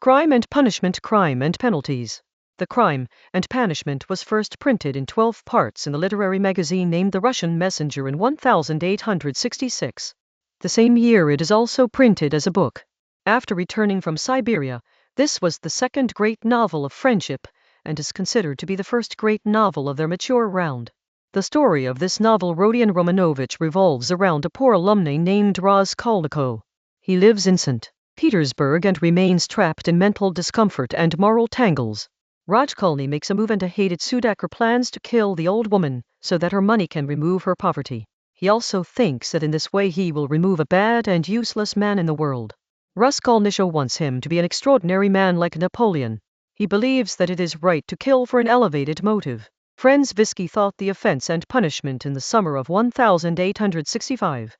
Crime and Punishment, Crime and Penalties. The Crime and Punishment was first printed in 12 parts in the literary magazine named The Russian Messenger in 1866. The same year it is also printed as a book. After returning from Siberia, this was the second great novel of friendship, and is considered to be the first great novel of their mature round. The story of this novel, Rodion Romanovich, revolves around a poor alumni named Raskolnikov. He lives in St. Petersburg and remains trapped in mental discomfort and moral tangles. Raskolnikov makes a move and a hated Sudaker plans to kill the old woman so that her money can remove her poverty. He also thinks that in this way he will remove a bad and useless man in the world. Raskolnikov wants him to be an extraordinary man like Napoleon. He believes that it is right to kill for an elevated motive. Frenzvisky thought the offense and punishment in the summer of 1865.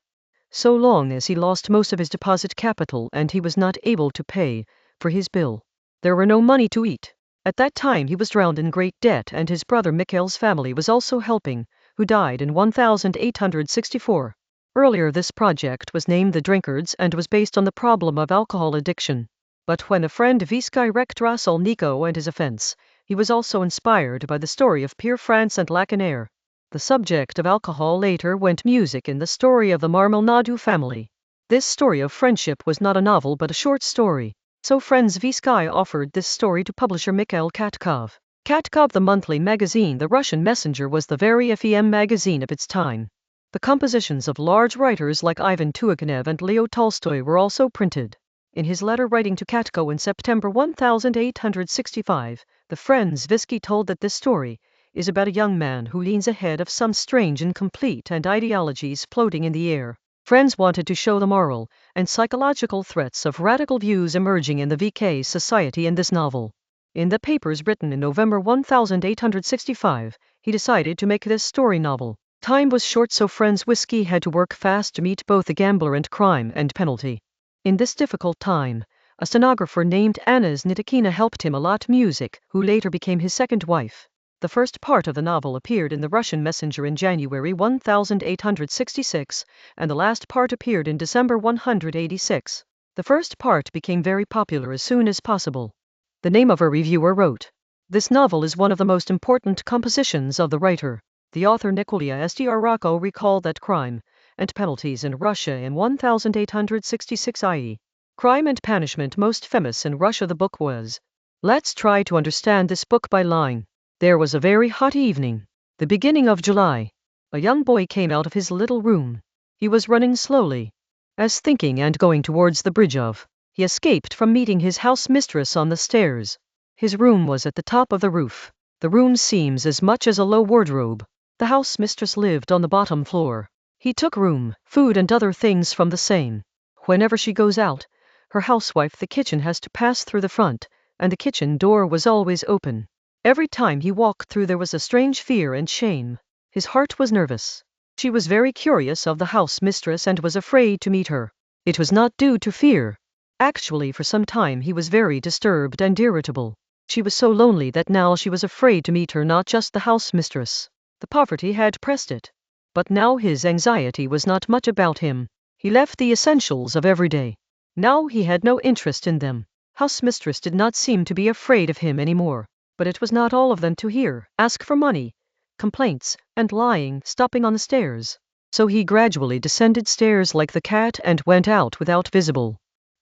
So long as he lost most of his deposit capital and he was not able to pay for his bill. There were no money to eat. At that time he was drowned in great debt, and his brother Mikhail's family was also helping, who died in 1864. Earlier this project was named The Drinkards and was based on the problem of alcohol addiction. But when a friend Visky wrecked Raskolnikov and his offense, he was also inspired by the story of Pierre France and Lacanaire. The subject of alcohol later went music in the story of the Marmelnadu family. This story of friendship was not a novel but a short story. So Frenzvisky offered this story to publisher Mikhail Katkov. Katkov, the monthly magazine The Russian Messenger, was the very FEM magazine of its time. The compositions of large writers like Ivan Turgenev and Leo Tolstoy were also printed. In his letter writing to Katkov in September 1865, the Frenzvisky told that this story is about a young man who leans ahead of some strange incomplete and ideologies floating in the air. Friends wanted to show the moral and psychological threats of radical views emerging in the VK society in this novel. In the papers written in November 1865, he decided to make this story novel. Time was short, so Frenzvisky had to work fast to meet both the gambler and crime and penalty. In this difficult time, a stenographer named Anna Znitakina helped him a lot. Music, who later became his second wife. The first part of the novel appeared in The Russian Messenger in January 1866, and the last part appeared in December 1886. The first part became very popular as soon as possible. The name of a reviewer wrote, "This novel is one of the most important compositions of the writer." The author Nikolia Strako recalled that Crime and Penalties in Russia in 1866, i.e., Crime and Punishment, most famous in Russia. The book was. Let's try to understand this book by line. There was a very hot evening, the beginning of July. A young boy came out of his little room. He was running slowly, as thinking and going towards the bridge of. He escaped from meeting his house mistress on the stairs. His room was at the top of the roof. The room seems as much as a low wardrobe. The house mistress lived on the bottom floor. He took room, food and other things from the same. Whenever she goes out, her housewife, the kitchen has to pass through the front, and the kitchen door was always open. Every time he walked through there was a strange fear and shame. His heart was nervous. She was very curious of the house mistress and was afraid to meet her. It was not due to fear. Actually, for some time he was very disturbed and irritable. She was so lonely that now she was afraid to meet her, not just the house mistress. The poverty had pressed it. But now his anxiety was not much about him. He left the essentials of every day. Now he had no interest in them. House mistress did not seem to be afraid of him anymore. But it was not all of them to hear, ask for money, complaints, and lying, stopping on the stairs. So he gradually descended stairs like the cat and went out without visible.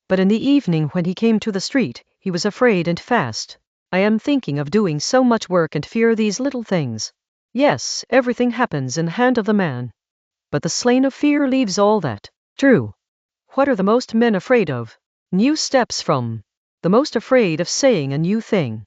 But in the evening when he came to the street, he was afraid and fast. I am thinking of doing so much work and fear these little things. Yes, everything happens in the hand of the man. But the slain of fear leaves all that. True. What are the most men afraid of? New steps from. The most afraid of saying a new thing.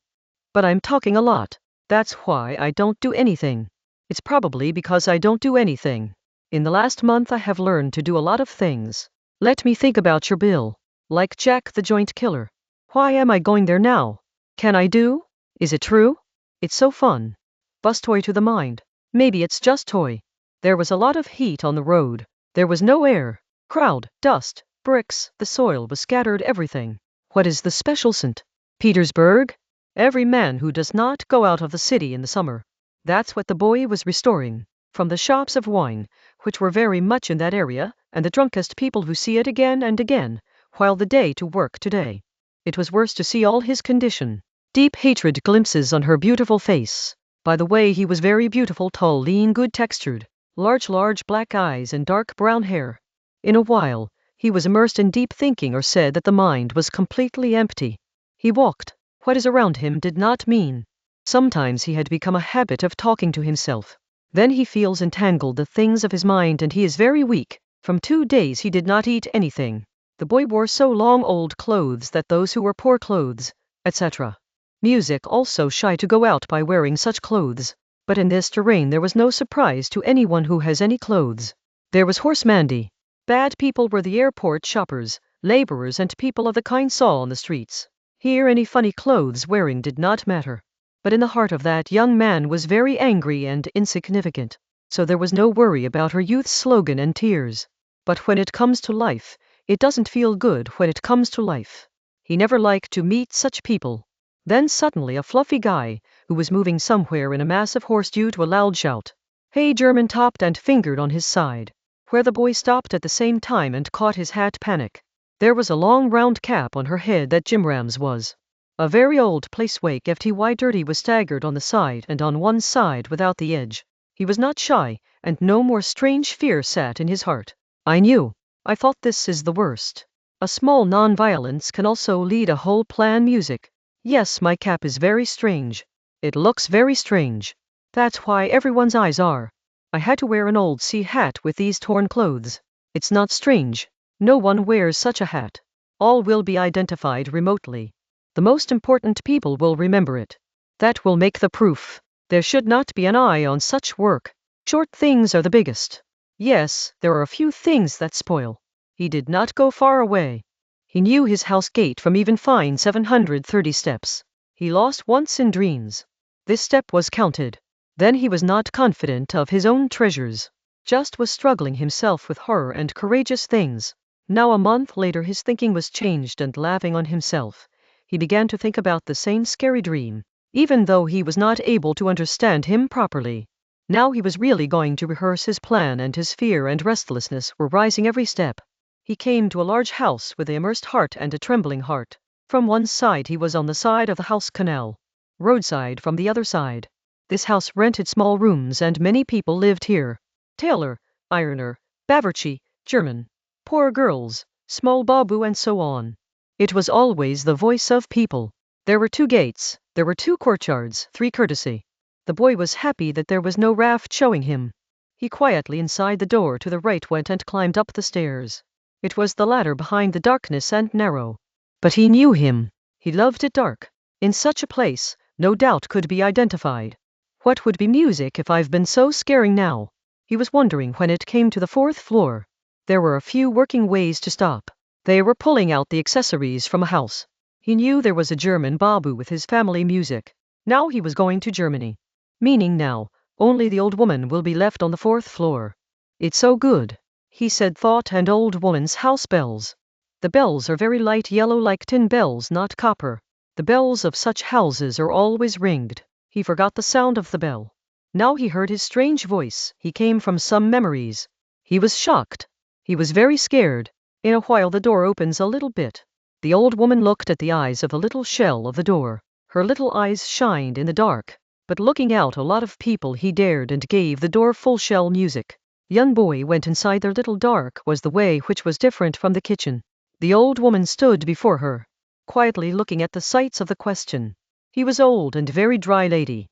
But I'm talking a lot. That's why I don't do anything. It's probably because I don't do anything. In the last month I have learned to do a lot of things. Let me think about your bill. Like Jack the Joint Killer. Why am I going there now? Can I do? Is it true? It's so fun. Bus toy to the mind. Maybe it's just toy. There was a lot of heat on the road. There was no air. Crowd, dust, bricks, the soil was scattered everything. What is the special St. Petersburg? Every man who does not go out of the city in the summer. That's what the boy was restoring. From the shops of wine, which were very much in that area, and the drunkest people who see it again and again, while the day to work today. It was worse to see all his condition. Deep hatred glimpses on her beautiful face. By the way, he was very beautiful, tall, lean, good textured, large black eyes and dark brown hair. In a while, he was immersed in deep thinking, or said that the mind was completely empty. He walked. What is around him did not mean. Sometimes he had become a habit of talking to himself. Then he feels entangled the things of his mind and he is very weak. From 2 days he did not eat anything. The boy wore so long old clothes that those who wore poor clothes, etc. Music also shy to go out by wearing such clothes. But in this terrain there was no surprise to anyone who has any clothes. There was horse Mandy. Bad people were the airport shoppers, laborers and people of the kind saw on the streets. Here any funny clothes wearing did not matter. But in the heart of that young man was very angry and insignificant. So there was no worry about her youth's slogan and tears. But when it comes to life, it doesn't feel good when it comes to life. He never liked to meet such people. Then suddenly a fluffy guy, who was moving somewhere in a massive horse due to a loud shout, "Hey German," topped and fingered on his side, where the boy stopped at the same time and caught his hat. Panic. There was a long round cap on her head that Jim Ram's was. A very old place wake FTY dirty was staggered on the side and on one side without the edge. He was not shy, and no more strange fear sat in his heart. I knew. I thought this is the worst. A small non-violence can also lead a whole plan. Music. Yes, my cap is very strange. It looks very strange. That's why everyone's eyes are. I had to wear an old sea hat with these torn clothes. It's not strange. No one wears such a hat. All will be identified remotely. The most important people will remember it. That will make the proof. There should not be an eye on such work. Short things are the biggest. Yes, there are a few things that spoil. He did not go far away. He knew his house gate from even fine 730 steps. He lost once in dreams. This step was counted. Then he was not confident of his own treasures. Just was struggling himself with horror and courageous things. Now a month later his thinking was changed and laughing on himself. He began to think about the same scary dream, even though he was not able to understand him properly. Now he was really going to rehearse his plan and his fear and restlessness were rising every step. He came to a large house with an immersed heart and a trembling heart. From one side he was on the side of the house canal. Roadside from the other side. This house rented small rooms and many people lived here. Tailor, ironer, bavarchi, German, poor girls, small babu and so on. It was always the voice of people. There were 2 gates, there were 2 courtyards, 3 courtesy. The boy was happy that there was no raft showing him. He quietly inside the door to the right went and climbed up the stairs. It was the ladder behind the darkness and narrow. But he knew him. He loved it dark. In such a place, no doubt could be identified. What would be music if I've been so scaring now? He was wondering when it came to the 4th floor. There were a few working ways to stop. They were pulling out the accessories from a house. He knew there was a German babu with his family music. Now he was going to Germany. Meaning now, only the old woman will be left on the 4th floor. It's so good, he said, thought, and old woman's house bells. The bells are very light yellow like tin bells, not copper. The bells of such houses are always ringed. He forgot the sound of the bell. Now he heard his strange voice. He came from some memories. He was shocked. He was very scared. In a while the door opens a little bit. The old woman looked at the eyes of the little shell of the door. Her little eyes shined in the dark. But looking out a lot of people he dared and gave the door full shell music. Young boy went inside. Their little dark was the way which was different from the kitchen. The old woman stood before her, quietly looking at the sights of the question. He was old and very dry lady.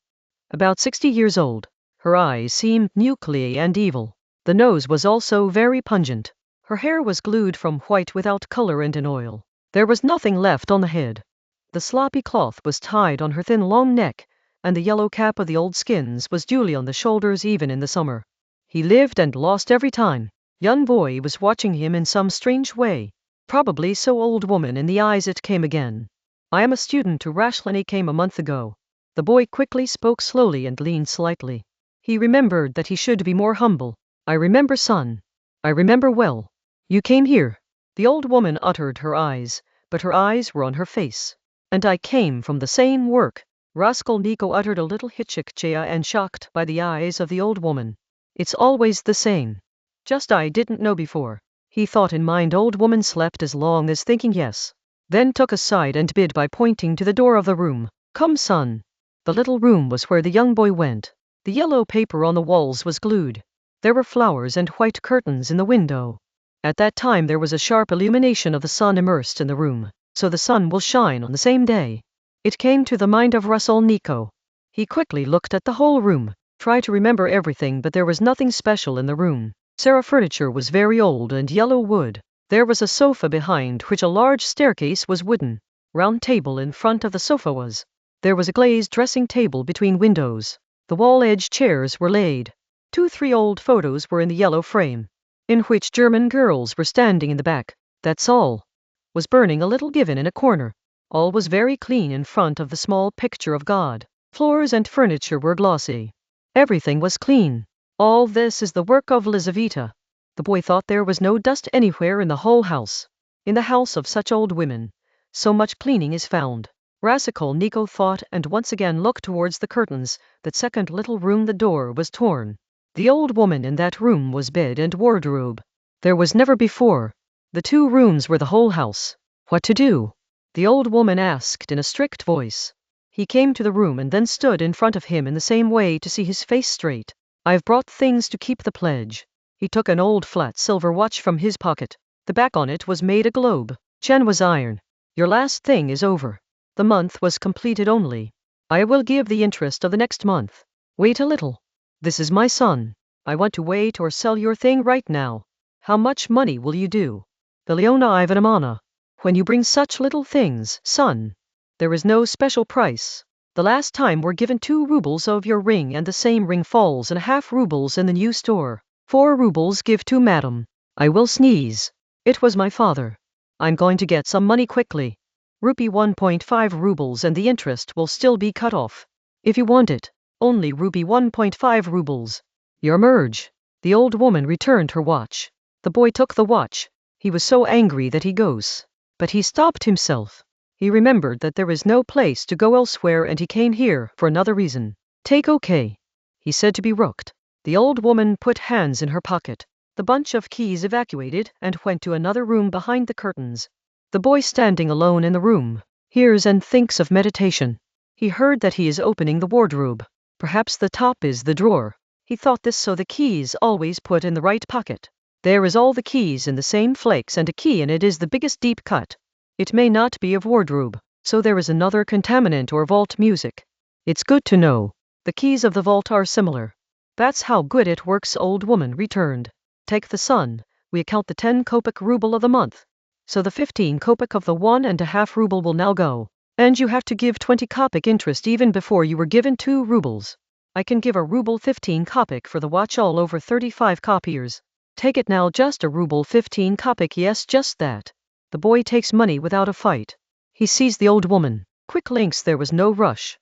About 60 years old. Her eyes seemed nuclei and evil. The nose was also very pungent. Her hair was glued from white without color and in oil. There was nothing left on the head. The sloppy cloth was tied on her thin long neck, and the yellow cap of the old skins was duly on the shoulders even in the summer. He lived and lost every time. Young boy was watching him in some strange way. Probably so. Old woman in the eyes it came again. I am a student to Raskolnikov came a month ago. The boy quickly spoke slowly and leaned slightly. He remembered that he should be more humble. I remember, son. I remember well. You came here. The old woman uttered her eyes, but her eyes were on her face. And I came from the same work. Raskolnikov uttered a little hitchikchea and shocked by the eyes of the old woman. It's always the same. Just I didn't know before. He thought in mind. Old woman slept as long as thinking. Yes. then took aside and bid by pointing to the door of the room. "Come, son." The little room was where the young boy went. The yellow paper on the walls was glued. There were flowers and white curtains in the window. At that time there was a sharp illumination of the sun immersed in the room, so the sun will shine on the same day. It came to the mind of Raskolnikov. He quickly looked at the whole room, tried to remember everything, but there was nothing special in the room. Sarah furniture was very old and yellow wood. There was a sofa behind which a large staircase was wooden. Round table in front of the sofa was. There was a glazed dressing table between windows. The wall-edged chairs were laid. 2-3 old photos were in the yellow frame, in which German girls were standing in the back. That's all. Was burning a little given in a corner. All was very clean in front of the small picture of God. Floors and furniture were glossy. Everything was clean. All this is the work of Lizaveta. The boy thought there was no dust anywhere in the whole house. In the house of such old women, so much cleaning is found. Raskolnikov thought and once again looked towards the curtains. That second little room, the door was torn. The old woman in that room was bed and wardrobe. There was never before. The 2 rooms were the whole house. What to do? The old woman asked in a strict voice. He came to the room and then stood in front of him in the same way to see his face straight. "I've brought things to keep the pledge." He took an old flat silver watch from his pocket. The back on it was made a globe. Chain was iron. "Your last thing is over. The month was completed only. I will give the interest of the next month. Wait a little. This is my son. I want to wait or sell your thing right now. How much money will you do?" "Vylyona Ivanovna, when you bring such little things, son, there is no special price. The last time were given 2 rubles of your ring, and the same ring falls and 1/2 rubles in the new store. 4 rubles give to madam. I will sneeze. It was my father. I'm going to get some money quickly. Rupee 1.5 rubles and the interest will still be cut off. If you want it, only rupee 1.5 rubles. Your merge." The old woman returned her watch. The boy took the watch. He was so angry that he goes. But he stopped himself. He remembered that there is no place to go elsewhere, and he came here for another reason. "Take okay," he said to be rooked. The old woman put hands in her pocket. The bunch of keys evacuated and went to another room behind the curtains. The boy, standing alone in the room, hears and thinks of meditation. He heard that he is opening the wardrobe. Perhaps the top is the drawer. He thought this, so the keys always put in the right pocket. There is all the keys in the same flakes, and a key in it is the biggest deep cut. It may not be of wardrobe, so there is another contaminant or vault music. It's good to know. The keys of the vault are similar. That's how good it works. Old woman returned. "Take the son. We account the 10 kopeck ruble of the month. So the 15 kopeck of the 1.5 ruble will now go. And you have to give 20 kopeck interest even before you were given 2 rubles. I can give a ruble 15 kopeck for the watch all over 35 copiers. Take it now, just a ruble 15 kopeck. Yes, just that." The boy takes money without a fight. He sees the old woman. Quick links, there was no rush.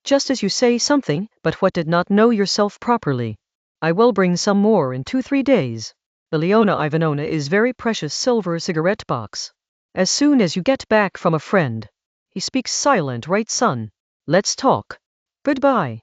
"Just as you say something, but what did not know yourself properly. I will bring some more in 2-3 days. Vylyona Ivanovna is very precious silver cigarette box. As soon as you get back from a friend." He speaks silent, "Right, son? Let's talk. Goodbye."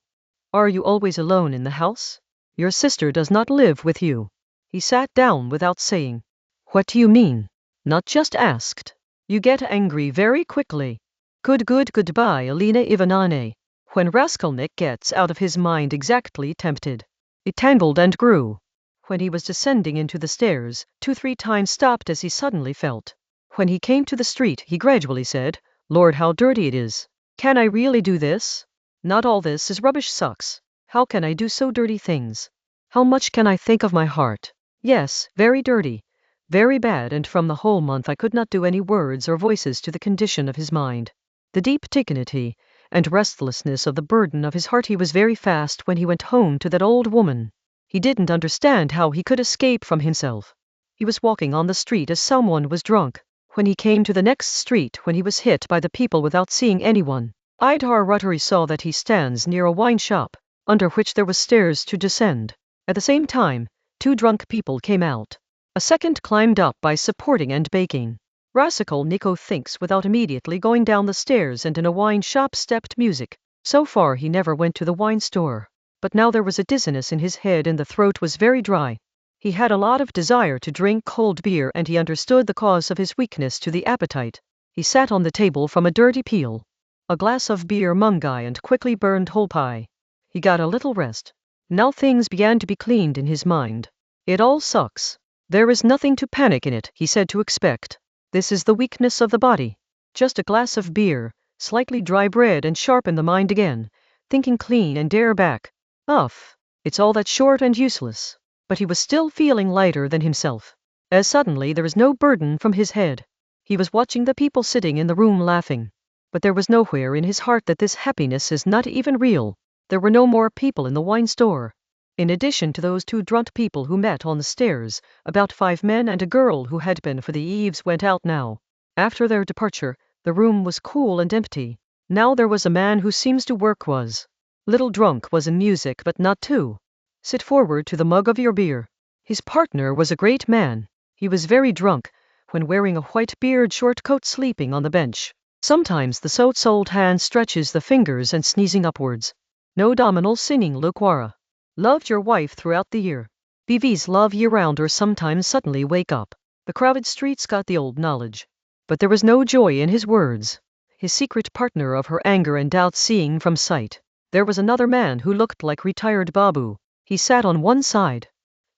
"Are you always alone in the house? Your sister does not live with you?" He sat down without saying. "What do you mean?" Not just asked. "You get angry very quickly." Goodbye, Alina Ivanovna." When Raskolnikov gets out of his mind exactly tempted. It tangled and grew. When he was descending into the stairs, 2-3 times stopped as he suddenly felt. When he came to the street, he gradually said, "Lord, how dirty it is. Can I really do this? Not all this is rubbish sucks. How can I do so dirty things? How much can I think of my heart? Yes, very dirty. Very bad." And from the whole month I could not do any words or voices to the condition of his mind. The deep dignity and restlessness of the burden of his heart. He was very fast when he went home to that old woman. He didn't understand how he could escape from himself. He was walking on the street as someone was drunk. When he came to the next street, when he was hit by the people without seeing anyone, Idar Ruttery saw that he stands near a wine shop, under which there was stairs to descend. At the same time, 2 drunk people came out. A second climbed up by supporting and baking. Raskolnikov thinks without immediately going down the stairs, and in a wine shop stepped music. So far he never went to the wine store. But now there was a dizziness in his head and the throat was very dry. He had a lot of desire to drink cold beer, and he understood the cause of his weakness to the appetite. He sat on the table from a dirty peel. A glass of beer mungai and quickly burned whole pie. He got a little rest. Now things began to be cleaned in his mind. It all sucks. There is nothing to panic in it, he said to expect. This is the weakness of the body. Just a glass of beer, slightly dry bread and sharpen the mind again, thinking clean and dare back. Uff, it's all that short and useless. But he was still feeling lighter than himself. As suddenly there was no burden from his head. He was watching the people sitting in the room laughing. But there was nowhere in his heart that this happiness is not even real. There were no more people in the wine store. In addition to those 2 drunk people who met on the stairs, about 5 men and a girl who had been for the eves went out now. After their departure, the room was cool and empty. Now there was a man who seems to work was. Little drunk was in music but not too. Sit forward to the mug of your beer. His partner was a great man. He was very drunk, when wearing a white beard short coat sleeping on the bench. Sometimes the soat's old hand stretches the fingers and sneezing upwards. No dominal singing Loquara. Loved your wife throughout the year. BVs love year-round or sometimes suddenly wake up. The crowded streets got the old knowledge. But there was no joy in his words. His secret partner of her anger and doubt seeing from sight. There was another man who looked like retired Babu. He sat on one side.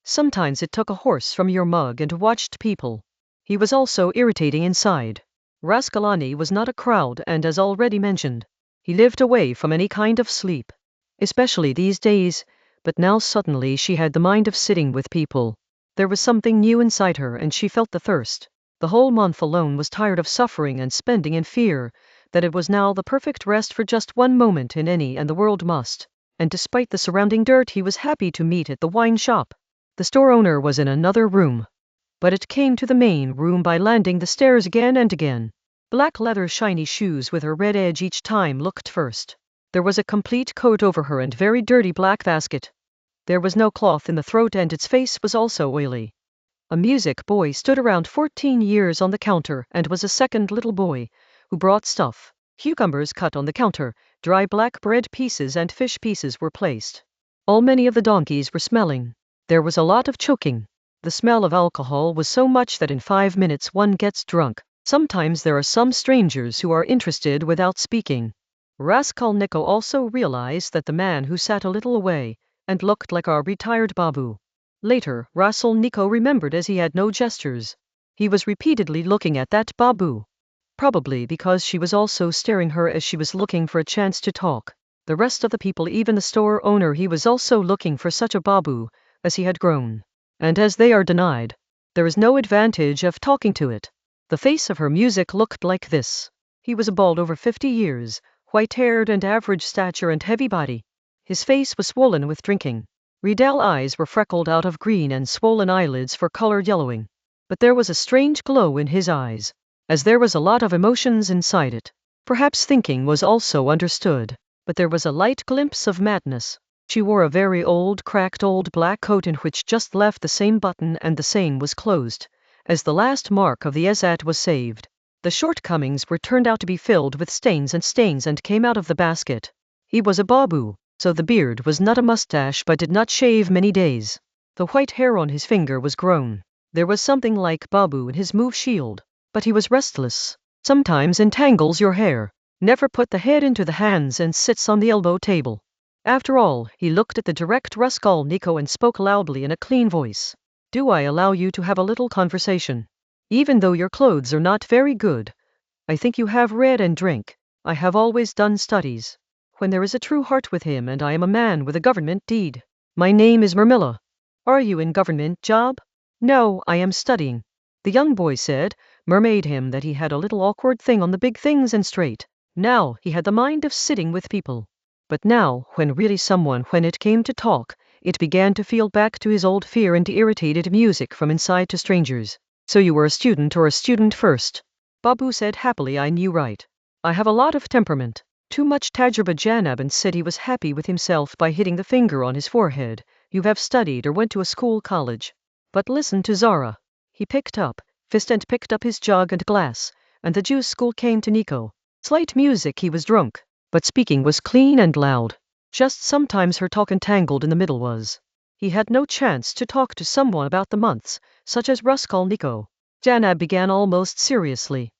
Sometimes it took a horse from your mug and watched people. He was also irritating inside. Raskolnikov was not a crowd and as already mentioned, he lived away from any kind of sleep. Especially these days, but now suddenly she had the mind of sitting with people. There was something new inside her and she felt the thirst. The whole month alone was tired of suffering and spending in fear, that it was now the perfect rest for just one moment in any and the world must. And despite the surrounding dirt he was happy to meet at the wine shop. The store owner was in another room. But it came to the main room by landing the stairs again and again. Black leather shiny shoes with a red edge each time looked first. There was a complete coat over her and very dirty black basket. There was no cloth in the throat and its face was also oily. A music boy stood around 14 years on the counter and was a second little boy, who brought stuff. Cucumbers cut on the counter, dry black bread pieces and fish pieces were placed. Many of the donkeys were smelling. There was a lot of choking. The smell of alcohol was so much that in 5 minutes one gets drunk. Sometimes there are some strangers who are interested without speaking. Raskolnikov also realized that the man who sat a little away, and looked like a retired Babu. Later, Raskolnikov remembered as he had no gestures. He was repeatedly looking at that Babu. Probably because she was also staring her as she was looking for a chance to talk. The rest of the people, even the store owner, he was also looking for such a Babu, as he had grown. And as they are denied, there is no advantage of talking to it. The face of her music looked like this. He was bald over 50 years, white-haired and average stature and heavy body. His face was swollen with drinking. Riedel eyes were freckled out of green and swollen eyelids for colored yellowing. But there was a strange glow in his eyes, as there was a lot of emotions inside it. Perhaps thinking was also understood, but there was a light glimpse of madness. She wore a very old, cracked old black coat in which just left the same button and the same was closed, as the last mark of the Ezat was saved. The shortcomings were turned out to be filled with stains and came out of the basket. He was a Babu, so the beard was not a mustache but did not shave many days. The white hair on his finger was grown. There was something like Babu in his move shield, but he was restless. Sometimes entangles your hair. Never put the head into the hands and sits on the elbow table. After all, he looked at the direct Raskolnikov and spoke loudly in a clean voice. Do I allow you to have a little conversation? Even though your clothes are not very good, I think you have read and drink. I have always done studies. When there is a true heart with him and I am a man with a government deed. My name is Marmilla. Are you in government job? No, I am studying. The young boy said, made him that he had a little awkward thing on the big things and straight. Now he had the mind of sitting with people. But now, when really when it came to talk, it began to feel back to his old fear and irritated music from inside to strangers. So you were a student or a student first? Babu said happily, I knew right. I have a lot of temperament. Too much tajriba. Janab said he was happy with himself by hitting the finger on his forehead. You have studied or went to a school college. But listen to Zara. He picked up his jug and glass, and the Jews' school came to Nico. Slight music, he was drunk, but speaking was clean and loud. Just sometimes her talk entangled in the middle was. He had no chance to talk to someone about the months, such as Raskolnikov. Janab began almost seriously.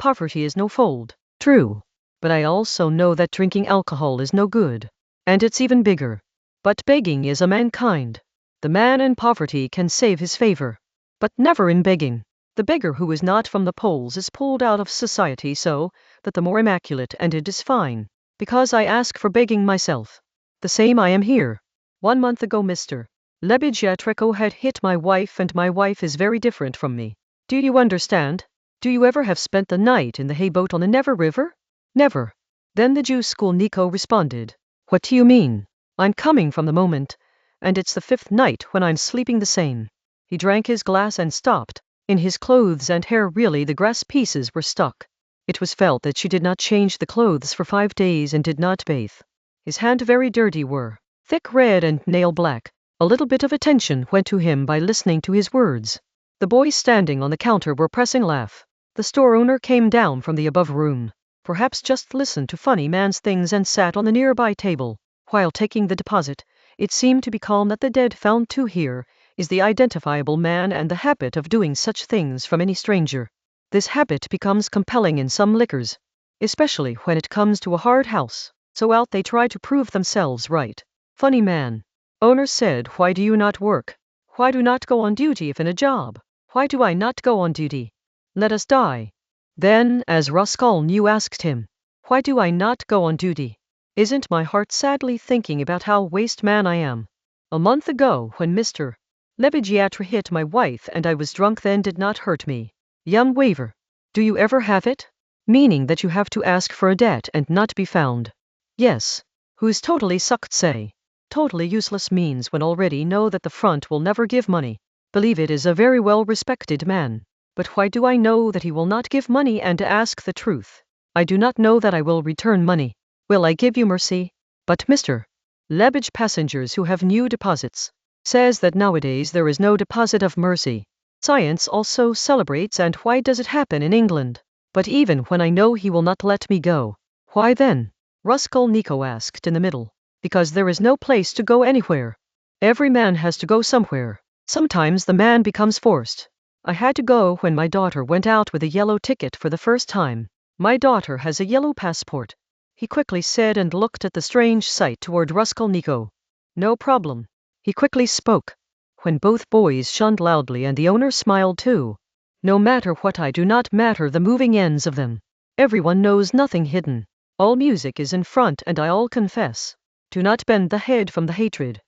poverty is no fault. True. But I also know that drinking alcohol is no good. And it's even bigger. But begging is a mankind. The man in poverty can save his favor. But never in begging. The beggar who is not from the Poles is pulled out of society so that the more immaculate and it is fine. Because I ask for begging myself. The same I am here. 1 month ago Mr. Lebedjatrenko had hit my wife and my wife is very different from me. Do you understand? Do you ever have spent the night in the hayboat on the Never River? Never. Then the Jew school Nico responded. What do you mean? I'm coming from the moment. And it's the 5th night when I'm sleeping the same. He drank his glass and stopped. In his clothes and hair really the grass pieces were stuck. It was felt that she did not change the clothes for 5 days and did not bathe. His hand very dirty were, thick red and nail black. A little bit of attention went to him by listening to his words. The boys standing on the counter were pressing laugh. The store owner came down from the above room. Perhaps just listened to funny man's things and sat on the nearby table. While taking the deposit, it seemed to be calm that the dead found too here is the identifiable man and the habit of doing such things from any stranger. This habit becomes compelling in some liquors, especially when it comes to a hard house, so out they try to prove themselves right. Funny man. Owner said, why do you not work? Why do not go on duty if in a job? Why do I not go on duty? Let us die. Then, as Raskolnikov asked him, why do I not go on duty? Isn't my heart sadly thinking about how waste man I am? A month ago, when Mr. Lebedjatrenko hit my wife and I was drunk then did not hurt me. Young waver. Do you ever have it? Meaning that you have to ask for a debt and not be found. Yes. Who's totally sucked say. Totally useless means when already know that the front will never give money. Believe it is a very well respected man. But why do I know that he will not give money and ask the truth? I do not know that I will return money. Will I give you mercy? But Mr. Lebedj passengers who have new deposits says that nowadays there is no deposit of mercy. Science also celebrates and why does it happen in England? But even when I know he will not let me go. Why then? Raskolnikov asked in the middle. Because there is no place to go anywhere. Every man has to go somewhere. Sometimes the man becomes forced. I had to go when my daughter went out with a yellow ticket for the first time. My daughter has a yellow passport. He quickly said and looked at the strange sight toward Raskolnikov. No problem. He quickly spoke. When both boys shunned loudly and the owner smiled too. No matter what I do not matter the moving ends of them. Everyone knows nothing hidden. All music is in front and I all confess. Do not bend the head from the hatred.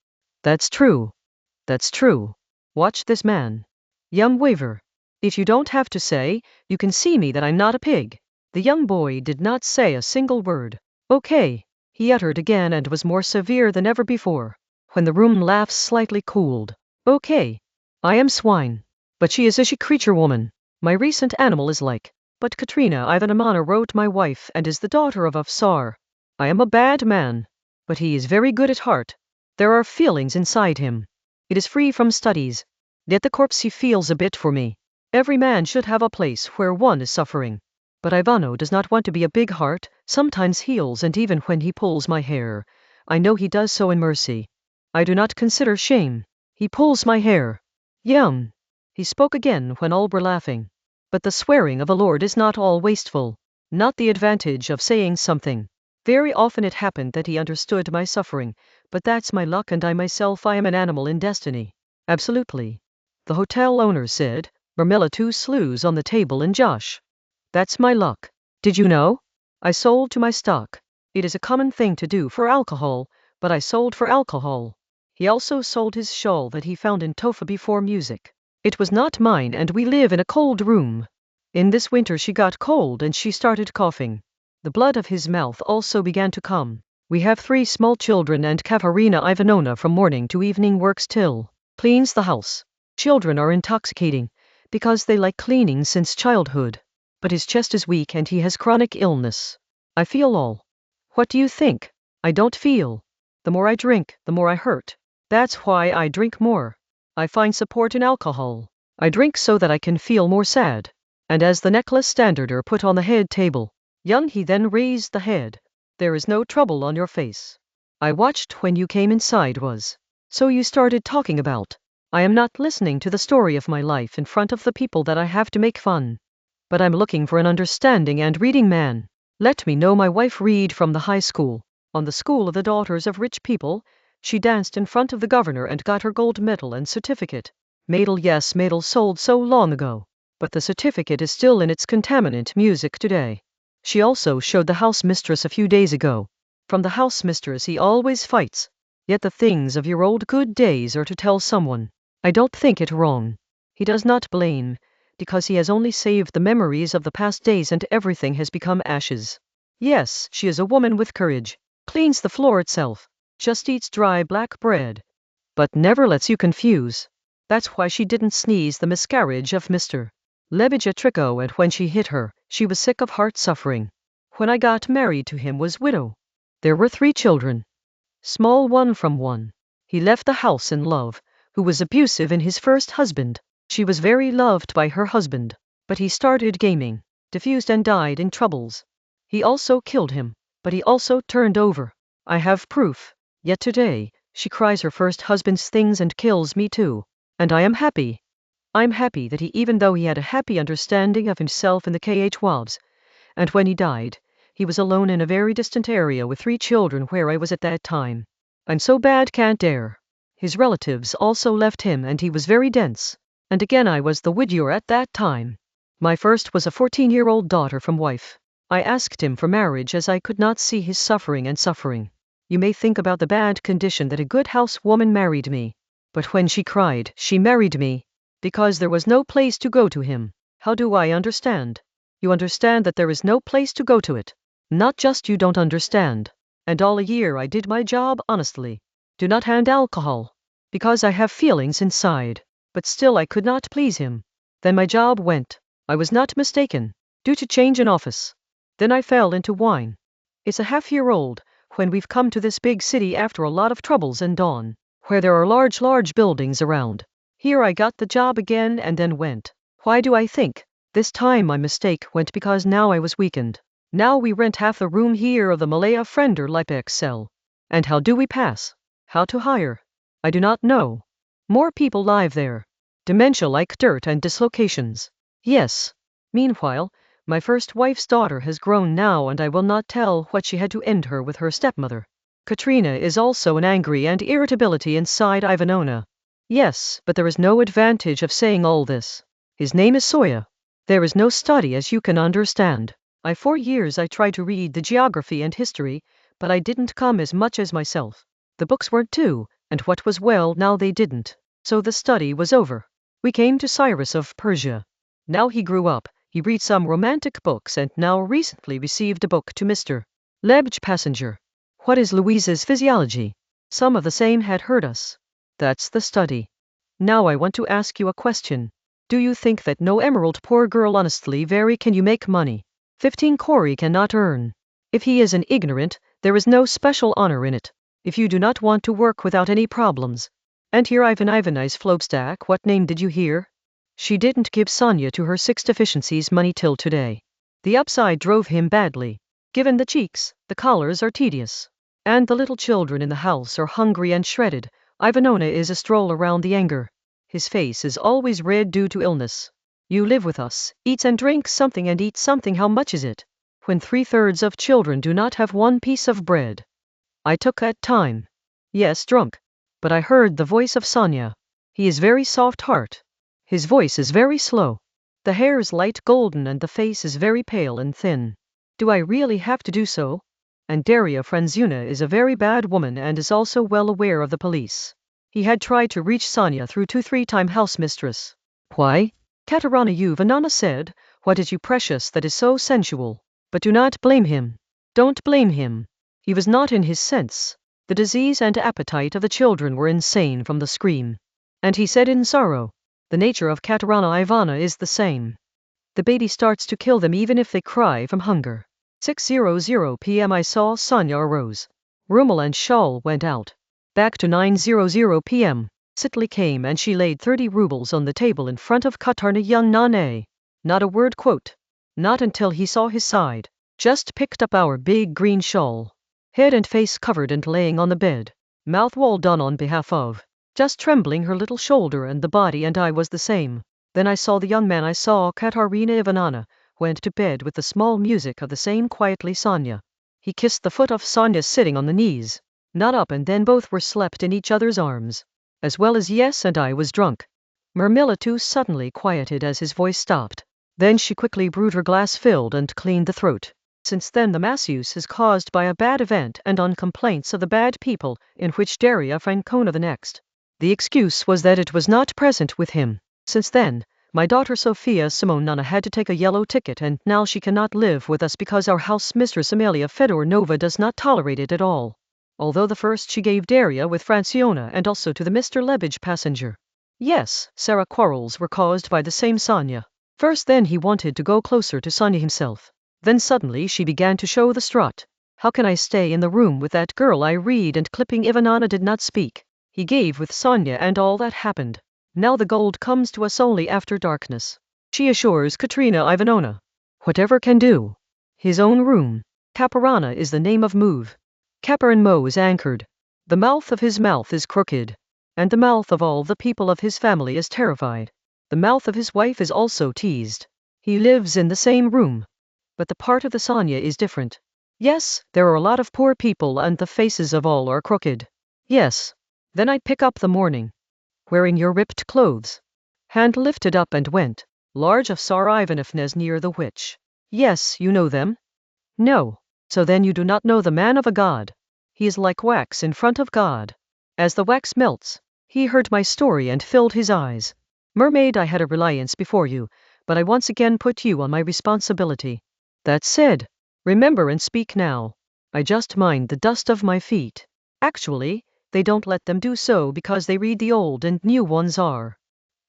That's true. That's true. Watch this man. Young waver. If you don't have to say, you can see me that I'm not a pig. The young boy did not say a single word. Okay, he uttered again and was more severe than ever before. When the room laughs slightly cooled. Okay. I am swine. But she is a she-creature woman. My recent animal is like. But Katrina Ivanovna wrote my wife and is the daughter of Afsar. I am a bad man. But he is very good at heart. There are feelings inside him. It is free from studies. Yet the corpse he feels a bit for me. Every man should have a place where one is suffering. But Ivano does not want to be a big heart, sometimes heals and even when he pulls my hair, I know he does so in mercy. I do not consider shame. He pulls my hair. Yum. He spoke again when all were laughing. But the swearing of a lord is not all wasteful. Not the advantage of saying something. Very often it happened that he understood my suffering, but that's my luck and I myself I am an animal in destiny. Absolutely. The hotel owner said, Marmilla 2 slews on the table and Josh. That's my luck. Did you know? I sold to my stock. It is a common thing to do for alcohol, but I sold for alcohol. He also sold his shawl that he found in Tofa before music. It was not mine and we live in a cold room. In this winter she got cold and she started coughing. The blood of his mouth also began to come. We have 3 small children and Katerina Ivanovna from morning to evening works till cleans the house. Children are intoxicating, because they like cleaning since childhood. But his chest is weak and he has chronic illness. I feel all. What do you think? I don't feel. The more I drink, the more I hurt. That's why I drink more. I find support in alcohol. I drink so that I can feel more sad. And as the necklace standard are put on the head table, young he then raised the head. There is no trouble on your face. I watched when you came inside was. So you started talking about. I am not listening to the story of my life in front of the people that I have to make fun. But I'm looking for an understanding and reading man. Let me know my wife read from the high school. On the school of the daughters of rich people, she danced in front of the governor and got her gold medal and certificate. Medal, yes, medal sold so long ago. But the certificate is still in its contaminant music today. She also showed the house mistress a few days ago. From the house mistress he always fights. Yet the things of your old good days are to tell someone. I don't think it wrong. He does not blame, because he has only saved the memories of the past days and everything has become ashes. Yes, she is a woman with courage. Cleans the floor itself. Just eats dry black bread. But never lets you confuse. That's why she didn't sneeze the miscarriage of Mr. Lebedja Tricot, and when she hit her, she was sick of heart suffering. When I got married to him was widow. There were 3 children. Small one from one. He left the house in love, who was abusive in his first husband. She was very loved by her husband, but he started gaming, diffused and died in troubles. He also killed him, but he also turned over. I have proof. Yet today, she cries her first husband's things and kills me too. And I am happy. I'm happy that he, even though he had a happy understanding of himself in the KHWABs, and when he died, he was alone in a very distant area with 3 children where I was at that time. I'm so bad can't dare. His relatives also left him and he was very dense. And again I was the widower at that time. My first was a 14-year-old daughter from wife. I asked him for marriage as I could not see his suffering and suffering. You may think about the bad condition that a good housewoman married me. But when she cried, she married me. Because there was no place to go to him. How do I understand? You understand that there is no place to go to it. Not just you don't understand. And all a year I did my job honestly. Do not hand alcohol. Because I have feelings inside. But still I could not please him. Then my job went. I was not mistaken. Due to change in office. Then I fell into wine. It's a half-year-old, when we've come to this big city after a lot of troubles and dawn, where there are large buildings around. Here I got the job again and then went. Why do I think? This time my mistake went because now I was weakened. Now we rent half the room here of the Malaya Frender Lipex cell. And how do we pass? How to hire? I do not know. More people live there. Dementia like dirt and dislocations. Yes. Meanwhile, my first wife's daughter has grown now and I will not tell what she had to end her with her stepmother. Katrina is also an angry and irritability inside Ivanona. Yes, but there is no advantage of saying all this. His name is Soya. There is no study as you can understand. 4 years I tried to read the geography and history, but I didn't come as much as myself. The books weren't too, and what was well now they didn't. So the study was over. We came to Cyrus of Persia. Now he grew up, he reads some romantic books and now recently received a book to Mr. Lebedja Passenger. What is Louise's physiology? Some of the same had hurt us. That's the study. Now I want to ask you a question. Do you think that no emerald poor girl honestly very can you make money? 15 Cory cannot earn. If he is an ignorant, there is no special honor in it. If you do not want to work without any problems. And here Ivan Ivanized Flobstack, what name did you hear? She didn't give Sonia to her 6 deficiencies money till today. The upside drove him badly. Given the cheeks, the collars are tedious. And the little children in the house are hungry and shredded. Ivanona is a stroll around the anger. His face is always red due to illness. You live with us, eats and drinks something and eats something. How much is it? When 3/3 of children do not have 1 piece of bread. I took that time. Yes, drunk. But I heard the voice of Sonia. He is very soft heart. His voice is very slow. The hair is light golden and the face is very pale and thin. Do I really have to do so? And Daria Franzuna is a very bad woman and is also well aware of the police. He had tried to reach Sonia through 2-3 house mistress. Why? Katerina Ivanovna said, what is you precious that is so sensual? But do not blame him. Don't blame him. He was not in his sense. The disease and appetite of the children were insane from the scream. And he said in sorrow, the nature of Katerina Ivana is the same. The baby starts to kill them even if they cry from hunger. 6:00 p.m. I saw Sonia arose. Rummel and shawl went out. Back to 9:00 p.m. Sitli came and she laid 30 rubles on the table in front of Katarina Young. Not a word quote. Not until he saw his side. Just picked up our big green shawl. Head and face covered and laying on the bed. Mouth well done on behalf of. Just trembling her little shoulder and the body and I was the same. Then I saw the young man I saw Katarina Ivanovna went to bed with the small music of the same quietly Sonya. He kissed the foot of Sonya sitting on the knees. Not up, and then both were slept in each other's arms. As well as yes, and I was drunk. Marmilla too suddenly quieted as his voice stopped. Then she quickly brewed her glass filled and cleaned the throat. Since then the misuse is caused by a bad event and on complaints of the bad people, in which Daria Francona the next. The excuse was that it was not present with him. Since then, my daughter Sofia Simonovna had to take a yellow ticket, and now she cannot live with us because our house mistress Amelia Fedorovna does not tolerate it at all. Although the first she gave Daria with Franciona and also to the Mr. Lebedge passenger. Yes, Sarah quarrels were caused by the same Sonya. First then he wanted to go closer to Sonya himself. Then suddenly she began to show the strut. How can I stay in the room with that girl? I read, and clipping Ivanana did not speak. He gave with Sonya and all that happened. Now the gold comes to us only after darkness. She assures Katrina Ivanovna. Whatever can do. His own room. Kaparana is the name of move. Kaparin Mo is anchored. The mouth of his mouth is crooked. And the mouth of all the people of his family is terrified. The mouth of his wife is also teased. He lives in the same room. But the part of the Sonya is different. Yes, there are a lot of poor people and the faces of all are crooked. Yes. Then I'd pick up the morning. Wearing your ripped clothes. Hand lifted up and went. Large of Tsar Ivanovna's near the witch. Yes, you know them? No. So then you do not know the man of a god. He is like wax in front of God. As the wax melts, he heard my story and filled his eyes. Mermaid, I had a reliance before you, but I once again put you on my responsibility. That said, remember and speak now. I just mind the dust of my feet. Actually, they don't let them do so because they read the old and new ones are.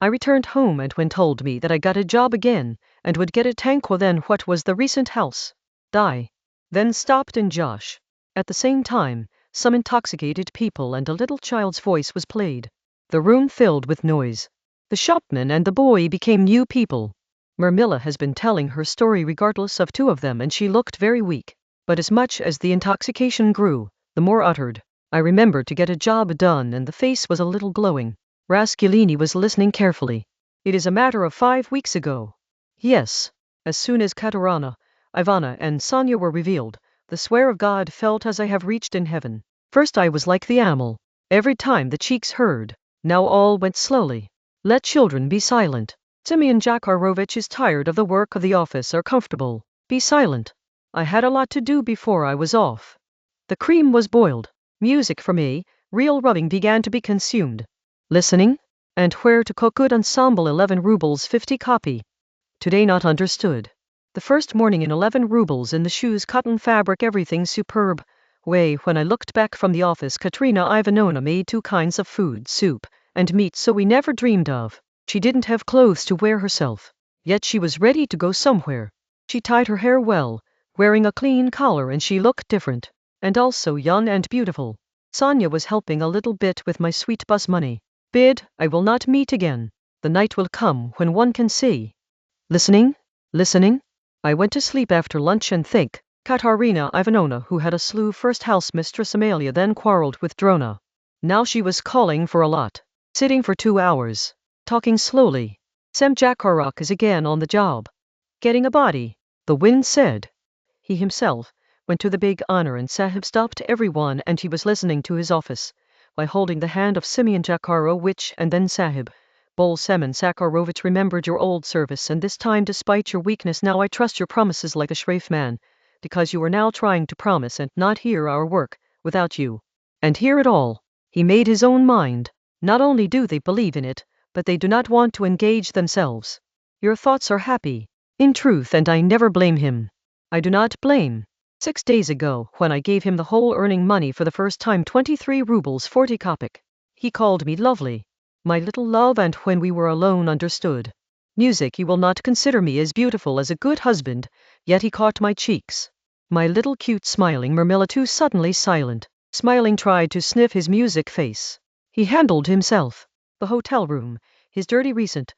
I returned home, and when told me that I got a job again, and would get a tanko, then what was the recent house? Die. Then stopped in Josh. At the same time, some intoxicated people and a little child's voice was played. The room filled with noise. The shopman and the boy became new people. Marmilla has been telling her story regardless of two of them, and she looked very weak. But as much as the intoxication grew, the more uttered. I remembered to get a job done, and the face was a little glowing. Raskolini was listening carefully. It is a matter of 5 weeks ago. Yes. As soon as Katerina, Ivana and Sonya were revealed, the swear of God felt as I have reached in heaven. First I was like the animal. Every time the cheeks heard. Now all went slowly. Let children be silent. Simeon Zakharovich is tired of the work of the office or comfortable. Be silent. I had a lot to do before I was off. The cream was boiled. Music for me, real rubbing began to be consumed. Listening? And where to cook good ensemble 11 rubles 50 copy. Today not understood. The first morning in 11 rubles in the shoes, cotton fabric, everything superb. Way when I looked back from the office, Katrina Ivanovna made 2 kinds of food, soup and meat, so we never dreamed of. She didn't have clothes to wear herself, yet she was ready to go somewhere. She tied her hair well, wearing a clean collar, and she looked different, and also young and beautiful. Sonya was helping a little bit with my sweet bus money. Bid, I will not meet again. The night will come when one can see. Listening? Listening? I went to sleep after lunch and think. Katarina Ivanovna, who had a slew first house mistress Amelia, then quarreled with Drona. Now she was calling for a lot. Sitting for 2 hours. Talking slowly. Sem Zakharok is again on the job. Getting a body. The wind said. He himself went to the big honor, and Sahib stopped everyone, and he was listening to his office by holding the hand of Simeon Zakharovich, and then Sahib. Bol Semen Zakharovich remembered your old service, and this time despite your weakness now I trust your promises like a Shrave man, because you are now trying to promise and not hear our work, without you. And hear it all. He made his own mind. Not only do they believe in it, but they do not want to engage themselves. Your thoughts are happy, in truth, and I never blame him. I do not blame. 6 days ago, when I gave him the whole earning money for the first time, 23 rubles 40 kopek, he called me lovely. My little love, and when we were alone understood. Music, he will not consider me as beautiful as a good husband, yet he caught my cheeks. My little cute smiling Marmilla too suddenly silent, smiling tried to sniff his music face. He handled himself. The hotel room, his dirty recent.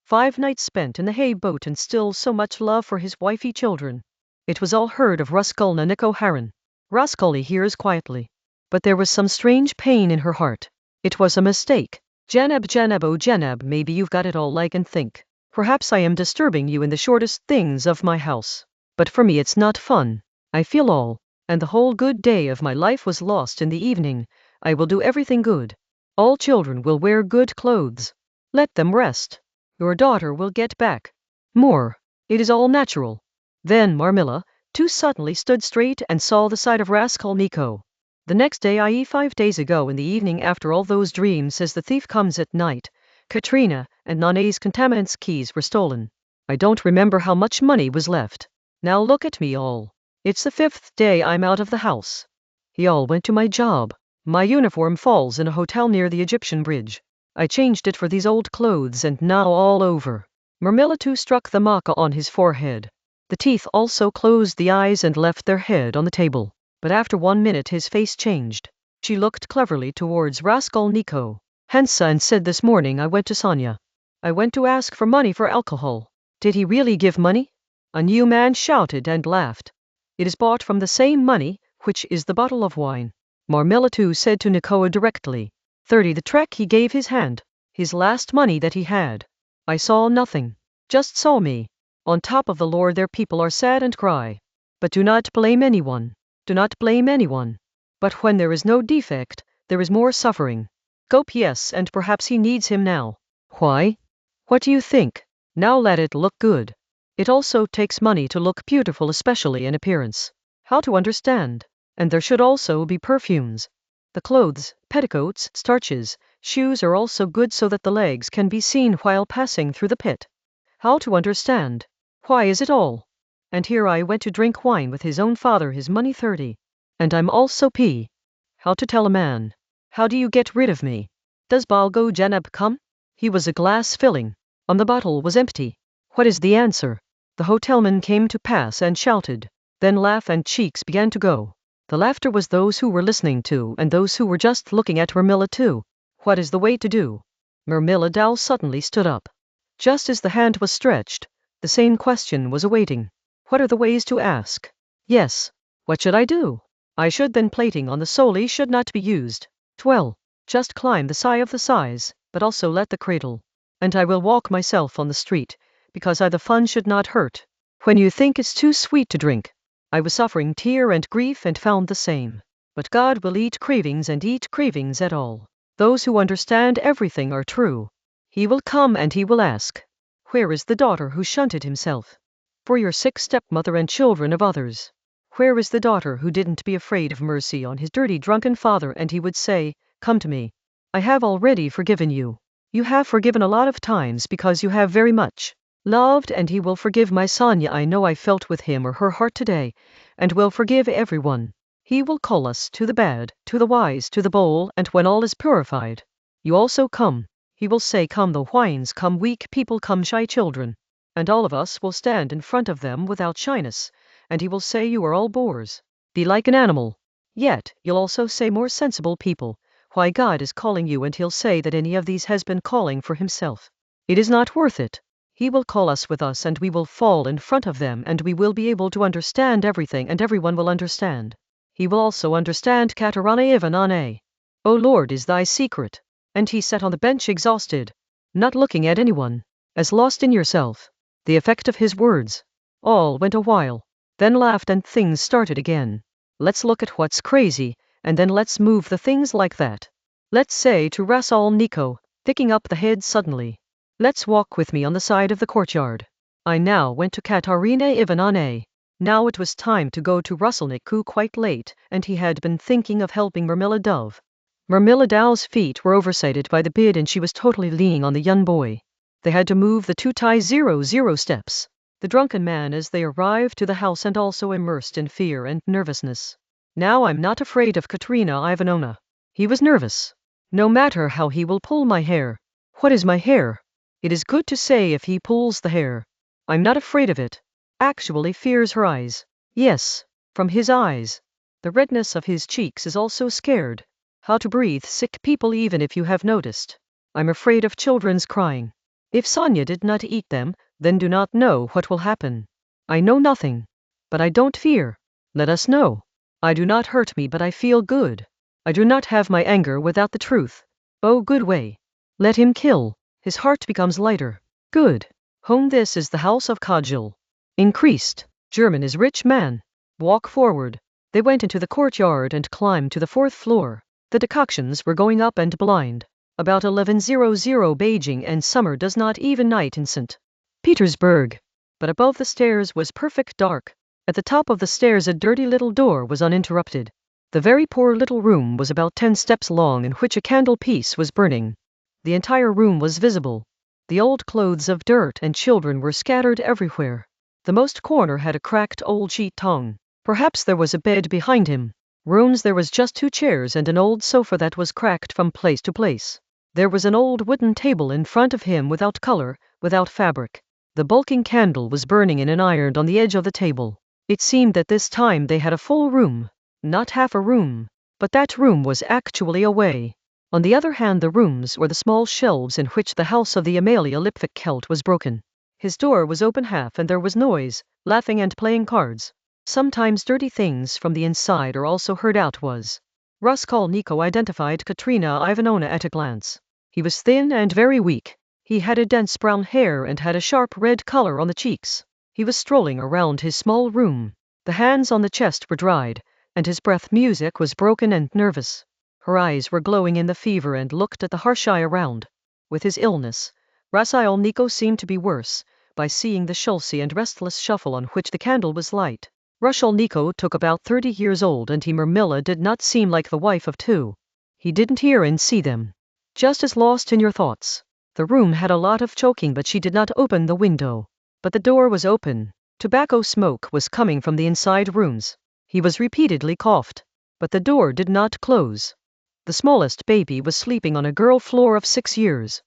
5 nights spent in the hay boat, and still so much love for his wifey children. It was all heard of Raskolnikov Haran. Raskolny hears quietly. But there was some strange pain in her heart. It was a mistake. Janab, oh Janab, maybe you've got it all like and think. Perhaps I am disturbing you in the shortest things of my house. But for me it's not fun. I feel all, and the whole good day of my life was lost in the evening. I will do everything good. All children will wear good clothes. Let them rest. Your daughter will get back. More. It is all natural. Then Marmilla, too, suddenly stood straight and saw the side of Raskolnikov. The next day, i.e. 5 days ago in the evening after all those dreams as the thief comes at night, Katrina and Nana's contaminants' keys were stolen. I don't remember how much money was left. Now look at me all. It's the 5th day I'm out of the house. He all went to my job. My uniform falls in a hotel near the Egyptian bridge. I changed it for these old clothes and now all over. Marmilla too struck the maca on his forehead. The teeth also closed the eyes and left their head on the table. But after 1 minute his face changed. She looked cleverly towards Raskolnikov. Hansa and said, this morning I went to Sonia. I went to ask for money for alcohol. Did he really give money? A new man shouted and laughed. It is bought from the same money, which is the bottle of wine. Marmilla too said to Nikoa directly. 30 the track he gave his hand. His last money that he had. I saw nothing. Just saw me. On top of the Lord their people are sad and cry. But do not blame anyone. Do not blame anyone. But when there is no defect, there is more suffering. Go yes, and perhaps he needs him now. Why? What do you think? Now let it look good. It also takes money to look beautiful, especially in appearance. How to understand? And there should also be perfumes. The clothes, petticoats, starches, shoes are also good so that the legs can be seen while passing through the pit. How to understand? Why is it all? And here I went to drink wine with his own father, his money 30. And I'm also P. How to tell a man? How do you get rid of me? Does Balgo Janab come? He was a glass filling. On the bottle was empty. What is the answer? The hotelman came to pass and shouted. Then laugh and cheeks began to go. The laughter was those who were listening to and those who were just looking at Marmilla too. What is the way to do? Marmilla Dow suddenly stood up. Just as the hand was stretched, the same question was awaiting. What are the ways to ask? Yes. What should I do? I should then plating on the soli should not be used. 12. Just climb the side of the size, but also let the cradle. And I will walk myself on the street, because I the fun should not hurt. When you think it's too sweet to drink. I was suffering tear and grief and found the same. But God will eat cravings and eat cravings at all. Those who understand everything are true. He will come and he will ask. Where is the daughter who shunted himself? For your sick stepmother and children of others. Where is the daughter who didn't be afraid of mercy on his dirty drunken father and he would say, come to me. I have already forgiven you. You have forgiven a lot of times because you have very much loved and he will forgive my Sonia. I know I felt with him or her heart today and will forgive everyone. He will call us to the bad, to the wise, to the bowl, and when all is purified, you also come. He will say, come the whines, come weak people, come shy children. And all of us will stand in front of them without shyness, and he will say, you are all boors. Be like an animal. Yet, you'll also say, more sensible people, why God is calling you, and he'll say that any of these has been calling for himself. It is not worth it. He will call us with us and we will fall in front of them and we will be able to understand everything and everyone will understand. He will also understand Katarana Ivanane. O Lord is thy secret. And he sat on the bench exhausted, not looking at anyone, as lost in yourself. The effect of his words. All went a while, then laughed and things started again. Let's look at what's crazy, and then let's move the things like that. Let's say to Raskolnikov, picking up the head suddenly. Let's walk with me on the side of the courtyard. I now went to Katarina Ivanane. Now it was time to go to Raskolnikov quite late, and he had been thinking of helping Marmilla Dove. Marmilla Dow's feet were oversighted by the bid and she was totally leaning on the young boy. They had to move the 2-0 steps. The drunken man as they arrived to the house and also immersed in fear and nervousness. Now I'm not afraid of Katerina Ivanovna. He was nervous. No matter how he will pull my hair. What is my hair? It is good to say if he pulls the hair. I'm not afraid of it. Actually fears her eyes. Yes, from his eyes. The redness of his cheeks is also scared. How to breathe sick people even if you have noticed. I'm afraid of children's crying. If Sonia did not eat them, then do not know what will happen. I know nothing. But I don't fear. Let us know. I do not hurt me but I feel good. I do not have my anger without the truth. Oh good way. Let him kill. His heart becomes lighter. Good. Home, this is the house of Kajil. Increased. German is rich man. Walk forward. They went into the courtyard and climbed to the 4th floor. The decoctions were going up and blind. About 11:00 Beijing, and summer does not even night in St. Petersburg. But above the stairs was perfect dark. At the top of the stairs a dirty little door was uninterrupted. The very poor little room was about 10 steps long, in which a candle piece was burning. The entire room was visible. The old clothes of dirt and children were scattered everywhere. The most corner had a cracked old sheet tongue. Perhaps there was a bed behind him. Rooms there was just 2 chairs and an old sofa that was cracked from place to place. There was an old wooden table in front of him without color, without fabric. The bulking candle was burning in an iron on the edge of the table. It seemed that this time they had a full room. Not half a room. But that room was actually away. On the other hand, the rooms were the small shelves in which the house of the Amalia Lipvik Celt was broken. His door was open half and there was noise, laughing and playing cards. Sometimes dirty things from the inside are also heard out. Was Raskolnikov identified Katerina Ivanovna at a glance. He was thin and very weak. He had a dense brown hair and had a sharp red color on the cheeks. He was strolling around his small room. The hands on the chest were dried, and his breath music was broken and nervous. Her eyes were glowing in the fever and looked at the harsh eye around. With his illness, Raskolnikov seemed to be worse, by seeing the shulcy and restless shuffle on which the candle was light. Raskolnikov took about 30 years old, and Marmilla did not seem like the wife of 2. He didn't hear and see them. Just as lost in your thoughts. The room had a lot of choking, but she did not open the window. But the door was open. Tobacco smoke was coming from the inside rooms. He was repeatedly coughed. But the door did not close. The smallest baby was sleeping on a girl floor of 6 years,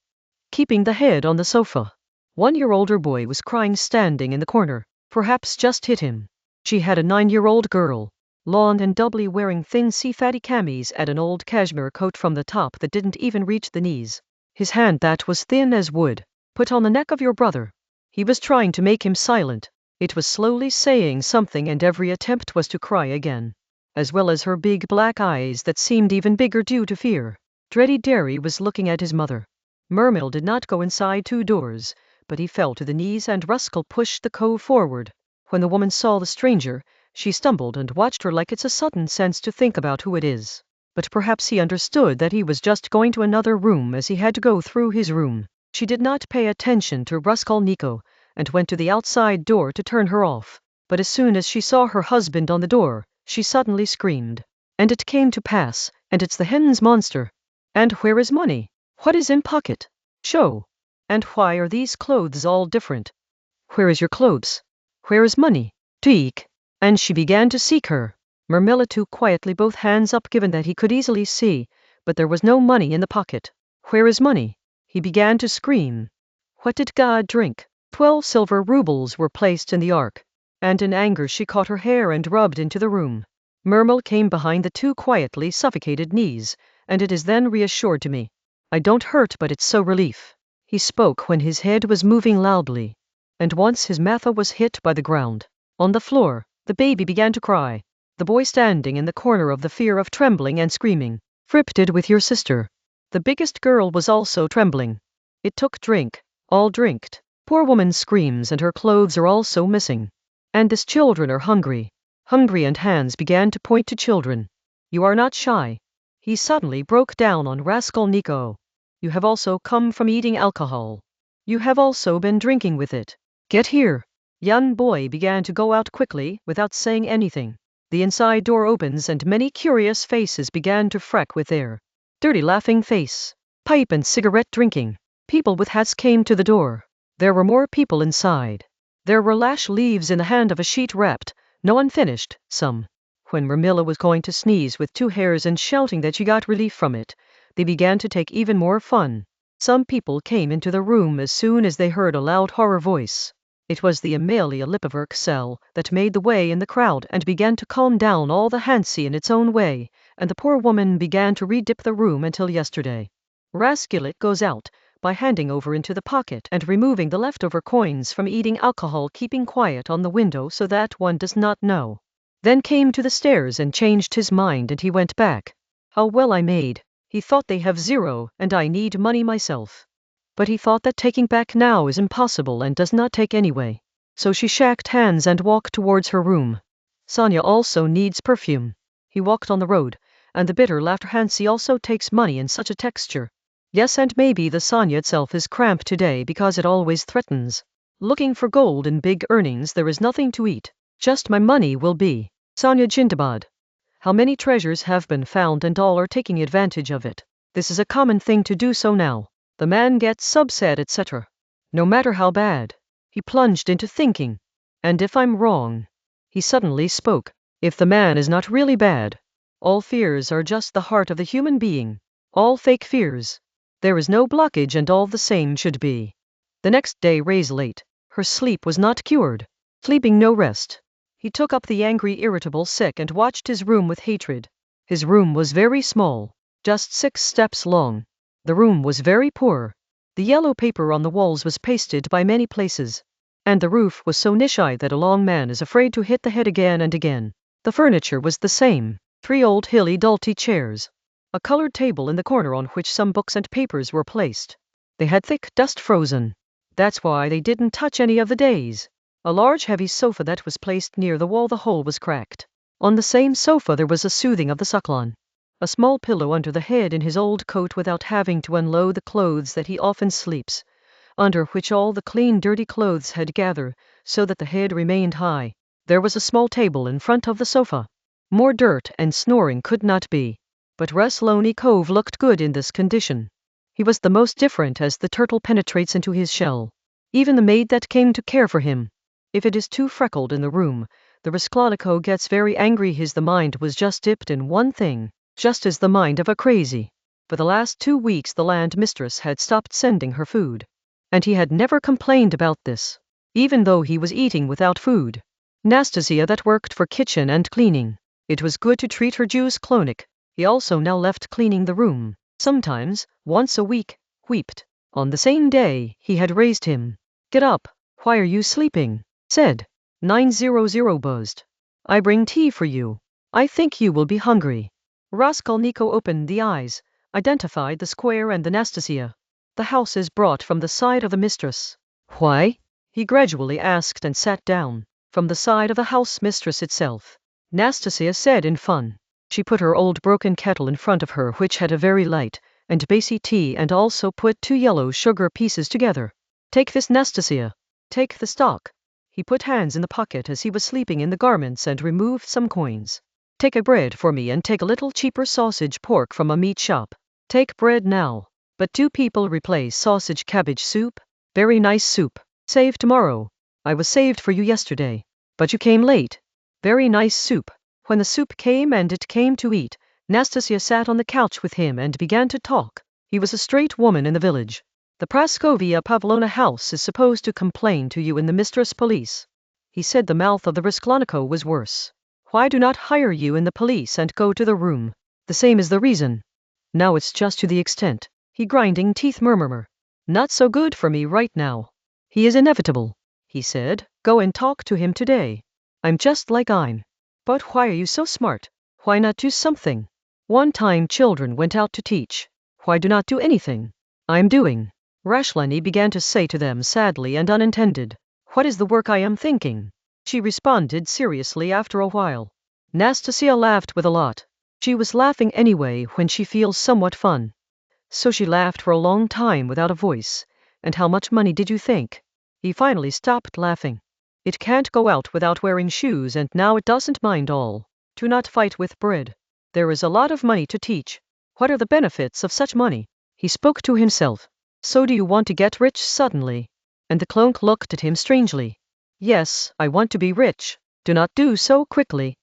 keeping the head on the sofa. 1-year-older boy was crying standing in the corner, perhaps just hit him. She had a 9-year-old girl, blonde and doubly, wearing thin fatty camis and an old cashmere coat from the top that didn't even reach the knees. His hand that was thin as wood, put on the neck of your brother. He was trying to make him silent. It was slowly saying something, and every attempt was to cry again. As well as her big black eyes that seemed even bigger due to fear. Dreddy Derry was looking at his mother. Mermil did not go inside 2 doors, but he fell to the knees and Ruskell pushed the cove forward. When the woman saw the stranger, she stumbled and watched her like it's a sudden sense to think about who it is. But perhaps he understood that he was just going to another room as he had to go through his room. She did not pay attention to Raskolnikov and went to the outside door to turn her off. But as soon as she saw her husband on the door, she suddenly screamed. And it came to pass, and it's the hen's monster. And where is money? What is in pocket? Show. And why are these clothes all different? Where is your clothes? Where is money? Teek. And she began to seek her. Mermilla too quietly, both hands up, given that he could easily see, but there was no money in the pocket. Where is money? He began to scream. What did God drink? 12 silver rubles were placed in the ark. And in anger she caught her hair and rubbed into the room. Mermil came behind the 2 quietly suffocated knees, and it is then reassured to me. I don't hurt, but it's so relief. He spoke when his head was moving loudly. And once his matha was hit by the ground. On the floor, the baby began to cry. The boy standing in the corner of the fear of trembling and screaming. Fripp did with your sister. The biggest girl was also trembling. It took drink. All drinked. Poor woman screams and her clothes are also missing. And these children are hungry. Hungry, and hands began to point to children. You are not shy. He suddenly broke down on Raskolnikov. You have also come from eating alcohol. You have also been drinking with it. Get here. Young boy began to go out quickly without saying anything. The inside door opens and many curious faces began to frack with their dirty laughing face. Pipe and cigarette drinking. People with hats came to the door. There were more people inside. There were lash leaves in the hand of a sheet wrapped, no unfinished, some. When Mermilla was going to sneeze with 2 hairs and shouting that she got relief from it, they began to take even more fun. Some people came into the room as soon as they heard a loud horror voice. It was the Amalia Lipvik cell that made the way in the crowd and began to calm down all the Hansi in its own way, and the poor woman began to redip the room until yesterday. Raskolnikov goes out, by handing over into the pocket and removing the leftover coins from eating alcohol, keeping quiet on the window so that one does not know. Then came to the stairs and changed his mind, and he went back. How well I made. He thought they have 0 and I need money myself. But he thought that taking back now is impossible and does not take anyway. So she shook hands and walked towards her room. Sonia also needs perfume. He walked on the road, and the bitter laughter Hansi also takes money in such a texture. Yes, and maybe the Sonia itself is cramped today because it always threatens. Looking for gold and big earnings, there is nothing to eat. Just my money will be. Sonia Jindabad. How many treasures have been found and all are taking advantage of it. This is a common thing to do so now. The man gets upset, etc. No matter how bad. He plunged into thinking. And if I'm wrong? He suddenly spoke. If the man is not really bad. All fears are just the heart of the human being. All fake fears. There is no blockage and all the same should be. The next day rose late. Her sleep was not cured. Sleeping no rest. He took up the angry, irritable sick and watched his room with hatred. His room was very small, just 6 steps long. The room was very poor. The yellow paper on the walls was pasted by many places. And the roof was so niche that a long man is afraid to hit the head again and again. The furniture was the same. 3 old hilly dulty chairs. A colored table in the corner on which some books and papers were placed. They had thick dust frozen. That's why they didn't touch any of the days. A large heavy sofa that was placed near the wall, the hole was cracked. On the same sofa there was a soothing of the sucklan. A small pillow under the head in his old coat without having to unload the clothes that he often sleeps, under which all the clean dirty clothes had gathered, so that the head remained high. There was a small table in front of the sofa. More dirt and snoring could not be. But Raskolnikov looked good in this condition. He was the most different as the turtle penetrates into his shell. Even the maid that came to care for him. If it is too freckled in the room, the Raskolnikov gets very angry. The mind was just dipped in one thing, just as the mind of a crazy. For the last 2 weeks the land mistress had stopped sending her food. And he had never complained about this, even though he was eating without food. Nastasia that worked for kitchen and cleaning. It was good to treat her Jews clonic. He also now left cleaning the room. Sometimes, once a week, wept. On the same day, he had raised him. Get up, why are you sleeping? Said. 900 buzzed. I bring tea for you. I think you will be hungry. Raskolnikov opened the eyes, identified the square and the Nastasia. The house is brought from the side of the mistress. Why? He gradually asked and sat down. From the side of the house mistress itself. Nastasia said in fun. She put her old broken kettle in front of her, which had a very light and bassy tea, and also put 2 yellow sugar pieces together. Take this, Nastasia. Take the stock. He put hands in the pocket as he was sleeping in the garments and removed some coins. Take a bread for me and take a little cheaper sausage pork from a meat shop. Take bread now. But 2 people replace sausage cabbage soup. Very nice soup. Save tomorrow. I was saved for you yesterday. But you came late. Very nice soup. When the soup came and it came to eat, Nastasia sat on the couch with him and began to talk. He was a straight woman in the village. The Praskovia Pavlovna house is supposed to complain to you in the mistress police. He said the mouth of the Raskolnikov was worse. Why do not hire you in the police and go to the room? The same is the reason. Now it's just to the extent. He grinding teeth murmur. Not so good for me right now. He is inevitable. He said, go and talk to him today. I'm just like I'm. But why are you so smart? Why not do something? One time children went out to teach. Why do not do anything? I'm doing. Rashlani began to say to them sadly and unintended. What is the work I am thinking? She responded seriously after a while. Nastasia laughed with a lot. She was laughing anyway when she feels somewhat fun. So she laughed for a long time without a voice. And how much money did you think? He finally stopped laughing. It can't go out without wearing shoes, and now it doesn't mind all. Do not fight with bread. There is a lot of money to teach. What are the benefits of such money? He spoke to himself. So do you want to get rich suddenly? And the clonk looked at him strangely. Yes, I want to be rich. Do not do so quickly.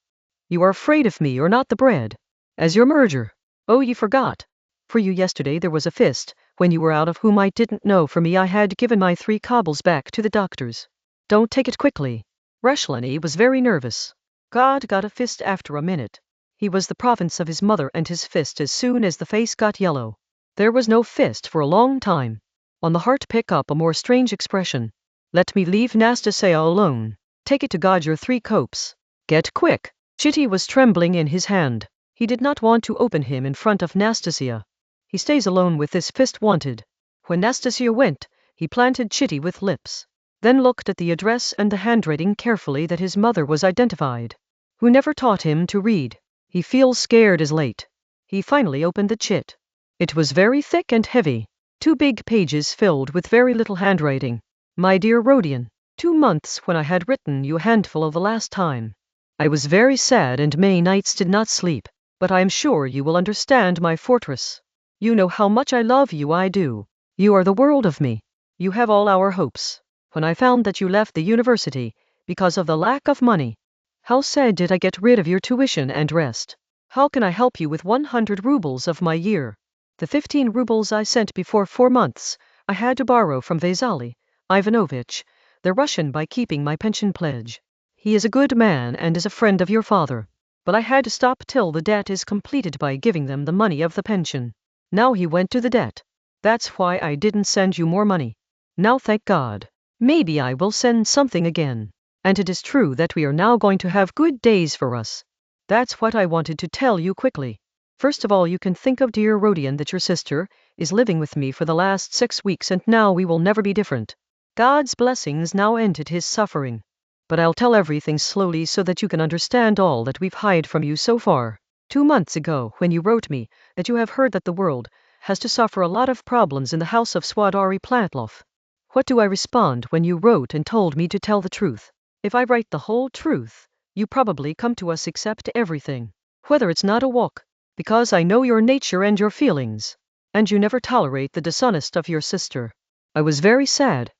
You are afraid of me or not the bread? As your merger. Oh, you forgot. For you yesterday there was a fist, when you were out of whom I didn't know. For me I had given my 3 kobles back to the doctors. Don't take it quickly. Rashlani was very nervous. God got a fist after a minute. He was the province of his mother and his fist as soon as the face got yellow. There was no fist for a long time. On the heart pick up a more strange expression. Let me leave Nastasia alone. Take it to God your 3 copes. Get quick. Chitty was trembling in his hand. He did not want to open him in front of Nastasia. He stays alone with this fist wanted. When Nastasia went, he planted Chitty with lips, then looked at the address and the handwriting carefully that his mother was identified. Who never taught him to read? He feels scared is late. He finally opened the chit. It was very thick and heavy. 2 big pages filled with very little handwriting. My dear Rodion, 2 months when I had written you a handful of the last time. I was very sad and many nights did not sleep, but I am sure you will understand my fortress. You know how much I love you, I do. You are the world of me. You have all our hopes. When I found that you left the university, because of the lack of money, how sad did I get rid of your tuition and rest. How can I help you with 100 rubles of my year? The 15 rubles I sent before 4 months, I had to borrow from Vasily Ivanovich, the Russian, by keeping my pension pledge. He is a good man and is a friend of your father. But I had to stop till the debt is completed by giving them the money of the pension. Now he went to the debt. That's why I didn't send you more money. Now thank God. Maybe I will send something again. And it is true that we are now going to have good days for us. That's what I wanted to tell you quickly. First of all, you can think of dear Rodion that your sister is living with me for the last 6 weeks and now we will never be different. God's blessings now ended his suffering. But I'll tell everything slowly so that you can understand all that we've hid from you so far. 2 months ago, when you wrote me that you have heard that the world has to suffer a lot of problems in the house of Fyodor Dostoevsky, what do I respond when you wrote and told me to tell the truth? If I write the whole truth, you probably come to us accept everything, whether it's not a walk, because I know your nature and your feelings, and you never tolerate the dishonest of your sister. I was very sad,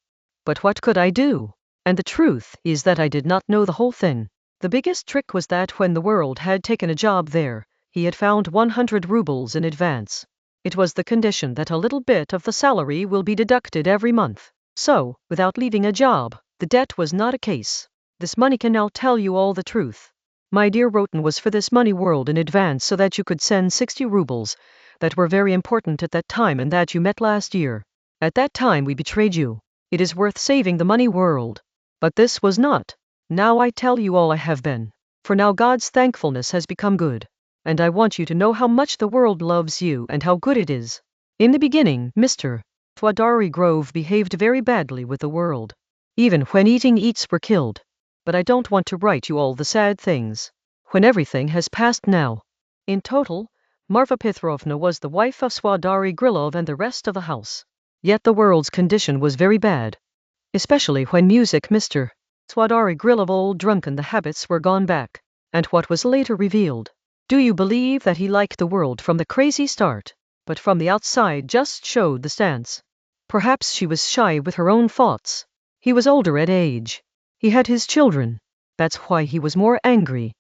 but what could I do? And the truth is that I did not know the whole thing. The biggest trick was that when the world had taken a job there, he had found 100 rubles in advance. It was the condition that a little bit of the salary will be deducted every month. So, without leaving a job, the debt was not a case. This money can now tell you all the truth. My dear Roten was for this money world in advance so that you could send 60 rubles that were very important at that time and that you met last year. At that time we betrayed you. It is worth saving the money world. But this was not. Now I tell you all I have been. For now God's thankfulness has become good. And I want you to know how much the world loves you and how good it is. In the beginning, Mr. Fyodor Grove behaved very badly with the world. Even when eating eats were killed. But I don't want to write you all the sad things. When everything has passed now. In total, Marfa Petrovna was the wife of Fyodor Grilov and the rest of the house. Yet the world's condition was very bad. Especially when music Mr. Fyodor Grilov old drunken the habits were gone back. And what was later revealed. Do you believe that he liked the world from the crazy start, but from the outside just showed the stance? Perhaps she was shy with her own thoughts. He was older at age. He had his children. That's why he was more angry.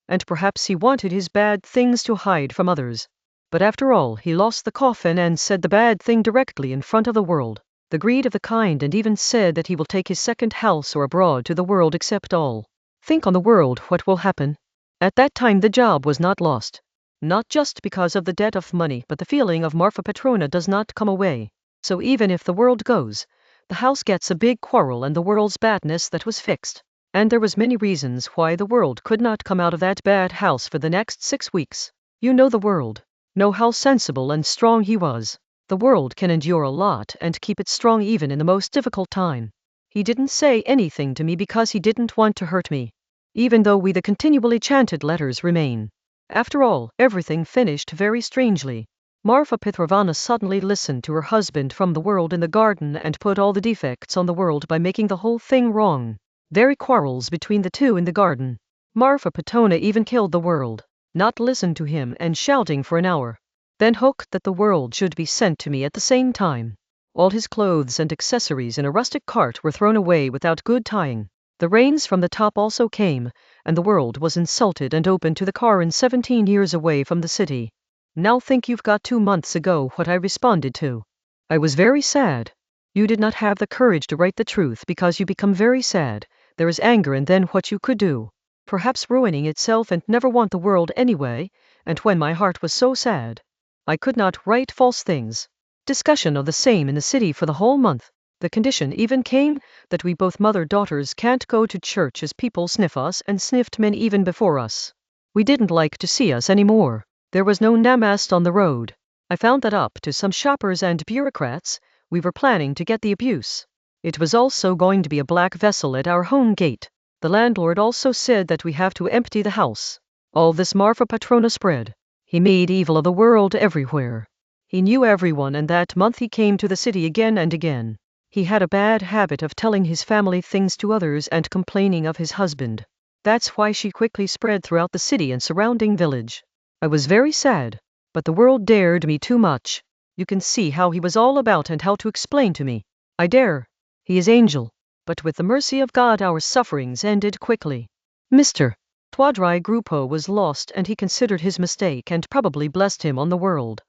And perhaps he wanted his bad things to hide from others. But after all, he lost the coffin and said the bad thing directly in front of the world. The greed of the kind, and even said that he will take his second house or abroad to the world accept all. Think on the world what will happen. At that time the job was not lost. Not just because of the debt of money, but the feeling of Marfa Petrovna does not come away. So even if the world goes, the house gets a big quarrel and the world's badness that was fixed. And there was many reasons why the world could not come out of that bad house for the next 6 weeks. You know the world. Know how sensible and strong he was. The world can endure a lot and keep it strong even in the most difficult time. He didn't say anything to me because he didn't want to hurt me. Even though the continually chanted letters remain. After all, everything finished very strangely. Marfa Petrovna suddenly listened to her husband from the world in the garden and put all the defects on the world by making the whole thing wrong. Very quarrels between the two in the garden. Marfa Petrovna even killed the world. Not listened to him and shouting for an hour. Then hoped that the world should be sent to me at the same time. All his clothes and accessories in a rustic cart were thrown away without good tying. The rains from the top also came, and the world was insulted and opened to the car in 17 years away from the city. Now think you've got 2 months ago what I responded to. I was very sad. You did not have the courage to write the truth because you become very sad. There is anger and then what you could do. Perhaps ruining itself and never want the world anyway, and when my heart was so sad. I could not write false things. Discussion of the same in the city for the whole month. The condition even came that we both mother-daughters can't go to church as people sniff us and sniffed men even before us. We didn't like to see us anymore. There was no namast on the road. I found that up to some shoppers and bureaucrats, We were planning to get the abuse. It was also going to be a black vessel at our home gate. The landlord also said that we have to empty the house. All this Marfa Patrona spread. He made evil of the world everywhere. He knew everyone, and that month he came to the city again and again. He had a bad habit of telling his family things to others and complaining of his husband. That's why she quickly spread throughout the city and surrounding village. I was very sad, but the world dared me too much. You can see how he was all about and how to explain to me. I dare. He is angel. But with the mercy of God our sufferings ended quickly. Mr. Twadry Grupo was lost, and he considered his mistake and probably blessed him on the world.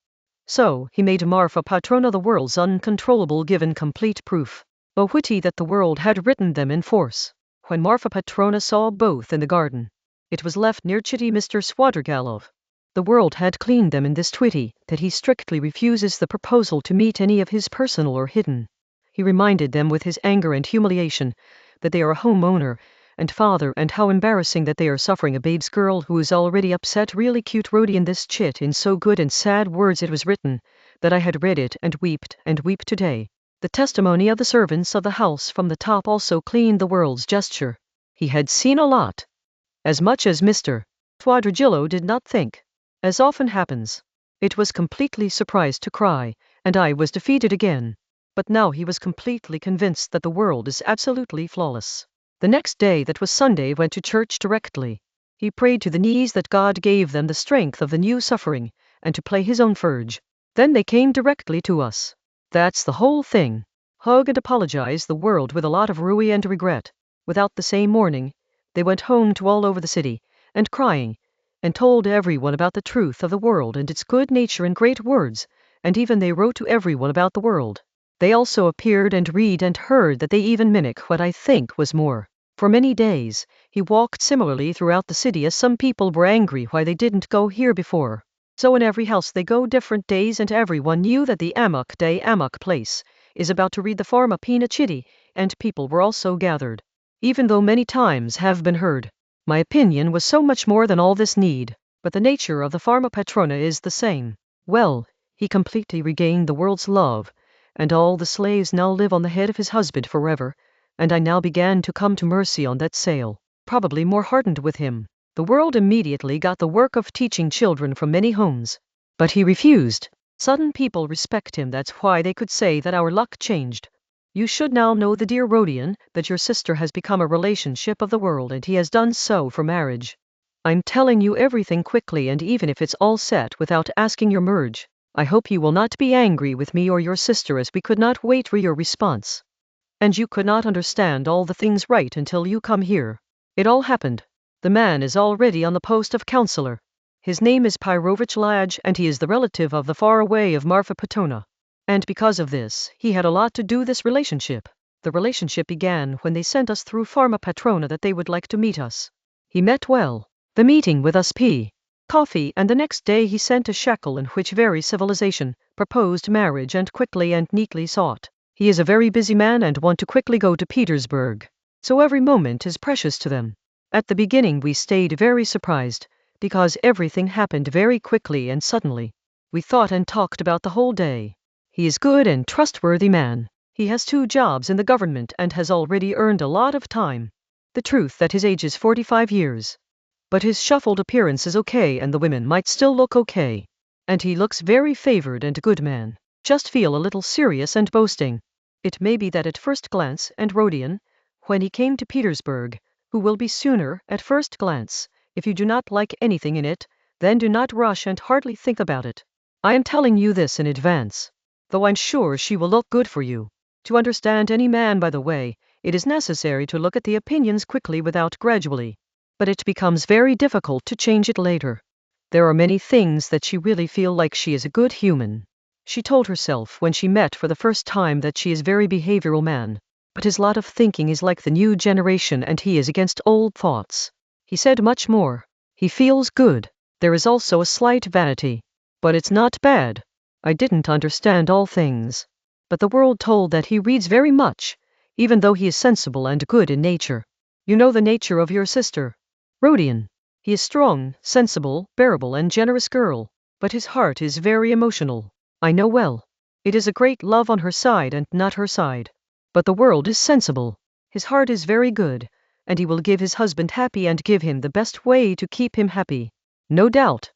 So he made Marfa Patrona the world's uncontrollable, given complete proof. A witty that the world had written them in force. When Marfa Patrona saw both in the garden, it was left near Chitty Mr. Swadergalov. The world had cleaned them in this twitty that he strictly refuses the proposal to meet any of his personal or hidden. He reminded them with his anger and humiliation that they are a homeowner and father, and how embarrassing that they are suffering a babe's girl who is already upset. Really cute Rodion, this chit in so good and sad words it was written that I had read it and weep today. The testimony of the servants of the house from the top also cleaned the world's gesture. He had seen a lot. As much as Mr. Twadrigillo did not think. As often happens, it was completely surprised to cry, and I was defeated again. But now he was completely convinced that the world is absolutely flawless. The next day, that was Sunday, went to church directly. He prayed to the knees that God gave them the strength of the new suffering, and to play his own furge. Then they came directly to us. That's the whole thing. Hug and apologize the world with a lot of rui and regret. Without the same morning, they went home to all over the city, and crying, and told everyone about the truth of the world and its good nature in great words, and even they wrote to everyone about the world. They also appeared and read and heard that they even mimic what I think was more. For many days, he walked similarly throughout the city, as some people were angry why they didn't go here before. So in every house they go different days, and everyone knew that the Amok Day Amok place is about to read the Pharma Pina Chitty, and people were also gathered. Even though many times have been heard, my opinion was so much more than all this need, but the nature of the Pharma Patrona is the same. Well, he completely regained the world's love, and all the slaves now live on the head of his husband forever, and I now began to come to mercy on that sale, probably more hardened with him. The world immediately got the work of teaching children from many homes. But he refused. Sudden people respect him, that's why they could say that our luck changed. You should now know, the dear Rodion, that your sister has become a relationship of the world, and he has done so for marriage. I'm telling you everything quickly, and even if it's all set without asking your merge, I hope you will not be angry with me or your sister, as we could not wait for your response. And you could not understand all the things right until you come here. It all happened. The man is already on the post of counselor. His name is Pyrovich Laj, and he is the relative of the far away of Marfa Patrona. And because of this, he had a lot to do this relationship. The relationship began when they sent us through Pharma Patrona that they would like to meet us. He met well. The meeting with us coffee, and the next day he sent a shekel in which very civilization, proposed marriage, and quickly and neatly sought. He is a very busy man and want to quickly go to Petersburg. So every moment is precious to them. At the beginning we stayed very surprised, because everything happened very quickly and suddenly. We thought and talked about the whole day. He is good and trustworthy man. He has 2 jobs in the government and has already earned a lot of time. The truth that his age is 45 years. But his shuffled appearance is okay, and the women might still look okay. And he looks very favored and good man. Just feel a little serious and boasting. It may be that at first glance, and Rodion, when he came to Petersburg, who will be sooner, at first glance, if you do not like anything in it, then do not rush and hardly think about it. I am telling you this in advance. Though I'm sure she will look good for you. To understand any man, by the way, it is necessary to look at the opinions quickly without gradually. But it becomes very difficult to change it later. There are many things that she really feel like she is a good human. She told herself when she met for the first time that she is very behavioral man. But his lot of thinking is like the new generation, and he is against old thoughts. He said much more. He feels good. There is also a slight vanity. But it's not bad. I didn't understand all things. But the world told that he reads very much, even though he is sensible and good in nature. You know the nature of your sister, Rodion. He is strong, sensible, bearable, and generous girl. But his heart is very emotional. I know well. It is a great love on her side and not her side. But the world is sensible. His heart is very good, and he will give his husband happy and give him the best way to keep him happy. No doubt.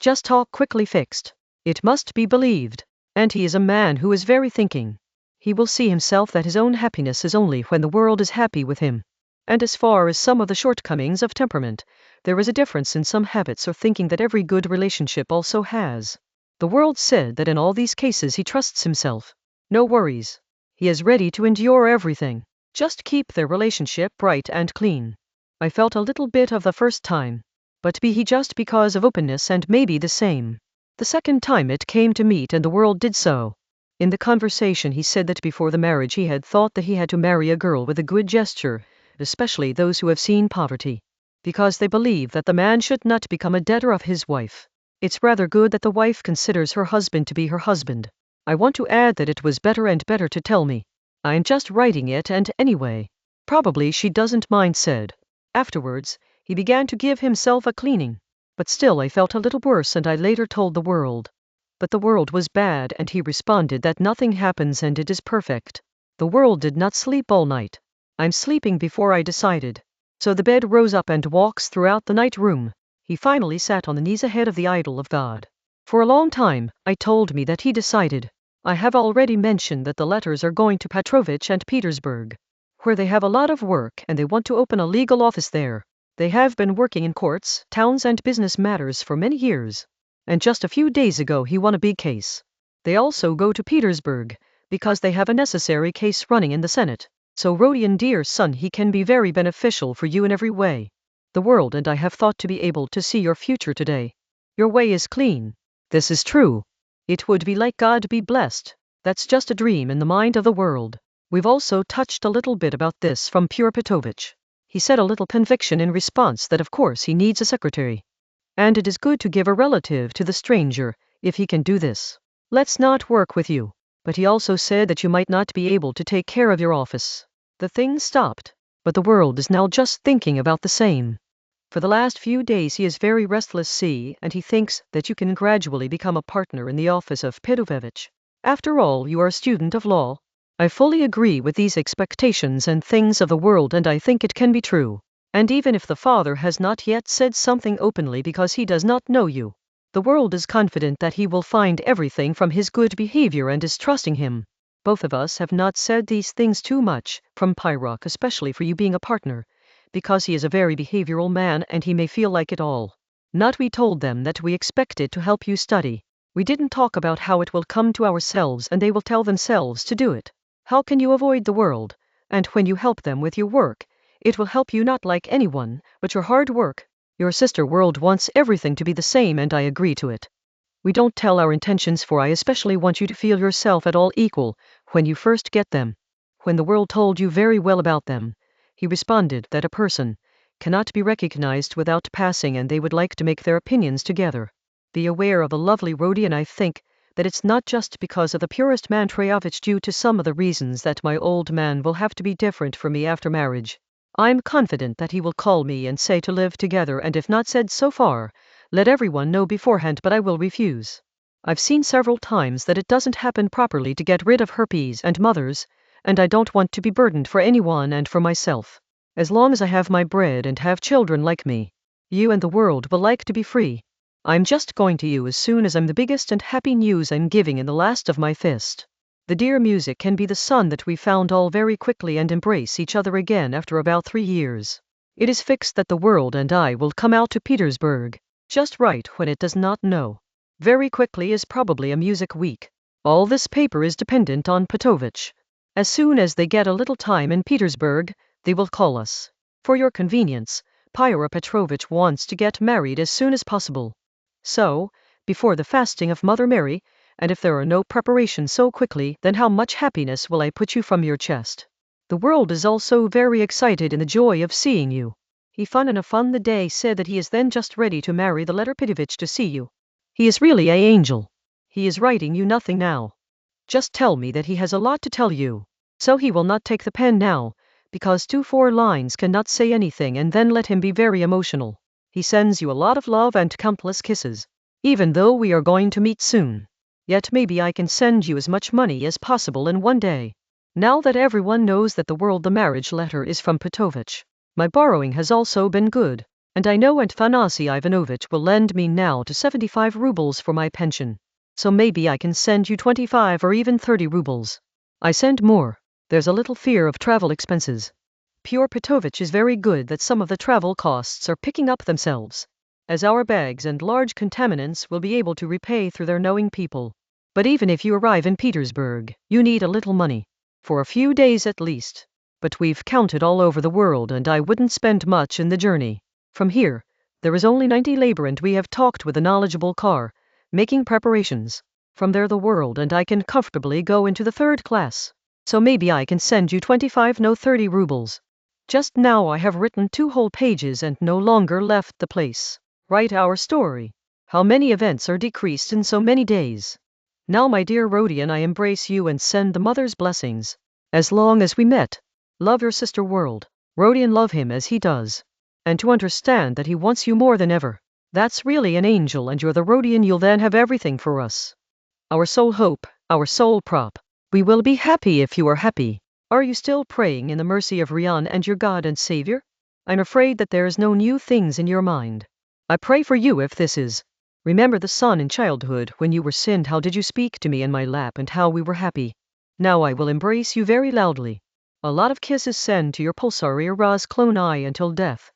Just talk quickly fixed. It must be believed. And he is a man who is very thinking. He will see himself that his own happiness is only when the world is happy with him. And as far as some of the shortcomings of temperament, there is a difference in some habits or thinking that every good relationship also has. The world said that in all these cases he trusts himself. No worries. He is ready to endure everything. Just keep their relationship bright and clean. I felt a little bit of the first time. But be he just because of openness and maybe the same. The second time it came to meet and the world did so. In the conversation he said that before the marriage he had thought that he had to marry a girl with a good gesture, especially those who have seen poverty. Because they believe that the man should not become a debtor of his wife. It's rather good that the wife considers her husband to be her husband. I want to add that it was better and better to tell me. I'm just writing it and anyway. Probably she doesn't mind said. Afterwards, he began to give himself a cleaning. But still I felt a little worse and I later told the world. But the world was bad and he responded that nothing happens and it is perfect. The world did not sleep all night. I'm sleeping before I decided. So the bed rose up and walks throughout the night room. He finally sat on the knees ahead of the idol of God. For a long time, I told me that he decided. I have already mentioned that the letters are going to Petrovich and Petersburg, where they have a lot of work and they want to open a legal office there. They have been working in courts, towns and business matters for many years. And just a few days ago he won a big case. They also go to Petersburg, because they have a necessary case running in the Senate. So Rodion, dear son, he can be very beneficial for you in every way. The world and I have thought to be able to see your future today. Your way is clean. This is true. It would be like God be blessed. That's just a dream in the mind of the world. We've also touched a little bit about this from Pure Petrovich. He said a little conviction in response that of course he needs a secretary. And it is good to give a relative to the stranger, if he can do this. Let's not work with you. But he also said that you might not be able to take care of your office. The thing stopped. But the world is now just thinking about the same. For the last few days he is very restless, see, and he thinks that you can gradually become a partner in the office of Petrovich. After all, you are a student of law. I fully agree with these expectations and things of the world and I think it can be true. And even if the father has not yet said something openly because he does not know you, the world is confident that he will find everything from his good behavior and is trusting him. Both of us have not said these things too much, from Pyrrhok especially for you being a partner, because he is a very behavioral man and he may feel like it all. Not we told them that we expected to help you study. We didn't talk about how it will come to ourselves and they will tell themselves to do it. How can you avoid the world? And when you help them with your work, it will help you not like anyone, but your hard work. Your sister world wants everything to be the same and I agree to it. We don't tell our intentions for I especially want you to feel yourself at all equal when you first get them. When the world told you very well about them, he responded that a person cannot be recognized without passing and they would like to make their opinions together. Be aware of the lovely Rodion. I think that it's not just because of the purest man Treyovich due to some of the reasons that my old man will have to be different for me after marriage. I'm confident that he will call me and say to live together and if not said so far, let everyone know beforehand but I will refuse. I've seen several times that it doesn't happen properly to get rid of herpes and mothers, and I don't want to be burdened for anyone and for myself. As long as I have my bread and have children like me, you and the world will like to be free. I'm just going to you as soon as I'm the biggest and happy news I'm giving in the last of my fist. The dear music can be the son that we found all very quickly and embrace each other again after about 3 years. It is fixed that the world and I will come out to Petersburg, just right when it does not know. Very quickly is probably a music week. All this paper is dependent on Petrovich. As soon as they get a little time in Petersburg, they will call us. For your convenience, Pyra Petrovich wants to get married as soon as possible. So, before the fasting of Mother Mary, and if there are no preparations so quickly, then how much happiness will I put you from your chest. The world is also very excited in the joy of seeing you. He fun the day said that he is then just ready to marry the letter Petrovich to see you. He is really a angel. He is writing you nothing now. Just tell me that he has a lot to tell you. So he will not take the pen now, because 2-4 lines cannot say anything and then let him be very emotional. He sends you a lot of love and countless kisses. Even though we are going to meet soon. Yet maybe I can send you as much money as possible in one day. Now that everyone knows that the marriage letter is from Petovich. My borrowing has also been good, and I know Afanasy Ivanovich will lend me now to 75 rubles for my pension. So maybe I can send you 25 or even 30 rubles. I send more. There's a little fear of travel expenses. Pyotr Petrovich is very good that some of the travel costs are picking up themselves, as our bags and large contaminants will be able to repay through their knowing people. But even if you arrive in Petersburg, you need a little money. For a few days at least. But we've counted all over the world and I wouldn't spend much in the journey. From here, there is only 90 labor and we have talked with a knowledgeable car, making preparations. From there the world and I can comfortably go into the third class. So maybe I can send you 25 no 30 rubles. Just now I have written 2 whole pages and no longer left the place. Write our story. How many events are decreased in so many days. Now my dear Rodion, I embrace you and send the mother's blessings. As long as we met. Love your sister world. Rodion, love him as he does. And to understand that he wants you more than ever. That's really an angel and you're the Rodion, you'll then have everything for us. Our sole hope, our sole prop. We will be happy if you are happy. Are you still praying in the mercy of Rodion and your God and Savior? I'm afraid that there is no new things in your mind. I pray for you if this is. Remember the son in childhood when you were sinned, how did you speak to me in my lap and how we were happy. Now I will embrace you very loudly. A lot of kisses send to your Pulsarier Raskolnikov until death.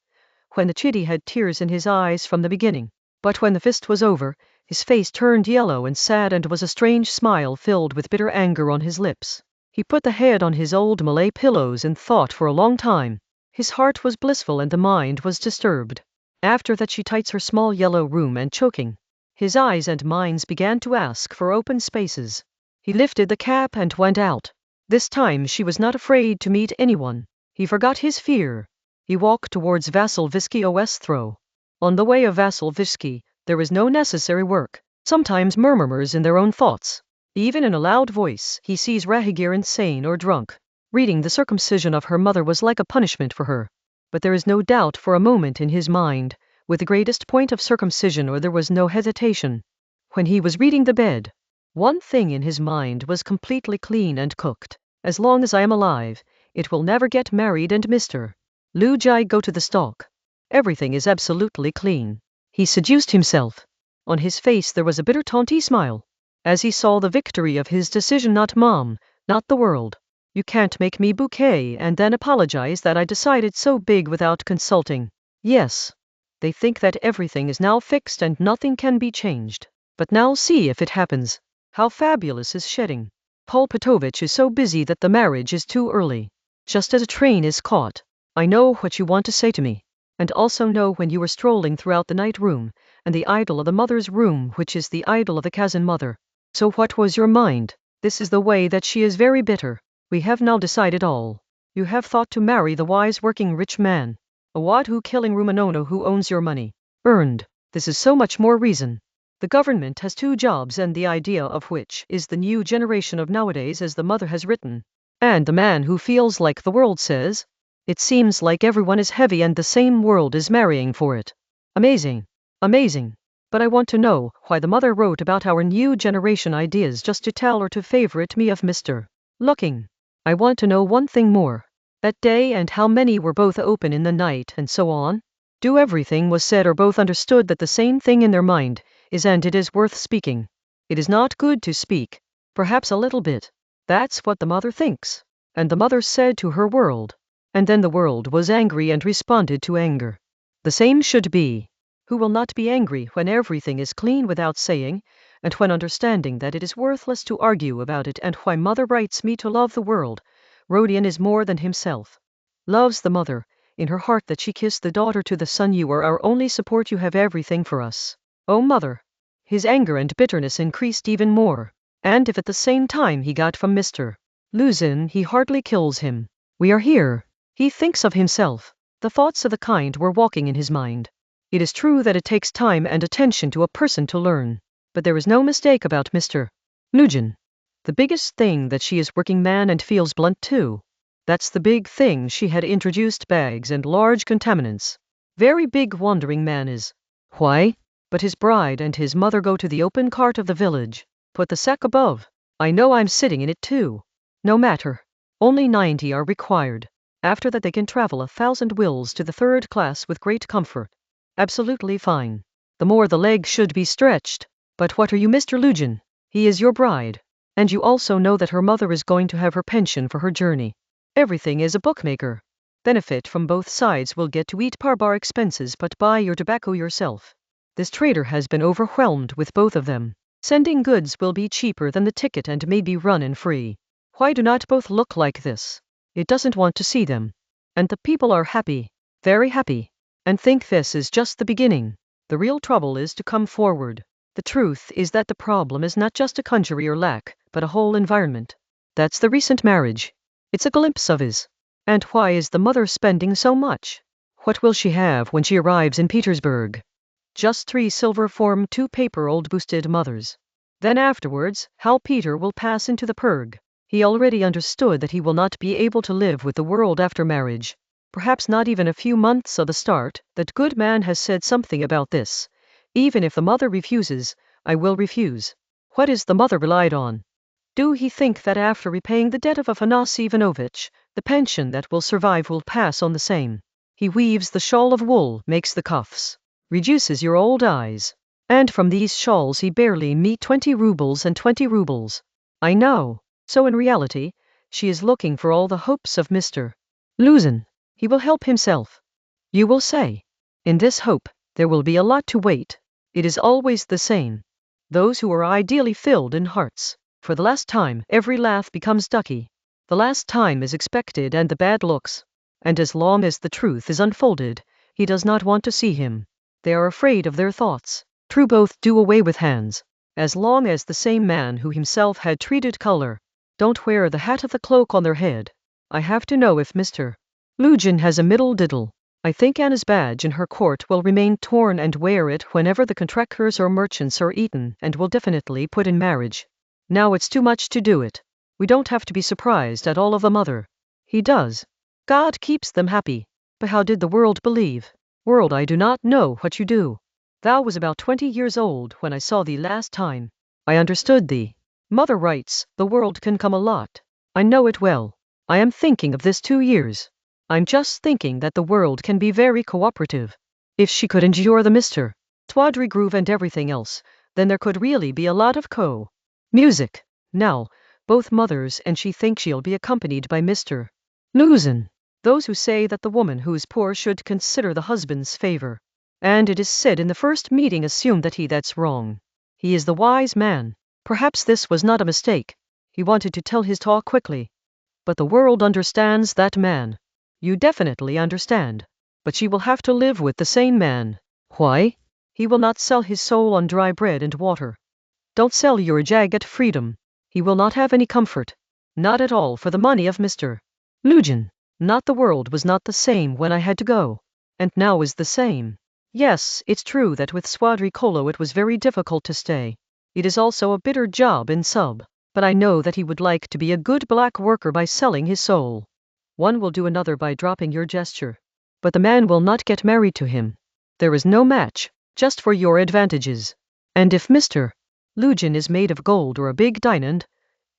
When the chitty had tears in his eyes from the beginning, but when the fist was over, his face turned yellow and sad and was a strange smile filled with bitter anger on his lips. He put the head on his old Malay pillows and thought for a long time. His heart was blissful and the mind was disturbed. After that she tights her small yellow room and choking. His eyes and minds began to ask for open spaces. He lifted the cap and went out. This time she was not afraid to meet anyone. He forgot his fear. He walked towards Vassilevsky Ostrow. On the way of Vassilevsky, there was no necessary work. Sometimes murmurs in their own thoughts. Even in a loud voice, he sees Rahigir insane or drunk. Reading the circumcision of her mother was like a punishment for her. But there is no doubt for a moment in his mind, with the greatest point of circumcision, or there was no hesitation. When he was reading the bed, one thing in his mind was completely clean and cooked. As long as I am alive, it will never get married and Mr. Lujai go to the stock. Everything is absolutely clean. He seduced himself. On his face there was a bitter taunty smile. As he saw the victory of his decision, not mom, not the world. You can't make me bouquet and then apologize that I decided so big without consulting. Yes. They think that everything is now fixed and nothing can be changed. But now see if it happens. How fabulous is shedding. Paul Petovich is so busy that the marriage is too early. Just as a train is caught. I know what you want to say to me. And also know when you were strolling throughout the night room, and the idol of the mother's room, which is the idol of the Kazan mother. So what was your mind? This is the way that she is very bitter. We have now decided all. You have thought to marry the wise working rich man. A wad who killing Rumanono who owns your money. Earned. This is so much more reason. The government has 2 jobs and the idea of which is the new generation of nowadays, as the mother has written. And the man who feels like the world says, it seems like everyone is heavy and the same world is marrying for it. Amazing. Amazing. But I want to know why the mother wrote about our new generation ideas just to tell or to favorite me of Mr. Looking. I want to know one thing more. That day and how many were both open in the night and so on. Do everything was said or both understood that the same thing in their mind is and it is worth speaking. It is not good to speak. Perhaps a little bit. That's what the mother thinks. And the mother said to her world. And then the world was angry and responded to anger. The same should be. Who will not be angry when everything is clean without saying, and when understanding that it is worthless to argue about it, and why mother writes me to love the world. Rodion is more than himself. Loves the mother, in her heart that she kissed the daughter to the son. You are our only support, you have everything for us. Oh mother. His anger and bitterness increased even more, and if at the same time he got from Mr. Luzin, he hardly kills him. We are here. He thinks of himself. The thoughts of the kind were walking in his mind. It is true that it takes time and attention to a person to learn, but there is no mistake about Mr. Luzin. The biggest thing that she is working man and feels blunt too. That's the big thing. She had introduced bags and large contaminants. Very big wandering man is. Why? But his bride and his mother go to the open cart of the village. Put the sack above. I know I'm sitting in it too. No matter. Only 90 are required. After that they can travel 1,000 wills to the third class with great comfort. Absolutely fine. The more the leg should be stretched. But what are you, Mr. Lugin? He is your bride. And you also know that her mother is going to have her pension for her journey. Everything is a bookmaker. Benefit from both sides will get to eat par-bar expenses but buy your tobacco yourself. This trader has been overwhelmed with both of them. Sending goods will be cheaper than the ticket and may be run in free. Why do not both look like this? It doesn't want to see them. And the people are happy, very happy, and think this is just the beginning. The real trouble is to come forward. The truth is that the problem is not just a country or lack, but a whole environment. That's the recent marriage. It's a glimpse of his. And why is the mother spending so much? What will she have when she arrives in Petersburg? Just 3 silver form 2 paper old boosted mothers. Then afterwards, how Peter will pass into the purg. He already understood that he will not be able to live with the world after marriage. Perhaps not even a few months of the start. That good man has said something about this. Even if the mother refuses, I will refuse. What is the mother relied on? Do he think that after repaying the debt of Afanasy Ivanovich, the pension that will survive will pass on the same? He weaves the shawl of wool, makes the cuffs, reduces your old eyes. And from these shawls he barely meet 20 rubles and 20 rubles. I know. So in reality, she is looking for all the hopes of Mr. Luzin. He will help himself. You will say. In this hope, there will be a lot to wait. It is always the same. Those who are ideally filled in hearts. For the last time, every laugh becomes ducky. The last time is expected and the bad looks. And as long as the truth is unfolded, he does not want to see him. They are afraid of their thoughts. True, both do away with hands. As long as the same man who himself had treated color don't wear the hat of the cloak on their head. I have to know if Mr. Lugin has a middle diddle. I think Anna's badge in her court will remain torn and wear it whenever the contractors or merchants are eaten and will definitely put in marriage. Now it's too much to do it. We don't have to be surprised at all of the mother. He does. God keeps them happy. But how did the world believe? World, I do not know what you do. Thou was about 20 years old when I saw thee last time. I understood thee. Mother writes, the world can come a lot. I know it well. I am thinking of this 2 years. I'm just thinking that the world can be very cooperative. If she could endure the Mr. Tawdry groove and everything else, then there could really be a lot of music. Now, both mothers and she think she'll be accompanied by Mr. Luzin. Those who say that the woman who is poor should consider the husband's favor. And it is said in the first meeting assume that that's wrong. He is the wise man. Perhaps this was not a mistake. He wanted to tell his talk quickly. But the world understands that man. You definitely understand. But she will have to live with the same man. Why? He will not sell his soul on dry bread and water. Don't sell your jagged freedom. He will not have any comfort. Not at all for the money of Mr. Lugin. Not the world was not the same when I had to go. And now is the same. Yes, it's true that with Swadry Kolo it was very difficult to stay. It is also a bitter job in sub. But I know that he would like to be a good black worker by selling his soul. One will do another by dropping your gesture. But the man will not get married to him. There is no match, just for your advantages. And if Mr. Lugin is made of gold or a big diamond,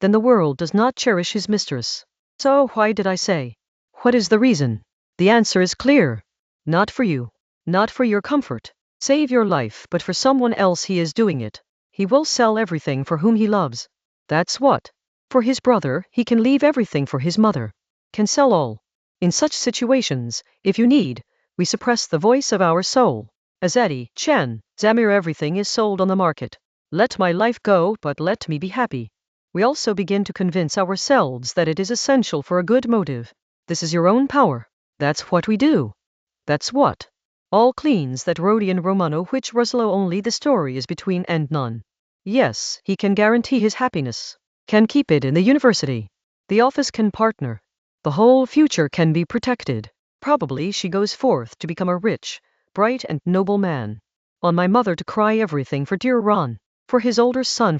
then the world does not cherish his mistress. So why did I say? What is the reason? The answer is clear. Not for you. Not for your comfort. Save your life, but for someone else he is doing it. He will sell everything for whom he loves. That's what. For his brother, he can leave everything for his mother. Can sell all. In such situations, if you need, we suppress the voice of our soul. Azadi, Chen, Zamir, everything is sold on the market. Let my life go, but let me be happy. We also begin to convince ourselves that it is essential for a good motive. This is your own power. That's what we do. That's what. All cleans that Rodion Romano, which Roslo only the story is between and none. Yes, he can guarantee his happiness. Can keep it in the university. The office can partner. The whole future can be protected. Probably she goes forth to become a rich, bright and noble man. On my mother to cry everything for dear Ron. For his older son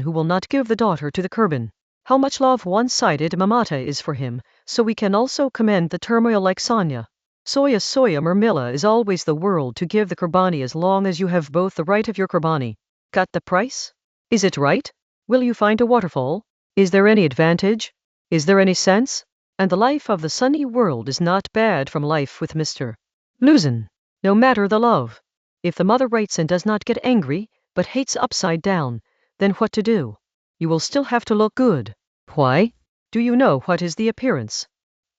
who will not give the daughter to the Kurban. How much love one-sided Mamata is for him, so we can also commend the turmoil like Sonya. Soya Murmila is always the world to give the Kurbani as long as you have both the right of your Kurbani. Got the price? Is it right? Will you find a waterfall? Is there any advantage? Is there any sense? And the life of the sunny world is not bad from life with Mr. Luzin. No matter the love. If the mother writes and does not get angry, but hates upside down, then what to do? You will still have to look good. Why? Do you know what is the appearance?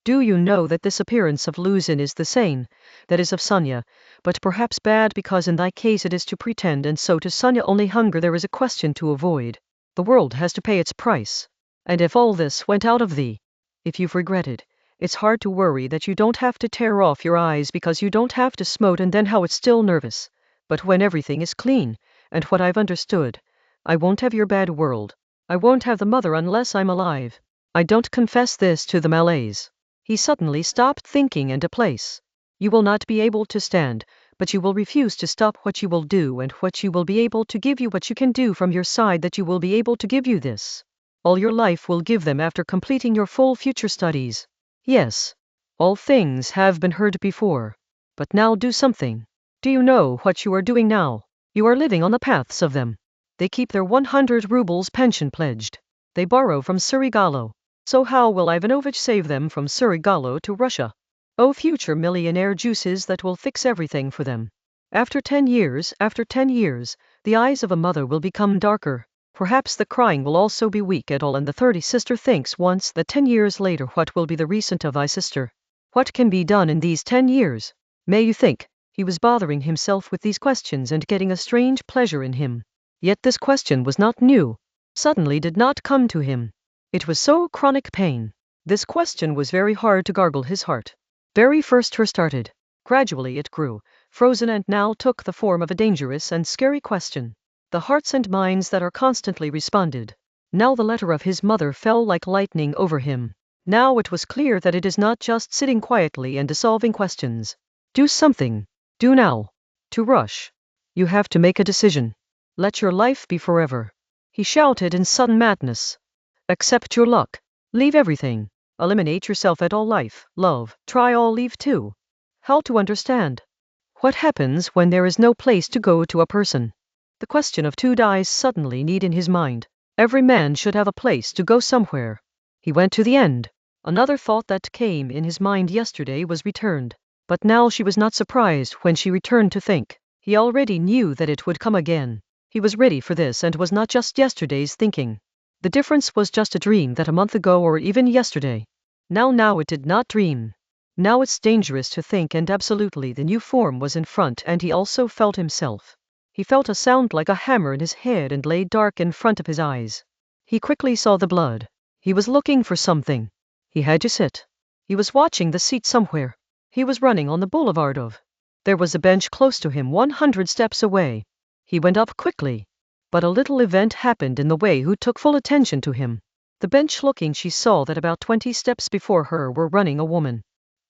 Do you know that this appearance of Luzin is the same, that is of Sonia, but perhaps bad because in thy case it is to pretend and so to Sonia only hunger there is a question to avoid. The world has to pay its price. And if all this went out of thee, if you've regretted, it's hard to worry that you don't have to tear off your eyes because you don't have to smote and then how it's still nervous. But when everything is clean, and what I've understood, I won't have your bad world. I won't have the mother unless I'm alive. I don't confess this to the Malays. He suddenly stopped thinking and a place. You will not be able to stand, but you will refuse to stop what you will do and what you will be able to give you what you can do from your side that you will be able to give you this. All your life will give them after completing your full future studies. Yes. All things have been heard before. But now do something. Do you know what you are doing now? You are living on the paths of them. They keep their 100 rubles pension pledged. They borrow from Surigalo. So how will Ivanovich save them from Surigalo to Russia? Oh, future millionaire juices that will fix everything for them. After 10 years, the eyes of a mother will become darker. Perhaps the crying will also be weak at all and the 30th sister thinks once that 10 years later what will be the recent of thy sister? What can be done in these 10 years? May you think? He was bothering himself with these questions and getting a strange pleasure in him. Yet this question was not new. Suddenly did not come to him. It was so chronic pain. This question was very hard to gargle his heart. Very first her started. Gradually it grew, frozen and now took the form of a dangerous and scary question. The hearts and minds that are constantly responded. Now the letter of his mother fell like lightning over him. Now it was clear that it is not just sitting quietly and dissolving questions. Do something. Do now. To rush. You have to make a decision. Let your life be forever. He shouted in sudden madness. Accept your luck. Leave everything. Eliminate yourself at all life, love, try all leave too. How to understand? What happens when there is no place to go to a person? The question of two dies suddenly need in his mind. Every man should have a place to go somewhere. He went to the end. Another thought that came in his mind yesterday was returned. But now she was not surprised when she returned to think. He already knew that it would come again. He was ready for this and was not just yesterday's thinking. The difference was just a dream that a month ago or even yesterday. Now it did not dream. Now it's dangerous to think and absolutely the new form was in front and he also felt himself. He felt a sound like a hammer in his head and lay dark in front of his eyes. He quickly saw the blood. He was looking for something. He had to sit. He was watching the seat somewhere. He was running on the boulevard of. There was a bench close to him 100 steps away. He went up quickly. But a little event happened in the way who took full attention to him. The bench looking she saw that about 20 steps before her were running a woman.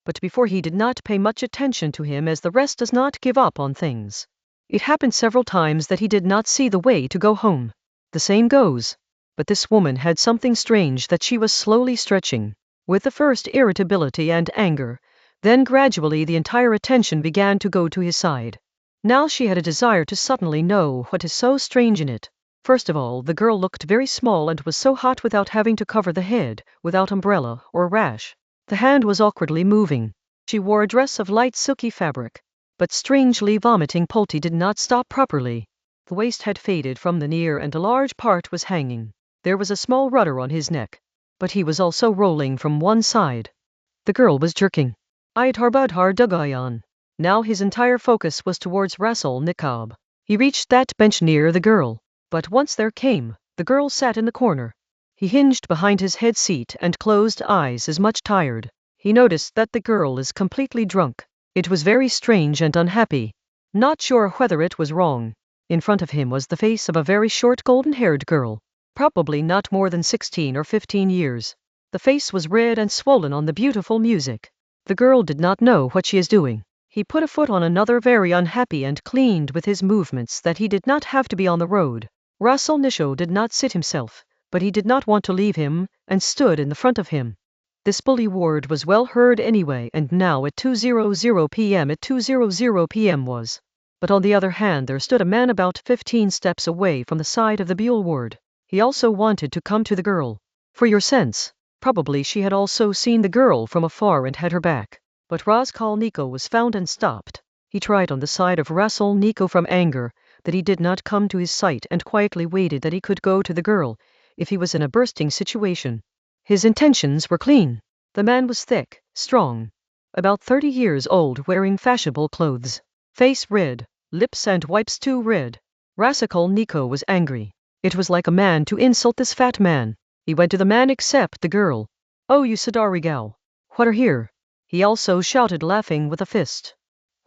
But before he did not pay much attention to him as the rest does not give up on things. It happened several times that he did not see the way to go home. The same goes. But this woman had something strange that she was slowly stretching. With the first irritability and anger, then gradually the entire attention began to go to his side. Now she had a desire to suddenly know what is so strange in it. First of all, the girl looked very small and was so hot without having to cover the head, without umbrella or rash. The hand was awkwardly moving. She wore a dress of light silky fabric. But strangely vomiting Polty did not stop properly. The waist had faded from the near and a large part was hanging. There was a small rudder on his neck. But he was also rolling from one side. The girl was jerking. Idharbudhar Dugayan. Now his entire focus was towards Raskolnikov. He reached that bench near the girl. But once there came, the girl sat in the corner. He hinged behind his head seat and closed eyes as much tired. He noticed that the girl is completely drunk. It was very strange and unhappy. Not sure whether it was wrong. In front of him was the face of a very short golden-haired girl. Probably not more than 16 or 15 years. The face was red and swollen on the beautiful music. The girl did not know what she is doing. He put a foot on another very unhappy and cleaned with his movements that he did not have to be on the road. Raskolnikov did not sit himself, but he did not want to leave him, and stood in the front of him. This bully word was well heard anyway and now at 2:00 p.m. was. But on the other hand there stood a man about 15 steps away from the side of the Buell ward. He also wanted to come to the girl. For your sense, probably she had also seen the girl from afar and had her back. But Raskolnikov was found and stopped. He tried on the side of Raskolnikov from anger that he did not come to his sight and quietly waited that he could go to the girl if he was in a bursting situation. His intentions were clean. The man was thick, strong, about 30 years old, wearing fashionable clothes. Face red, lips and wipes too red. Raskolnikov was angry. It was like a man to insult this fat man. He went to the man except the girl. "Oh, you Sadarigao. What are here?" He also shouted, laughing with a fist.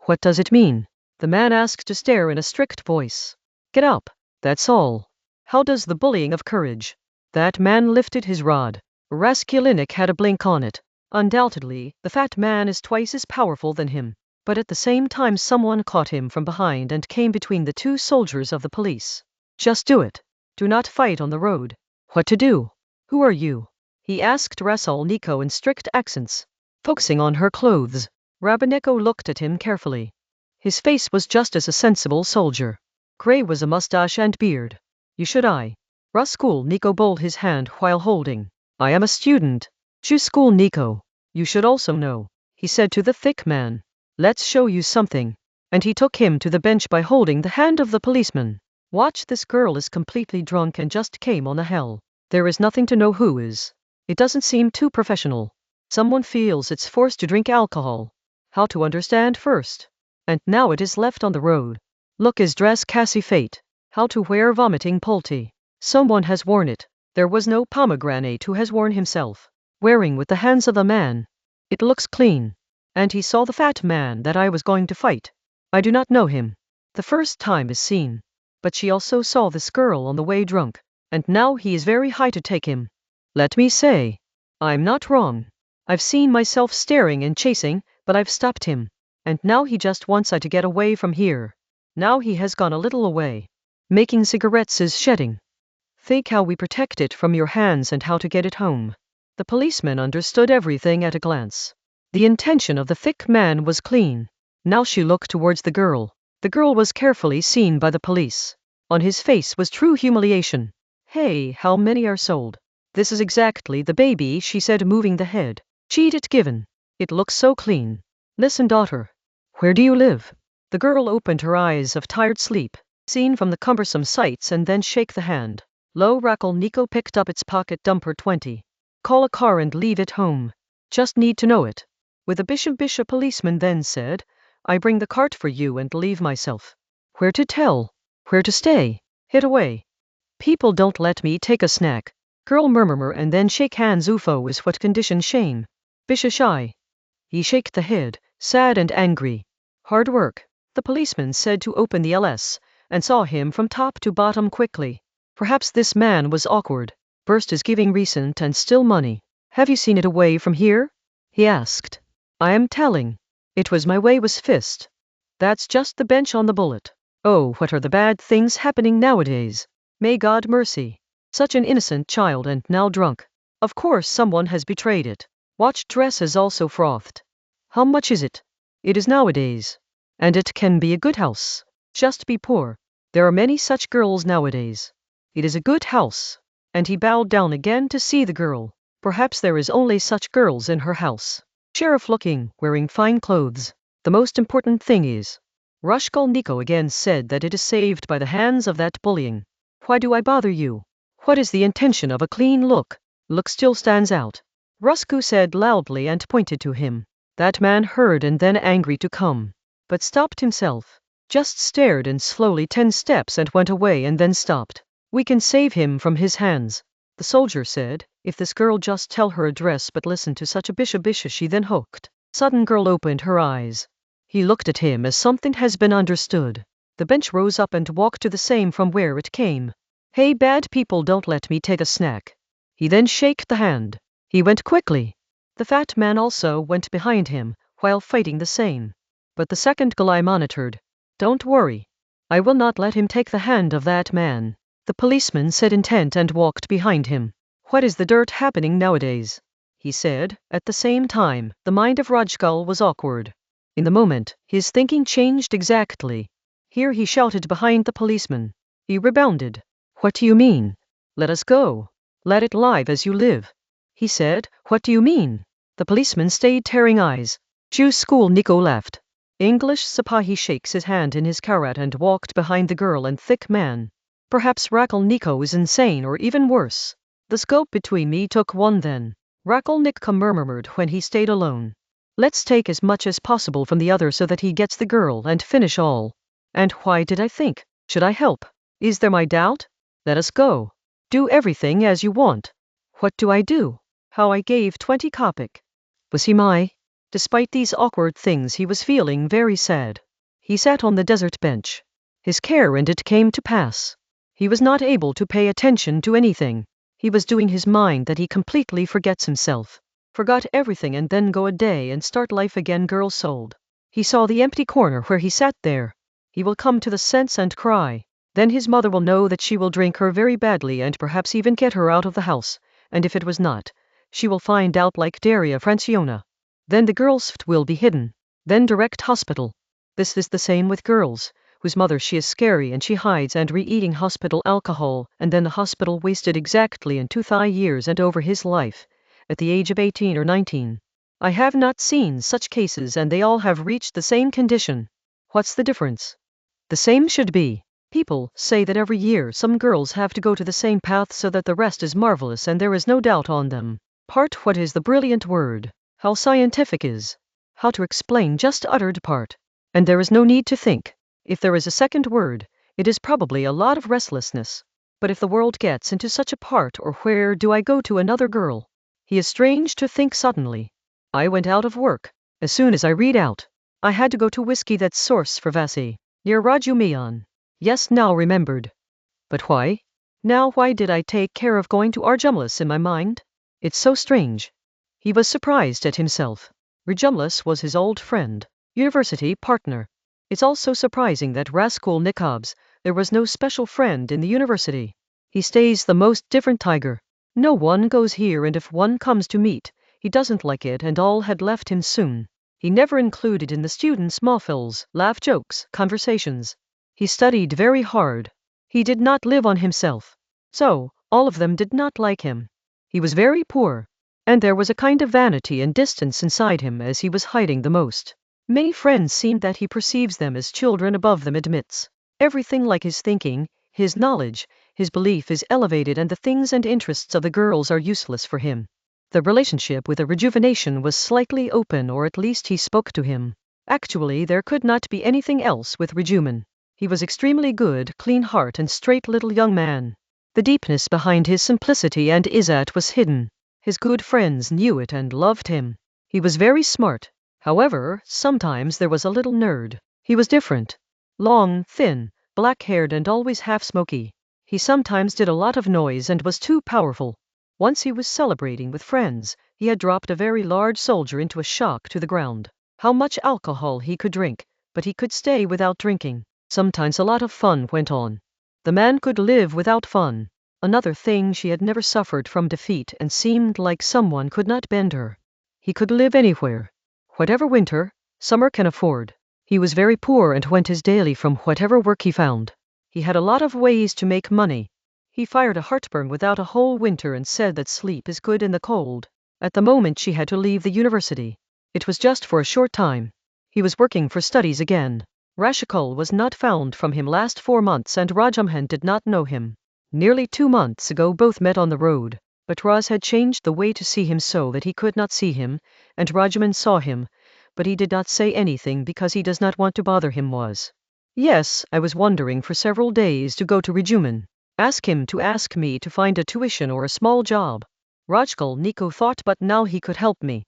"What does it mean?" The man asked to stare in a strict voice. "Get up, that's all. How does the bullying of courage?" That man lifted his rod. Raskolnikov had a blink on it. Undoubtedly, the fat man is twice as powerful than him. But at the same time someone caught him from behind and came between the two soldiers of the police. "Just do it. Do not fight on the road." "What to do? Who are you?" he asked Raskolnikov in strict accents. Focusing on her clothes, Raskolnikov looked at him carefully. His face was just as a sensible soldier. Gray was a mustache and beard. "You should I?" Raskolnikov bowed his hand while holding. "I am a student. Raskolnikov. You should also know," he said to the thick man. "Let's show you something." And he took him to the bench by holding the hand of the policeman. "Watch, this girl is completely drunk and just came on the hell. There is nothing to know who is. It doesn't seem too professional. Someone feels it's forced to drink alcohol. How to understand first. And now it is left on the road. Look, his dress Cassie fate. How to wear vomiting polty. Someone has worn it. There was no pomegranate who has worn himself. Wearing with the hands of a man. It looks clean. And he saw the fat man that I was going to fight. I do not know him. The first time is seen. But she also saw this girl on the way drunk. And now he is very high to take him. Let me say, I'm not wrong. I've seen myself staring and chasing, but I've stopped him. And now he just wants I to get away from here. Now he has gone a little away. Making cigarettes is shedding. Think how we protect it from your hands and how to get it home." The policeman understood everything at a glance. The intention of the thick man was clean. Now she looked towards the girl. The girl was carefully seen by the police. On his face was true humiliation. "Hey, how many are sold?" "This is exactly the baby," she said, moving the head. "She'd it given. It looks so clean. Listen, daughter. Where do you live?" The girl opened her eyes of tired sleep, seen from the cumbersome sights, and then shake the hand. Lo, Raskolnikov picked up its pocket dumper 20. "Call a car and leave it home. Just need to know it." With a bishop policeman then said, "I bring the cart for you and leave myself." "Where to tell? Where to stay?" "Hit away. People don't let me take a snack." Girl murmur and then shake hands. "UFO is what condition shame." "Bisha shy." He shake the head, sad and angry. "Hard work." The policeman said to open the LS, and saw him from top to bottom quickly. Perhaps this man was awkward. "Burst is giving recent and still money. Have you seen it away from here?" he asked. "I am telling. It was my way was fist. That's just the bench on the bullet. Oh, what are the bad things happening nowadays. May God mercy. Such an innocent child and now drunk. Of course someone has betrayed it. Watch, dress is also frothed. How much is it? It is nowadays. And it can be a good house. Just be poor. There are many such girls nowadays. It is a good house." And he bowed down again to see the girl. Perhaps there is only such girls in her house. Sheriff looking, wearing fine clothes. The most important thing is, Raskolnikov again said, that it is saved by the hands of that bullying. "Why do I bother you? What is the intention of a clean look? Look still stands out." Rusku said loudly and pointed to him. That man heard and then angry to come. But stopped himself. Just stared and slowly 10 steps and went away and then stopped. "We can save him from his hands." The soldier said, "If this girl just tell her address but listen to such a bishop." She then hooked. Sudden girl opened her eyes. He looked at him as something has been understood. The bench rose up and walked to the same from where it came. "Hey, bad people, don't let me take a snack." He then shaked the hand. He went quickly. The fat man also went behind him, while fighting the same. But the second guy monitored. "Don't worry. I will not let him take the hand of that man." The policeman said intent and walked behind him. "What is the dirt happening nowadays?" he said. At the same time, the mind of Rajkal was awkward. In the moment, his thinking changed exactly. Here he shouted behind the policeman. He rebounded. What do you mean? Let us go. Let it live as you live. He said, what do you mean? The policeman stayed tearing eyes. Jews school Nico left. English Sipahi shakes his hand in his karat and walked behind the girl and thick man. Perhaps Raskolnikov is insane or even worse. The scope between me took one then. Raskolnikov murmured when he stayed alone. Let's take as much as possible from the other so that he gets the girl and finish all. And why did I think? Should I help? Is there my doubt? Let us go. Do everything as you want. What do I do? How I gave 20 kopek. Was he my? Despite these awkward things he was feeling very sad. He sat on the desert bench. His care and it came to pass. He was not able to pay attention to anything. He was doing his mind that he completely forgets himself. Forgot everything and then go a day and start life again girl sold. He saw the empty corner where he sat there. He will come to the sense and cry. Then his mother will know that she will drink her very badly and perhaps even get her out of the house, and if it was not, she will find out like Daria Franciona. Then the girl's ft will be hidden. Then direct hospital. This is the same with girls, whose mother she is scary and she hides and re-eating hospital alcohol, and then the hospital wasted exactly in 2 years and over his life, at the age of 18 or 19. I have not seen such cases and they all have reached the same condition. What's the difference? The same should be. People say that every year some girls have to go to the same path so that the rest is marvelous and there is no doubt on them. Part what is the brilliant word? How scientific is. How to explain just uttered part. And there is no need to think. If there is a second word, it is probably a lot of restlessness. But if the world gets into such a part or where do I go to another girl? He is strange to think suddenly. I went out of work. As soon as I read out, I had to go to whiskey that's source for Vasi, near Rajumian. Yes, now remembered. But why? Now why did I take care of going to Arjumlas in my mind? It's so strange. He was surprised at himself. Arjumlas was his old friend, university partner. It's also surprising that Raskolnikov's, there was no special friend in the university. He stays the most different tiger. No one goes here and if one comes to meet, he doesn't like it and all had left him soon. He never included in the students' mahfils, laugh jokes, conversations. He studied very hard. He did not live on himself. So, all of them did not like him. He was very poor. And there was a kind of vanity and distance inside him as he was hiding the most. Many friends seem that he perceives them as children above them admits. Everything like his thinking, his knowledge, his belief is elevated and the things and interests of the girls are useless for him. The relationship with a rejuvenation was slightly open or at least he spoke to him. Actually there could not be anything else with Rejuman. He was extremely good, clean heart and straight little young man. The deepness behind his simplicity and izzat was hidden. His good friends knew it and loved him. He was very smart. However, sometimes there was a little nerd. He was different. Long, thin, black-haired and always half-smoky. He sometimes did a lot of noise and was too powerful. Once he was celebrating with friends. He had dropped a very large soldier into a shock to the ground. How much alcohol he could drink, but he could stay without drinking. Sometimes a lot of fun went on. The man could live without fun. Another thing, she had never suffered from defeat and seemed like someone could not bend her. He could live anywhere. Whatever winter, summer can afford. He was very poor and went his daily from whatever work he found. He had a lot of ways to make money. He fired a heartburn without a whole winter and said that sleep is good in the cold. At the moment she had to leave the university. It was just for a short time. He was working for studies again. Rashikol was not found from him last 4 months and Rajamhan did not know him. Nearly 2 months ago both met on the road, but Raz had changed the way to see him so that he could not see him, and Rajaman saw him, but he did not say anything because he does not want to bother him was. Yes, I was wondering for several days to go to Rejuman. Ask him to ask me to find a tuition or a small job. Raskolnikov thought but now he could help me.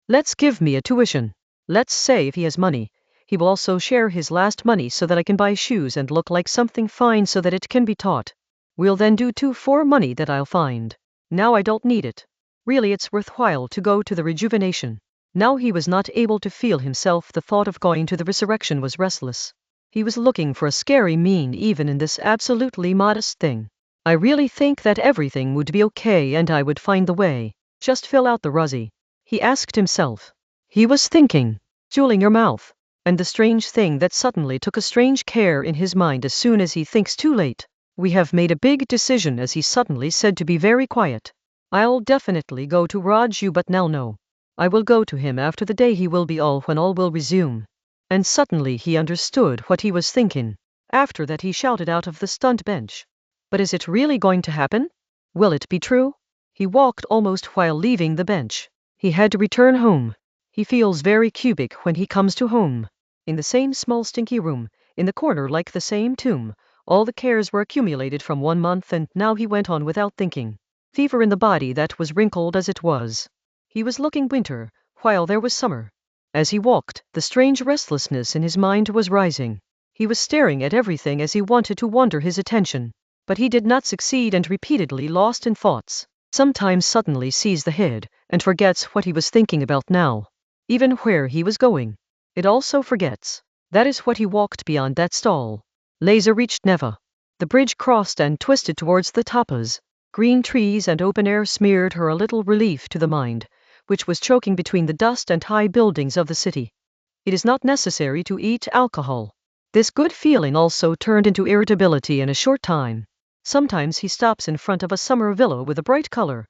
Let's give me a tuition. Let's say if he has money. He will also share his last money so that I can buy shoes and look like something fine so that it can be taught. We'll then do 2 for money that I'll find. Now I don't need it. Really it's worthwhile to go to the rejuvenation. Now he was not able to feel himself. The thought of going to the resurrection was restless. He was looking for a scary mean even in this absolutely modest thing. I really think that everything would be okay and I would find the way. Just fill out the Russie. He asked himself. He was thinking. Juling your mouth. And the strange thing that suddenly took a strange care in his mind as soon as he thinks too late. We have made a big decision, as he suddenly said, to be very quiet. I'll definitely go to Raju, but now no. I will go to him after the day he will be all when all will resume. And suddenly he understood what he was thinking. After that he shouted out of the stunt bench. But is it really going to happen? Will it be true? He walked almost while leaving the bench. He had to return home. He feels very cubic when he comes to home. In the same small stinky room, in the corner like the same tomb, all the cares were accumulated from 1 month, and now he went on without thinking. Fever in the body that was wrinkled as it was. He was looking winter, while there was summer. As he walked, the strange restlessness in his mind was rising. He was staring at everything as he wanted to wander his attention. But he did not succeed, and repeatedly lost in thoughts. Sometimes suddenly sees the head, and forgets what he was thinking about now. Even where he was going. It also forgets. That is what he walked beyond that stall. Laser reached Neva. The bridge crossed and twisted towards the tapas. Green trees and open air smeared her a little relief to the mind, which was choking between the dust and high buildings of the city. It is not necessary to eat alcohol. This good feeling also turned into irritability in a short time. Sometimes he stops in front of a summer villa with a bright color.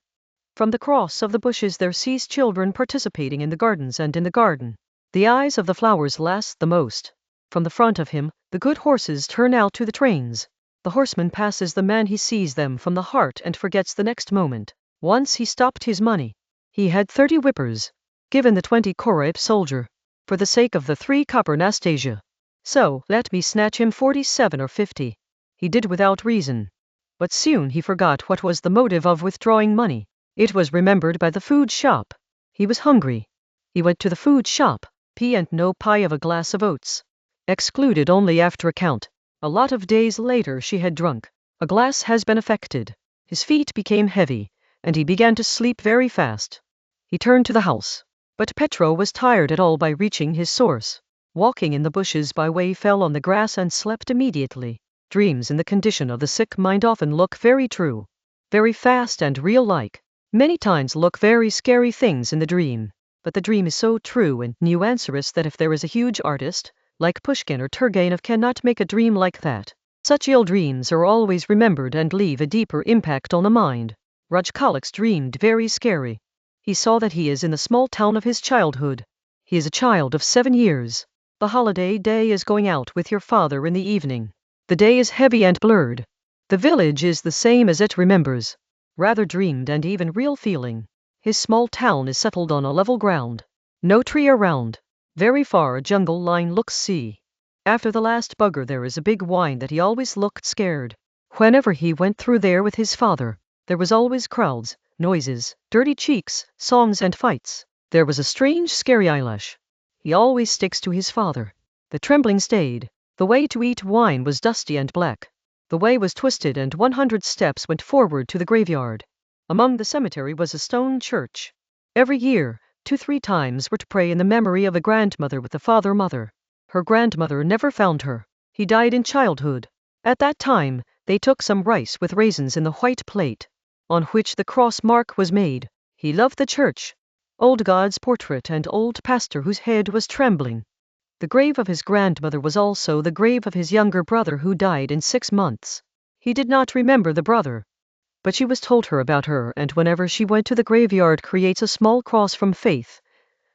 From the cross of the bushes there sees children participating in the gardens and in the garden. The eyes of the flowers last the most. From the front of him, the good horses turn out to the trains. The horseman passes the man, he sees them from the heart and forgets the next moment. Once he stopped his money. He had 30 whippers. Given the 20 koryp soldier. For the sake of the 3 copper Nastasia. So, let me snatch him 47 or 50. He did without reason. But soon he forgot what was the motive of withdrawing money. It was remembered by the food shop. He was hungry. He went to the food shop. Pea and no pie of a glass of oats. Excluded only after account. A lot of days later she had drunk. A glass has been affected. His feet became heavy, and he began to sleep very fast. He turned to the house. But Petro was tired at all by reaching his source. Walking in the bushes by way, fell on the grass and slept immediately. Dreams in the condition of the sick mind often look very true. Very fast and real-like. Many times look very scary things in the dream. But the dream is so true and nuanced that if there is a huge artist, like Pushkin or Turgenev, cannot make a dream like that. Such ill dreams are always remembered and leave a deeper impact on the mind. Raskolnikov dreamed very scary. He saw that he is in the small town of his childhood. He is a child of 7 years. The holiday day is going out with your father in the evening. The day is heavy and blurred. The village is the same as it remembers. Rather dreamed and even real feeling. His small town is settled on a level ground. No tree around. Very far a jungle line looks sea. After the last bugger there is a big wine that he always looked scared. Whenever he went through there with his father, there was always crowds, noises, dirty cheeks, songs and fights. There was a strange scary eyelash. He always sticks to his father. The trembling stayed. The way to eat wine was dusty and black. The way was twisted and 100 steps went forward to the graveyard. Among the cemetery was a stone church. Every year, 2-3 times were to pray in the memory of a grandmother with the father-mother. Her grandmother never found her. He died in childhood. At that time, they took some rice with raisins in the white plate, on which the cross mark was made. He loved the church. Old God's portrait and old pastor whose head was trembling. The grave of his grandmother was also the grave of his younger brother who died in 6 months. He did not remember the brother. But she was told her about her, and whenever she went to the graveyard creates a small cross from faith,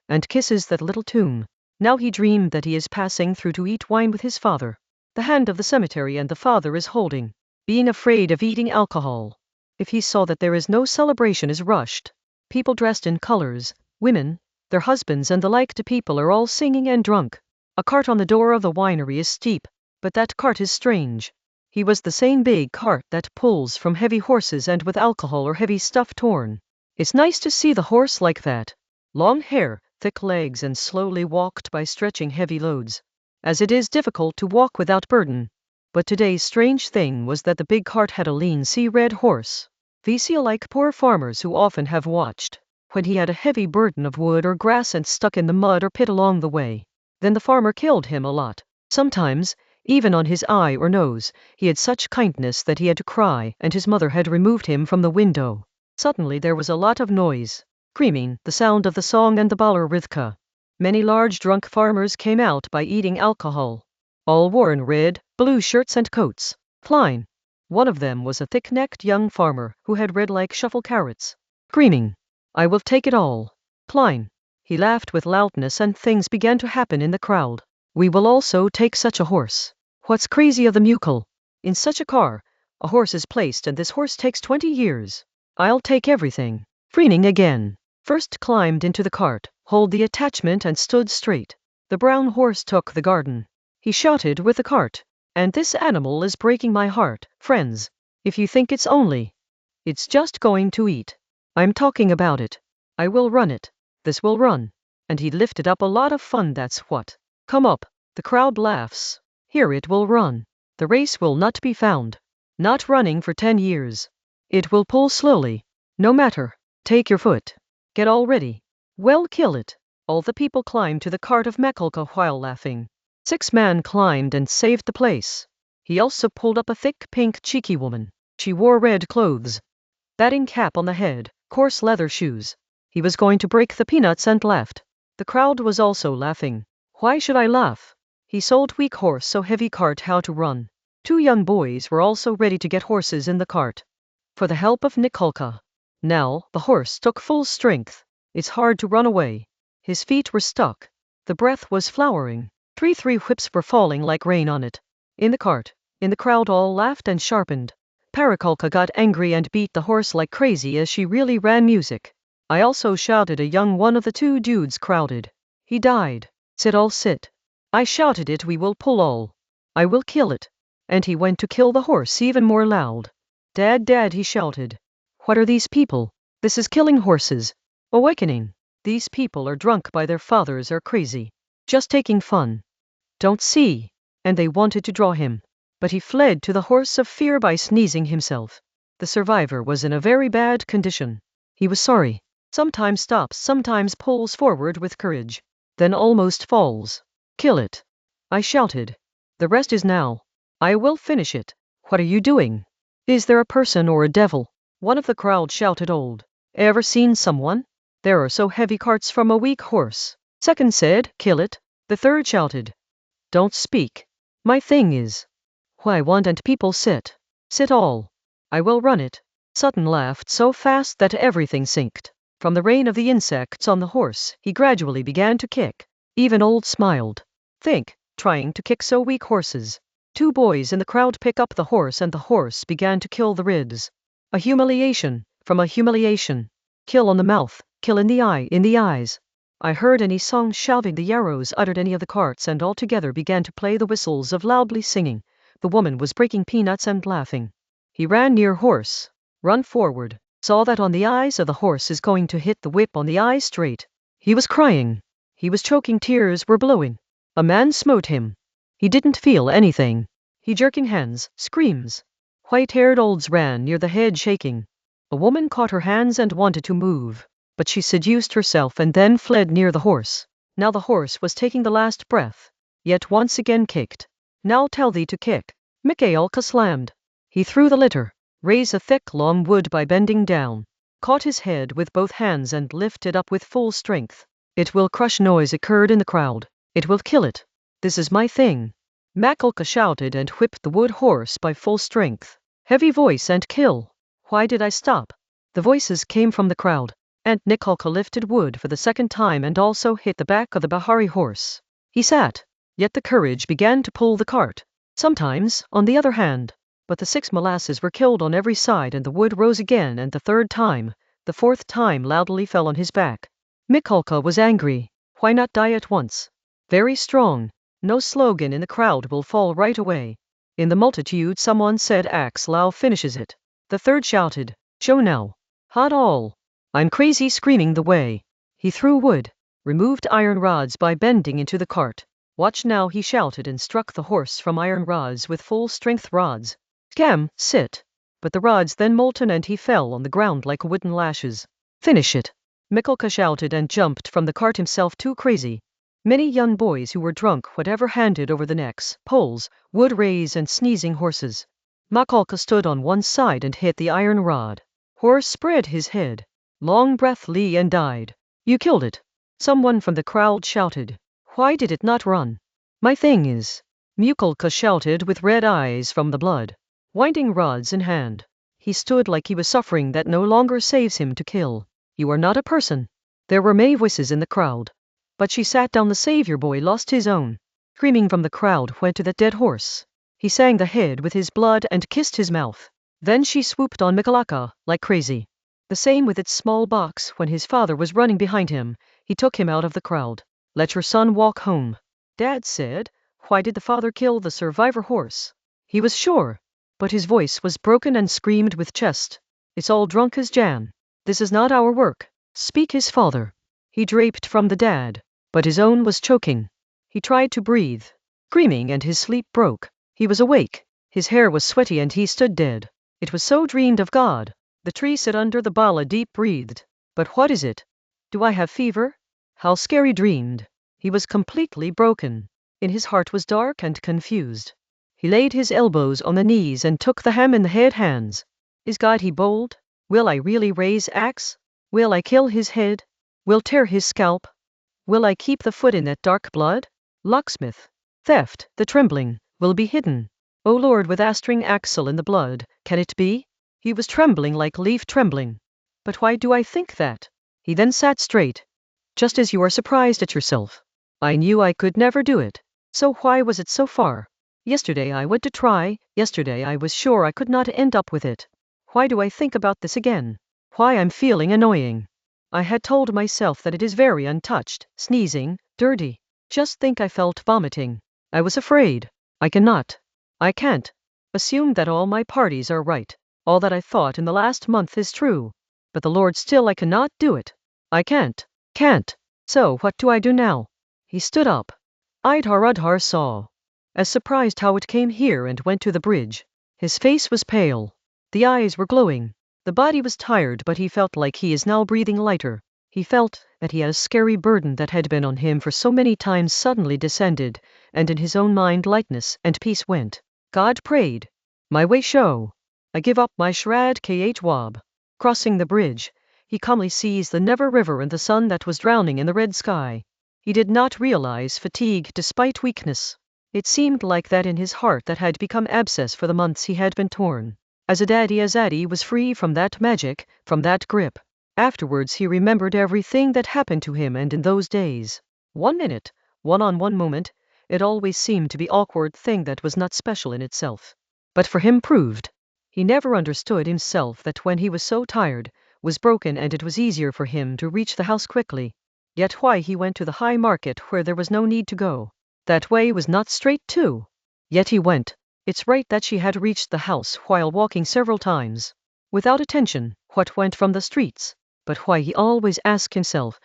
and kisses that little tomb. Now he dreamed that he is passing through to eat wine with his father. The hand of the cemetery and the father is holding, being afraid of eating alcohol. If he saw that there is no celebration is rushed. People dressed in colors, women, their husbands and the like to people are all singing and drunk. A cart on the door of the winery is steep, but that cart is strange. He was the same big cart that pulls from heavy horses and with alcohol or heavy stuff torn. It's nice to see the horse like that. Long hair, thick legs and slowly walked by stretching heavy loads. As it is difficult to walk without burden. But today's strange thing was that the big cart had a lean sea-red horse. We see like poor farmers who often have watched, when he had a heavy burden of wood or grass and stuck in the mud or pit along the way. Then the farmer killed him a lot. Sometimes, even on his eye or nose, he had such kindness that he had to cry, and his mother had removed him from the window. Suddenly there was a lot of noise. Screaming, the sound of the song and the Balar Rithka. Many large drunk farmers came out by eating alcohol. All wore in red, blue shirts and coats. Klein. One of them was a thick-necked young farmer who had red like shuffle carrots. Screaming, "I will take it all." Klein. He laughed with loudness and things began to happen in the crowd. "We will also take such a horse." What's crazy of the mucal? In such a car, a horse is placed and this horse takes 20 years. I'll take everything. Freening again. First climbed into the cart, hold the attachment and stood straight. The brown horse took the garden. He shouted with the cart. "And this animal is breaking my heart, friends. If you think it's just going to eat. I'm talking about it. I will run it. This will run." And he lifted up a lot of fun, that's what. Come up. The crowd laughs. Here it will run. The race will not be found. Not running for 10 years. It will pull slowly. No matter. Take your foot. Get all ready. Well, kill it. All the people climbed to the cart of Makulka while laughing. 6-man climbed and saved the place. He also pulled up a thick, pink, cheeky woman. She wore red clothes. Batting cap on the head, coarse leather shoes. He was going to break the peanuts and laughed. The crowd was also laughing. Why should I laugh? He sold weak horse so heavy cart how to run. 2 young boys were also ready to get horses in the cart. For the help of Nikolka. Now, the horse took full strength. It's hard to run away. His feet were stuck. The breath was flowering. 3 whips were falling like rain on it. In the cart, in the crowd all laughed and sharpened. Parakulka got angry and beat the horse like crazy as she really ran music. I also shouted a young one of the 2 dudes crowded. He died. Sit all sit. I shouted it, we will pull all. I will kill it. And he went to kill the horse even more loud. Dad, he shouted. What are these people? This is killing horses. Awakening. These people are drunk by their fathers or crazy. Just taking fun. Don't see. And they wanted to draw him. But he fled to the horse of fear by sneezing himself. The survivor was in a very bad condition. He was sorry. Sometimes stops, sometimes pulls forward with courage. Then almost falls. Kill it. I shouted. The rest is now. I will finish it. What are you doing? Is there a person or a devil? One of the crowd shouted. Old. Ever seen someone? There are so heavy carts from a weak horse. Second said, kill it. The third shouted. Don't speak. My thing is. Why want and people sit. Sit all. I will run it. Sutton laughed so fast that everything sinked. From the rain of the insects on the horse, he gradually began to kick. Even Old smiled. Think, trying to kick so weak horses. 2 boys in the crowd pick up the horse and the horse began to kill the ribs. A humiliation, from a humiliation. Kill on the mouth, kill in the eyes. I heard any song shouting, the yarrows uttered any of the carts and all together began to play the whistles of loudly singing. The woman was breaking peanuts and laughing. He ran near horse. Run forward. Saw that on the eyes of the horse is going to hit the whip on the eye straight. He was crying. He was choking, tears were blowing. A man smote him. He didn't feel anything. He jerking hands, screams. White-haired olds ran near the head shaking. A woman caught her hands and wanted to move. But she seduced herself and then fled near the horse. Now the horse was taking the last breath. Yet once again kicked. Now tell thee to kick. Mikhailka slammed. He threw the litter. Raise a thick long wood by bending down. Caught his head with both hands and lifted up with full strength. It will crush. Noise occurred in the crowd. It will kill it. This is my thing. Makulka shouted and whipped the wood horse by full strength. Heavy voice and kill. Why did I stop? The voices came from the crowd. And Nikolka lifted wood for the 2nd time and also hit the back of the Bahari horse. He sat. Yet the courage began to pull the cart. Sometimes, on the other hand. But the 6 molasses were killed on every side and the wood rose again, and the 3rd time, the 4th time loudly fell on his back. Mikulka was angry. Why not die at once? Very strong. No slogan in the crowd will fall right away. In the multitude someone said Axlau finishes it. The 3rd shouted, show now. Hot all. I'm crazy, screaming the way. He threw wood. Removed iron rods by bending into the cart. Watch now, he shouted and struck the horse from iron rods with full strength rods. Scam, sit. But the rods then molten and he fell on the ground like wooden lashes. Finish it. Mikulka shouted and jumped from the cart himself, too crazy. Many young boys who were drunk whatever handed over the necks, poles, wood rays and sneezing horses. Makulka stood on one side and hit the iron rod. Horse spread his head. Long breath Lee and died. You killed it. Someone from the crowd shouted. Why did it not run? My thing is. Mukulka shouted with red eyes from the blood. Winding rods in hand. He stood like he was suffering that no longer saves him to kill. You are not a person. There were many voices in the crowd. But she sat down. The savior boy lost his own. Screaming from the crowd went to that dead horse. He sang the head with his blood and kissed his mouth. Then she swooped on Mikulaka, like crazy. The same with its small box. When his father was running behind him, he took him out of the crowd. Let your son walk home. Dad said, why did the father kill the survivor horse? He was sure. But his voice was broken and screamed with chest. It's all drunk as Jan. This is not our work. Speak his father. He draped from the dad, but his own was choking. He tried to breathe, screaming, and his sleep broke. He was awake. His hair was sweaty and he stood dead. It was so dreamed of God. The tree sat under the bala, deep breathed. But what is it? Do I have fever? How scary dreamed. He was completely broken. In his heart was dark and confused. He laid his elbows on the knees and took the ham in the head hands. Is God he bold? Will I really raise axe? Will I kill his head? Will tear his scalp? Will I keep the foot in that dark blood? Locksmith. Theft, the trembling, will be hidden. O Lord, with astring axle in the blood, can it be? He was trembling like leaf trembling. But why do I think that? He then sat straight. Just as you are surprised at yourself. I knew I could never do it. So why was it so far? Yesterday I went to try, yesterday I was sure I could not end up with it. Why do I think about this again? Why I'm feeling annoying. I had told myself that it is very untouched, sneezing, dirty. Just think, I felt vomiting. I was afraid. I can't assume that all my parties are right. All that I thought in the last month is true. But the Lord, still I cannot do it. I can't. So what do I do now? He stood up. Idhar saw. As surprised how it came here and went to the bridge. His face was pale. The eyes were glowing. The body was tired, but he felt like he is now breathing lighter. He felt that he had a scary burden that had been on him for so many times suddenly descended, and in his own mind lightness and peace went. God prayed. My way show. I give up my shrad khwab. Crossing the bridge, he calmly sees the Never River and the sun that was drowning in the red sky. He did not realize fatigue despite weakness. It seemed like that in his heart that had become abscess for the months he had been torn. As Azadi was free from that magic, from that grip. Afterwards he remembered everything that happened to him, and in those days, 1 minute, one-on-one moment, it always seemed to be awkward thing that was not special in itself. But for him proved. He never understood himself that when he was so tired, was broken, and it was easier for him to reach the house quickly. Yet why he went to the high market where there was no need to go. That way was not straight too. Yet he went. It's right that she had reached the house while walking several times. Without attention, what went from the streets. But why, he always asked himself,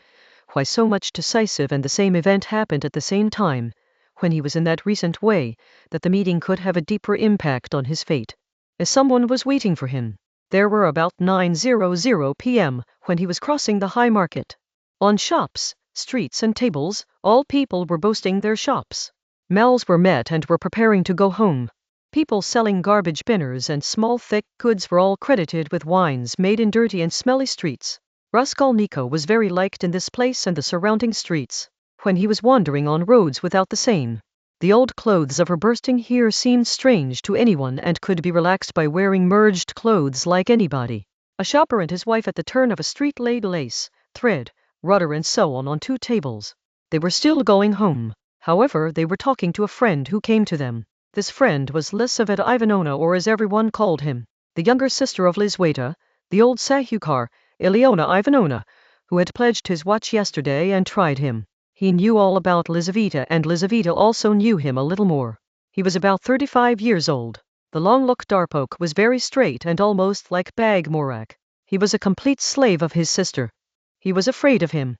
why so much decisive and the same event happened at the same time, when he was in that recent way, that the meeting could have a deeper impact on his fate. As someone was waiting for him. There were about 9:00 p.m. when he was crossing the high market. On shops, streets and tables, all people were boasting their shops. Males were met and were preparing to go home. People selling garbage binners and small thick goods were all credited with wines made in dirty and smelly streets. Raskolnikov was very liked in this place and the surrounding streets. When he was wandering on roads without the same. The old clothes of her bursting here seemed strange to anyone and could be relaxed by wearing merged clothes like anybody. A shopper and his wife at the turn of a street laid lace, thread, rudder and so on 2 tables. They were still going home. However, they were talking to a friend who came to them. This friend was Lisaveta Ivanovna, or as everyone called him, the younger sister of Lizaveta, the old Sahukar, Ilyona Ivanovna, who had pledged his watch yesterday and tried him. He knew all about Lizaveta, and Lizaveta also knew him a little more. He was about 35 years old. The long-looked darpoke was very straight and almost like Bagmorak. He was a complete slave of his sister. He was afraid of him.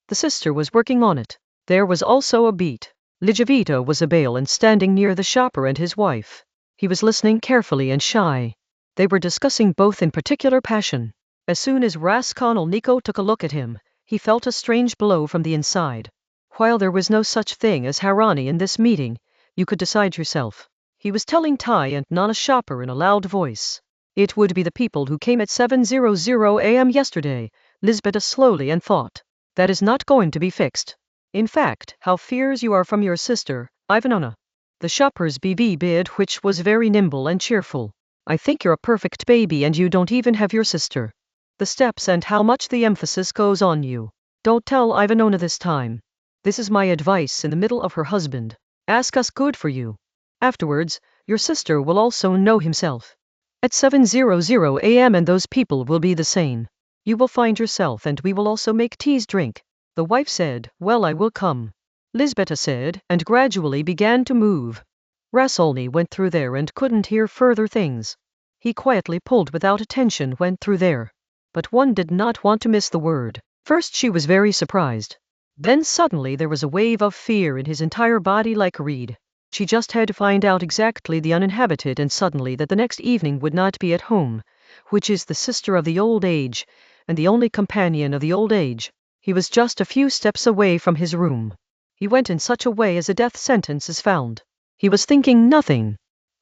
The sister was working on it. There was also a beat. Lizaveta was a bale and standing near the shopper and his wife. He was listening carefully and shy. They were discussing both in particular passion. As soon as Raskolnikov took a look at him, he felt a strange blow from the inside. While there was no such thing as Harani in this meeting, you could decide yourself. He was telling Tai and Nana shopper in a loud voice. It would be the people who came at 7:00 a.m. yesterday, Lizbeta slowly and thought. That is not going to be fixed. In fact, how fierce you are from your sister, Ivanona. The shopper's BB bid, which was very nimble and cheerful. I think you're a perfect baby and you don't even have your sister. The steps and how much the emphasis goes on you. Don't tell Ivanona this time. This is my advice in the middle of her husband. Ask us good for you. Afterwards, your sister will also know himself. At 7:00 a.m. and those people will be the same. You will find yourself and we will also make teas drink. The wife said, well, I will come. Lisbeta said, and gradually began to move. Raskolnikov went through there and couldn't hear further things. He quietly pulled without attention, went through there. But one did not want to miss the word. First she was very surprised. Then suddenly there was a wave of fear in his entire body like a reed. She just had to find out exactly the uninhabited and suddenly that the next evening would not be at home, which is the sister of the old age, and the only companion of the old age. He was just a few steps away from his room. He went in such a way as a death sentence is found. He was thinking nothing.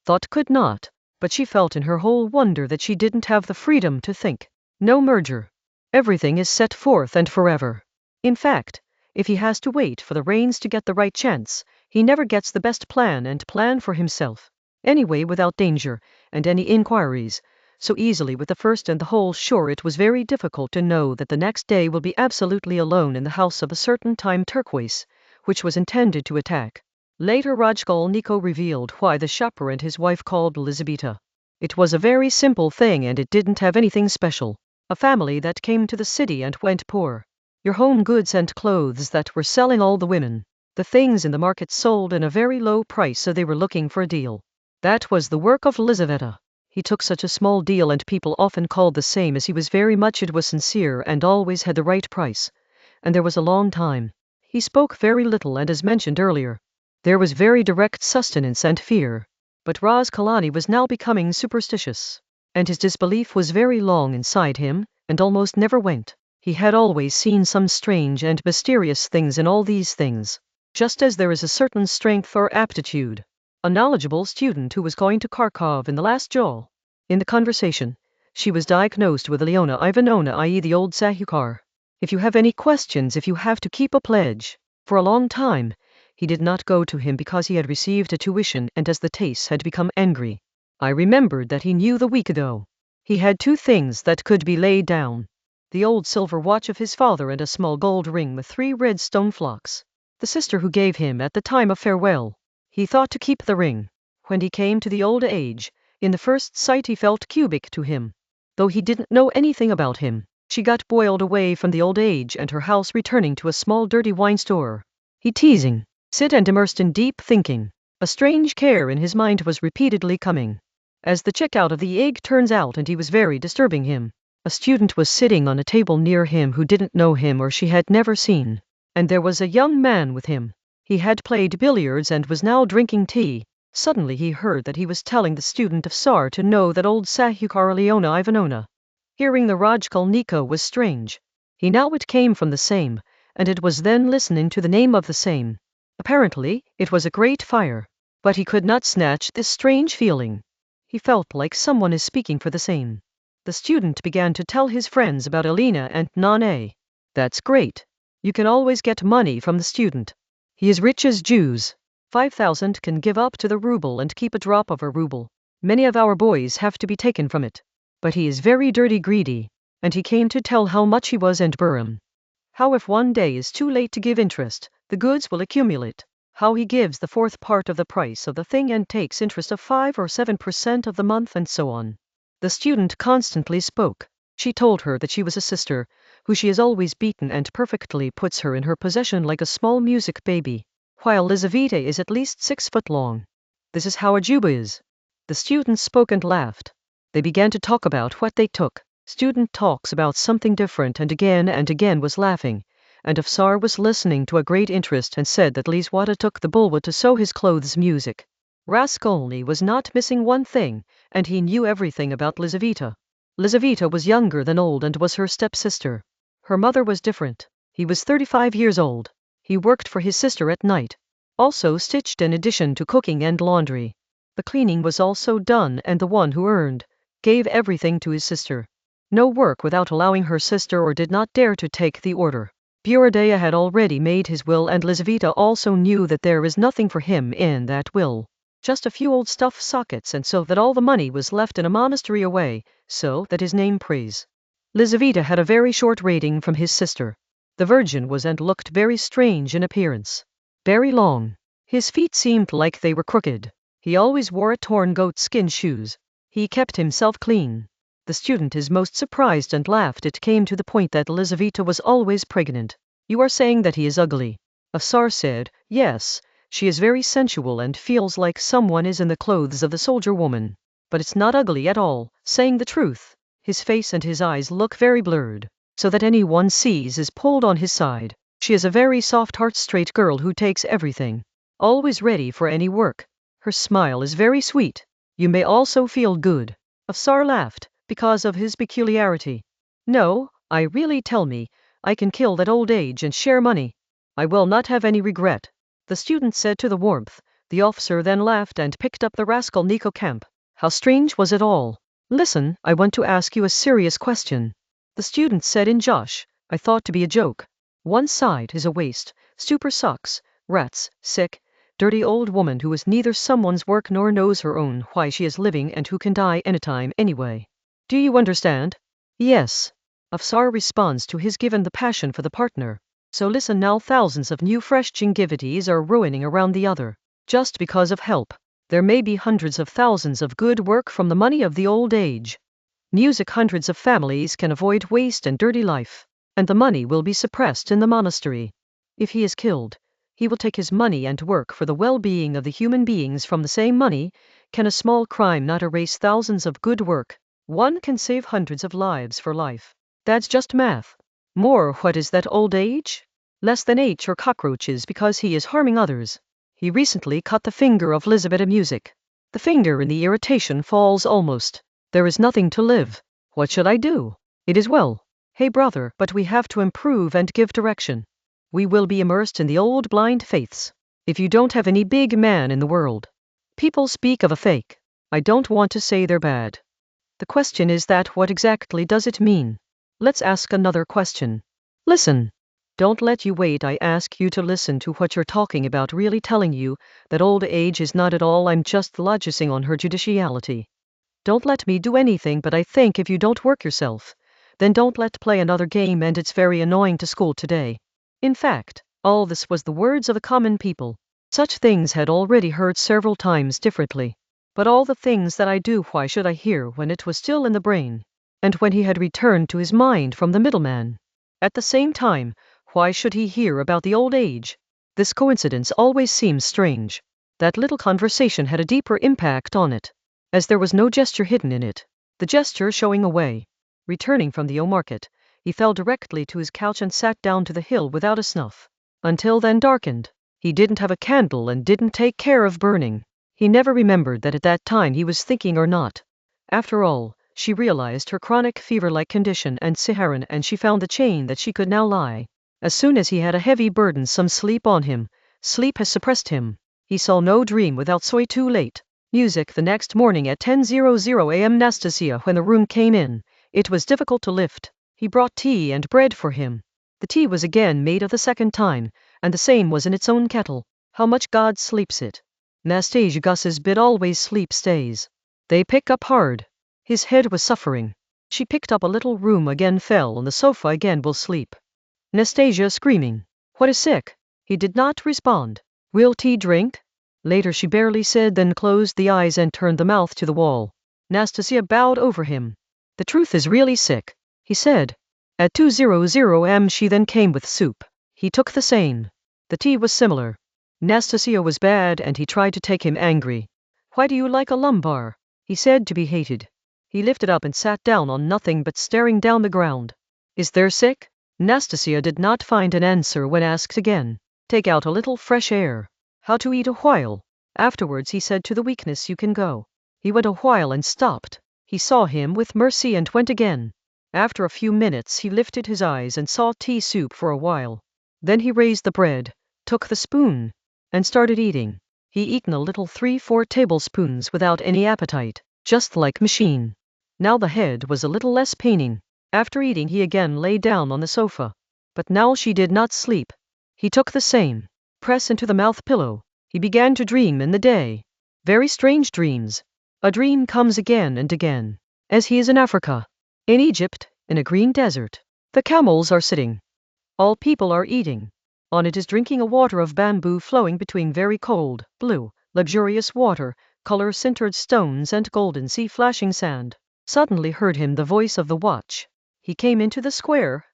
Thought could not, but she felt in her whole wonder that she didn't have the freedom to think. No merger. Everything is set forth and forever. In fact, if he has to wait for the reins to get the right chance, he never gets the best plan and plan for himself. Anyway, without danger, and any inquiries, so easily with the first and the whole sure it was very difficult to know that the next day will be absolutely alone in the house of a certain time turquoise, which was intended to attack. Later Raskolnikov revealed why the shopper and his wife called Lizaveta. It was a very simple thing and it didn't have anything special. A family that came to the city and went poor. Your home goods and clothes that were selling all the women. The things in the market sold in a very low price so they were looking for a deal. That was the work of Lizaveta. He took such a small deal and people often called the same as he was very much it was sincere and always had the right price. And there was a long time. He spoke very little and as mentioned earlier. There was very direct sustenance and fear. But Raskolnikov was now becoming superstitious. And his disbelief was very long inside him, and almost never went. He had always seen some strange and mysterious things in all these things. Just as there is a certain strength or aptitude. A knowledgeable student who was going to Kharkov in the last Joel. In the conversation, she was diagnosed with Leona Ivanovna, i.e. the old Sahukar. If you have any questions, if you have to keep a pledge. For a long time, he did not go to him because he had received a tuition and as the Tace had become angry. I remembered that he knew the week ago. He had two things that could be laid down. The old silver watch of his father and a small gold ring with 3 red stone flocks. The sister who gave him at the time of farewell. He thought to keep the ring. When he came to the old age, in the first sight he felt cubic to him. Though he didn't know anything about him, she got boiled away from the old age and her house returning to a small dirty wine store. He teasing, sit and immersed in deep thinking. A strange care in his mind was repeatedly coming. As the chick out of the egg turns out and he was very disturbing him. A student was sitting on a table near him who didn't know him or she had never seen. And there was a young man with him. He had played billiards and was now drinking tea. Suddenly he heard that he was telling the student of Tsar to know that old Sahukar Leona Ivanovna. Hearing the Raskolnikov was strange. He now it came from the same, and it was then listening to the name of the same. Apparently, it was a great fire. But he could not snatch this strange feeling. He felt like someone is speaking for the same. The student began to tell his friends about Alina and Nane. That's great. You can always get money from the student. He is rich as Jews. 5,000 can give up to the ruble and keep a drop of a ruble. Many of our boys have to be taken from it. But he is very dirty greedy. And he came to tell how much he was and Burim. How if one day is too late to give interest, the goods will accumulate. How he gives the 4th part of the price of the thing and takes interest of 5 or 7% of the month and so on. The student constantly spoke. She told her that she was a sister, who she has always beaten and perfectly puts her in her possession like a small music baby, while Lizaveta is at least 6 foot long. This is how a Juba is. The student spoke and laughed. They began to talk about what they took. Student talks about something different and again was laughing. And Afsar was listening to a great interest and said that Lizwata took the bulwa to sew his clothes music. Raskolnikov was not missing one thing, and he knew everything about Lizaveta. Lizaveta was younger than old and was her stepsister. Her mother was different. He was 35 years old. He worked for his sister at night. Also stitched in addition to cooking and laundry. The cleaning was also done and the one who earned, gave everything to his sister. No work without allowing her sister or did not dare to take the order. Fyodor had already made his will, and Lizaveta also knew that there is nothing for him in that will. Just a few old stuff sockets, and so that all the money was left in a monastery away, so that his name praise. Lizaveta had a very short rating from his sister. The Virgin was and looked very strange in appearance. Very long. His feet seemed like they were crooked. He always wore a torn goat-skin shoes. He kept himself clean. The student is most surprised and laughed. It came to the point that Lizaveta was always pregnant. You are saying that he is ugly? Afsar said, yes, she is very sensual and feels like someone is in the clothes of the soldier woman. But it's not ugly at all, saying the truth. His face and his eyes look very blurred, so that anyone sees is pulled on his side. She is a very soft-heart straight girl who takes everything. Always ready for any work. Her smile is very sweet. You may also feel good. Afsar laughed, because of his peculiarity. No, I really tell me, I can kill that old age and share money. I will not have any regret. The student said to the warmth. The officer then laughed and picked up the Raskolnikov camp. How strange was it all? Listen, I want to ask you a serious question. The student said in Josh, I thought to be a joke. One side is a waste, stupor socks, rats, sick, dirty old woman who is neither someone's work nor knows her own why she is living and who can die anytime anyway. Do you understand? Yes. Afsar responds to his given the passion for the partner. So listen now, thousands of new fresh gingivities are ruining around the other. Just because of help. There may be hundreds of thousands of good work from the money of the old age. Music, hundreds of families can avoid waste and dirty life. And the money will be suppressed in the monastery. If he is killed, he will take his money and work for the well-being of the human beings from the same money. Can a small crime not erase thousands of good work? One can save hundreds of lives for life. That's just math. More, what is that old age? Less than H or cockroaches because he is harming others. He recently cut the finger of Lizaveta Music. The finger in the irritation falls almost. There is nothing to live. What should I do? It is well. Hey brother, but we have to improve and give direction. We will be immersed in the old blind faiths. If you don't have any big man in the world. People speak of a fake. I don't want to say they're bad. The question is that what exactly does it mean? Let's ask another question. Listen. Don't let you wait. I ask you to listen to what you're talking about, really telling you that old age is not at all. I'm just logicing on her judiciality. Don't let me do anything, but I think if you don't work yourself, then don't let play another game, and it's very annoying to school today. In fact, all this was the words of the common people. Such things had already heard several times differently. But all the things that I do, why should I hear when it was still in the brain? And when he had returned to his mind from the middleman? At the same time, why should he hear about the old age? This coincidence always seems strange. That little conversation had a deeper impact on it, as there was no gesture hidden in it. The gesture showing away. Returning from the market, he fell directly to his couch and sat down to the hill without a snuff. Until then darkened. He didn't have a candle and didn't take care of burning. He never remembered that at that time he was thinking or not. After all, she realized her chronic fever-like condition and Saharan, and she found the chain that she could now lie. As soon as he had a heavy burdensome sleep on him, sleep has suppressed him. He saw no dream without soy too late. Music the next morning at 10:00 a.m. Nastasia, when the room came in, it was difficult to lift. He brought tea and bread for him. The tea was again made of the second time, and the same was in its own kettle. How much God sleeps it. Nastasia Gus's bit always sleep stays. They pick up hard. His head was suffering. She picked up a little room again, fell on the sofa again, will sleep. Nastasia screaming. What is sick? He did not respond. Will tea drink? Later she barely said, then closed the eyes and turned the mouth to the wall. Nastasia bowed over him. The truth is really sick, he said. At 2:00 am she then came with soup. He took the same. The tea was similar. Nastasia was bad and he tried to take him angry. Why do you like a lumbar? He said, to be hated. He lifted up and sat down on nothing but staring down the ground. Is there sick? Nastasia did not find an answer when asked again. Take out a little fresh air. How to eat a while. Afterwards he said to the weakness, you can go. He went a while and stopped. He saw him with mercy and went again. After a few minutes he lifted his eyes and saw tea soup for a while. Then he raised the bread, took the spoon, and started eating. He eaten a little 3-4 tablespoons without any appetite, just like machine. Now the head was a little less paining. After eating he again lay down on the sofa. But now she did not sleep. He took the same press into the mouth pillow. He began to dream in the day. Very strange dreams. A dream comes again and again. As he is in Africa, in Egypt, in a green desert. The camels are sitting. All people are eating. On it is drinking a water of bamboo flowing between very cold, blue, luxurious water, color-sintered stones and golden sea flashing sand. Suddenly heard him the voice of the watch. He came into the square,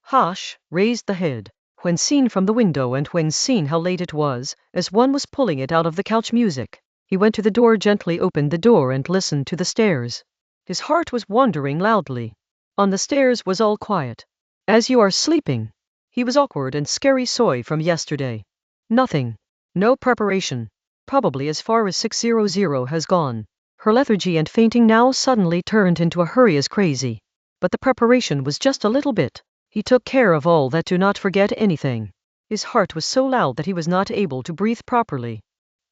raised the head. When seen from the window and when seen how late it was, as one was pulling it out of the couch music, he went to the door, gently opened the door and listened to the stairs. His heart was wandering loudly. On the stairs was all quiet. As you are sleeping. He was awkward and scary soy from yesterday. Nothing. No preparation. Probably as far as 600 has gone. Her lethargy and fainting now suddenly turned into a hurry as crazy. But the preparation was just a little bit. He took care of all that to not forget anything. His heart was so loud that he was not able to breathe properly.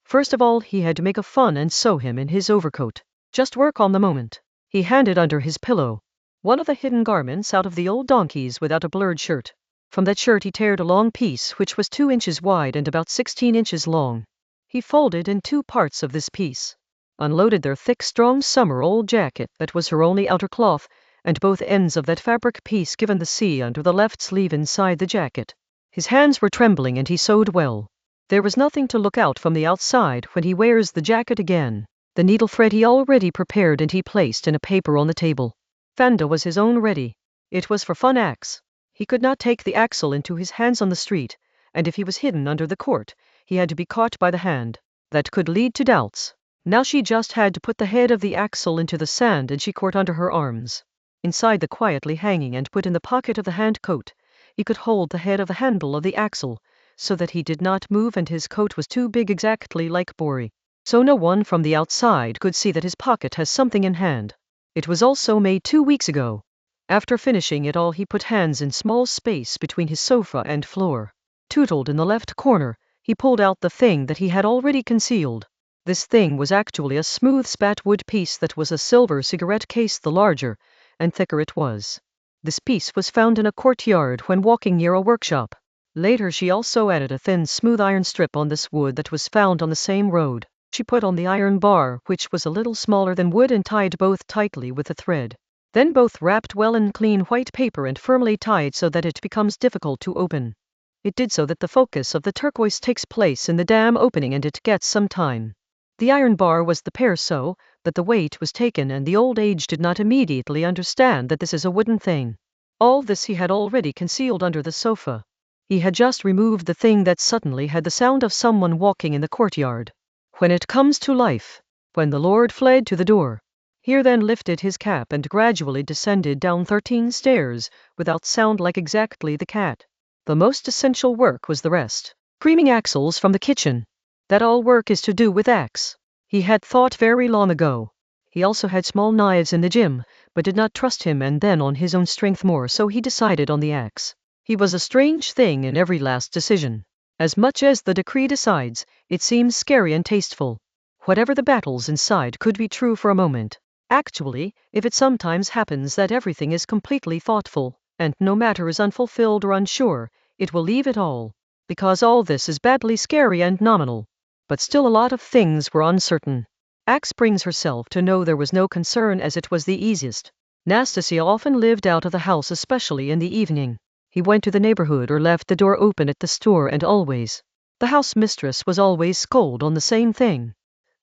First of all he had to make a fun and sew him in his overcoat. Just work on the moment. He handed under his pillow one of the hidden garments out of the old donkey's without a blurred shirt. From that shirt he teared a long piece which was 2 inches wide and about 16 inches long. He folded in 2 parts of this piece, unloaded their thick strong summer old jacket that was her only outer cloth, and both ends of that fabric piece given the sea under the left sleeve inside the jacket. His hands were trembling and he sewed well. There was nothing to look out from the outside when he wears the jacket again. The needle thread he already prepared and he placed in a paper on the table. Fanda was his own ready. It was for fun axe. He could not take the axle into his hands on the street, and if he was hidden under the court, he had to be caught by the hand. That could lead to doubts. Now she just had to put the head of the axle into the sand and she caught under her arms. Inside the quietly hanging and put in the pocket of the hand coat, he could hold the head of the handle of the axle, so that he did not move and his coat was too big exactly like Bori. So no one from the outside could see that his pocket has something in hand. It was also made 2 weeks ago. After finishing it all he put hands in small space between his sofa and floor. Tootled in the left corner, he pulled out the thing that he had already concealed. This thing was actually a smooth spat wood piece that was a silver cigarette case. The larger and thicker it was. This piece was found in a courtyard when walking near a workshop. Later she also added a thin smooth iron strip on this wood that was found on the same road. She put on the iron bar, which was a little smaller than wood, and tied both tightly with a thread. Then both wrapped well in clean white paper and firmly tied so that it becomes difficult to open. It did so that the focus of the turquoise takes place in the dam opening and it gets some time. The iron bar was the pair so that the weight was taken and the old age did not immediately understand that this is a wooden thing. All this he had already concealed under the sofa. He had just removed the thing that suddenly had the sound of someone walking in the courtyard. When it comes to life, when the Lord fled to the door, here then lifted his cap and gradually descended down 13 stairs, without sound like exactly the cat. The most essential work was the rest. Creaming axles from the kitchen. That all work is to do with axe. He had thought very long ago. He also had small knives in the gym, but did not trust him and then on his own strength more, so he decided on the axe. He was a strange thing in every last decision. As much as the decree decides, it seems scary and tasteful. Whatever the battles inside could be true for a moment. Actually, if it sometimes happens that everything is completely thoughtful, and no matter is unfulfilled or unsure, it will leave it all. Because all this is badly scary and nominal. But still a lot of things were uncertain. Axe brings herself to know there was no concern as it was the easiest. Nastasia often lived out of the house, especially in the evening. He went to the neighborhood or left the door open at the store, and always the house mistress was always scolded on the same thing.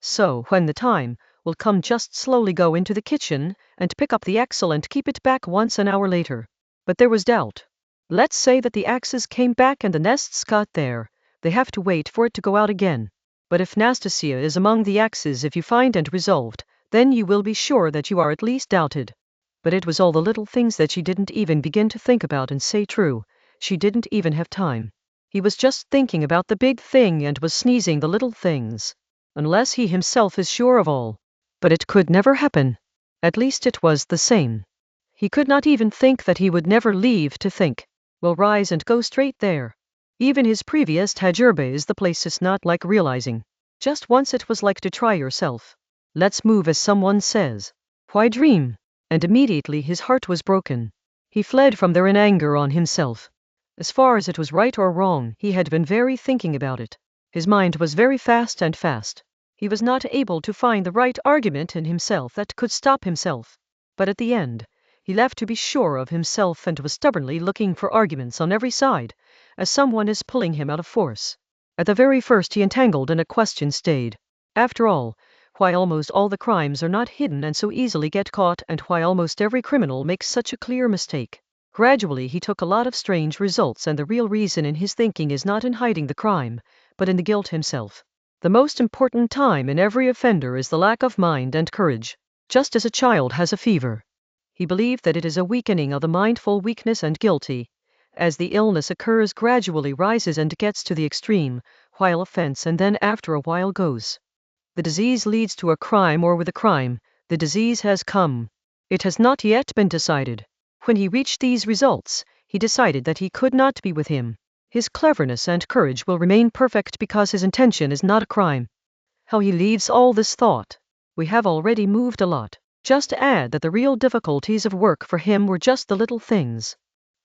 So when the time will come, just slowly go into the kitchen and pick up the axle and keep it back once an hour later. But there was doubt. Let's say that the axes came back and the nests got there. They have to wait for it to go out again. But if Nastasia is among the axes, if you find and resolved, then you will be sure that you are at least doubted. But it was all the little things that she didn't even begin to think about and say true. She didn't even have time. He was just thinking about the big thing and was sneezing the little things. Unless he himself is sure of all. But it could never happen. At least it was the same. He could not even think that he would never leave to think. Will rise and go straight there. Even his previous tajrbas, the place is not like realizing. Just once it was like to try yourself. Let's move, as someone says. Why dream? And immediately his heart was broken. He fled from there in anger on himself. As far as it was right or wrong, he had been very thinking about it. His mind was very fast and fast. He was not able to find the right argument in himself that could stop himself. But at the end, he left to be sure of himself and was stubbornly looking for arguments on every side, as someone is pulling him out of force. At the very first he entangled in a question stayed. After all, why almost all the crimes are not hidden and so easily get caught, and why almost every criminal makes such a clear mistake. Gradually he took a lot of strange results, and the real reason in his thinking is not in hiding the crime, but in the guilt himself. The most important time in every offender is the lack of mind and courage. Just as a child has a fever, he believed that it is a weakening of the mindful weakness and guilty. As the illness occurs, gradually rises and gets to the extreme, while offense and then after a while goes. The disease leads to a crime, or with a crime, the disease has come. It has not yet been decided. When he reached these results, he decided that he could not be with him. His cleverness and courage will remain perfect because his intention is not a crime. How he leaves all this thought. We have already moved a lot. Just add that the real difficulties of work for him were just the little things.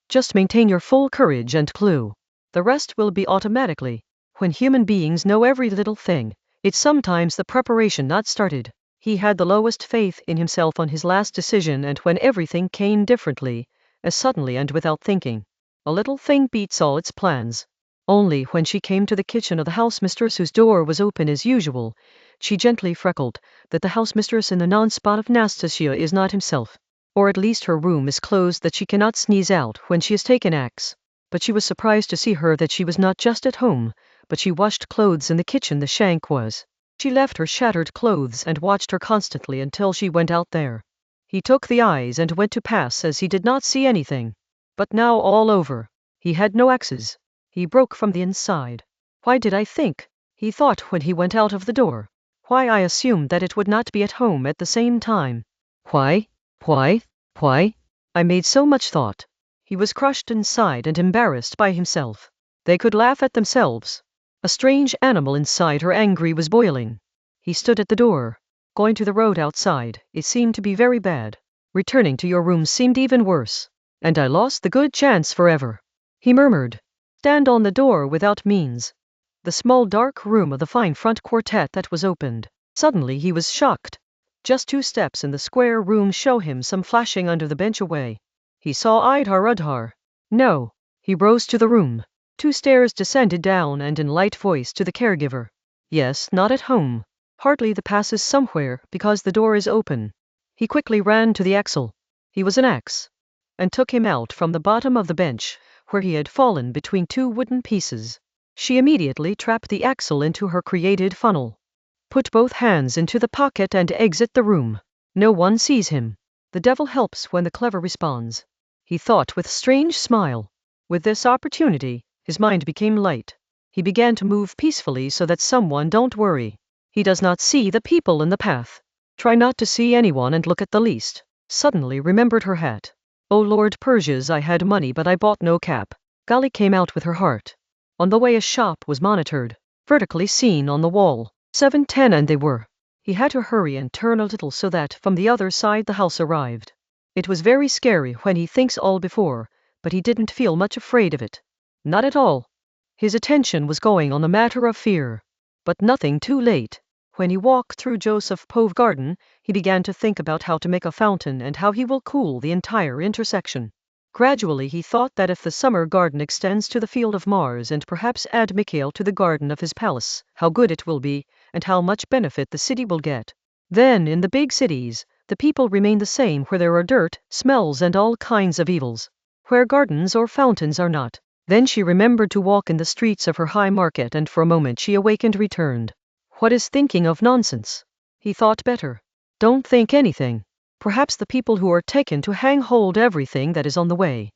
Just maintain your full courage and clue. The rest will be automatically. When human beings know every little thing, it's sometimes the preparation not started. He had the lowest faith in himself on his last decision, and when everything came differently, as suddenly and without thinking, a little thing beats all its plans. Only when she came to the kitchen of the housemistress, whose door was open as usual, she gently freckled that the housemistress in the non-spot of Nastasia is not himself. Or at least her room is closed, that she cannot sneeze out when she has taken axe. But she was surprised to see her that she was not just at home, but she washed clothes in the kitchen. The shank was. She left her shattered clothes and watched her constantly until she went out there. He took the eyes and went to pass as he did not see anything. But now all over. He had no axes. He broke from the inside. Why did I think? He thought when he went out of the door. Why I assumed that it would not be at home at the same time. Why? I made so much thought. He was crushed inside and embarrassed by himself. They could laugh at themselves. A strange animal inside her, angry, was boiling. He stood at the door. Going to the road outside, it seemed to be very bad. Returning to your room seemed even worse. And I lost the good chance forever. He murmured. Stand on the door without means. The small dark room of the fine front quartet that was opened. Suddenly he was shocked. Just 2 steps in the square room show him some flashing under the bench away. He saw Udhar. No. He rose to the room. 2 stairs descended down, and in light voice to the caregiver. Yes, not at home. Hardly the passes somewhere, because the door is open. He quickly ran to the axle. He was an axe. And took him out from the bottom of the bench, where he had fallen between 2 wooden pieces. She immediately trapped the axle into her created funnel. Put both hands into the pocket and exit the room. No one sees him. The devil helps when the clever responds. He thought with strange smile. With this opportunity, his mind became light. He began to move peacefully so that someone don't worry. He does not see the people in the path. Try not to see anyone and look at the least. Suddenly remembered her hat. Oh Lord Persia's, I had money but I bought no cap. Gali came out with her heart. On the way a shop was monitored. Vertically seen on the wall. 7:10 and they were. He had to hurry and turn a little so that from the other side the house arrived. It was very scary when he thinks all before, but he didn't feel much afraid of it. Not at all. His attention was going on the matter of fear. But nothing too late. When he walked through Joseph Pove Garden, he began to think about how to make a fountain and how he will cool the entire intersection. Gradually he thought that if the summer garden extends to the field of Mars and perhaps add Mikhail to the garden of his palace, how good it will be, and how much benefit the city will get. Then in the big cities, the people remain the same where there are dirt, smells and all kinds of evils. Where gardens or fountains are not. Then she remembered to walk in the streets of her high market, and for a moment she awakened, returned. What is thinking of nonsense? He thought better. Don't think anything. Perhaps the people who are taken to hang hold everything that is on the way.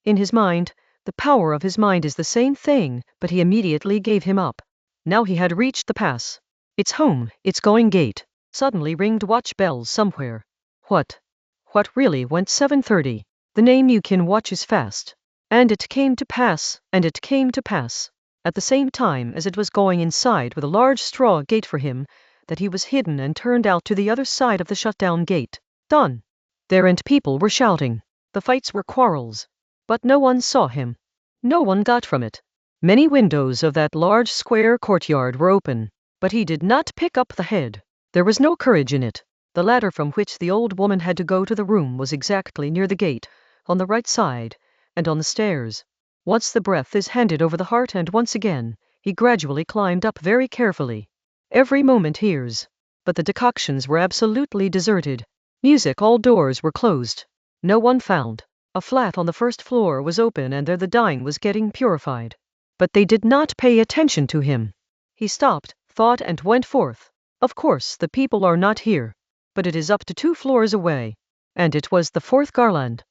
In his mind, the power of his mind is the same thing, but he immediately gave him up. Now he had reached the pass. It's home, it's going gate. Suddenly ringed watch bells somewhere. What really went 7:30? The name you can watch is fast. And it came to pass. At the same time as it was going inside with a large straw gate for him, that he was hidden and turned out to the other side of the shut-down gate. Done. There and people were shouting. The fights were quarrels. But no one saw him. No one got from it. Many windows of that large square courtyard were open, but he did not pick up the head. There was no courage in it. The ladder from which the old woman had to go to the room was exactly near the gate, on the right side, and on the stairs. Once the breath is handed over the heart, and once again, he gradually climbed up very carefully. Every moment hears. But the decoctions were absolutely deserted. Music, all doors were closed. No one found. A flat on the first floor was open, and there the dying was getting purified. But they did not pay attention to him. He stopped, thought, and went forth. Of course, the people are not here. But it is up to 2 floors away. And it was the 4th garland.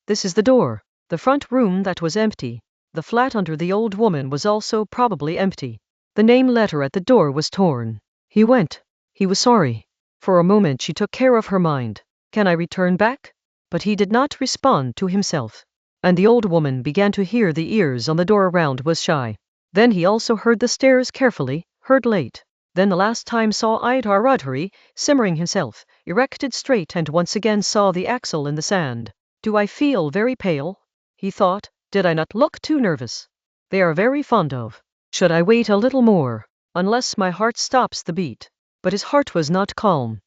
This is the door. The front room that was empty. The flat under the old woman was also probably empty. The name letter at the door was torn. He went. He was sorry. For a moment she took care of her mind. Can I return back? But he did not respond to himself. And the old woman began to hear the ears on the door around was shy. Then he also heard the stairs carefully, heard late. Then the last time saw Idar Rudhuri, simmering himself, erected straight, and once again saw the axle in the sand. Do I feel very pale? He thought. Did I not look too nervous? They are very fond of. Should I wait a little more, unless my heart stops the beat? But his heart was not calm.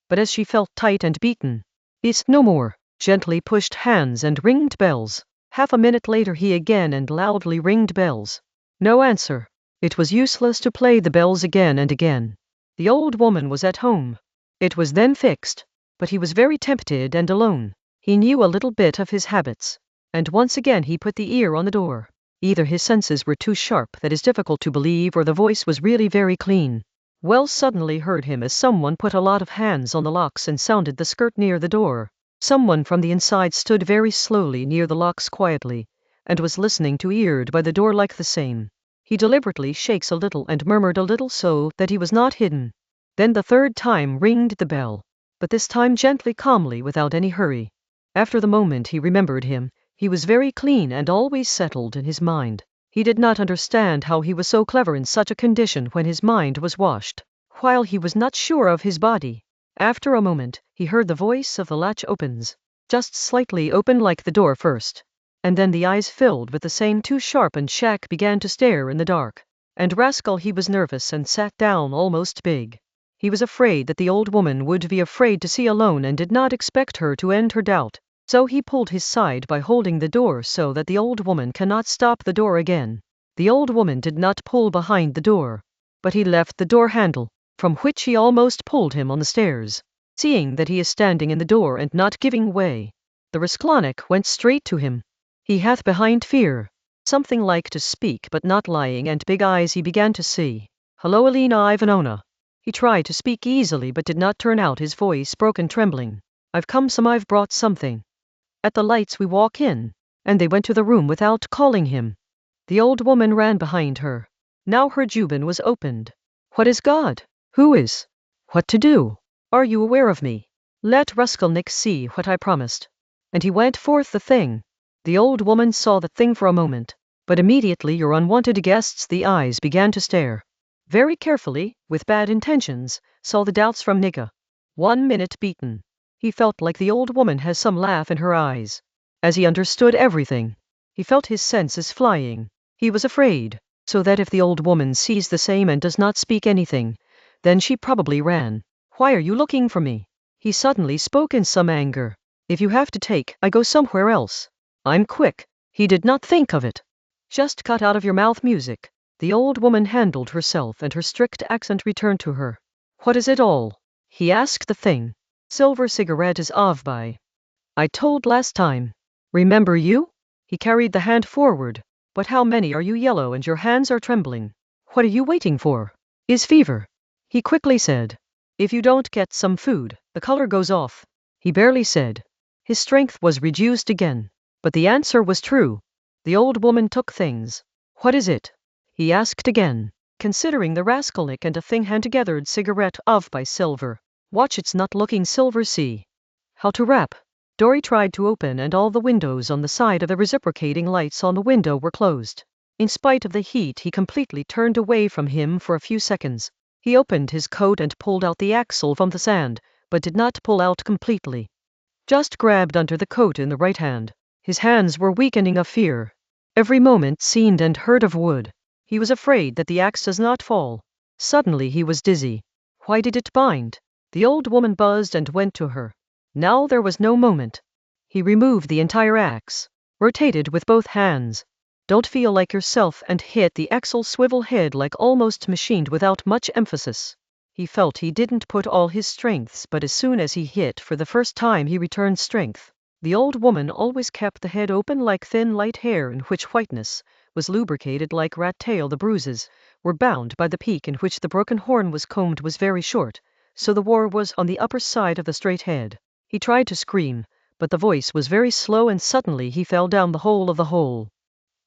But as she felt tight and beaten, it's no more, gently pushed hands and ringed bells. Half a minute later he again and loudly ringed bells. No answer. It was useless to play the bells again and again. The old woman was at home. It was then fixed. But he was very tempted and alone. He knew a little bit of his habits. And once again he put the ear on the door. Either his senses were too sharp, that is difficult to believe, or the voice was really very clean. Wells suddenly heard him as someone put a lot of hands on the locks and sounded the skirt near the door. Someone from the inside stood very slowly near the locks quietly, and was listening to eared by the door like the same. He deliberately shakes a little and murmured a little so that he was not hidden. Then the 3rd time ringed the bell, but this time gently, calmly, without any hurry. After the moment he remembered him. He was very clean and always settled in his mind. He did not understand how he was so clever in such a condition when his mind was washed, while he was not sure of his body. After a moment, he heard the voice of the latch opens, just slightly open like the door first. And then the eyes filled with the same too sharp, and Shack began to stare in the dark. And Rascal, he was nervous and sat down almost big. He was afraid that the old woman would be afraid to see alone and did not expect her to end her doubt. So he pulled his side by holding the door so that the old woman cannot stop the door again. The old woman did not pull behind the door, but he left the door handle, from which he almost pulled him on the stairs. Seeing that he is standing in the door and not giving way, the Raskolnikov went straight to him. He hath behind fear, something like to speak but not lying, and big eyes he began to see. Hello, Elena Ivanovna. He tried to speak easily but did not turn out, his voice broken, trembling. I've brought something. At the lights we walk in, and they went to the room without calling him. The old woman ran behind her. Now her juban was opened. What is God? Who is? What to do? Are you aware of me? Let Raskolnikov see what I promised. And he went forth the thing. The old woman saw the thing for a moment, but immediately your unwanted guests, the eyes began to stare. Very carefully, with bad intentions, saw the doubts from Nika. 1 minute beaten. He felt like the old woman has some laugh in her eyes. As he understood everything, he felt his senses flying. He was afraid, so that if the old woman sees the same and does not speak anything, then she probably ran. Why are you looking for me? He suddenly spoke in some anger. If you have to take, I go somewhere else. I'm quick. He did not think of it. Just cut out of your mouth music. The old woman handled herself and her strict accent returned to her. What is it all? He asked the thing. Silver cigarette is Avbai. I told last time. Remember you? He carried the hand forward. But how many are you? Yellow and your hands are trembling. What are you waiting for? Is fever. He quickly said. If you don't get some food, the color goes off. He barely said. His strength was reduced again. But the answer was true. The old woman took things. What is it? He asked again, considering the Raskolnikov and a thing hand together cigarette of by silver. Watch, it's not looking silver, see. How to wrap. Dory tried to open and all the windows on the side of the reciprocating lights on the window were closed. In spite of the heat he completely turned away from him for a few seconds. He opened his coat and pulled out the axle from the sand, but did not pull out completely. Just grabbed under the coat in the right hand. His hands were weakening of fear. Every moment seemed and heard of wood. He was afraid that the axe does not fall. Suddenly he was dizzy. Why did it bind? The old woman buzzed and went to her. Now there was no moment. He removed the entire axe, rotated with both hands. Don't feel like yourself, and hit the axle swivel head like almost machined without much emphasis. He felt he didn't put all his strengths, but as soon as he hit for the first time he returned strength. The old woman always kept the head open like thin light hair in which whiteness was lubricated like rat tail. The bruises were bound by the peak in which the broken horn was combed was very short, so the war was on the upper side of the straight head. He tried to scream, but the voice was very slow, and suddenly he fell down the hole of the hole.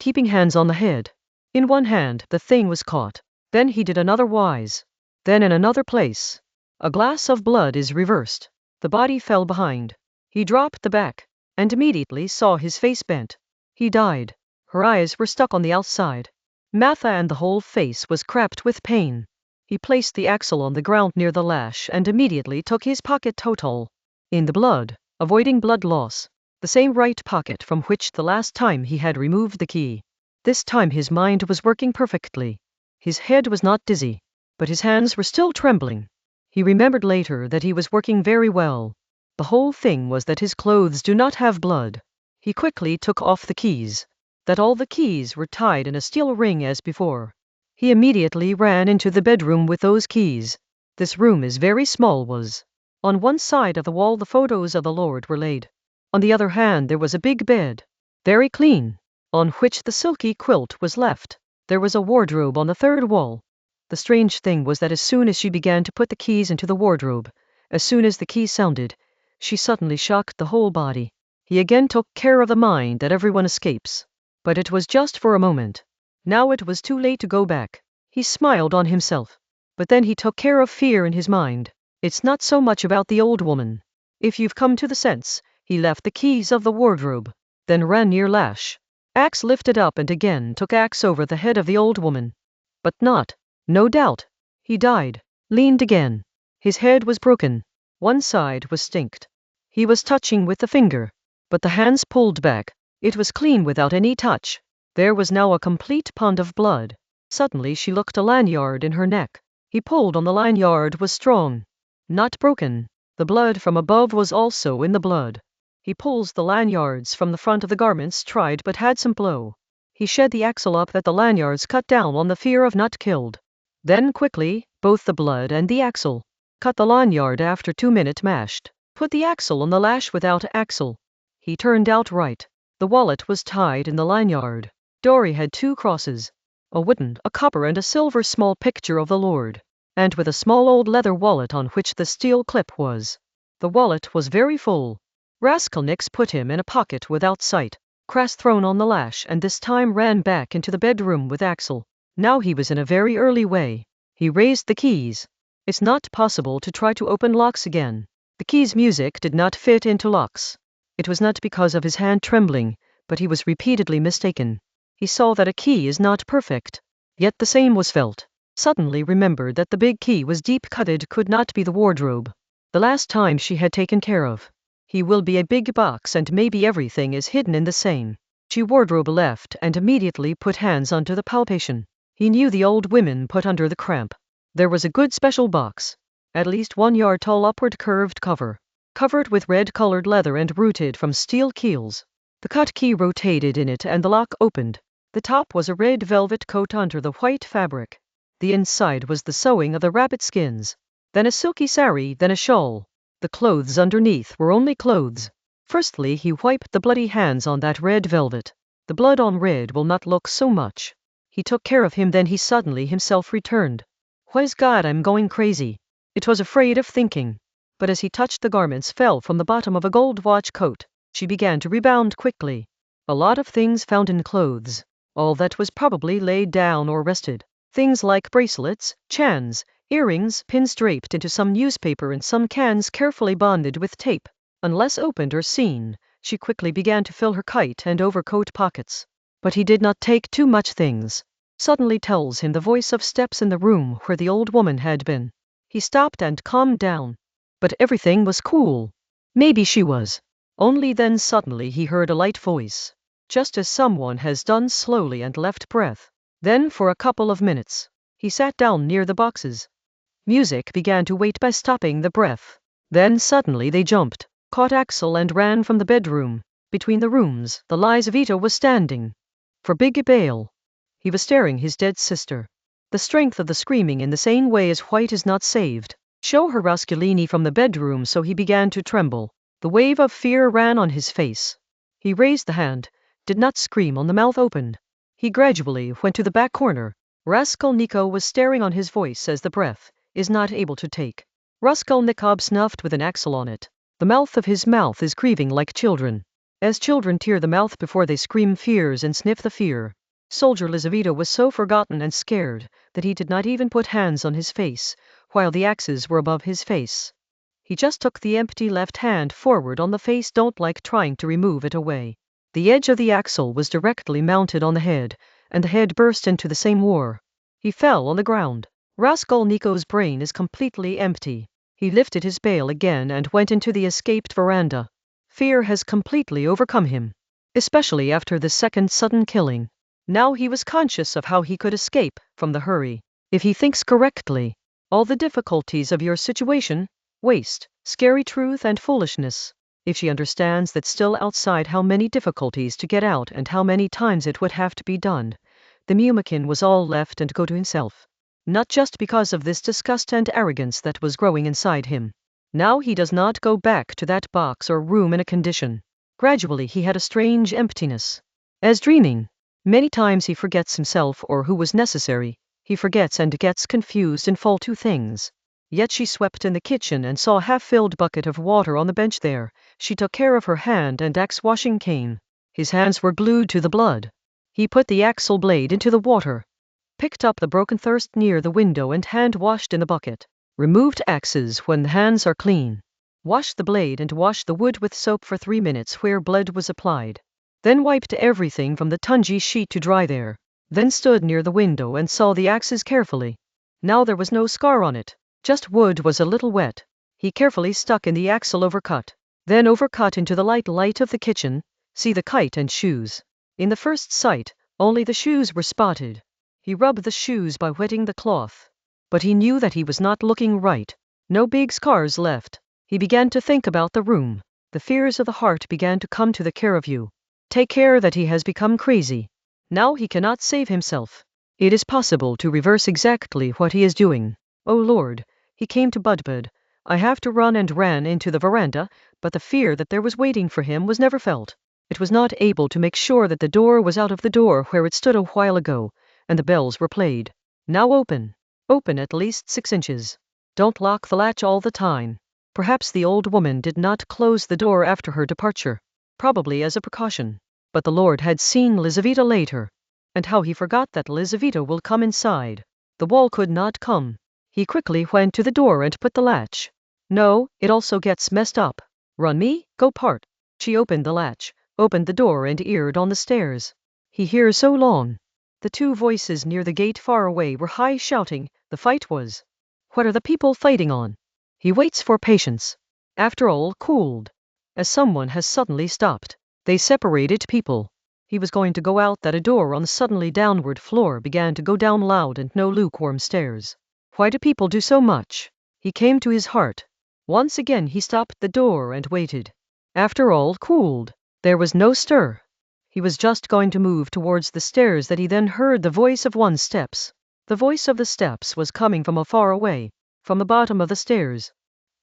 Keeping hands on the head. In one hand the thing was caught. Then he did another wise. Then in another place. A glass of blood is reversed. The body fell behind. He dropped the back, and immediately saw his face bent. He died. Her eyes were stuck on the outside. Matha, and the whole face was cracked with pain. He placed the axle on the ground near the lash and immediately took his pocket total. In the blood, avoiding blood loss. The same right pocket from which the last time he had removed the key. This time his mind was working perfectly. His head was not dizzy, but his hands were still trembling. He remembered later that he was working very well. The whole thing was that his clothes do not have blood. He quickly took off the keys. That all the keys were tied in a steel ring as before. He immediately ran into the bedroom with those keys. This room is very small. Was. On one side of the wall the photos of the Lord were laid. On the other hand there was a big bed, very clean, on which the silky quilt was left. There was a wardrobe on the third wall. The strange thing was that as soon as she began to put the keys into the wardrobe, as soon as the key sounded, she suddenly shocked the whole body. He again took care of the mind that everyone escapes. But it was just for a moment. Now it was too late to go back. He smiled on himself. But then he took care of fear in his mind. It's not so much about the old woman. If you've come to the sense, he left the keys of the wardrobe, then ran near lash. Axe lifted up and again took axe over the head of the old woman. But not. No doubt. He died. Leaned again. His head was broken. One side was stinked. He was touching with the finger. But the hands pulled back. It was clean without any touch. There was now a complete pond of blood. Suddenly she looked a lanyard in her neck. He pulled on the lanyard was strong. Not broken. The blood from above was also in the blood. He pulls the lanyards from the front of the garments, tried but had some blow. He shed the axle up that the lanyards cut down on the fear of not killed. Then quickly, both the blood and the axle. Cut the lanyard after 2 minute mashed. Put the axle on the lash without axle. He turned out right. The wallet was tied in the lanyard. Dory had 2 crosses. A wooden, a copper and a silver small picture of the Lord. And with a small old leather wallet on which the steel clip was. The wallet was very full. Raskolnikov put him in a pocket without sight. Crass thrown on the lash and this time ran back into the bedroom with Axel. Now he was in a very early way. He raised the keys. It's not possible to try to open locks again. The keys' music did not fit into locks. It was not because of his hand trembling, but he was repeatedly mistaken. He saw that a key is not perfect. Yet the same was felt. Suddenly remembered that the big key was deep-cutted, could not be the wardrobe. The last time she had taken care of. He will be a big box and maybe everything is hidden in the same. She wardrobe left and immediately put hands onto the palpation. He knew the old women put under the cramp. There was a good special box. At least 1 yard tall upward curved cover. Covered with red-colored leather and rooted from steel keels. The cut key rotated in it and the lock opened. The top was a red velvet coat under the white fabric. The inside was the sewing of the rabbit skins. Then a silky sari, then a shawl. The clothes underneath were only clothes. Firstly he wiped the bloody hands on that red velvet. The blood on red will not look so much. He took care of him, then he suddenly himself returned. Why's God, I'm going crazy. It was afraid of thinking. But as he touched the garments fell from the bottom of a gold watch coat. She began to rebound quickly. A lot of things found in clothes. All that was probably laid down or rested. Things like bracelets, chans, earrings, pins draped into some newspaper and some cans carefully bonded with tape. Unless opened or seen, she quickly began to fill her kite and overcoat pockets. But he did not take too much things. Suddenly tells him the voice of steps in the room where the old woman had been. He stopped and calmed down. But everything was cool. Maybe she was. Only then suddenly he heard a light voice. just as someone has done slowly and left breath. Then for a couple of minutes, he sat down near the boxes. Music began to wait by stopping the breath. Then suddenly they jumped, caught Axel and ran from the bedroom. Between the rooms, the Lizaveta was standing. For Big Bale. He was staring his dead sister. The strength of the screaming in the same way as White is not saved. Show her Raskolini from the bedroom, so he began to tremble. The wave of fear ran on his face. He raised the hand, did not scream on the mouth opened. He gradually went to the back corner. Raskolnikov was staring on his voice as the breath is not able to take. Raskolnikov snuffed with an Axel on it. The mouth of his mouth is grieving like children. As children tear the mouth before they scream fears and sniff the fear. Soldier Lizaveta was so forgotten and scared that he did not even put hands on his face, while the axes were above his face. He just took the empty left hand forward on the face, don't like trying to remove it away. The edge of the axle was directly mounted on the head, and the head burst into the same war. He fell on the ground. Raskolnikov's brain is completely empty. He lifted his bale again and went into the escaped veranda. Fear has completely overcome him, especially after the second sudden killing. Now he was conscious of how he could escape from the hurry. If he thinks correctly, all the difficulties of your situation, waste, scary truth and foolishness. If she understands that still outside how many difficulties to get out and how many times it would have to be done, the Mumikin was all left and go to himself. Not just because of this disgust and arrogance that was growing inside him. Now he does not go back to that box or room in a condition. Gradually he had a strange emptiness. As dreaming, many times he forgets himself or who was necessary. He forgets and gets confused and fall to things. Yet she swept in the kitchen and saw a half-filled bucket of water on the bench there. She took care of her hand and axe washing cane. His hands were glued to the blood. He put the axle blade into the water, picked up the broken thirst near the window and hand washed in the bucket. Removed axes when the hands are clean. Wash the blade and wash the wood with soap for 3 minutes where blood was applied. Then wiped everything from the tungy sheet to dry there. Then stood near the window and saw the axes carefully. Now there was no scar on it. Just wood was a little wet. He carefully stuck in the axle overcut. Then overcut into the light of the kitchen. See the kite and shoes. In the first sight, only the shoes were spotted. He rubbed the shoes by wetting the cloth. But he knew that he was not looking right. No big scars left. He began to think about the room. The fears of the heart began to come to the care of you. Take care that he has become crazy. Now he cannot save himself. It is possible to reverse exactly what he is doing. Oh Lord, he came to Budbud. I have to run and ran into the veranda, but the fear that there was waiting for him was never felt. It was not able to make sure that the door was out of the door where it stood a while ago, and the bells were played. Now open. Open at least 6 inches. Don't lock the latch all the time. Perhaps the old woman did not close the door after her departure. Probably as a precaution. But the Lord had seen Lizaveta later. And how he forgot that Lizaveta will come inside. The wall could not come. He quickly went to the door and put the latch. No, it also gets messed up. Run me, go part. She opened the latch, opened the door and eared on the stairs. He hears so long. The 2 voices near the gate far away were high shouting. The fight was. What are the people fighting on? He waits for patience. After all, cooled. As someone has suddenly stopped. They separated people. He was going to go out that a door on the suddenly downward floor began to go down loud and no lukewarm stairs. Why do people do so much? He came to his heart. Once again he stopped the door and waited. After all, cooled. There was no stir. He was just going to move towards the stairs that he then heard the voice of one's steps. The voice of the steps was coming from afar away, from the bottom of the stairs.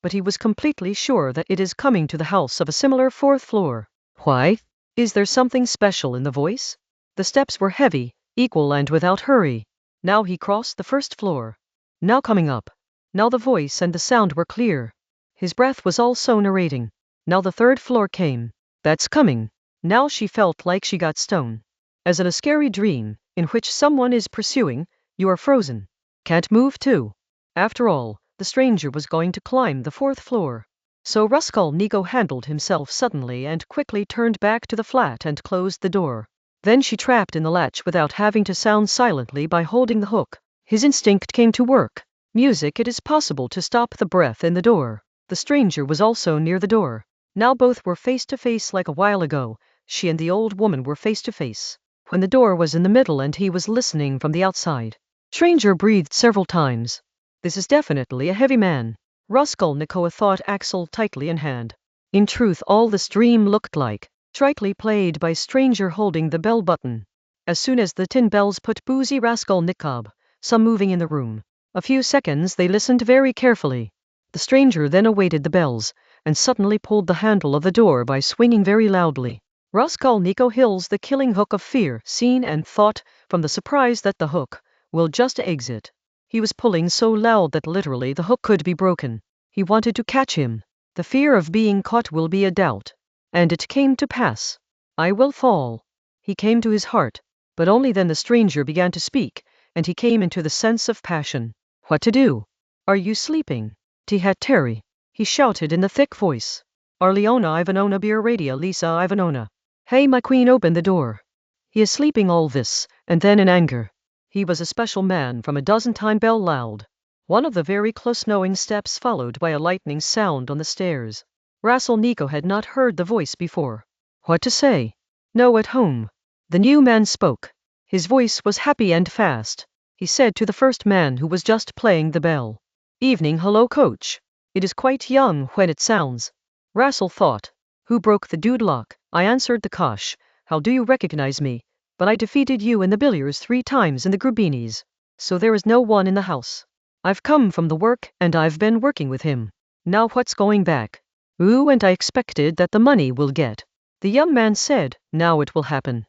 But he was completely sure that it is coming to the house of a similar 4th floor. Why? Is there something special in the voice? The steps were heavy, equal and without hurry. Now he crossed the 1st floor. Now coming up. Now the voice and the sound were clear. His breath was also narrating. Now the 3rd floor came. That's coming. Now she felt like she got stoned. As in a scary dream, in which someone is pursuing, you are frozen. Can't move too. After all, the stranger was going to climb the 4th floor. So Raskolnikov handled himself suddenly and quickly turned back to the flat and closed the door. Then she trapped in the latch without having to sound silently by holding the hook. His instinct came to work. Music. It is possible to stop the breath in the door. The stranger was also near the door. Now both were face to face like a while ago. she and the old woman were face to face, when the door was in the middle and he was listening from the outside. Stranger breathed several times. This is definitely a heavy man. Raskolnikov thought, Axel tightly in hand. In truth, all this dream looked like, tritely played by stranger holding the bell button. As soon as the tin bells put boozy Raskolnikov, some moving in the room. A few seconds they listened very carefully. The stranger then awaited the bells, and suddenly pulled the handle of the door by swinging very loudly. Raskolnikov hills the killing hook of fear, seen and thought, from the surprise that the hook will just exit. He was pulling so loud that literally the hook could be broken. He wanted to catch him. The fear of being caught will be a doubt. And it came to pass. I will fall. He came to his heart, but only then the stranger began to speak, and he came into the sense of passion. What to do? Are you sleeping? Tihat Terry, he shouted in a thick voice. Arleona Ivanovna Bieradia Lisa Ivanovna. Hey, my queen, open the door. He is sleeping, all this, and then in anger. He was a special man from a dozen-time bell loud. One of the very close knowing steps followed by a lightning sound on the stairs. Raskolnikov had not heard the voice before. What to say? No, at home. The new man spoke. His voice was happy and fast. He said to the first man who was just playing the bell. Evening, hello, coach. It is quite young when it sounds. Rassel thought. Who broke the dude lock? I answered the kosh. How do you recognize me? But I defeated you in the billiards 3 times in the Grubinis. So there is no one in the house. I've come from the work and I've been working with him. Now what's going back? Ooh, and I expected that the money will get. The young man said, now it will happen.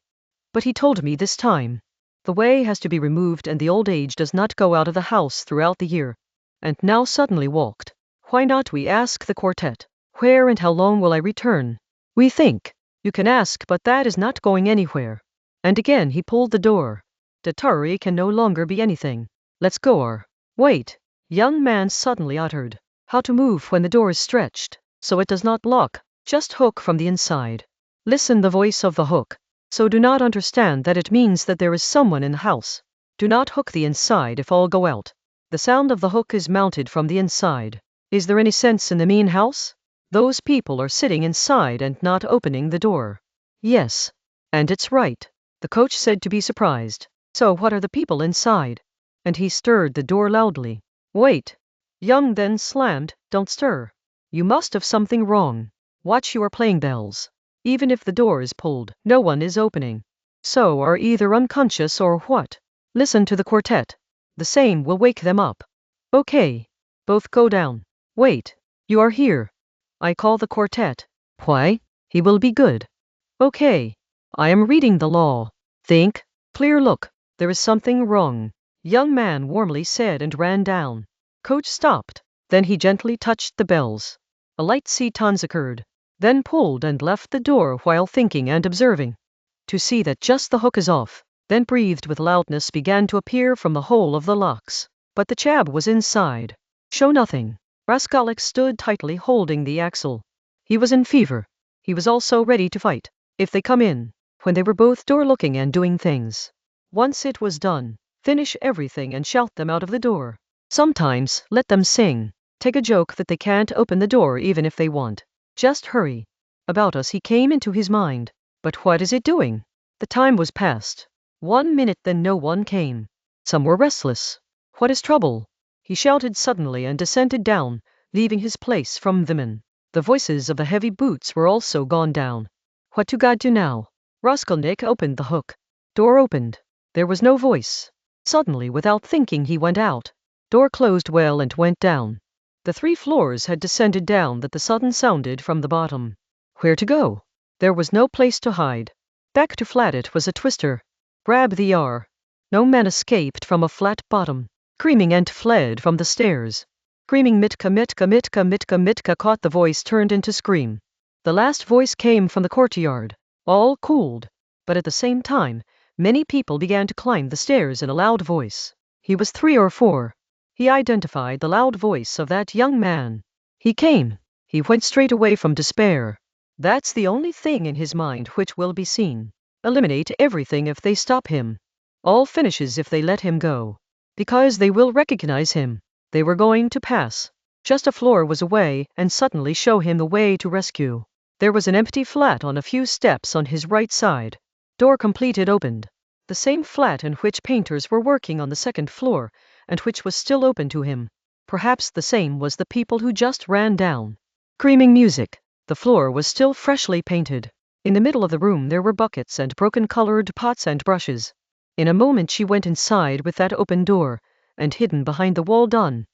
But he told me this time. The way has to be removed and the old age does not go out of the house throughout the year. And now suddenly walked. Why not we ask the quartet? Where and how long will I return? We think. You can ask, but that is not going anywhere. And again he pulled the door. Datari can no longer be anything. Let's go or. Wait. Young man suddenly uttered. How to move when the door is stretched, so it does not lock. Just hook from the inside. Listen the voice of the hook. So do not understand that it means that there is someone in the house. Do not hook the inside if all go out. The sound of the hook is mounted from the inside. Is there any sense in the mean house? Those people are sitting inside and not opening the door. Yes. And it's right. The coach said to be surprised. So what are the people inside? And he stirred the door loudly. Wait. Young then slammed, don't stir. You must have something wrong. Watch, you are playing bells. Even if the door is pulled, no one is opening. So are either unconscious or what? Listen to the quartet. The same will wake them up. Okay. Both go down. Wait. You are here. I call the quartet. Why? He will be good. Okay. I am reading the law. Think. Clear look. There is something wrong. Young man warmly said and ran down. Coach stopped. Then he gently touched the bells. A light sea tons occurred. Then pulled and left the door while thinking and observing. To see that just the hook is off. Then breathed with loudness began to appear from the hole of the locks. But the chab was inside. Show nothing. Raskolnikov stood tightly holding the axle. He was in fever. He was also ready to fight. If they come in, when they were both door looking and doing things. Once it was done, finish everything and shout them out of the door. Sometimes, let them sing. Take a joke that they can't open the door even if they want. Just hurry. About us he came into his mind. But what is it doing? The time was past. 1 minute, then no one came. Some were restless. What is trouble? He shouted suddenly and descended down, leaving his place from the men. The voices of the heavy boots were also gone down. What to God do now? Raskolnikov opened the hook. Door opened. There was no voice. Suddenly, without thinking, he went out. Door closed well and went down. The 3 floors had descended down that the sudden sounded from the bottom. Where to go? There was no place to hide. Back to flat it was a twister. Grab the R. No man escaped from a flat bottom. Screaming and fled from the stairs. Screaming Mitka Mitka Mitka Mitka Mitka caught the voice turned into scream. The last voice came from the courtyard. All cooled. But at the same time, many people began to climb the stairs in a loud voice. He was 3 or 4. He identified the loud voice of that young man. He came. He went straight away from despair. That's the only thing in his mind which will be seen. Eliminate everything if they stop him. All finishes if they let him go. Because they will recognize him. They were going to pass. Just a floor was away and suddenly show him the way to rescue. There was an empty flat on a few steps on his right side. Door completed opened. The same flat in which painters were working on the second floor, and which was still open to him. Perhaps the same was the people who just ran down. Screaming music. The floor was still freshly painted. In the middle of the room there were buckets and broken-colored pots and brushes. In a moment she went inside with that open door, and hidden behind the wall done.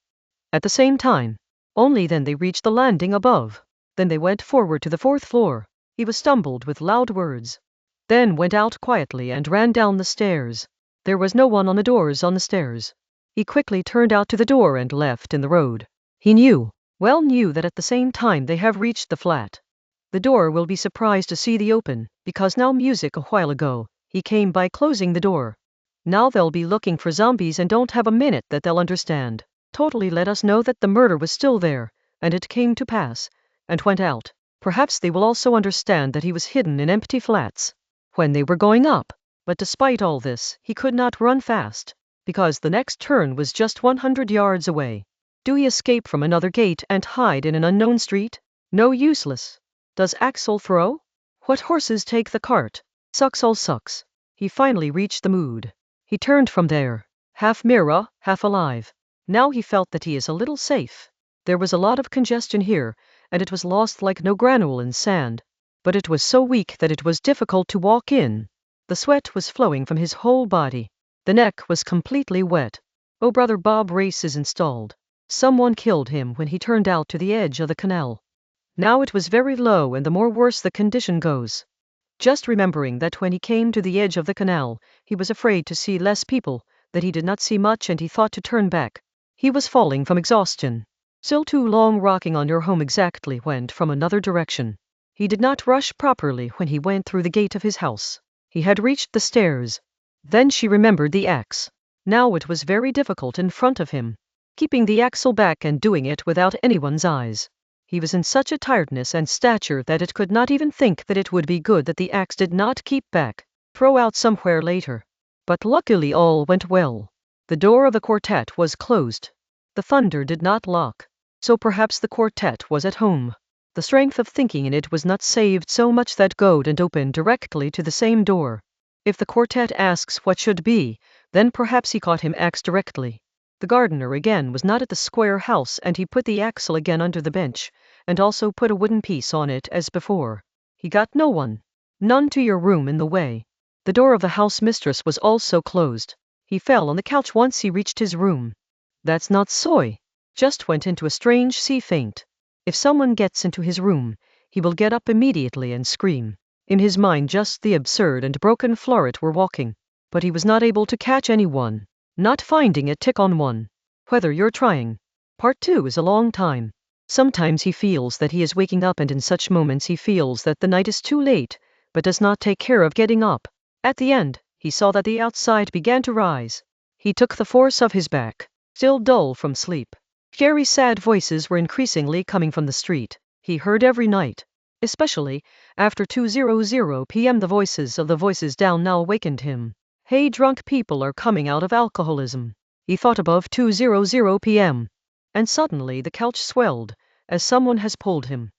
At the same time. Only then they reached the landing above. Then they went forward to the fourth floor. He was stumbled with loud words. Then went out quietly and ran down the stairs. There was no one on the doors on the stairs. He quickly turned out to the door and left in the road. He knew that at the same time they have reached the flat. The door will be surprised to see the open, because now music a while ago, he came by closing the door. Now they'll be looking for zombies and don't have a minute that they'll understand. Totally let us know that the murder was still there, and it came to pass, and went out. Perhaps they will also understand that he was hidden in empty flats when they were going up. But despite all this, he could not run fast, because the next turn was just 100 yards away. Do he escape from another gate and hide in an unknown street? No, useless. Does Axel throw? What horses take the cart? Sucks all sucks. He finally reached the mood. He turned from there, half mirror, half alive. Now he felt that he is a little safe. There was a lot of congestion here, and it was lost like no granule in sand. But it was so weak that it was difficult to walk in. The sweat was flowing from his whole body. The neck was completely wet. Oh, Brother Bob race is installed. Someone killed him when he turned out to the edge of the canal. Now it was very low, and the more worse the condition goes. Just remembering that when he came to the edge of the canal, he was afraid to see less people, that he did not see much, and he thought to turn back. He was falling from exhaustion. Still too long rocking on your home exactly went from another direction. He did not rush properly when he went through the gate of his house. He had reached the stairs. Then she remembered the axe. Now it was very difficult in front of him, keeping the axle back and doing it without anyone's eyes. He was in such a tiredness and stature that it could not even think that it would be good that the axe did not keep back, throw out somewhere later. But luckily all went well. The door of the quartet was closed. The thunder did not lock. So perhaps the quartet was at home. The strength of thinking in it was not saved so much that go and open directly to the same door. If the quartet asks what should be, then perhaps he caught him axe directly. The gardener again was not at the square house, and he put the axle again under the bench, and also put a wooden piece on it as before. He got no one. None to your room in the way. The door of the house mistress was also closed. He fell on the couch once he reached his room. That's not soy. Just went into a strange sea faint. If someone gets into his room, he will get up immediately and scream. In his mind just the absurd and broken Floret were walking. But he was not able to catch anyone. Not finding a tick on one. Whether you're trying. Part 2 is a long time. Sometimes he feels that he is waking up, and in such moments he feels that the night is too late, but does not take care of getting up. At the end, he saw that the outside began to rise. He took the force of his back, still dull from sleep. Scary sad voices were increasingly coming from the street. He heard every night. Especially, after 2:00 p.m. the voices of the voices down now awakened him. Hey, drunk people are coming out of alcoholism. He thought above 2:00 p.m. And suddenly the couch swelled, as someone has pulled him.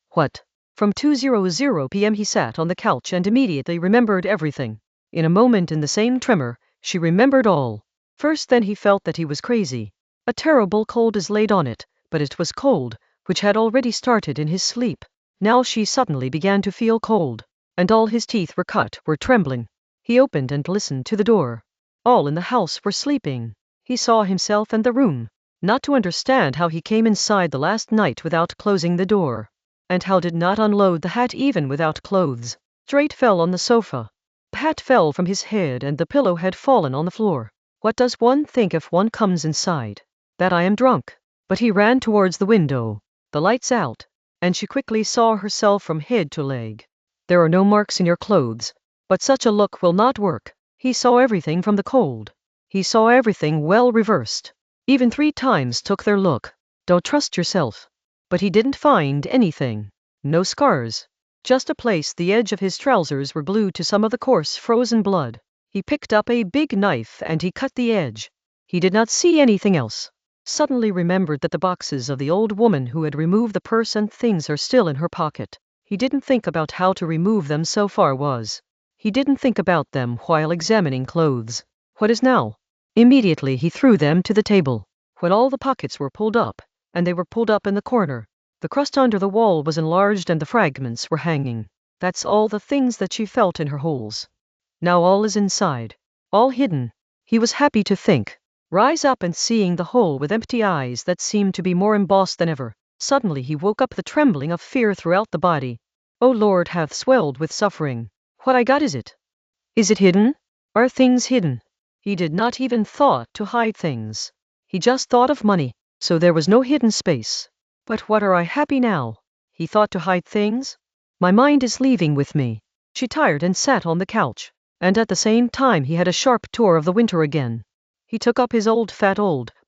What? From 2:00 p.m. he sat on the couch and immediately remembered everything. In a moment, in the same tremor, she remembered all. First then he felt that he was crazy. A terrible cold is laid on it, but it was cold, which had already started in his sleep. Now she suddenly began to feel cold, and all his teeth were cut, were trembling. He opened and listened to the door. All in the house were sleeping. He saw himself and the room. Not to understand how he came inside the last night without closing the door. And how did not unload the hat even without clothes. Straight fell on the sofa. The hat fell from his head and the pillow had fallen on the floor. What does one think if one comes inside? That I am drunk. But he ran towards the window. The lights out. And she quickly saw herself from head to leg. There are no marks in your clothes. But such a look will not work. He saw everything from the cold. He saw everything well reversed. Even 3 times took their look. Don't trust yourself. But he didn't find anything. No scars. Just a place the edge of his trousers were glued to some of the coarse frozen blood. He picked up a big knife and he cut the edge. He did not see anything else. Suddenly remembered that the boxes of the old woman who had removed the purse and things are still in her pocket. He didn't think about how to remove them so far was. He didn't think about them while examining clothes. What is now? Immediately he threw them to the table. When all the pockets were pulled up, and they were pulled up in the corner, the crust under the wall was enlarged and the fragments were hanging. That's all the things that she felt in her holes. Now all is inside. All hidden. He was happy to think. Rise up and seeing the hole with empty eyes that seemed to be more embossed than ever. Suddenly he woke up, the trembling of fear throughout the body. O Lord hath swelled with suffering. What I got is it? Is it hidden? Are things hidden? He did not even thought to hide things. He just thought of money, so there was no hidden space. But what are I happy now? He thought to hide things? My mind is leaving with me. She tired and sat on the couch, and at the same time he had a sharp tour of the winter again. He took up his old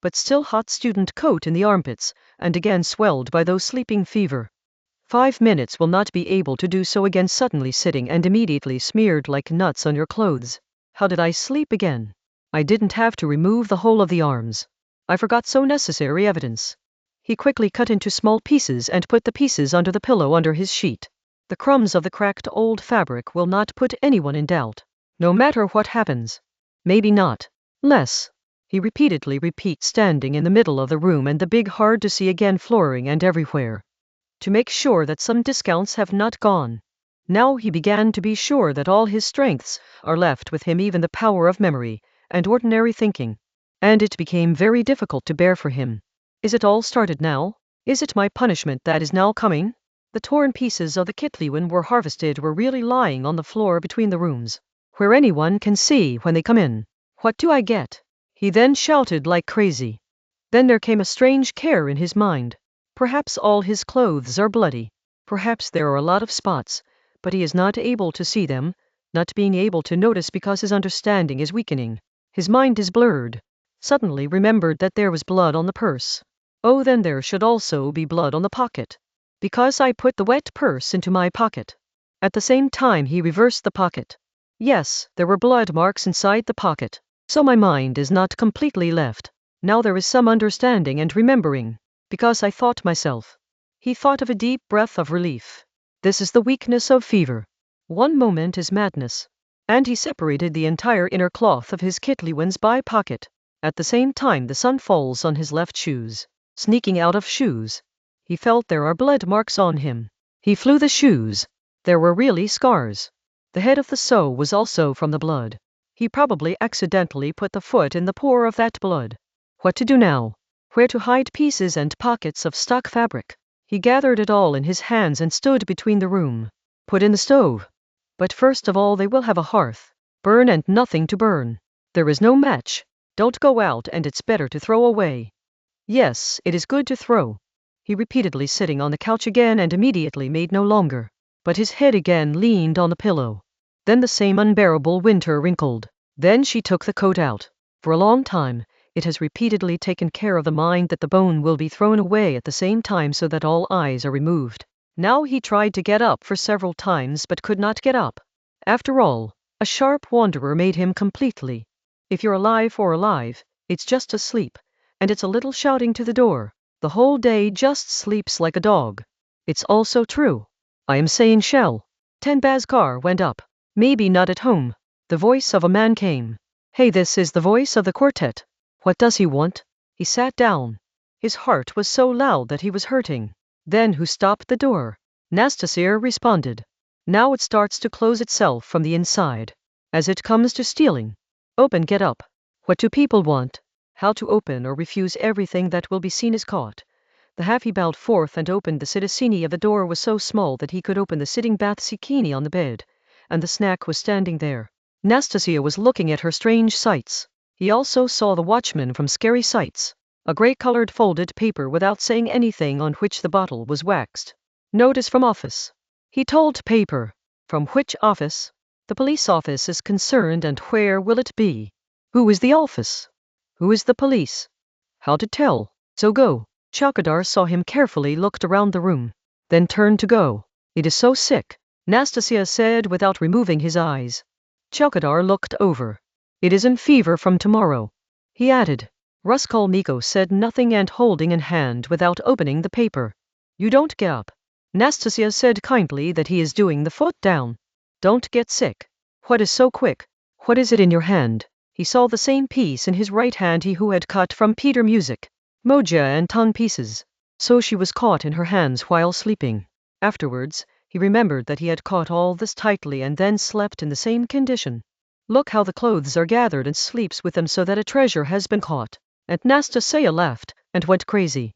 but still hot student coat in the armpits, and again swelled by those sleeping fever. 5 minutes will not be able to do so again, suddenly sitting and immediately smeared like nuts on your clothes. How did I sleep again? I didn't have to remove the whole of the arms. I forgot so necessary evidence. He quickly cut into small pieces and put the pieces under the pillow under his sheet. The crumbs of the cracked old fabric will not put anyone in doubt. No matter what happens. Maybe not. Less. He repeatedly repeats, standing in the middle of the room and the big hard to see again flooring and everywhere. To make sure that some discounts have not gone. Now he began to be sure that all his strengths are left with him, even the power of memory and ordinary thinking. And it became very difficult to bear for him. Is it all started now? Is it my punishment that is now coming? The torn pieces of the Kitliwin were harvested were really lying on the floor between the rooms, where anyone can see when they come in. What do I get? He then shouted like crazy. Then there came a strange care in his mind. Perhaps all his clothes are bloody. Perhaps there are a lot of spots, but he is not able to see them, not being able to notice because his understanding is weakening. His mind is blurred. Suddenly remembered that there was blood on the purse. Oh, then there should also be blood on the pocket. Because I put the wet purse into my pocket. At the same time he reversed the pocket. Yes, there were blood marks inside the pocket. So my mind is not completely left. Now there is some understanding and remembering. Because I thought myself. He thought of a deep breath of relief. This is the weakness of fever. One moment is madness. And he separated the entire inner cloth of his Kitliwin's by pocket. At the same time the sun falls on his left shoes. Sneaking out of shoes. He felt there are blood marks on him. He flew the shoes. There were really scars. The head of the sew was also from the blood. He probably accidentally put the foot in the pour of that blood. What to do now? Where to hide pieces and pockets of stock fabric? He gathered it all in his hands and stood between the room. Put in the stove. But first of all they will have a hearth. Burn and nothing to burn. There is no match. Don't go out, and it's better to throw away. Yes, it is good to throw. He repeatedly sitting on the couch again and immediately made no longer. But his head again leaned on the pillow. Then the same unbearable winter wrinkled. Then she took the coat out. For a long time, it has repeatedly taken care of the mind that the bone will be thrown away at the same time so that all eyes are removed. Now he tried to get up for several times but could not get up. After all, a sharp wanderer made him completely. If you're alive or alive, it's just asleep. And it's a little shouting to the door. The whole day just sleeps like a dog. It's also true. I am saying shell. 10 Baz's car went up. Maybe not at home. The voice of a man came. Hey, this is the voice of the quartet. What does he want? He sat down. His heart was so loud that he was hurting. Then who stopped the door? Nastasia responded. Now it starts to close itself from the inside. As it comes to stealing. Open, get up. What do people want? How to open or refuse everything that will be seen is caught. The half he bowed forth and opened the sitacini of the door was so small that he could open the sitting bathsikini on the bed, and the snack was standing there. Nastasia was looking at her strange sights. He also saw the watchman from Scary Sights, a gray-colored folded paper without saying anything on which the bottle was waxed. Notice from office. He told paper. From which office? The police office is concerned, and where will it be? Who is the office? Who is the police? How to tell? So go. Chowkidar saw him carefully, looked around the room, then turned to go. It is so sick, Nastasia said without removing his eyes. Chowkidar looked over. It is in fever from tomorrow. He added. Raskolnikov said nothing and holding in hand without opening the paper. You don't get up. Nastasia said kindly that he is doing the foot down. Don't get sick. What is so quick? What is it in your hand? He saw the same piece in his right hand he who had cut from Peter Music, Moja and ton pieces. So she was caught in her hands while sleeping. Afterwards, he remembered that he had caught all this tightly and then slept in the same condition. Look how the clothes are gathered and sleeps with them so that a treasure has been caught. And Nastasia laughed and went crazy.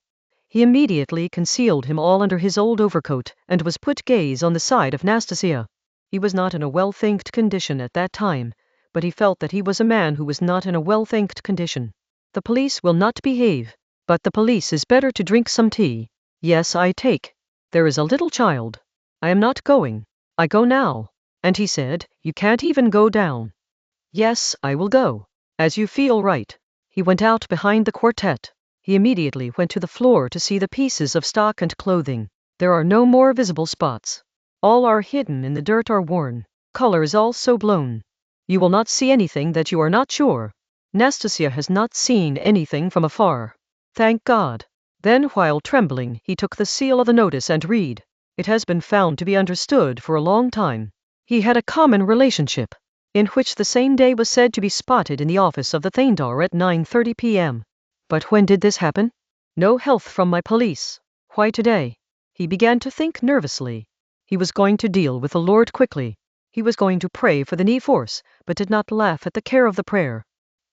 He immediately concealed him all under his old overcoat and was put gaze on the side of Nastasia. He was not in a well-thinked condition at that time, but he felt that he was a man who was not in a well-thinked condition. The police will not behave, but the police is better to drink some tea. Yes, I take. There is a little child. I am not going. I go now. And he said, you can't even go down. Yes, I will go. As you feel right. He went out behind the quartet. He immediately went to the floor to see the pieces of stock and clothing. There are no more visible spots. All are hidden in the dirt or worn. Color is also blown. You will not see anything that you are not sure. Nastasia has not seen anything from afar. Thank God. Then while trembling he took the seal of the notice and read. It has been found to be understood for a long time. He had a common relationship, in which the same day was said to be spotted in the office of the Thaindar at 9:30 p.m. But when did this happen? No health from my police. Why today? He began to think nervously. He was going to deal with the Lord quickly. He was going to pray for the knee force, but did not laugh at the care of the prayer.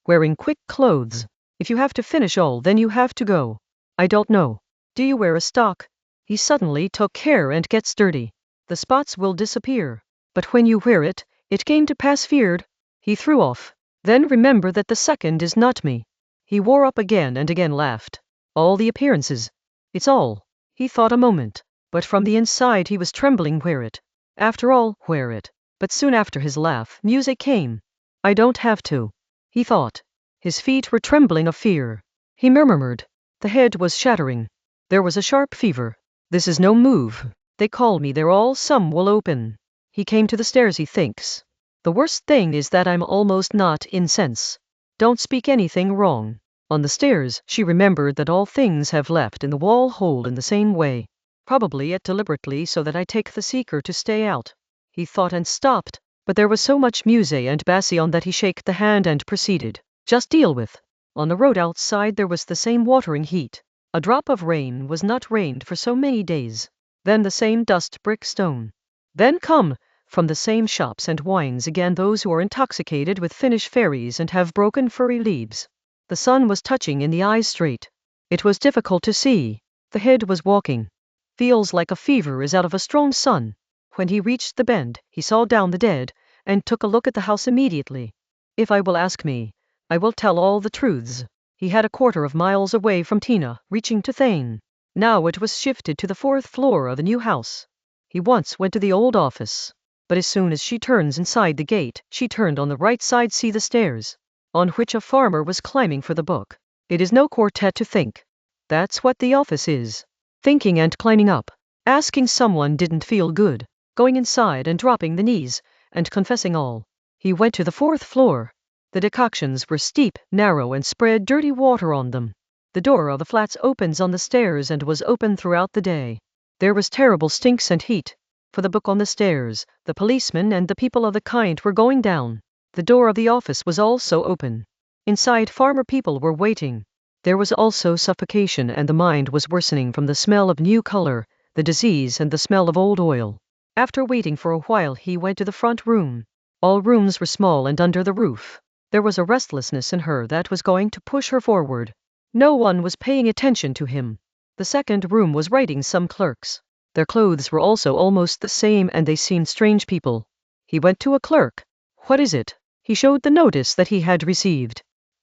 Wearing quick clothes. If you have to finish all, then you have to go. I don't know. Do you wear a stock? He suddenly took care and gets dirty. The spots will disappear. But when you wear it, it came to pass feared. He threw off. Then remember that the second is not me. He wore up again and again laughed. All the appearances. It's all. He thought a moment. But from the inside he was trembling. Wear it. After all, wear it. But soon after his laugh, music came. I don't have to. He thought. His feet were trembling of fear. He murmured. The head was shattering. There was a sharp fever. This is no move. They call me there all some will open. He came to the stairs. He thinks. The worst thing is that I'm almost not in sense. Don't speak anything wrong. On the stairs, she remembered that all things have left in the wall hole in the same way. Probably it deliberately so that I take the seeker to stay out. He thought and stopped, but there was so much musée and bassion that he shaked the hand and proceeded. Just deal with. On the road outside there was the same watering heat. A drop of rain was not rained for so many days. Then the same dust brick stone. Then come, from the same shops and wines again those who are intoxicated with Finnish fairies and have broken furry leaves. The sun was touching in the eyes straight. It was difficult to see. The head was walking. Feels like a fever is out of a strong sun. When he reached the bend, he saw down the dead, and took a look at the house immediately. If I will ask me, I will tell all the truths. He had a quarter of miles away from Tina, reaching to Thane. Now it was shifted to the 4th floor of the new house. He once went to the old office. But as soon as she turns inside the gate, she turned on the right side, see the stairs, on which a farmer was climbing for the book. It is no quartet to think. That's what the office is. Thinking and climbing up. Asking someone didn't feel good. Going inside and dropping the knees, and confessing all. He went to the 4th floor. The decoctions were steep, narrow and spread dirty water on them. The door of the flats opens on the stairs and was open throughout the day. There was terrible stinks and heat. For the book on the stairs, the policemen and the people of the kind were going down. The door of the office was also open. Inside farmer people were waiting. There was also suffocation and the mind was worsening from the smell of new color, the disease and the smell of old oil. After waiting for a while he went to the front room. All rooms were small and under the roof. There was a restlessness in her that was going to push her forward. No one was paying attention to him. The second room was writing some clerks. Their clothes were also almost the same and they seemed strange people. He went to a clerk. What is it? He showed the notice that he had received.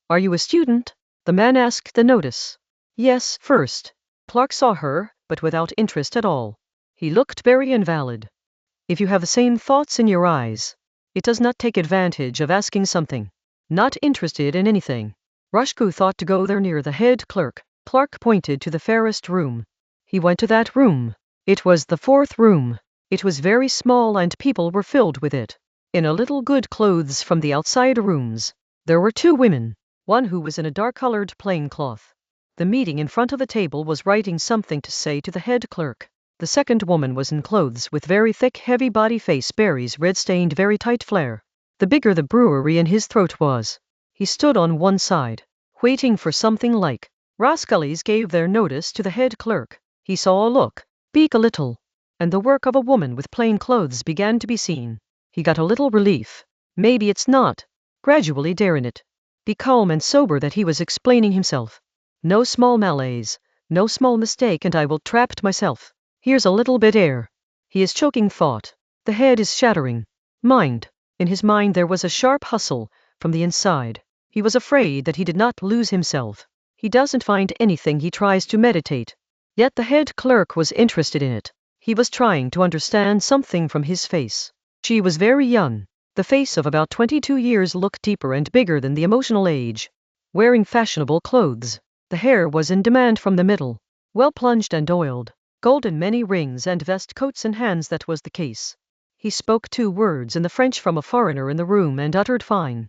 Are you a student? The man asked the notice. Yes, first. Clark saw her, but without interest at all. He looked very invalid. If you have the same thoughts in your eyes, it does not take advantage of asking something. Not interested in anything. Rushko thought to go there near the head clerk. Clark pointed to the fairest room. He went to that room. It was the 4th room. It was very small and people were filled with it. In a little good clothes from the outside rooms. There were 2 women. One who was in a dark-colored plain cloth. The meeting in front of the table was writing something to say to the head clerk. The second woman was in clothes with very thick heavy body face berries red stained very tight flare. The bigger the brewery in his throat was. He stood on one side, waiting for something like. Rascals gave their notice to the head clerk. He saw a look, peek a little, and the work of a woman with plain clothes began to be seen. He got a little relief. Maybe it's not. Gradually daring it. Be calm and sober that he was explaining himself. No small malaise, no small mistake and I will trapped myself. Here's a little bit air. He is choking thought. The head is shattering. Mind. In his mind there was a sharp hustle, from the inside. He was afraid that he did not lose himself. He doesn't find anything he tries to meditate. Yet the head clerk was interested in it. He was trying to understand something from his face. She was very young. The face of about 22 years looked deeper and bigger than the emotional age. Wearing fashionable clothes. The hair was in demand from the middle. Well plunged and oiled. Golden many rings and vest coats and hands that was the case. He spoke 2 words in the French from a foreigner in the room and uttered fine.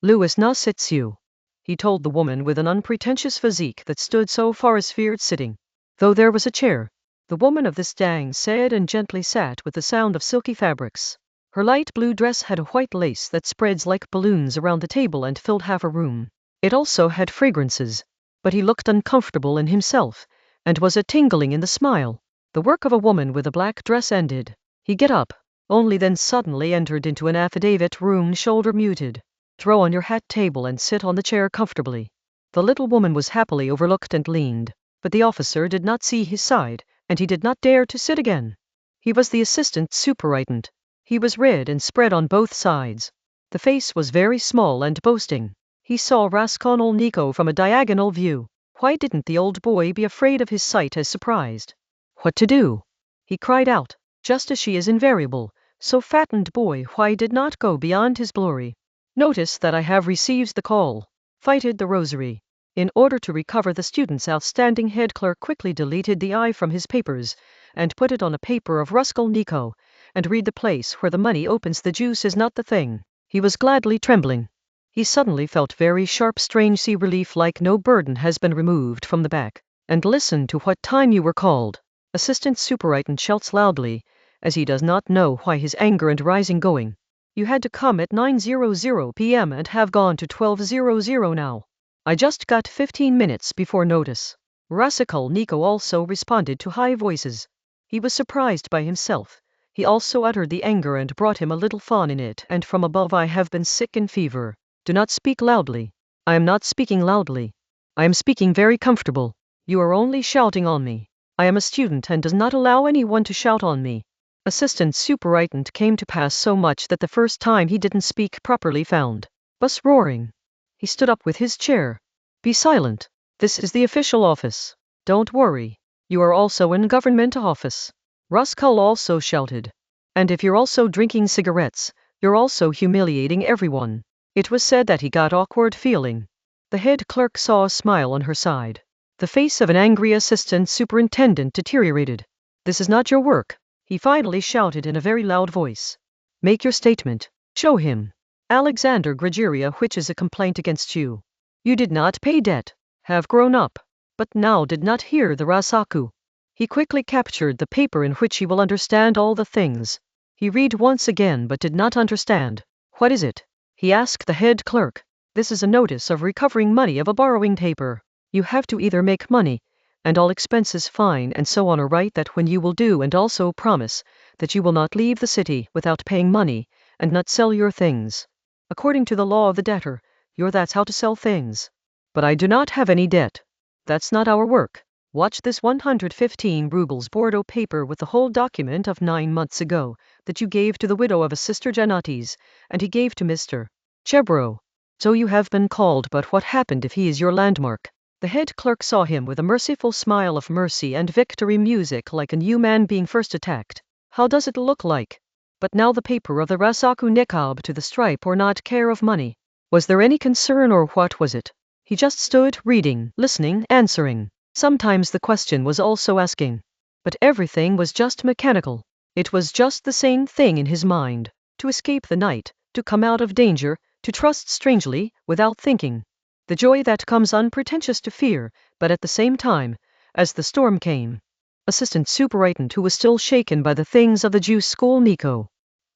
Louis na sits you. He told the woman with an unpretentious physique that stood so far as feared sitting. Though there was a chair. The woman of this dang said and gently sat with the sound of silky fabrics. Her light blue dress had a white lace that spreads like balloons around the table and filled half a room. It also had fragrances. But he looked uncomfortable in himself, and was a tingling in the smile. The work of a woman with a black dress ended. He get up, only then suddenly entered into an affidavit room shoulder muted. Throw on your hat table and sit on the chair comfortably. The little woman was happily overlooked and leaned, but the officer did not see his side, and he did not dare to sit again. He was the assistant superintendent. He was red and spread on both sides. The face was very small and boasting. He saw Raskolnikov from a diagonal view. Why didn't the old boy be afraid of his sight as surprised? What to do? He cried out, just as she is invariable, so fattened boy why did not go beyond his glory? Notice that I have received the call. Fighted the rosary. In order to recover the student's outstanding head clerk quickly deleted the I from his papers, and put it on a paper of Raskolnikov, and read the place where the money opens the juice is not the thing. He was gladly trembling. He suddenly felt very sharp strange sea relief like no burden has been removed from the back. And listen to what time you were called. Assistant Superintendent shouts loudly, as he does not know why his anger and rising going. You had to come at 9:00 p.m. and have gone to 12:00 now. I just got 15 minutes before notice. Raskolnikov also responded to high voices. He was surprised by himself. He also uttered the anger and brought him a little fun in it, and from above I have been sick and fever. Do not speak loudly. I am not speaking loudly. I am speaking very comfortable. You are only shouting on me. I am a student and does not allow anyone to shout on me. Assistant Superintendent came to pass so much that the first time he didn't speak properly found. Bus roaring. He stood up with his chair. Be silent. This is the official office. Don't worry. You are also in government office. Raskol also shouted. And if you're also drinking cigarettes, you're also humiliating everyone. It was said that he got awkward feeling. The head clerk saw a smile on her side. The face of an angry assistant superintendent deteriorated. This is not your work, he finally shouted in a very loud voice. Make your statement. Show him. Alexander Gregoria, which is a complaint against you. You did not pay debt, have grown up, but now did not hear the Rasaku. He quickly captured the paper in which he will understand all the things. He read once again but did not understand. What is it? He asked the head clerk. This is a notice of recovering money of a borrowing paper. You have to either make money, and all expenses fine and so on, or write that when you will do, and also promise that you will not leave the city without paying money, and not sell your things. According to the law of the debtor, that's how to sell things. But I do not have any debt. That's not our work. Watch this 115 rubles Bordeaux paper with the whole document of 9 months ago, that you gave to the widow of a sister Janates, and he gave to Mr. Chebro. So you have been called, but what happened if he is your landmark? The head clerk saw him with a merciful smile of mercy and victory music like a new man being first attacked. How does it look like? But now the paper of the Rasaku Nekab to the stripe or not care of money. Was there any concern or what was it? He just stood reading, listening, answering. Sometimes the question was also asking. But everything was just mechanical. It was just the same thing in his mind. To escape the night, to come out of danger, to trust strangely, without thinking. The joy that comes unpretentious to fear, but at the same time, as the storm came. Assistant Superintendent, who was still shaken by the things of the Jew school. Nico.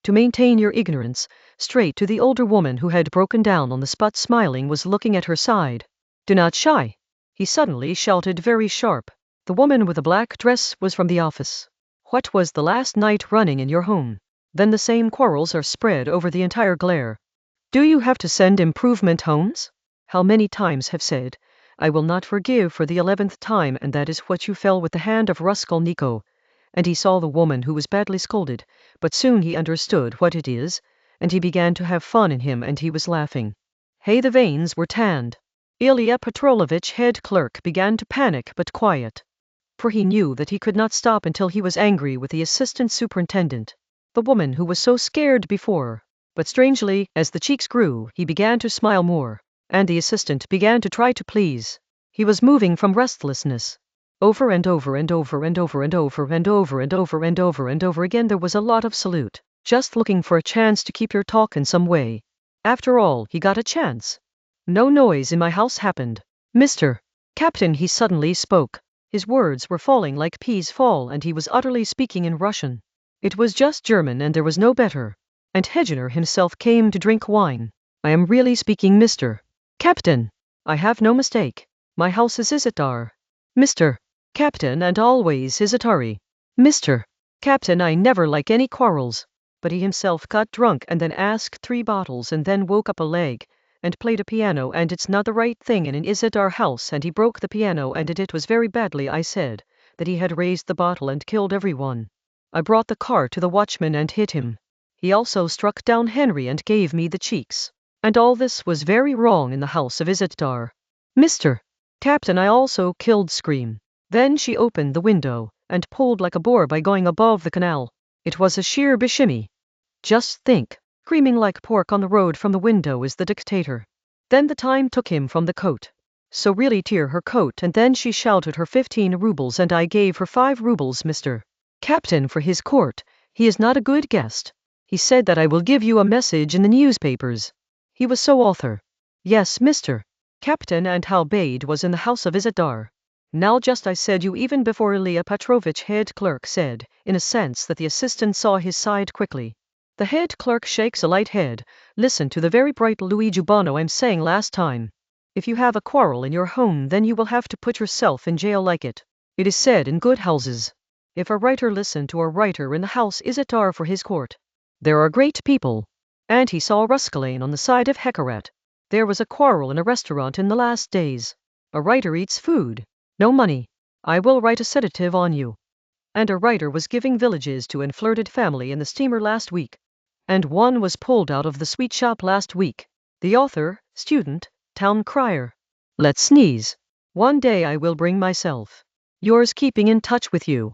To maintain your ignorance, straight to the older woman who had broken down on the spot, smiling, was looking at her side. Do not shy, he suddenly shouted, very sharp. The woman with the black dress was from the office. What was the last night running in your home? Then the same quarrels are spread over the entire glare. Do you have to send improvement homes? How many times have said, I will not forgive for the 11th time, and that is what you fell with the hand of Raskolnikov. And he saw the woman who was badly scolded, but soon he understood what it is, and he began to have fun in him, and he was laughing. Hey, the veins were tanned. Ilya Petrovich, head clerk, began to panic, but quiet. For he knew that he could not stop until he was angry with the assistant superintendent. The woman who was so scared before. But strangely, as the cheeks grew, he began to smile more, and the assistant began to try to please. He was moving from restlessness. Over and over and over and over and over and over and over and over and over again there was a lot of salute, just looking for a chance to keep your talk in some way. After all, he got a chance. No noise in my house happened. Mr. Captain, he suddenly spoke. His words were falling like peas fall, and he was utterly speaking in Russian. It was just German, and there was no better. And Hegener himself came to drink wine. I am really speaking, Mr. Captain. I have no mistake. My house is Izitar. Mr. Captain, and always Izitari. Mr. Captain, I never like any quarrels. But he himself got drunk and then asked 3 bottles and then woke up a leg and played a piano, and it's not the right thing in an Izitar house, and he broke the piano, and it was very badly. I said that he had raised the bottle and killed everyone. I brought the car to the watchman and hit him. He also struck down Henry and gave me the cheeks. And all this was very wrong in the house of Izitar. Mr. Captain, I also killed Scream. Then she opened the window and pulled like a boar by going above the canal. It was a sheer bishimmy. Just think, screaming like pork on the road from the window is the dictator. Then the time took him from the coat. So really tear her coat, and then she shouted her 15 rubles, and I gave her 5 rubles, Mr. Captain, for his court. He is not a good guest. He said that I will give you a message in the newspapers. He was so author. Yes, Mr. Captain, and how Bade was in the house of Izitar. Now just I said you even before Ilya Petrovich, head clerk, said, in a sense that the assistant saw his side quickly. The head clerk shakes a light head. Listen to the very bright Luigi Bono I'm saying last time. If you have a quarrel in your home, then you will have to put yourself in jail like it. It is said in good houses. If a writer listen to a writer in the house Izitar for his court. There are great people. And he saw Ruskalane on the side of Hekarat. There was a quarrel in a restaurant in the last days. A writer eats food. No money. I will write a sedative on you. And a writer was giving villages to an flirted family in the steamer last week. And one was pulled out of the sweet shop last week. The author, student, town crier. Let's sneeze. One day I will bring myself. Yours, keeping in touch with you.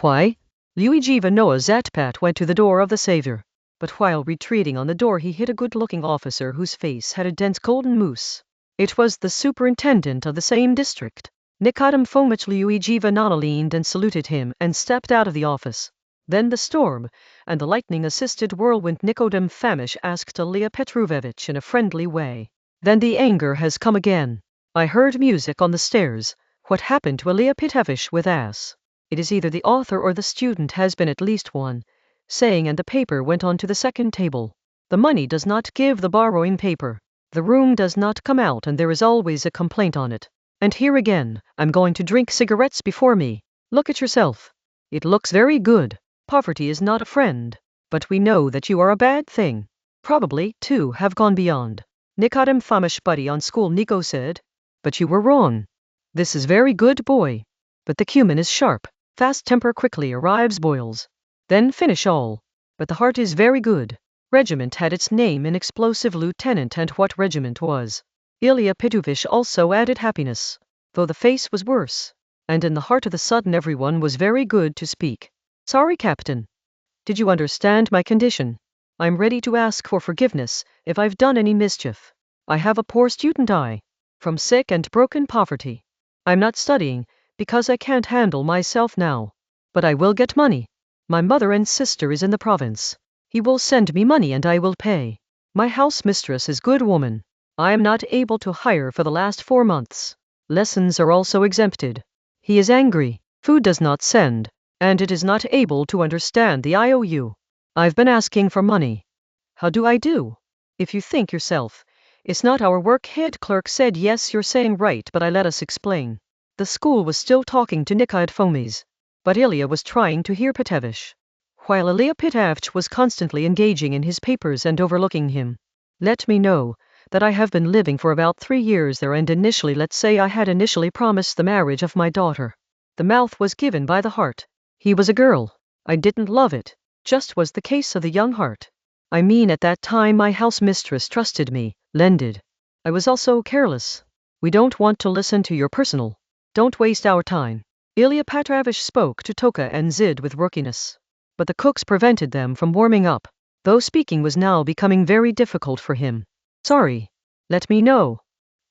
Why? Luigi Vanoa Zatpat went to the door of the Savior. But while retreating on the door he hit a good-looking officer whose face had a dense golden mousse. It was the superintendent of the same district. Nikodem Fomich Luigi Vanana leaned and saluted him and stepped out of the office. Then the storm and the lightning-assisted whirlwind. Nikodem Famish asked Ilya Petrovich in a friendly way. Then the anger has come again. I heard music on the stairs. What happened to Ilya Petrovich with ass? It is either the author or the student, has been at least one. Saying, and the paper went on to the second table. The money does not give the borrowing paper. The room does not come out, and there is always a complaint on it. And here again, I'm going to drink cigarettes before me. Look at yourself. It looks very good. Poverty is not a friend. But we know that you are a bad thing. Probably, too, have gone beyond. Nikodem Famish buddy on school, Nico said. But you were wrong. This is very good, boy. But the cumin is sharp. Fast temper quickly arrives, boils. Then finish all. But the heart is very good. Regiment had its name in explosive lieutenant, and what regiment was? Ilya Petrovich also added happiness, though the face was worse. And in the heart of the sudden everyone was very good to speak. Sorry, Captain. Did you understand my condition? I'm ready to ask for forgiveness if I've done any mischief. I have a poor student eye. From sick and broken poverty. I'm not studying, because I can't handle myself now. But I will get money. My mother and sister is in the province. He will send me money and I will pay. My house mistress is good woman. I am not able to hire for the last 4 months. Lessons are also exempted. He is angry. Food does not send, and it is not able to understand the IOU. I've been asking for money. How do I do? If you think yourself, it's not our work, head clerk said. Yes, you're saying right, but let us explain. The school was still talking to Nikita Fomis, but Ilya was trying to hear Petevich, while Ilya Petevich was constantly engaging in his papers and overlooking him. Let me know that I have been living for about 3 years there, and initially, let's say I had initially promised the marriage of my daughter. The mouth was given by the heart. He was a girl. I didn't love it. Just was the case of the young heart. I mean, at that time my house mistress trusted me, lended. I was also careless. We don't want to listen to your personal. Don't waste our time. Ilya Petrovich spoke to Toka and Zid with rookiness, but the cooks prevented them from warming up, though speaking was now becoming very difficult for him. Sorry. Let me know.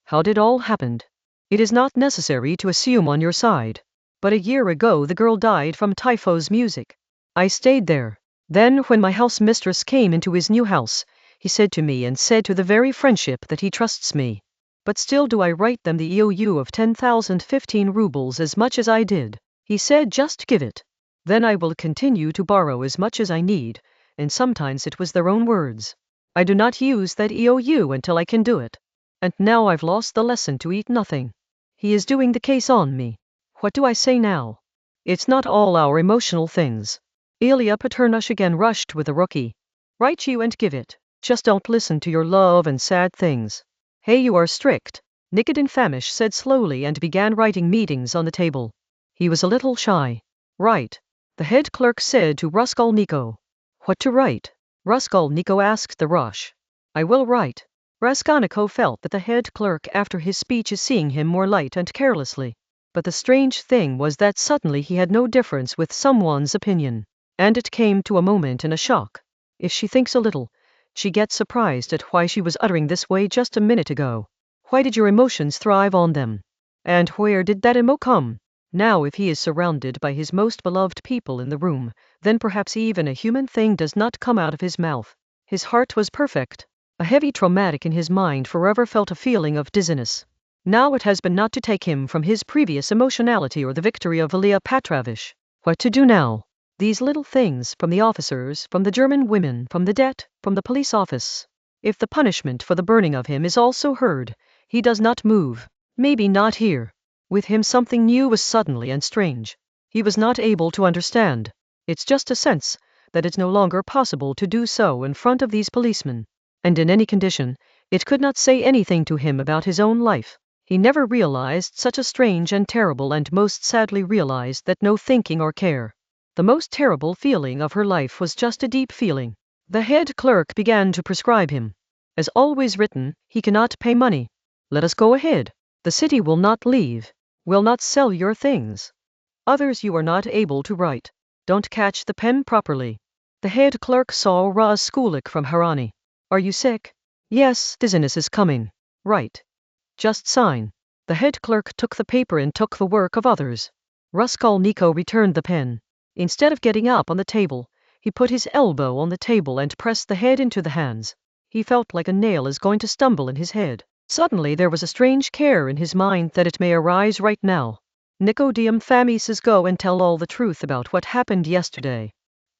How did all happened? It is not necessary to assume on your side, but a year ago the girl died from typhus music. I stayed there. Then when my house mistress came into his new house, he said to me and said to the very friendship that he trusts me. But still do I write them the EOU of 10,015 rubles as much as I did. He said just give it. Then I will continue to borrow as much as I need, and sometimes it was their own words. I do not use that EOU until I can do it. And now I've lost the lesson to eat nothing. He is doing the case on me. What do I say now? It's not all our emotional things. Ilya Petrovich again rushed with the rookie. Write you and give it. Just don't listen to your love and sad things. Hey, you are strict, Nikitin Famish said slowly and began writing meetings on the table. He was a little shy. Write, the head clerk said to Raskolnikov. What to write? Raskolnikov asked the Rush. I will write. Raskolnikov felt that the head clerk after his speech is seeing him more light and carelessly. But the strange thing was that suddenly he had no difference with someone's opinion. And it came to a moment in a shock. If she thinks a little, she gets surprised at why she was uttering this way just a minute ago. Why did your emotions thrive on them? And where did that emo come? Now if he is surrounded by his most beloved people in the room, then perhaps even a human thing does not come out of his mouth. His heart was perfect. A heavy traumatic in his mind forever felt a feeling of dizziness. Now it has been not to take him from his previous emotionality or the victory of Ilya Petrovich. What to do now? These little things, from the officers, from the German women, from the debt, from the police office. If the punishment for the burning of him is also heard, he does not move. Maybe not here. With him something new was suddenly and strange. He was not able to understand. It's just a sense that it's no longer possible to do so in front of these policemen. And in any condition, it could not say anything to him about his own life. He never realized such a strange and terrible, and most sadly realized that no thinking or care. The most terrible feeling of her life was just a deep feeling. The head clerk began to prescribe him. As always written, he cannot pay money. Let us go ahead. The city will not leave. Will not sell your things. Others you are not able to write. Don't catch the pen properly. The head clerk saw Raskolnikov from Harani. Are you sick? Yes, dizziness is coming. Right. Just sign. The head clerk took the paper and took the work of others. Raskolnikov returned the pen. Instead of getting up on the table, he put his elbow on the table and pressed the head into the hands. He felt like a nail is going to stumble in his head. Suddenly there was a strange care in his mind that it may arise right now. Nicodemus Fami says go and tell all the truth about what happened yesterday.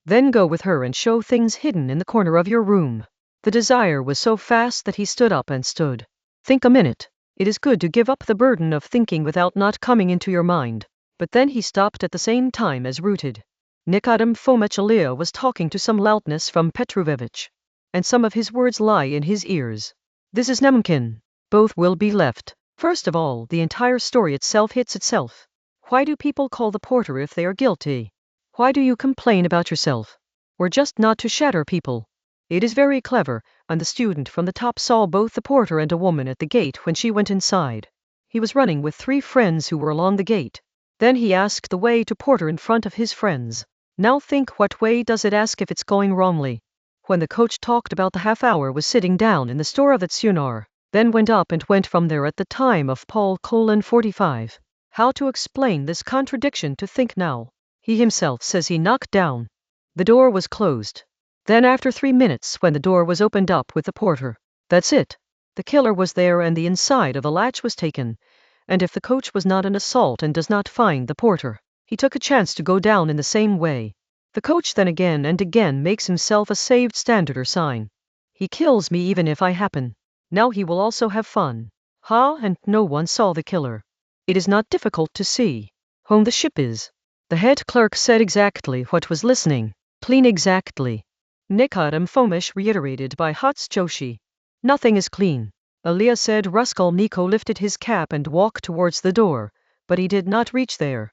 Then go with her and show things hidden in the corner of your room. The desire was so fast that he stood up and stood. Think a minute. It is good to give up the burden of thinking without not coming into your mind. But then he stopped at the same time as rooted. Nikodem Fomichelia was talking to some loudness from Petrovich, and some of his words lie in his ears. This is Nemkin. Both will be left. First of all, the entire story itself hits itself. Why do people call the porter if they are guilty? Why do you complain about yourself? We're just not to shatter people. It is very clever, and the student from the top saw both the porter and a woman at the gate when she went inside. He was running with 3 friends who were along the gate. Then he asked the way to porter in front of his friends. Now think what way does it ask if it's going wrongly? When the coach talked about the half-hour was sitting down in the store of the Tsunar, then went up and went from there at the time of Paul 45. How to explain this contradiction to think now? He himself says he knocked down. The door was closed. Then after 3 minutes when the door was opened up with the porter. That's it. The killer was there and the inside of the latch was taken. And if the coach was not an assault and does not find the porter, He took a chance to go down in the same way. The coach then again and again makes himself a saved standard or sign. He kills me even if I happen. Now he will also have fun. Ha, and no one saw the killer. It is not difficult to see whom the ship is. The head clerk said exactly what was listening. Clean exactly. Nikodem Fomish reiterated by Hots Joshi. Nothing is clean. Elia said. Raskolnikov lifted his cap and walked towards the door, but he did not reach there.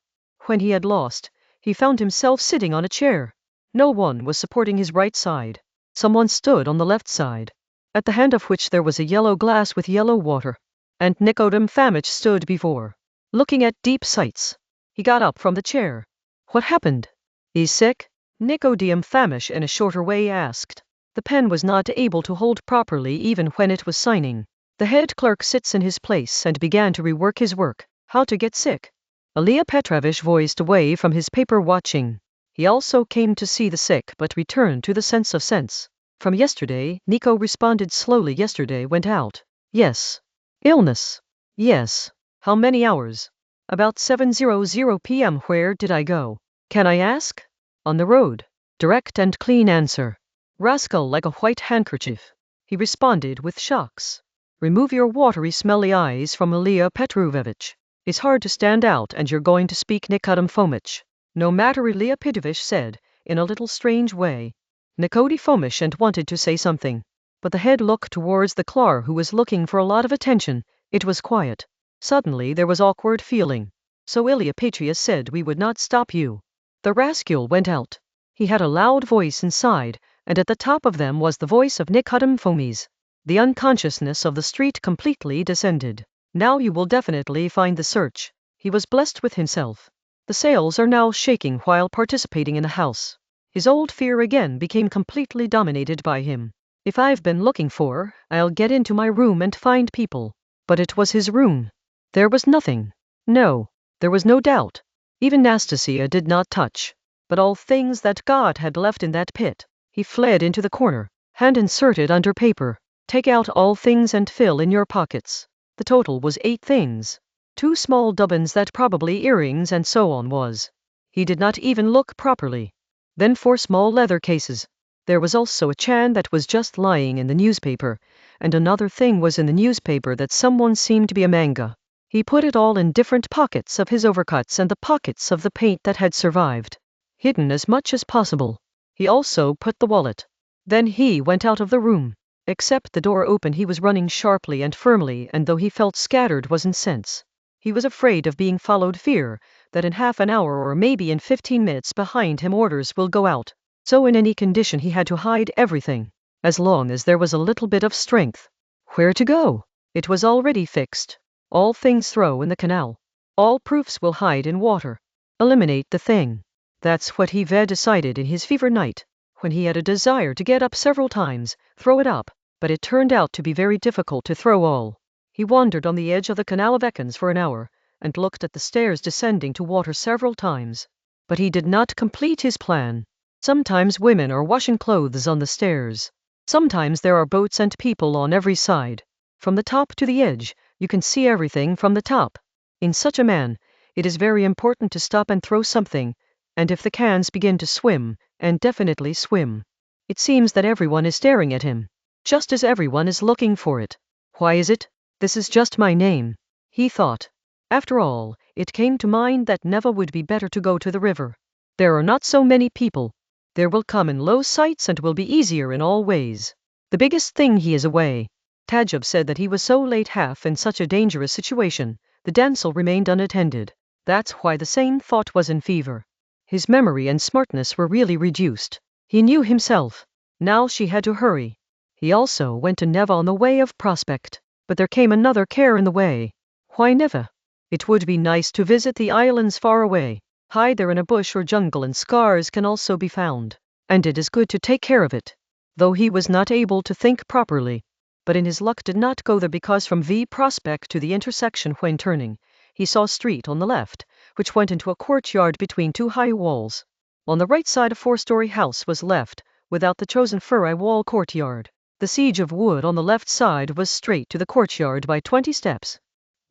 When he had lost, he found himself sitting on a chair. No one was supporting his right side. Someone stood on the left side, at the hand of which there was a yellow glass with yellow water. And Nikodem Fomish stood before, looking at deep sights. He got up from the chair. What happened? He's sick? Nikodem Fomish in a shorter way asked. The pen was not able to hold properly even when it was signing. The head clerk sits in his place and began to rework his work. How to get sick? Ilya Petrovich voiced away from his paper watching. He also came to see the sick but returned to the sense of sense. From yesterday, Nico responded slowly. Yesterday went out. Yes. Illness. Yes. How many hours? About 7:00 p.m. Where did I go? Can I ask? On the road. Direct and clean answer. Rascal like a white handkerchief. He responded with shocks. Remove your watery smelly eyes from Ilya Petrovich. It's hard to stand out and you're going to speak Nikodem Fomish. No matter, Ilya Petrovich said, in a little strange way. Nikodem Fomish and wanted to say something, but the head looked towards the clerk who was looking for a lot of attention. It was quiet. Suddenly there was awkward feeling. So Ilya Petrovich said, we would not stop you. The rascal went out. He had a loud voice inside, and at the top of them was the voice of Nikodem Fomish. The unconsciousness of the street completely descended. Now you will definitely find the search. He was blessed with himself. The sails are now shaking while participating in the house. His old fear again became completely dominated by him. If I've been looking for, I'll get into my room and find people. But it was his room. There was nothing. No, there was no doubt. Even Nastasia did not touch. But all things that God had left in that pit. He fled into the corner, hand inserted under paper. Take out all things and fill in your pockets. The total was 8 things. 2 small dubbins that probably earrings and so on was. He did not even look properly. Then 4 small leather cases. There was also a chan that was just lying in the newspaper, and another thing was in the newspaper that someone seemed to be a manga. He put it all in different pockets of his overcoats and the pockets of the paint that had survived, hidden as much as possible. He also put the wallet. Then he went out of the room. Except the door open, he was running sharply and firmly, and though he felt scattered was in sense. He was afraid of being followed, fear that in half an hour or maybe in 15 minutes behind him orders will go out. So in any condition he had to hide everything, as long as there was a little bit of strength. Where to go? It was already fixed. All things throw in the canal. All proofs will hide in water. Eliminate the thing. That's what he decided in his fever night. When he had a desire to get up several times, throw it up, but it turned out to be very difficult to throw all. He wandered on the edge of the canal of Ekans for an hour, and looked at the stairs descending to water several times. But he did not complete his plan. Sometimes women are washing clothes on the stairs. Sometimes there are boats and people on every side. From the top to the edge, you can see everything from the top. In such a man, it is very important to stop and throw something, and if the cans begin to swim, and definitely swim, it seems that everyone is staring at him, just as everyone is looking for it. Why is it? This is just my name, he thought. After all, it came to mind that Neva would be better to go to the river. There are not so many people. There will come in low sights and will be easier in all ways. The biggest thing, he is away. Tajub said that he was so late, half in such a dangerous situation. The dancel remained unattended. That's why the same thought was in fever. His memory and smartness were really reduced. He knew himself. Now she had to hurry. He also went to Neva on the way of Prospect, but there came another care in the way. Why Neva? It would be nice to visit the islands far away. Hide there in a bush or jungle, and scars can also be found. And it is good to take care of it. Though he was not able to think properly. But in his luck did not go there, because from V Prospect to the intersection when turning, he saw a street on the left, which went into a courtyard between 2 high walls. On the right side a 4-story house was left, without the chosen furry wall courtyard. The siege of wood on the left side was straight to the courtyard by 20 steps.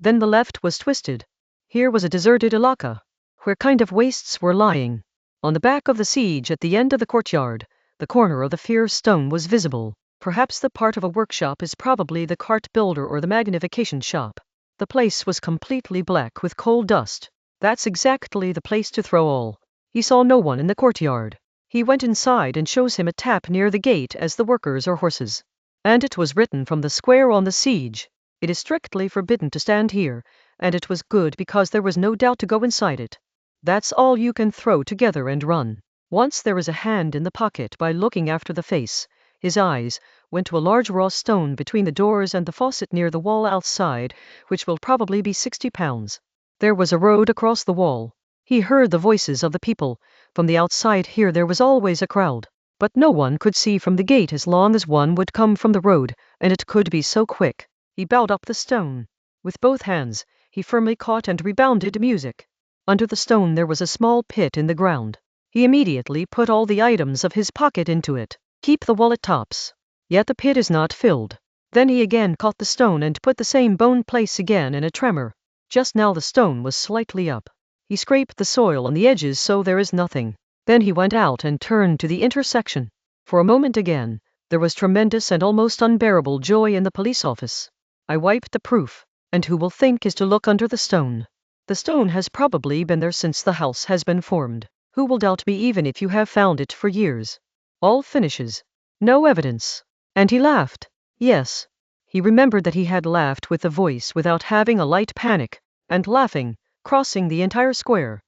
Then the left was twisted. Here was a deserted Ilaka. where kind of wastes were lying. On the back of the siege at the end of the courtyard, the corner of the fierce stone was visible. Perhaps the part of a workshop is probably the cart builder or the magnification shop. The place was completely black with coal dust. That's exactly the place to throw all. He saw no one in the courtyard. He went inside and shows him a tap near the gate as the workers or horses. And it was written from the square on the siege. It is strictly forbidden to stand here, and it was good because there was no doubt to go inside it. That's all you can throw together and run. Once there is a hand in the pocket by looking after the face. His eyes went to a large raw stone between the doors and the faucet near the wall outside, which will probably be 60 pounds. There was a road across the wall. He heard the voices of the people. From the outside here there was always a crowd. But no one could see from the gate as long as one would come from the road, and it could be so quick. He bowed up the stone. With both hands, he firmly caught and rebounded music. Under the stone there was a small pit in the ground. He immediately put all the items of his pocket into it. Keep the wallet tops. Yet the pit is not filled. Then he again caught the stone and put the same bone place again in a tremor. Just now the stone was slightly up. He scraped the soil on the edges so there is nothing. Then he went out and turned to the intersection. For a moment again, there was tremendous and almost unbearable joy in the police office. I wiped the proof, and who will think is to look under the stone? The stone has probably been there since the house has been formed. Who will doubt me even if you have found it for years? All finishes. No evidence. And he laughed. Yes. He remembered that he had laughed with the voice without having a light panic, and laughing, crossing the entire square.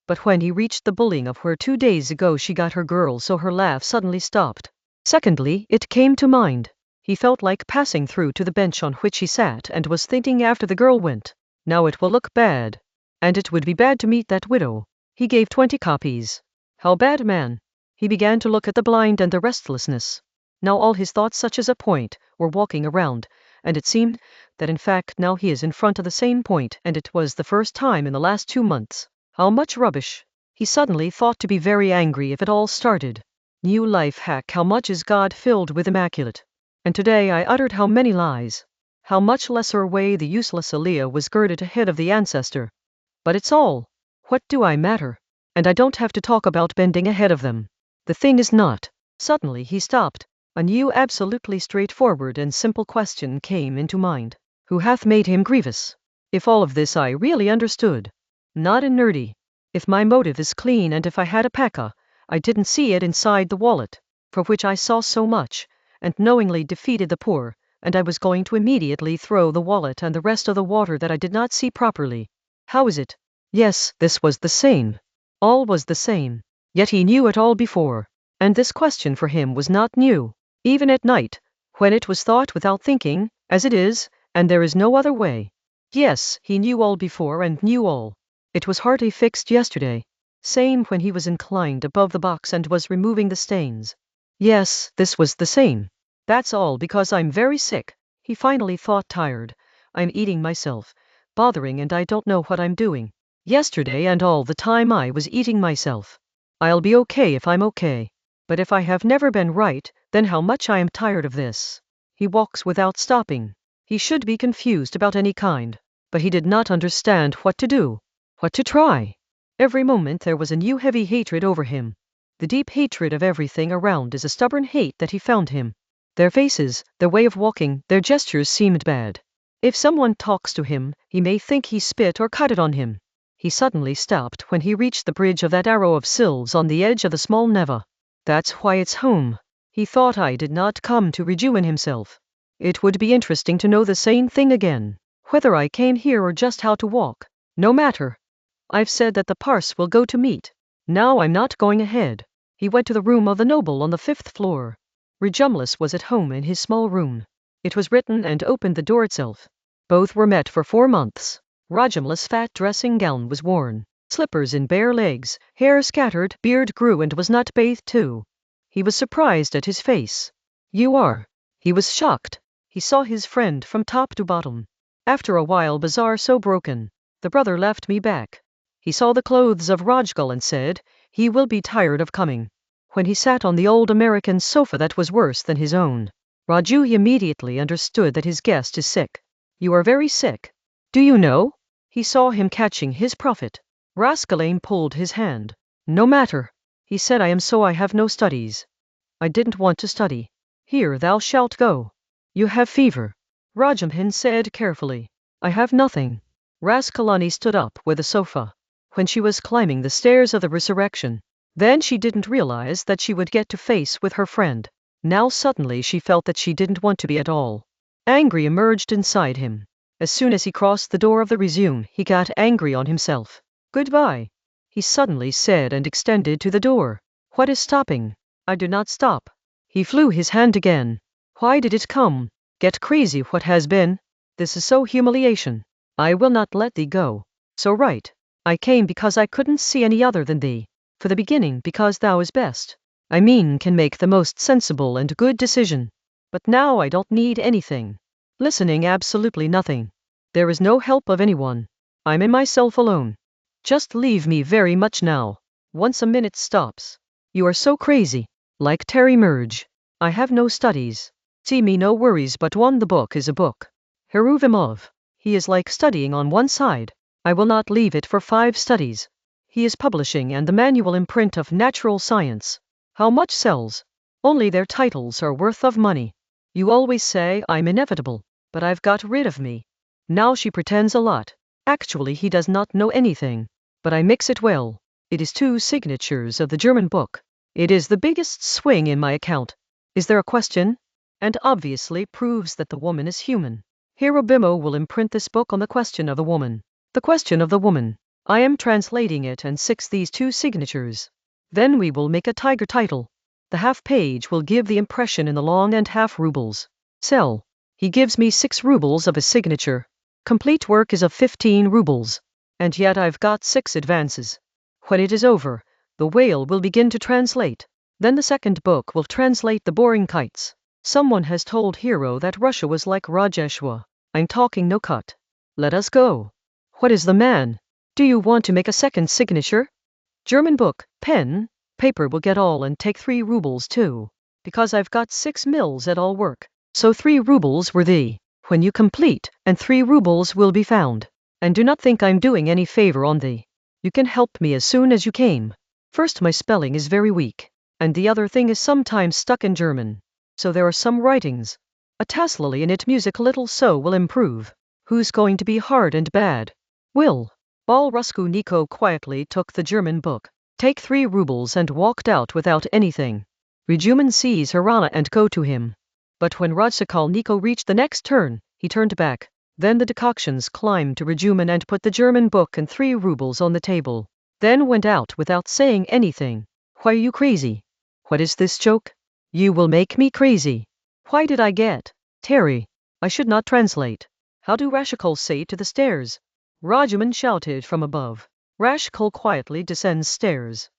But when he reached the bullying of where 2 days ago she got her girl, so her laugh suddenly stopped. Secondly, it came to mind. He felt like passing through to the bench on which he sat and was thinking after the girl went. Now it will look bad. And it would be bad to meet that widow. He gave 20 copies. How bad, man. He began to look at the blind and the restlessness. Now all his thoughts, such as a point, were walking around, and it seemed that in fact now he is in front of the same point, and it was the first time in the last 2 months. How much rubbish. He suddenly thought to be very angry if it all started. New life hack. How much is God filled with immaculate? And today I uttered how many lies. How much lesser way the useless Aliyah was girded ahead of the ancestor. But it's all. What do I matter? And I don't have to talk about bending ahead of them. The thing is not. Suddenly he stopped. A new absolutely straightforward and simple question came into mind. Who hath made him grievous? If all of this I really understood. Not in nerdy. If my motive is clean and if I had a pekka, I didn't see it inside the wallet, for which I saw so much, and knowingly defeated the poor, and I was going to immediately throw the wallet and the rest of the water that I did not see properly. How is it? Yes, this was the same. All was the same. Yet he knew it all before. And this question for him was not new. Even at night, when it was thought without thinking, as it is, and there is no other way. Yes, he knew all before and knew all. It was hardly fixed yesterday. Same when he was inclined above the box and was removing the stains. Yes, this was the same. That's all because I'm very sick. He finally thought, tired. I'm eating myself, bothering, and I don't know what I'm doing. Yesterday and all the time I was eating myself. I'll be okay if I'm okay. But if I have never been right, then how much I am tired of this. He walks without stopping. He should be confused about any kind. But he did not understand what to do. What to try. Every moment there was a new heavy hatred over him. The deep hatred of everything around is a stubborn hate that he found him. Their faces, their way of walking, their gestures seemed bad. If someone talks to him, he may think he spit or cut it on him. He suddenly stopped when he reached the bridge of that arrow of sills on the edge of the small Neva. That's why it's home. He thought I did not come to rejuvenate himself. It would be interesting to know the same thing again. Whether I came here or just how to walk. No matter. I've said that the parse will go to meet. Now I'm not going ahead. He went to the room of the noble on the 5th floor. Rejumlis was at home in his small room. It was written and opened the door itself. Both were met for 4 months. Rajumlis' fat dressing gown was worn. Slippers in bare legs, hair scattered, beard grew and was not bathed too. He was surprised at his face. You are. He was shocked. He saw his friend from top to bottom. After a while, bazaar so broken. The brother left me back. He saw the clothes of Rajgal and said, he will be tired of coming. When he sat on the old American sofa that was worse than his own. Raju he immediately understood that his guest is sick. You are very sick. Do you know? He saw him catching his prophet. Raskolnikov pulled his hand. No matter. He said, I have no studies. I didn't want to study. Here thou shalt go. You have fever. Rodion said carefully. I have nothing. Raskolnikov stood up with the sofa. When she was climbing the stairs of the resurrection, then she didn't realize that she would get to face with her friend. Now suddenly she felt that she didn't want to be at all. Angry emerged inside him. As soon as he crossed the door of the resume, he got angry on himself. Goodbye, he suddenly said and extended to the door. What is stopping? I do not stop. He flew his hand again. Why did it come? Get crazy, what has been? This is so humiliation. I will not let thee go. So right. I came because I couldn't see any other than thee. For the beginning, because thou is best. I mean, can make the most sensible and good decision. But now I don't need anything. Listening, absolutely nothing. There is no help of anyone. I'm in myself alone. Just leave me very much now. Once a minute stops. You are so crazy. Like Terry Merge. I have no studies. See me no worries, but one, the book is a book. Heruvimov. He is like studying on one side. I will not leave it for 5 studies. He is publishing and the manual imprint of natural science. How much sells? Only their titles are worth of money. You always say I'm inevitable, but I've got rid of me. Now she pretends a lot. Actually he does not know anything. But I mix it well. It is 2 signatures of the German book. It is the biggest swing in my account. Is there a question? And obviously proves that the woman is human. Herubimo will imprint this book on the question of the woman. The question of the woman. I am translating it and 6 these 2 signatures. Then we will make a tiger title. The half page will give the impression in the long and half rubles. Sell. He gives me 6 rubles of his signature. Complete work is of 15 rubles. And yet I've got 6 advances. When it is over, the whale will begin to translate. Then the second book will translate the boring kites. Someone has told Hero that Russia was like Rajeshwa. I'm talking no cut. Let us go. What is the man? Do you want to make a second signature? German book, pen, paper will get all and take 3 rubles too. Because I've got 6 mills at all work. So 3 rubles were thee. When you complete, and 3 rubles will be found. And do not think I'm doing any favor on thee. You can help me as soon as you came. First, my spelling is very weak. And the other thing is sometimes stuck in German. So there are some writings. A taslily in it music little so will improve. Who's going to be hard and bad? Will. Bal Raskolnikov quietly took the German book. Take 3 rubles and walked out without anything. Rejuman sees Harana and go to him. But when Raskolnikov reached the next turn, he turned back. Then the decoctions climbed to Rejuman and put the German book and 3 rubles on the table. Then went out without saying anything. Why are you crazy? What is this joke? You will make me crazy. Why did I get Terry? I should not translate. How do Rashkol say to the stairs? Rajuman shouted from above. Rashkol quietly descends stairs.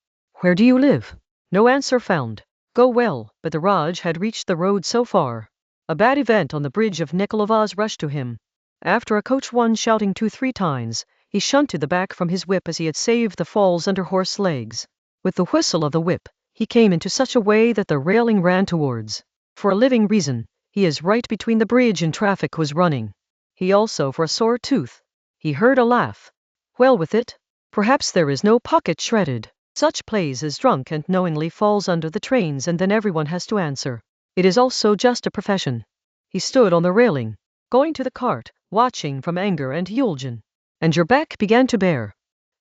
Where do you live? No answer found. Go well, but the Raj had reached the road so far. A bad event on the bridge of Nikolovaz rushed to him. After a coach one shouting 2-3 times, he shunted the back from his whip as he had saved the falls under horse legs. With the whistle of the whip, he came into such a way that the railing ran towards. For a living reason, he is right between the bridge and traffic was running. He also for a sore tooth. He heard a laugh. Well with it. Perhaps there is no pocket shredded. Such plays as drunk and knowingly falls under the trains and then everyone has to answer. It is also just a profession. He stood on the railing, going to the cart, watching from anger and Yulgin. And your back began to bear.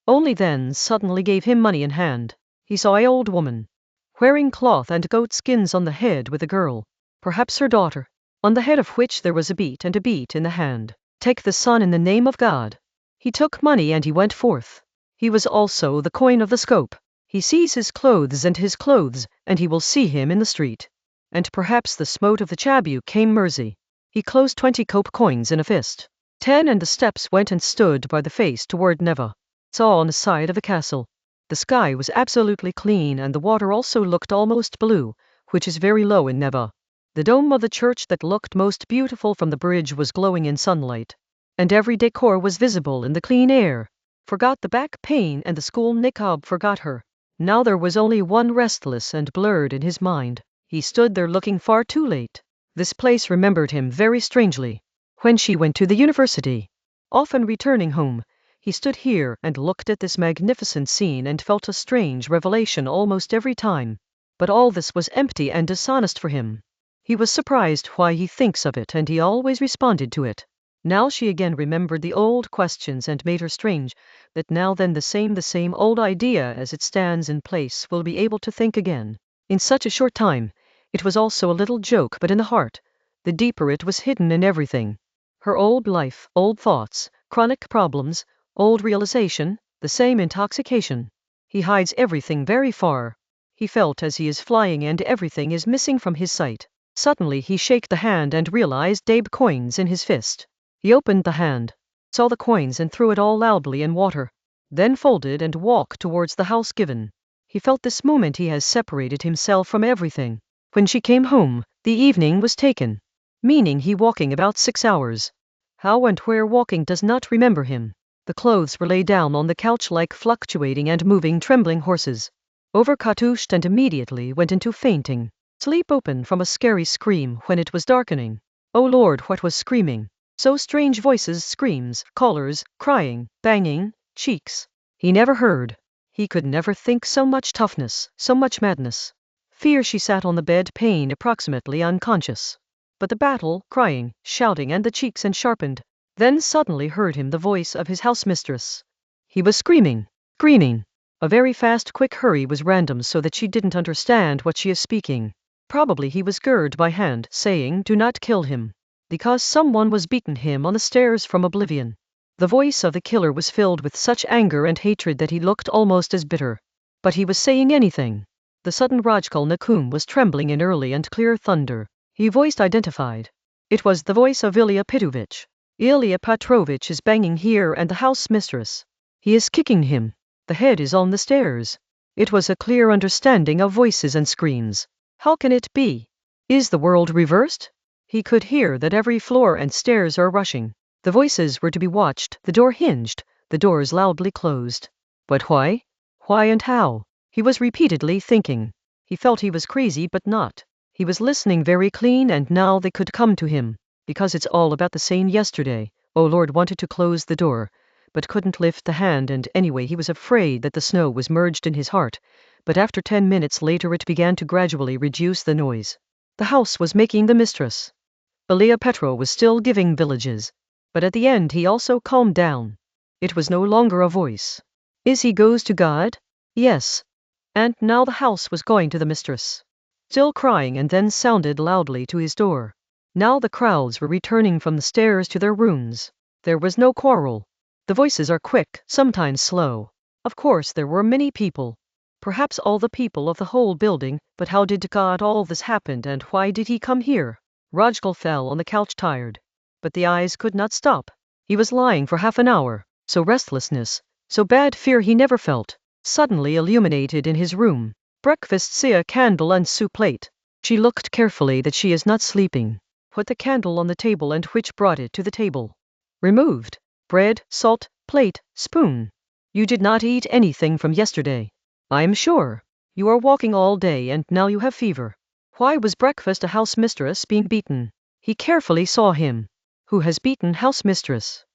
Only then suddenly gave him money in hand. He saw an old woman, wearing cloth and goat skins on the head with a girl, perhaps her daughter, on the head of which there was a beat and a beat in the hand. Take the son in the name of God. He took money and he went forth. He was also the coin of the scope. He sees his clothes, and he will see him in the street. And perhaps the smote of the chabu came mercy. He closed 20 cope coins in a fist. 10 and the steps went and stood by the face toward Neva. Saw on the side of the castle. The sky was absolutely clean and the water also looked almost blue, which is very low in Neva. The dome of the church that looked most beautiful from the bridge was glowing in sunlight. And every decor was visible in the clean air. Forgot the back pain and the school niqab forgot her. Now there was only one restless and blurred in his mind. He stood there looking far too late. This place remembered him very strangely. When she went to the university, often returning home, He stood here and looked at this magnificent scene and felt a strange revelation almost every time. But all this was empty and dishonest for him. He was surprised why he thinks of it, and he always responded to it. Now she again remembered the old questions and made her strange, that now then the same old idea as it stands in place will be able to think again. In such a short time, it was also a little joke, but in the heart, the deeper it was hidden in everything. Her old life, old thoughts, chronic problems, old realization, the same intoxication. He hides everything very far. He felt as he is flying and everything is missing from his sight. Suddenly he shook the hand and realized Dabe coins in his fist. He opened the hand, saw the coins and threw it all loudly in water, then folded and walked towards the house given. He felt this moment he has separated himself from everything. When she came home, the evening was taken, meaning he walking about 6 hours. How and where walking does not remember him. The clothes were laid down on the couch like fluctuating and moving trembling horses. Overcartoushed and immediately went into fainting. Sleep opened from a scary scream when it was darkening. Oh Lord, what was screaming? So strange voices, screams, callers, crying, banging, cheeks. He never heard. He could never think so much toughness, so much madness. Fear. She sat on the bed, pain, approximately unconscious. But the battle, crying, shouting, and the cheeks and sharpened. Then suddenly heard him the voice of his housemistress. He was screaming. A very fast, quick hurry was random so that she didn't understand what she is speaking. Probably he was girded by hand, saying, "Do not kill him." Because someone was beaten him on the stairs from oblivion. The voice of the killer was filled with such anger and hatred that he looked almost as bitter. But he was saying anything. The sudden Raskolnikov was trembling in early and clear thunder. He voiced identified. It was the voice of Ilya Petrovich. Ilya Petrovich is banging here and the house mistress. He is kicking him. The head is on the stairs. It was a clear understanding of voices and screams. How can it be? Is the world reversed? He could hear that every floor and stairs are rushing. The voices were to be watched, the door hinged, the doors loudly closed. But why? Why and how? He was repeatedly thinking. He felt he was crazy but not. He was listening very clean and now they could come to him. Because it's all about the same yesterday. Oh Lord, wanted to close the door, but couldn't lift the hand, and anyway he was afraid that the snow was merged in his heart. But after 10 minutes later it began to gradually reduce the noise. The house was making the mistress. Ilya Petro was still giving villages. But at the end he also calmed down. It was no longer a voice. Is he goes to God? Yes. And now the house was going to the mistress. Still crying, and then sounded loudly to his door. Now the crowds were returning from the stairs to their rooms. There was no quarrel. The voices are quick, sometimes slow. Of course there were many people. Perhaps all the people of the whole building, but how did God all this happened and why did he come here? Rajkal fell on the couch tired. But the eyes could not stop. He was lying for half an hour, so restlessness, so bad fear he never felt, suddenly illuminated in his room. Breakfast, see a candle and soup plate. She looked carefully that she is not sleeping. Put the candle on the table and which brought it to the table. Removed. Bread, salt, plate, spoon. You did not eat anything from yesterday. I am sure. You are walking all day and now you have fever. Why was breakfast a house mistress being beaten? He carefully saw him. Who has beaten house mistress?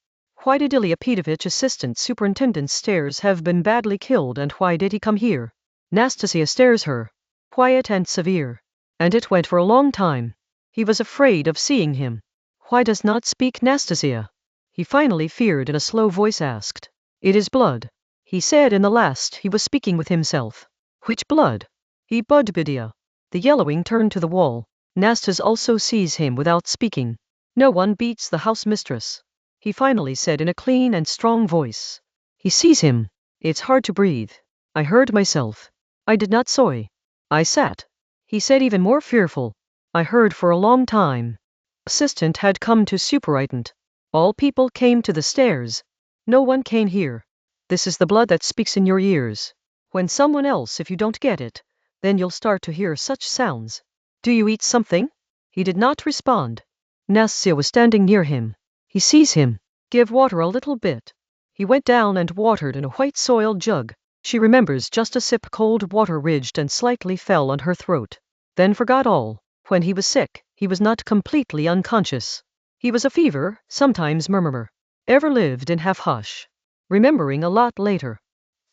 Why did Ilya Petrovich assistant superintendent stairs have been badly killed and why did he come here? Nastasia stares her. Quiet and severe. And it went for a long time. He was afraid of seeing him. Why does not speak Nastasia? He finally feared in a slow voice asked. It is blood. He said in the last he was speaking with himself. Which blood? He Budbidia. The yellowing turned to the wall. Nastas also sees him without speaking. No one beats the house mistress. He finally said in a clean and strong voice. He sees him. It's hard to breathe. I heard myself. I did not soy. I sat. He said even more fearful. I heard for a long time. Assistant had come to superintendent. All people came to the stairs. No one came here. This is the blood that speaks in your ears. When someone else, if you don't get it, then you'll start to hear such sounds. Do you eat something? He did not respond. Nastasya was standing near him. He sees him. Give water a little bit. He went down and watered in a white soiled jug. She remembers just a sip cold water ridged and slightly fell on her throat. Then forgot all. When he was sick, he was not completely unconscious. He was a fever, sometimes murmur. Ever lived in half hush. remembering a lot later.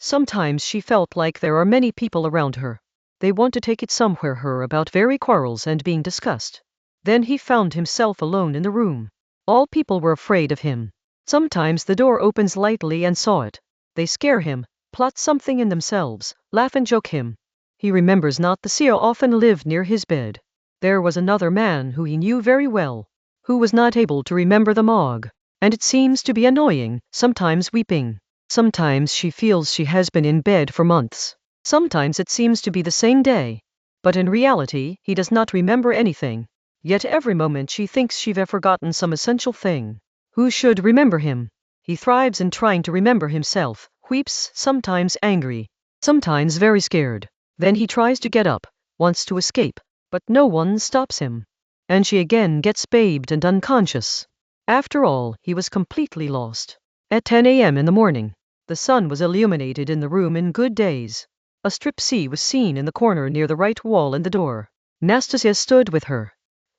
Sometimes she felt like there are many people around her. They want to take it somewhere her about very quarrels and being discussed. Then he found himself alone in the room. All people were afraid of him. Sometimes the door opens lightly and saw it. They scare him, plot something in themselves, laugh and joke him. He remembers not the seer often lived near his bed. There was another man who he knew very well, who was not able to remember the mog, and it seems to be annoying, sometimes weeping. Sometimes she feels she has been in bed for months. Sometimes it seems to be the same day. But in reality, he does not remember anything. Yet every moment she thinks she've forgotten some essential thing. Who should remember him? He thrives in trying to remember himself, weeps, sometimes angry, sometimes very scared. Then he tries to get up, wants to escape, but no one stops him. And she again gets babed and unconscious. After all, he was completely lost. At 10 a.m. in the morning, the sun was illuminated in the room in good days. A strip C was seen in the corner near the right wall and the door. Nastasia stood with her.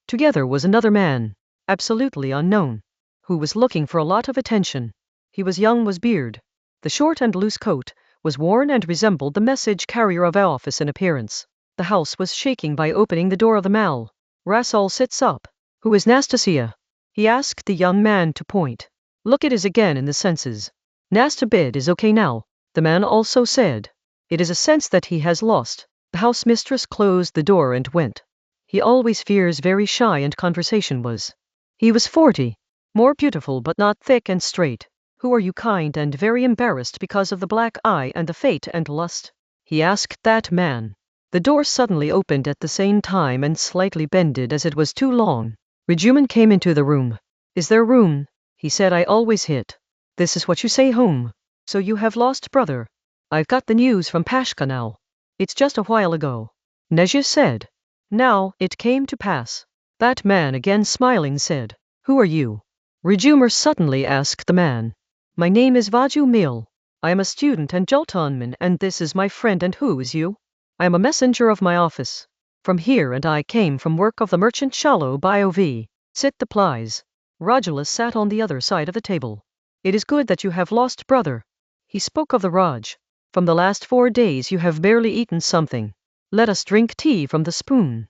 Together was another man, absolutely unknown, who was looking for a lot of attention. He was young, was beard. The short and loose coat was worn and resembled the message carrier of our office in appearance. The house was shaking by opening the door of the mall. Rasol sits up. Who is Nastasia? He asked the young man to point. Look, it is again in the senses. Nasta bed is okay now, the man also said. It is a sense that he has lost. The house mistress closed the door and went. He always fears very shy and conversation was. He was 40. More beautiful but not thick and straight. Who are you? Kind and very embarrassed because of the black eye and the fate and lust? He asked that man. The door suddenly opened at the same time and slightly bended as it was too long. Rodion came into the room. Is there room? He said. I always hit. This is what you say home. So you have lost brother. I've got the news from Pashka now. It's just a while ago. Nezha said. Now it came to pass. That man again smiling said. Who are you? Rodion suddenly asked the man. My name is Vladimir. I am a student and Joltonman, and this is my friend. And who is you? I am a messenger of my office. From here, and I came from work of the merchant Shalo Biov. Sit the plies. Rajula sat on the other side of the table. It is good that you have lost brother. He spoke of the Raj. From the last 4 days you have barely eaten something. Let us drink tea from the spoon.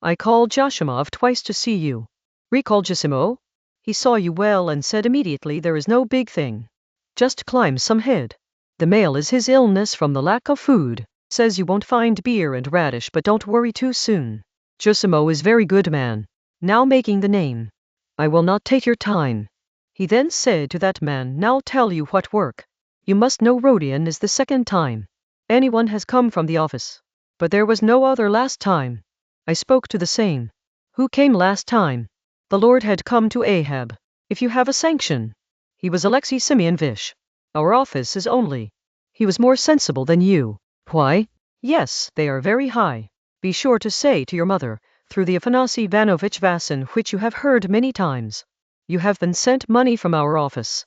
I called Joshimov twice to see you. Recall Josimo? He saw you well and said immediately there is no big thing. Just climb some head. The male is his illness from the lack of food. Says you won't find beer and radish, but don't worry too soon. Josimo is very good man. Now making the name. I will not take your time. He then said to that man, now tell you what work. You must know Rodion is the second time anyone has come from the office. But there was no other last time. I spoke to the same. Who came last time? The Lord had come to Ahab. If you have a sanction. He was Alexei Semyonovich. Our office is only. He was more sensible than you. Why? Yes, they are very high. Be sure to say to your mother, through the Afanasy Ivanovich Vasin, which you have heard many times. You have been sent money from our office.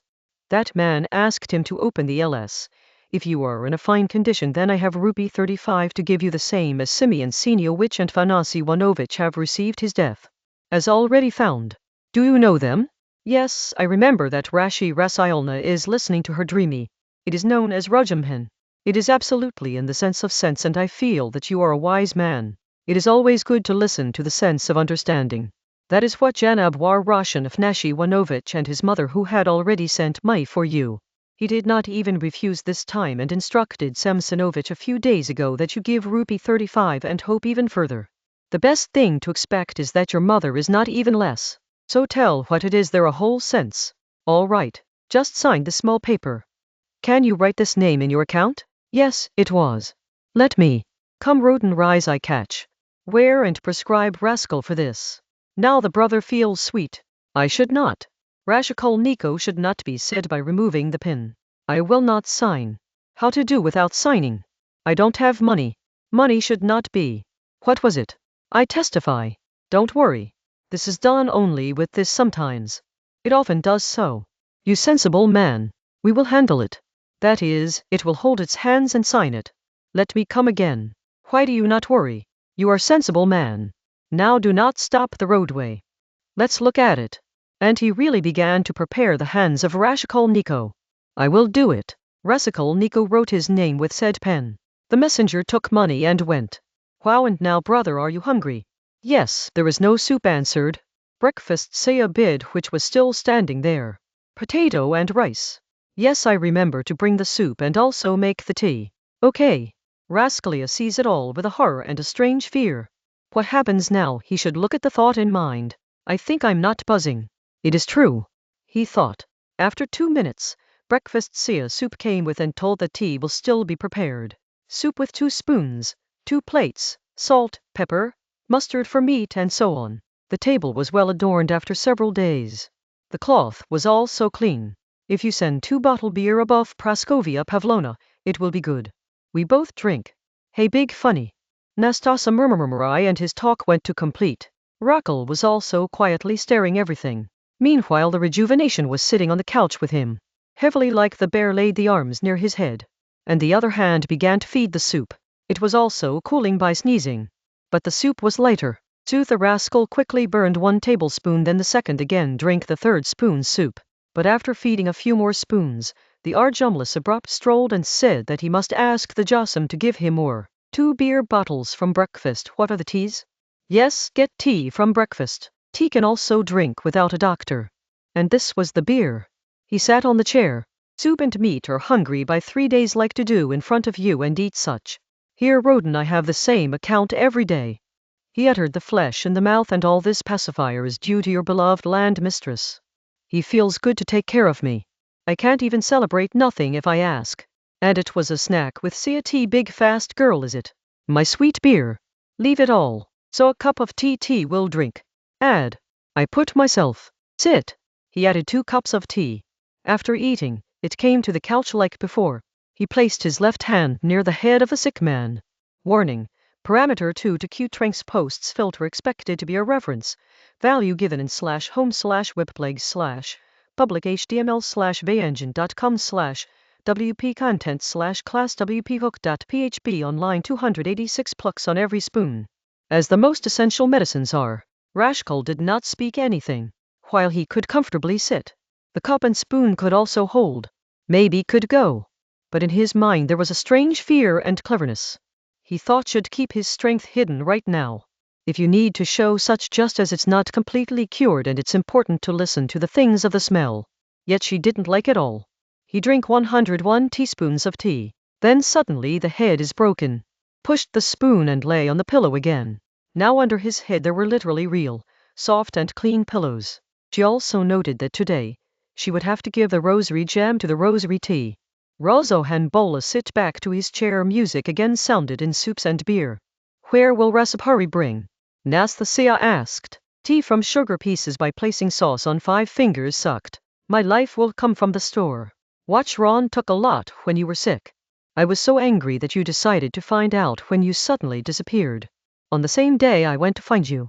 That man asked him to open the LS. If you are in a fine condition, then I have rupee 35 to give you, the same as Simeon Seniowich and Afanasy Ivanovich have received his death. As already found. Do you know them? Yes, I remember that Rashi Rasailna is listening to her dreamy. It is known as Rajamhan. It is absolutely in the sense of sense, and I feel that you are a wise man. It is always good to listen to the sense of understanding. That is what Janab war Roshan Afnashi Ivanovich and his mother, who had already sent money for you. He did not even refuse this time and instructed Samsonovich a few days ago that you give rupee 35 and hope even further. The best thing to expect is that your mother is not even less. So tell what it is, there a whole sense. All right, just sign the small paper. Can you write this name in your account? Yes, it was. Let me. Come Rodion rise, I catch. Where and prescribe rascal for this. Now the brother feels sweet. I should not. Raskolnikov should not be said by removing the pin. I will not sign. How to do without signing? I don't have money. Money should not be. What was it? I testify. Don't worry. This is done only with this sometimes. It often does so. You sensible man. We will handle it. That is, it will hold its hands and sign it. Let me come again. Why do you not worry? You are sensible man. Now do not stop the roadway. Let's look at it. And he really began to prepare the hands of Raskolnikov. I will do it. Raskolnikov wrote his name with said pen. The messenger took money and went. Wow, and now, brother, are you hungry? Yes, there is no soup, answered. Breakfast, say a bid, which was still standing there. Potato and rice. Yes, I remember to bring the soup and also make the tea. Okay. Raskolnikov sees it all with a horror and a strange fear. What happens now? He should look at the thought in mind. I think I'm not buzzing. It is true, he thought. After 2 minutes, breakfast soup came with and told that tea will still be prepared. Soup with 2 spoons, 2 plates, salt, pepper, mustard for meat, and so on. The table was well adorned after several days. The cloth was all so clean. If you send 2 bottle beer above Praskovia Pavlovna, it will be good. We both drink. Hey, big funny. Nastasa murmurai, and his talk went to complete. Rakel was also quietly staring everything. Meanwhile, the rejuvenation was sitting on the couch with him. Heavily like the bear laid the arms near his head, and the other hand began to feed the soup. It was also cooling by sneezing. But the soup was lighter. The rascal quickly burned 1 tablespoon, then the second again drank the 3rd spoon soup. But after feeding a few more spoons, the Arjumlas abrupt strolled and said that he must ask the Jossam to give him more. 2 beer bottles from breakfast. What are the teas? Yes, get tea from breakfast. Tea can also drink without a doctor. And this was the beer. He sat on the chair. Soup and meat are hungry by 3 days, like to do in front of you and eat such. Here, Rodion, I have the same account every day. He uttered the flesh in the mouth, and all this pacifier is due to your beloved land mistress. He feels good to take care of me. I can't even celebrate nothing if I ask. And it was a snack with tea, big fast girl, is it? My sweet beer. Leave it all. So a cup of tea will drink. Add. I put myself. Sit. He added 2 cups of tea. After eating, it came to the couch like before. He placed his left hand near the head of a sick man. Warning. Parameter 2 to Q Tranks posts filter expected to be a reference. Value given in /home/webplague/ public/html/bayengine.com/wp content/class wp-hook.php on line 286 plucks on every spoon. As the most essential medicines are. Rashkol did not speak anything, while he could comfortably sit. The cup and spoon could also hold. Maybe could go. But in his mind there was a strange fear and cleverness. He thought should keep his strength hidden right now. If you need to show such, just as it's not completely cured and it's important to listen to the things of the smell. Yet she didn't like it all. He drank 101 teaspoons of tea. Then suddenly the head is broken. Pushed the spoon and lay on the pillow again. Now under his head there were literally real, soft and clean pillows. She also noted that today, she would have to give the rosary jam to the rosary tea. Rozohan Bola sit back to his chair. Music again sounded in soups and beer. Where will Rasapari bring? Nastasia asked. Tea from sugar pieces by placing sauce on 5 fingers sucked. My life will come from the store. Watch, Ron took a lot when you were sick. I was so angry that you decided to find out when you suddenly disappeared. On the same day I went to find you.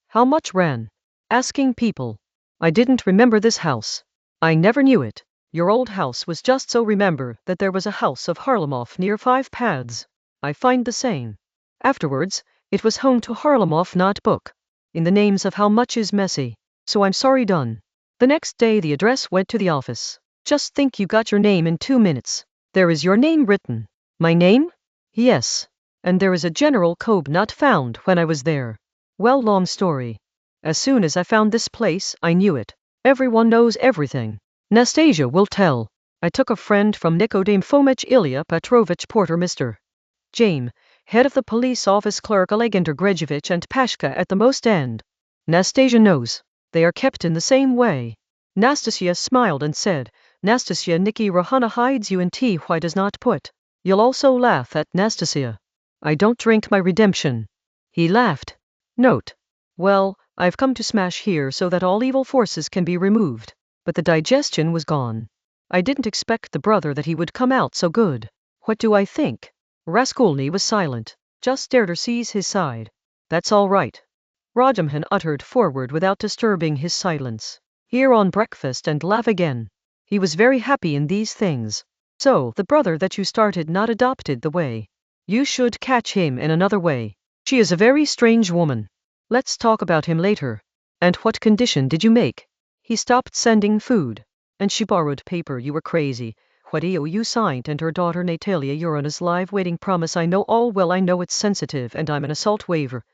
How much ran? Asking people. I didn't remember this house. I never knew it. Your old house was just so. Remember that there was a house of Harlamov near 5 paths. I find the same. Afterwards, it was home to Harlamov, not book. In the names of how much is messy. So I'm sorry, done. The next day the address went to the office. Just think, you got your name in 2 minutes. There is your name written. My name? Yes. And there is a general code not found when I was there. Well, long story. As soon as I found this place, I knew it. Everyone knows everything. Nastasia will tell. I took a friend from Nikodem Fomich, Ilya Petrovich Porter, Mr. James, head of the police office, clerk Alexander Grejevich, and Pashka at the most end. Nastasia knows. They are kept in the same way. Nastasia smiled and said, Nastasia, Nikki Rahana hides you in tea. Why does not put? You'll also laugh at Nastasia. I don't drink my redemption. He laughed. Note. Well, I've come to smash here so that all evil forces can be removed. But the digestion was gone. I didn't expect the brother that he would come out so good. What do I think? Raskolny was silent, just stared or sees his side. That's all right. Rodion uttered forward without disturbing his silence. Here on breakfast and laugh again. He was very happy in these things. So, the brother that you started not adopted the way. You should catch him in another way. She is a very strange woman. Let's talk about him later. And what condition did you make? He stopped sending food. And she borrowed paper. You were crazy. What you signed and her daughter Natalia Urana's live waiting promise, I know all well. I know it's sensitive and I'm an assault waiver.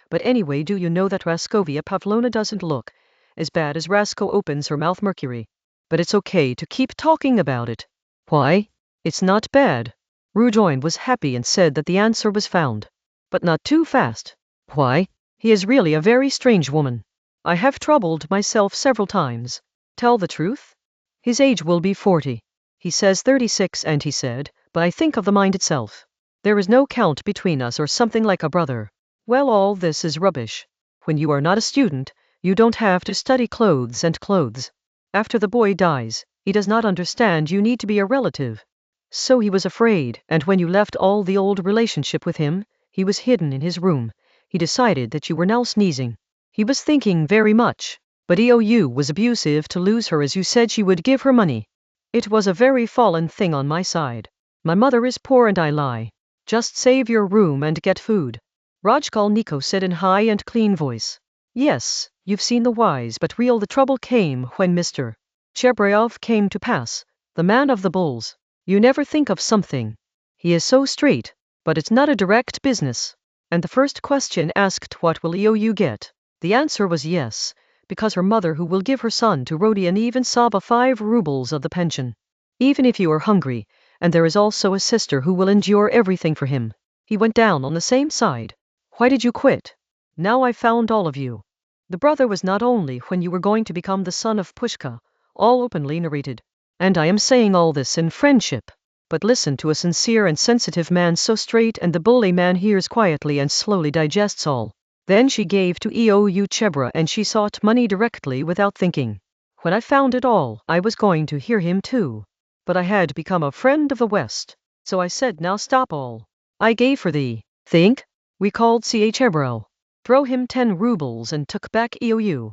But anyway, do you know that Raskovia Pavlovna doesn't look as bad as Rasko opens her mouth Mercury? But it's okay to keep talking about it. Why? It's not bad. Rodion was happy and said that the answer was found. But not too fast. Why? He is really a very strange woman. I have troubled myself several times. Tell the truth? His age will be 40. He says 36 and he said, but I think of the mind itself. There is no count between us or something like a brother. Well, all this is rubbish. When you are not a student, you don't have to study clothes and clothes. After the boy dies, he does not understand you need to be a relative. So he was afraid, and when you left all the old relationship with him, he was hidden in his room. He decided that you were now sneezing. He was thinking very much, but EOU was abusive to lose her as you said she would give her money. It was a very fallen thing on my side. My mother is poor and I lie. Just save your room and get food. Raskolnikov said in high and clean voice. Yes, you've seen the wise but real. The trouble came when Mr. Chebryov came to pass, the man of the bulls. You never think of something. He is so straight, but it's not a direct business. And the first question asked, what will EOU get? The answer was yes, because her mother who will give her son to Rodion even Saba 5 rubles of the pension. Even if you are hungry, and there is also a sister who will endure everything for him. He went down on the same side. Why did you quit? Now I found all of you. The brother was not only when you were going to become the son of Pushka, all openly narrated. And I am saying all this in friendship. But listen to a sincere and sensitive man so straight, and the bully man hears quietly and slowly digests all. Then she gave to EOU Chebra and she sought money directly without thinking. When I found it all, I was going to hear him too. But I had become a friend of the West. So I said, now stop all. I gave her the think. We called Chebra. Throw him 10 rubles and took back EOU.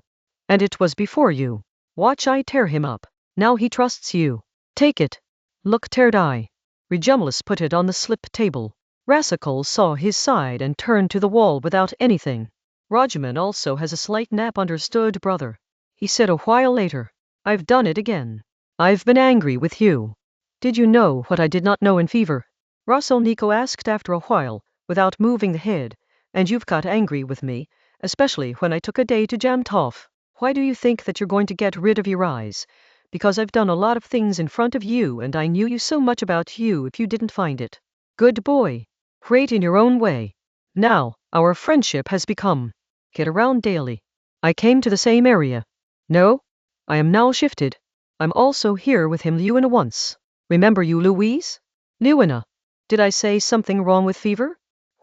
And it was before you. Watch I tear him up. Now he trusts you. Take it. Look, Terdai. Rejumlis put it on the slip table. Raskolnikov saw his side and turned to the wall without anything. Rajaman also has a slight nap, understood, brother? He said a while later. I've done it again. I've been angry with you. Did you know what I did not know in fever? Raskolnikov asked after a while, without moving the head. And you've got angry with me, especially when I took a day to Jamtov. Why do you think that you're going to get rid of your eyes? Because I've done a lot of things in front of you and I knew you so much about you if you didn't find it. Good boy. Great in your own way. Now, our friendship has become. Get around daily. I came to the same area. No? I am now shifted. I'm also here with him Luina once. Remember you Louise? Luina. Did I say something wrong with fever?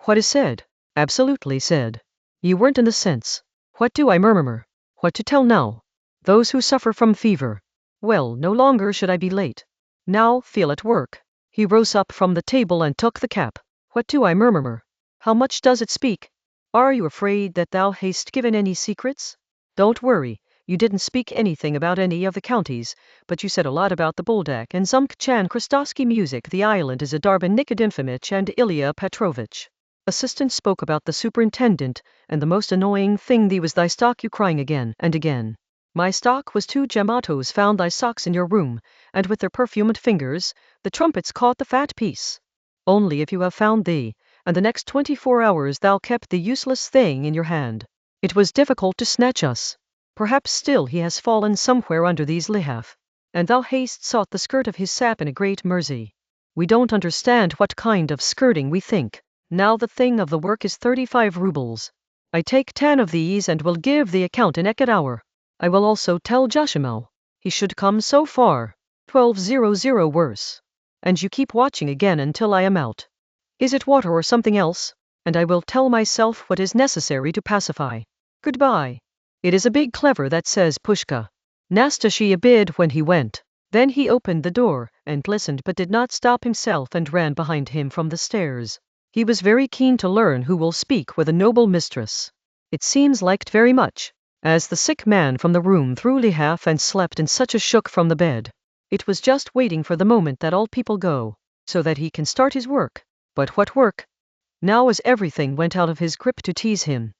What is said? Absolutely said. You weren't in the sense. What do I murmur? What to tell now? Those who suffer from fever. Well, no longer should I be late. Now, feel at work. He rose up from the table and took the cap. What do I murmur? How much does it speak? Are you afraid that thou hast given any secrets? Don't worry, you didn't speak anything about any of the counties, but you said a lot about the Buldak and Zumkchan Krastovsky music. The island is a Darban Nikodimfomich and Ilya Petrovich. Assistant spoke about the superintendent, and the most annoying thing thee was thy stock, you crying again and again. My stock was 2 Gematos found thy socks in your room, and with their perfumed fingers, the trumpets caught the fat piece. Only if you have found thee, and the next 24 hours thou kept the useless thing in your hand. It was difficult to snatch us. Perhaps still he has fallen somewhere under these lihaf. And thou hast sought the skirt of his sap in a great mercy. We don't understand what kind of skirting we think. Now the thing of the work is 35 rubles. I take 10 of these and will give the account in Ekad hour. I will also tell Joshimo. He should come so far. 1200 worse. And you keep watching again until I am out. Is it water or something else? And I will tell myself what is necessary to pacify. Goodbye. It is a big clever that says Pushka. Nastasia bid when he went. Then he opened the door and listened but did not stop himself and ran behind him from the stairs. He was very keen to learn who will speak with a noble mistress. It seems liked very much. As the sick man from the room threw lihaf and slept in such a shook from the bed. It was just waiting for the moment that all people go, so that he can start his work. But what work? Now as everything went out of his grip to tease him.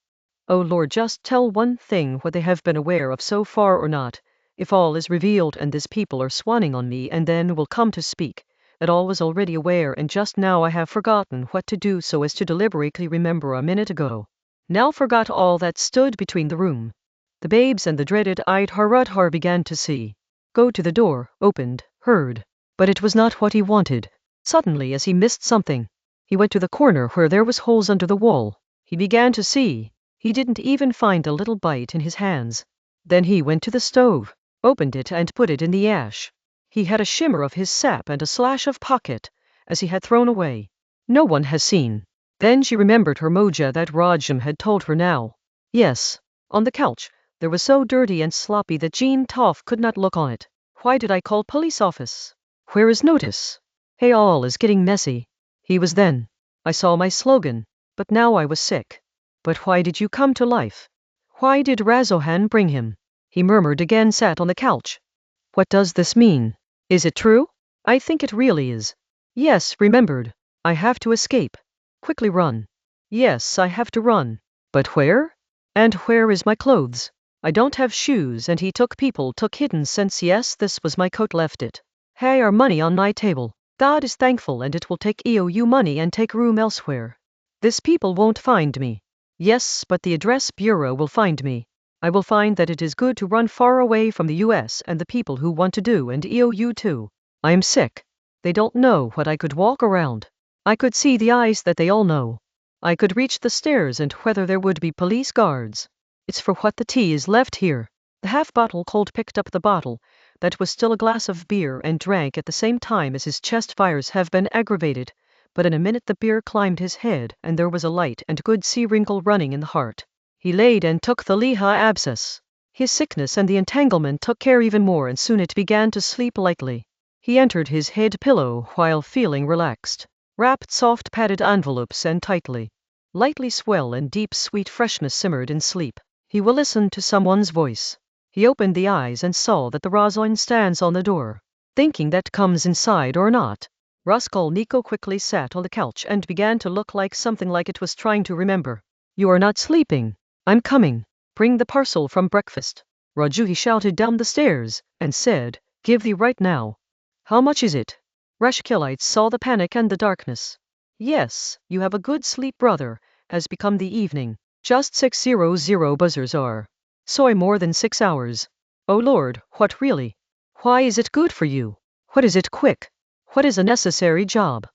Oh Lord, just tell one thing what they have been aware of so far or not, If all is revealed and these people are swanning on me and then will come to speak, that all was already aware and just now I have forgotten what to do so as to deliberately remember a minute ago. Now forgot all that stood between the room. The babes and the dreaded-eyed Haradhar began to see. Go to the door, opened, heard. But it was not what he wanted. Suddenly, as he missed something, he went to the corner where there was holes under the wall. He began to see. He didn't even find a little bite in his hands. Then he went to the stove, opened it and put it in the ash. He had a shimmer of his sap and a slash of pocket, as he had thrown away. No one has seen. Then she remembered her moja that Rodion had told her now. Yes, on the couch, there was so dirty and sloppy that Jean Toff could not look on it. Why did I call police office? Where is notice? Hey, all is getting messy. He was then. I saw my slogan, but now I was sick. But why did you come to life? Why did Razohan bring him? He murmured again, sat on the couch. What does this mean? Is it true? I think it really is. Yes, remembered. I have to escape. Quickly run. Yes, I have to run. But where? And where is my clothes? I don't have shoes and he took hidden cents. Yes, this was my coat, left it. Hey, our money on my table. God is thankful and it will take EOU money and take room elsewhere. This people won't find me. Yes, but the address bureau will find me. I will find that it is good to run far away from the US and the people who want to do, and EOU too. I am sick. They don't know what I could walk around. I could see the eyes that they all know. I could reach the stairs and whether there would be police guards. It's for what the tea is left here. The half-bottle cold picked up the bottle, that was still a glass of beer, and drank at the same time as his chest fires have been aggravated, but in a minute the beer climbed his head and there was a light and good sea wrinkle running in the heart. He laid and took the Liha abscess. His sickness and the entanglement took care even more and soon it began to sleep lightly. He entered his head pillow while feeling relaxed. Wrapped soft padded envelopes and tightly. Lightly swell and deep sweet freshness simmered in sleep. He will listen to someone's voice. He opened the eyes and saw that the Rodion stands on the door. Thinking that comes inside or not. Raskolnikov quickly sat on the couch and began to look like something like it was trying to remember. You are not sleeping. I'm coming. Bring the parcel from breakfast. Raju, he shouted down the stairs, and said, give thee right now. How much is it? Rashkilites saw the panic and the darkness. Yes, you have a good sleep, brother, as become the evening. Just 600 buzzers are. Soy more than 6 hours. Oh Lord, what really? Why is it good for you? What is it quick? What is a necessary job?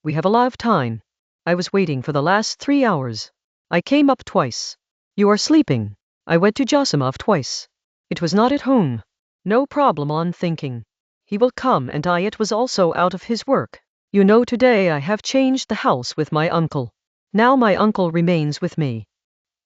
We have a lot of time. I was waiting for the last 3 hours. I came up twice. You are sleeping. I went to Josimov twice. It was not at home. No problem on thinking. He will come and it was also out of his work. You know, today I have changed the house with my uncle. Now my uncle remains with me.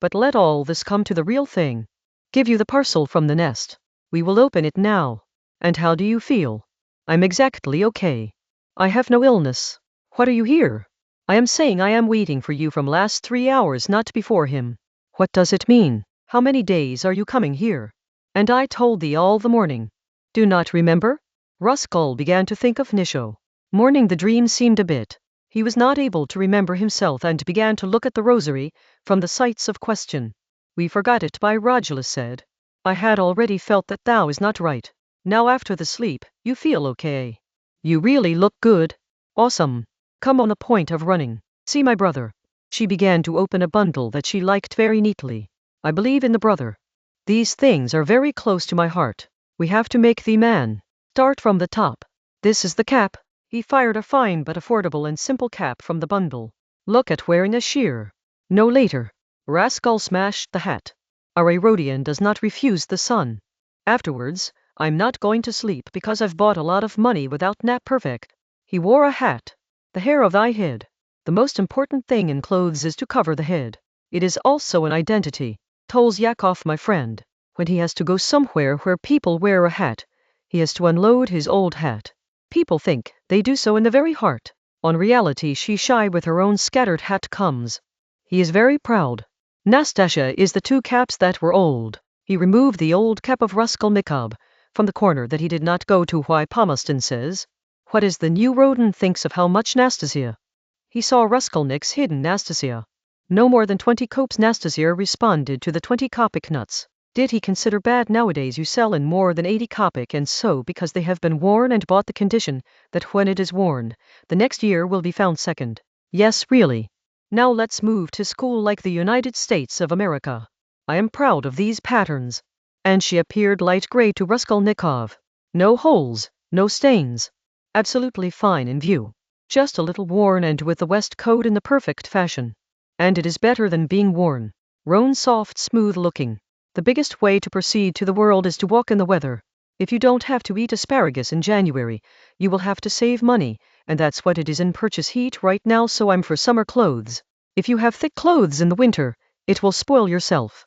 But let all this come to the real thing. Give you the parcel from the nest. We will open it now. And how do you feel? I'm exactly okay. I have no illness. What are you here? I am saying I am waiting for you from last 3 hours, not before him. What does it mean? How many days are you coming here? And I told thee all the morning. Do not remember? Ruskol began to think of Nisho. Morning the dream seemed a bit. He was not able to remember himself and began to look at the rosary, from the sights of question. We forgot it by Rajula said. I had already felt that thou is not right. Now after the sleep, you feel okay. You really look good. Awesome. Come on the point of running. See my brother. She began to open a bundle that she liked very neatly. I believe in the brother. These things are very close to my heart. We have to make the man. Start from the top. This is the cap. He fired a fine but affordable and simple cap from the bundle. Look at wearing a sheer. No later. Raskol smashed the hat. Our Rodion does not refuse the sun. Afterwards, I'm not going to sleep because I've bought a lot of money without nap perfect. He wore a hat. The hair of thy head. The most important thing in clothes is to cover the head. It is also an identity. Tells Yakov, my friend. When he has to go somewhere where people wear a hat, he has to unload his old hat. People think they do so in the very heart. On reality she shy with her own scattered hat comes. He is very proud. Nastasha is the 2 caps that were old. He removed the old cap of Raskolnikov from the corner that he did not go to. Why, Pomustin says. What is the new Rodin thinks of how much Nastasia? He saw Raskolnik's hidden Nastasia. No more than 20 kopecks. Nastasia responded to the 20 kopeck nuts. Did he consider bad nowadays you sell in more than 80 kopic and so because they have been worn and bought the condition that when it is worn, the next year will be found second. Yes, really. Now let's move to school like the United States of America. I am proud of these patterns. And she appeared light gray to Raskolnikov. No holes, no stains. Absolutely fine in view. Just a little worn and with the waistcoat in the perfect fashion. And it is better than being worn. Roan soft, smooth looking. The biggest way to proceed to the world is to walk in the weather. If you don't have to eat asparagus in January, you will have to save money, and that's what it is in purchase heat right now, so I'm for summer clothes. If you have thick clothes in the winter, it will spoil yourself.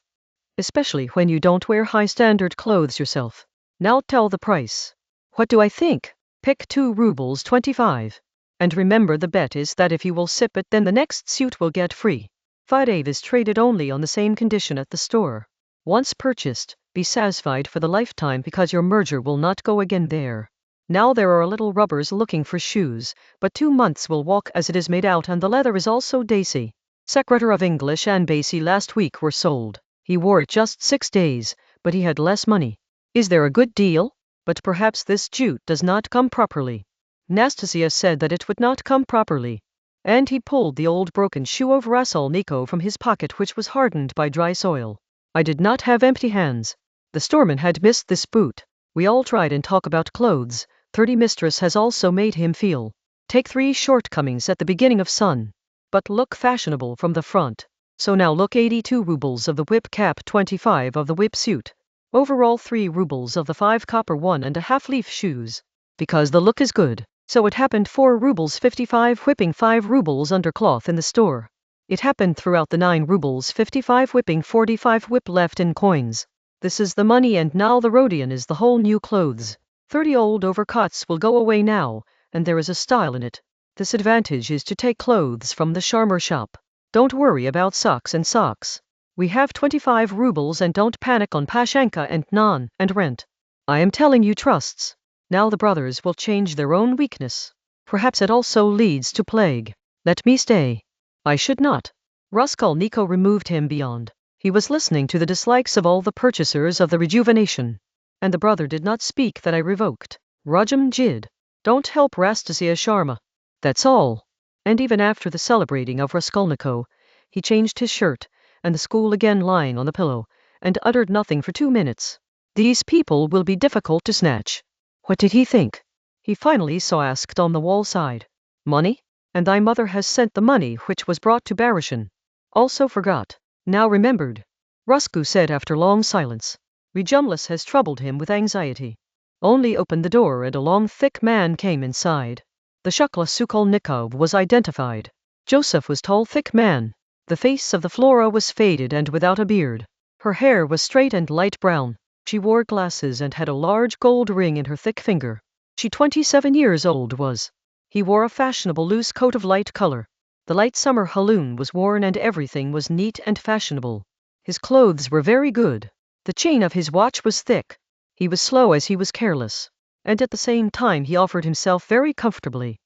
Especially when you don't wear high standard clothes yourself. Now tell the price. What do I think? Pick 2 rubles 25. And remember the bet is that if you will sip it then the next suit will get free. Fyodor is traded only on the same condition at the store. Once purchased, be satisfied for the lifetime because your merger will not go again there. Now there are little rubbers looking for shoes, but 2 months will walk as it is made out and the leather is also daisy. Secretary of English and Basie last week were sold. He wore it just 6 days, but he had less money. Is there a good deal? But perhaps this jute does not come properly. Nastasia said that it would not come properly. And he pulled the old broken shoe of Raskolnikov from his pocket which was hardened by dry soil. I did not have empty hands. The storeman had missed this boot. We all tried and talk about clothes. 30 mistress has also made him feel. Take 3 shortcomings at the beginning of sun. But look fashionable from the front. So now look 82 rubles of the whip cap, 25 of the whip suit. Overall 3 rubles of the 5 copper 1.5 leaf shoes. Because the look is good. So it happened 4 rubles 55 whipping 5 rubles undercloth in the store. It happened throughout the 9 rubles 55 whipping 45 whip left in coins. This is the money and now the Rodion is the whole new clothes. 30 old overcoats will go away now, and there is a style in it. This advantage is to take clothes from the Sharmer shop. Don't worry about socks and socks. We have 25 rubles and don't panic on Pashanka and non and rent. I am telling you trusts. Now the brothers will change their own weakness. Perhaps it also leads to plague. Let me stay. I should not. Raskolnikov removed him beyond. He was listening to the dislikes of all the purchasers of the rejuvenation. And the brother did not speak that I revoked. Rajam Jid. Don't help Rastasia Sharma. That's all. And even after the celebrating of Raskolnikov, he changed his shirt, and the school again lying on the pillow, and uttered nothing for 2 minutes. These people will be difficult to snatch. What did he think? He finally saw asked on the wall side. Money? And thy mother has sent the money which was brought to Barishin. Also forgot. Now remembered. Rusku said after long silence. Rejumlis has troubled him with anxiety. Only opened the door and a long thick man came inside. The Shukla Sukolnikov was identified. Joseph was tall thick man. The face of the Flora was faded and without a beard. Her hair was straight and light brown. She wore glasses and had a large gold ring in her thick finger. She 27 years old was. He wore a fashionable loose coat of light color. The light summer haloon was worn and everything was neat and fashionable. His clothes were very good. The chain of his watch was thick. He was slow as he was careless. And at the same time he offered himself very comfortably.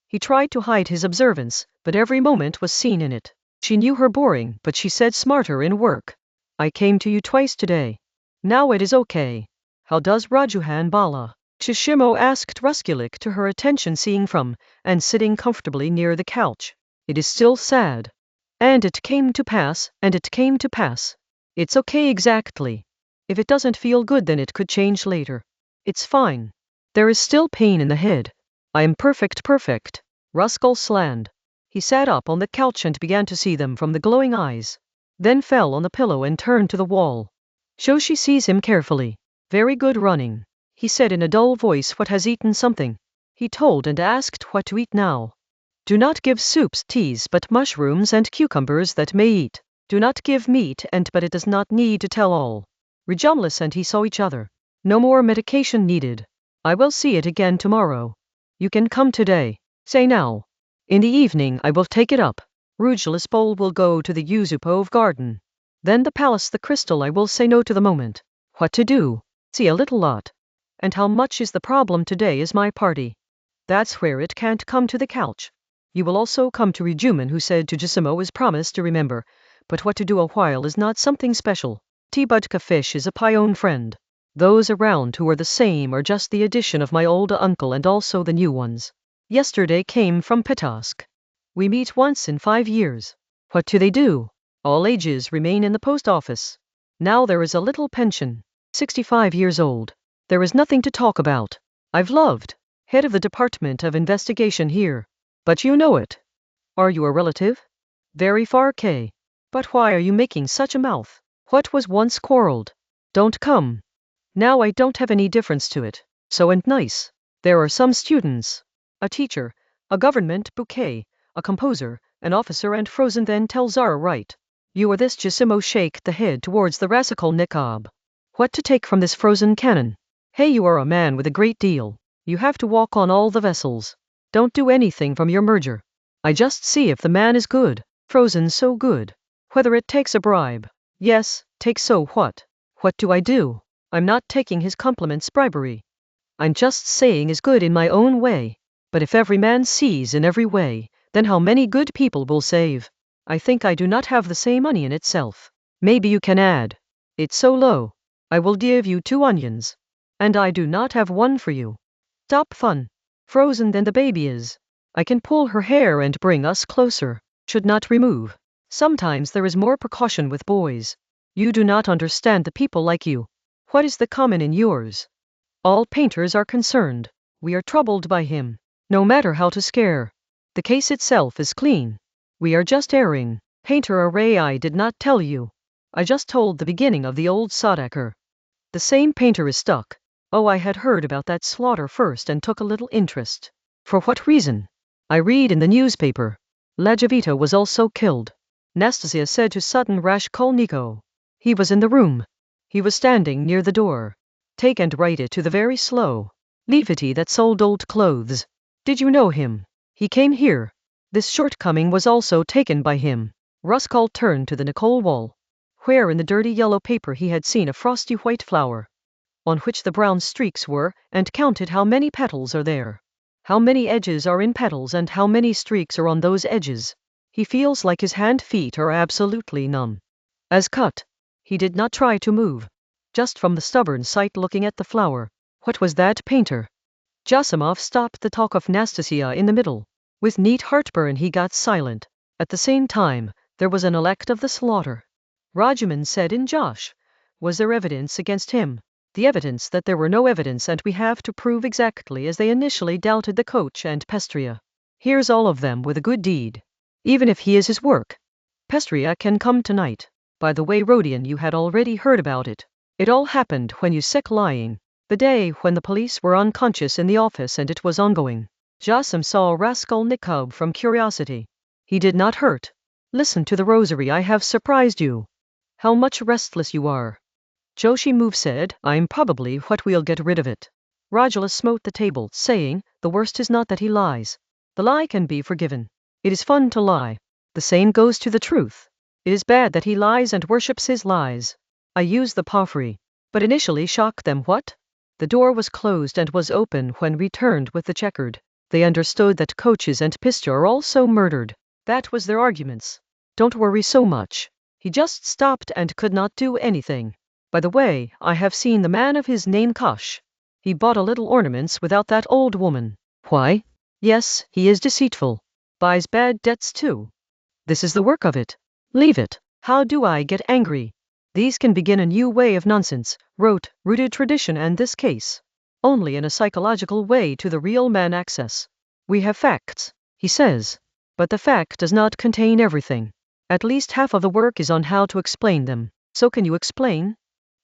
He tried to hide his observance, but every moment was seen in it. She knew her boring, but she said smarter in work. I came to you twice today. Now it is okay. How does Rajuhan Bala? Shishimo asked Raskulik to her attention seeing from, and sitting comfortably near the couch. It is still sad. And it came to pass, and it came to pass. It's okay exactly. If it doesn't feel good then it could change later. It's fine. There is still pain in the head. I am perfect. Raskol slammed. He sat up on the couch and began to see them from the glowing eyes. Then fell on the pillow and turned to the wall. Shoshi sees him carefully. Very good running. He said in a dull voice what has eaten something. He told and asked what to eat now. Do not give soups, teas, but mushrooms and cucumbers that may eat. Do not give meat and but it does not need to tell all. Rejumlis and he saw each other. No more medication needed. I will see it again tomorrow. You can come today. Say now. In the evening I will take it up. Rujlis bowl will go to the Yusupov garden. Then the palace the crystal I will say no to the moment. What to do? See a little lot. And how much is the problem today is my party. That's where it can't come to the couch. You will also come to Rejuman who said to Gisimo is promised to remember, but what to do a while is not something special. T-Budka fish is a pion friend. Those around who are the same are just the addition of my old uncle and also the new ones. Yesterday came from Petosk. We meet once in 5 years. What do they do? All ages remain in the post office. Now there is a little pension. 65 years old. There is nothing to talk about. I've loved. Head of the Department of Investigation here. But you know it. Are you a relative? Very far, K. But why are you making such a mouth? What was once quarreled? Don't come. Now I don't have any difference to it. So and nice. There are some students. A teacher, a government bouquet, a composer, an officer and frozen then tell Zara right. You are this Giacomo shake the head towards the Raskolnikov. What to take from this frozen cannon? Hey, you are a man with a great deal. You have to walk on all the vessels. Don't do anything from your merger. I just see if the man is good. Frozen so good. Whether it takes a bribe. Yes, take so what? What do I do? I'm not taking his compliments bribery. I'm just saying is good in my own way. But if every man sees in every way, then how many good people will save? I think I do not have the same onion itself. Maybe you can add. It's so low. I will give you 2 onions. And I do not have one for you. Stop fun. Frozen than the baby is. I can pull her hair and bring us closer. Should not remove. Sometimes there is more precaution with boys. You do not understand the people like you. What is the common in yours? All painters are concerned. We are troubled by him. No matter how to scare. The case itself is clean. We are just erring. Painter array I did not tell you. I just told the beginning of the old Sadaker. The same painter is stuck. Oh, I had heard about that slaughter first and took a little interest. For what reason? I read in the newspaper. Lajavita was also killed. Nastasia said to Sutton Raskolnikov. He was in the room. He was standing near the door. Take and write it to the very slow. Levity that sold old clothes. Did you know him? He came here. This shortcoming was also taken by him. Ruskol turned to the Nicole wall, where in the dirty yellow paper he had seen a frosty white flower, on which the brown streaks were, and counted how many petals are there. How many edges are in petals and how many streaks are on those edges. He feels like his feet are absolutely numb. As cut. He did not try to move. Just from the stubborn sight looking at the flower. What was that painter? Jasimov stopped the talk of Nastasia in the middle. With neat heartburn he got silent. At the same time, there was an elect of the slaughter. Rajuman said in Josh. Was there evidence against him? The evidence that there were no evidence and we have to prove exactly as they initially doubted the coach and Pestria. Here's all of them with a good deed. Even if he is his work. Pestria can come tonight. By the way, Rodion, you had already heard about it. It all happened when you sick lying. The day when the police were unconscious in the office and it was ongoing. Jasim saw Raskolnikov from curiosity. He did not hurt. Listen to the rosary, I have surprised you. How much restless you are. Joshimov said, I'm probably what we'll get rid of it. Rajula smote the table, saying, the worst is not that he lies. The lie can be forgiven. It is fun to lie. The same goes to the truth. It is bad that he lies and worships his lies. I use the porphyry. But initially shock them what? The door was closed and was open when returned with the checkered. They understood that coaches and Pistor are also murdered. That was their arguments. Don't worry so much. He just stopped and could not do anything. By the way, I have seen the man of his name Kosh. He bought a little ornaments without that old woman. Why? Yes, he is deceitful. Buys bad debts too. This is the work of it. Leave it. How do I get angry? These can begin a new way of nonsense, rote, rooted tradition and this case. Only in a psychological way to the real man access. We have facts, he says. But the fact does not contain everything. At least half of the work is on how to explain them. So can you explain?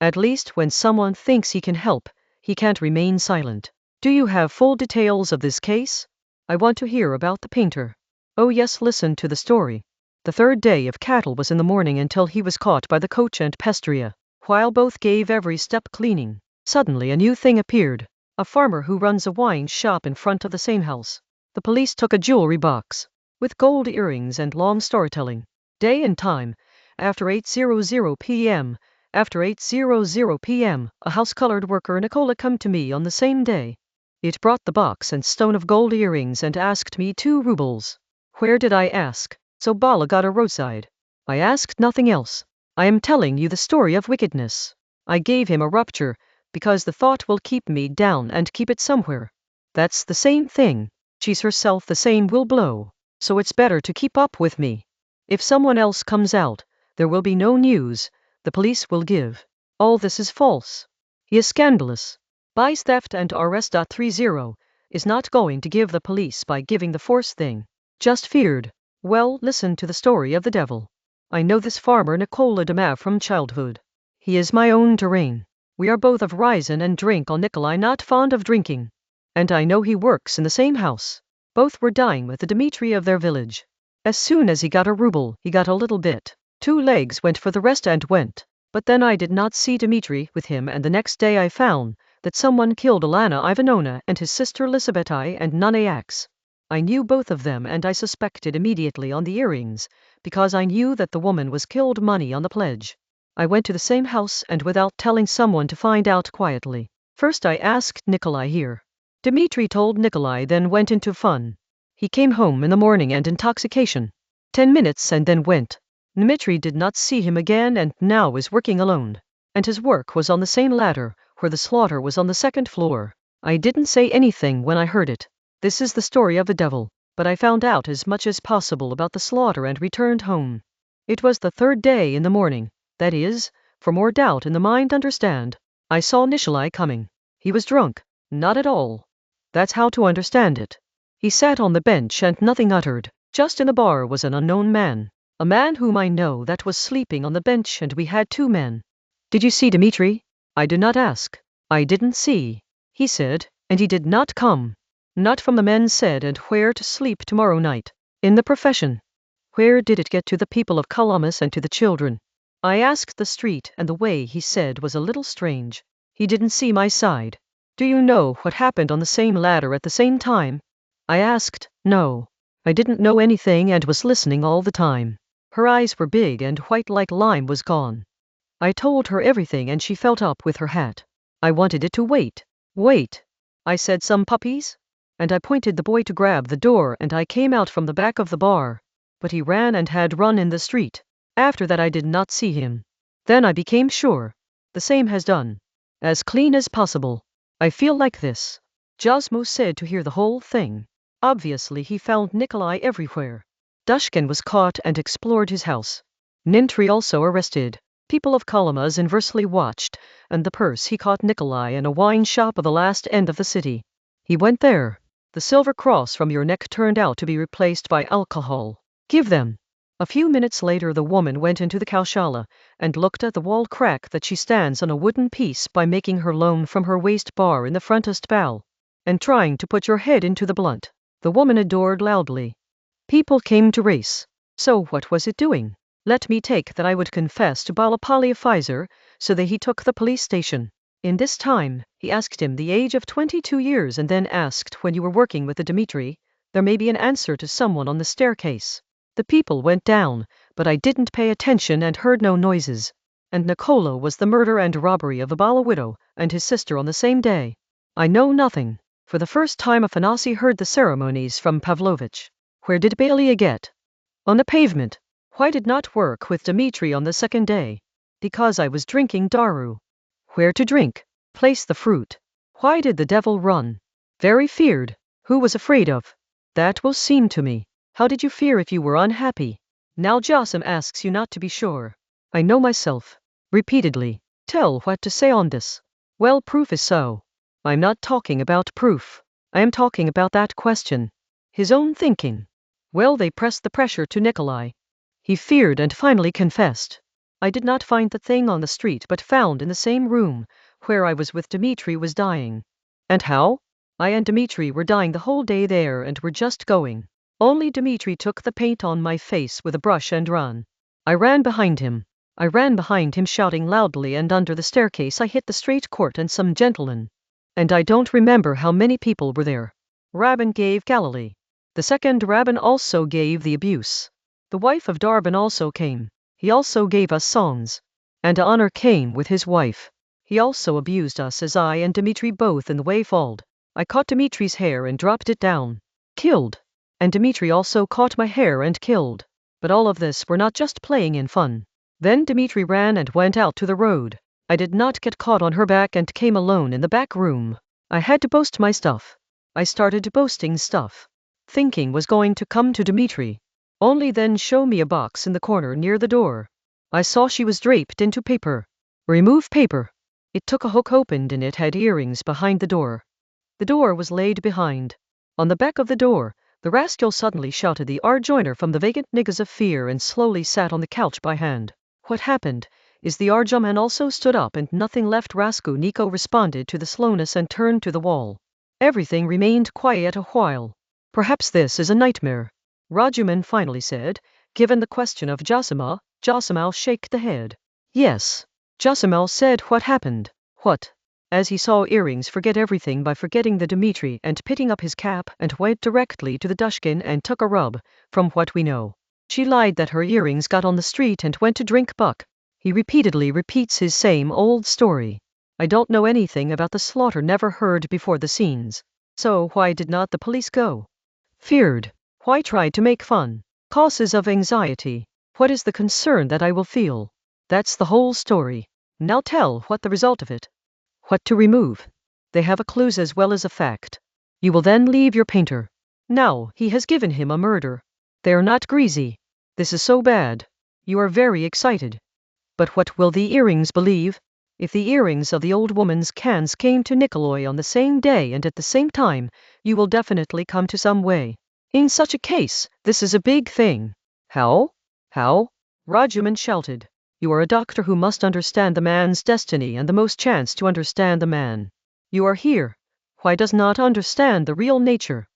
At least when someone thinks he can help, he can't remain silent. Do you have full details of this case? I want to hear about the painter. Oh yes, listen to the story. The 3rd day of cattle was in the morning until he was caught by the coach and Pestria. While both gave every step cleaning, suddenly a new thing appeared. A farmer who runs a wine shop in front of the same house. The police took a jewelry box, with gold earrings and long storytelling. Day and time, after 8:00 p.m., after 8:00 p.m., a house-colored worker Nicola come to me on the same day. It brought the box and stone of gold earrings and asked me 2 rubles. Where did I ask? So Bala got a roadside. I asked nothing else. I am telling you the story of wickedness. I gave him a rupture, because the thought will keep me down and keep it somewhere. That's the same thing. She's herself the same will blow. So it's better to keep up with me. If someone else comes out, there will be no news. The police will give. All this is false. He is scandalous. Buys theft and RS.30 is not going to give the police by giving the force thing. Just feared. Well, listen to the story of the devil. I know this farmer Nicola Dima from childhood. He is my own terrain. We are both of Ryazan and drink on Nikolai, not fond of drinking. And I know he works in the same house. Both were dying with the Dmitri of their village. As soon as he got a ruble, he got a little bit. 2 legs went for the rest and went. But then I did not see Dmitri with him, and the next day I found that someone killed Alana Ivanovna and his sister Lisabetai and Nanayax. I knew both of them, and I suspected immediately on the earrings, because I knew that the woman was killed money on the pledge. I went to the same house and without telling someone to find out quietly. First I asked Nikolai here. Dmitri told Nikolai, then went into fun. He came home in the morning and intoxication. 10 minutes and then went. Dmitri did not see him again and now is working alone. And his work was on the same ladder, where the slaughter was on the 2nd floor. I didn't say anything when I heard it. This is the story of the devil, but I found out as much as possible about the slaughter and returned home. It was the 3rd day in the morning, that is, for more doubt in the mind, understand. I saw Nikolai coming. He was drunk, not at all. That's how to understand it. He sat on the bench and nothing uttered. Just in the bar was an unknown man. A man whom I know that was sleeping on the bench, and we had 2 men. Did you see Dmitri? I did not ask. I didn't see. He said, and he did not come. Not from the men said, and where to sleep tomorrow night? In the profession. Where did it get to the people of Calamus and to the children? I asked the street, and the way he said was a little strange. He didn't see my side. Do you know what happened on the same ladder at the same time? I asked. No. I didn't know anything and was listening all the time. Her eyes were big and white like lime was gone. I told her everything and she felt up with her hat. I wanted it to wait. Wait. I said, some puppies? And I pointed the boy to grab the door, and I came out from the back of the bar. But he ran and had run in the street. After that I did not see him. Then I became sure. The same has done. As clean as possible. I feel like this. Josmo said to hear the whole thing. Obviously he found Nikolai everywhere. Dushkin was caught and explored his house. Nintri also arrested. People of Kalamaz inversely watched, and the purse he caught Nikolai in a wine shop of the last end of the city. He went there. The silver cross from your neck turned out to be replaced by alcohol. Give them. A few minutes later the woman went into the kaushala, and looked at the wall crack that she stands on a wooden piece by making her loan from her waist bar in the frontest bow, and trying to put your head into the blunt. The woman adored loudly. People came to race. So what was it doing? Let me take that I would confess to Balapali Pfizer, so that he took the police station. In this time, he asked him the age of 22 years and then asked when you were working with the Dmitri, there may be an answer to someone on the staircase. The people went down, but I didn't pay attention and heard no noises. And Nicola was the murder and robbery of a Bala widow and his sister on the same day. I know nothing. For the first time Afanasy heard the ceremonies from Pavlovich. Where did Balia get? On the pavement. Why did not work with Dmitri on the 2nd day? Because I was drinking daru. Where to drink? Place the fruit. Why did the devil run? Very feared. Who was afraid of? That will seem to me. How did you fear if you were unhappy? Now Josim asks you not to be sure. I know myself. Repeatedly. Tell what to say on this. Well, proof is so. I'm not talking about proof. I am talking about that question. His own thinking. Well, they pressed the pressure to Nikolai. He feared and finally confessed. I did not find the thing on the street but found in the same room, where I was with Dmitri was dying. And how? I and Dmitri were dying the whole day there and were just going. Only Dmitri took the paint on my face with a brush and ran. I ran behind him. I ran behind him shouting loudly, and under the staircase I hit the straight court and some gentlemen. And I don't remember how many people were there. Rabin gave Galilee. The 2nd Rabin also gave the abuse. The wife of Darban also came. He also gave us songs. And Honor came with his wife. He also abused us as I and Dmitri both in the way falled. I caught Dmitri's hair and dropped it down. Killed. And Dmitri also caught my hair and killed. But all of this were not just playing in fun. Then Dmitri ran and went out to the road. I did not get caught on her back and came alone in the back room. I had to boast my stuff. I started boasting stuff. Thinking was going to come to Dmitri. Only then show me a box in the corner near the door. I saw she was draped into paper. Remove paper. It took a hook opened and it had earrings behind the door. The door was laid behind. On the back of the door, the rascal suddenly shouted the Arjoiner from the vacant niggas of fear and slowly sat on the couch by hand. What happened is the Arjuman also stood up and nothing left. Raskolnikov responded to the slowness and turned to the wall. Everything remained quiet a while. Perhaps this is a nightmare, Rajuman finally said. Given the question of Josimal, Josimal shook the head. Yes. Josimal said what happened. What? As he saw earrings forget everything by forgetting the Dmitri and picking up his cap and went directly to the Dushkin and took a rub. From what we know, she lied that her earrings got on the street and went to drink buck. He repeatedly repeats his same old story. I don't know anything about the slaughter, never heard before the scenes. So why did not the police go? Feared. Why try to make fun? Causes of anxiety. What is the concern that I will feel? That's the whole story. Now tell what the result of it. What to remove? They have a clues as well as a fact. You will then leave your painter. Now he has given him a murder. They are not greasy. This is so bad. You are very excited. But what will the earrings believe? If the earrings of the old woman's cans came to Nikolai on the same day and at the same time, you will definitely come to some way. In such a case, this is a big thing. How? How? Rajuman shouted. You are a doctor who must understand the man's destiny and the most chance to understand the man. You are here. Why does not understand the real nature?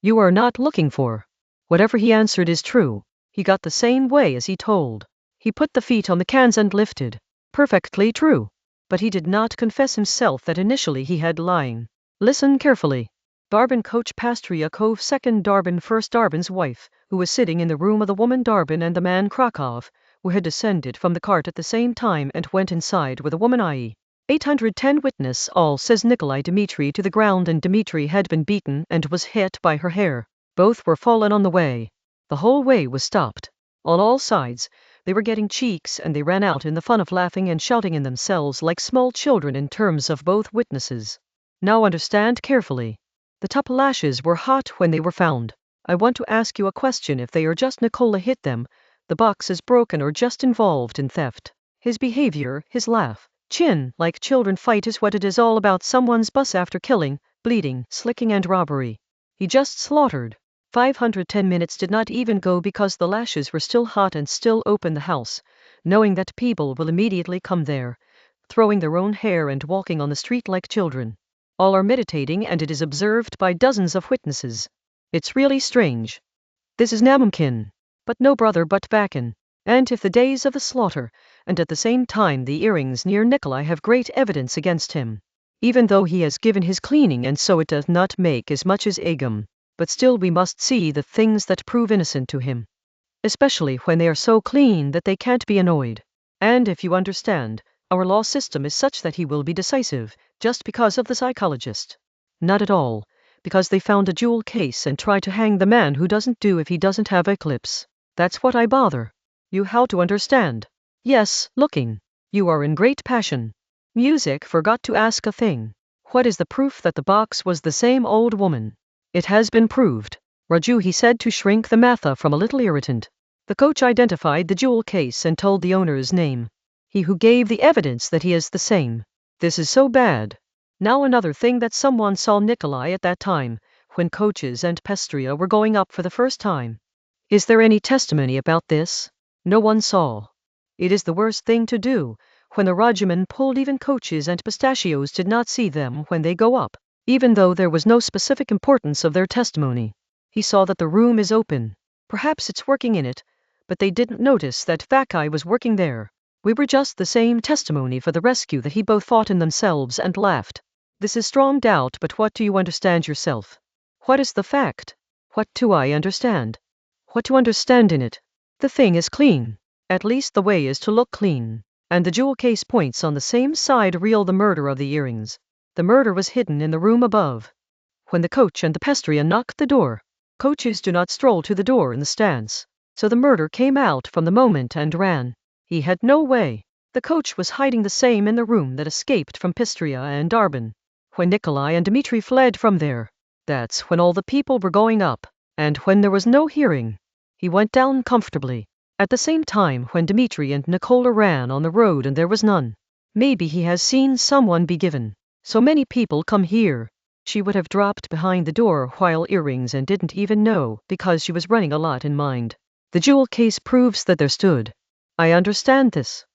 You are not looking for. Whatever he answered is true. He got the same way as he told. He put the feet on the cans and lifted. Perfectly true. But he did not confess himself that initially he had lying. Listen carefully. Darbin coach Pastryakov second Darbin first Darbin's wife, who was sitting in the room of the woman Darbin and the man Krakow, who had descended from the cart at the same time and went inside with a woman i.e. 810 witness all says Nikolai Dmitri to the ground and Dmitri had been beaten and was hit by her hair. Both were fallen on the way. The whole way was stopped. On all sides, they were getting cheeks and they ran out in the fun of laughing and shouting in themselves like small children in terms of both witnesses. Now understand carefully. The top lashes were hot when they were found. I want to ask you a question. If they are just Nikola hit them, the box is broken or just involved in theft. His behavior, his laugh, chin like children fight is what it is all about. Someone's bus after killing, bleeding, slicking and robbery. He just slaughtered. 510 minutes did not even go because the lashes were still hot and still open the house, knowing that people will immediately come there, throwing their own hair and walking on the street like children. All are meditating and it is observed by dozens of witnesses. It's really strange. This is Namumkin. But no brother but Vakin. And if the days of the slaughter, and at the same time the earrings near Nikolai have great evidence against him. Even though he has given his cleaning and so it does not make as much as Agam. But still we must see the things that prove innocent to him. Especially when they are so clean that they can't be annoyed. And if you understand, our law system is such that he will be decisive, just because of the psychologist. Not at all, because they found a jewel case and try to hang the man who doesn't do if he doesn't have eclipse. That's what I bother you how to understand. Yes, looking. You are in great passion. Music forgot to ask a thing. What is the proof that the box was the same old woman? It has been proved. Raju, he said to shrink the Matha from a little irritant. The coach identified the jewel case and told the owner's name. He who gave the evidence that he is the same. This is so bad. Now another thing that someone saw Nikolai at that time, when coaches and Pestria were going up for the first time. Is there any testimony about this? No one saw. It is the worst thing to do. When the Rajuman pulled, even coaches and pistachios did not see them when they go up. Even though there was no specific importance of their testimony. He saw that the room is open. Perhaps it's working in it, but they didn't notice that Vakai was working there. We were just the same testimony for the rescue that he both fought in themselves and laughed. This is strong doubt, but what do you understand yourself? What is the fact? What do I understand? What to understand in it? The thing is clean. At least the way is to look clean. And the jewel case points on the same side real the murder of the earrings. The murder was hidden in the room above. When the coach and the Pestria knocked the door, coaches do not stroll to the door in the stance. So the murder came out from the moment and ran. He had no way. The coach was hiding the same in the room that escaped from Pistria and Darbin. When Nikolai and Dmitri fled from there, that's when all the people were going up, and when there was no hearing. He went down comfortably. At the same time when Dmitri and Nikola ran on the road and there was none. Maybe he has seen someone be given. So many people come here. She would have dropped behind the door while earrings and didn't even know because she was running a lot in mind. The jewel case proves that there stood. I understand this.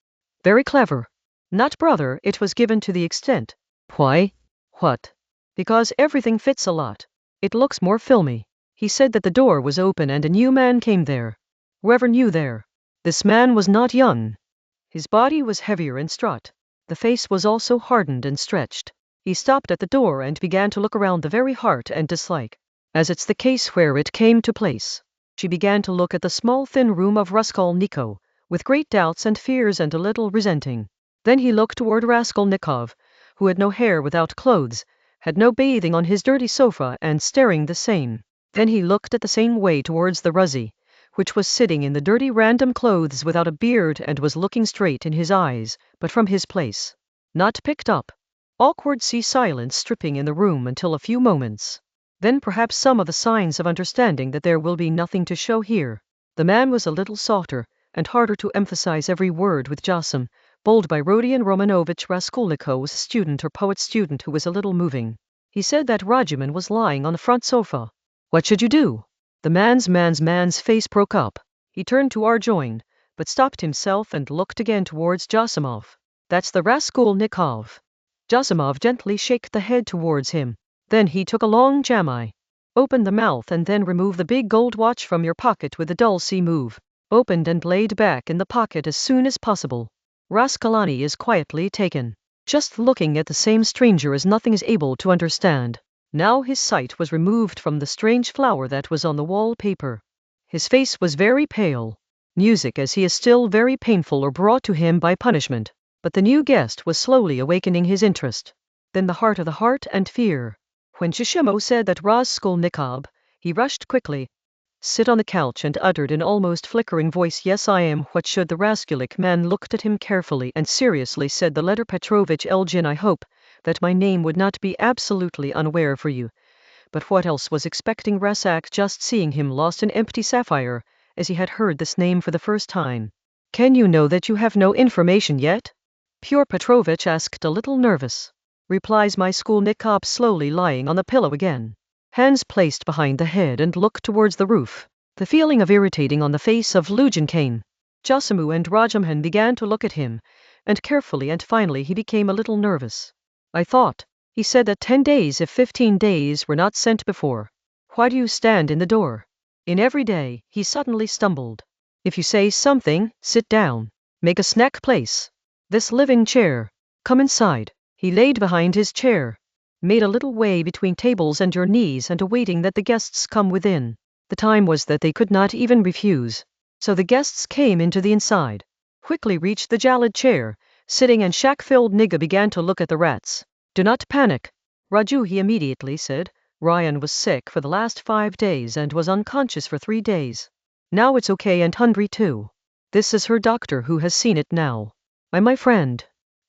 Very clever. Not brother, it was given to the extent. Why? What? Because everything fits a lot. It looks more filmy. He said that the door was open and a new man came there. Whoever knew there. This man was not young. His body was heavier and strut. The face was also hardened and stretched. He stopped at the door and began to look around the very heart and dislike. As it's the case where it came to place. She began to look at the small thin room of Raskolnikov, with great doubts and fears and a little resenting. Then he looked toward Raskolnikov, who had no hair without clothes, had no bathing on his dirty sofa and staring the same. Then he looked at the same way towards the Russie, which was sitting in the dirty random clothes without a beard and was looking straight in his eyes, but from his place. Not picked up. Awkward silence stripping in the room until a few moments. Then perhaps some of the signs of understanding that there will be nothing to show here. The man was a little softer, and harder to emphasize every word with Josim, bowled by Rodion Raskolnikov's student or poet student who was a little moving. He said that Rajuman was lying on the front sofa. What should you do? The man's face broke up. He turned to Arjoin, but stopped himself and looked again towards Josimov. That's the Raskolnikov. Josimov gently shook the head towards him. Then he took a long jamai. Opened the mouth and then removed the big gold watch from your pocket with a dull C move. Opened and laid back in the pocket as soon as possible. Raskolani is quietly taken. Just looking at the same stranger as nothing is able to understand. Now his sight was removed from the strange flower that was on the wallpaper. His face was very pale. Music as he is still very painful or brought to him by punishment. But the new guest was slowly awakening his interest. Then the heart of the heart and fear. When Shishimo said that Raskolnikov, he rushed quickly. Sit on the couch and uttered in almost flickering voice, yes I am. What should the Raskulik man looked at him carefully and seriously said, the letter Petrovich Elgin, I hope that my name would not be absolutely unaware for you. But what else was expecting Rasak just seeing him lost in empty sapphire, as he had heard this name for the first time. Can you know that you have no information yet? Pyotr Petrovich asked a little nervous. Replies my Raskolnikov slowly lying on the pillow again. Hands placed behind the head and looked towards the roof. The feeling of irritating on the face of Lugin came. Josimu and Rajamhan began to look at him, and carefully, and finally he became a little nervous. I thought, he said that 10 days if 15 days were not sent before. Why do you stand in the door? In every day, he suddenly stumbled. If you say something, sit down. Make a snack place. This living chair. Come inside. He laid behind his chair. Made a little way between tables and your knees and awaiting that the guests come within. The time was that they could not even refuse. So the guests came into the inside. Quickly reached the Jalad chair, sitting and shack-filled Nigga began to look at the rats. Do not panic. Raju, he immediately said. Ryan was sick for the last 5 days and was unconscious for 3 days. Now it's okay and hungry too. This is her doctor who has seen it now. I'm my friend.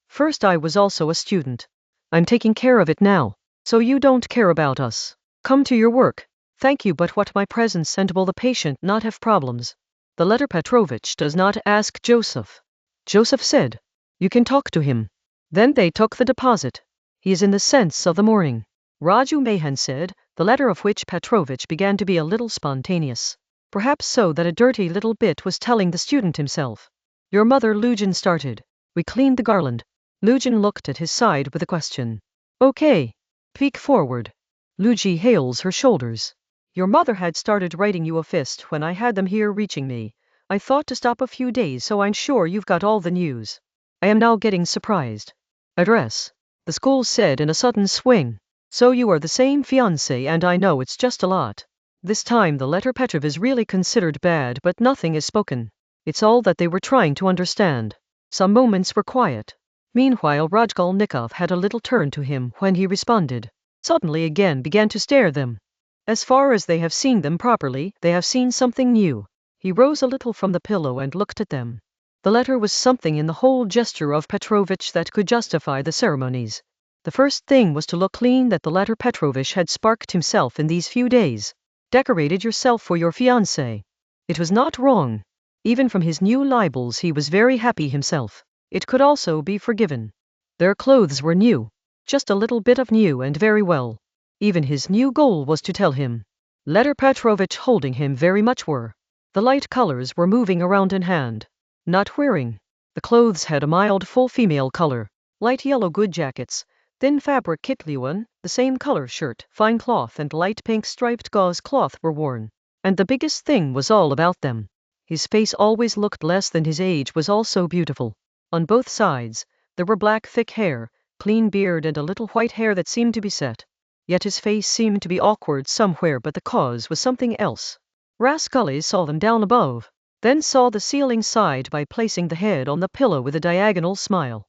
First I was also a student. I'm taking care of it now. So you don't care about us. Come to your work. Thank you, but what my presence and will the patient not have problems? The letter Petrovich does not ask Joseph. Joseph said, you can talk to him. Then they took the deposit. He is in the sense of the morning. Raju Mahan said, the letter of which Petrovich began to be a little spontaneous. Perhaps so that a dirty little bit was telling the student himself. Your mother, Lugin started. We cleaned the garland. Lugin looked at his side with a question. Okay. Peek forward. Luigi hails her shoulders. Your mother had started writing you a fist when I had them here reaching me. I thought to stop a few days, so I'm sure you've got all the news. I am now getting surprised. Address. The school said in a sudden swing. So you are the same fiancé, and I know it's just a lot. This time the letter Petrov is really considered bad, but nothing is spoken. It's all that they were trying to understand. Some moments were quiet. Meanwhile Raskolnikov had a little turn to him when he responded. Suddenly again began to stare them. As far as they have seen them properly, they have seen something new. He rose a little from the pillow and looked at them. The letter was something in the whole gesture of Petrovich that could justify the ceremonies. The first thing was to look clean, that the letter Petrovich had sparked himself in these few days. Decorated yourself for your fiancée. It was not wrong. Even from his new libels he was very happy himself. It could also be forgiven. Their clothes were new. Just a little bit of new and very well. Even his new goal was to tell him. Letter Petrovich holding him very much were. The light colors were moving around in hand. Not wearing. The clothes had a mild full female color. Light yellow good jackets, thin fabric kitliwan, the same color shirt, fine cloth and light pink striped gauze cloth were worn. And the biggest thing was all about them. His face always looked less than his age was also beautiful. On both sides, there were black thick hair, clean beard and a little white hair that seemed to be set. Yet his face seemed to be awkward somewhere, but the cause was something else. Raskolnikov saw them down above, then saw the ceiling side by placing the head on the pillow with a diagonal smile.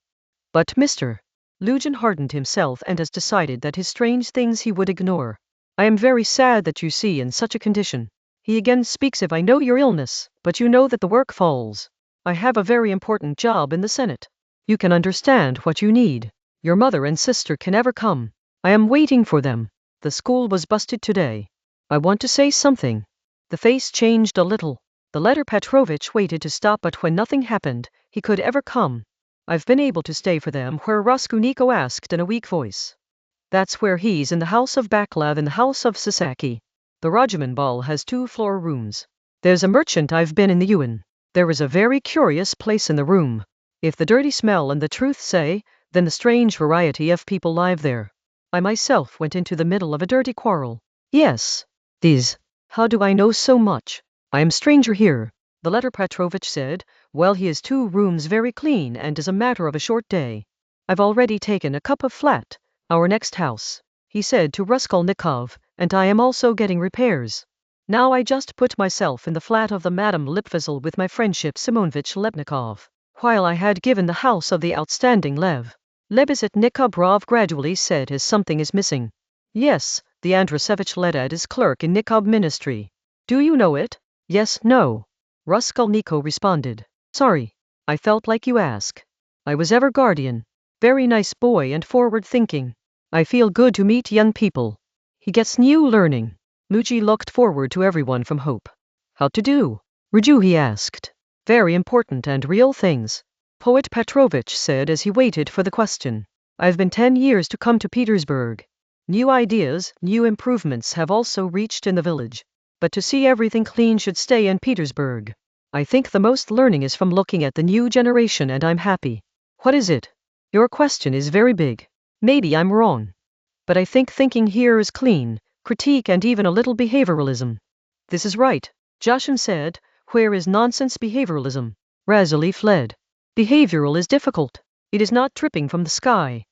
But Mr. Lugin hardened himself and has decided that his strange things he would ignore. I am very sad that you see in such a condition. He again speaks if I know your illness, but you know that the work falls. I have a very important job in the Senate. You can understand what you need. Your mother and sister can never come. I am waiting for them. The school was busted today. I want to say something. The face changed a little. The letter Petrovich waited to stop, but when nothing happened, he could ever come. I've been able to stay for them, where Raskolnikov asked in a weak voice. That's where he's in the house of Baklav, in the house of Sasaki. The Rodion Ball has 2 floor rooms. There's a merchant. I've been in the UN. There is a very curious place in the room. If the dirty smell and the truth say, then the strange variety of people live there. I myself went into the middle of a dirty quarrel. Yes. These. How do I know so much? I am stranger here. The letter Petrovich said, well, he has 2 rooms very clean and is a matter of a short day. I've already taken a cup of flat, our next house, he said to Raskolnikov, and I am also getting repairs. Now I just put myself in the flat of the Madame Lipfisel with my friendship Simonovich Lebnikov, while I had given the house of the outstanding Lev. Lebizit Nikobrov gradually said as something is missing. Yes, the Andrasevich Ledad is clerk in Nikob ministry. Do you know it? Yes, no. Raskolnikov responded. Sorry. I felt like you ask. I was ever guardian. Very nice boy and forward-thinking. I feel good to meet young people. He gets new learning. Luigi looked forward to everyone from Hope. How to do? Raju, he asked. Very important and real things. Poet Petrovich said as he waited for the question. I've been 10 years to come to Petersburg. New ideas, new improvements have also reached in the village. But to see everything clean should stay in Petersburg. I think the most learning is from looking at the new generation, and I'm happy. What is it? Your question is very big. Maybe I'm wrong. But I think thinking here is clean, critique and even a little behavioralism. This is right, Joshin said. Where is nonsense behavioralism? Razily fled. Behavioral is difficult. It is not dripping from the sky.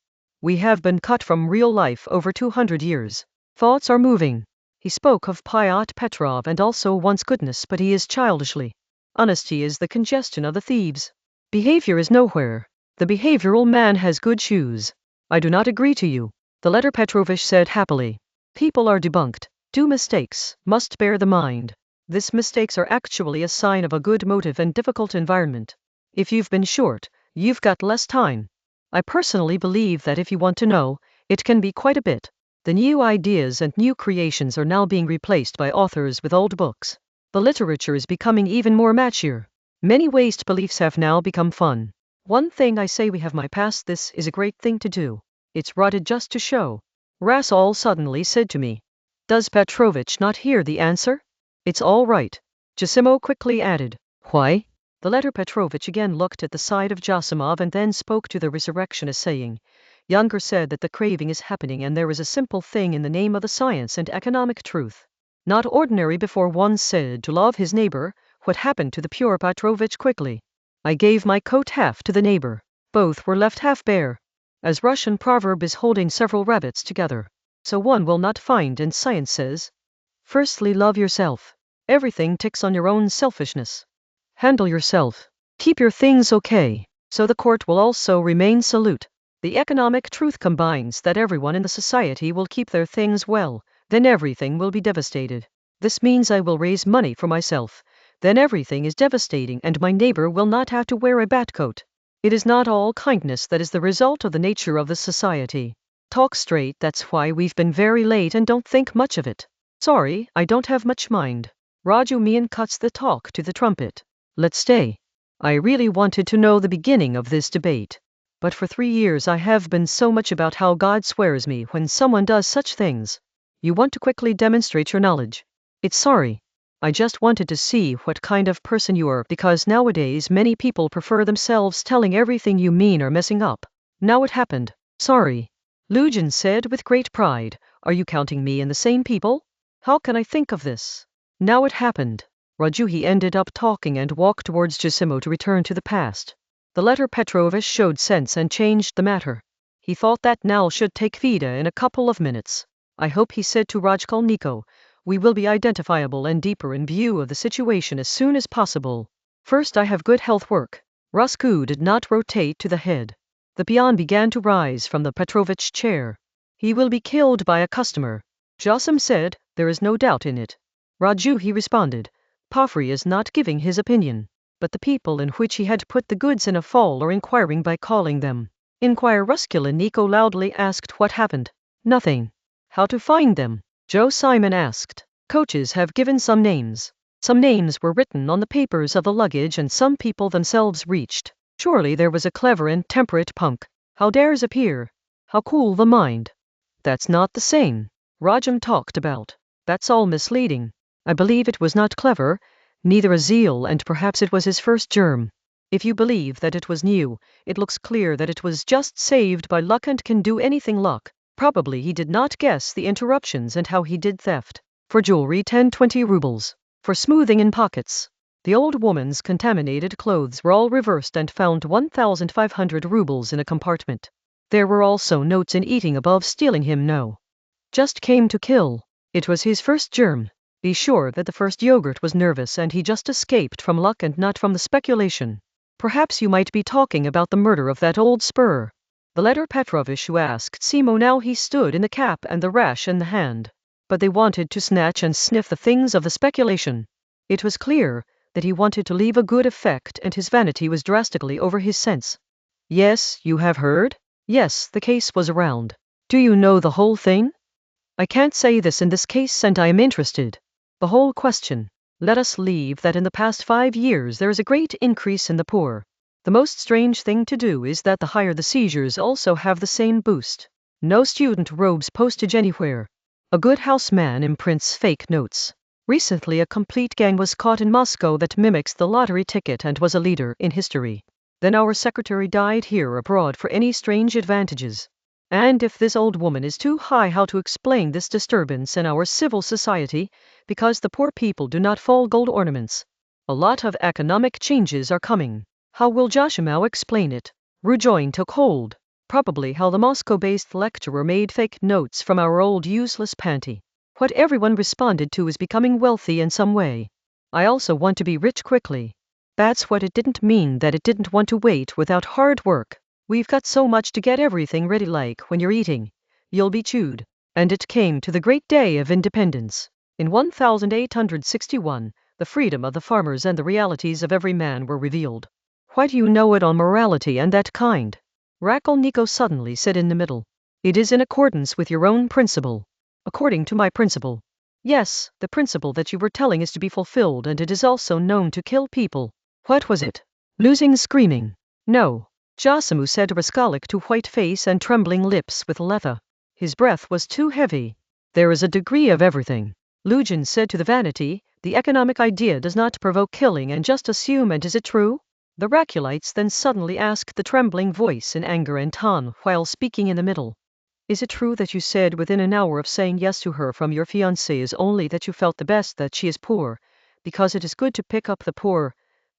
We have been cut from real life over 200 years. Thoughts are moving. He spoke of Pyotr Petrov and also wants goodness, but he is childishly. Honesty is the congestion of the thieves. Behavior is nowhere. The behavioral man has good shoes. I do not agree to you. The letter Petrovich said happily. People are debunked. 2 mistakes must bear the mind. These mistakes are actually a sign of a good motive and difficult environment. If you've been short, you've got less time. I personally believe that if you want to know, it can be quite a bit. The new ideas and new creations are now being replaced by authors with old books. The literature is becoming even more mature. Many waste beliefs have now become fun. One thing I say, we have my past. This is a great thing to do. It's rotted just to show. Rasol suddenly said to me. Does Petrovich not hear the answer? It's all right. Josimo quickly added. Why? The letter Petrovich again looked at the side of Josimov and then spoke to the resurrectionist, saying, Younger said that the craving is happening, and there is a simple thing in the name of the science and economic truth. Not ordinary. Before one said to love his neighbor. What happened to the pure Petrovich quickly? I gave my coat half to the neighbor. Both were left half bare. As Russian proverb is holding several rabbits together. So one will not find, and science says. Firstly, love yourself. Everything ticks on your own selfishness. Handle yourself. Keep your things okay. So the court will also remain salute. The economic truth combines that everyone in the society will keep their things well, then everything will be devastated. This means I will raise money for myself, then everything is devastating and my neighbor will not have to wear a bat coat. It is not all kindness that is the result of the nature of the society. Talk straight, that's why we've been very late and don't think much of it. Sorry, I don't have much mind. Rajumian cuts the talk to the trumpet. Let's stay. I really wanted to know the beginning of this debate. But for 3 years I have been so much about how God swears me when someone does such things. You want to quickly demonstrate your knowledge. It's sorry. I just wanted to see what kind of person you are because nowadays many people prefer themselves telling everything you mean or messing up. Now it happened. Sorry. Lujin said with great pride. Are you counting me in the same people? How can I think of this? Now it happened. Rajuhi ended up talking and walked towards Giacomo to return to the past. The letter Petrovich showed sense and changed the matter. He thought that now should take Vida in a couple of minutes. I hope, he said to Raskolnikov, we will be identifiable and deeper in view of the situation as soon as possible. First I have good health work. Rasku did not rotate to the head. The peon began to rise from the Petrovich chair. He will be killed by a customer. Jossam said, there is no doubt in it. Rajuhi responded. Pafri is not giving his opinion, but the people in which he had put the goods in a fall are inquiring by calling them. Inquire. Raskolnikov loudly asked what happened. Nothing. How to find them? Joe Simon asked. Coaches have given some names. Some names were written on the papers of the luggage and some people themselves reached. Surely there was a clever and temperate punk. How dares appear? How cool the mind? That's not the same. Rajam talked about. That's all misleading. I believe it was not clever, neither a zeal, and perhaps it was his first germ. If you believe that it was new, it looks clear that it was just saved by luck and can do anything luck. Probably he did not guess the interruptions and how he did theft. For jewelry 10-20 rubles. For smoothing in pockets. The old woman's contaminated clothes were all reversed and found 1,500 rubles in a compartment. There were also notes in eating above stealing him no. Just came to kill. It was his first germ. Be sure that the first yogurt was nervous and he just escaped from luck and not from the speculation. Perhaps you might be talking about the murder of that old spur. The letter Petrovich who asked Simo. Now he stood in the cap and the rash in the hand. But they wanted to snatch and sniff the things of the speculation. It was clear that he wanted to leave a good effect and his vanity was drastically over his sense. Yes, you have heard? Yes, the case was around. Do you know the whole thing? I can't say this in this case and I am interested. The whole question. Let us leave that in the past 5 years there is a great increase in the poor. The most strange thing to do is that the higher the seizures also have the same boost. No student robes postage anywhere. A good houseman imprints fake notes. Recently a complete gang was caught in Moscow that mimics the lottery ticket and was a leader in history. Then our secretary died here abroad for any strange advantages. And if this old woman is too high, how to explain this disturbance in our civil society, because the poor people do not fall gold ornaments? A lot of economic changes are coming. How will Joshua explain it? Rujoin took hold. Probably how the Moscow-based lecturer made fake notes from our old useless panty. What everyone responded to is becoming wealthy in some way. I also want to be rich quickly. That's what it didn't mean that it didn't want to wait without hard work. We've got so much to get everything ready, like when you're eating. You'll be chewed. And it came to the great day of independence. In 1861, the freedom of the farmers and the realities of every man were revealed. Why do you know it on morality and that kind? Raskolnikov suddenly said in the middle. It is in accordance with your own principle. According to my principle. Yes, the principle that you were telling is to be fulfilled and it is also known to kill people. What was it? Losing screaming. No. Jasimu said Raskolnik to white face and trembling lips with letha. His breath was too heavy. There is a degree of everything. Lujin said to the vanity, the economic idea does not provoke killing and just assume, and is it true? The Rakulites then suddenly asked the trembling voice in anger and Han while speaking in the middle. Is it true that you said within an hour of saying yes to her from your fiancé is only that you felt the best that she is poor, because it is good to pick up the poor,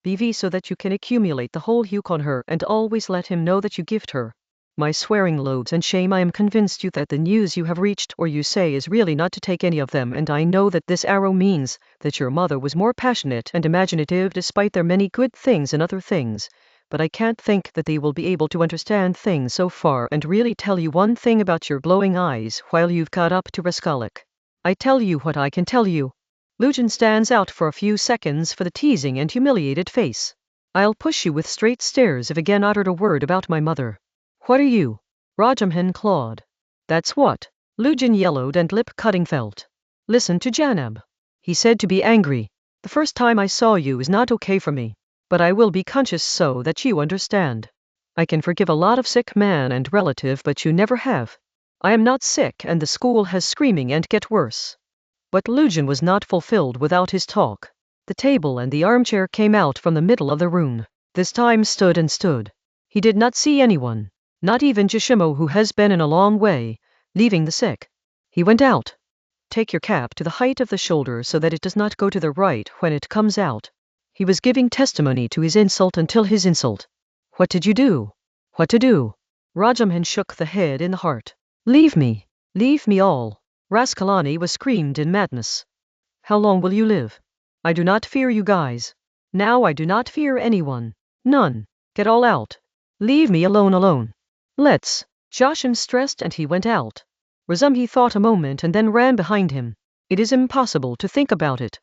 BV, so that you can accumulate the whole yük on her and always let him know that you gift her? My swearing loads and shame, I am convinced you that the news you have reached or you say is really not to take any of them, and I know that this arrow means that your mother was more passionate and imaginative despite their many good things and other things, but I can't think that they will be able to understand things so far and really tell you one thing about your glowing eyes while you've got up to Raskolnik. I tell you what I can tell you. Lujin stands out for a few seconds for the teasing and humiliated face. I'll push you with straight stares if again uttered a word about my mother. What are you? Rajamhan clawed. That's what? Lujin yellowed and lip-cutting felt. Listen to Janab. He said to be angry. The first time I saw you is not okay for me. But I will be conscious so that you understand. I can forgive a lot of sick man and relative, but you never have. I am not sick and the school has screaming and get worse. But Lujin was not fulfilled without his talk. The table and the armchair came out from the middle of the room. This time stood and stood. He did not see anyone, not even Jishimo, who has been in a long way, leaving the sick. He went out. Take your cap to the height of the shoulder so that it does not go to the right when it comes out. He was giving testimony to his insult until his insult. What did you do? What to do? Rajamhan shook the head in the heart. Leave me all. Raskolani was screamed in madness. How long will you live? I do not fear you guys. Now I do not fear anyone. None. Get all out. Leave me alone. Let's. Joshin stressed and he went out. Razumhi thought a moment and then ran behind him. It is impossible to think about it.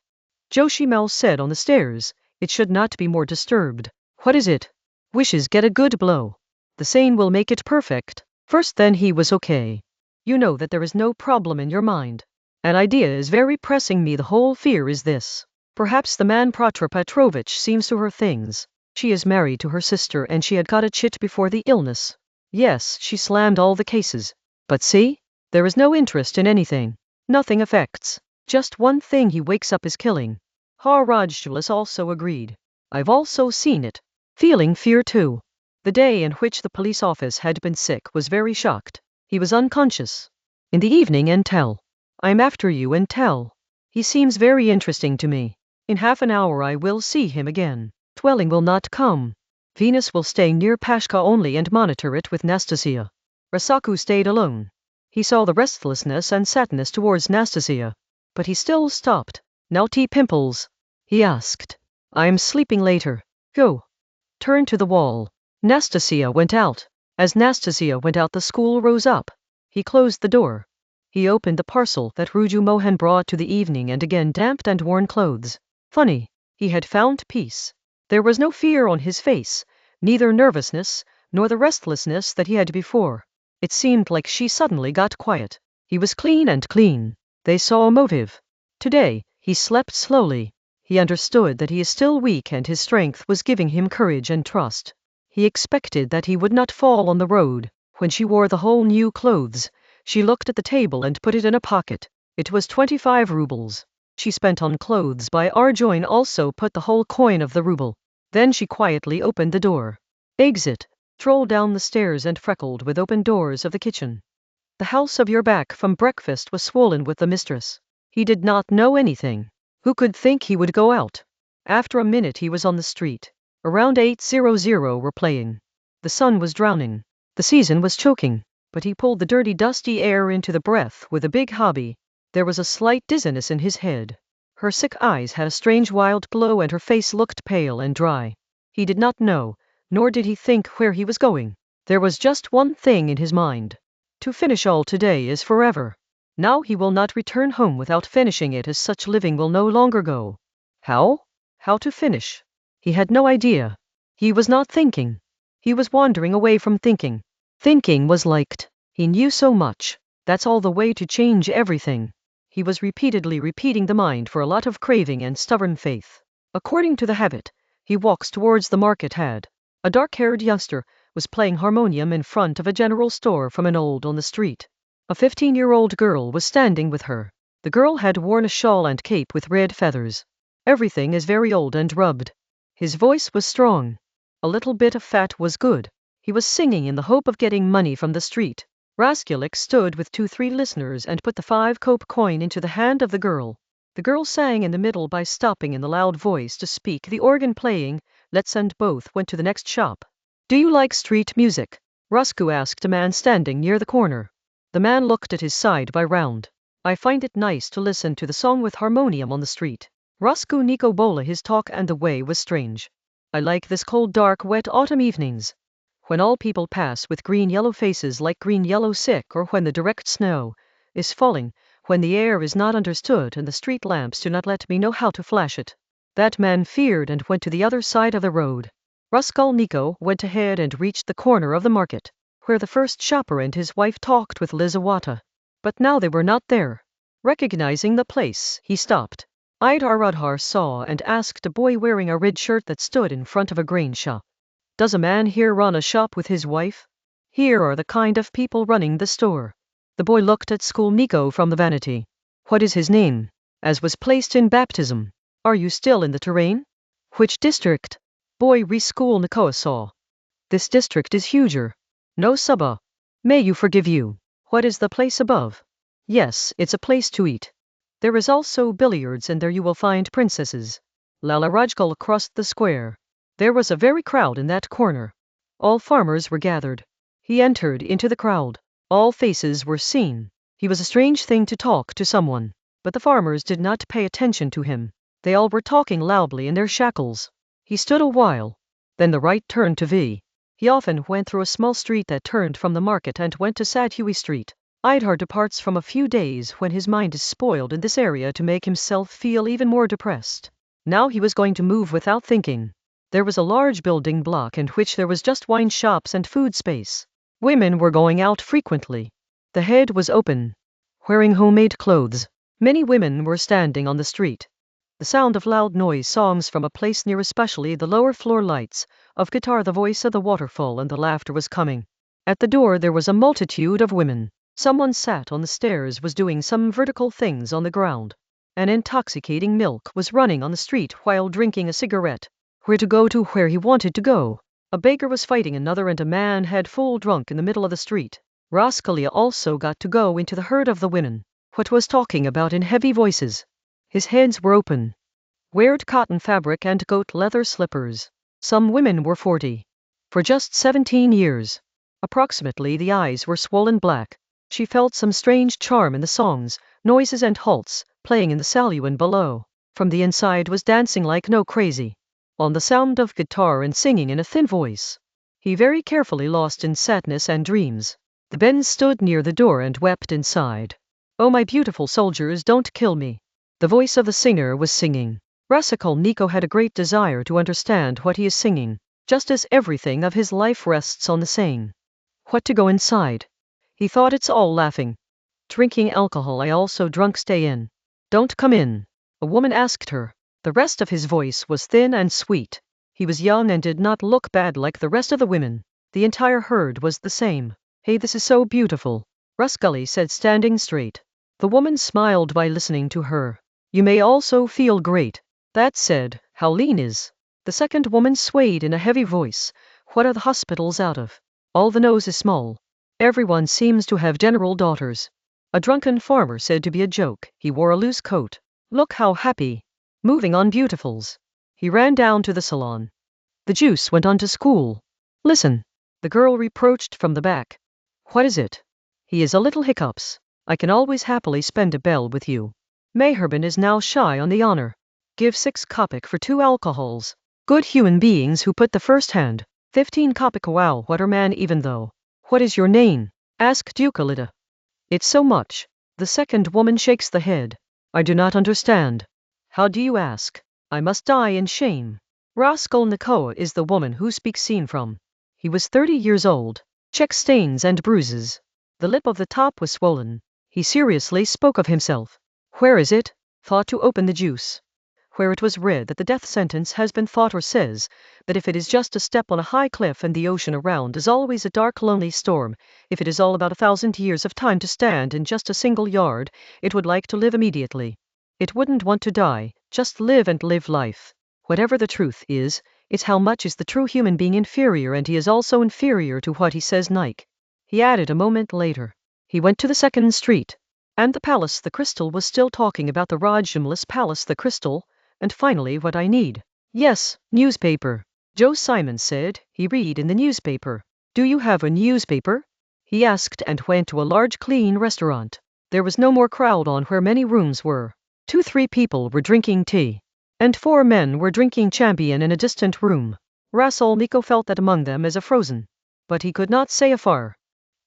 Joshimal said on the stairs, it should not be more disturbed. What is it? Wishes get a good blow. The sane will make it perfect. First then he was okay. You know that there is no problem in your mind. An idea is very pressing me. The whole fear is this. Perhaps the man Protra Petrovich seems to her things. She is married to her sister and she had got a chit before the illness. Yes, she slammed all the cases. But see? There is no interest in anything. Nothing affects. Just one thing he wakes up is killing. Harajjulis also agreed. I've also seen it. Feeling fear too. The day in which the police office had been sick was very shocked. He was unconscious. In the evening and tell. I'm after you and tell. He seems very interesting to me. In half an hour I will see him again. Dwelling will not come. Venus will stay near Pashka only and monitor it with Nastasia. Rasaku stayed alone. He saw the restlessness and sadness towards Nastasia. But he still stopped. Now tea pimples? He asked. I'm sleeping later. Go. Turn to the wall. Nastasia went out. As Nastasia went out the school rose up. He closed the door. He opened the parcel that Ruju Mohan brought to the evening and again damped and worn clothes. Funny. He had found peace. There was no fear on his face, neither nervousness, nor the restlessness that he had before. It seemed like she suddenly got quiet. He was clean and clean. They saw a motive. Today, he slept slowly. He understood that he is still weak and his strength was giving him courage and trust. He expected that he would not fall on the road. When she wore the whole new clothes, she looked at the table and put it in a pocket. It was 25 rubles. She spent on clothes by Arjoin also put the whole coin of the ruble. Then she quietly opened the door. Exit. Strolled down the stairs and freckled with open doors of the kitchen. The house of your back from breakfast was swollen with the mistress. He did not know anything. Who could think he would go out? After a minute he was on the street. Around 800 were playing. The sun was drowning. The season was choking. But he pulled the dirty dusty air into the breath with a big hobby. There was a slight dizziness in his head. Her sick eyes had a strange wild glow and her face looked pale and dry. He did not know, nor did he think where he was going. There was just one thing in his mind. To finish all today is forever. Now he will not return home without finishing it, as such living will no longer go. How? How to finish? He had no idea. He was not thinking. He was wandering away from thinking. Thinking was liked. He knew so much. That's all the way to change everything. He was repeatedly repeating the mind for a lot of craving and stubborn faith. According to the habit, he walks towards the market had. A dark-haired youngster was playing harmonium in front of a general store from an old on the street. A 15-year-old girl was standing with her. The girl had worn a shawl and cape with red feathers. Everything is very old and rubbed. His voice was strong. A little bit of fat was good. He was singing in the hope of getting money from the street. Raskulik stood with 2-3 listeners and put the 5-kope coin into the hand of the girl. The girl sang in the middle by stopping in the loud voice to speak, the organ playing. Let's and both went to the next shop. Do you like street music? Rasku asked a man standing near the corner. The man looked at his side by round. I find it nice to listen to the song with harmonium on the street. Rasku Nikobola, his talk and the way was strange. I like this cold, dark, wet autumn evenings. When all people pass with green-yellow faces like green-yellow sick, or when the direct snow is falling, when the air is not understood and the street lamps do not let me know how to flash it. That man feared and went to the other side of the road. Raskolnikov went ahead and reached the corner of the market, where the first shopper and his wife talked with Lizawata. But now they were not there. Recognizing the place, he stopped. Idar saw and asked a boy wearing a red shirt that stood in front of a grain shop. Does a man here run a shop with his wife? Here are the kind of people running the store. The boy looked at Skolnikov from the vanity. What is his name? As was placed in baptism. Are you still in the terrain? Which district? Boy Raskolnikov saw. This district is huger. No subba. May you forgive you. What is the place above? Yes, it's a place to eat. There is also billiards and there you will find princesses. Lala Rajkal crossed the square. There was a very crowd in that corner. All farmers were gathered. He entered into the crowd. All faces were seen. He was a strange thing to talk to someone, but the farmers did not pay attention to him. They all were talking loudly in their shackles. He stood a while. Then the right turned to V. He often went through a small street that turned from the market and went to Sadhuey Street. Idar departs from a few days when his mind is spoiled in this area to make himself feel even more depressed. Now he was going to move without thinking. There was a large building block in which there was just wine shops and food space. Women were going out frequently. The head was open, wearing homemade clothes. Many women were standing on the street. The sound of loud noise songs from a place near, especially the lower floor lights, of guitar, the voice of the waterfall, and the laughter was coming. At the door there was a multitude of women. Someone sat on the stairs, was doing some vertical things on the ground. An intoxicating milk was running on the street while drinking a cigarette. Where to go to where he wanted to go. A baker was fighting another and a man had full drunk in the middle of the street. Raskolnikov also got to go into the herd of the women. What was talking about in heavy voices? His heads were open. Weared cotton fabric and goat leather slippers. Some women were 40. For just 17 years. Approximately the eyes were swollen black. She felt some strange charm in the songs, noises and halts, playing in the saloon below. From the inside was dancing like no crazy. On the sound of guitar and singing in a thin voice. He very carefully lost in sadness and dreams. The Ben stood near the door and wept inside. Oh my beautiful soldiers, don't kill me. The voice of the singer was singing. Raskolnikov had a great desire to understand what he is singing, just as everything of his life rests on the saying. What to go inside? He thought it's all laughing. Drinking alcohol, I also drunk, stay in. Don't come in. A woman asked her. The rest of his voice was thin and sweet. He was young and did not look bad like the rest of the women. The entire herd was the same. Hey, this is so beautiful. Raskolnikov said, standing straight. The woman smiled by listening to her. You may also feel great. That said, how lean is. The second woman swayed in a heavy voice. What are the hospitals out of? All the nose is small. Everyone seems to have general daughters. A drunken farmer said to be a joke. He wore a loose coat. Look how happy. Moving on, beautifuls. He ran down to the salon. The Juice went on to school. Listen. The girl reproached from the back. What is it? He is a little hiccups. I can always happily spend a bell with you. Meherban is now shy on the honor. Give 6 kopek for 2 alcohols. Good human beings who put the first hand. 15 kopek. Wow, what a man, even though. What is your name? Asked Dukalida. It's so much. The second woman shakes the head. I do not understand. How do you ask? I must die in shame. Raskolnikov is the woman who speaks seen from. He was 30 years old. Check stains and bruises. The lip of the top was swollen. He seriously spoke of himself. Where is it? Thought to open the Juice. Where it was read that the death sentence has been fought, or says that if it is just a step on a high cliff and the ocean around is always a dark lonely storm, if it is all about 1,000 years of time to stand in just a single yard, it would like to live immediately. It wouldn't want to die, just live and live life. Whatever the truth is, it's how much is the true human being inferior, and he is also inferior to what he says Nike. He added a moment later. He went to the second street. And the palace, the crystal, was still talking about the Rajumlis palace, the crystal, and finally what I need. Yes, newspaper. Joe Simon said, he read in the newspaper. Do you have a newspaper? He asked and went to a large clean restaurant. There was no more crowd on where many rooms were. 2-3 people were drinking tea. And 4 men were drinking champion in a distant room. Raskolnikov felt that among them is a frozen. But he could not say afar.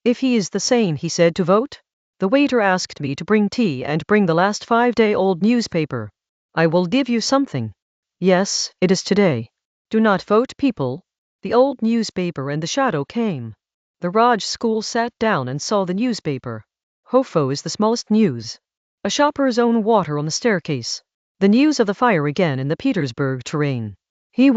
If he is the same, he said, to vote? The waiter asked me to bring tea and bring the last 5-day-old newspaper. I will give you something. Yes, it is today. Do not vote, people. The old newspaper and the shadow came. The Raj school sat down and saw the newspaper. Hofo is the smallest news. A shopper's own water on the staircase. The news of the fire again in the Petersburg terrain. He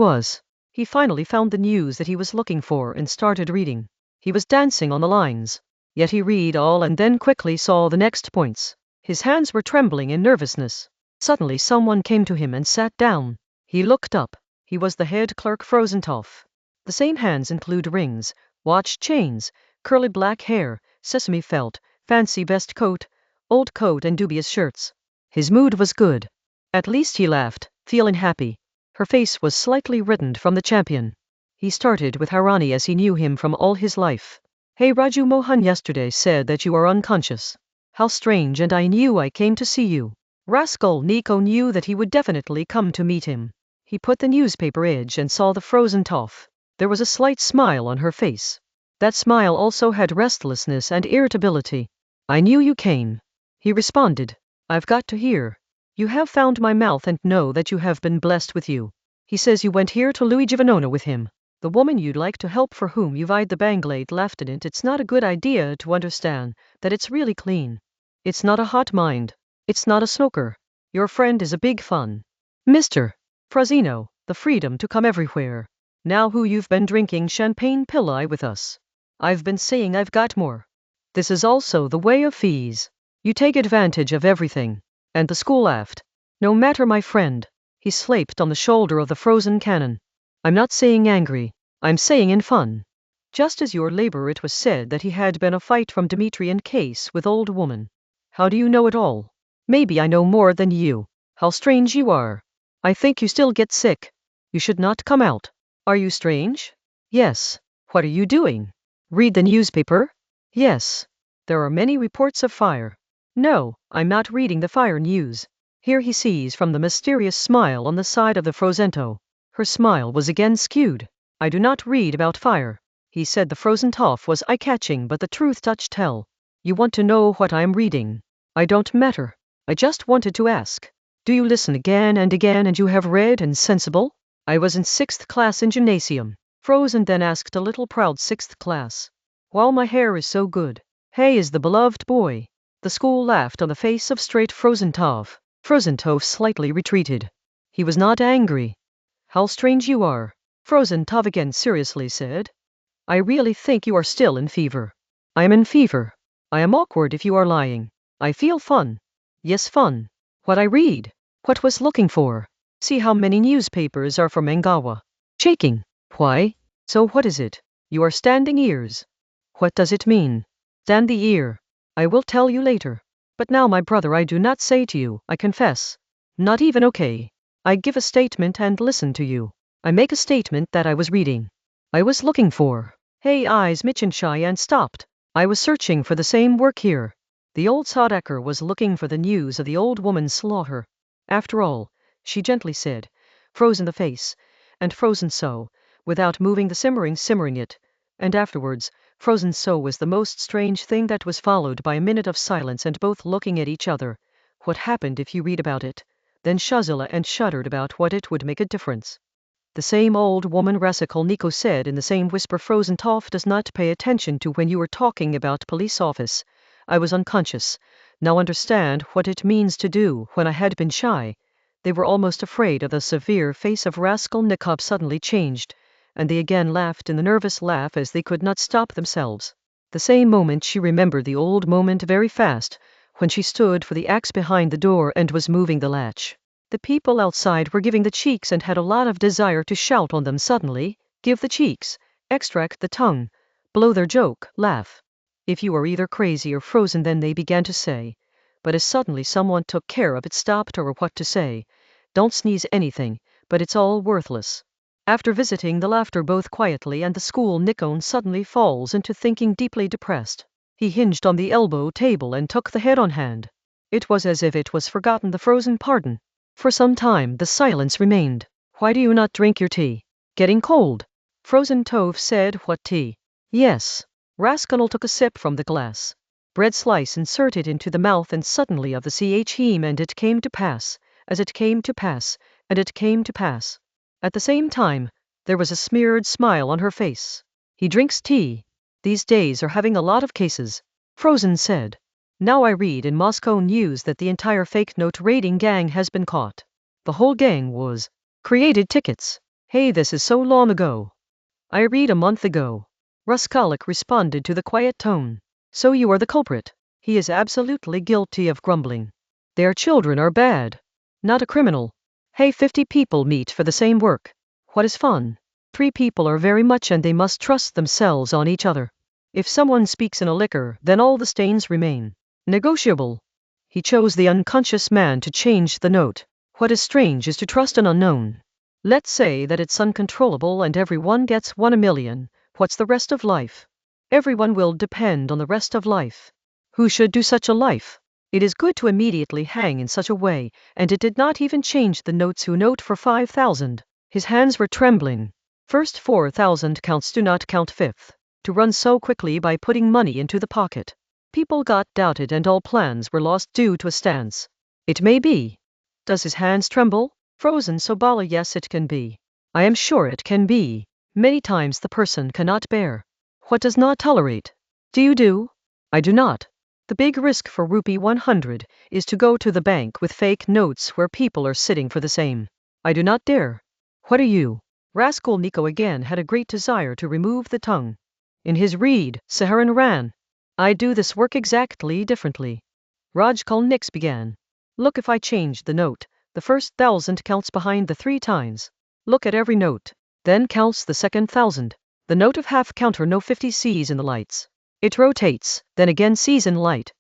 finally found the news that he was looking for and started reading. He was dancing on the lines. Yet he read all and then quickly saw the next points. His hands were trembling in nervousness. Suddenly someone came to him and sat down. He looked up. He was the head clerk Frozentov. The same hands include rings, watch chains, curly black hair, sesame felt, fancy best coat, old coat and dubious shirts. His mood was good. At least he laughed, feeling happy. Her face was slightly reddened from the champion. He started with Harani as he knew him from all his life. Hey, Raju Mohan yesterday said that you are unconscious. How strange, and I knew I came to see you. Raskolnikov knew that he would definitely come to meet him. He put the newspaper edge and saw the Frozentov. There was a slight smile on her face. That smile also had restlessness and irritability. I knew you came. He responded. I've got to hear. You have found my mouth and know that you have been blessed with you. He says you went here to Luigi Vanona with him. The woman you'd like to help for whom you've eyed the Banglade Lieutenant. It's not a good idea to understand that it's really clean. It's not a hot mind. It's not a smoker. Your friend is a big fun. Mr. Frozino, the freedom to come everywhere. Now who you've been drinking champagne pillai with us. I've been saying I've got more. This is also the way of fees. You take advantage of everything. And the school laughed. No matter, my friend. He slapped on the shoulder of the frozen cannon. I'm not saying angry. I'm saying in fun. Just as your labor, it was said that he had been a fight from Dmitri and case with old woman. How do you know it all? Maybe I know more than you. How strange you are. I think you still get sick. You should not come out. Are you strange? Yes. What are you doing? Read the newspaper? Yes. There are many reports of fire. No, I'm not reading the fire news. Here he sees from the mysterious smile on the side of the Frozento. Her smile was again skewed. I do not read about fire. He said the Frozentov was eye-catching, but the truth touched hell. You want to know what I am reading? I don't matter. I just wanted to ask. Do you listen again and you have read and sensible? I was in 6th class in gymnasium. Frozen then asked a little proud 6th class. While my hair is so good. Hey is the beloved boy. The school laughed on the face of straight Frozentov. Frozentov slightly retreated. He was not angry. How strange you are. Frozentov again seriously said. I really think you are still in fever. I am in fever. I am awkward if you are lying. I feel fun. Yes, fun. What I read. What was looking for. See how many newspapers are from Mangawa. Shaking. Why? So what is it? You are standing ears. What does it mean? Stand the ear. I will tell you later. But now, my brother, I do not say to you, I confess. Not even okay. I give a statement and listen to you. I make a statement that I was reading. I was looking for. Hey, eyes Michinshy and stopped. I was searching for the same work here. The old Saudacker was looking for the news of the old woman's slaughter. After all, she gently said, frozen the face, and frozen so, without moving the simmering it, and afterwards, frozen so was the most strange thing that was followed by a minute of silence and both looking at each other. What happened if you read about it? Then Shazila and shuddered about what it would make a difference. The same old woman Raskolnikov said in the same whisper Frozentov does not pay attention to when you are talking about police office. I was unconscious. Now understand what it means to do when I had been shy. They were almost afraid of the severe face of Raskolnikov suddenly changed, and they again laughed in the nervous laugh as they could not stop themselves. The same moment she remembered the old moment very fast, when she stood for the axe behind the door and was moving the latch. The people outside were giving the cheeks and had a lot of desire to shout on them suddenly, give the cheeks, extract the tongue, blow their joke, laugh. If you are either crazy or frozen, then they began to say. But as suddenly someone took care of it, stopped or what to say. Don't sneeze anything, but it's all worthless. After visiting the laughter both quietly and the school, Nikon suddenly falls into thinking, deeply depressed. He hinged on the elbow table and took the head on hand. It was as if it was forgotten the frozen pardon. For some time the silence remained. Why do you not drink your tea? Getting cold. Frozentov said, what tea? Yes. Raskolnikov took a sip from the glass. bread slice inserted into the mouth, and suddenly of the ch heme, and it came to pass, as it came to pass, and it came to pass. At the same time, there was a smeared smile on her face. He drinks tea. These days are having a lot of cases, Frozen said. Now I read in Moscow news that the entire fake note raiding gang has been caught. The whole gang was created tickets. Hey, this is so long ago. I read a month ago. Raskolnikov responded to the quiet tone. So you are the culprit. He is absolutely guilty of grumbling. Their children are bad. Not a criminal. Hey, 50 people meet for the same work. What is fun? 3 people are very much, and they must trust themselves on each other. If someone speaks in a liquor, then all the stains remain. Negotiable. He chose the unconscious man to change the note. What is strange is to trust an unknown. Let's say that it's uncontrollable and everyone gets 1 a million. What's the rest of life? Everyone will depend on the rest of life. Who should do such a life? It is good to immediately hang in such a way, and it did not even change the notes. Who note for 5,000? His hands were trembling. First 4,000 counts, do not count fifth. To run so quickly by putting money into the pocket. People got doubted and all plans were lost due to a stance. It may be. Does his hands tremble? Frozen Sobala. Yes, it can be. I am sure it can be. Many times the person cannot bear. What does not tolerate? Do you do? I do not. The big risk for rupee 100 is to go to the bank with fake notes where people are sitting for the same. I do not dare. What are you? Raskolnikov again had a great desire to remove the tongue. In his read, Saharan ran. I do this work exactly differently. Raskolnikov began. Look, if I change the note, the first 1,000 counts behind the 3 times. Look at every note. Then counts the second 1,000. The note of half counter no 50 sees in the lights. It rotates, then again sees in light.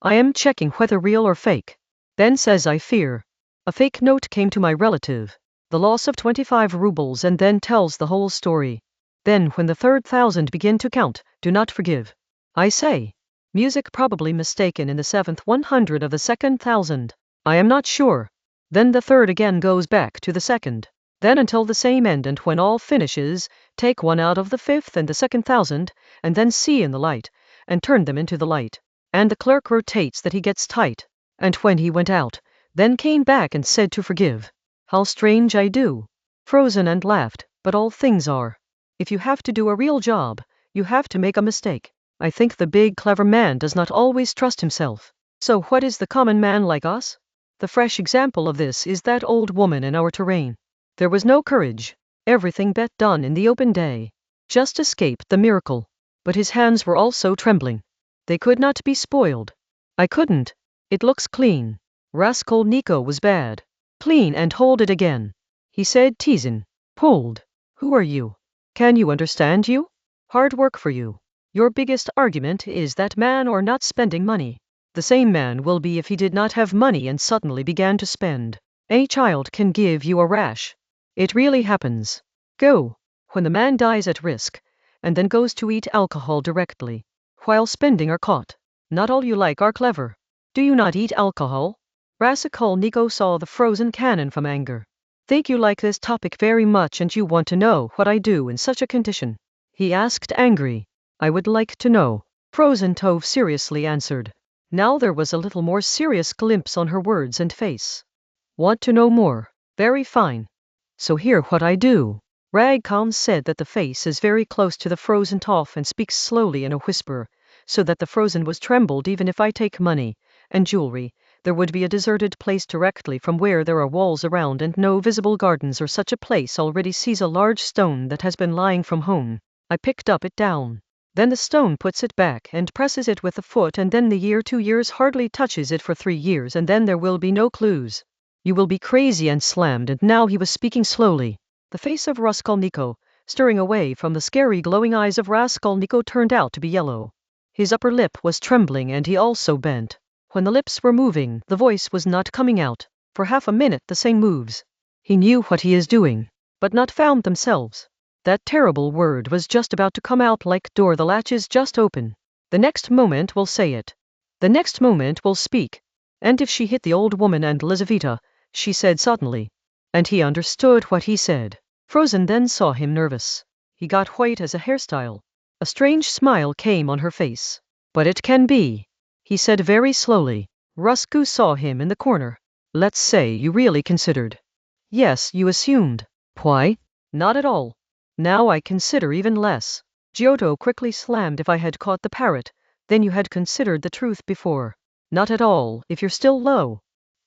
I am checking whether real or fake. Then says, I fear. A fake note came to my relative. The loss of 25 rubles, and then tells the whole story. Then when the third 1,000 begin to count, do not forgive. I say. Music probably mistaken in the 7th 100 of the second 1,000. I am not sure. Then the third again goes back to the second. Then until the same end, and when all finishes, take 1 out of the 5th and the second 1,000, and then see in the light, and turn them into the light. And the clerk rotates that he gets tight. And when he went out, then came back and said to forgive. How strange I do. Frozen and laughed, but all things are. If you have to do a real job, you have to make a mistake. I think the big clever man does not always trust himself. So what is the common man like us? The fresh example of this is that old woman in our terrain. There was no courage. Everything but done in the open day. Just escaped the miracle. But his hands were also trembling. They could not be spoiled. I couldn't. It looks clean. Raskolnikov was bad. Clean, and hold it again. He said, teasing. Pulled. Who are you? Can you understand you? Hard work for you. Your biggest argument is that man or not spending money. The same man will be if he did not have money and suddenly began to spend. A child can give you a rash. It really happens. Go. When the man dies at risk, and then goes to eat alcohol directly, while spending, are caught. Not all you like are clever. Do you not eat alcohol? Raskolnikov saw the frozen cannon from anger. Think you like this topic very much, and you want to know what I do in such a condition? He asked, angry. I would like to know. Frozen Tove seriously answered. Now there was a little more serious glimpse on her words and face. Want to know more? Very fine. So hear what I do. Ragcom said that the face is very close to the frozen Tove and speaks slowly in a whisper, so that the frozen was trembled. Even if I take money and jewelry, there would be a deserted place directly from where there are walls around and no visible gardens, or such a place already sees a large stone that has been lying from home. I picked up it down. Then the stone puts it back and presses it with the foot, and then the year 2 years hardly touches it for 3 years, and then there will be no clues. You will be crazy and slammed. And now he was speaking slowly. The face of Raskolnikov, stirring away from the scary glowing eyes of Raskolnikov, turned out to be yellow. His upper lip was trembling and he also bent. When the lips were moving, the voice was not coming out. For half a minute the same moves. He knew what he is doing, but not found themselves. That terrible word was just about to come out like door. The latch is just open. The next moment will say it. The next moment will speak. And if she hit the old woman and Lizaveta, she said suddenly. And he understood what he said. Frozen then saw him nervous. He got white as a hairstyle. A strange smile came on her face. But it can be. he said very slowly. Rusku saw him in the corner. Let's say you really considered. Yes, you assumed. Why? Not at all. Now I consider even less. Giotto quickly slammed. If I had caught the parrot, then you had considered the truth before. Not at all, if you're still low.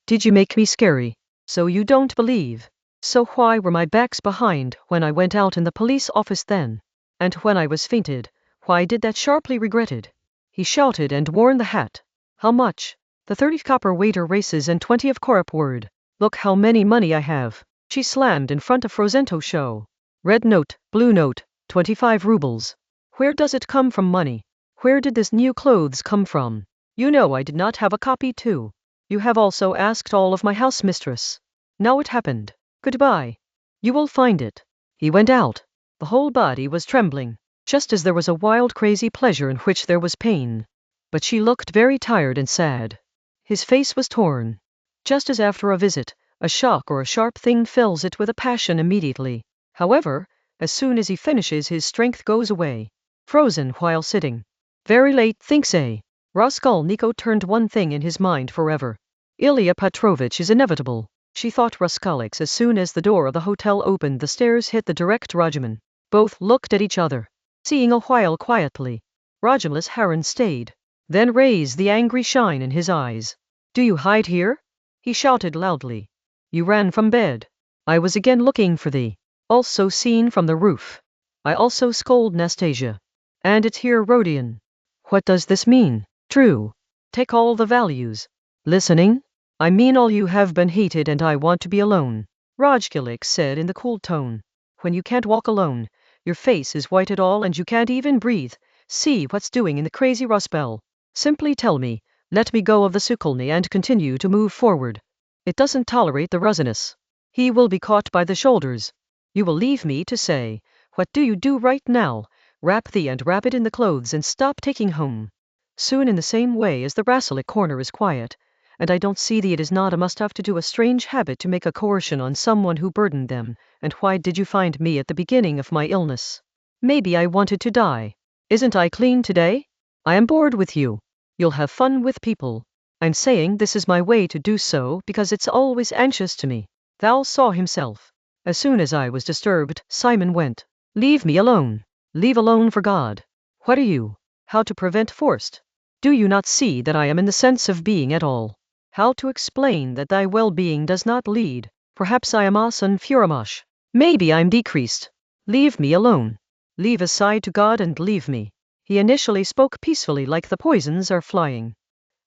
Did you make me scary? So you don't believe. So why were my backs behind when I went out in the police office then? And when I was fainted, why did that sharply regretted? He shouted and worn the hat. How much? The 30 copper waiter races and 20 of corrupt word. Look how many money I have. She slammed in front of Frozento show. Red note, blue note, 25 rubles. Where does it come from money? Where did this new clothes come from? You know I did not have a copy too. You have also asked all of my house mistress. Now it happened. Goodbye. You will find it. He went out. The whole body was trembling, just as there was a wild crazy pleasure in which there was pain. But she looked very tired and sad. His face was torn. Just as after a visit, a shock or a sharp thing fills it with a passion immediately. However, as soon as he finishes his strength goes away. Frozen while sitting. Very late, thinks A. Raskolnikov turned one thing in his mind forever. Ilya Petrovich is inevitable. She thought Raskolnikov as soon as the door of the hotel opened the stairs hit the direct Rajuman. Both looked at each other. Seeing a while quietly. Rajumla's Haran stayed. Then raised the angry shine in his eyes. Do you hide here? He shouted loudly. You ran from bed. I was again looking for thee. Also seen from the roof. I also scold Nastasia. And it's here Rodion. What does this mean? True. Take all the values. Listening? I mean all you have been hated and I want to be alone. Raskolnikov said in the cool tone. When you can't walk alone, your face is white at all and you can't even breathe. See what's doing in the crazy Ruspel. Simply tell me, let me go of the Sukolny and continue to move forward. It doesn't tolerate the Rusinus. He will be caught by the shoulders. You will leave me to say, what do you do right now? Wrap thee and wrap it in the clothes and stop taking home. Soon in the same way as the Raskolnikov corner is quiet, and I don't see thee it is not a must-have to do a strange habit to make a coercion on someone who burdened them, and why did you find me at the beginning of my illness? Maybe I wanted to die. Isn't I clean today? I am bored with you. You'll have fun with people. I'm saying this is my way to do so because it's always anxious to me. Thou saw himself. As soon as I was disturbed, Simon went. Leave me alone. Leave alone for God. What are you? How to prevent forced? Do you not see that I am in the sense of being at all? How to explain that thy well-being does not lead? Perhaps I am asan furamash. Maybe I'm decreased. Leave me alone. Leave aside to God and leave me. He initially spoke peacefully like the poisons are flying.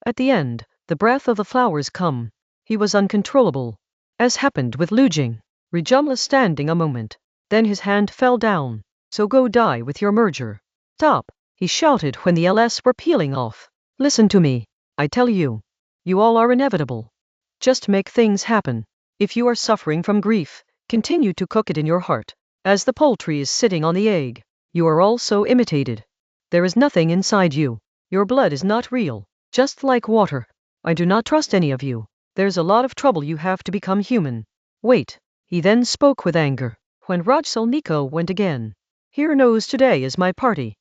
At the end, the breath of the flowers come. He was uncontrollable. As happened with Lujing. Rajumla standing a moment. Then his hand fell down. So go die with your merger. Stop, he shouted when the LS were peeling off. Listen to me. I tell you. You all are inevitable. Just make things happen. If you are suffering from grief, continue to cook it in your heart. As the poultry is sitting on the egg, you are also imitated. There is nothing inside you. Your blood is not real. Just like water. I do not trust any of you. There's a lot of trouble you have to become human. Wait. He then spoke with anger. When Raskolnikov went again. Here knows today is my party.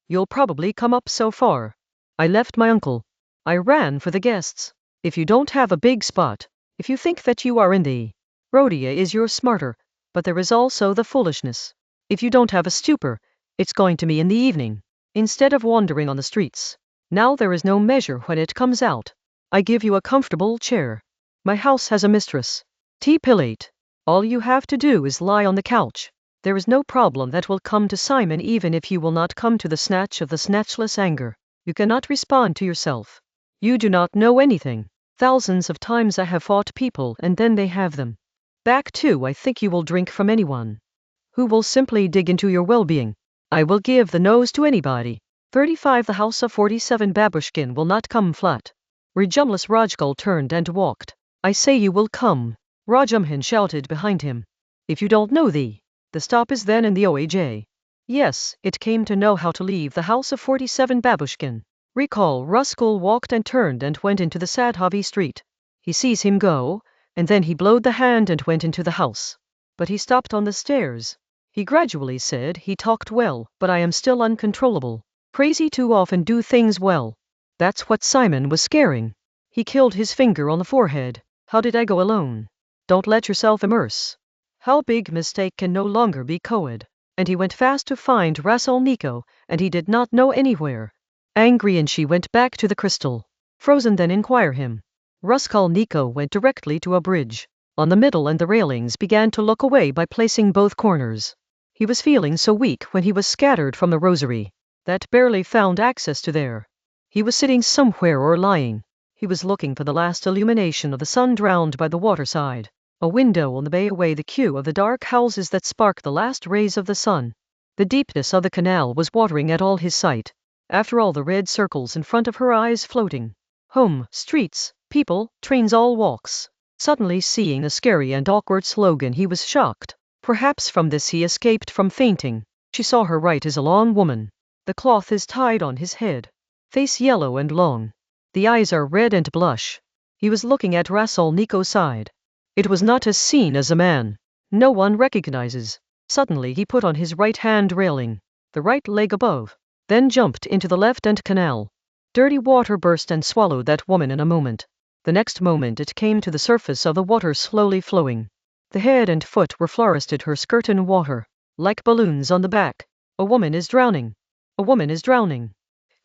You'll probably come up so far. I left my uncle. I ran for the guests. If you don't have a big spot, if you think that you are in the Rodia is you're smarter, but there is also the foolishness. If you don't have a stupor, it's going to me in the evening. Instead of wandering on the streets. Now there is no measure when it comes out. I give you a comfortable chair. My house has a mistress. Tea pillate. All you have to do is lie on the couch. There is no problem that will come to Simon even if you will not come to the snatch of the snatchless anger. You cannot respond to yourself. You do not know anything. Thousands of times I have fought people and then they have them back too. I think you will drink from anyone who will simply dig into your well-being. I will give the nose to anybody. 35 The house of 47 Babushkin will not come flat. Rajumlas Rajkul turned and walked. I say you will come. Rajumhin shouted behind him. If you don't know the stop is then in the OAJ. Yes, it came to know how to leave the house of 47 Babushkin. Recall Ruskul walked and turned and went into the Sadhavi street. He sees him go, and then he blowed the hand and went into the house. But he stopped on the stairs. He gradually said he talked well, but I am still uncontrollable. Crazy too often do things well. That's what Simon was scaring. He killed his finger on the forehead. How did I go alone? Don't let yourself immerse. How big mistake can no longer be co-ed. And he went fast to find Raskolnikov, and he did not know anywhere. Angry, and she went back to the crystal. Frozen, then inquire him. Raskolnikov went directly to a bridge. On the middle, and the railings began to look away by placing both corners. He was feeling so weak when he was scattered from the rosary, that barely found access to there. He was sitting somewhere or lying. He was looking for the last illumination of the sun drowned by the waterside. A window on the bay away the queue of the dark houses that sparked the last rays of the sun. The deepness of the canal was watering at all his sight. After all the red circles in front of her eyes floating. Home, streets, people, trains, all walks. Suddenly seeing a scary and awkward slogan, he was shocked. Perhaps from this he escaped from fainting. She saw her right is a long woman. The cloth is tied on his head. Face yellow and long. The eyes are red and blush. He was looking at Raskolnikov's side. It was not as seen as a man. No one recognizes. Suddenly he put on his right hand railing, the right leg above, then jumped into the left and canal. Dirty water burst and swallowed that woman in a moment. The next moment it came to the surface of the water slowly flowing. The head and foot were flourished, her skirt in water, like balloons on the back. A woman is drowning. A woman is drowning.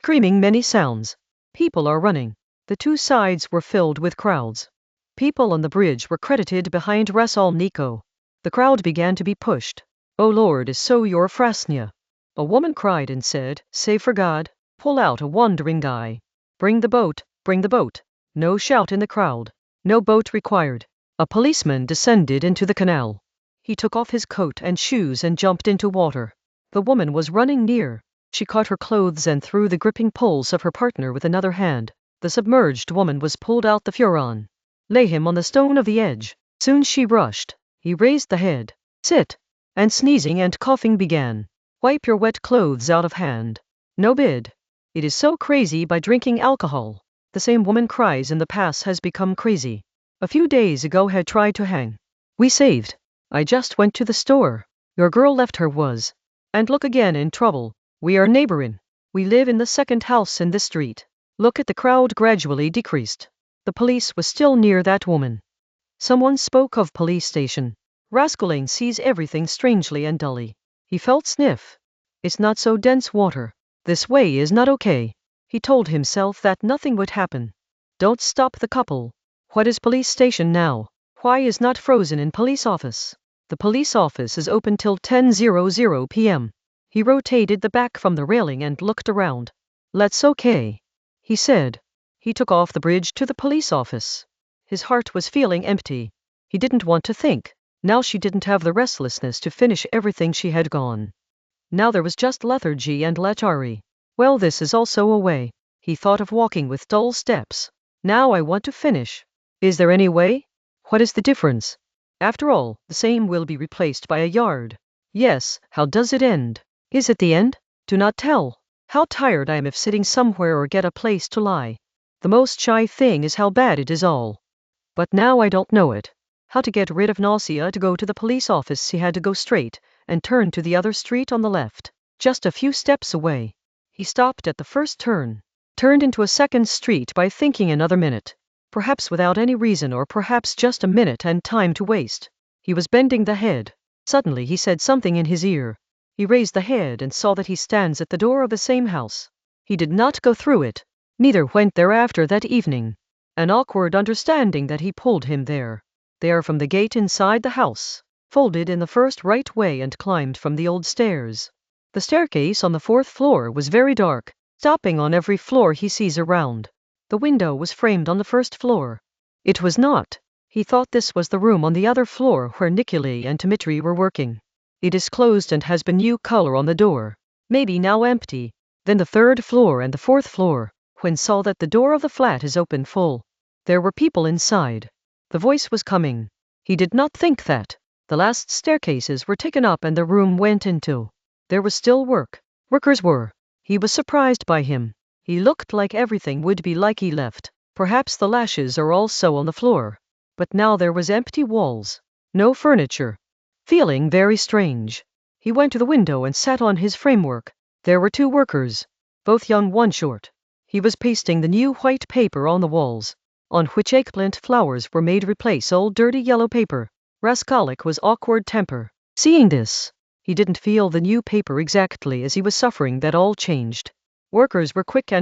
Screaming, many sounds. People are running. The two sides were filled with crowds. People on the bridge were credited behind Raskolnikov. The crowd began to be pushed. Oh Lord, is so your Frasnia? A woman cried and said, save for God, pull out a wandering guy. Bring the boat, bring the boat. No shout in the crowd. No boat required. A policeman descended into the canal. He took off his coat and shoes and jumped into water. The woman was running near. She caught her clothes and threw the gripping poles of her partner with another hand. The submerged woman was pulled out the Furon. Lay him on the stone of the edge. Soon she rushed. He raised the head. Sit. And sneezing and coughing began. Wipe your wet clothes out of hand. No bid. It is so crazy by drinking alcohol. The same woman cries in the past has become crazy. A few days ago had tried to hang. We saved. I just went to the store. Your girl left her was. And look again in trouble. We are neighboring. We live in the second house in this street. Look at the crowd gradually decreased. The police was still near that woman. Someone spoke of police station. Raskolnikov sees everything strangely and dully. He felt sniff. It's not so dense water. This way is not okay. He told himself that nothing would happen. Don't stop the couple. What is police station now? Why is not frozen in police office? The police office is open till 10:00 p.m. He rotated the back from the railing and looked around. Let's okay, he said. He took off the bridge to the police office. His heart was feeling empty. He didn't want to think. Now she didn't have the restlessness to finish everything she had gone. Now there was just lethargy and lethargy. Well, this is also a way. He thought of walking with dull steps. Now I want to finish. Is there any way? What is the difference? After all, the same will be replaced by a yard. Yes, how does it end? Is it the end? Do not tell. How tired I am of sitting somewhere or get a place to lie. The most shy thing is how bad it is all. But now I don't know it. How to get rid of nausea. To go to the police office he had to go straight, and turn to the other street on the left, just a few steps away. He stopped at the first turn, turned into a second street by thinking another minute. Perhaps without any reason, or perhaps just a minute and time to waste. He was bending the head. Suddenly he said something in his ear. He raised the head and saw that he stands at the door of the same house. He did not go through it, neither went there after that evening. An awkward understanding that he pulled him there. There from the gate inside the house, folded in the first right way and climbed from the old stairs. The staircase on the 4th floor was very dark, stopping on every floor he sees around. The window was framed on the 1st floor. It was not. He thought this was the room on the other floor where Nikolai and Dmitri were working. It is closed and has been new color on the door. Maybe now empty. Then the 3rd floor and the 4th floor, when saw that the door of the flat is open full. There were people inside. The voice was coming. He did not think that. The last staircases were taken up and the room went into. There was still work. Workers were. He was surprised by him. He looked like everything would be like he left. Perhaps the lashes are also on the floor. But now there was empty walls. No furniture. Feeling very strange, he went to the window and sat on his framework. There were 2 workers. Both young, one short. He was pasting the new white paper on the walls, on which eggplant flowers were made replace old dirty yellow paper. Raskolnikov was awkward temper. Seeing this, he didn't feel the new paper exactly as he was suffering. That all changed. Workers were quick.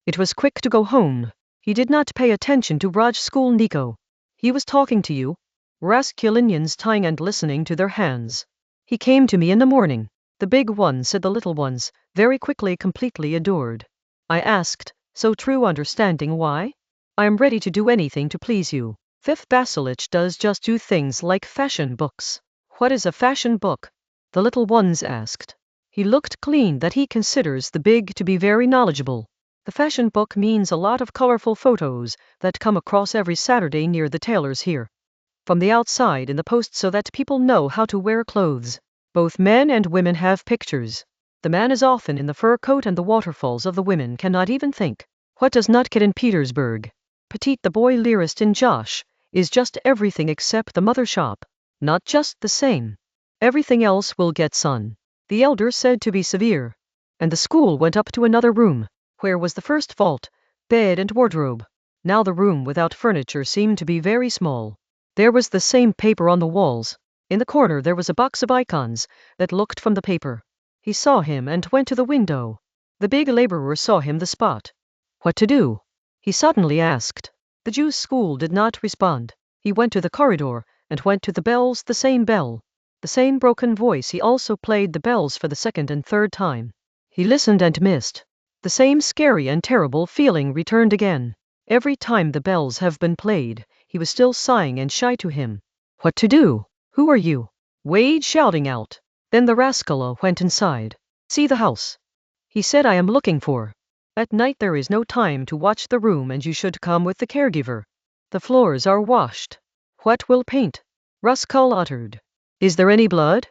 It was quick to go home. He did not pay attention to Raskolnikov. He was talking to you. Raskolnians tying and listening to their hands. He came to me in the morning. The big one, said the little ones, very quickly, completely adored. I asked, so true understanding why? I am ready to do anything to please you. Fifth Basilich does just do things like fashion books. What is a fashion book? The little ones asked. He looked clean that he considers the big to be very knowledgeable. The fashion book means a lot of colorful photos that come across every Saturday near the tailors here. From the outside in the post so that people know how to wear clothes. Both men and women have pictures. The man is often in the fur coat and the waterfalls of the women cannot even think. What does not get in Petersburg? Petite the boy lyrist in Josh is just everything except the mother shop. Not just the same. Everything else will get son. The elder said to be severe. And the school went up to another room, where was the first vault, bed and wardrobe. Now the room without furniture seemed to be very small. There was the same paper on the walls. In the corner there was a box of icons that looked from the paper. He saw him and went to the window. The big laborer saw him the spot. What to do? He suddenly asked. The Jews' school did not respond. He went to the corridor and went to the bells, the same bell. The same broken voice. He also played the bells for the second and third time. He listened and missed. The same scary and terrible feeling returned again. Every time the bells have been played, he was still sighing and shy to him. What to do? Who are you? Wade shouting out. Then the rascal went inside. See the house? He said, I am looking for. At night there is no time to watch the room and you should come with the caregiver. The floors are washed. What will paint? Raskol uttered. Is there any blood?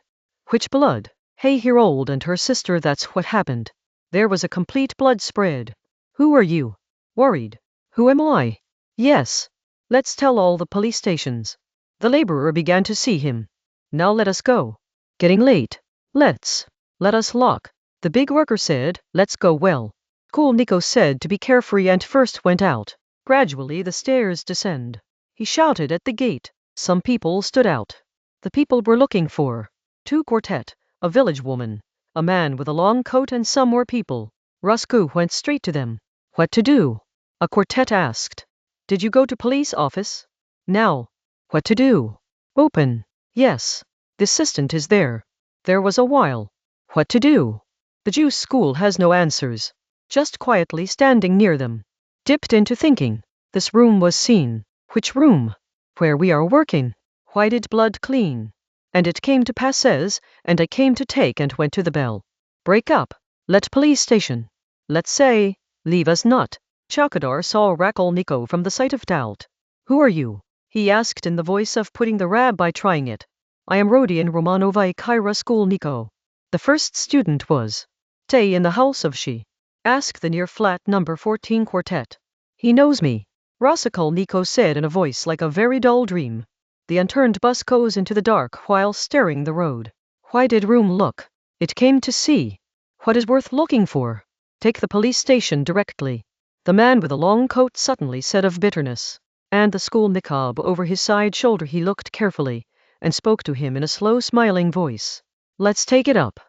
Which blood? Hey, here old and her sister, that's what happened. There was a complete blood spread. Who are you? Worried. Who am I? Yes. Let's tell all the police stations. The laborer began to see him. Now let us go. Getting late. Let us lock. The big worker said, let's go. Well, Raskolnikov said to be carefree and first went out. Gradually the stairs descend. He shouted at the gate. Some people stood out. The people were looking for two quartet, a village woman, a man with a long coat and some more people. Roscoe went straight to them. What to do? A quartet asked. Did you go to police office? Now. What to do? Open. Yes. The assistant is there. There was a while. What to do? The Jews' school has no answers. Just quietly standing near them. Dipped into thinking. This room was seen. Which room? Where we are working. Why did blood clean? And it came to passes, and I came to take and went to the bell. Break up. Let police station. Let's say, leave us not. Chakadar saw Raskolnikov from the sight of doubt. Who are you? He asked in the voice of putting the rabbi trying it. I am Rodion Raskolnikov. The first student was. Stay in the house of she. Ask the near flat number 14 quartet. He knows me. Raskolnikov said in a voice like a very dull dream. The unturned bus goes into the dark while staring the road. Why did room look? It came to see. What is worth looking for? Take the police station directly. The man with a long coat suddenly said of bitterness. And the Raskolnikov over his side shoulder he looked carefully, and spoke to him in a slow smiling voice. Let's take it up.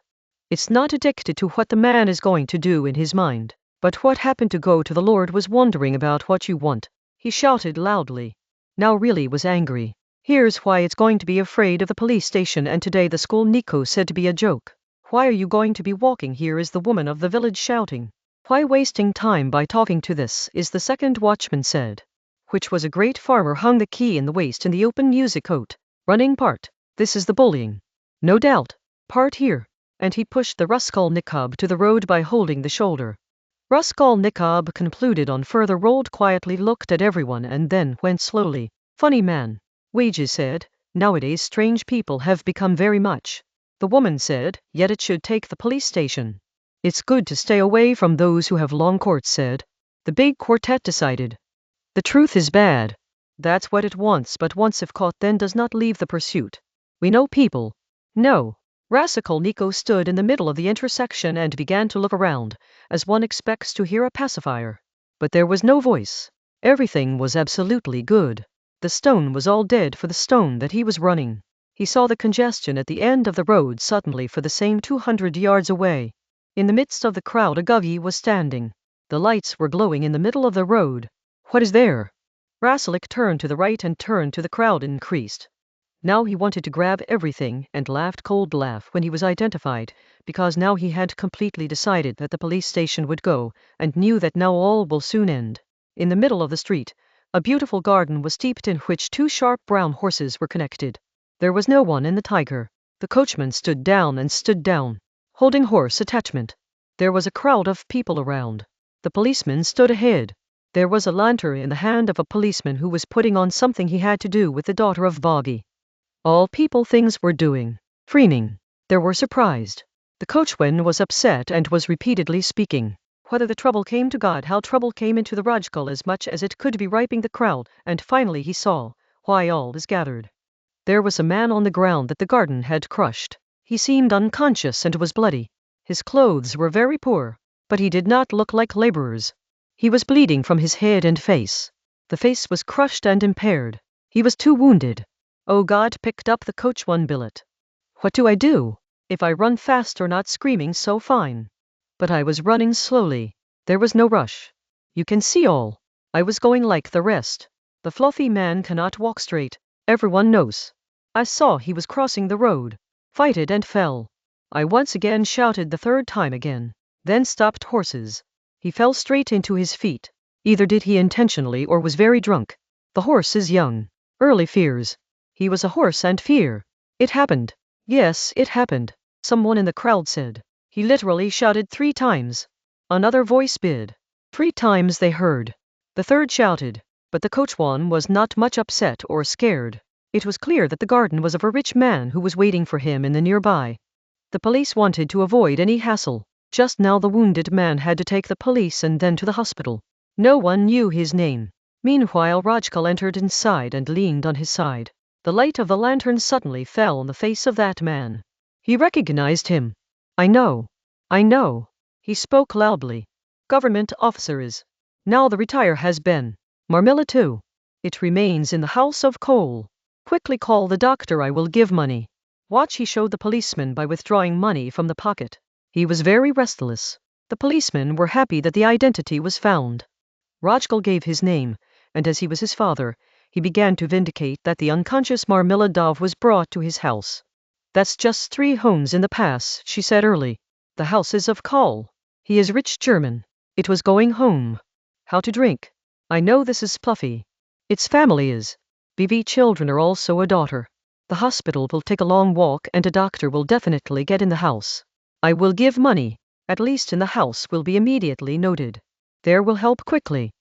It's not addicted to what the man is going to do in his mind, but what happened to go to the Lord was wondering about what you want. He shouted loudly. Now really was angry. Here's why it's going to be afraid of the police station, and today the Raskolnikov said to be a joke. Why are you going to be walking here is the woman of the village shouting. Why wasting time by talking to this is the second watchman said. Which was a great farmer hung the key in the waist in the open music coat. Running part. This is the bullying. No doubt. Part here. And he pushed the Raskolnikov to the road by holding the shoulder. Raskolnikov concluded on further rolled quietly, looked at everyone and then went slowly. Funny man. Wages said, nowadays strange people have become very much. The woman said, yet it should take the police station. It's good to stay away from those who have long courts said. The big quartet decided. The truth is bad. That's what it wants, but once if caught then does not leave the pursuit. We know people. No. Raskolnikov stood in the middle of the intersection and began to look around, as one expects to hear a pacifier. But there was no voice. Everything was absolutely good. The stone was all dead for the stone that he was running. He saw the congestion at the end of the road suddenly for the same 200 yards away. In the midst of the crowd a govy was standing. The lights were glowing in the middle of the road. What is there? Raskolnikov turned to the right and turned to the crowd increased. Now he wanted to grab everything and laughed cold laugh when he was identified, because now he had completely decided that the police station would go, and knew that now all will soon end. In the middle of the street, a beautiful garden was steeped in which two sharp brown horses were connected. There was no one in the tiger. The coachman stood down, holding horse attachment. There was a crowd of people around. The policeman stood ahead. There was a lantern in the hand of a policeman who was putting on something he had to do with the daughter of Boggy. All people things were doing. Freening. They were surprised. The coachman was upset and was repeatedly speaking. Whether the trouble came to God, how trouble came into the Rajkul as much as it could be riping the crowd, and finally he saw why all is gathered. There was a man on the ground that the garden had crushed. He seemed unconscious and was bloody. His clothes were very poor, but he did not look like laborers. He was bleeding from his head and face. The face was crushed and impaired. He was too wounded. Oh God, picked up the coach one billet. What do I do? If I run fast or not screaming so fine. But I was running slowly. There was no rush. You can see all. I was going like the rest. The fluffy man cannot walk straight. Everyone knows. I saw he was crossing the road. Fighted and fell. I once again shouted the third time again. Then stopped horses. He fell straight into his feet. Either did he intentionally or was very drunk. The horse is young. Early fears. He was a horse and fear. It happened. Yes, it happened. Someone in the crowd said. He literally shouted 3 times. Another voice bid. 3 times they heard. The third shouted. But the coachman was not much upset or scared. It was clear that the garden was of a rich man who was waiting for him in the nearby. The police wanted to avoid any hassle. Just now the wounded man had to take the police and then to the hospital. No one knew his name. Meanwhile Rajkul entered inside and leaned on his side. The light of the lantern suddenly fell on the face of that man. He recognized him. I know. He spoke loudly. Government officer is. Now the retire has been. Marmilla too. It remains in the house of coal. Quickly call the doctor, I will give money. Watch, he showed the policeman by withdrawing money from the pocket. He was very restless. The policemen were happy that the identity was found. Rajkul gave his name, and as he was his father, he began to vindicate that the unconscious Marmilla Dov was brought to his house. That's just 3 homes in the pass, she said early. The house is of coal. He is rich German. It was going home. How to drink? I know this is fluffy. Its family is. BV children are also a daughter. The hospital will take a long walk and a doctor will definitely get in the house. I will give money. At least in the house will be immediately noted. There will help quickly.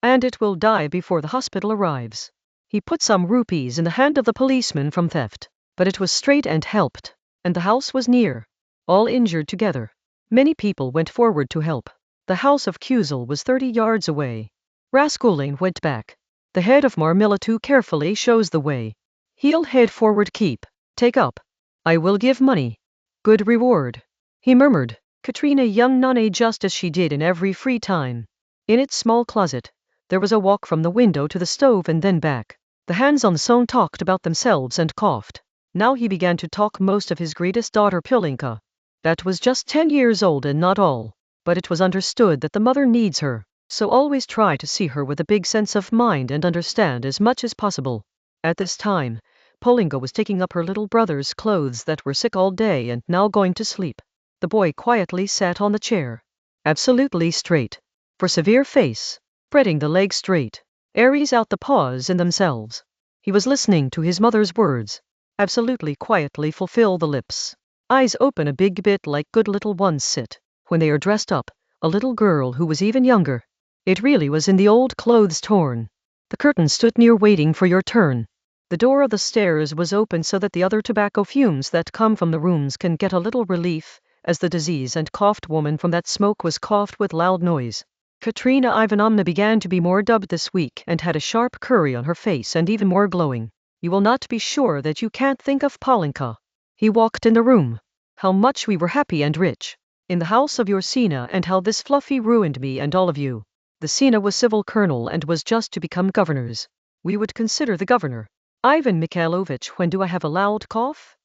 And it will die before the hospital arrives. He put some rupees in the hand of the policeman from theft, but it was straight and helped, and the house was near. All injured together. Many people went forward to help. The house of Kuzal was 30 yards away. Raskolnikov went back. The head of Marmilla too carefully shows the way. Heel head forward, keep. Take up. I will give money. Good reward. He murmured. Katrina young nonne just as she did in every free time. In its small closet, there was a walk from the window to the stove and then back. The hands on the stone talked about themselves and coughed. Now he began to talk most of his greatest daughter Pilinka. That was just 10 years old and not all, but it was understood that the mother needs her, so always try to see her with a big sense of mind and understand as much as possible. At this time, Polinka was taking up her little brother's clothes that were sick all day and now going to sleep. The boy quietly sat on the chair. Absolutely straight. For severe face. Spreading the legs straight. Aries out the paws in themselves. He was listening to his mother's words. Absolutely quietly fulfill the lips. Eyes open a big bit like good little ones sit, when they are dressed up, a little girl who was even younger. It really was in the old clothes torn. The curtain stood near waiting for your turn. The door of the stairs was open so that the other tobacco fumes that come from the rooms can get a little relief, as the disease and coughed woman from that smoke was coughed with loud noise. Katrina Ivanovna began to be more dubbed this week and had a sharp curry on her face and even more glowing. You will not be sure that you can't think of Polinka. He walked in the room. how much we were happy and rich in the house of your Sina, and how this fluffy ruined me and all of you. The Sina was civil colonel and was just to become governors. We would consider the governor. Ivan Mikhailovich, when do I have a loud cough?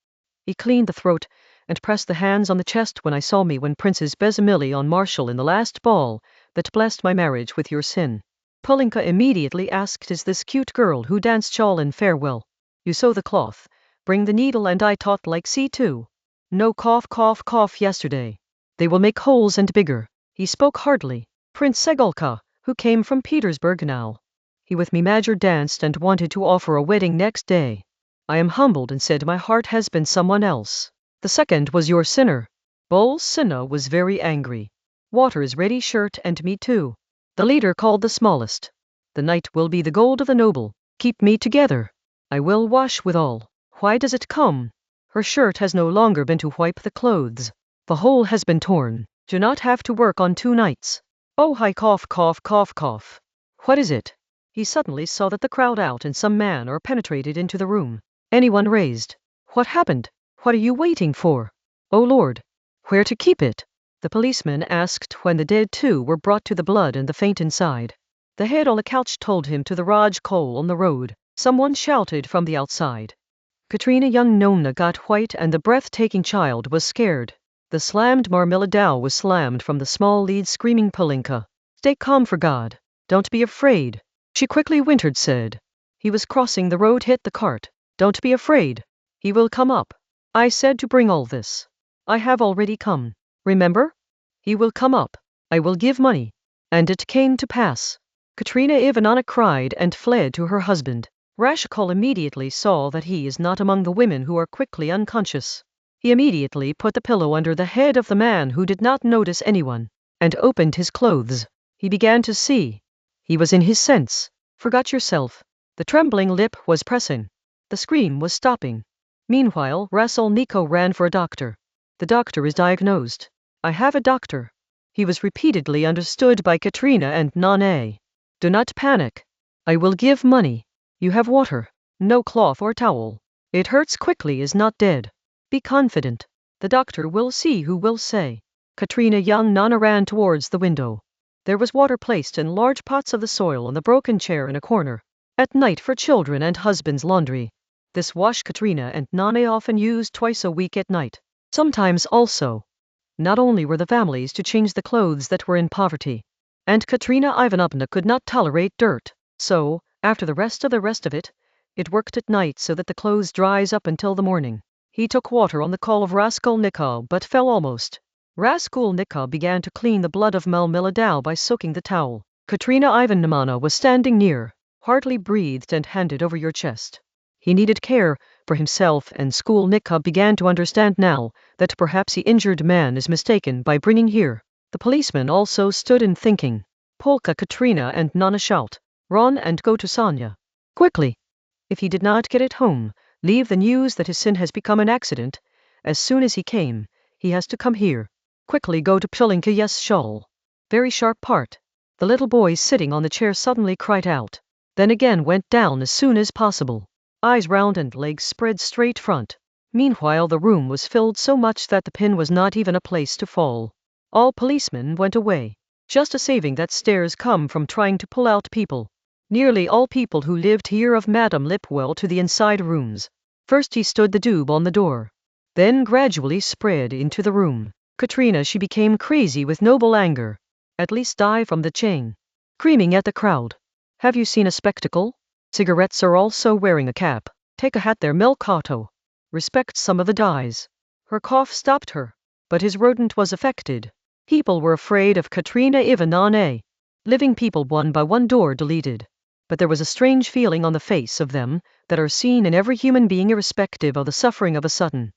He cleaned the throat and pressed the hands on the chest. When I saw me when Princess Bezimili on Marshal in the last ball that blessed my marriage with your sin. Polinka immediately asked, is this cute girl who danced shawl in farewell? You sew the cloth, bring the needle, and I taught like C2. No cough cough cough yesterday. They will make holes and bigger. He spoke hardly. Prince Segolka, who came from Petersburg now. He with me Major danced and wanted to offer a wedding next day. I am humbled and said my heart has been someone else. The second was your sinner. Bolsina was very angry. Water is ready, shirt and me too. The leader called the smallest. The night will be the gold of the noble. Keep me together. I will wash with all. Why does it come? Her shirt has no longer been to wipe the clothes. The hole has been torn. Do not have to work on 2 nights. Oh, hi, cough, cough, cough, cough. What is it? He suddenly saw that the crowd out and some man or penetrated into the room. Anyone raised? What happened? What are you waiting for? Oh Lord. Where to keep it? The policeman asked when the dead two were brought to the blood and the faint inside. The head on the couch told him to the Raj Kohl on the road. Someone shouted from the outside. Katrina young Nona got white and the breathtaking child was scared. The slammed Marmeladao was slammed from the small lead, screaming Polinka. Stay calm, for God. Don't be afraid. She quickly wintered said. He was crossing the road, hit the cart. Don't be afraid. He will come up. I said to bring all this. I have already come. Remember? He will come up. I will give money. And it came to pass. Katrina Ivanovna cried and fled to her husband. Raskolnikov immediately saw that he is not among the women who are quickly unconscious. He immediately put the pillow under the head of the man who did not notice anyone, and opened his clothes. He began to see. He was in his sense. Forgot yourself. The trembling lip was pressing. The scream was stopping. Meanwhile, Raskolnikov ran for a doctor. The doctor is diagnosed. I have a doctor. He was repeatedly understood by Katrina and Nana. Do not panic. I will give money. You have water. No cloth or towel. It hurts quickly, is not dead. Be confident. The doctor will see who will say. Katrina young Nana ran towards the window. There was water placed in large pots of the soil on the broken chair in a corner. At night for children and husband's laundry. This wash Katrina and Nana often used twice a week at night. Sometimes also. Not only were the families to change the clothes that were in poverty. And Katrina Ivanovna could not tolerate dirt. So, after the rest of it, it worked at night so that the clothes dries up until the morning. He took water on the call of Raskolnikov but fell almost. Raskolnikov began to clean the blood of Marmeladao by soaking the towel. Katrina Ivanovna was standing near, hardly breathed and handed over your chest. He needed care for himself, and Skolnikov began to understand now that perhaps the injured man is mistaken by bringing here. The policeman also stood in thinking. Polka Katrina and Nana shout. Run and go to Sonya. Quickly. If he did not get it home, leave the news that his sin has become an accident. As soon as he came, he has to come here. Quickly go to Polinka, yes, shawl. Very sharp part. The little boy sitting on the chair suddenly cried out. Then again went down as soon as possible. Eyes round and legs spread straight front. Meanwhile the room was filled so much that the pin was not even a place to fall. All policemen went away. Just a saving that stairs come from trying to pull out people. Nearly all people who lived here of Madame Lipwell to the inside rooms. First he stood the dube on the door. Then gradually spread into the room. Katrina, she became crazy with noble anger. At least die from the chain. Screaming at the crowd. Have you seen a spectacle? Cigarettes are also wearing a cap. Take a hat there, Melkato. Respect some of the dies. Her cough stopped her. But his rodent was affected. People were afraid of Katrina Ivanovna. Living people one by one door deleted. But there was a strange feeling on the face of them that are seen in every human being irrespective of the suffering of a sudden.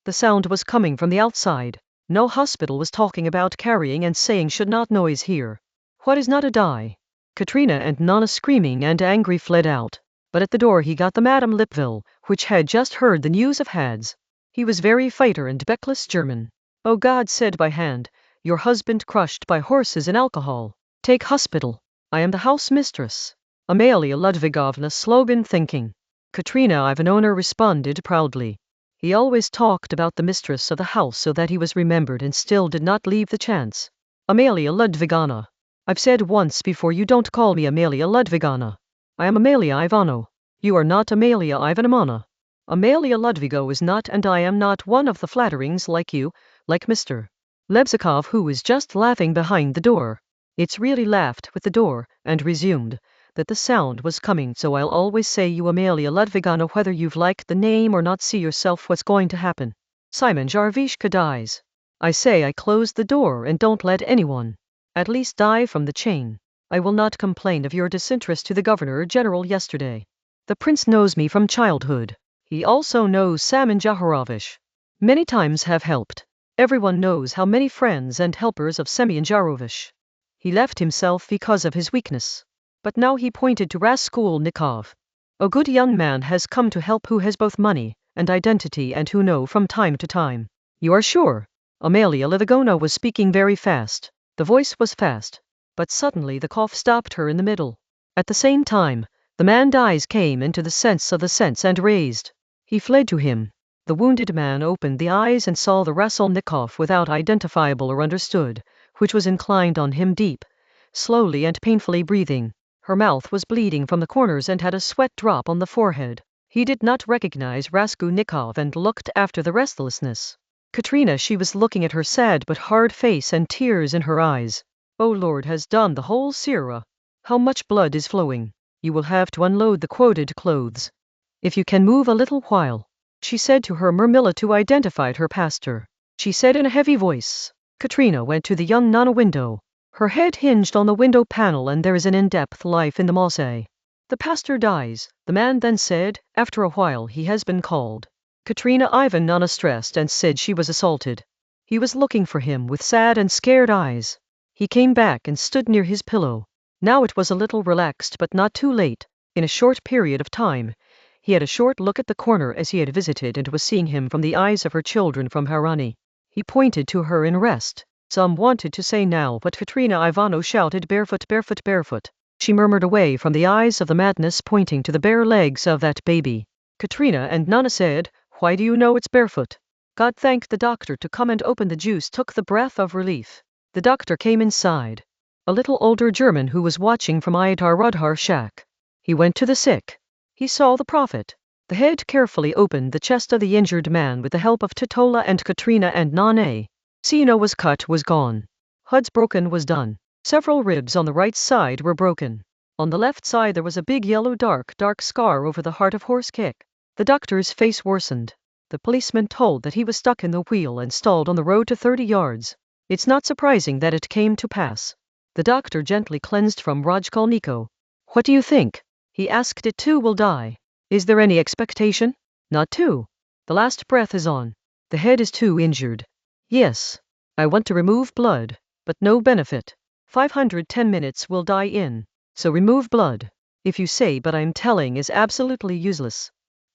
The sound was coming from the outside. No hospital was talking about carrying and saying should not noise here. What is not a die? Katrina and Nana screaming and angry fled out. But at the door he got the Madame Lipville, which had just heard the news of Hads. He was very fighter and Beckless German. Oh God, said by hand, your husband crushed by horses and alcohol. Take hospital. I am the house mistress. Amalia Ludvigovna slogan thinking. Katrina Ivanovna responded proudly. He always talked about the mistress of the house so that he was remembered and still did not leave the chance. Amalia Ludvigana. I've said once before, you don't call me Amalia Ludvigana. I am Amalia Ivano. You are not Amalia Ivanovna. Amalia Ludvigo is not, and I am not one of the flatterings like you, like Mr. Lebzakov, who is just laughing behind the door. It's really laughed with the door, and resumed that the sound was coming, so I'll always say you Amalia Ludvigana whether you've liked the name or not. See yourself what's going to happen. Simon Jarvishka dies. I say I close the door and don't let anyone, at least, die from the chain. I will not complain of your disinterest to the Governor-General yesterday. The prince knows me from childhood. He also knows Saman Jaharovich. Many times have helped. Everyone knows how many friends and helpers of Semyon Jarovich. He left himself because of his weakness. But now he pointed to Raskolnikov. A good young man has come to help who has both money and identity and who know from time to time. You are sure? Amalia Livigona was speaking very fast. The voice was fast. But suddenly the cough stopped her in the middle. At the same time, the man's eyes came into the sense of the sense and raised. He fled to him. The wounded man opened the eyes and saw the Raskolnikov without identifiable or understood, which was inclined on him deep, slowly and painfully breathing. Her mouth was bleeding from the corners and had a sweat drop on the forehead. He did not recognize Raskolnikov and looked after the restlessness. Katrina, she was looking at her sad but hard face and tears in her eyes. Oh Lord has done the whole Sierra. How much blood is flowing. You will have to unload the quoted clothes. If you can move a little while, she said to her Murmilla, who identified her pastor. She said in a heavy voice. Katrina went to the young Nana window. Her head hinged on the window panel, and there is an in-depth life in the Mosse. The pastor dies, the man then said. After a while he has been called. Katrina Ivanovna stressed and said she was assaulted. He was looking for him with sad and scared eyes. He came back and stood near his pillow. Now it was a little relaxed but not too late. In a short period of time, he had a short look at the corner as he had visited and was seeing him from the eyes of her children from Harani. He pointed to her in rest. Some wanted to say now, but Katrina Ivanovna shouted, barefoot, barefoot, barefoot. She murmured away from the eyes of the madness, pointing to the bare legs of that baby. Katrina and Nana said, why do you know it's barefoot? God thanked the doctor to come and open the juice, took the breath of relief. The doctor came inside. A little older German who was watching from Iadar Rudhar shack. He went to the sick. He saw the prophet. The head carefully opened the chest of the injured man with the help of Totola and Katrina and Nane. Sino was cut, was gone. Hud's broken, was done. Several ribs on the right side were broken. On the left side there was a big yellow dark scar over the heart of horse kick. The doctor's face worsened. The policeman told that he was stuck in the wheel and stalled on the road to 30 yards. It's not surprising that it came to pass. The doctor gently cleansed from Raskolnikov. What do you think? He asked. It too will die. Is there any expectation? Not too. The last breath is on. The head is too injured. Yes. I want to remove blood, but no benefit. 510 minutes will die in. So remove blood. If you say but I'm telling is absolutely useless.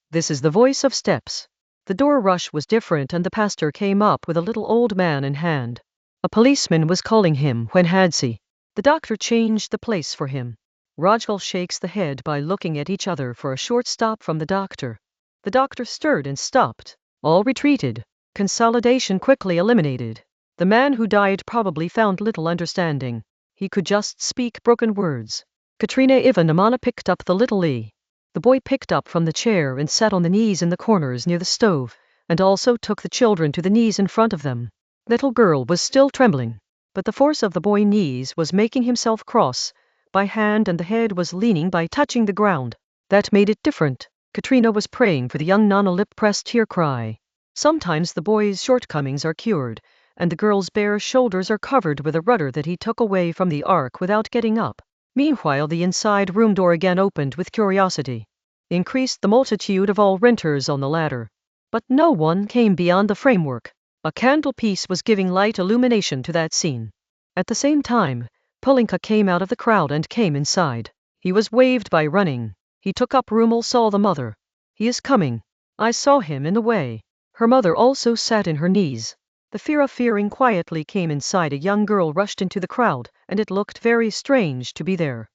This is the voice of steps. The door rush was different and the pastor came up with a little old man in hand. A policeman was calling him when Hadsi. The doctor changed the place for him. Rajgal shakes the head by looking at each other for a short stop from the doctor. The doctor stirred and stopped. All retreated. Consolidation quickly eliminated. The man who died probably found little understanding. He could just speak broken words. Katrina Ivanovna picked up the little Lee. The boy picked up from the chair and sat on the knees in the corners near the stove, and also took the children to the knees in front of them. Little girl was still trembling, but the force of the boy's knees was making himself cross by hand, and the head was leaning by touching the ground. That made it different. Katrina was praying for the young Nana, lip-pressed tear cry. Sometimes the boy's shortcomings are cured, and the girl's bare shoulders are covered with a rudder that he took away from the ark without getting up. Meanwhile the inside room door again opened with curiosity. Increased the multitude of all renters on the ladder. But no one came beyond the framework. A candlepiece was giving light illumination to that scene. At the same time, Polinka came out of the crowd and came inside. He was waved by running. He took up Rumel, saw the mother. He is coming. I saw him in the way. Her mother also sat in her knees. The fearing quietly came inside. A young girl rushed into the crowd, and it looked very strange to be there.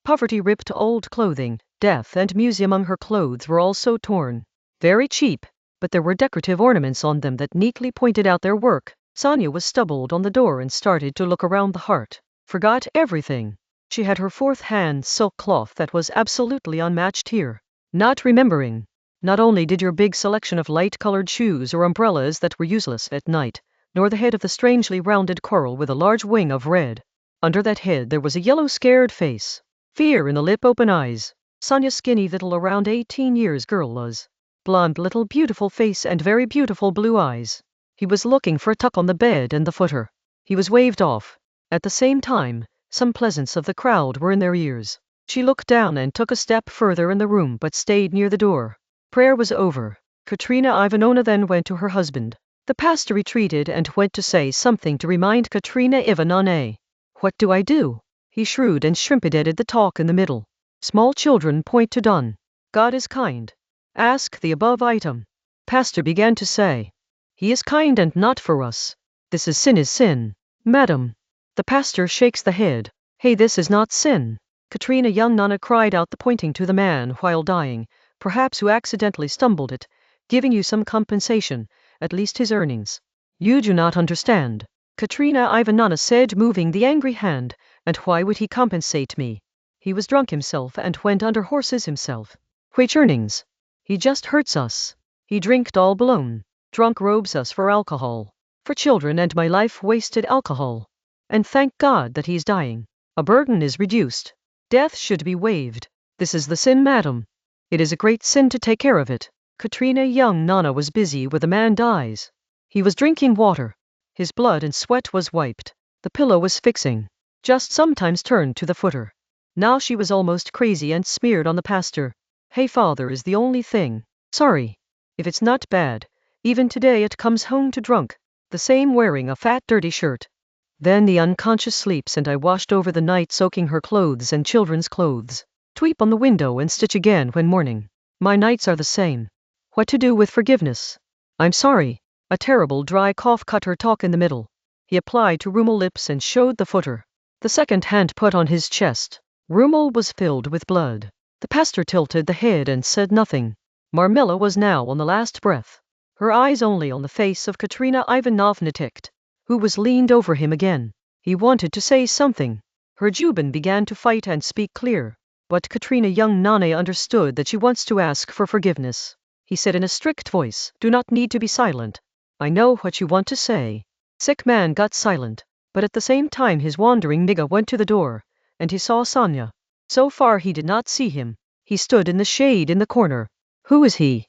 Poverty ripped old clothing, death and music among her clothes were also torn. Very cheap. but there were decorative ornaments on them that neatly pointed out their work. Sonia was stumbled on the door and started to look around the heart. Forgot everything. She had her fourth-hand silk cloth that was absolutely unmatched here. Not remembering. Not only did your big selection of light-colored shoes or umbrellas that were useless at night, nor the head of the strangely rounded coral with a large wing of red. Under that head there was a yellow scared face. Fear in the lip-open eyes. Sonia's skinny little around 18 years girl was. Blonde little beautiful face and very beautiful blue eyes. He was looking for a tuck on the bed and the footer. He was waved off. At the same time, some pleasants of the crowd were in their ears. She looked down and took a step further in the room but stayed near the door. Prayer was over. Katerina Ivanovna then went to her husband. The pastor retreated and went to say something to remind Katerina Ivanovna. What do I do? He shrewd and shrimp-edited the talk in the middle. Small children point to done. God is kind. Ask the above item. Pastor began to say. He is kind and not for us. This is sin, madam. The pastor shakes the head. Hey, this is not sin. Katerina young Nana cried out, pointing to the man while dying, perhaps who accidentally stumbled it, giving you some compensation, at least his earnings. You do not understand. Katerina Ivanovna said, moving the angry hand, and why would he compensate me? He was drunk himself and went under horses himself. Which earnings? He just hurts us. He drinked all blown. Drunk robes us for alcohol. For children and my life wasted alcohol. And thank God that he's dying. A burden is reduced. Death should be waived. This is the sin, madam. It is a great sin to take care of it. Katerina young Nana was busy with the man dies. He was drinking water. His blood and sweat was wiped. The pillow was fixing. Just sometimes turned to the footer. Now she was almost crazy and smeared on the pastor. Hey, father is the only thing. Sorry. If it's not bad. Even today it comes home to drunk. The same wearing a fat dirty shirt. Then the unconscious sleeps and I washed over the night soaking her clothes and children's clothes. Tweep on the window and stitch again when morning. My nights are the same. What to do with forgiveness? I'm sorry. A terrible dry cough cut her talk in the middle. He applied to Rummel lips and showed the footer. The second hand put on his chest. Rummel was filled with blood. The pastor tilted the head and said nothing. Marmilla was now on the last breath. Her eyes only on the face of Katerina Ivanovna ticked, who was leaned over him again. He wanted to say something. Her Jubin began to fight and speak clear. But Katerina young Nana understood that she wants to ask for forgiveness. He said in a strict voice, do not need to be silent. I know what you want to say. Sick man got silent, but at the same time his wandering nigga went to the door, and he saw Sonia. So far he did not see him. He stood in the shade in the corner. Who is he?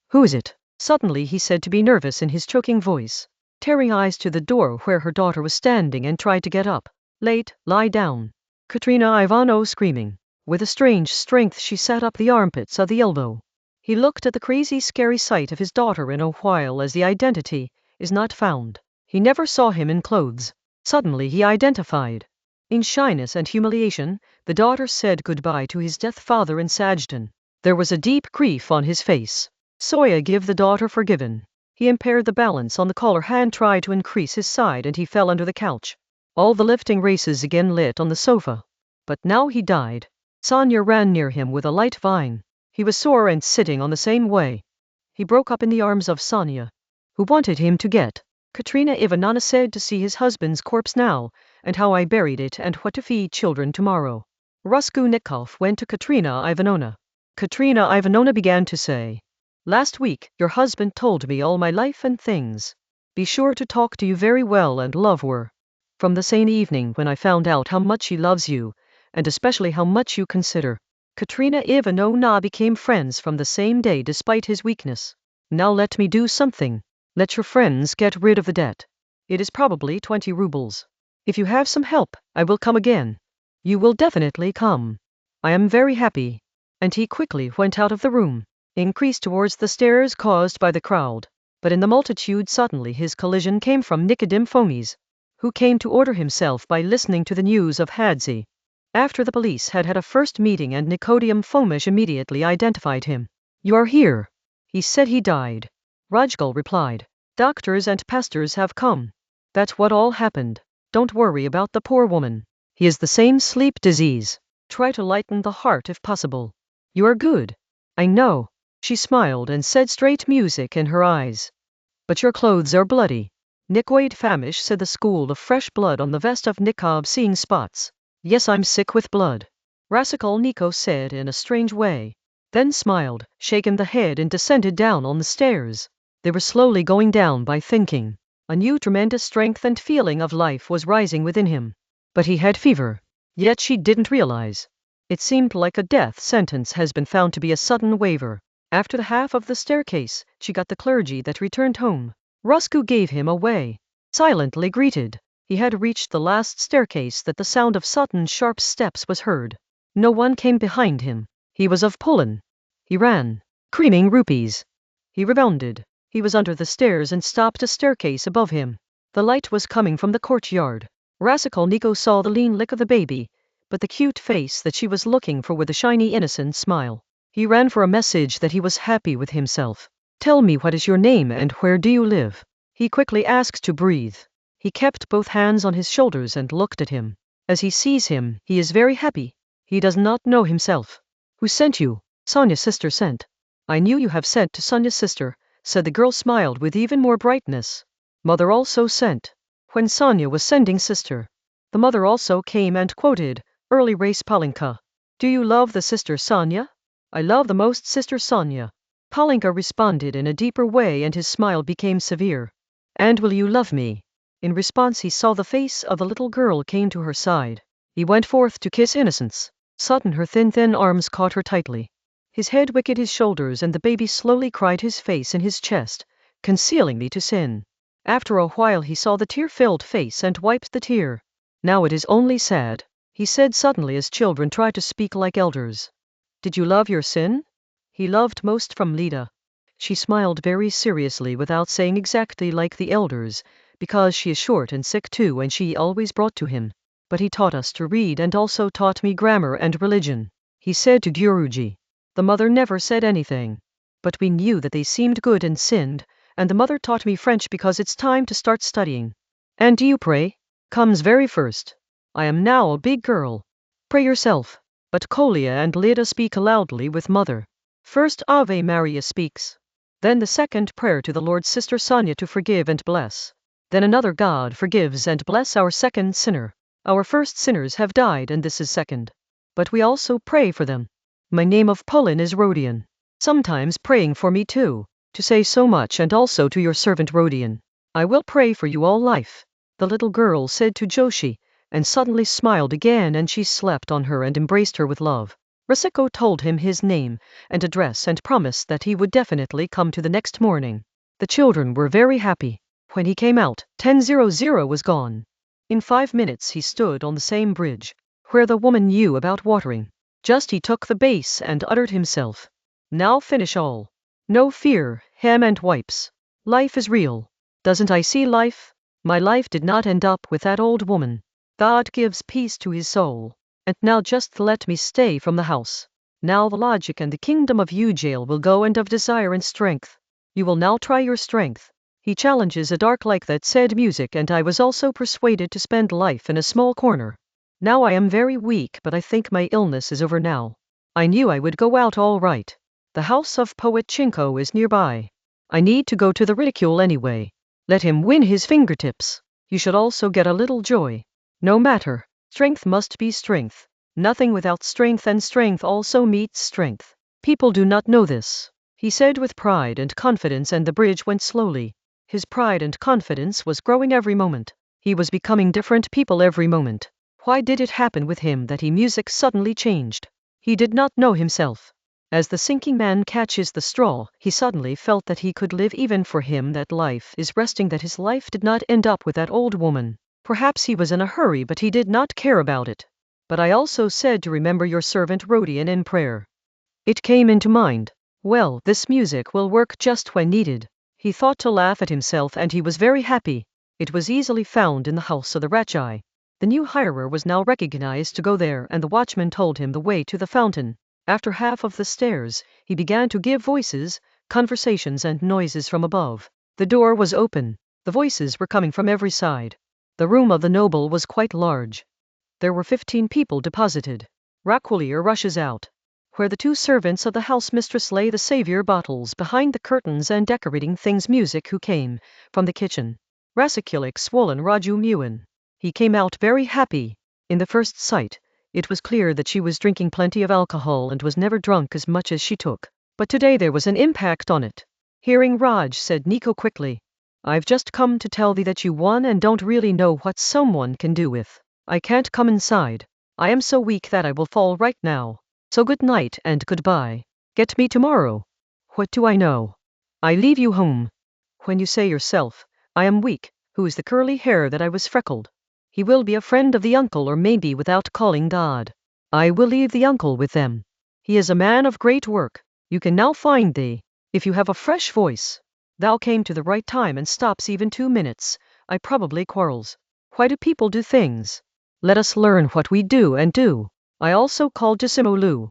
Who is it? Suddenly he said to be nervous in his choking voice, tearing eyes to the door where her daughter was standing and tried to get up. Late, lie down. Katerina Ivanovna screaming. With a strange strength she sat up the armpits of the elbow. He looked at the crazy scary sight of his daughter in a while as the identity is not found. He never saw him in clothes. Suddenly he identified. In shyness and humiliation, the daughter said goodbye to his death father in Sajdan. There was a deep grief on his face. Soya give the daughter forgiven. He impaired the balance on the collar hand, tried to increase his side and he fell under the couch. All the lifting races again lit on the sofa. But now he died. Sonia ran near him with a light vine. He was sore and sitting on the same way. He broke up in the arms of Sonia, who wanted him to get. Katerina Ivanovna said to see his husband's corpse now, and how I buried it and what to feed children tomorrow. Raskolnikov went to Katerina Ivanovna. Katerina Ivanovna began to say, last week your husband told me all my life and things. Be sure to talk to you very well and love her. From the same evening when I found out how much he loves you, and especially how much you consider. Katerina Ivanovna became friends from the same day despite his weakness. Now let me do something. Let your friends get rid of the debt. It is probably 20 rubles. If you have some help, I will come again. You will definitely come. I am very happy. And he quickly went out of the room, increased towards the stairs caused by the crowd. But in the multitude suddenly his collision came from Nicodim Fomis, who came to order himself by listening to the news of Hadzi. After the police had had a first meeting and Nicodim Fomish immediately identified him. You are here. He said he died. Rajgal replied, doctors and pastors have come. That's what all happened. Don't worry about the poor woman. He is the same sleep disease. Try to lighten the heart if possible. You are good. I know. She smiled and said, straight music in her eyes. But your clothes are bloody. Nikolai Famish said, the school of fresh blood on the vest of Nikob, seeing spots. Yes, I'm sick with blood, Raskolnikov said in a strange way. Then smiled, shaken the head, and descended down on the stairs. They were slowly going down by thinking. A new tremendous strength and feeling of life was rising within him. But he had fever. Yet she didn't realize. It seemed like a death sentence has been found to be a sudden waiver. After the half of the staircase, she got the clergy that returned home. Rusku gave him away. Silently greeted. He had reached the last staircase that the sound of sudden sharp steps was heard. No one came behind him. He was of Poland. He ran, creaming rupees. He rebounded. He was under the stairs and stopped a staircase above him. The light was coming from the courtyard. Raskolnikov saw the lean lick of the baby, but the cute face that she was looking for with a shiny innocent smile. He ran for a message that he was happy with himself. Tell me, what is your name and where do you live? He quickly asked to breathe. He kept both hands on his shoulders and looked at him. As he sees him, he is very happy. He does not know himself. Who sent you? Sonia's sister sent. I knew you have sent to Sonia's sister, said the girl, smiled with even more brightness. Mother also sent. When Sonia was sending sister, the mother also came and quoted, early race Palenka. Do you love the sister Sonia? I love the most sister Sonia. Palenka responded in a deeper way and his smile became severe. And will you love me? In response he saw the face of the little girl came to her side. He went forth to kiss innocence. Sudden her thin arms caught her tightly. His head wicked his shoulders and the baby slowly cried his face in his chest, concealing me to sin. After a while he saw the tear-filled face and wiped the tear. Now it is only sad, he said suddenly as children try to speak like elders. Did you love your sin? He loved most from Lida. She smiled very seriously without saying exactly like the elders, because she is short and sick too and she always brought to him. But he taught us to read and also taught me grammar and religion, he said to Guruji. The mother never said anything. But we knew that they seemed good and sinned, and the mother taught me French because it's time to start studying. And do you pray? Comes very first. I am now a big girl. Pray yourself. But Kolya and Lida speak loudly with mother. First Ave Maria speaks. Then the second prayer to the Lord, Sister Sonia to forgive and bless. Then another, God forgives and bless our second sinner. Our first sinners have died and this is second. But we also pray for them. My name of Poland is Rodion. Sometimes praying for me too, to say so much, and also to your servant Rodion. I will pray for you all life, the little girl said to Joshi, and suddenly smiled again and she slept on her and embraced her with love. Rasiko told him his name and address and promised that he would definitely come to the next morning. The children were very happy. When he came out, 10:00 was gone. In 5 minutes he stood on the same bridge, where the woman knew about watering. Just he took the base and uttered himself. Now finish all. No fear, ham and wipes. Life is real. Doesn't I see life? My life did not end up with that old woman. God gives peace to his soul. And now just let me stay from the house. Now the logic and the kingdom of you jail will go and of desire and strength. You will now try your strength. He challenges a dark like that, said music, and I was also persuaded to spend life in a small corner. Now I am very weak, but I think my illness is over now. I knew I would go out all right. The house of poet Chinko is nearby. I need to go to the ridicule anyway. Let him win his fingertips. You should also get a little joy. No matter. Strength must be strength. Nothing without strength, and strength also meets strength. People do not know this, he said with pride and confidence, and the bridge went slowly. His pride and confidence was growing every moment. He was becoming different people every moment. Why did it happen with him that music suddenly changed? He did not know himself. As the sinking man catches the straw, he suddenly felt that he could live, even for him that life is resting, that his life did not end up with that old woman. Perhaps he was in a hurry, but he did not care about it. But I also said to remember your servant Rodion in prayer. It came into mind. Well, this music will work just when needed. He thought to laugh at himself, and he was very happy. It was easily found in the house of the Ratchai. The new hirer was now recognized to go there, and the watchman told him the way to the fountain. After half of the stairs, he began to give voices, conversations and noises from above. The door was open. The voices were coming from every side. The room of the noble was quite large. There were 15 people deposited. Rakulier rushes out. where the two servants of the house mistress lay the savior bottles behind the curtains and decorating things music who came from the kitchen. Rasikulik swollen Raju Muin. He came out very happy. In the first sight, it was clear that she was drinking plenty of alcohol and was never drunk as much as she took. But today there was an impact on it. Hearing Raj, said Nico quickly. I've just come to tell thee that you won and don't really know what someone can do with. I can't come inside. I am so weak that I will fall right now. So good night and goodbye. Get me tomorrow. What do I know? I leave you home. When you say yourself, I am weak, who is the curly hair that I was freckled? He will be a friend of the uncle or maybe without calling God. I will leave the uncle with them. He is a man of great work. You can now find thee, if you have a fresh voice. Thou came to the right time and stops even 2 minutes. I probably quarrels. Why do people do things? Let us learn what we do and do. I also called Josimu Lu.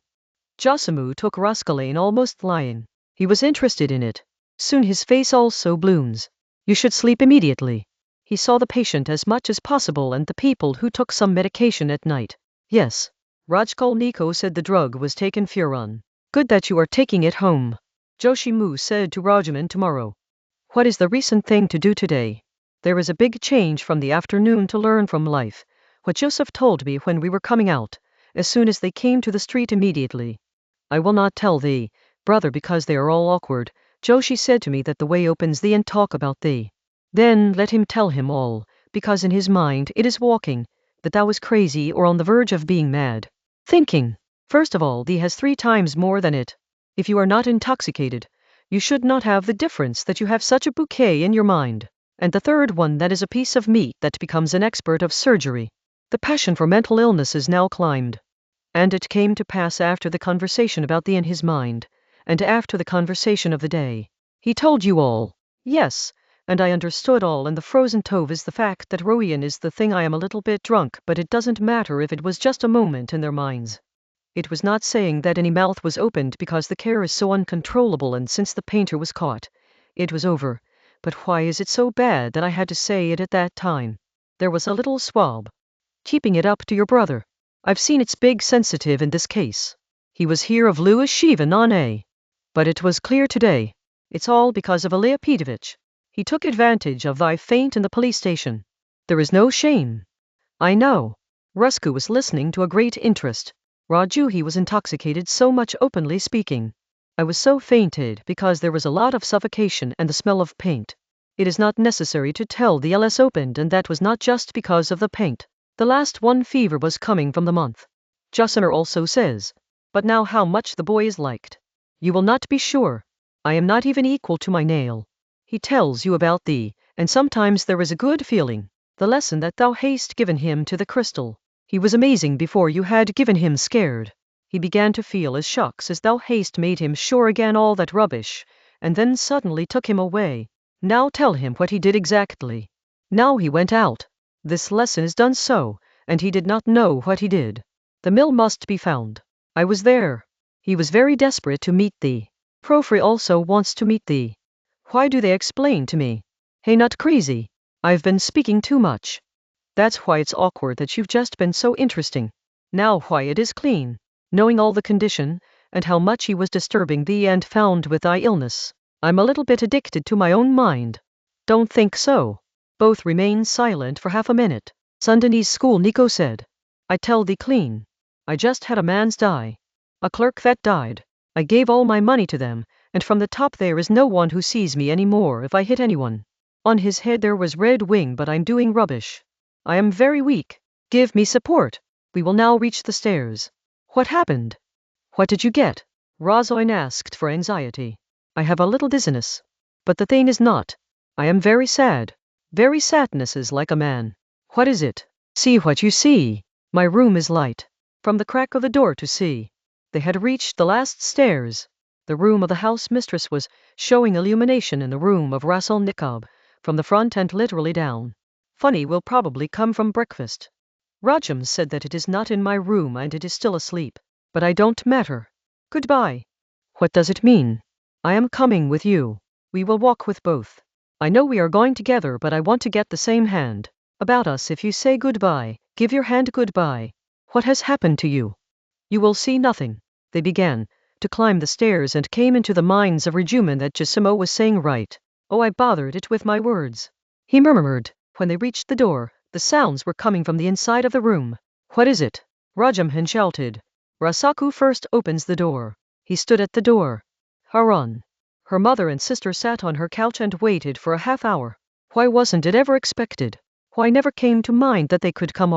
Josimu took Raskolane almost lying. He was interested in it. Soon his face also blooms. You should sleep immediately. He saw the patient as much as possible and the people who took some medication at night. Yes. Raskolnikov said the drug was taken Furon. Good that you are taking it home. Joshimu said to Rajaman tomorrow. What is the recent thing to do today? There is a big change from the afternoon to learn from life. What Joseph told me when we were coming out, as soon as they came to the street immediately. I will not tell thee, brother, because they are all awkward. Joshi said to me that the way opens thee and talk about thee. Then let him tell him all, because in his mind it is walking, that thou is crazy or on the verge of being mad. Thinking, first of all, thee has 3 times more than it. If you are not intoxicated, you should not have the difference that you have such a bouquet in your mind. And the third one, that is a piece of meat that becomes an expert of surgery. The passion for mental illnesses now climbed. And it came to pass after the conversation about thee in his mind, and after the conversation of the day. He told you all. Yes, and I understood all, and the frozen tove is the fact that Rodion is the thing. I am a little bit drunk, but it doesn't matter if it was just a moment in their minds. It was not saying that any mouth was opened because the care is so uncontrollable, and since the painter was caught, it was over. But why is it so bad that I had to say it at that time? There was a little swab. Keeping it up to your brother. I've seen it's big sensitive in this case. He was here of Louis Shiva Nane. But it was clear today. It's all because of Ilya Petovich. He took advantage of thy faint in the police station. There is no shame. I know. Rusku was listening to a great interest. Raju, he was intoxicated so much openly speaking. I was so fainted because there was a lot of suffocation and the smell of paint. It is not necessary to tell the LS opened, and that was not just because of the paint. The last one fever was coming from the month. Josiner also says. But now how much the boy is liked. You will not be sure. I am not even equal to my nail. He tells you about thee, and sometimes there is a good feeling. The lesson that thou hast given him to the crystal. He was amazing before you had given him scared. He began to feel as shocks as thou hast made him sure again all that rubbish, and then suddenly took him away. Now tell him what he did exactly. Now he went out. This lesson is done so, and he did not know what he did. The mill must be found. I was there. He was very desperate to meet thee. Profri also wants to meet thee. Why do they explain to me? Hey, not crazy. I've been speaking too much. That's why it's awkward that you've just been so interesting. Now why it is clean. Knowing all the condition, and how much he was disturbing thee and found with thy illness. I'm a little bit addicted to my own mind. Don't think so. Both remained silent for half a minute. Sundanese school, Nico said. I tell thee clean. I just had a man's die. A clerk that died. I gave all my money to them, and from the top there is no one who sees me any more if I hit anyone. On his head there was red wing, but I'm doing rubbish. I am very weak. Give me support. We will now reach the stairs. What happened? What did you get? Rozoin asked for anxiety. I have a little dizziness. But the thing is not. I am very sad. Very sadness is like a man. What is it? See what you see. My room is light. From the crack of the door to see. They had reached the last stairs. The room of the house mistress was showing illumination in the room of Raskolnikov, from the front and literally down. Funny will probably come from breakfast. Rajam said that it is not in my room and it is still asleep. But I don't matter. Goodbye. What does it mean? I am coming with you. We will walk with both. I know we are going together, but I want to get the same hand. About us, if you say goodbye, give your hand goodbye. What has happened to you? You will see nothing. They began to climb the stairs and came into the minds of Rajuman that Giacomo was saying right. Oh, I bothered it with my words, he murmured. When they reached the door, the sounds were coming from the inside of the room. What is it? Rajuman shouted. Rasaku first opens the door. He stood at the door. Haran. Her mother and sister sat on her couch and waited for a half hour. Why wasn't it ever expected? Why never came to mind that they could come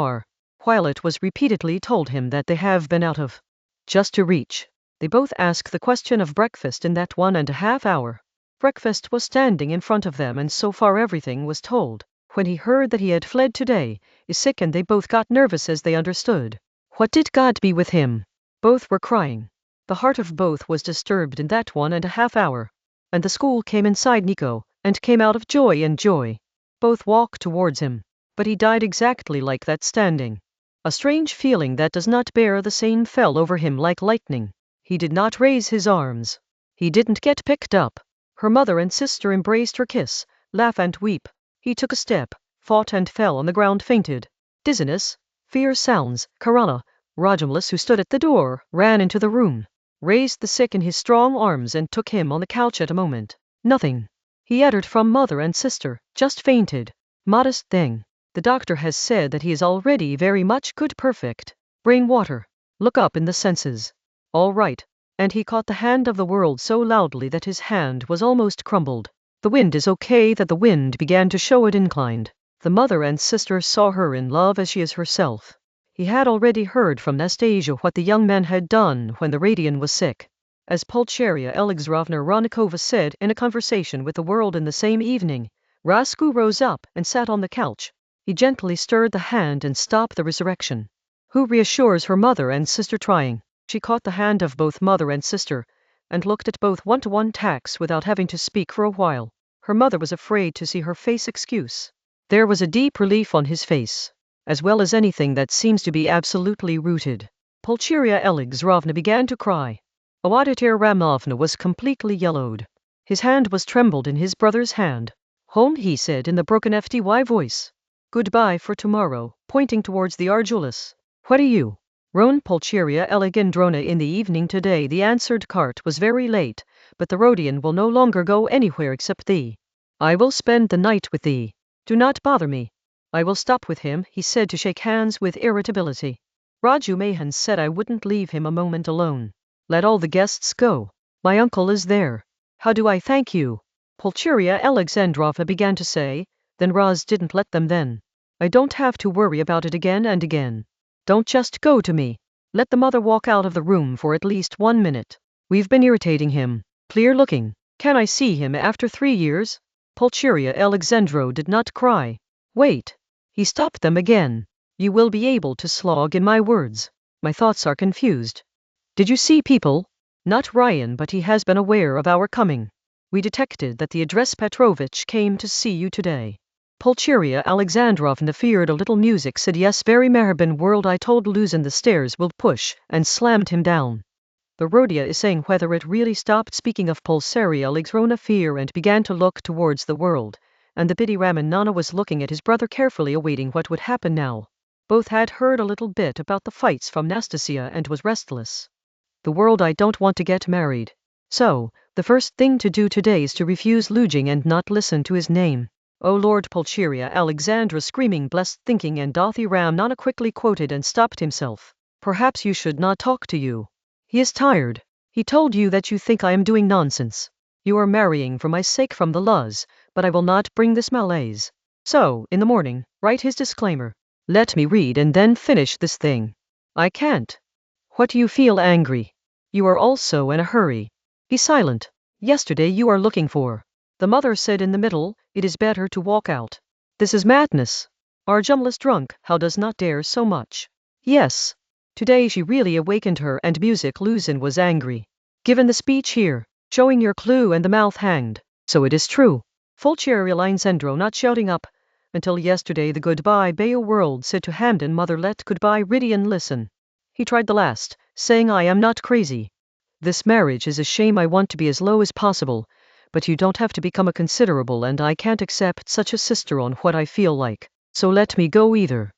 while it was repeatedly told him that they have been out of just to reach. They both asked the question of breakfast in that 1.5 hour. Breakfast was standing in front of them and so far everything was told. When he heard that he had fled today, is sick and they both got nervous as they understood. What did God be with him? Both were crying. The heart of both was disturbed in that 1.5 hour. And the school came inside Nico, and came out of joy and joy. Both walked towards him. But he died exactly like that standing. A strange feeling that does not bear the same fell over him like lightning. He did not raise his arms. He didn't get picked up. Her mother and sister embraced her kiss, laugh and weep. He took a step, fought and fell on the ground, fainted. Dizziness, fear sounds, Karala, Rajamalus who stood at the door, ran into the room, raised the sick in his strong arms and took him on the couch at a moment. Nothing, he uttered from mother and sister, just fainted. Modest thing. The doctor has said that he is already very much good, perfect. Bring water. Look up in the senses. All right. And he caught the hand of the world so loudly that his hand was almost crumbled. The wind is okay, that the wind began to show it inclined. The mother and sister saw her in love as she is herself. He had already heard from Nastasia what the young man had done when the Rodion was sick. As Pulcheria Alexandrovna Ronikova said in a conversation with the world in the same evening, Rasku rose up and sat on the couch. He gently stirred the hand and stopped the resurrection. Who reassures her mother and sister trying? She caught the hand of both mother and sister, and looked at both one-to-one tacks without having to speak for a while. Her mother was afraid to see her face excuse. There was a deep relief on his face, as well as anything that seems to be absolutely rooted. Pulcheria Alexandrovna began to cry. Awaditer Ramovna was completely yellowed. His hand was trembled in his brother's hand. Home, he said in the broken FTY voice. Goodbye for tomorrow, pointing towards the Arjulis. What are you? Roan Pulcheria Alexandrovna. In the evening today the answered cart was very late, but the Rodion will no longer go anywhere except thee. I will spend the night with thee. Do not bother me. I will stop with him, he said to shake hands with irritability. Raju Mahan said I wouldn't leave him a moment alone. Let all the guests go. My uncle is there. How do I thank you? Pulcheria Alexandrovna began to say, then Raz didn't let them then. I don't have to worry about it again and again. Don't just go to me. Let the mother walk out of the room for at least 1 minute. We've been irritating him. Clear looking. Can I see him after 3 years? Pulcheria Alexandro did not cry. Wait. He stopped them again. You will be able to slog in my words. My thoughts are confused. Did you see people? Not Ryan, but he has been aware of our coming. We detected that the address Petrovich came to see you today. Pulcheria Alexandrovna feared a little music, said yes, very Marabin world. I told Luzin the stairs will push, and slammed him down. The Rodia is saying whether it really stopped speaking of Pulcheria Alexandrovna fear and began to look towards the world, and the Biddy Raman Nana was looking at his brother carefully, awaiting what would happen now. Both had heard a little bit about the fights from Nastasia and was restless. The world, I don't want to get married. So, the first thing to do today is to refuse Lujing and not listen to his name. O Lord. Pulcheria Alexandra screaming blessed thinking, and Dothi Ram Nana quickly quoted and stopped himself. Perhaps you should not talk to you. He is tired. He told you that you think I am doing nonsense. You are marrying for my sake from the laws, but I will not bring this malaise. So, in the morning, write his disclaimer. Let me read and then finish this thing. I can't. What do you feel angry? You are also in a hurry. Be silent. Yesterday you are looking for. The mother said in the middle, it is better to walk out. This is madness. Arjumla's drunk, how does not dare so much? Yes. Today she really awakened her, and music Luzin was angry. Given the speech here, showing your clue and the mouth hanged. So it is true. Fulcheria Linesendro not shouting up. Until yesterday the goodbye Bayo world said to Hamden mother let goodbye Rodion listen. He tried the last, saying I am not crazy. This marriage is a shame, I want to be as low as possible. But you don't have to become a considerable, and I can't accept such a sister on what I feel like, so let me go either.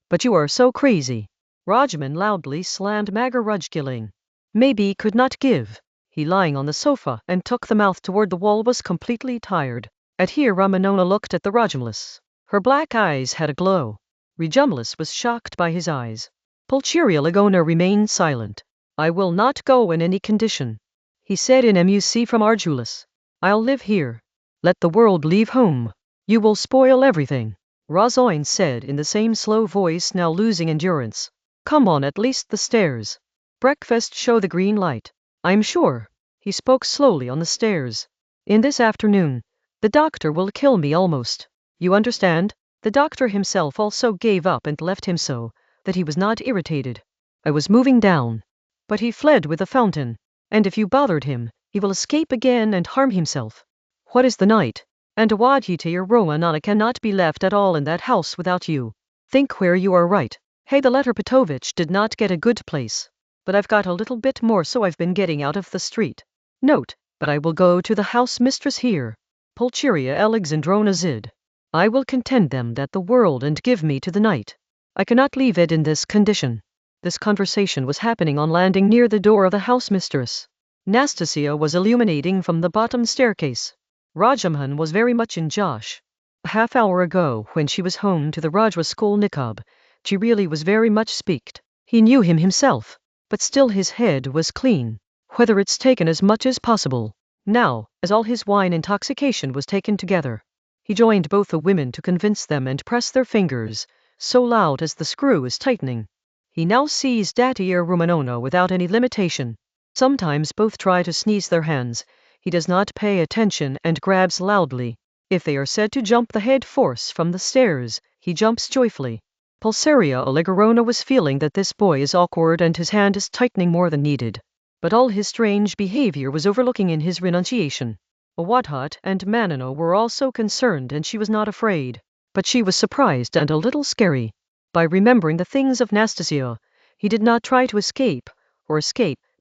But you are so crazy. Rajman loudly slammed Magar Rujkiling. maybe could not give. He lying on the sofa and took the mouth toward the wall was completely tired. At here Ramanona looked at the Rajumlis. Her black eyes had a glow. Rajumlis was shocked by his eyes. Pulcheria Lagona remained silent. I will not go in any condition, he said in MUC from Arjulis. I'll live here. Let the world leave home. You will spoil everything, Rodion said in the same slow voice, now losing endurance. Come on, at least the stairs. Breakfast show the green light. I'm sure. He spoke slowly on the stairs. In this afternoon, the doctor will kill me almost. You understand? The doctor himself also gave up and left him so that he was not irritated. I was moving down. But he fled with the fountain. And if you bothered him, he will escape again and harm himself. What is the night? And Awadhita or Romanana cannot be left at all in that house without you. Think where you are right. Hey, the letter Petovich did not get a good place. But I've got a little bit more, so I've been getting out of the street. Note, but I will go to the house mistress here. Pulcheria Alexandrona Zid. I will contend them that the world and give me to the night. I cannot leave it in this condition. This conversation was happening on landing near the door of the house mistress. Nastasia was illuminating from the bottom staircase. Rajamhan was very much in Josh. A half hour ago, when she was home to the Raskolnikov, she really was very much speaked. He knew him himself, but still his head was clean. Whether it's taken as much as possible. Now, as all his wine intoxication was taken together, he joined both the women to convince them and press their fingers, so loud as the screw is tightening. He now sees Datia Romanona without any limitation. Sometimes both try to sneeze their hands. He does not pay attention and grabs loudly. If they are said to jump the head force from the stairs, he jumps joyfully. Pulcheria Olegorona was feeling that this boy is awkward and his hand is tightening more than needed. But all his strange behavior was overlooking in his renunciation. Awadhat and Manino were also concerned and she was not afraid. But she was surprised and a little scary. By remembering the things of Nastasia, he did not try to escape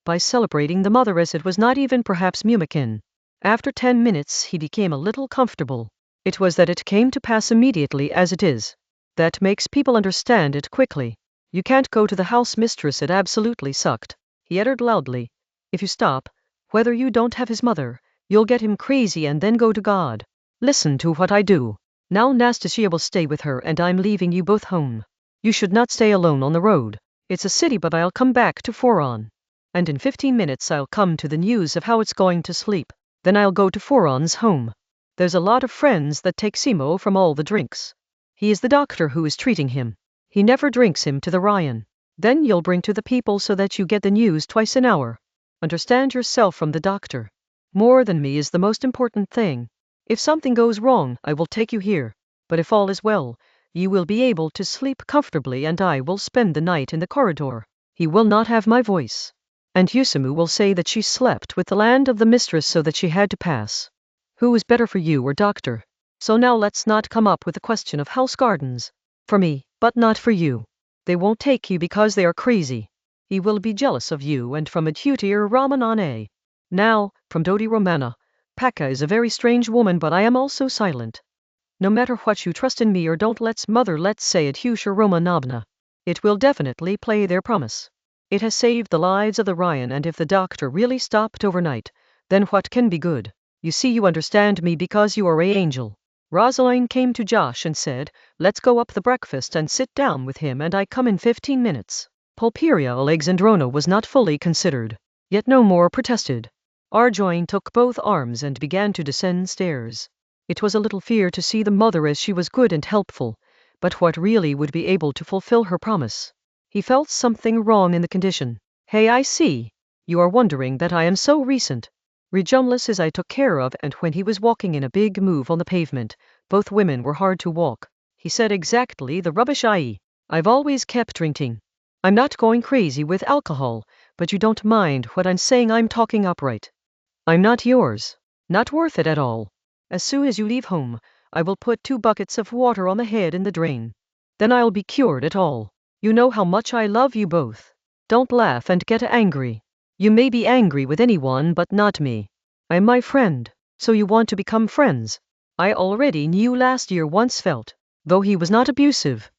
by celebrating the mother as it was not even perhaps Mumikin. After 10 minutes he became a little comfortable. It was that it came to pass immediately as it is. That makes people understand it quickly. You can't go to the house mistress, it absolutely sucked. He uttered loudly. If you stop, whether you don't have his mother, you'll get him crazy and then go to God. Listen to what I do. Now Nastasia will stay with her and I'm leaving you both home. You should not stay alone on the road. It's a city, but I'll come back to Foron. And in 15 minutes I'll come to the news of how it's going to sleep. Then I'll go to Foron's home. There's a lot of friends that take Simo from all the drinks. He is the doctor who is treating him. He never drinks him to the Ryan. Then you'll bring to the people so that you get the news twice an hour. Understand yourself from the doctor. More than me is the most important thing. If something goes wrong, I will take you here. But if all is well, you will be able to sleep comfortably and I will spend the night in the corridor. He will not have my voice. And Yusumu will say that she slept with the land of the mistress so that she had to pass. Who is better for you or doctor? So now let's not come up with the question of house gardens. For me, but not for you. They won't take you because they are crazy. He will be jealous of you and from Adhutir Ramanane. Now, from Dodi Romana, Paka is a very strange woman, but I am also silent. No matter what you trust in me or don't, let's say Adhutir Romanabna. It will definitely play their promise. It has saved the lives of the Ryan, and if the doctor really stopped overnight, then what can be good? You see, you understand me because you are an angel. Rosalind came to Josh and said, let's go up the breakfast and sit down with him and I come in 15 minutes. Pulcheria Alexandrona was not fully considered, yet no more protested. Arjoin took both arms and began to descend stairs. It was a little fear to see the mother as she was good and helpful, but what really would be able to fulfill her promise? He felt something wrong in the condition. Hey, I see. You are wondering that I am so recent. Rejumlis as I took care of, and when he was walking in a big move on the pavement, both women were hard to walk. He said exactly the rubbish I've always kept drinking. I'm not going crazy with alcohol, but you don't mind what I'm saying, I'm talking upright. I'm not yours. Not worth it at all. As soon as you leave home, I will put 2 buckets of water on the head in the drain. Then I'll be cured at all. You know how much I love you both. Don't laugh and get angry. You may be angry with anyone but not me. I'm my friend, so you want to become friends. I already knew last year once felt, though he was not abusive.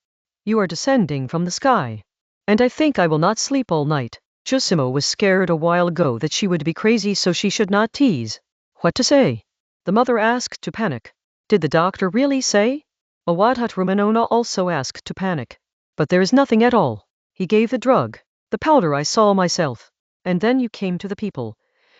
You are descending from the sky. And I think I will not sleep all night. Giusimo was scared a while ago that she would be crazy, so she should not tease. What to say? The mother asked to panic. Did the doctor really say? Awadhat Romanona also asked to panic. But there is nothing at all. He gave the drug. The powder I saw myself. And then you came to the people.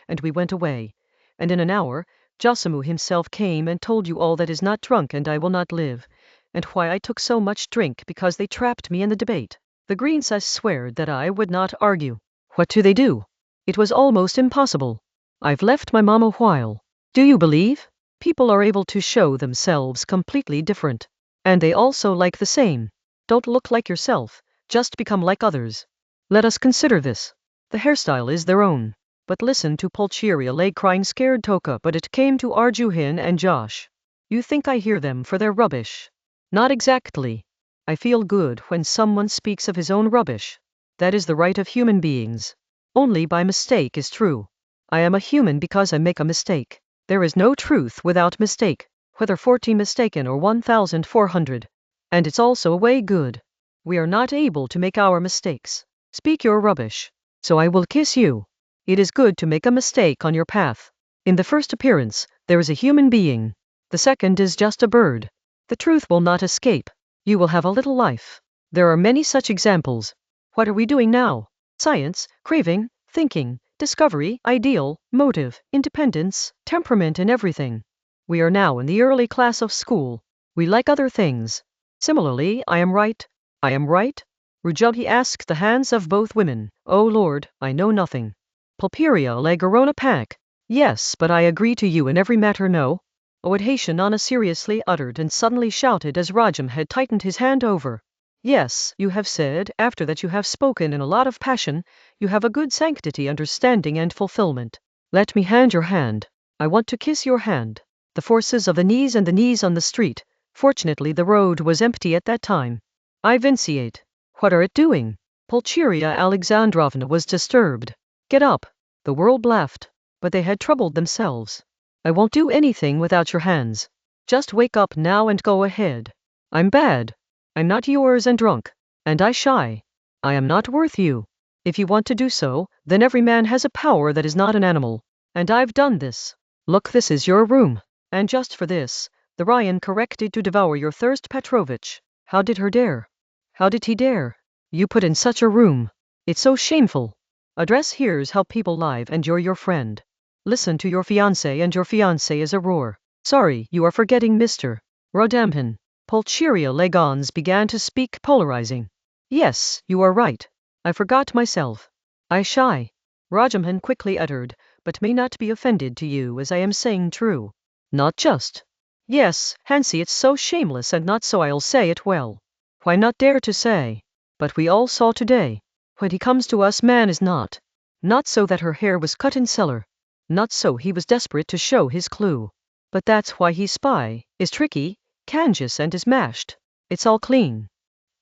And we went away. And in an hour, Giusimo himself came and told you all that is not drunk and I will not live. And why I took so much drink, because they trapped me in the debate. The Greens swear that I would not argue. What do they do? It was almost impossible. I've left my mom a while. Do you believe? People are able to show themselves completely different. And they also like the same. Don't look like yourself, just become like others. Let us consider this. The hairstyle is their own. But listen to Pulcheria lay crying scared Toka, but it came to Arjuhin and Josh. You think I hear them for their rubbish? Not exactly. I feel good when someone speaks of his own rubbish. That is the right of human beings. Only by mistake is true. I am a human because I make a mistake. There is no truth without mistake, whether 40 mistaken or 1,400. And it's also a way good. We are not able to make our mistakes. Speak your rubbish. So I will kiss you. It is good to make a mistake on your path. In the first appearance, there is a human being. The second is just a bird. The truth will not escape. You will have a little life. There are many such examples. What are we doing now? Science, craving, thinking, discovery, ideal, motive, independence, temperament and everything. We are now in the early class of school. We like other things. Similarly, I am right. I am right? Rujubhi asked the hands of both women. Oh Lord, I know nothing. Pulperia Legorona panic. Yes, but I agree to you in every matter, no? Oadhatianana seriously uttered and suddenly shouted as Rajam had tightened his hand over. Yes, you have said, after that you have spoken in a lot of passion, you have a good sanctity, understanding and fulfillment. Let me hand your hand. I want to kiss your hand. The forces of the knees and the knees on the street. Fortunately the road was empty at that time. I vinciate. What are it doing? Pulcheria Alexandrovna was disturbed. Get up. The world laughed. But they had troubled themselves. I won't do anything without your hands. Just wake up now and go ahead. I'm bad. I'm not yours and drunk. And I shy. I am not worth you. If you want to do so, then every man has a power that is not an animal. And I've done this. Look, this is your room. And just for this, the Ryan corrected to devour your thirst, Petrovich. How did her dare? How did he dare? You put in such a room. It's so shameful. Address here's how people live and you're your friend. Listen to your fiancé and your fiancé is a roar. Sorry, you are forgetting Mr. Rodamhin. Pulcheria Legons began to speak, polarizing. Yes, you are right. I forgot myself. I shy. Rajamhan quickly uttered, but may not be offended to you as I am saying true. Not just. Yes, Hansi, it's so shameless and not so I'll say it well. Why not dare to say? But we all saw today. When he comes to us man is not. Not so that her hair was cut in cellar. Not so he was desperate to show his clue. But that's why he spy, is tricky, cangious and is mashed. It's all clean.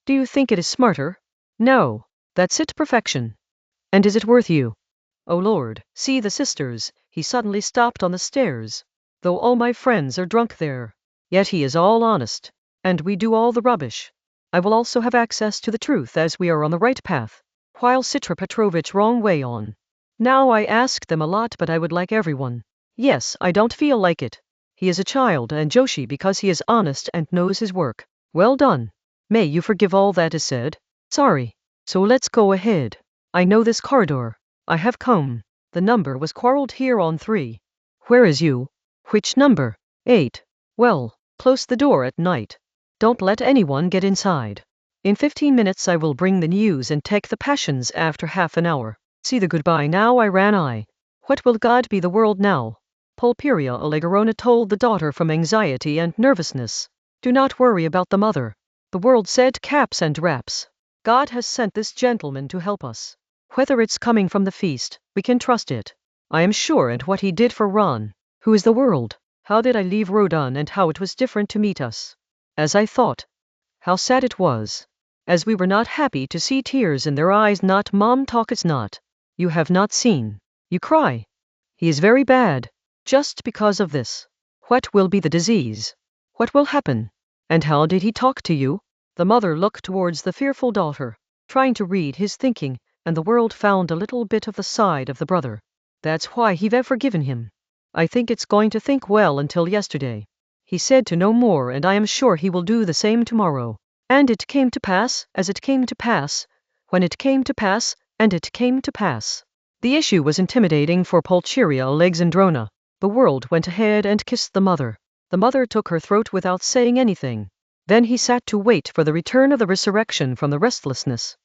Do you think it is smarter? No. That's it, perfection. And is it worth you? Oh Lord, see the sisters. He suddenly stopped on the stairs. Though all my friends are drunk there. Yet he is all honest. And we do all the rubbish. I will also have access to the truth as we are on the right path. While Citra Petrovich wrong way on. Now I ask them a lot, but I would like everyone. Yes, I don't feel like it. He is a child and Joshi because he is honest and knows his work. Well done. May you forgive all that is said. Sorry. So let's go ahead. I know this corridor. I have come. The number was quarreled here on 3. Where is you? Which number? 8. Well, close the door at night. Don't let anyone get inside. In 15 minutes I will bring the news and take the passions after half an hour. See the goodbye now I ran I. What will God be the world now? Pulperia Olegorona told the daughter from anxiety and nervousness. Do not worry about the mother. The world said caps and wraps. God has sent this gentleman to help us. Whether it's coming from the feast, we can trust it. I am sure, and what he did for Ron. Who is the world? How did I leave Rodion and how it was different to meet us? As I thought. How sad it was. As we were not happy to see tears in their eyes. Not mom talk, it's not. You have not seen. You cry. He is very bad. Just because of this. What will be the disease? What will happen? And how did he talk to you? The mother looked towards the fearful daughter, trying to read his thinking, and the world found a little bit of the side of the brother. That's why he've forgiven him. I think it's going to think well until yesterday. He said to no more, and I am sure he will do the same tomorrow. And it came to pass, as it came to pass, when it came to pass, and it came to pass. The issue was intimidating for Pulcheria Alexandrovna. The world went ahead and kissed the mother. The mother took her throat without saying anything. Then he sat to wait for the return of the resurrection from the restlessness.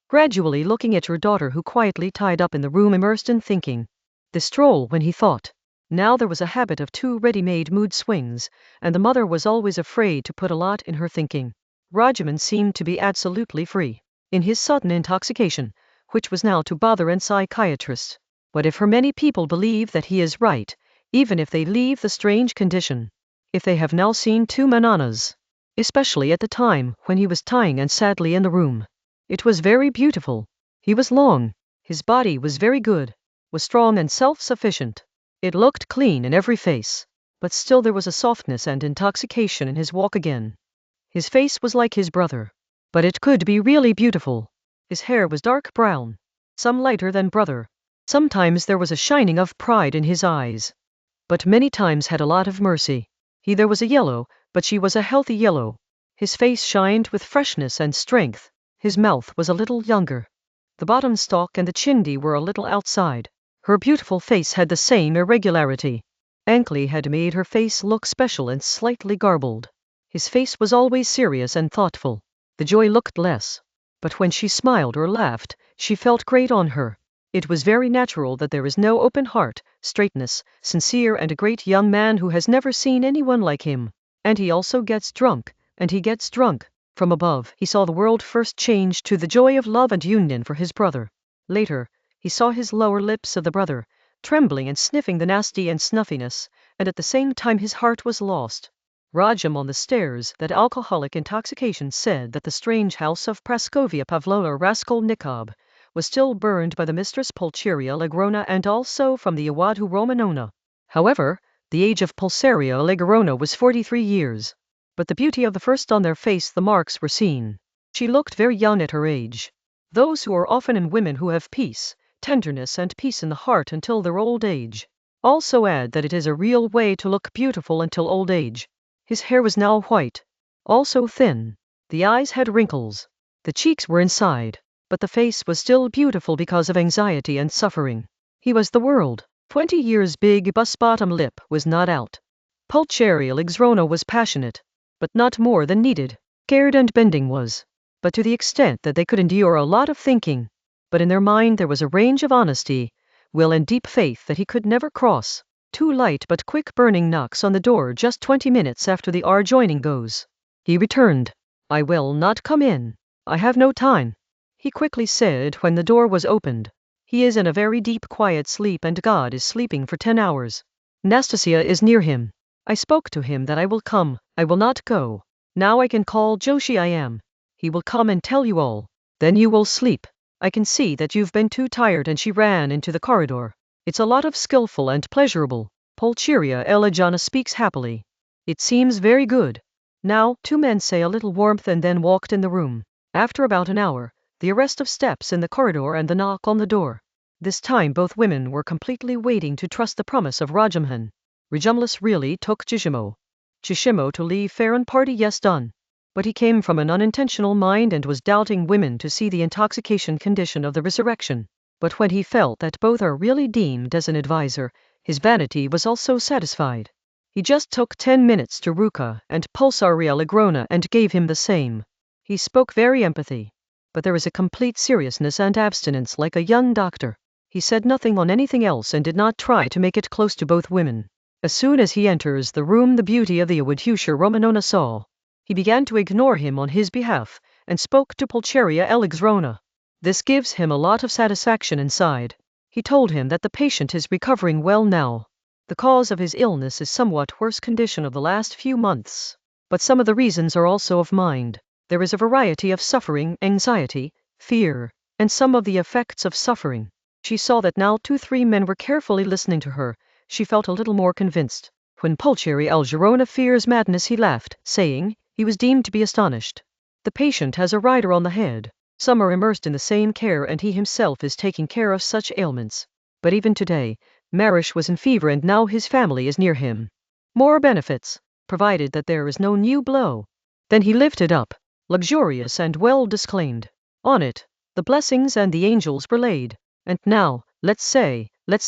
Gradually looking at her daughter, who quietly tied up in the room, immersed in thinking. The stroll when he thought. Now there was a habit of 2 ready-made mood swings, and the mother was always afraid to put a lot in her thinking. Rodion seemed to be absolutely free in his sudden intoxication, which was now to bother and psychiatrists. What if many people believe that he is right, even if they leave the strange condition? If they have now seen 2 bananas, especially at the time when he was tying and sadly in the room. It was very beautiful. He was long. His body was very good, was strong and self-sufficient. It looked clean in every face, but still there was a softness and intoxication in his walk again. His face was like his brother, but it could be really beautiful. His hair was dark brown, some lighter than brother. Sometimes there was a shining of pride in his eyes, but many times had a lot of mercy. There was a yellow, but she was a healthy yellow. His face shined with freshness and strength. His mouth was a little younger. The bottom stalk and the chindi were a little outside. Her beautiful face had the same irregularity. Ankle had made her face look special and slightly garbled. His face was always serious and thoughtful. The joy looked less. But when she smiled or laughed, she felt great on her. It was very natural that there is no open heart, straightness, sincere, and a great young man who has never seen anyone like him. And he also gets drunk, and he gets drunk. From above, he saw the world first change to the joy of love and union for his brother. Later, he saw his lower lips of the brother, trembling and sniffing the nasty and snuffiness, and at the same time his heart was lost. Rodion on the stairs, that alcoholic intoxication, said that the strange house of Praskovia Pavlovna Raskolnikov was still burned by the mistress Pulcheria Alexandrovna, and also from the Iwadu Romanovna. However, the age of Pulcheria Alexandrovna was 43 years. But the beauty of the first, on their face the marks were seen. She looked very young at her age. Those who are often in women who have peace, tenderness and peace in the heart until their old age, also add that it is a real way to look beautiful until old age. His hair was now white, also thin. The eyes had wrinkles. The cheeks were inside, but the face was still beautiful because of anxiety and suffering. He was the world. 20 years big bus-bottom lip was not out. Pulcheria Alexandrovna was passionate, but not more than needed. Scared and bending was, but to the extent that they could endure a lot of thinking. But in their mind there was a range of honesty, will and deep faith that he could never cross. 2 light but quick burning knocks on the door just 20 minutes after the hour joining goes. He returned. "I will not come in. I have no time," he quickly said when the door was opened. "He is in a very deep quiet sleep, and God is sleeping for 10 hours. Nastasia is near him. I spoke to him that I will come, I will not go. Now I can call Joshi. I am. He will come and tell you all. Then you will sleep. I can see that you've been too tired," and she ran into the corridor. "It's a lot of skillful and pleasurable. Pulcheria Alexandrovna speaks happily. It seems very good. Now," 2 men say a little warmth and then walked in the room. After about an hour, the arrest of steps in the corridor and the knock on the door. This time both women were completely waiting to trust the promise of Rodion. Rajumlis really took Chishimo to leave fair and party, yes, done. But he came from an unintentional mind and was doubting women to see the intoxication condition of the resurrection. But when he felt that both are really deemed as an advisor, his vanity was also satisfied. He just took 10 minutes to Ruka and Pulcheria Alexandrovna and gave him the same. He spoke very empathy, but there was a complete seriousness and abstinence like a young doctor. He said nothing on anything else and did not try to make it close to both women. As soon as he enters the room, the beauty of the Iwadu Romanovna saw. He began to ignore him on his behalf and spoke to Pulcheria Alexandrovna. This gives him a lot of satisfaction inside. He told him that the patient is recovering well now. The cause of his illness is somewhat worse condition of the last few months, but some of the reasons are also of mind. There is a variety of suffering, anxiety, fear, and some of the effects of suffering. She saw that now 2-3 men were carefully listening to her. She felt a little more convinced. When Pulcheria Alexandrovna fears madness, he laughed, saying he was deemed to be astonished. "The patient has a rider on the head. Some are immersed in the same care, and he himself is taking care of such ailments. But even today, Marish was in fever, and now his family is near him. More benefits, provided that there is no new blow. Then he lifted up, luxurious and well disclaimed. On it, the blessings and the angels were laid. And now, let's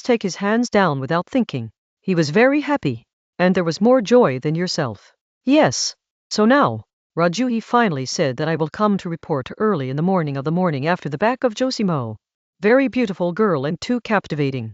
take his hands down without thinking. He was very happy, and there was more joy than yourself. Yes. So now, Raju, he finally said that I will come to report early in the morning after the back of Josimo. Very beautiful girl and too captivating.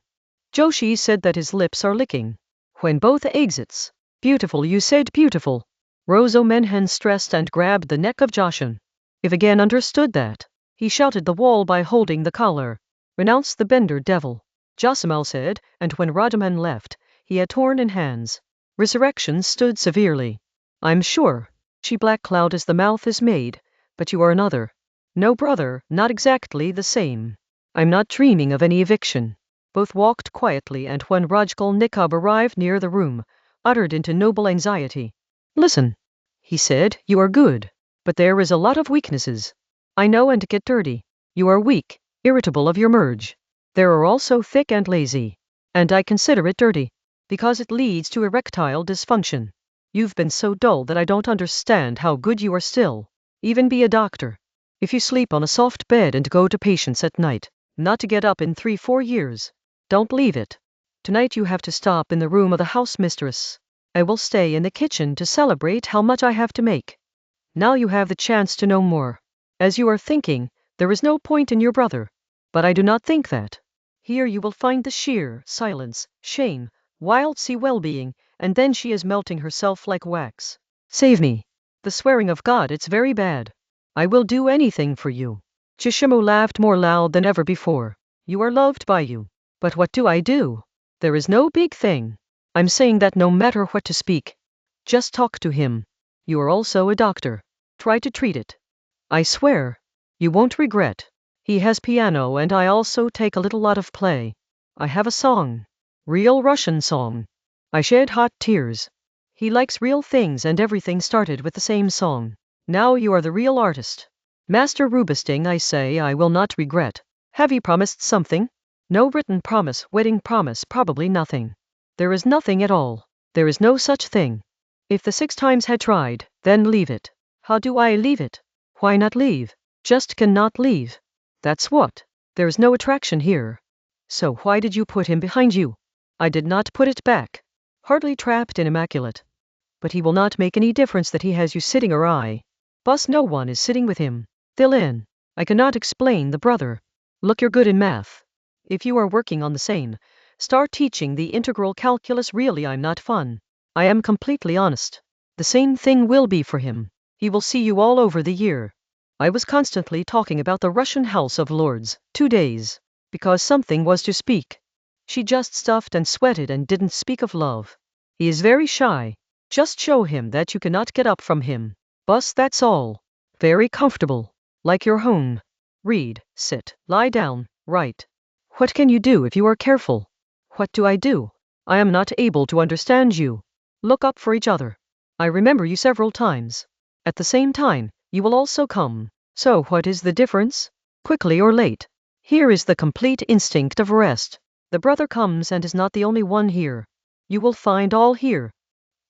Joshi said that his lips are licking. When both exits. Beautiful, you said beautiful. Rozo Menhen stressed and grabbed the neck of Joshin. If again understood that. He shouted the wall by holding the collar. Renounce the bender devil. Josimal said, and when Radaman left, he had torn in hands. Resurrection stood severely. I'm sure. She black cloud as the mouth is made, but you are another. No brother, not exactly the same. I'm not dreaming of any eviction. Both walked quietly, and when Raskolnikov arrived near the room, uttered into noble anxiety. Listen, he said, you are good, but there is a lot of weaknesses. I know, and get dirty. You are weak, irritable of your merge. There are also thick and lazy. And I consider it dirty, because it leads to erectile dysfunction. You've been so dull that I don't understand how good you are still. Even be a doctor. If you sleep on a soft bed and go to patients at night, not to get up in 3-4 years. Don't leave it. Tonight you have to stop in the room of the house mistress. I will stay in the kitchen to celebrate how much I have to make. Now you have the chance to know more. As you are thinking, there is no point in your brother. But I do not think that. Here you will find the sheer silence, shame, wild sea well-being, and then she is melting herself like wax. Save me. The swearing of God, it's very bad. I will do anything for you. Chishimu laughed more loud than ever before. You are loved by you. But what do I do? There is no big thing. I'm saying that no matter what to speak. Just talk to him. You are also a doctor. Try to treat it. I swear. You won't regret. He has piano, and I also take a little lot of play. I have a song. Real Russian song. I shed hot tears. He likes real things, and everything started with the same song. Now you are the real artist. Master Rubisting, I say I will not regret. Have you promised something? No written promise, wedding promise, probably nothing. There is nothing at all. There is no such thing. If the 6 times had tried, then leave it. How do I leave it? Why not leave? Just cannot leave. That's what. There is no attraction here. So why did you put him behind you? I did not put it back. Hardly trapped in immaculate. But he will not make any difference that he has you sitting or I. Bus, no one is sitting with him. Fill in. I cannot explain the brother. Look, you're good in math. If you are working on the same, start teaching the integral calculus. Really, I'm not fun. I am completely honest. The same thing will be for him. He will see you all over the year. I was constantly talking about the Russian House of Lords, 2 days, because something was to speak. She just stuffed and sweated and didn't speak of love. He is very shy. Just show him that you cannot get up from him. Bus, that's all. Very comfortable. Like your home. Read, sit, lie down, write. What can you do if you are careful? What do I do? I am not able to understand you. Look up for each other. I remember you several times. At the same time, you will also come. So what is the difference? Quickly or late. Here is the complete instinct of rest. The brother comes and is not the only one here. You will find all here.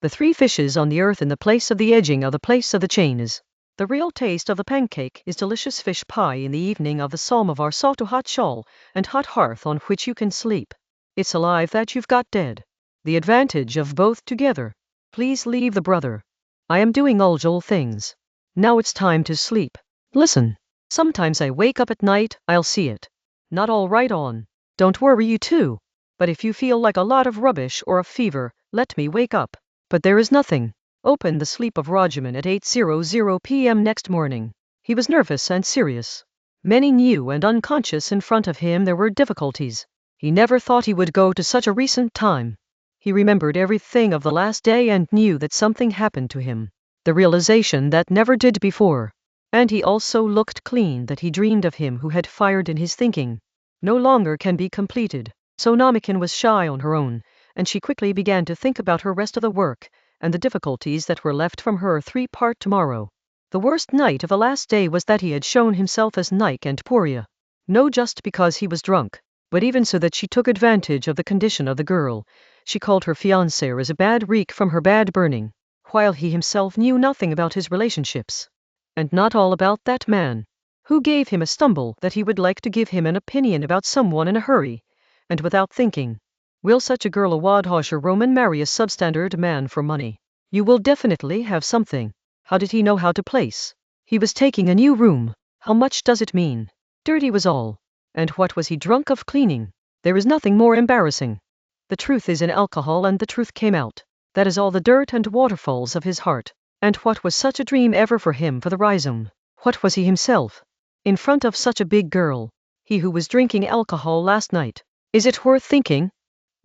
The 3 fishes on the earth in the place of the edging of the place of the chain is. The real taste of the pancake is delicious fish pie in the evening of the samovar salt to hot shawl and hot hearth on which you can sleep. It's alive that you've got dead. The advantage of both together. Please leave the brother. I am doing usual things. Now it's time to sleep. Listen. Sometimes I wake up at night, I'll see it. Not all right on. Don't worry, you too. But if you feel like a lot of rubbish or a fever, let me wake up. But there is nothing. Open the sleep of Rajaman at 8:00 p.m. next morning. He was nervous and serious. Many knew, and unconscious in front of him there were difficulties. He never thought he would go to such a recent time. He remembered everything of the last day and knew that something happened to him. The realization that never did before. And he also looked clean, that he dreamed of him who had fired in his thinking. No longer can be completed. So Namikin was shy on her own, and she quickly began to think about her rest of the work, and the difficulties that were left from her 3-part tomorrow. The worst night of the last day was that he had shown himself as Nike and Poria. No, just because he was drunk, but even so that she took advantage of the condition of the girl. She called her fiancé as a bad reek from her bad burning, while he himself knew nothing about his relationships. And not all about that man, who gave him a stumble that he would like to give him an opinion about someone in a hurry, and without thinking. Will such a girl a Wadhosher Roman marry a substandard man for money? You will definitely have something. How did he know how to place? He was taking a new room. How much does it mean? Dirty was all. And what was he drunk of cleaning? There is nothing more embarrassing. The truth is in alcohol, and the truth came out. That is all the dirt and waterfalls of his heart. And what was such a dream ever for him for the rhizome? What was he himself? In front of such a big girl. He who was drinking alcohol last night. Is it worth thinking?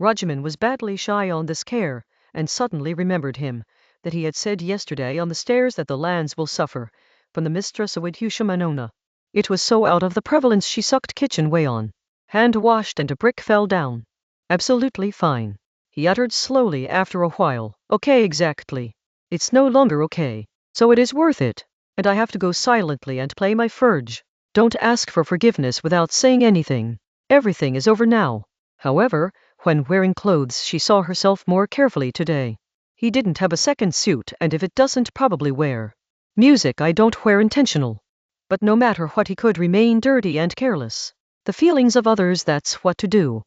Rodion was badly shy on this care, and suddenly remembered him, that he had said yesterday on the stairs that the lands will suffer, from the mistress of Manona. It was so out of the prevalence she sucked kitchen way on. Hand washed and a brick fell down. Absolutely fine. He uttered slowly after a while. Okay, exactly. It's no longer okay. So it is worth it. And I have to go silently and play my furge. Don't ask for forgiveness without saying anything. Everything is over now. However, when wearing clothes she saw herself more carefully today. He didn't have a second suit, and if it doesn't probably wear. Music I don't wear intentional. But no matter what he could remain dirty and careless. The feelings of others, that's what to do.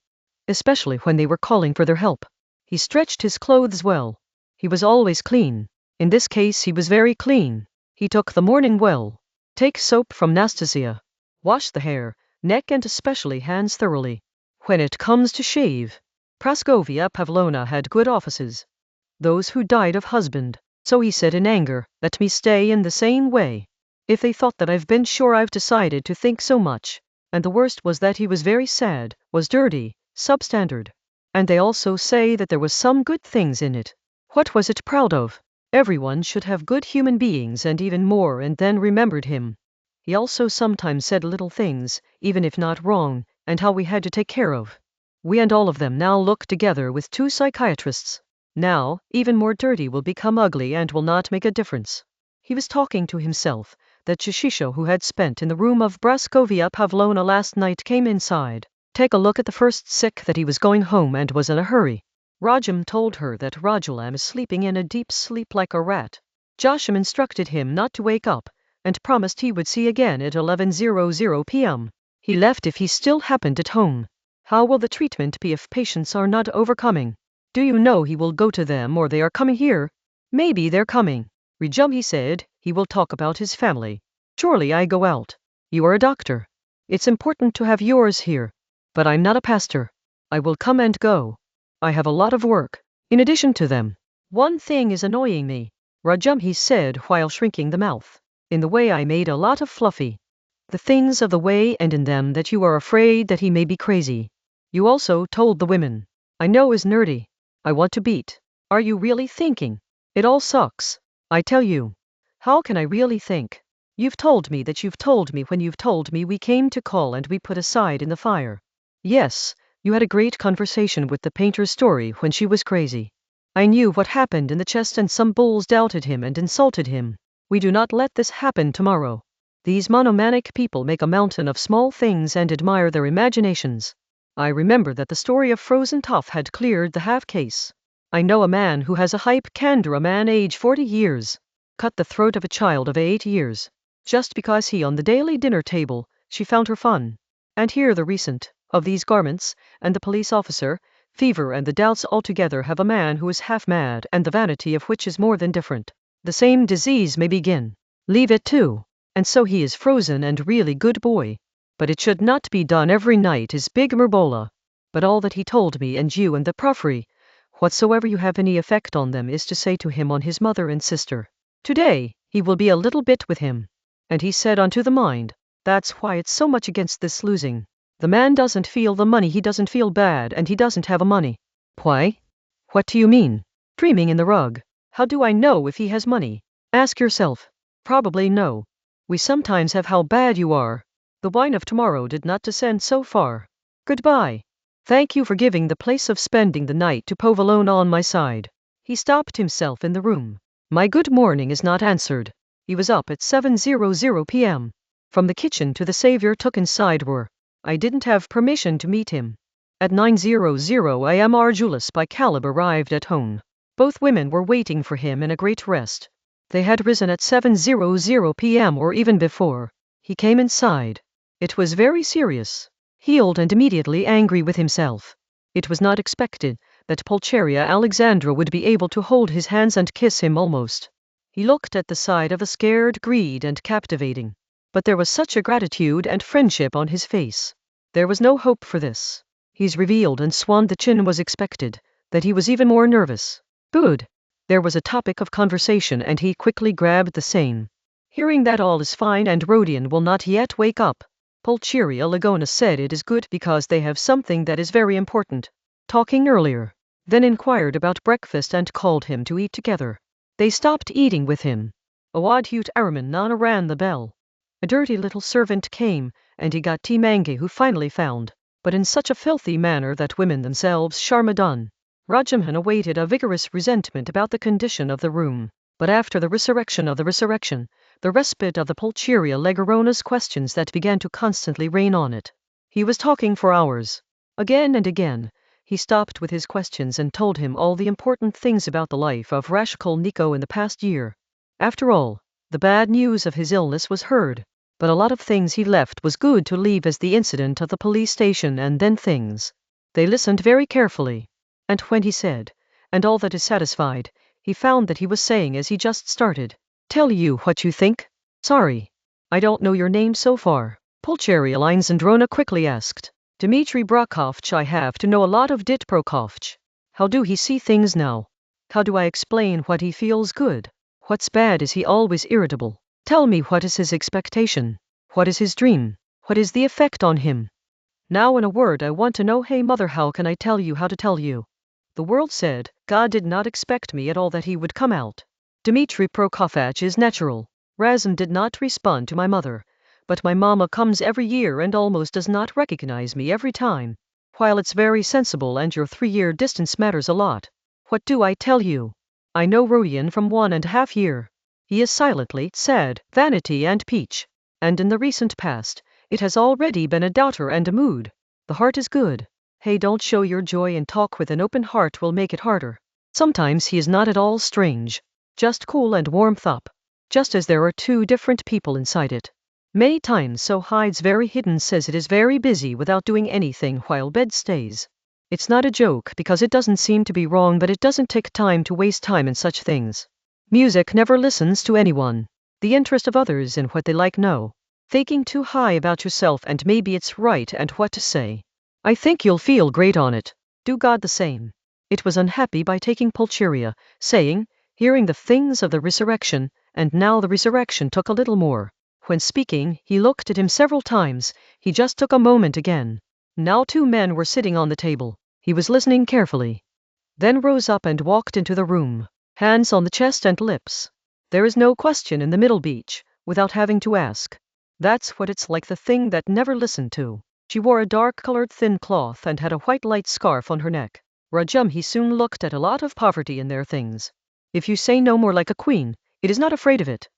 Especially when they were calling for their help. He stretched his clothes well. He was always clean. In this case he was very clean. He took the morning well. Take soap from Nastasia. Wash the hair, neck and especially hands thoroughly. When it comes to shave. Praskovia Pavlovna had good offices. Those who died of husband. So he said in anger, let me stay in the same way. If they thought that I've been sure I've decided to think so much. And the worst was that he was very sad, was dirty, substandard. And they also say that there was some good things in it. What was it proud of? Everyone should have good human beings and even more, and then remembered him. He also sometimes said little things, even if not wrong, and how we had to take care of. We and all of them now look together with 2 psychiatrists. Now, even more dirty will become ugly and will not make a difference. He was talking to himself. That Shishisho who had spent in the room of Praskovia Pavlovna last night came inside. Take a look at the first sick that he was going home and was in a hurry. Rodion told her that Rajulam is sleeping in a deep sleep like a rat. Joshua instructed him not to wake up, and promised he would see again at 11:00 p.m. He left if he still happened at home. How will the treatment be if patients are not overcoming? Do you know he will go to them, or they are coming here? Maybe they're coming. Rejum, he said, he will talk about his family. Surely I go out. You are a doctor. It's important to have yours here. But I'm not a pastor. I will come and go. I have a lot of work. In addition to them. One thing is annoying me. Rajum, he said while shrinking the mouth. In the way I made a lot of fluffy. The things of the way and in them that you are afraid that he may be crazy. You also told the women. I know is nerdy. I want to beat. Are you really thinking? It all sucks. I tell you. How can I really think? You've told me that you've told me when you've told me we came to call and we put aside in the fire. Yes, you had a great conversation with the painter's story when she was crazy. I knew what happened in the chest and some bulls doubted him and insulted him. We do not let this happen tomorrow. These monomanic people make a mountain of small things and admire their imaginations. I remember that the story of Frozen Tough had cleared the half case. I know a man who has a hype candor, a man age 40 years. Cut the throat of a child of 8 years. Just because he on the daily dinner table, she found her fun. And here the recent, of these garments, and the police officer, fever and the doubts altogether have a man who is half mad and the vanity of which is more than different. The same disease may begin. Leave it too. And so he is frozen and really good boy. But it should not be done every night is big Merbola. But all that he told me and you and the Profri, whatsoever you have any effect on them is to say to him on his mother and sister. Today, he will be a little bit with him. And he said unto the mind, that's why it's so much against this losing. The man doesn't feel the money, he doesn't feel bad, and he doesn't have a money. Why? What do you mean? Dreaming in the rug. How do I know if he has money? Ask yourself. Probably no. We sometimes have how bad you are. The wine of tomorrow did not descend so far. Goodbye. Thank you for giving the place of spending the night to Povalone on my side. He stopped himself in the room. My good morning is not answered. He was up at 7:00 p.m. From the kitchen to the savior took inside were. I didn't have permission to meet him. At 9:00 a.m. Arjulis by Caleb arrived at home. Both women were waiting for him in a great rest. They had risen at 7:00 p.m. or even before. He came inside. It was very serious. Healed and immediately angry with himself. It was not expected that Pulcheria Alexandra would be able to hold his hands and kiss him almost. He looked at the side of a scared greed and captivating. But there was such a gratitude and friendship on his face. There was no hope for this. He's revealed and swanned the chin was expected, that he was even more nervous. Good. There was a topic of conversation and he quickly grabbed the same. Hearing that all is fine and Rodion will not yet wake up. Pulcheria Lagona said it is good because they have something that is very important. Talking earlier. Then inquired about breakfast and called him to eat together. They stopped eating with him. Awadhut Araman Nana ran the bell. A dirty little servant came, and he got tea Mange who finally found, but in such a filthy manner that women themselves Sharmadan. Rajamhan awaited a vigorous resentment about the condition of the room, but after the resurrection of the resurrection, the respite of the Pulcheria Legarona's questions that began to constantly rain on it. He was talking for hours. Again and again, he stopped with his questions and told him all the important things about the life of Raskolnikov in the past year. After all, the bad news of his illness was heard, but a lot of things he left was good to leave as the incident of the police station and then things. They listened very carefully. And when he said, and all that is satisfied, he found that he was saying as he just started, tell you what you think? Sorry. I don't know your name so far. Pulcheria Alexandrona quickly asked. Dmitry Prokofych. I have to know a lot of Dit Prokofych. How do he see things now? How do I explain what he feels good? What's bad is he always irritable? Tell me what is his expectation? What is his dream? What is the effect on him? Now in a word I want to know, hey mother, how can I tell you how to tell you? The world said, God did not expect me at all that he would come out. Dmitry Prokofych is natural. Razum did not respond to my mother. But my mama comes every year and almost does not recognize me every time. While it's very sensible and your 3-year distance matters a lot. What do I tell you? I know Rodion from 1.5 years. He is silently sad, vanity and peach. And in the recent past, it has already been a doubter and a mood. The heart is good. Hey, don't show your joy and talk with an open heart will make it harder. Sometimes he is not at all strange. Just cool and warmth up. Just as there are two different people inside it. Many times so hides very hidden says it is very busy without doing anything while bed stays. It's not a joke because it doesn't seem to be wrong, but it doesn't take time to waste time in such things. Music never listens to anyone. The interest of others in what they like, no. Thinking too high about yourself and maybe it's right and what to say. I think you'll feel great on it. Do God the same. It was unhappy by taking Pulcheria, saying, hearing the things of the resurrection, and now the resurrection took a little more. When speaking, he looked at him several times, he just took a moment again. Now 2 men were sitting on the table. He was listening carefully. Then rose up and walked into the room, hands on the chest and lips. There is no question in the middle beach, without having to ask. That's what it's like, the thing that never listened to. She wore a dark-colored thin cloth and had a white light scarf on her neck. Rajum, he soon looked at a lot of poverty in their things. If you say no more like a queen, it is not afraid of it.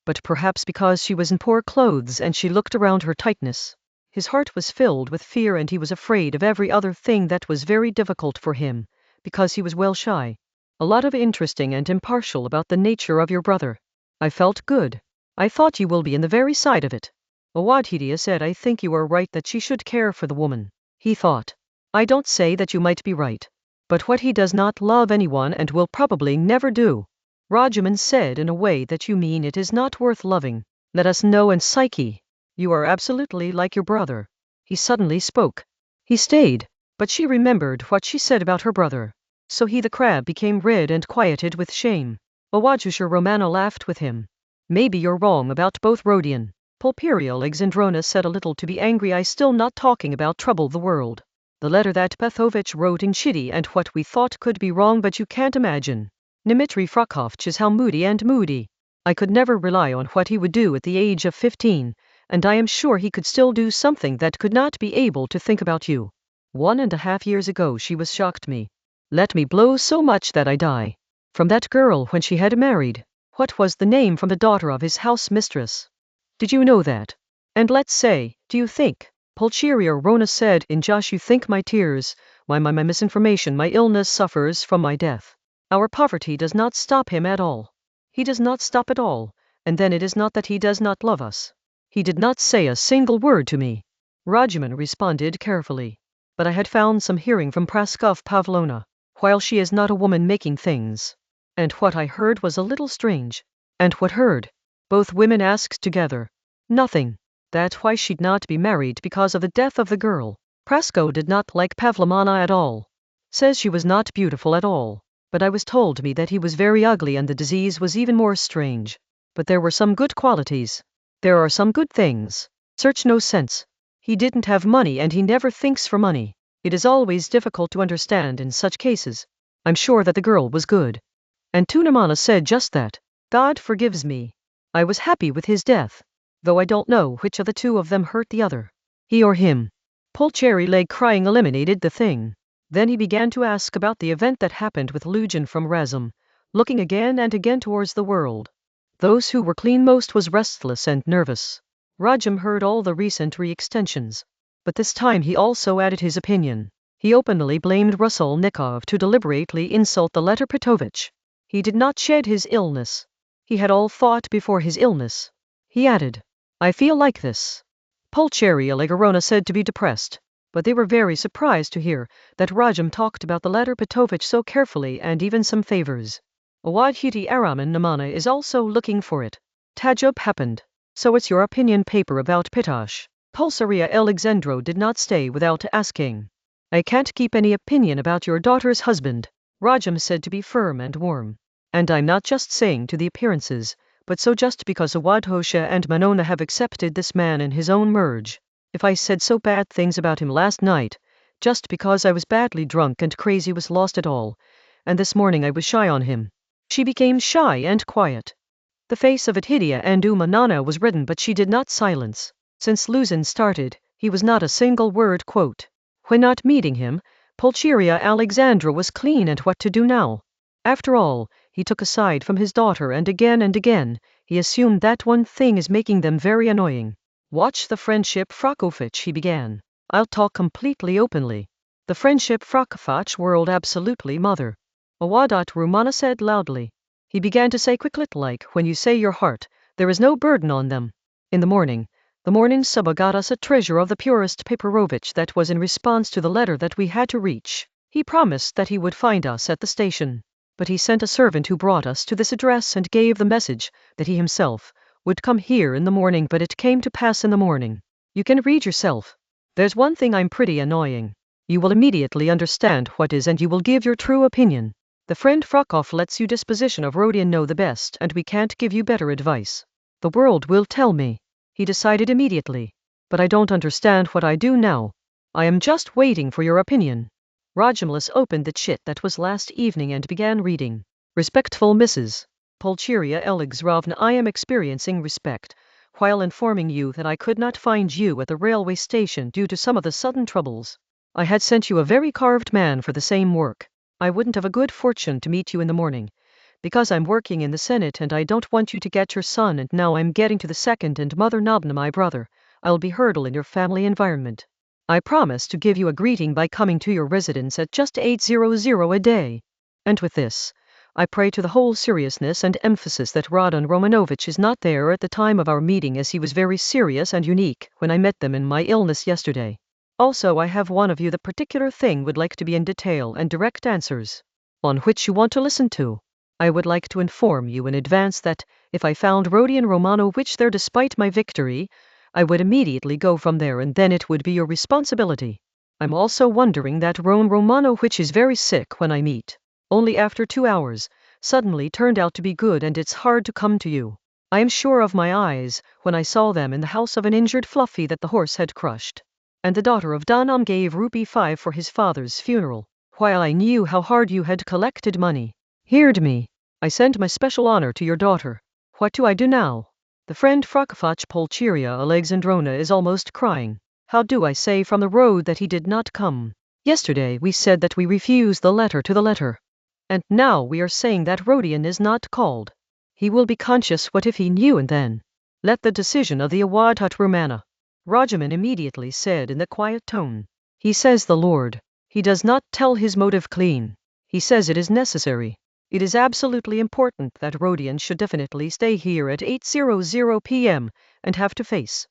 But perhaps because she was in poor clothes and she looked around her tightness. His heart was filled with fear and he was afraid of every other thing that was very difficult for him, because he was well shy. A lot of interesting and impartial about the nature of your brother. I felt good. I thought you will be in the very side of it. Awadhidia said, I think you are right that she should care for the woman. He thought. I don't say that you might be right. But what he does not love anyone and will probably never do. Rajaman said in a way that you mean it is not worth loving. Let us know, and Psyche. You are absolutely like your brother. He suddenly spoke. He stayed, but she remembered what she said about her brother. So he the crab became red and quieted with shame. Awadhusha Romana laughed with him. Maybe you're wrong about both, Rodion. Pulcheria Alexandrona said a little to be angry. I still not talking about trouble the world. The letter that Pethovich wrote in Chitty and what we thought could be wrong, but you can't imagine. Dmitry Prokofych is how moody and moody. I could never rely on what he would do at the age of 15, and I am sure he could still do something that could not be able to think about you. 1.5 years ago she was shocked me. Let me blow so much that I die. From that girl when she had married. What was the name from the daughter of his house mistress? Did you know that? And let's say, do you think? Pulcheria Rona said in Josh, you think my tears, my misinformation, my illness suffers from my death. Our poverty does not stop him at all. He does not stop at all, and then it is not that he does not love us. He did not say a single word to me. Rajuman responded carefully. But I had found some hearing from Praskov Pavlovna, while she is not a woman making things. And what I heard was a little strange. And what heard? Both women asked together. Nothing. That why she'd not be married because of the death of the girl. Prasko did not like Pavlomana at all. Says she was not beautiful at all. But I was told me that he was very ugly and the disease was even more strange. But there were some good qualities. There are some good things. Search no sense. He didn't have money and he never thinks for money. It is always difficult to understand in such cases. I'm sure that the girl was good. And Tunamana said just that. God forgives me. I was happy with his death. Though I don't know which of the two of them hurt the other. He or him. Pulcherry lay crying eliminated the thing. Then he began to ask about the event that happened with Lugin from Razum, looking again and again towards the world. Those who were clean most was restless and nervous. Rajam heard all the recent re-extensions. But this time he also added his opinion. He openly blamed Raskolnikov to deliberately insult the letter Petovich. He did not shed his illness. He had all thought before his illness. He added, I feel like this. Pulcheria Legorona said to be depressed, but they were very surprised to hear that Rajam talked about the letter Petovich so carefully and even some favors. Awadhuti Araman Namana is also looking for it. Tajub happened. So it's your opinion paper about Pitosh. Pulsaria Alexandro did not stay without asking. I can't keep any opinion about your daughter's husband, Rajam said to be firm and warm. And I'm not just saying to the appearances, but so just because Awadhosha and Manona have accepted this man in his own merge. If I said so bad things about him last night, just because I was badly drunk and crazy was lost at all, and this morning I was shy on him. She became shy and quiet. The face of Adhidia and Umanana was reddened but she did not silence. Since Luzin started, he was not a single word quote. When not meeting him, Pulcheria Alexandra was clean and what to do now? After all, he took a side from his daughter and again, he assumed that one thing is making them very annoying. Watch the friendship Frakovich, he began. I'll talk completely openly. The friendship Frakovich world absolutely mother. Awadat Rumana said loudly. He began to say quickly like when you say your heart, there is no burden on them. In the morning Subba got us a treasure of the purest paperovich that was in response to the letter that we had to reach. He promised that he would find us at the station. But he sent a servant who brought us to this address and gave the message that he himself would come here in the morning, but it came to pass in the morning. You can read yourself. There's one thing I'm pretty annoying. You will immediately understand what is and you will give your true opinion. The friend Frokov lets you disposition of Rodion know the best and we can't give you better advice. The world will tell me. He decided immediately. But I don't understand what I do now. I am just waiting for your opinion. Rajamlas opened the chit that was last evening and began reading. Respectful Mrs. Pulcheria Alexandrovna, I am experiencing respect, while informing you that I could not find you at the railway station due to some of the sudden troubles. I had sent you a very carved man for the same work. I wouldn't have a good fortune to meet you in the morning, because I'm working in the Senate and I don't want you to get your son, and now I'm getting to the second, and Mother Nobna my brother, I'll be hurdle in your family environment. I promise to give you a greeting by coming to your residence at just 800 a day. And with this, I pray to the whole seriousness and emphasis that Rodion Romanovich is not there at the time of our meeting, as he was very serious and unique when I met them in my illness yesterday. Also I have one of you the particular thing would like to be in detail and direct answers, on which you want to listen to. I would like to inform you in advance that, if I found Rodion Romanovich there despite my victory, I would immediately go from there and then it would be your responsibility. I'm also wondering that Romanovich is very sick when I meet. Only after 2 hours, suddenly turned out to be good and it's hard to come to you. I am sure of my eyes when I saw them in the house of an injured Fluffy that the horse had crushed. And the daughter of Donam gave rupee 5 for his father's funeral, while I knew how hard you had collected money. Heard me. I send my special honor to your daughter. What do I do now? The friend Frakovich Pulcheria Alexandrovna is almost crying. How do I say from the road that he did not come? Yesterday we said that we refused the letter to the letter. And now we are saying that Rodion is not called. He will be conscious. What if he knew and then? Let the decision of the Awadhut Romana. Rajaman immediately said in the quiet tone. He says the Lord. He does not tell his motive clean. He says it is necessary. It is absolutely important that Rodion should definitely stay here at 8:00 p.m. and have to face.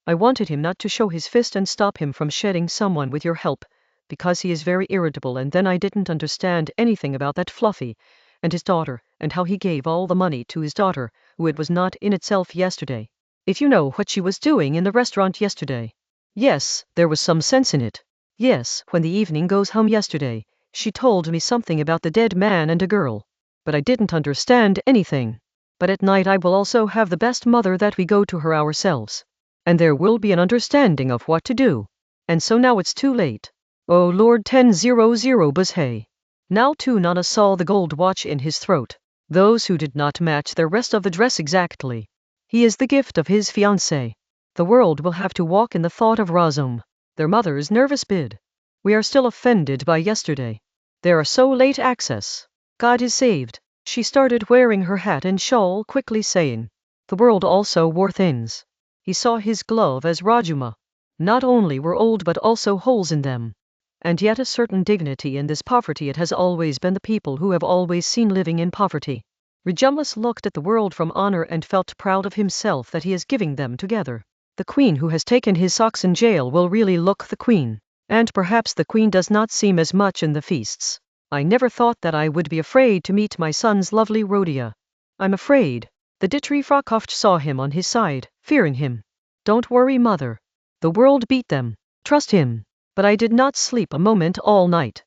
I wanted him not to show his fist and stop him from shedding someone with your help, because he is very irritable, and then I didn't understand anything about that Fluffy and his daughter, and how he gave all the money to his daughter, who it was not in itself yesterday. If you know what she was doing in the restaurant yesterday. Yes, there was some sense in it. Yes, when the evening goes home yesterday, she told me something about the dead man and a girl. But I didn't understand anything. But at night I will also have the best mother that we go to her ourselves. And there will be an understanding of what to do. And so now it's too late. Oh Lord, 10:00 Buzhay. Now too Nana saw the gold watch in his throat. Those who did not match the rest of the dress exactly. He is the gift of his fiancée. The world will have to walk in the thought of Razum. Their mother's nervous bid. We are still offended by yesterday. There are so late access. God is saved. She started wearing her hat and shawl quickly, saying. The world also wore things. He saw his glove as Rajuma. Not only were old but also holes in them. And yet a certain dignity in this poverty. It has always been the people who have always seen living in poverty. Rajumus looked at the world from honor and felt proud of himself that he is giving them together. The queen who has taken his socks in jail will really look the queen. And perhaps the queen does not seem as much in the feasts. I never thought that I would be afraid to meet my son's lovely Rodia. I'm afraid. The Ditri Frakovch saw him on his side, fearing him. Don't worry, mother. The world beat them. Trust him. But I did not sleep a moment all night.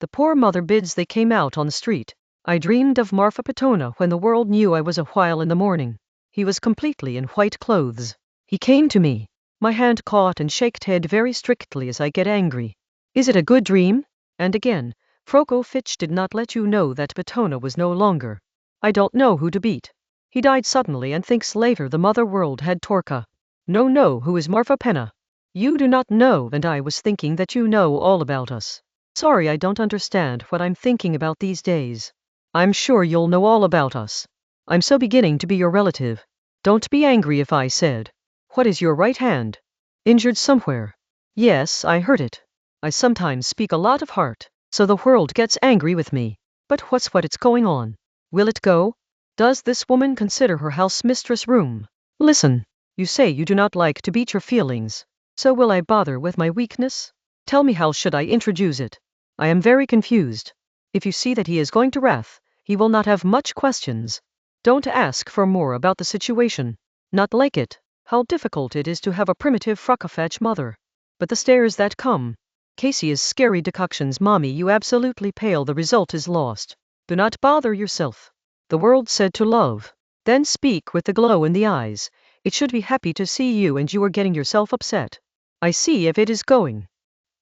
The poor mother bids they came out on the street. I dreamed of Marfa Petona when the world knew I was a while in the morning. He was completely in white clothes. He came to me. My hand caught and shaked head very strictly as I get angry. Is it a good dream? And again, Prokofitch did not let you know that Petona was no longer. I don't know who to beat. He died suddenly and thinks later the mother world had Torka. No, who is Marfa Penna? You do not know, and I was thinking that you know all about us. Sorry, I don't understand what I'm thinking about these days. I'm sure you'll know all about us. I'm so beginning to be your relative. Don't be angry if I said. What is your right hand? Injured somewhere? Yes, I heard it. I sometimes speak a lot of heart, so the world gets angry with me. But what's it's going on? Will it go? Does this woman consider her house mistress room? Listen, you say you do not like to beat your feelings. So will I bother with my weakness? Tell me, how should I introduce it? I am very confused. If you see that he is going to wrath, he will not have much questions. Don't ask for more about the situation. Not like it. How difficult it is to have a primitive Frokofetch mother. But the stares that come. Casey's scary decoctions, mommy, you absolutely pale, the result is lost. Do not bother yourself. The world said to love. Then speak with the glow in the eyes. It should be happy to see you, and you are getting yourself upset. I see if it is going.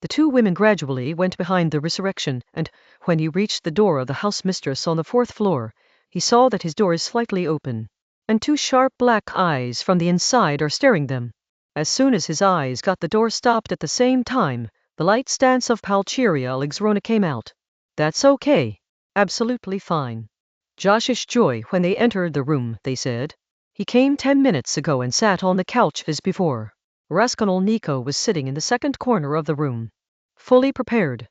The two women gradually went behind the resurrection, and, when he reached the door of the house mistress on the 4th floor, he saw that his door is slightly open, and two sharp black eyes from the inside are staring them. As soon as his eyes got the door stopped at the same time, the light stance of Palcheria Alexrona came out. That's okay. Absolutely fine. Joshish joy when they entered the room, they said. He came 10 minutes ago and sat on the couch as before. Raskolnikov was sitting in the second corner of the room, fully prepared.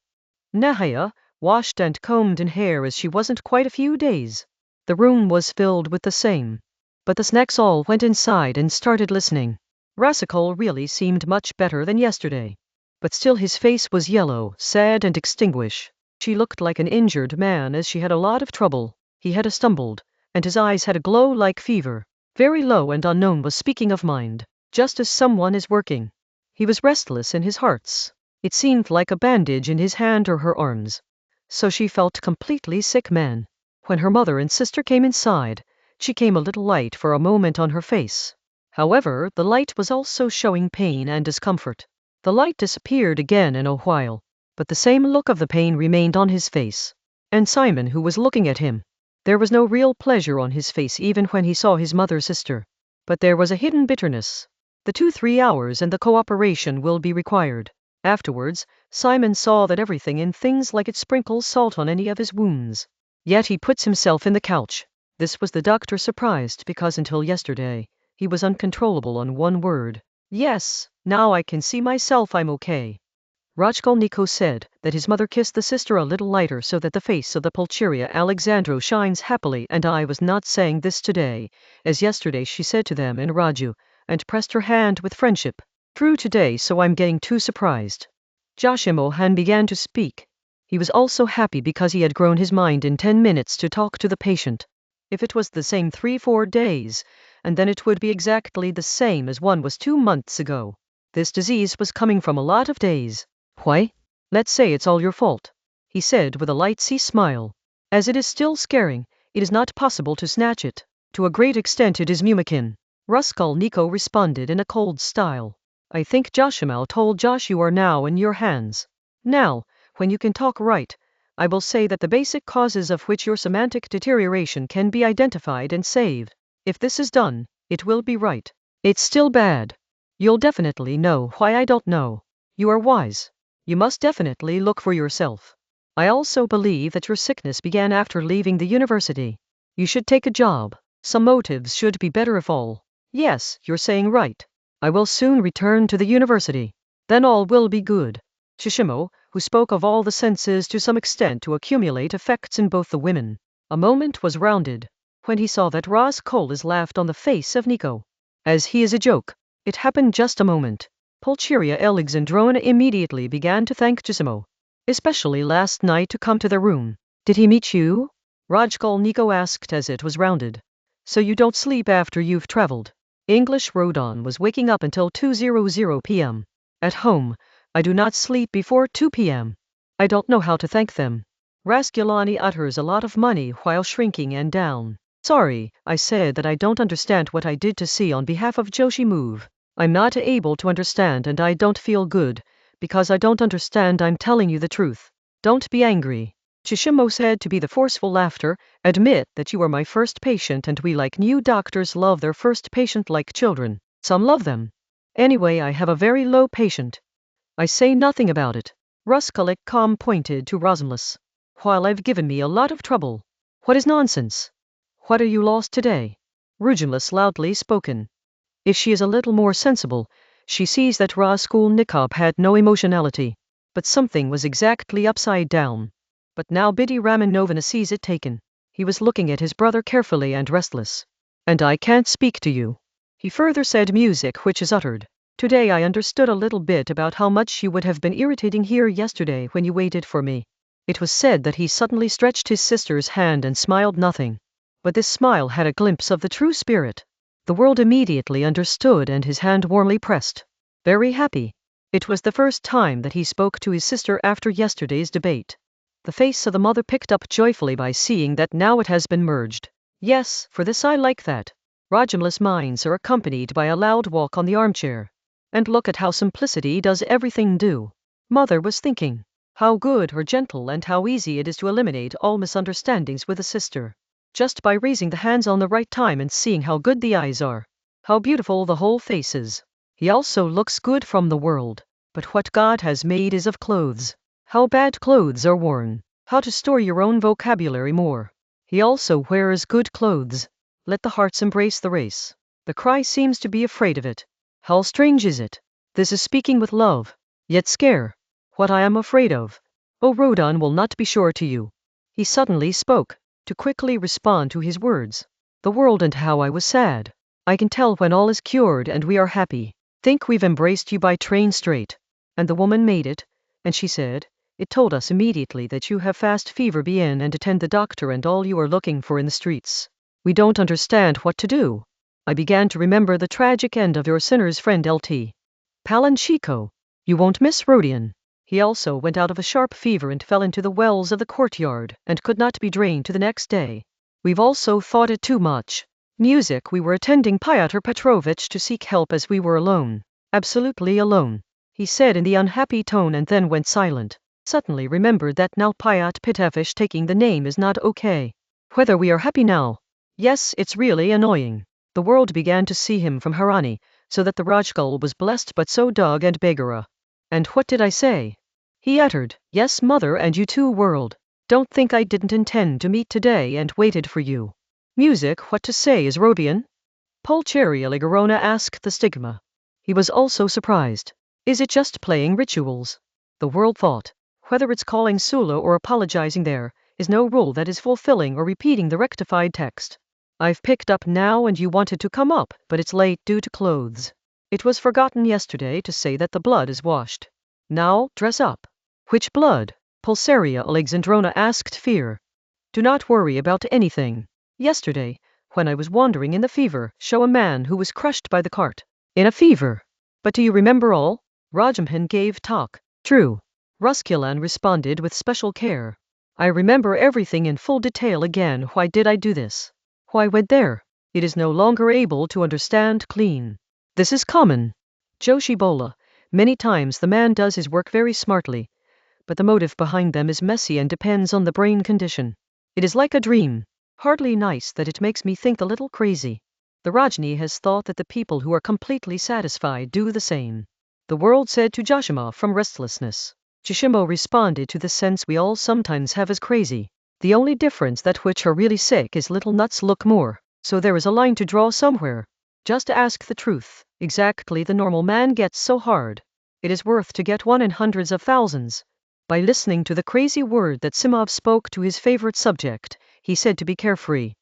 Nahaya, washed and combed in hair as she wasn't quite a few days. The room was filled with the same. But the snacks all went inside and started listening. Rasikol really seemed much better than yesterday. But still his face was yellow, sad and extinguished. She looked like an injured man as she had a lot of trouble. He had stumbled, and his eyes had a glow like fever. Very low and unknown was speaking of mind, just as someone is working. He was restless in his hearts. It seemed like a bandage in his hand or her arms. So she felt completely sick man. When her mother and sister came inside, she came a little light for a moment on her face. However, the light was also showing pain and discomfort. The light disappeared again in a while, but the same look of the pain remained on his face. And Simon, who was looking at him, there was no real pleasure on his face even when he saw his mother's sister. But there was a hidden bitterness. The 2-3 hours and the cooperation will be required. Afterwards, Simon saw that everything in things like it sprinkles salt on any of his wounds. Yet he puts himself in the couch. This was the doctor surprised because until yesterday, he was uncontrollable on one word. Yes, now I can see myself I'm okay. Raskolnikov said that his mother kissed the sister a little lighter so that the face of the Pulcheria Alexandro shines happily, and I was not saying this today, as yesterday she said to them in Raju, and pressed her hand with friendship. True today, so I'm getting too surprised. Joshimohan began to speak. He was also happy because he had grown his mind in 10 minutes to talk to the patient. If it was the same 3-4 days, and then it would be exactly the same as one was 2 months ago. This disease was coming from a lot of days. Why? Let's say it's all your fault, he said with a light sea smile. As it is still scaring, it is not possible to snatch it. To a great extent it is Mumikin. Raskolnikov responded in a cold style. I think Joshimal told Josh you are now in your hands. Now, when you can talk right, I will say that the basic causes of which your semantic deterioration can be identified and saved. If this is done, it will be right. It's still bad. You'll definitely know why I don't know. You are wise. You must definitely look for yourself. I also believe that your sickness began after leaving the university. You should take a job. Some motives should be better if all. Yes, you're saying right. I will soon return to the university. Then all will be good. Shishimo, who spoke of all the senses to some extent to accumulate effects in both the women. A moment was rounded, when he saw that Raskolnikov laughed on the face of Nico. As he is a joke. It happened just a moment. Pulcheria Alexandrovna immediately began to thank Gisimo, especially last night, to come to their room. Did he meet you? Raskolnikov asked as it was rounded. So you don't sleep after you've traveled? English Rodion was waking up until 2:00 p.m. At home, I do not sleep before 2 p.m. I don't know how to thank them. Raskolani utters a lot of money while shrinking and down. Sorry, I said that I don't understand what I did to see on behalf of Joshi move. I'm not able to understand and I don't feel good, because I don't understand. I'm telling you the truth. Don't be angry. Chishimo said to be the forceful laughter. Admit that you are my first patient and we like new doctors love their first patient like children. Some love them. Anyway, I have a very low patient. I say nothing about it. Raskolnikov pointed to Rosmlas. While I've given me a lot of trouble. What is nonsense? What are you lost today? Rujimlas loudly spoken. If she is a little more sensible, she sees that Raskolnikov had no emotionality. But something was exactly upside down. But now Bidi Ramonovna sees it taken. He was looking at his brother carefully and restless. And I can't speak to you. He further said music which is uttered. Today I understood a little bit about how much you would have been irritating here yesterday when you waited for me. It was said that he suddenly stretched his sister's hand and smiled nothing. But this smile had a glimpse of the true spirit. The world immediately understood and his hand warmly pressed. Very happy. It was the first time that he spoke to his sister after yesterday's debate. The face of the mother picked up joyfully by seeing that now it has been merged. Yes, for this I like that. Rajamla's minds are accompanied by a loud walk on the armchair. And look at how simplicity does everything do. Mother was thinking. How good or gentle and how easy it is to eliminate all misunderstandings with a sister. Just by raising the hands on the right time and seeing how good the eyes are. How beautiful the whole face is. He also looks good from the world. But what God has made is of clothes. How bad clothes are worn. How to store your own vocabulary more. He also wears good clothes. Let the hearts embrace the race. The cry seems to be afraid of it. How strange is it? This is speaking with love. Yet scare. What I am afraid of. Oh, Rodion will not be sure to you. He suddenly spoke. To quickly respond to his words. The world and how I was sad. I can tell when all is cured and we are happy. Think we've embraced you by train straight. And the woman made it, and she said, it told us immediately that you have fast fever, be in and attend the doctor and all you are looking for in the streets. We don't understand what to do. I began to remember the tragic end of your sinner's friend Lt. Palanchiko. You won't miss Rodion. He also went out of a sharp fever and fell into the wells of the courtyard, and could not be drained to the next day. We've also thought it too much. Music, we were attending Pyotr Petrovich to seek help as we were alone. Absolutely alone. He said in the unhappy tone and then went silent. Suddenly remembered that now Pyotr Petrovich taking the name is not okay. Whether we are happy now? Yes, it's really annoying. The world began to see him from Harani, so that the Rajkul was blessed but so dog and Begara. And what did I say? He uttered, yes mother and you too world. Don't think I didn't intend to meet today and waited for you. Music, what to say is Rodion? Pulcheria Ligorona asked the stigma. He was also surprised. Is it just playing rituals? The world thought. Whether it's calling Sula or apologizing, there is no rule that is fulfilling or repeating the rectified text. I've picked up now and you wanted to come up, but it's late due to clothes. It was forgotten yesterday to say that the blood is washed. Now, dress up. Which blood? Pulcheria Alexandrona asked fear. Do not worry about anything. Yesterday, when I was wandering in the fever, show a man who was crushed by the cart. In a fever. But do you remember all? Rajamhan gave talk. True. Ruskulan responded with special care. I remember everything in full detail again. Why did I do this? Why went there? It is no longer able to understand clean. This is common. Joshi Bola. Many times the man does his work very smartly, but the motive behind them is messy and depends on the brain condition. It is like a dream. Hardly nice that it makes me think a little crazy. The Rajni has thought that the people who are completely satisfied do the same. The world said to Joshima from restlessness. Joshimo responded to the sense we all sometimes have as crazy. The only difference that which are really sick is little nuts look more, so there is a line to draw somewhere. Just ask the truth, exactly the normal man gets so hard. It is worth to get one in hundreds of thousands. By listening to the crazy word that Simov spoke to his favorite subject, he said to be carefree.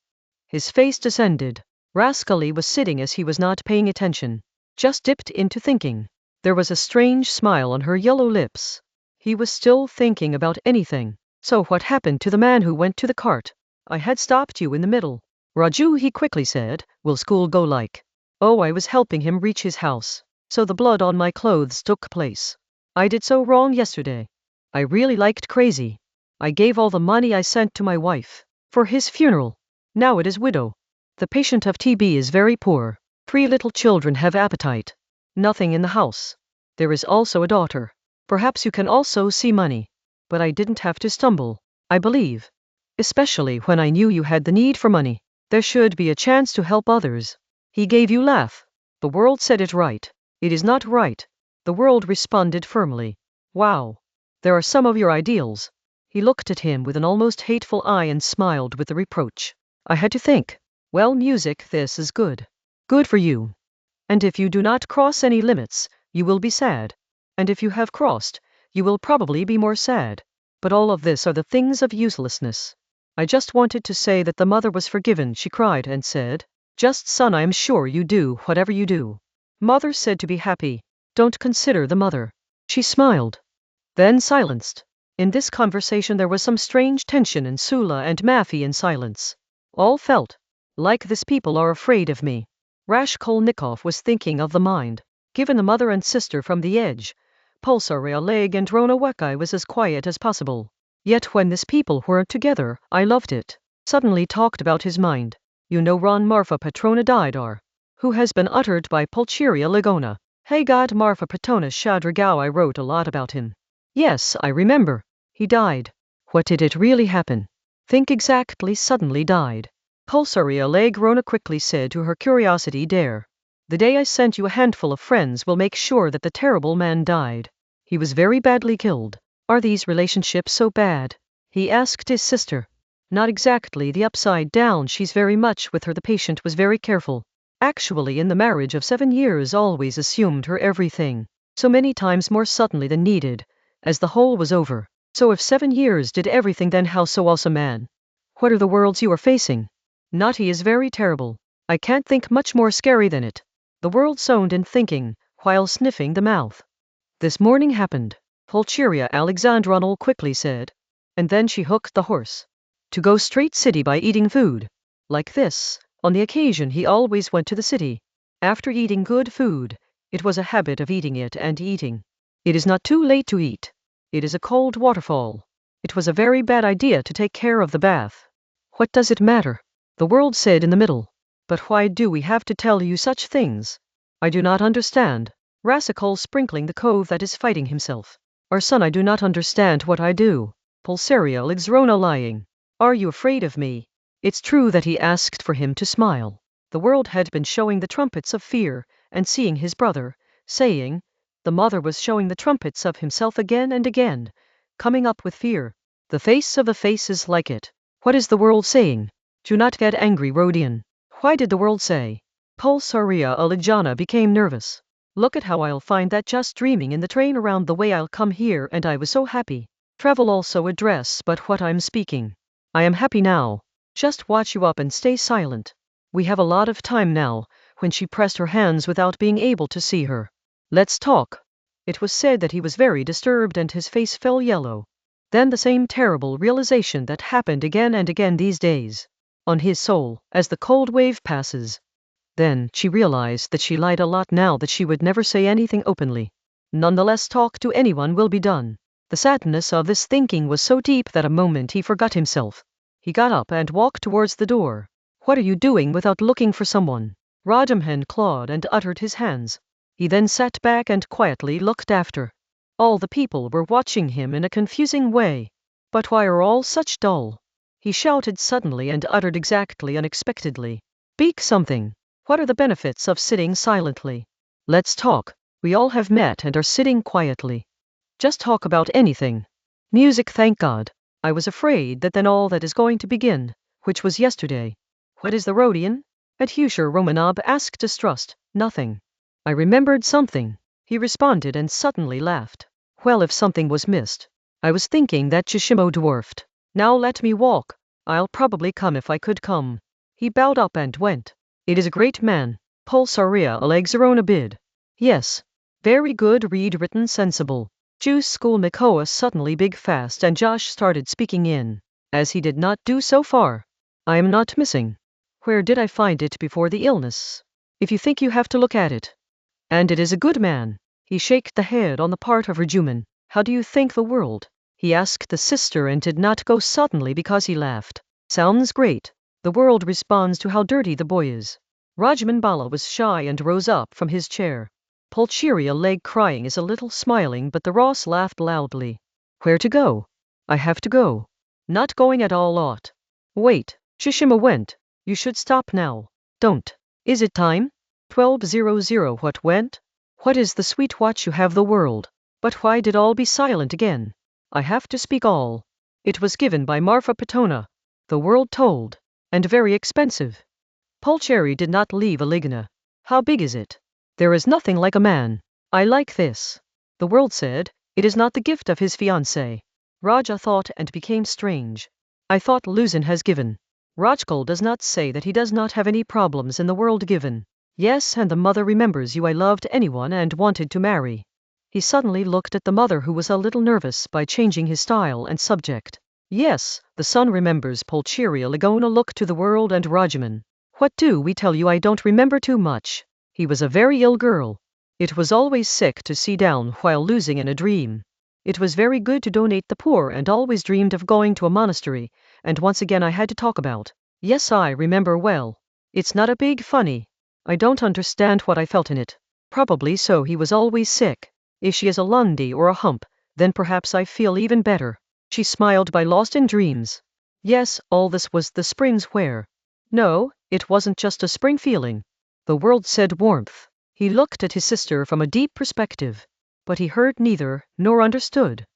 His face descended. Rascally was sitting as he was not paying attention. Just dipped into thinking. There was a strange smile on her yellow lips. He was still thinking about anything. So what happened to the man who went to the cart? I had stopped you in the middle. Raju, he quickly said, will school go like? Oh, I was helping him reach his house. So the blood on my clothes took place. I did so wrong yesterday. I really liked crazy. I gave all the money I sent to my wife for his funeral. Now it is widow. The patient of TB is very poor. 3 little children have appetite. Nothing in the house. There is also a daughter. Perhaps you can also see money. But I didn't have to stumble, I believe. Especially when I knew you had the need for money. There should be a chance to help others. He gave you laugh. The world said it right. It is not right. The world responded firmly. Wow. There are some of your ideals. He looked at him with an almost hateful eye and smiled with the reproach. I had to think. Well, music, this is good. Good for you. And if you do not cross any limits, you will be sad. And if you have crossed, you will probably be more sad. But all of this are the things of uselessness. I just wanted to say that the mother was forgiven, she cried and said. Just son, I am sure you do whatever you do. Mother said to be happy. Don't consider the mother. She smiled. Then silenced. In this conversation there was some strange tension, and Sula and Mafi in silence. All felt like these people are afraid of me. Raskolnikov was thinking of the mind. Given the mother and sister from the edge, Pulsaria Leg and Rona Wekai was as quiet as possible. Yet when these people were together, I loved it. Suddenly talked about his mind. You know Ron Marfa Petrona died, who has been uttered by Pulcheria Ligona. Hey God, Marfa Petrona Shadragao, I wrote a lot about him. Yes, I remember. He died. What did it really happen? Think exactly. Suddenly died. Pulsaria Leg Rona quickly said to her curiosity dare. The day I sent you a handful of friends will make sure that the terrible man died. He was very badly killed. Are these relationships so bad? He asked his sister. Not exactly, the upside down, she's very much with her. The patient was very careful. Actually, in the marriage of 7 years always assumed her everything. So many times more suddenly than needed. As the whole was over. So if 7 years did everything, then how so also man? What are the worlds you are facing? Not he is very terrible. I can't think much more scary than it. The world zoned in thinking, while sniffing the mouth. This morning happened. Pulcheria Alexandronal quickly said. And then she hooked the horse. To go straight city by eating food. Like this, on the occasion he always went to the city. After eating good food, it was a habit of eating it and eating. It is not too late to eat. It is a cold waterfall. It was a very bad idea to take care of the bath. What does it matter? The world said in the middle. But why do we have to tell you such things? I do not understand. Rascal sprinkling the cove that is fighting himself. Our son, I do not understand what I do. Pulsaria Lixrona lying. Are you afraid of me? It's true that he asked for him to smile. The world had been showing the trumpets of fear, and seeing his brother, saying, the mother was showing the trumpets of himself again and again, coming up with fear. The face of the faces like it. What is the world saying? Do not get angry, Rodion. Why did the world say? Pulsaria Alijana became nervous. Look at how I'll find that just dreaming in the train around the way I'll come here and I was so happy. Travel also address but what I'm speaking. I am happy now. Just watch you up and stay silent. We have a lot of time now, when she pressed her hands without being able to see her. Let's talk. It was said that he was very disturbed and his face fell yellow. Then the same terrible realization that happened again and again these days. On his soul, as the cold wave passes. Then she realized that she lied a lot now, that she would never say anything openly. Nonetheless, talk to anyone will be done. The sadness of this thinking was so deep that a moment he forgot himself. He got up and walked towards the door. What are you doing without looking for someone? Rodion clawed and uttered his hands. He then sat back and quietly looked after. All the people were watching him in a confusing way. But why are all such dull? He shouted suddenly and uttered exactly unexpectedly. Speak something. What are the benefits of sitting silently? Let's talk. We all have met and are sitting quietly. Just talk about anything. Music, thank God. I was afraid that then all that is going to begin, which was yesterday. What is the Rodion? Adyusha Romanov asked distrust. Nothing. I remembered something. He responded and suddenly laughed. Well, if something was missed. I was thinking that Chishimo dwarfed. Now let me walk. I'll probably come if I could come. He bowed up and went. It is a great man. Pulsaria Alexarona bid. Yes. Very good, read, written, sensible. Juice school Mikoa suddenly big fast and Josh started speaking in. As he did not do so far. I am not missing. Where did I find it before the illness? If you think you have to look at it. And it is a good man. He shaked the head on the part of Rajuman. How do you think the world? He asked the sister and did not go suddenly because he laughed. Sounds great. The world responds to how dirty the boy is. Rajaman Bala was shy and rose up from his chair. Pulcheria leg crying is a little smiling, but the Ross laughed loudly. Where to go? I have to go. Not going at all, ought. Wait, Shishima went. You should stop now. Don't. Is it time? 12:00. What went? What is the sweet watch you have the world? But why did all be silent again? I have to speak all. It was given by Marfa Petona. The world told. And very expensive. Pulcheri did not leave a ligna. How big is it? There is nothing like a man. I like this. The world said, it is not the gift of his fiancée. Raja thought and became strange. I thought Luzin has given. Rajkul does not say that he does not have any problems in the world given. Yes, and the mother remembers you. I loved anyone and wanted to marry. He suddenly looked at the mother, who was a little nervous by changing his style and subject. Yes, the son remembers. Pulcheria Lagona looked to the world and Rajaman. What do we tell you? I don't remember too much. He was a very ill girl. It was always sick to see down while losing in a dream. It was very good to donate the poor and always dreamed of going to a monastery, and once again I had to talk about. Yes, I remember well. It's not a big funny. I don't understand what I felt in it. Probably so, he was always sick. If she is a Lundi or a hump, then perhaps I feel even better. She smiled by lost in dreams. Yes, all this was the springs where. No, it wasn't just a spring feeling. The world said warmth. He looked at his sister from a deep perspective. But he heard neither, nor understood.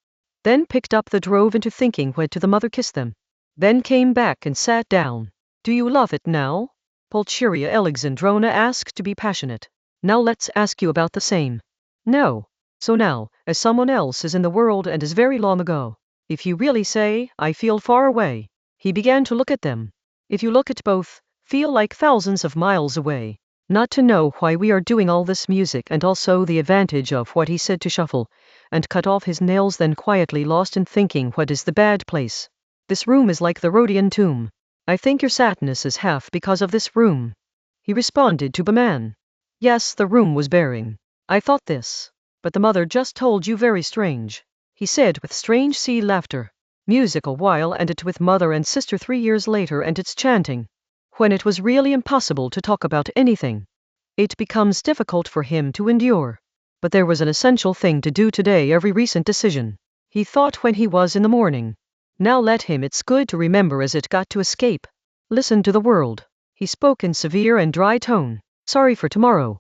Then picked up the drove into thinking, went to the mother, kissed them. Then came back and sat down. Do you love it now? Pulcheria Alexandrona asked to be passionate. Now let's ask you about the same. No. So now, as someone else is in the world and is very long ago. If you really say, I feel far away. He began to look at them. If you look at both, feel like thousands of miles away. Not to know why we are doing all this music, and also the advantage of what he said to shuffle, and cut off his nails, then quietly lost in thinking, what is the bad place? This room is like the Rodion tomb. I think your sadness is half because of this room. He responded to the man. Yes, the room was bearing. I thought this. But the mother just told you very strange. He said with strange sea laughter. Music a while and it with mother and sister 3 years later and it's chanting. When it was really impossible to talk about anything. It becomes difficult for him to endure. But there was an essential thing to do today, every recent decision. He thought when he was in the morning. Now let him, it's good to remember as it got to escape. Listen to the world. He spoke in severe and dry tone. Sorry for tomorrow.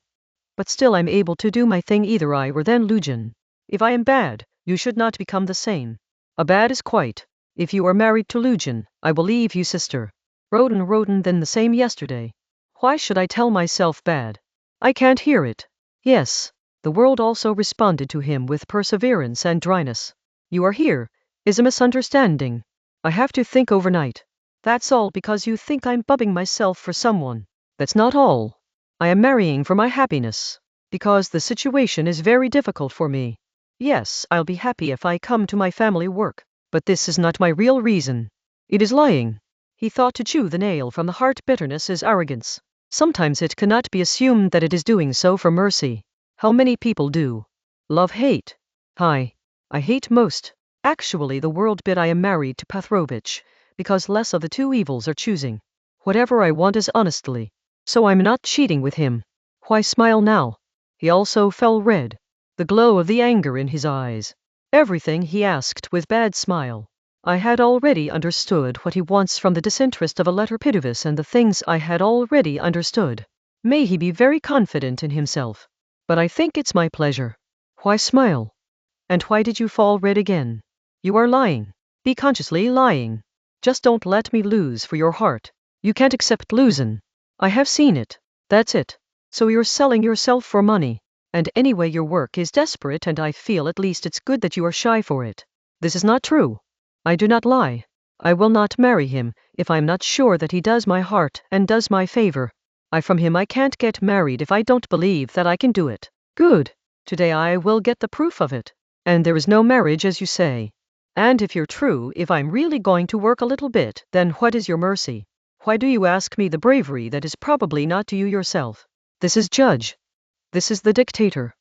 But still I'm able to do my thing, either I or then Lujin. If I am bad, you should not become the same. A bad is quite. If you are married to Lujin, I will leave you, sister. Rodion, then the same yesterday. Why should I tell myself bad? I can't hear it. Yes. The world also responded to him with perseverance and dryness. You are here, is a misunderstanding. I have to think overnight. That's all because you think I'm bubbing myself for someone. That's not all. I am marrying for my happiness. Because the situation is very difficult for me. Yes, I'll be happy if I come to my family work, but this is not my real reason. It is lying. He thought to chew the nail from the heart. Bitterness is arrogance. Sometimes it cannot be assumed that it is doing so for mercy. How many people do? Love hate. I hate most. Actually the world bid I am married to Petrovich, because less of the two evils are choosing. Whatever I want is honestly. So I'm not cheating with him. Why smile now? He also fell red. The glow of the anger in his eyes. Everything he asked with bad smile. I had already understood what he wants from the disinterest of a letter pitiless and the things I had already understood. May he be very confident in himself. But I think it's my pleasure. Why smile? And why did you fall red again? You are lying. Be consciously lying. Just don't let me lose for your heart. You can't accept losing. I have seen it. That's it. So you're selling yourself for money. And anyway your work is desperate and I feel at least it's good that you are shy for it. This is not true. I do not lie. I will not marry him if I'm not sure that he does my heart and does my favor. From him I can't get married if I don't believe that I can do it. Good. Today I will get the proof of it. And there is no marriage as you say. And if you're true, if I'm really going to work a little bit, then what is your mercy? Why do you ask me the bravery that is probably not to you yourself? This is judge. This is the dictator.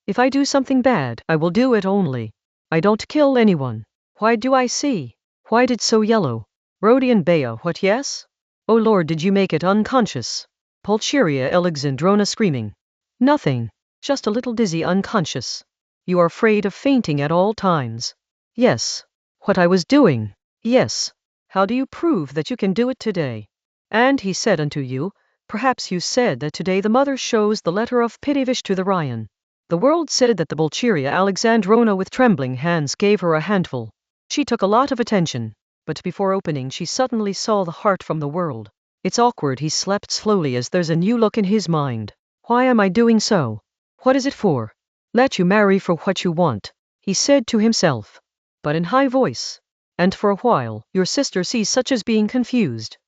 If I do something bad, I will do it only. I don't kill anyone. Why do I see? Why did so yellow? Rodion Bea, what yes? Oh Lord, did you make it unconscious? Pulcheria Alexandrona screaming. Nothing. Just a little dizzy unconscious. You are afraid of fainting at all times. Yes. What I was doing. Yes. How do you prove that you can do it today? And he said unto you, perhaps you said that today the mother shows the letter of Petrovich to the Ryan. The world said that the Pulcheria Alexandrona with trembling hands gave her a handful. She took a lot of attention, but before opening she suddenly saw the heart from the world. It's awkward. He slept slowly as there's a new look in his mind. Why am I doing so? What is it for? Let you marry for what you want, he said to himself, but in high voice. And for a while, your sister sees such as being confused.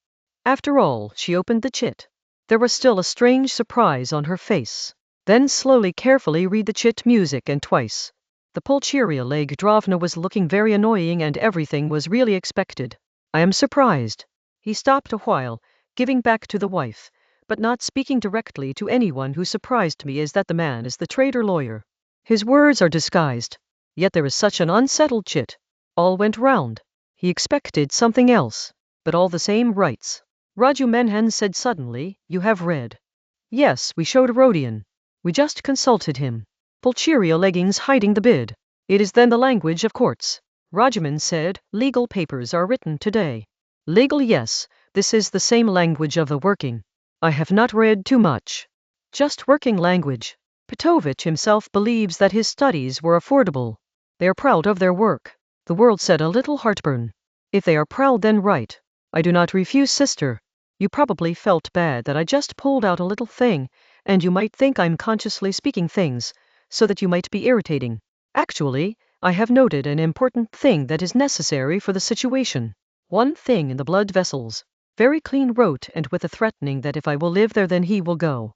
After all, she opened the chit. There was still a strange surprise on her face. Then slowly carefully read the chit music and twice. The Pulcheria Alexandrovna was looking very annoying and everything was really expected. I am surprised. He stopped a while, giving back to the wife, but not speaking directly to anyone. Who surprised me is that the man is the trader lawyer. His words are disguised. Yet there is such an unsettled chit. All went round. He expected something else, but all the same writes. Raju said suddenly, you have read. Yes, we showed Rodion. We just consulted him. Pulcheria leggings hiding the bid. It is then the language of courts. Rajuman said, legal papers are written today. Legal, yes, this is the same language of the working. I have not read too much. Just working language. Petrovich himself believes that his studies were affordable. They are proud of their work. The world said a little heartburn. If they are proud then right. I do not refuse, sister. You probably felt bad that I just pulled out a little thing, and you might think I'm consciously speaking things, so that you might be irritating. Actually, I have noted an important thing that is necessary for the situation. One thing in the blood vessels. Very clean wrote and with a threatening that if I will live there then he will go.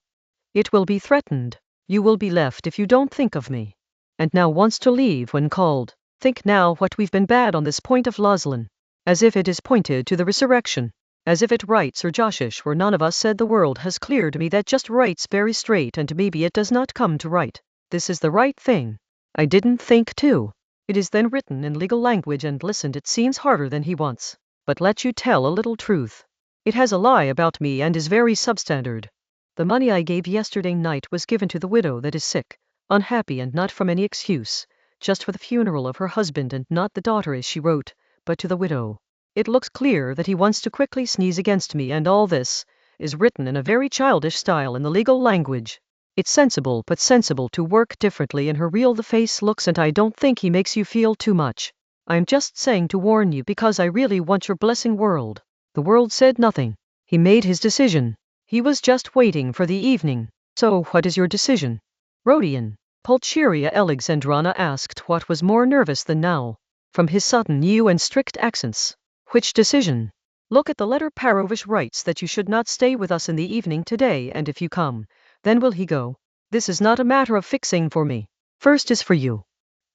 It will be threatened. You will be left if you don't think of me. And now wants to leave when called. Think now what we've been bad on this point of Lauslin. As if it is pointed to the resurrection. As if it writes or Joshish where none of us said the world has cleared me that just writes very straight and maybe it does not come to write. This is the right thing. I didn't think too. It is then written in legal language and listened. It seems harder than he wants. But let you tell a little truth. It has a lie about me and is very substandard. The money I gave yesterday night was given to the widow that is sick, unhappy and not from any excuse, just for the funeral of her husband and not the daughter as she wrote, but to the widow. It looks clear that he wants to quickly sneeze against me and all this is written in a very childish style in the legal language. It's sensible but sensible to work differently in her real the face looks and I don't think he makes you feel too much. I'm just saying to warn you because I really want your blessing world. The world said nothing. He made his decision. He was just waiting for the evening. So what is your decision? Rodion, Pulcheria Alexandrovna asked, what was more nervous than now, from his sudden new and strict accents. Which decision? Look at the letter. Parovish writes that you should not stay with us in the evening today, and if you come, then will he go. This is not a matter of fixing for me. First is for you.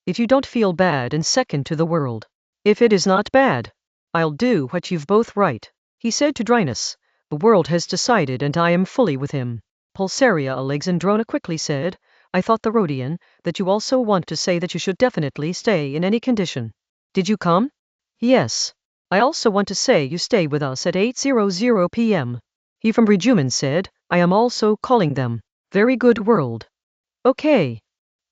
If you don't feel bad, and second to the world. If it is not bad, I'll do what you've both right. He said to dryness. The world has decided and I am fully with him. Pulcheria Alexandrovna quickly said, I thought, the Rodion, that you also want to say that you should definitely stay in any condition. Did you come? Yes. I also want to say you stay with us at 8:00 p.m. He from Rejuman said, I am also calling them. Very good, world. Okay.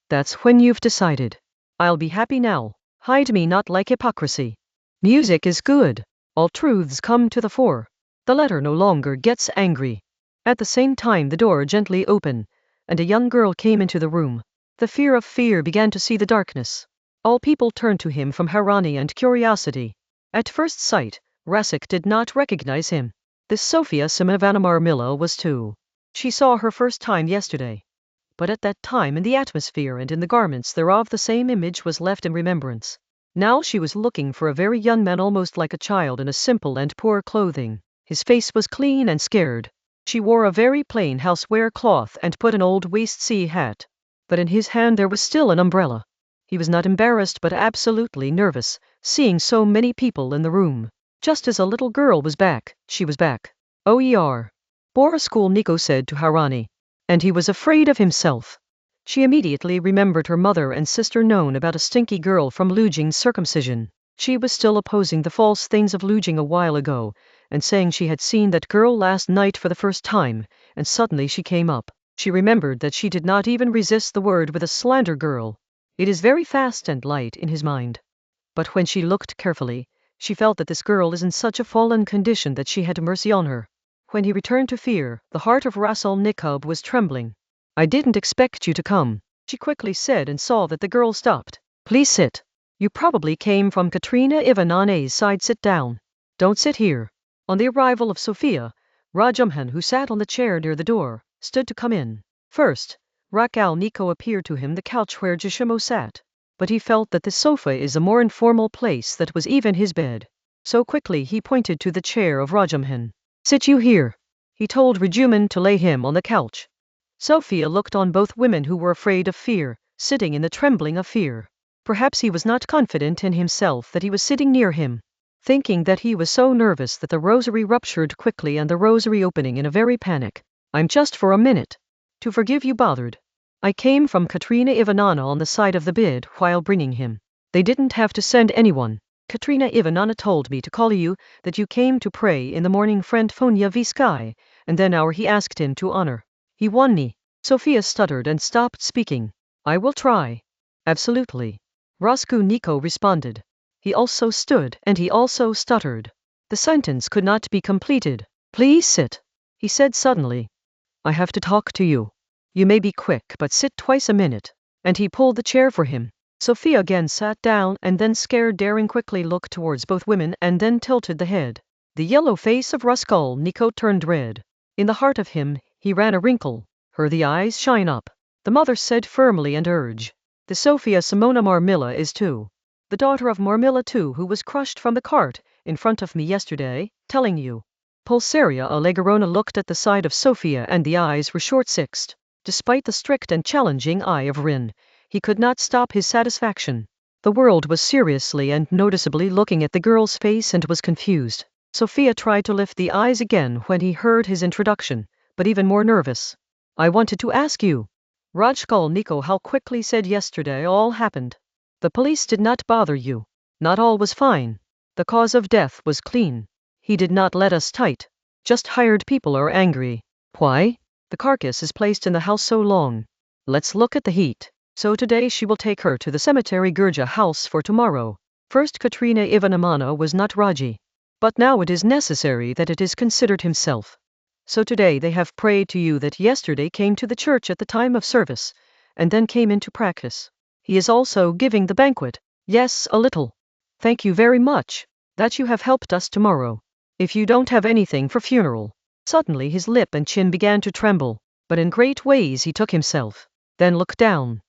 That's when you've decided. I'll be happy now. Hide me not like hypocrisy. Music is good. All truths come to the fore. The letter no longer gets angry. At the same time the door gently opened, and a young girl came into the room. The fear of fear began to see the darkness. All people turned to him from irony and curiosity. At first sight, Rasik did not recognize him. This Sofia Simonivna Marmilla was too. She saw her first time yesterday. But at that time in the atmosphere and in the garments thereof the same image was left in remembrance. Now she was looking for a very young man, almost like a child, in a simple and poor clothing. His face was clean and scared. She wore a very plain houseware cloth and put an old waist-sea hat. But in his hand there was still an umbrella. He was not embarrassed but absolutely nervous, seeing so many people in the room. Just as a little girl was back, she was back. "Oer. Raskolnikov said to Harani. And he was afraid of himself. She immediately remembered her mother and sister known about a stinky girl from Lujin's circumcision. She was still opposing the false things of Lujin a while ago, and saying she had seen that girl last night for the first time, and suddenly she came up. She remembered that she did not even resist the word with a slander girl. It is very fast and light in his mind. But when she looked carefully, she felt that this girl is in such a fallen condition that she had mercy on her. When he returned to fear, the heart of Raskolnikov was trembling. I didn't expect you to come, she quickly said, and saw that the girl stopped. Please sit. You probably came from Katerina Ivanovna's side. Sit down. Don't sit here. On the arrival of Sofia, Rajumhan, who sat on the chair near the door, stood to come in. First, Raskolnikov appeared to him the couch where Gishimo sat. But he felt that the sofa is a more informal place that was even his bed. So quickly he pointed to the chair of Rajumhan. Sit you here. He told Rajuman to lay him on the couch. Sophia looked on both women, who were afraid of fear, sitting in the trembling of fear. Perhaps he was not confident in himself that he was sitting near him. Thinking that he was so nervous that the rosary ruptured quickly and the rosary opening in a very panic. I'm just for a minute. To forgive you bothered. I came from Katerina Ivanovna on the side of the bed while bringing him. They didn't have to send anyone. Katerina Ivanovna told me to call you, that you came to pray in the morning. Friend Fyodor, and then he asked him to honor. He won me. Sophia stuttered and stopped speaking. I will try. Absolutely. Raskolnikov responded. He also stood and he also stuttered. The sentence could not be completed. Please sit, he said suddenly. I have to talk to you. You may be quick, but sit twice a minute. And he pulled the chair for him. Sophia again sat down and then, scared, daring quickly look towards both women and then tilted the head. The yellow face of Raskolnikov turned red. In the heart of him, he ran a wrinkle. Her the eyes shine up. The mother said firmly and urged. The Sofia Simona Marmilla is too. The daughter of Marmilla too, who was crushed from the cart in front of me yesterday, telling you. Pulcheria Allegorona looked at the side of Sophia and the eyes were short-sixed. Despite the strict and challenging eye of Rin, he could not stop his satisfaction. The world was seriously and noticeably looking at the girl's face and was confused. Sophia tried to lift the eyes again when he heard his introduction, but even more nervous. I wanted to ask you. Raskolnikov how quickly said yesterday all happened. The police did not bother you. Not all was fine. The cause of death was clean. He did not let us tight. Just hired people are angry. Why? The carcass is placed in the house so long. Let's look at the heat. So today she will take her to the cemetery Gurja house for tomorrow. First Katerina Ivanovna was not Raji. But now it is necessary that it is considered himself. So today they have prayed to you that yesterday came to the church at the time of service, and then came into practice. He is also giving the banquet. Yes, a little. Thank you very much. That you have helped us tomorrow. if you don't have anything for funeral. Suddenly his lip and chin began to tremble, but in great ways he took himself. Then looked down.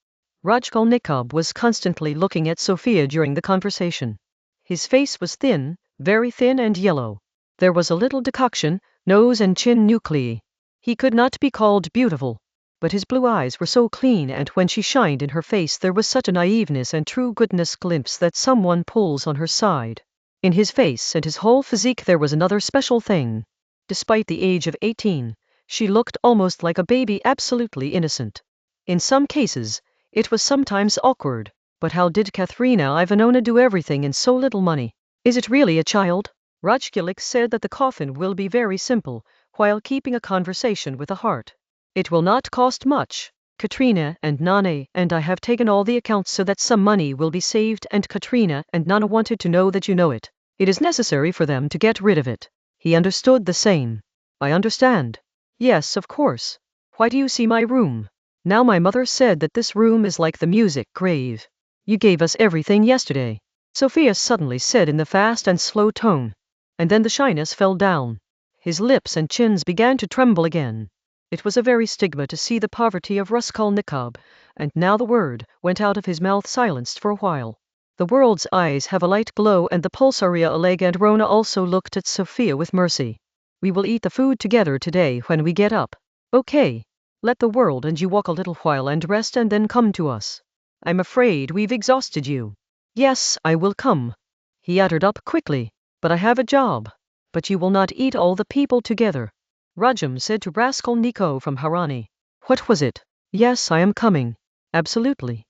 Raskolnikov was constantly looking at Sophia during the conversation. His face was thin, very thin and yellow. There was a little decoction, nose and chin nuclei. He could not be called beautiful, but his blue eyes were so clean, and when she shined in her face there was such a naiveness and true goodness glimpse that someone pulls on her side. In his face and his whole physique there was another special thing. Despite the age of 18, she looked almost like a baby, absolutely innocent. In some cases, it was sometimes awkward, but how did Katerina Ivanovna do everything in so little money? Is it really a child? Raskolnikov said that the coffin will be very simple, while keeping a conversation with a heart. It will not cost much. Katrina and Nana and I have taken all the accounts so that some money will be saved, and Katrina and Nana wanted to know that you know it. It is necessary for them to get rid of it. He understood the same. I understand. Yes, of course. Why do you see my room? Now my mother said that this room is like the music grave. You gave us everything yesterday, Sophia suddenly said in the fast and slow tone. And then the shyness fell down. His lips and chins began to tremble again. It was a very stigma to see the poverty of Raskolnikov, and now the word went out of his mouth silenced for a while. The world's eyes have a light glow, and the Pulsaria Alexandrovna also looked at Sophia with mercy. We will eat the food together today when we get up. Okay. Let the world and you walk a little while and rest and then come to us. I'm afraid we've exhausted you. Yes, I will come. He uttered up quickly. But I have a job. But you will not eat all the people together. Rodion said to Raskolnikov from Harani. What was it? Yes, I am coming. Absolutely.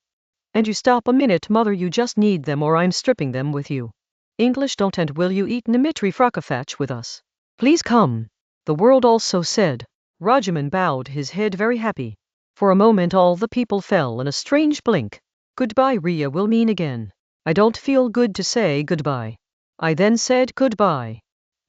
And you stop a minute, mother, you just need them or I'm stripping them with you. English don't. And will you eat Dmitri Frokofach with us? Please come. The world also said. Rodion bowed his head very happy. For a moment all the people fell in a strange blink. Goodbye, Ria will mean again. I don't feel good to say goodbye. I then said goodbye.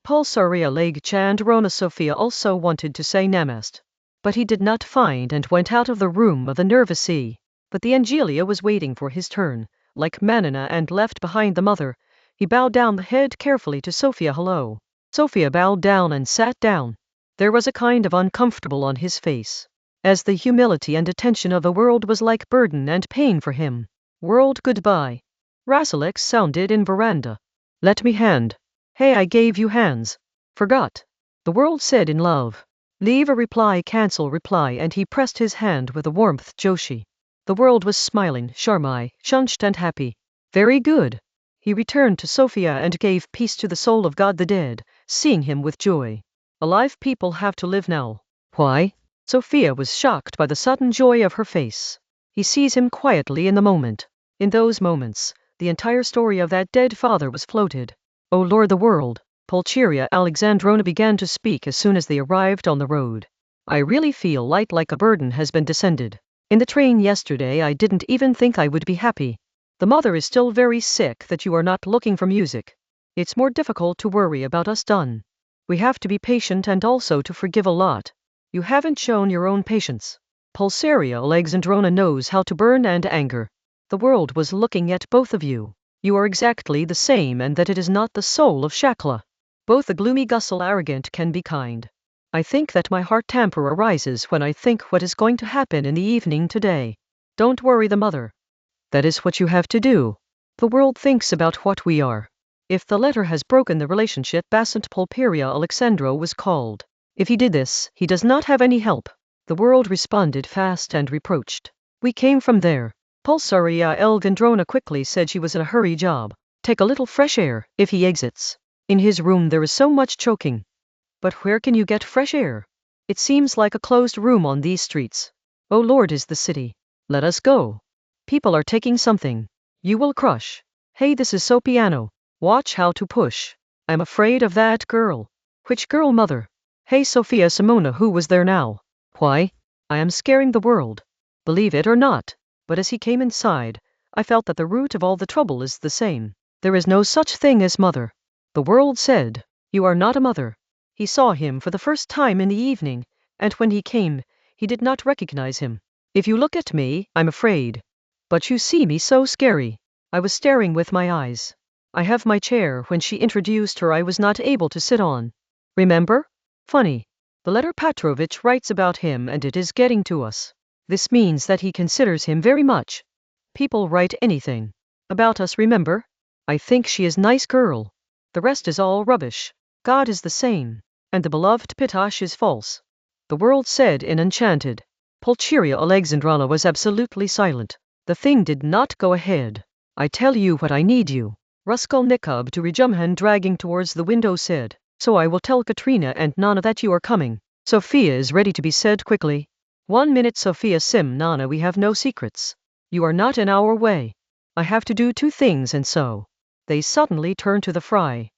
Pulsaria Alexandrovna Sophia also wanted to say namaste. But he did not find and went out of the room of the nervousy. But the Angelia was waiting for his turn, like Manina, and left behind the mother. He bowed down the head carefully to Sophia. Hello. Sophia bowed down and sat down. There was a kind of uncomfortable on his face, as the humility and attention of the world was like burden and pain for him. World, goodbye. Raskolnikov sounded in veranda. Let me hand. Hey, I gave you hands. Forgot. The world said in love. Leave a reply, cancel reply, and he pressed his hand with a warmth. Joshi. The world was smiling, charmé, chunched and happy. Very good. He returned to Sophia and gave peace to the soul of God the dead, seeing him with joy. Alive people have to live now. Why? Sophia was shocked by the sudden joy of her face. He sees him quietly in the moment. In those moments, the entire story of that dead father was floated. O Lord, the world. Pulcheria Alexandrovna began to speak as soon as they arrived on the road. I really feel light, like a burden has been descended. In the train yesterday I didn't even think I would be happy. The mother is still very sick that you are not looking for music. It's more difficult to worry about us done. We have to be patient and also to forgive a lot. You haven't shown your own patience. Pulsaria Alexandrovna knows how to burn and anger. The world was looking at both of you. You are exactly the same, and that it is not the soul of Shakla. Both the gloomy gustle arrogant can be kind. I think that my heart temper arises when I think what is going to happen in the evening today. Don't worry the mother. That is what you have to do. The world thinks about what we are. If the letter has broken the relationship, Basant Pulperia Alexandro was called. If he did this, he does not have any help. The world responded fast and reproached. We came from there. Pulsaria Alexandrovna quickly said she was in a hurry job. Take a little fresh air. If he exits. In his room there is so much choking. But where can you get fresh air? It seems like a closed room on these streets. Oh Lord, is the city. Let us go. People are taking something. You will crush. Hey, this is so piano. Watch how to push. I'm afraid of that girl. Which girl, mother? Hey, Sophia Simona, who was there now? Why? I am scaring the world. Believe it or not. But as he came inside, I felt that the root of all the trouble is the same. There is no such thing as mother. The world said, you are not a mother. He saw him for the first time in the evening, and when he came, he did not recognize him. If you look at me, I'm afraid. But you see me so scary. I was staring with my eyes. I have my chair. When she introduced her, I was not able to sit on. Remember? Funny. The letter Petrovich writes about him and it is getting to us. This means that he considers him very much. People write anything about us, remember? I think she is nice girl. The rest is all rubbish. God is the same. And the beloved Pitosh is false. The world said in Enchanted. Pulcheria Alexandrovna was absolutely silent. The thing did not go ahead. I tell you what I need you. Raskolnikov to Rajumhan dragging towards the window said. So I will tell Katrina and Nana that you are coming. Sophia is ready to be said quickly. 1 minute Sophia Sim Nana, we have no secrets. You are not in our way. I have to do 2 things and so. They suddenly turned to the fry.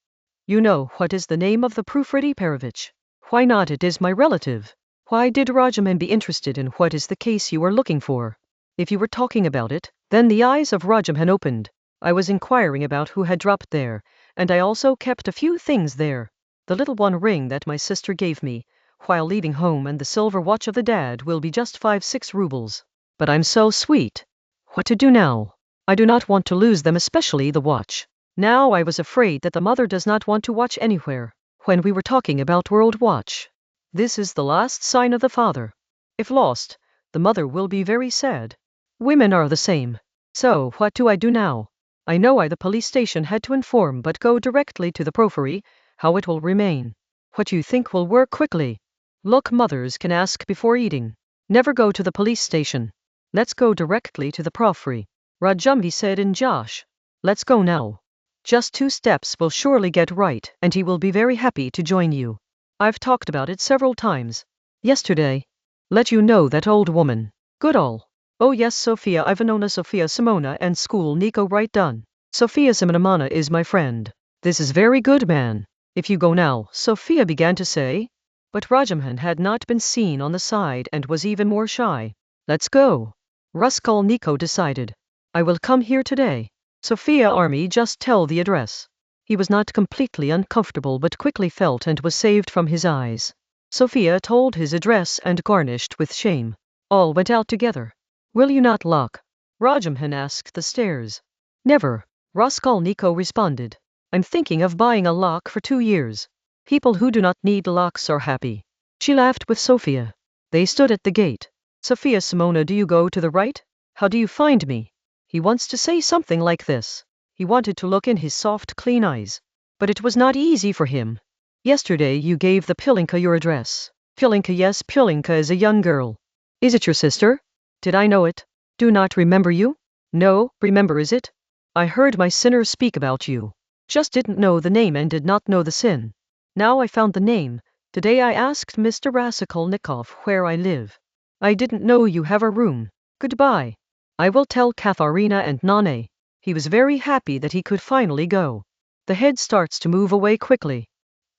You know what is the name of the Prufrity Perovich? Why not, it is my relative. Why did Rajaman be interested in what is the case you are looking for? If you were talking about it, then the eyes of Rajaman opened. I was inquiring about who had dropped there, and I also kept a few things there. The little one ring that my sister gave me, while leaving home, and the silver watch of the dad will be just 5-6 rubles. But I'm so sweet. What to do now? I do not want to lose them, especially the watch. Now I was afraid that the mother does not want to watch anywhere. When we were talking about World Watch. This is the last sign of the father. If lost, the mother will be very sad. Women are the same. So what do I do now? I know the police station had to inform, but go directly to the Profery, how it will remain. What you think will work quickly. Look, mothers can ask before eating. Never go to the police station. Let's go directly to the Profery. Rajumbi said in Josh. Let's go now. Just 2 steps will surely get right, and he will be very happy to join you. I've talked about it several times. Yesterday. Let you know that old woman. Goodall. Oh yes, Sofia Ivanovna, Sofia Simona, and school Nico right done. Sofia Simonamana is my friend. This is very good, man. If you go now, Sofia began to say. But Rajumhan had not been seen on the side and was even more shy. Let's go. Raskolnikov decided. I will come here today. Sofia Army, just tell the address. He was not completely uncomfortable but quickly felt and was saved from his eyes. Sofia told his address and garnished with shame. All went out together. Will you not lock? Rajumhan asked the stairs. Never. Raskolnikov responded. I'm thinking of buying a lock for 2 years. People who do not need locks are happy. She laughed with Sofia. They stood at the gate. Sofia Simona, do you go to the right? How do you find me? He wants to say something like this. He wanted to look in his soft, clean eyes. But it was not easy for him. Yesterday you gave the Pilinka your address. Pilinka, yes, Pilinka is a young girl. Is it your sister? Did I know it? Do not remember you? No, remember is it? I heard my sinner speak about you. Just didn't know the name and did not know the sin. Now I found the name. Today I asked Mr. Raskolnikov where I live. I didn't know you have a room. Goodbye. I will tell Katharina and Nane. He was very happy that he could finally go. The head starts to move away quickly.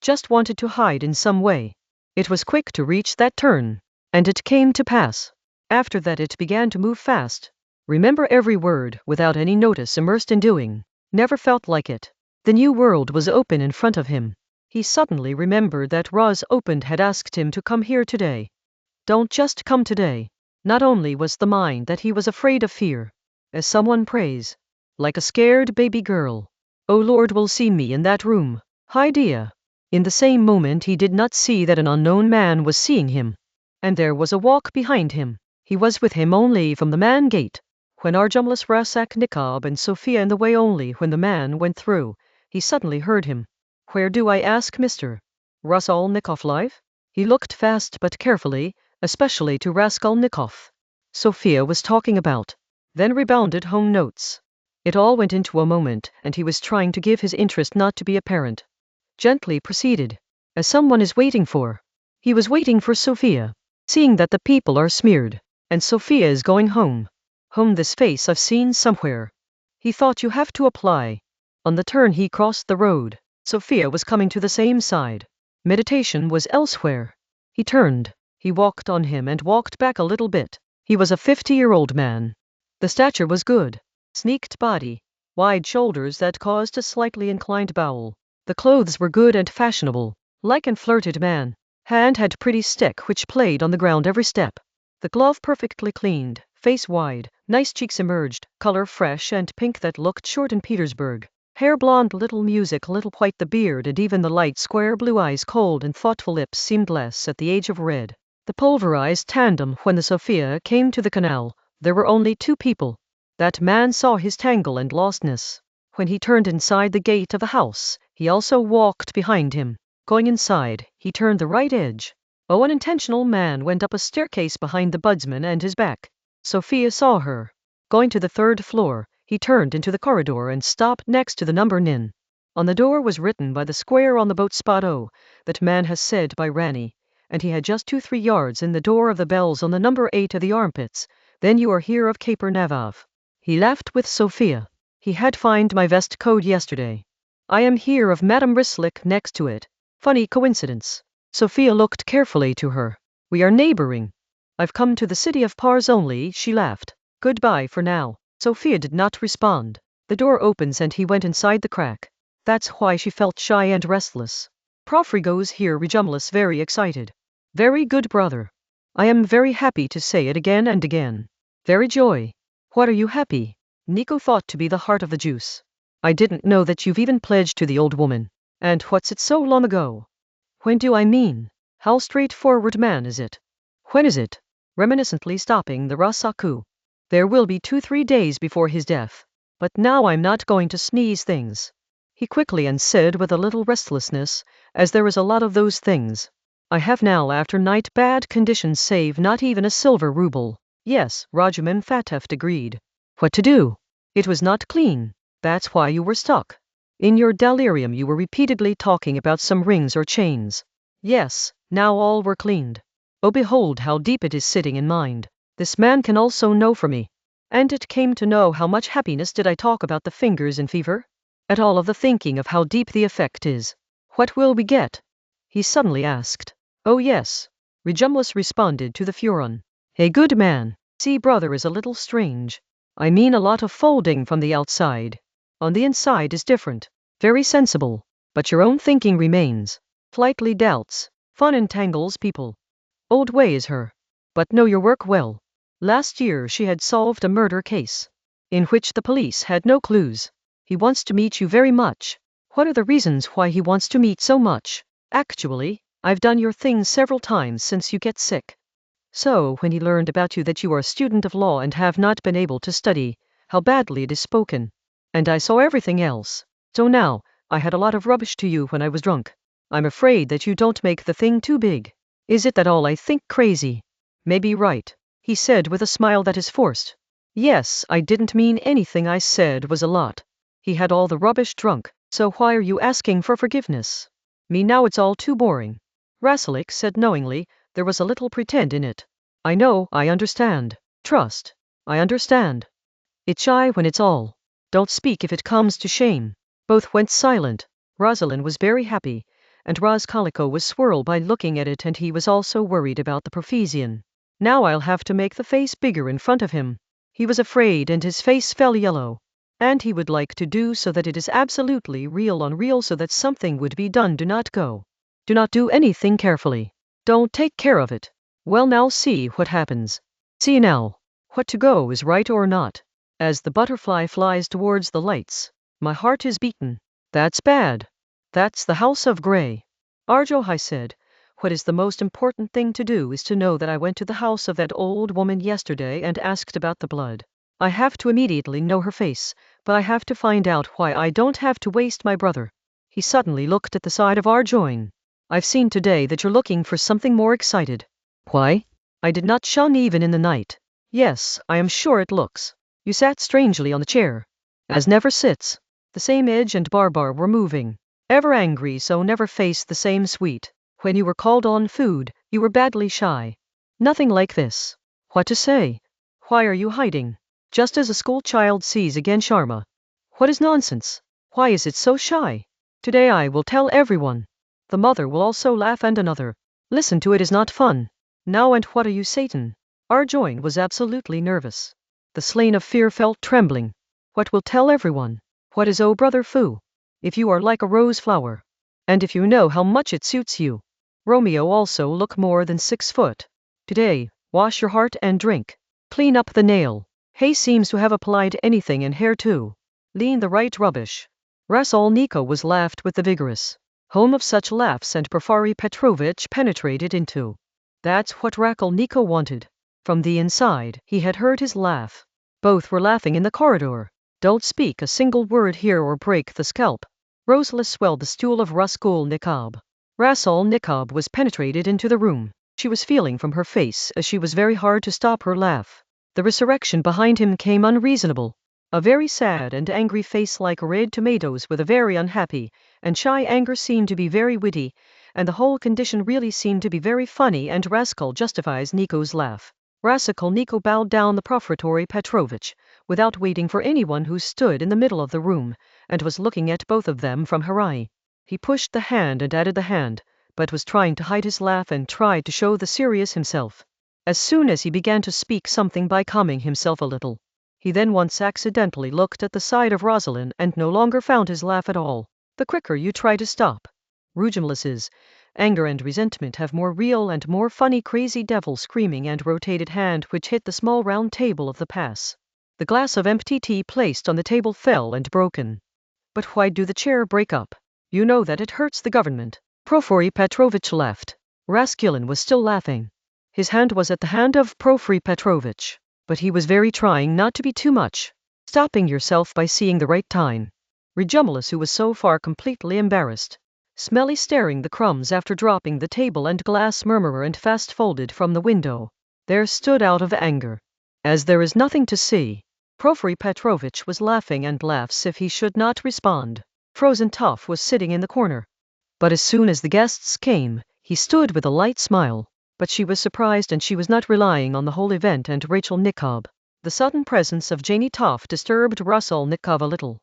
Just wanted to hide in some way. It was quick to reach that turn. And it came to pass. After that it began to move fast. Remember every word, without any notice, immersed in doing. Never felt like it. The new world was open in front of him. He suddenly remembered that Roz opened had asked him to come here today. Don't just come today. Not only was the mind that he was afraid of fear. As someone prays. Like a scared baby girl. Oh Lord will see me in that room. Idea. In the same moment he did not see that an unknown man was seeing him. And there was a walk behind him. He was with him only from the man gate. When Arjumlas Raskolnikov and Sofia in the way only when the man went through, he suddenly heard him. Where do I ask Mr. Raskolnikov live? He looked fast but carefully, especially to Raskolnikov. Sofia was talking about. Then rebounded home notes. It all went into a moment, and he was trying to give his interest not to be apparent. Gently proceeded. As someone is waiting for. He was waiting for Sofia. Seeing that the people are smeared. And Sofia is going home. Home, this face I've seen somewhere. He thought you have to apply. On the turn he crossed the road. Sofia was coming to the same side. Meditation was elsewhere. He turned. He walked on him and walked back a little bit. He was a 50-year-old man. The stature was good. Sneaked body. Wide shoulders that caused a slightly inclined bowel. The clothes were good and fashionable. Like an flirted man. Hand had pretty stick which played on the ground every step. The glove perfectly cleaned. Face wide. Nice cheeks emerged. Color fresh and pink that looked short in Petersburg. Hair blonde, little music, little white the beard, and even the light square blue eyes, cold and thoughtful lips seemed less at the age of red. The pulverized tandem. When the Sophia came to the canal, there were only two people. That man saw his tangle and lostness. When he turned inside the gate of the house, he also walked behind him. Going inside, he turned the right edge. Oh, an intentional man went up a staircase behind the budsman and his back. Sophia saw her. Going to the third floor, he turned into the corridor and stopped next to the number 9. On the door was written by the square on the boat spot, "Oh, that man has said by Rani," and he had just 2-3 yards in the door of the bells on the number 8 of the armpits. "Then you are here of Caper Navav." He laughed with Sophia. "He had find my vest code yesterday. I am here of Madame Rislik next to it. Funny coincidence." Sophia looked carefully to her. "We are neighboring. I've come to the city of Pars only," she laughed. "Goodbye for now." Sophia did not respond. The door opens and he went inside the crack. That's why she felt shy and restless. "Profrigos here," Rejumlis very excited. "Very good, brother. I am very happy to say it again and again. Very joy." "What are you happy?" Nico thought to be the heart of the juice. "I didn't know that you've even pledged to the old woman. And what's it so long ago?" "When do I mean? How straightforward man is it? When is it?" Reminiscently stopping the Rasaku. "There will be 2-3 days before his death. But now I'm not going to sneeze things." He quickly and said with a little restlessness, as there is a lot of those things. "I have now after night bad conditions save not even a silver ruble." "Yes," Rajuman Fateft agreed. "What to do? It was not clean. That's why you were stuck. In your delirium you were repeatedly talking about some rings or chains." "Yes, now all were cleaned. Oh, behold how deep it is sitting in mind. This man can also know for me. And it came to know how much happiness did I talk about the fingers in fever? At all of the thinking of how deep the effect is. What will we get?" he suddenly asked. "Oh yes," Rejumlis responded to the Furon. "A good man. See, brother is a little strange. I mean a lot of folding from the outside. On the inside is different. Very sensible. But your own thinking remains. Slightly doubts. Fun entangles people. Old way is her. But know your work well. Last year she had solved a murder case, in which the police had no clues. He wants to meet you very much." "What are the reasons why he wants to meet so much?" "Actually, I've done your things several times since you get sick. So when he learned about you that you are a student of law and have not been able to study, how badly it is spoken. And I saw everything else. So now, I had a lot of rubbish to you when I was drunk. I'm afraid that you don't make the thing too big. Is it that all I think crazy?" "Maybe right," he said with a smile that is forced. "Yes, I didn't mean anything I said was a lot. He had all the rubbish drunk, so why are you asking for forgiveness?" "Me now it's all too boring." Rasulik said knowingly, there was a little pretend in it. "I know, I understand. Trust. I understand. It's shy when it's all. Don't speak if it comes to shame." Both went silent. Rosalind was very happy, and Raskolnikov was swirled by looking at it, and he was also worried about the Prophesian. "Now I'll have to make the face bigger in front of him." He was afraid and his face fell yellow. And he would like to do so that it is absolutely real on real, so that something would be done. Do not go. Do not do anything carefully. Don't take care of it. Well, now see what happens. See now. What to go is right or not. As the butterfly flies towards the lights, my heart is beaten. That's bad. That's the house of Grey. Arjohai said, "What is the most important thing to do is to know that I went to the house of that old woman yesterday and asked about the blood. I have to immediately know her face, but I have to find out why I don't have to waste my brother." He suddenly looked at the side of Arjoin. "I've seen today that you're looking for something more excited." "Why? I did not shun even in the night." "Yes, I am sure it looks. You sat strangely on the chair. As never sits. The same edge and barbar were moving. Ever angry, so never faced the same sweet. When you were called on food, you were badly shy. Nothing like this. What to say? Why are you hiding? Just as a school child sees again Sharma. What is nonsense? Why is it so shy? Today I will tell everyone. The mother will also laugh and another. Listen to it is not fun. Now and what are you, Satan?" Arjoin was absolutely nervous. The slain of fear felt trembling. "What will tell everyone? What is, oh brother Fu? If you are like a rose flower. And if you know how much it suits you. Romeo also look more than 6 foot. Today, wash your heart and drink. Clean up the nail. Hay seems to have applied anything in hair too. Lean the right rubbish. Raskolnikov was laughed with the vigorous home of such laughs, and Porfiry Petrovitch penetrated into. That's what Raskolnikov wanted. From the inside, he had heard his laugh. Both were laughing in the corridor. Don't speak a single word here or break the scalp. Rosla swelled the stool of Raskolnikov. Raskolnikov was penetrated into the room. She was feeling from her face as she was very hard to stop her laugh. The resurrection behind him came unreasonable. A very sad and angry face like red tomatoes, with a very unhappy and shy anger, seemed to be very witty, and the whole condition really seemed to be very funny, and Raskolnikov justifies Nico's laugh. Raskolnikov bowed down the Porfiry Petrovitch, without waiting for anyone, who stood in the middle of the room, and was looking at both of them from her eye. He pushed the hand and added the hand, but was trying to hide his laugh and tried to show the serious himself. As soon as he began to speak something by calming himself a little, he then once accidentally looked at the side of Rosalind and no longer found his laugh at all. The quicker you try to stop, Rujumlis's anger and resentment have more real and more funny crazy devil screaming and rotated hand which hit the small round table of the pass. The glass of empty tea placed on the table fell and broken. But why do the chair break up? You know that it hurts the government. Porfiry Petrovitch laughed. Raskolnikov was still laughing. His hand was at the hand of Porfiry Petrovitch, but he was very trying not to be too much. Stopping yourself by seeing the right time. Rujumlis, who was so far completely embarrassed, smelly staring the crumbs after dropping the table and glass, murmurer and fast folded from the window, there stood out of anger. As there is nothing to see, Porfiry Petrovitch was laughing and laughs if he should not respond. Frozen Toff was sitting in the corner. But as soon as the guests came, he stood with a light smile. But she was surprised, and she was not relying on the whole event and Raskolnikov. The sudden presence of Janie Toff disturbed Raskolnikov a little.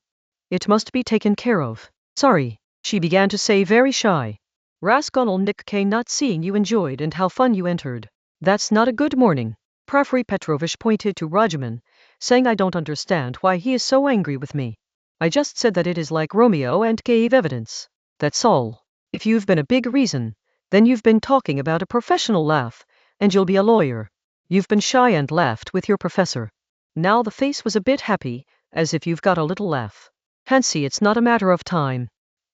It must be taken care of. Sorry, she began to say, very shy. Raskolnikov, not seeing you enjoyed and how fun you entered. That's not a good morning. Porfiry Petrovitch pointed to Rodion, saying, I don't understand why he is so angry with me. I just said that it is like Romeo and gave evidence. That's all. If you've been a big reason, then you've been talking about a professional laugh, and you'll be a lawyer. You've been shy and laughed with your professor. Now the face was a bit happy, as if you've got a little laugh. Hansi, it's not a matter of time.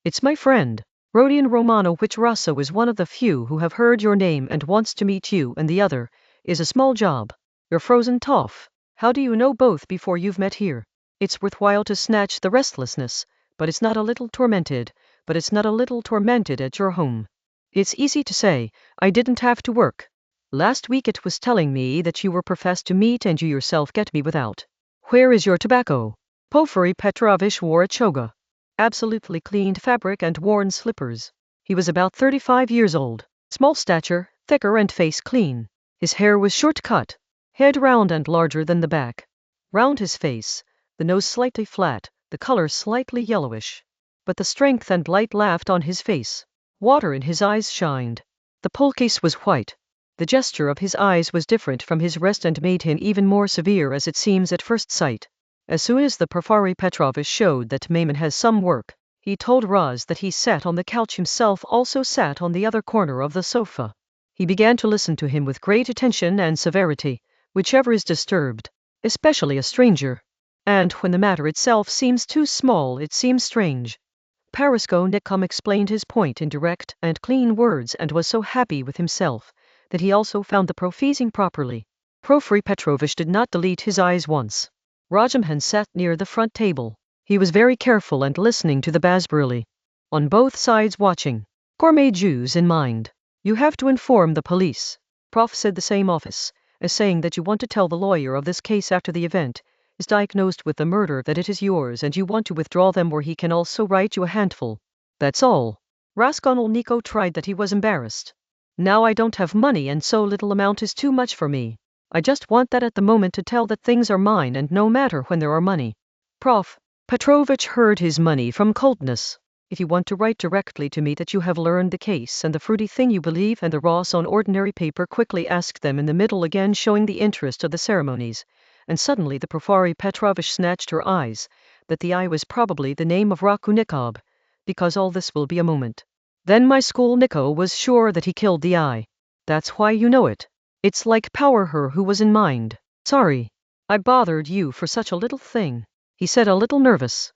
It's my friend, Rodion Romano, which Rosso is one of the few who have heard your name and wants to meet you, and the other is a small job. You're Frozen Toff. How do you know both before you've met here? It's worthwhile to snatch the restlessness, but it's not a little tormented at your home. It's easy to say, I didn't have to work. Last week it was telling me that you were professed to meet, and you yourself get me without. Where is your tobacco? Porfiry Petrovitch wore a choga, absolutely cleaned fabric and worn slippers. He was about 35 years old, small stature, thicker, and face clean. His hair was short cut, head round and larger than the back. Round his face, the nose slightly flat, the color slightly yellowish. But the strength and light laughed on his face. Water in his eyes shined. The pole-case was white. The gesture of his eyes was different from his rest and made him even more severe, as it seems at first sight. As soon as the Porfiry Petrovitch showed that Maimon has some work, he told Roz that he sat on the couch, himself also sat on the other corner of the sofa. He began to listen to him with great attention and severity, whichever is disturbed, especially a stranger. And when the matter itself seems too small, it seems strange. Raskolnikov explained his point in direct and clean words, and was so happy with himself that he also found the professing properly. Porfiry Petrovitch did not delete his eyes once. Rodion sat near the front table. He was very careful and listening to the Bazbruli. On both sides watching. Gourmet Jews in mind. You have to inform the police. Prof said the same office, as saying that you want to tell the lawyer of this case after the event is diagnosed with the murder that it is yours, and you want to withdraw them, or he can also write you a handful. That's all. Raskolnikov tried that he was embarrassed. Now I don't have money, and so little amount is too much for me. I just want that at the moment to tell that things are mine, and no matter when there are money. Prof. Petrovitch heard his money from coldness. If you want to write directly to me that you have learned the case and the fruity thing you believe, and the Ross on ordinary paper, quickly ask them in the middle again, showing the interest of the ceremonies. And suddenly the Porfiry Petrovitch snatched her eyes, that the eye was probably the name of Raskolnikov, because all this will be a moment. Then my Raskolnikov was sure that he killed the eye. That's why you know it. It's like power her who was in mind. Sorry, I bothered you for such a little thing, he said, a little nervous.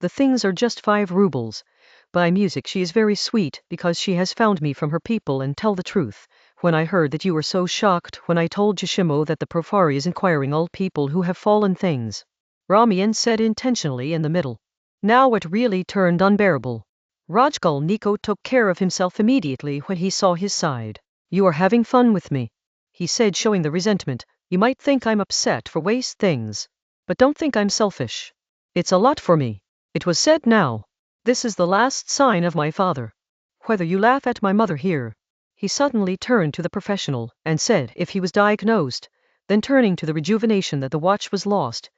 The things are just 5 rubles. Buy music. She is very sweet, because she has found me from her people. And tell the truth, when I heard that you were so shocked when I told Yoshimo that the Profari is inquiring all people who have fallen things. Ramian said intentionally in the middle. Now it really turned unbearable. Raskolnikov took care of himself immediately when he saw his side. You are having fun with me, he said, showing the resentment. You might think I'm upset for waste things. But don't think I'm selfish. It's a lot for me. It was said now. This is the last sign of my father. Whether you laugh at my mother here. He suddenly turned to the professional and said if he was diagnosed, then turning to the rejuvenation that the watch was lost,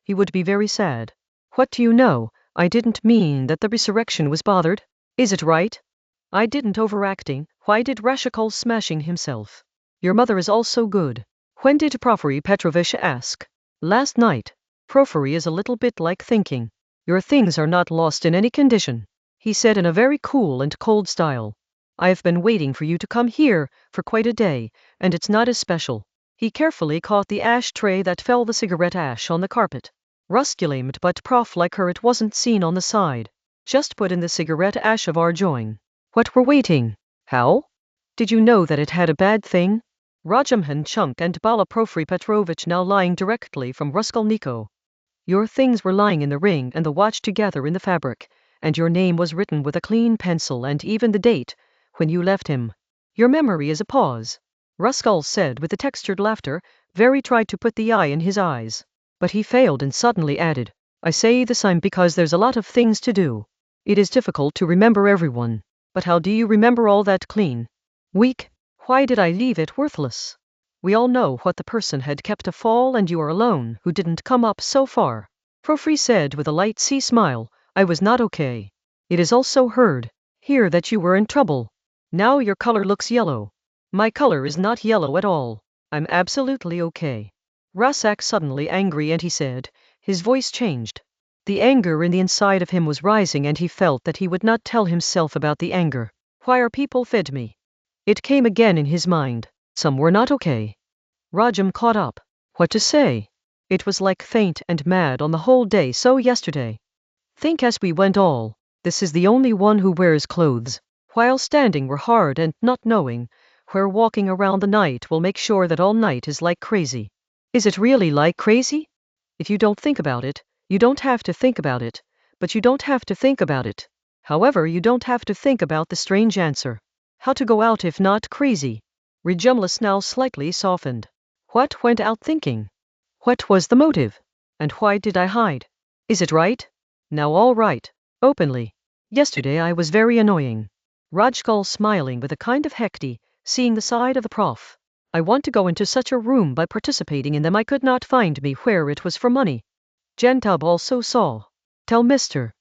he would be very sad. What do you know? I didn't mean that the resurrection was bothered. Is it right? I didn't overacting. Why did Raskolnikov smashing himself? Your mother is also good. When did Porfiry Petrovich ask? Last night. Porfiry is a little bit like thinking. Your things are not lost in any condition, he said in a very cool and cold style. I've been waiting for you to come here for quite a day, and it's not as special. He carefully caught the ashtray that fell the cigarette ash on the carpet. Rusculamed but prof like her, it wasn't seen on the side. Just put in the cigarette ash of our join. What, we're waiting? How? Did you know that it had a bad thing? Rajamhan Chunk and Bala Porfiry Petrovich now lying directly from Raskolnikov. Your things were lying in the ring and the watch together in the fabric, and your name was written with a clean pencil and even the date, when you left him. Your memory is a pause. Raskol said with a textured laughter. Very tried to put the eye in his eyes. But he failed and suddenly added, I say the same because there's a lot of things to do. It is difficult to remember everyone. But how do you remember all that clean? Weak? Why did I leave it worthless? We all know what the person had kept a fall, and you are alone who didn't come up so far. Porfiry said with a light sea smile, I was not okay. It is also heard here that you were in trouble. Now your color looks yellow. My color is not yellow at all. I'm absolutely okay. Rasak suddenly angry, and he said, his voice changed. The anger in the inside of him was rising, and he felt that he would not tell himself about the anger. Why are people fed me? It came again in his mind. Some were not okay. Rajam caught up. What to say? It was like faint and mad on the whole day. So yesterday. Think as we went all. This is the only one who wears clothes. While standing were hard and not knowing where walking around the night will make sure that all night is like crazy. Is it really like crazy? If you don't think about it, you don't have to think about it, but you don't have to think about it. However, you don't have to think about the strange answer. How to go out if not crazy? Rajumlas now slightly softened. What went out thinking? What was the motive? And why did I hide? Is it right? Now all right. Openly. Yesterday I was very annoying. Rajkal smiling with a kind of hecty, seeing the side of the prof. I want to go into such a room by participating in them. I could not find me where it was for money. Jantab also saw. Tell Mr.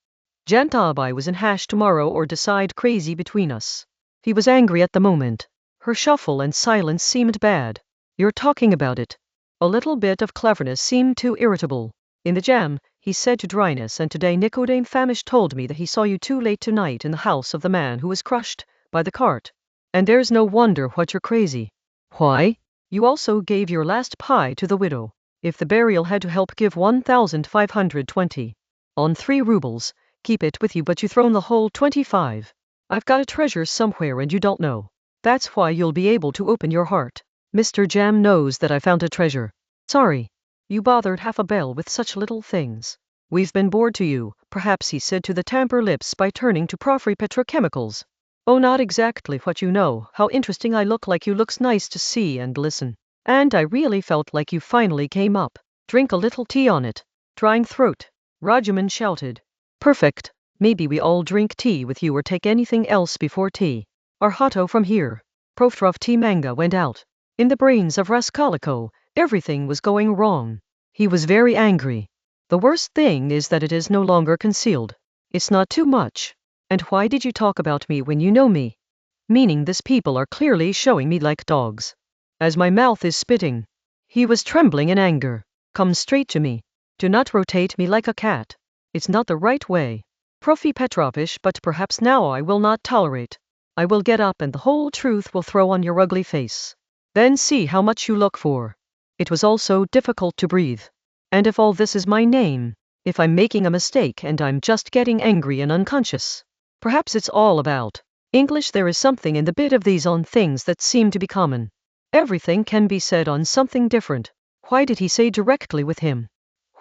Jantab I was in hash tomorrow or decide crazy between us. He was angry at the moment. Her shuffle and silence seemed bad. You're talking about it. A little bit of cleverness seemed too irritable. In the jam, he said to dryness, and today Nicodane Famish told me that he saw you too late tonight in the house of the man who was crushed by the cart. And there's no wonder what you're crazy. Why? You also gave your last pie to the widow. If the burial had to help, give 1,520. On 3 rubles, keep it with you, but you thrown the whole 25. I've got a treasure somewhere and you don't know. That's why you'll be able to open your heart. Mr. Jam knows that I found a treasure. Sorry. You bothered half a bell with such little things. We've been bored to you, perhaps, he said to the tamper lips by turning to Porfiry Petrochemicals. Oh, not exactly what you know. How interesting I look. Like you looks nice to see and listen. And I really felt like you finally came up. Drink a little tea on it. Trying throat. Rajaman shouted. Perfect. Maybe we all drink tea with you or take anything else before tea. Or hotto from here. Proftrov tea manga went out. In the brains of Raskolnikov, everything was going wrong. He was very angry. The worst thing is that it is no longer concealed. It's not too much. And why did you talk about me when you know me? Meaning this people are clearly showing me like dogs. As my mouth is spitting. He was trembling in anger. Come straight to me. Do not rotate me like a cat. It's not the right way. Profi Petrovich, but perhaps now I will not tolerate. I will get up and the whole truth will throw on your ugly face. Then see how much you look for. It was also difficult to breathe. And if all this is my name, If I'm making a mistake and I'm just getting angry and unconscious. Perhaps it's all about English. There is something in the bit of these on things that seem to be common. Everything can be said on something different. Why did he say directly with him?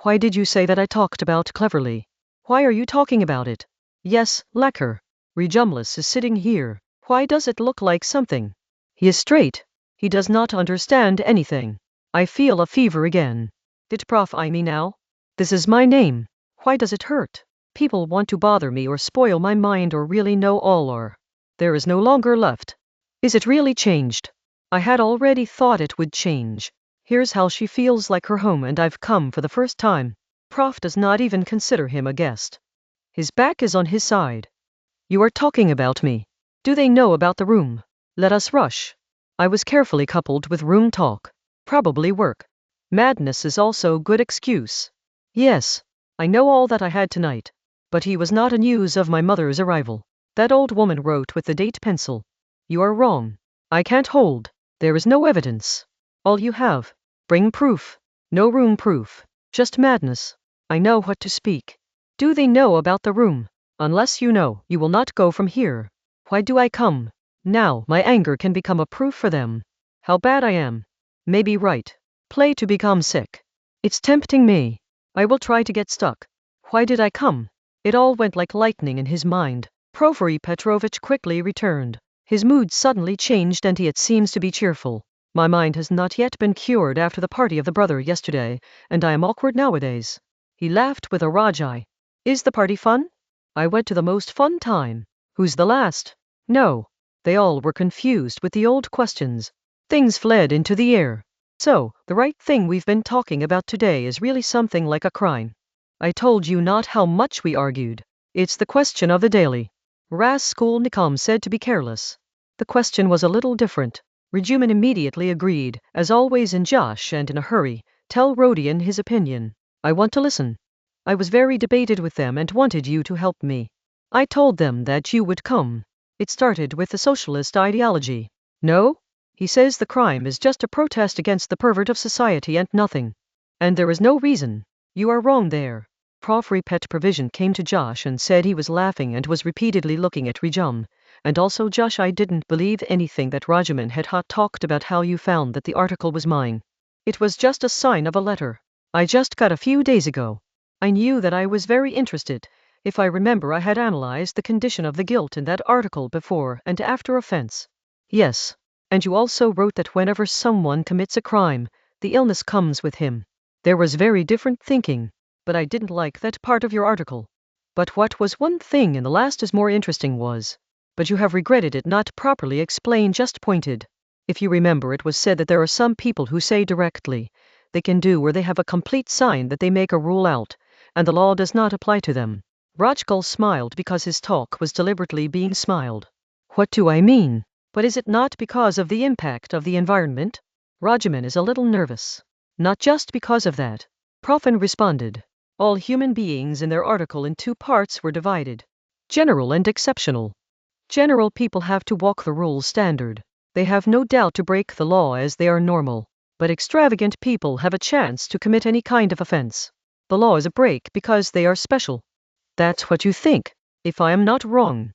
Why did you say that I talked about cleverly? Why are you talking about it? Yes, lacquer. Rejumlis is sitting here. Why does it look like something? He is straight. He does not understand anything. I feel a fever again. Did Prof eye me now? This is my name. Why does it hurt? People want to bother me or spoil my mind or really know all or. There is no longer left. Is it really changed? I had already thought it would change. Here's how she feels like her home and I've come for the first time. Prof does not even consider him a guest. His back is on his side. You are talking about me. Do they know about the room? Let us rush. I was carefully coupled with room talk. Probably work. Madness is also good excuse. Yes, I know all that I had tonight. But he was not a news of my mother's arrival. That old woman wrote with the date pencil. You are wrong. I can't hold. There is no evidence. All you have. Bring proof. No room proof. Just madness. I know what to speak. Do they know about the room? Unless you know, you will not go from here. Why do I come? Now, my anger can become a proof for them. How bad I am. Maybe right. Play to become sick. It's tempting me. I will try to get stuck. Why did I come? It all went like lightning in his mind. Porfiry Petrovich quickly returned. His mood suddenly changed and he it seems to be cheerful. My mind has not yet been cured after the party of the brother yesterday, and I am awkward nowadays. He laughed with a rajai. Is the party fun? I went to the most fun time. Who's the last? No. They all were confused with the old questions. Things fled into the air. So, the right thing we've been talking about today is really something like a crime. I told you not how much we argued. It's the question of the daily. Raskolnikov said to be careless. The question was a little different. Rodion immediately agreed, as always in Josh and in a hurry. Tell Rodion his opinion. I want to listen. I was very debated with them and wanted you to help me. I told them that you would come. It started with the socialist ideology. No? He says the crime is just a protest against the pervert of society and nothing. And there is no reason. You are wrong there. Porfiry Petrovich came to Josh and said he was laughing and was repeatedly looking at Rodion. And also Josh, I didn't believe anything that Rodion had talked about how you found that the article was mine. It was just a sign of a letter I just got a few days ago. I knew that I was very interested. If I remember, I had analyzed the condition of the guilt in that article before and after offense. Yes. And you also wrote that whenever someone commits a crime, the illness comes with him. There was very different thinking. But I didn't like that part of your article. But what was one thing in the last is more interesting was. But you have regretted it not properly explained, just pointed. If you remember, it was said that there are some people who say directly they can do or they have a complete sign that they make a rule out, and the law does not apply to them. Rajkul smiled because his talk was deliberately being smiled. What do I mean? But is it not because of the impact of the environment? Rodion is a little nervous. Not just because of that. Profin responded. All human beings in their article in two parts were divided. General and exceptional. General people have to walk the rules standard. They have no doubt to break the law as they are normal. But extravagant people have a chance to commit any kind of offense. The law is a break because they are special. That's what you think, if I am not wrong.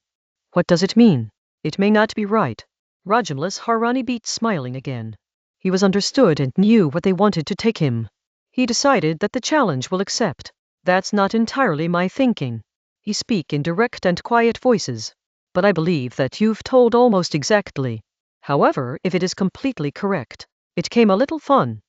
What does it mean? It may not be right. Rajumlas Harani beat smiling again. He was understood and knew what they wanted to take him. He decided that the challenge will accept. That's not entirely my thinking. He speak in direct and quiet voices. But I believe that you've told almost exactly. However, if it is completely correct, it came a little fun.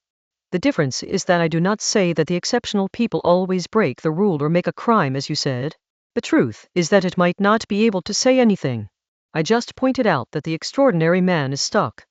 The difference is that I do not say that the exceptional people always break the rule or make a crime as you said. The truth is that it might not be able to say anything. I just pointed out that the extraordinary man is stuck.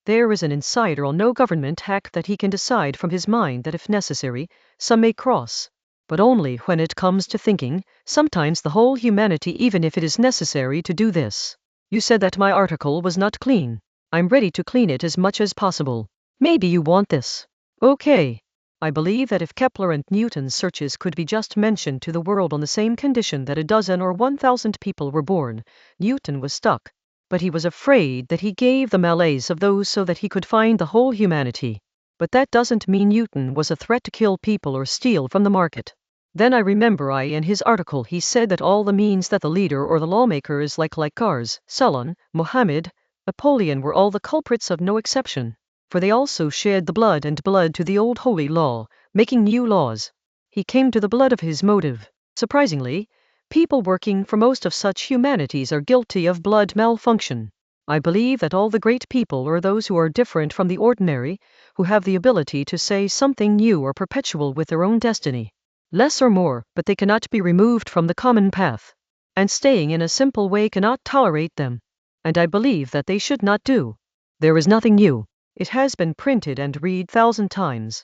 There is an insider or no government hack that he can decide from his mind that if necessary, some may cross. But only when it comes to thinking, sometimes the whole humanity, even if it is necessary to do this. You said that my article was not clean. I'm ready to clean it as much as possible. Maybe you want this. Okay. I believe that if Kepler and Newton's searches could be just mentioned to the world on the same condition that a dozen or 1,000 people were born, Newton was stuck. But he was afraid that he gave the malaise of those so that he could find the whole humanity. But that doesn't mean Newton was a threat to kill people or steal from the market. Then I remember in his article he said that all the means that the leader or the lawmakers like Cars, Solon, Mohammed, Napoleon were all the culprits of no exception. For they also shed the blood and blood to the old holy law, making new laws. He came to the blood of his motive. Surprisingly, people working for most of such humanities are guilty of blood malfunction. I believe that all the great people are those who are different from the ordinary, who have the ability to say something new or perpetual with their own destiny. Less or more, but they cannot be removed from the common path. And staying in a simple way cannot tolerate them. And I believe that they should not do. There is nothing new. It has been printed and read 1,000 times.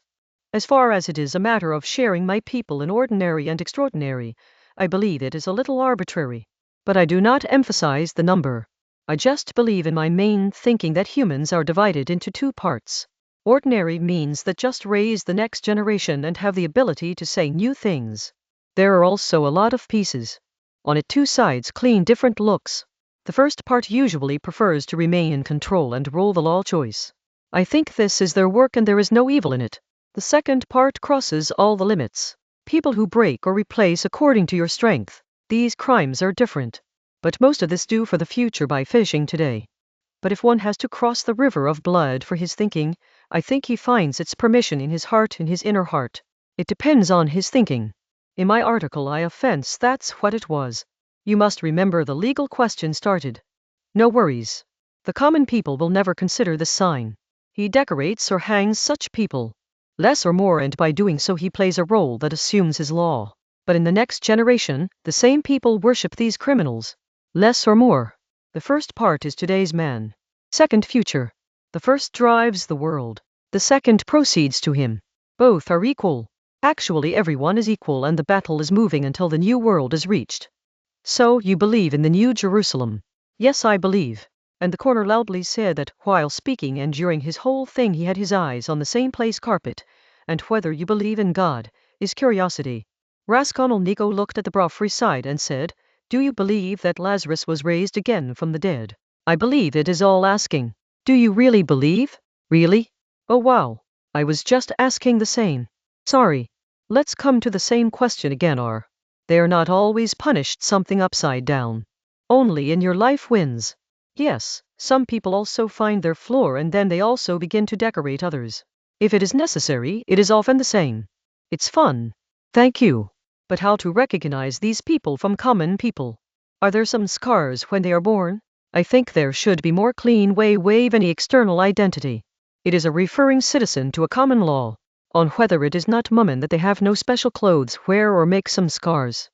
As far as it is a matter of sharing my people in ordinary and extraordinary, I believe it is a little arbitrary. But I do not emphasize the number. I just believe in my main thinking that humans are divided into two parts. Ordinary means that just raise the next generation and have the ability to say new things. There are also a lot of pieces. On it two sides clean different looks. The first part usually prefers to remain in control and rule the law choice. I think this is their work and there is no evil in it. The second part crosses all the limits. People who break or replace according to your strength. These crimes are different. But most of this do for the future by fishing today. But if one has to cross the river of blood for his thinking, I think he finds its permission in his heart, in his inner heart. It depends on his thinking. In my article I offense that's what it was. You must remember the legal question started. No worries. The common people will never consider this sign. He decorates or hangs such people. Less or more, and by doing so he plays a role that assumes his law. But in the next generation, the same people worship these criminals. Less or more. The first part is today's man. Second, future. The first drives the world. The second proceeds to him. Both are equal. Actually everyone is equal and the battle is moving until the new world is reached. So, you believe in the New Jerusalem? Yes, I believe. And the corner loudly said that, while speaking and during his whole thing he had his eyes on the same place carpet. And whether you believe in God, is curiosity. Raskolnikov looked at the Brofrey side and said, do you believe that Lazarus was raised again from the dead? I believe it is all asking. Do you really believe? Really? Oh wow. I was just asking the same. Sorry. Let's come to the same question again. Are they are not always punished something upside down? Only in your life wins. Yes, some people also find their floor and then they also begin to decorate others. If it is necessary, it is often the same. It's fun. Thank you. But how to recognize these people from common people? Are there some scars when they are born? I think there should be more clean way waive any external identity. It is a referring citizen to a common law, on whether it is not mummen that they have no special clothes wear or make some scars.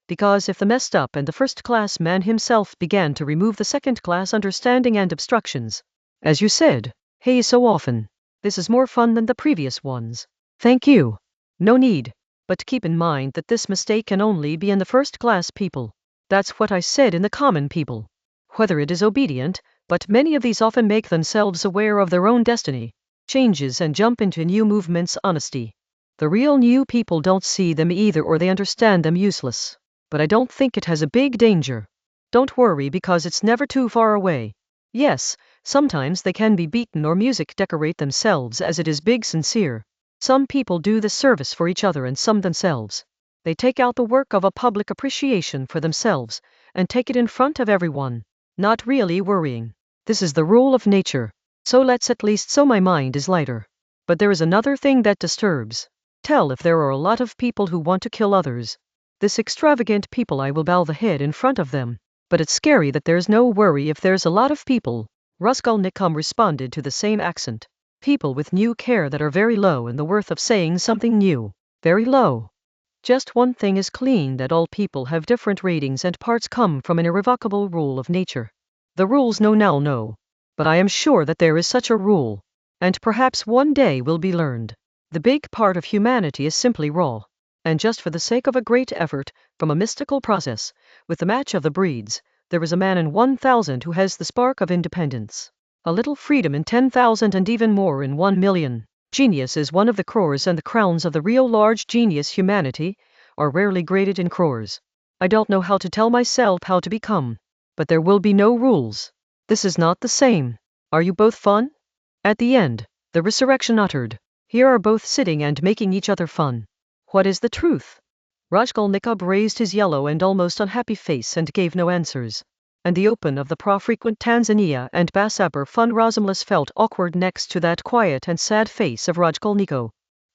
Because if the messed up and the first-class man himself began to remove the second-class understanding and obstructions, as you said, hey, so often, this is more fun than the previous ones. Thank you. No need. But keep in mind that this mistake can only be in the first-class people. That's what I said in the common people. Whether it is obedient, but many of these often make themselves aware of their own destiny, changes and jump into new movements. Honesty. The real new people don't see them either or they understand them useless. But I don't think it has a big danger. Don't worry because it's never too far away. Yes, sometimes they can be beaten or music decorate themselves as it is big sincere. Some people do this service for each other and some themselves. They take out the work of a public appreciation for themselves, and take it in front of everyone, not really worrying. This is the rule of nature. So let's at least so my mind is lighter. But there is another thing that disturbs. Tell if there are a lot of people who want to kill others. This extravagant people I will bow the head in front of them. But it's scary that there's no worry if there's a lot of people. Raskolnikov responded to the same accent. People with new care that are very low in the worth of saying something new. Very low. Just one thing is clean, that all people have different ratings and parts come from an irrevocable rule of nature. The rules no. But I am sure that there is such a rule. And perhaps one day will be learned. The big part of humanity is simply raw. And just for the sake of a great effort, from a mystical process, with the match of the breeds, there is a man in 1,000 who has the spark of independence. A little freedom in 10,000 and even more in 1,000,000. Genius is one of the crores and the crowns of the real large genius humanity are rarely graded in crores. I don't know how to tell myself how to become. But there will be no rules. This is not the same. Are you both fun? At the end, the resurrection uttered. Here are both sitting and making each other fun. What is the truth? Raskolnikov raised his yellow and almost unhappy face and gave no answers. And the open of the pro-frequent Tanzania and Basaber fun Razumlis felt awkward next to that quiet and sad face of Raskolnikov.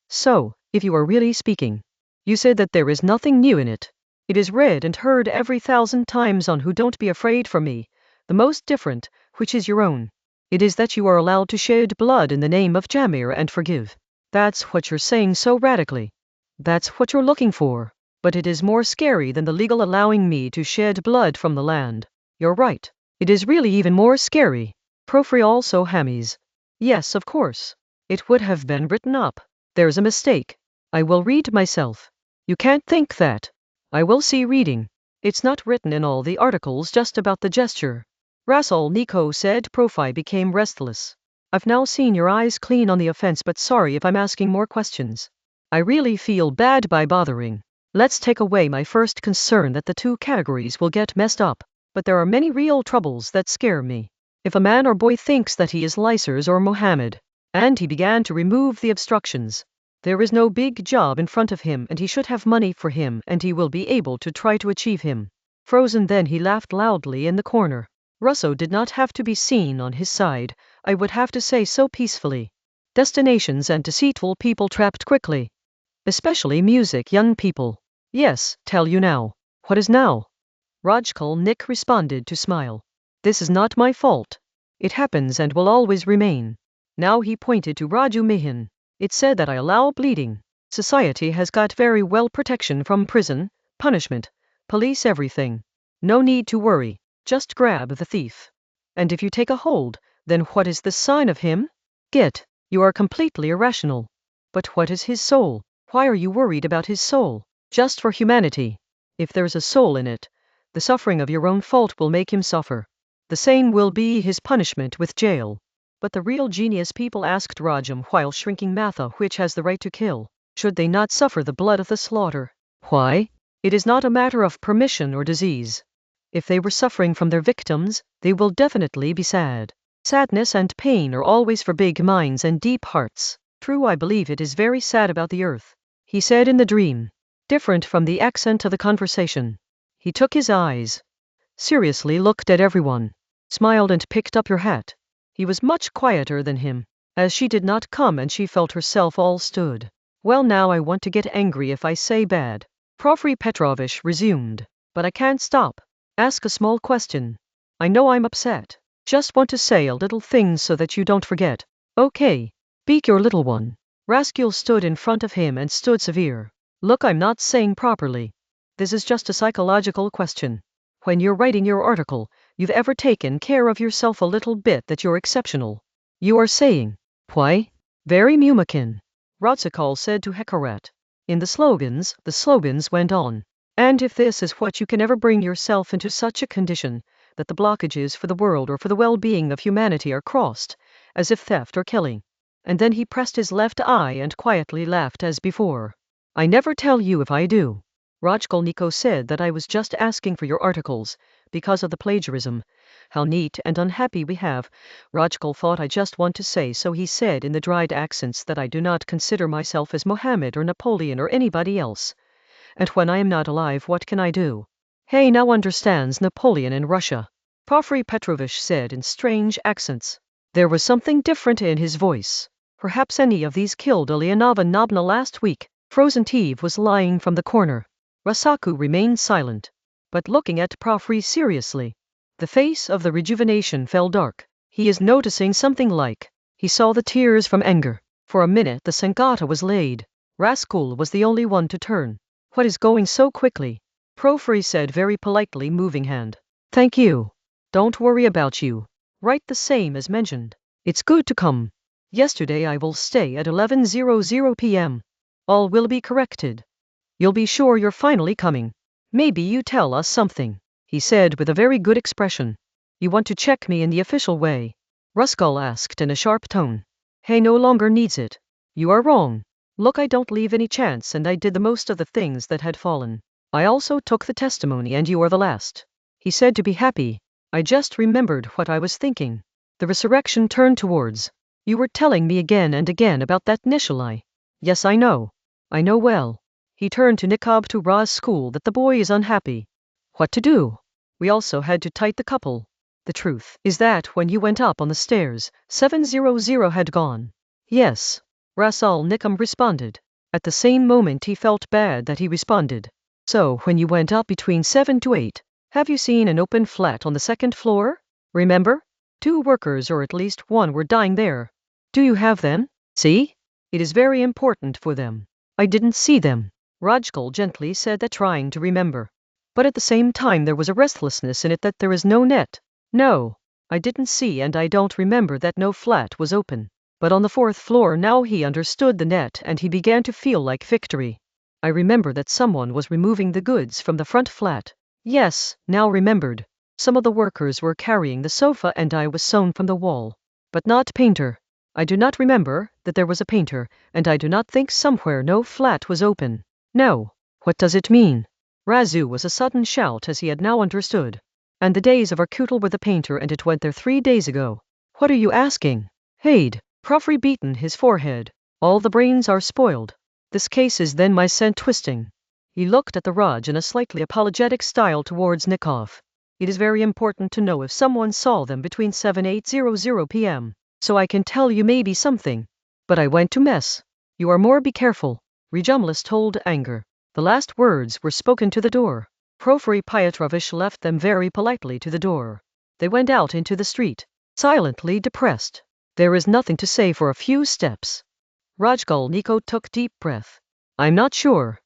So, if you are really speaking, you said that there is nothing new in it. It is read and heard every 1,000 times on Who Don't Be Afraid for Me. The most different, which is your own, it is that you are allowed to shed blood in the name of Jamir and forgive. That's what you're saying so radically. That's what you're looking for. But it is more scary than the legal allowing me to shed blood from the land. You're right. It is really even more scary. Porfiry also hammies. Yes, of course. It would have been written up. There's a mistake. I will read myself. You can't think that. I will see reading. It's not written in all the articles just about the gesture. Raskolnikov said. Porfiry became restless. I've now seen your eyes clean on the offense, but sorry if I'm asking more questions. I really feel bad by bothering. Let's take away my first concern that the two categories will get messed up. But there are many real troubles that scare me. If a man or boy thinks that he is Lysers or Mohammed, and he began to remove the obstructions, there is no big job in front of him and he should have money for him and he will be able to try to achieve him. Frozen, then he laughed loudly in the corner. Russo did not have to be seen on his side, I would have to say so peacefully. Destinations and deceitful people trapped quickly. Especially music young people. Yes, tell you now. What is now? Raskolnikov responded to smile. This is not my fault. It happens and will always remain. Now he pointed to Rajumihin. It said that I allow bleeding. Society has got very well protection from prison, punishment, police, everything. No need to worry. Just grab the thief. And if you take a hold, then what is the sign of him? Get. You are completely irrational. But what is his soul? Why are you worried about his soul? Just for humanity. If there's a soul in it, the suffering of your own fault will make him suffer. The same will be his punishment with jail. But the real genius people asked Rajam while shrinking Matha, which has the right to kill, should they not suffer the blood of the slaughter? Why? It is not a matter of permission or disease. If they were suffering from their victims, they will definitely be sad. Sadness and pain are always for big minds and deep hearts. True, I believe it is very sad about the earth, he said in the dream, different from the accent of the conversation. He took his eyes, seriously looked at everyone, smiled and picked up her hat. He was much quieter than him, as she did not come and she felt herself all stood. Well, now I want to get angry if I say bad. Porfiry Petrovich resumed. But I can't stop. Ask a small question. I know I'm upset. Just want to say a little thing so that you don't forget. Okay. Speak your little one. Raskul stood in front of him and stood severe. Look, I'm not saying properly. This is just a psychological question. When you're writing your article, you've ever taken care of yourself a little bit that you're exceptional? You are saying, why? Very Mumakin. Rodzikal said to Hekarat. In the slogans went on. And if this is what you can ever bring yourself into such a condition, that the blockages for the world or for the well-being of humanity are crossed, as if theft or killing. And then he pressed his left eye and quietly laughed as before. I never tell you if I do. Raskolnikov said that I was just asking for your articles, because of the plagiarism. How neat and unhappy we have. Rajkal thought I just want to say so. He said in the dried accents that I do not consider myself as Mohammed or Napoleon or anybody else. And when I am not alive, what can I do? Hey, now understands Napoleon in Russia. Porfiry Petrovich said in strange accents. There was something different in his voice. Perhaps any of these killed Ulyanova Nobna last week. Frozen Eve was lying from the corner. Rasaku remained silent, but looking at Porfiry seriously. The face of the rejuvenation fell dark. He is noticing something like. He saw the tears from anger. For a minute the Sankata was laid. Raskul was the only one to turn. What is going so quickly? Porfiry said very politely, moving hand. Thank you. Don't worry about you. Write the same as mentioned. It's good to come. Yesterday I will stay at 11:00 p.m. All will be corrected. You'll be sure you're finally coming. Maybe you tell us something, he said with a very good expression. You want to check me in the official way? Ruskal asked in a sharp tone. He no longer needs it. You are wrong. Look, I don't leave any chance and I did the most of the things that had fallen. I also took the testimony and you are the last. He said to be happy. I just remembered what I was thinking. The resurrection turned towards. You were telling me again and again about that Nishalai. Yes, I know. I know well. He turned to Nikob to Ra's school that the boy is unhappy. What to do? We also had to tight the couple. The truth is that when you went up on the stairs, 700 had gone. Yes, Raskolnikov responded. At the same moment he felt bad that he responded. So when you went up between 7 to 8, have you seen an open flat on the second floor? Remember? 2 workers or at least 1 were dying there. Do you have them? See? It is very important for them. I didn't see them. Rajkal gently said that, trying to remember. But at the same time there was a restlessness in it that there is no net. No, I didn't see and I don't remember that no flat was open. But on the 4th floor now he understood the net and he began to feel like victory. I remember that someone was removing the goods from the front flat. Yes, now remembered. Some of the workers were carrying the sofa and I was sewn from the wall. But not painter. I do not remember that there was a painter, and I do not think somewhere no flat was open. No. What does it mean? Razu was a sudden shout as he had now understood. And the days of Arkutal were the painter and it went there 3 days ago. What are you asking? Haid. Profri beaten his forehead. All the brains are spoiled. This case is then my scent twisting. He looked at the Raj in a slightly apologetic style towards Nikov. It is very important to know if someone saw them between 7:00 p.m. So I can tell you maybe something. But I went to mess. You are more be careful. Rajumlis told anger. The last words were spoken to the door. Profri Pyatrovich left them very politely to the door. They went out into the street, silently depressed. There is nothing to say for a few steps. Raskolnikov took deep breath. I'm not sure.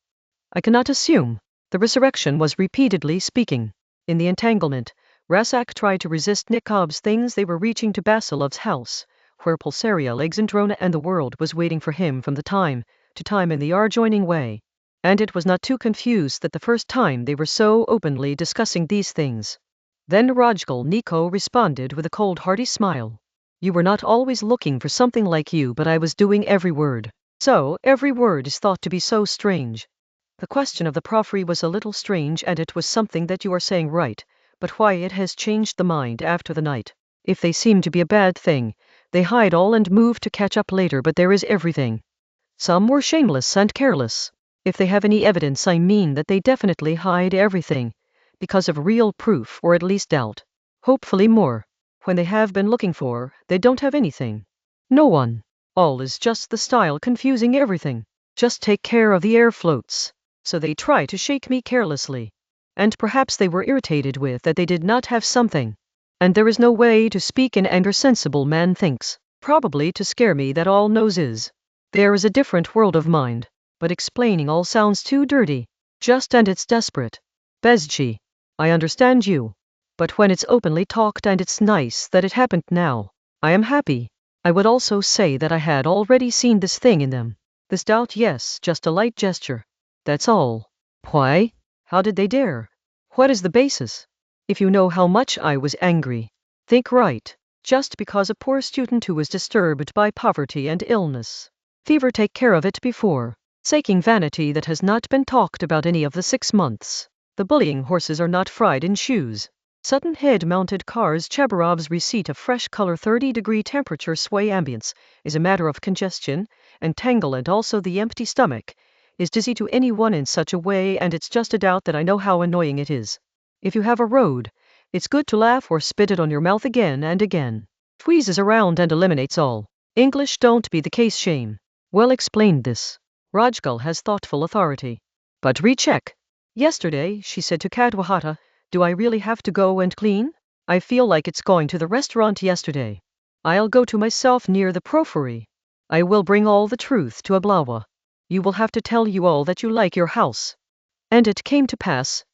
I cannot assume. The resurrection was repeatedly speaking. In the entanglement, Rasak tried to resist Nikov's things. They were reaching to Basilov's house, where Pulsaria, Alexandrona and the world was waiting for him from the time to time in the adjoining way. And it was not too confused that the first time they were so openly discussing these things. Then Raskolnikov responded with a cold hearty smile. You were not always looking for something like you, but I was doing every word. So every word is thought to be so strange. The question of the Profri was a little strange and it was something that you are saying right, but why it has changed the mind after the night. If they seem to be a bad thing, they hide all and move to catch up later, but there is everything. Some were shameless and careless. If they have any evidence, I mean that they definitely hide everything, because of real proof or at least doubt. Hopefully more. When they have been looking for, they don't have anything. No one. All is just the style confusing everything. Just take care of the air floats. So they try to shake me carelessly. And perhaps they were irritated with that they did not have something. And there is no way to speak in anger, sensible man thinks. Probably to scare me, that all knows is. There is a different world of mind. But explaining all sounds too dirty. Just and it's desperate. Bezji. I understand you. But when it's openly talked and it's nice that it happened now, I am happy. I would also say that I had already seen this thing in them. This doubt, yes, just a light gesture. That's all. Why? How did they dare? What is the basis? If you know how much I was angry. Think right. Just because a poor student who was disturbed by poverty and illness. Fever take care of it before. Saking vanity that has not been talked about any of the 6 months. The bullying horses are not fried in shoes. Sudden head-mounted cars. Chabarov's receipt of fresh color 30-degree temperature sway ambience is a matter of congestion and tangle, and also the empty stomach is dizzy to anyone in such a way, and it's just a doubt that I know how annoying it is. If you have a road, it's good to laugh or spit it on your mouth again and again. Tweezes around and eliminates all. English don't be the case shame. Well explained this. Rajkal has thoughtful authority. But recheck. Yesterday, she said to Kadwahata, do I really have to go and clean? I feel like it's going to the restaurant yesterday. I'll go to myself near the Profuri. I will bring all the truth to Ablawa. You will have to tell you all that you like your house. And it came to pass,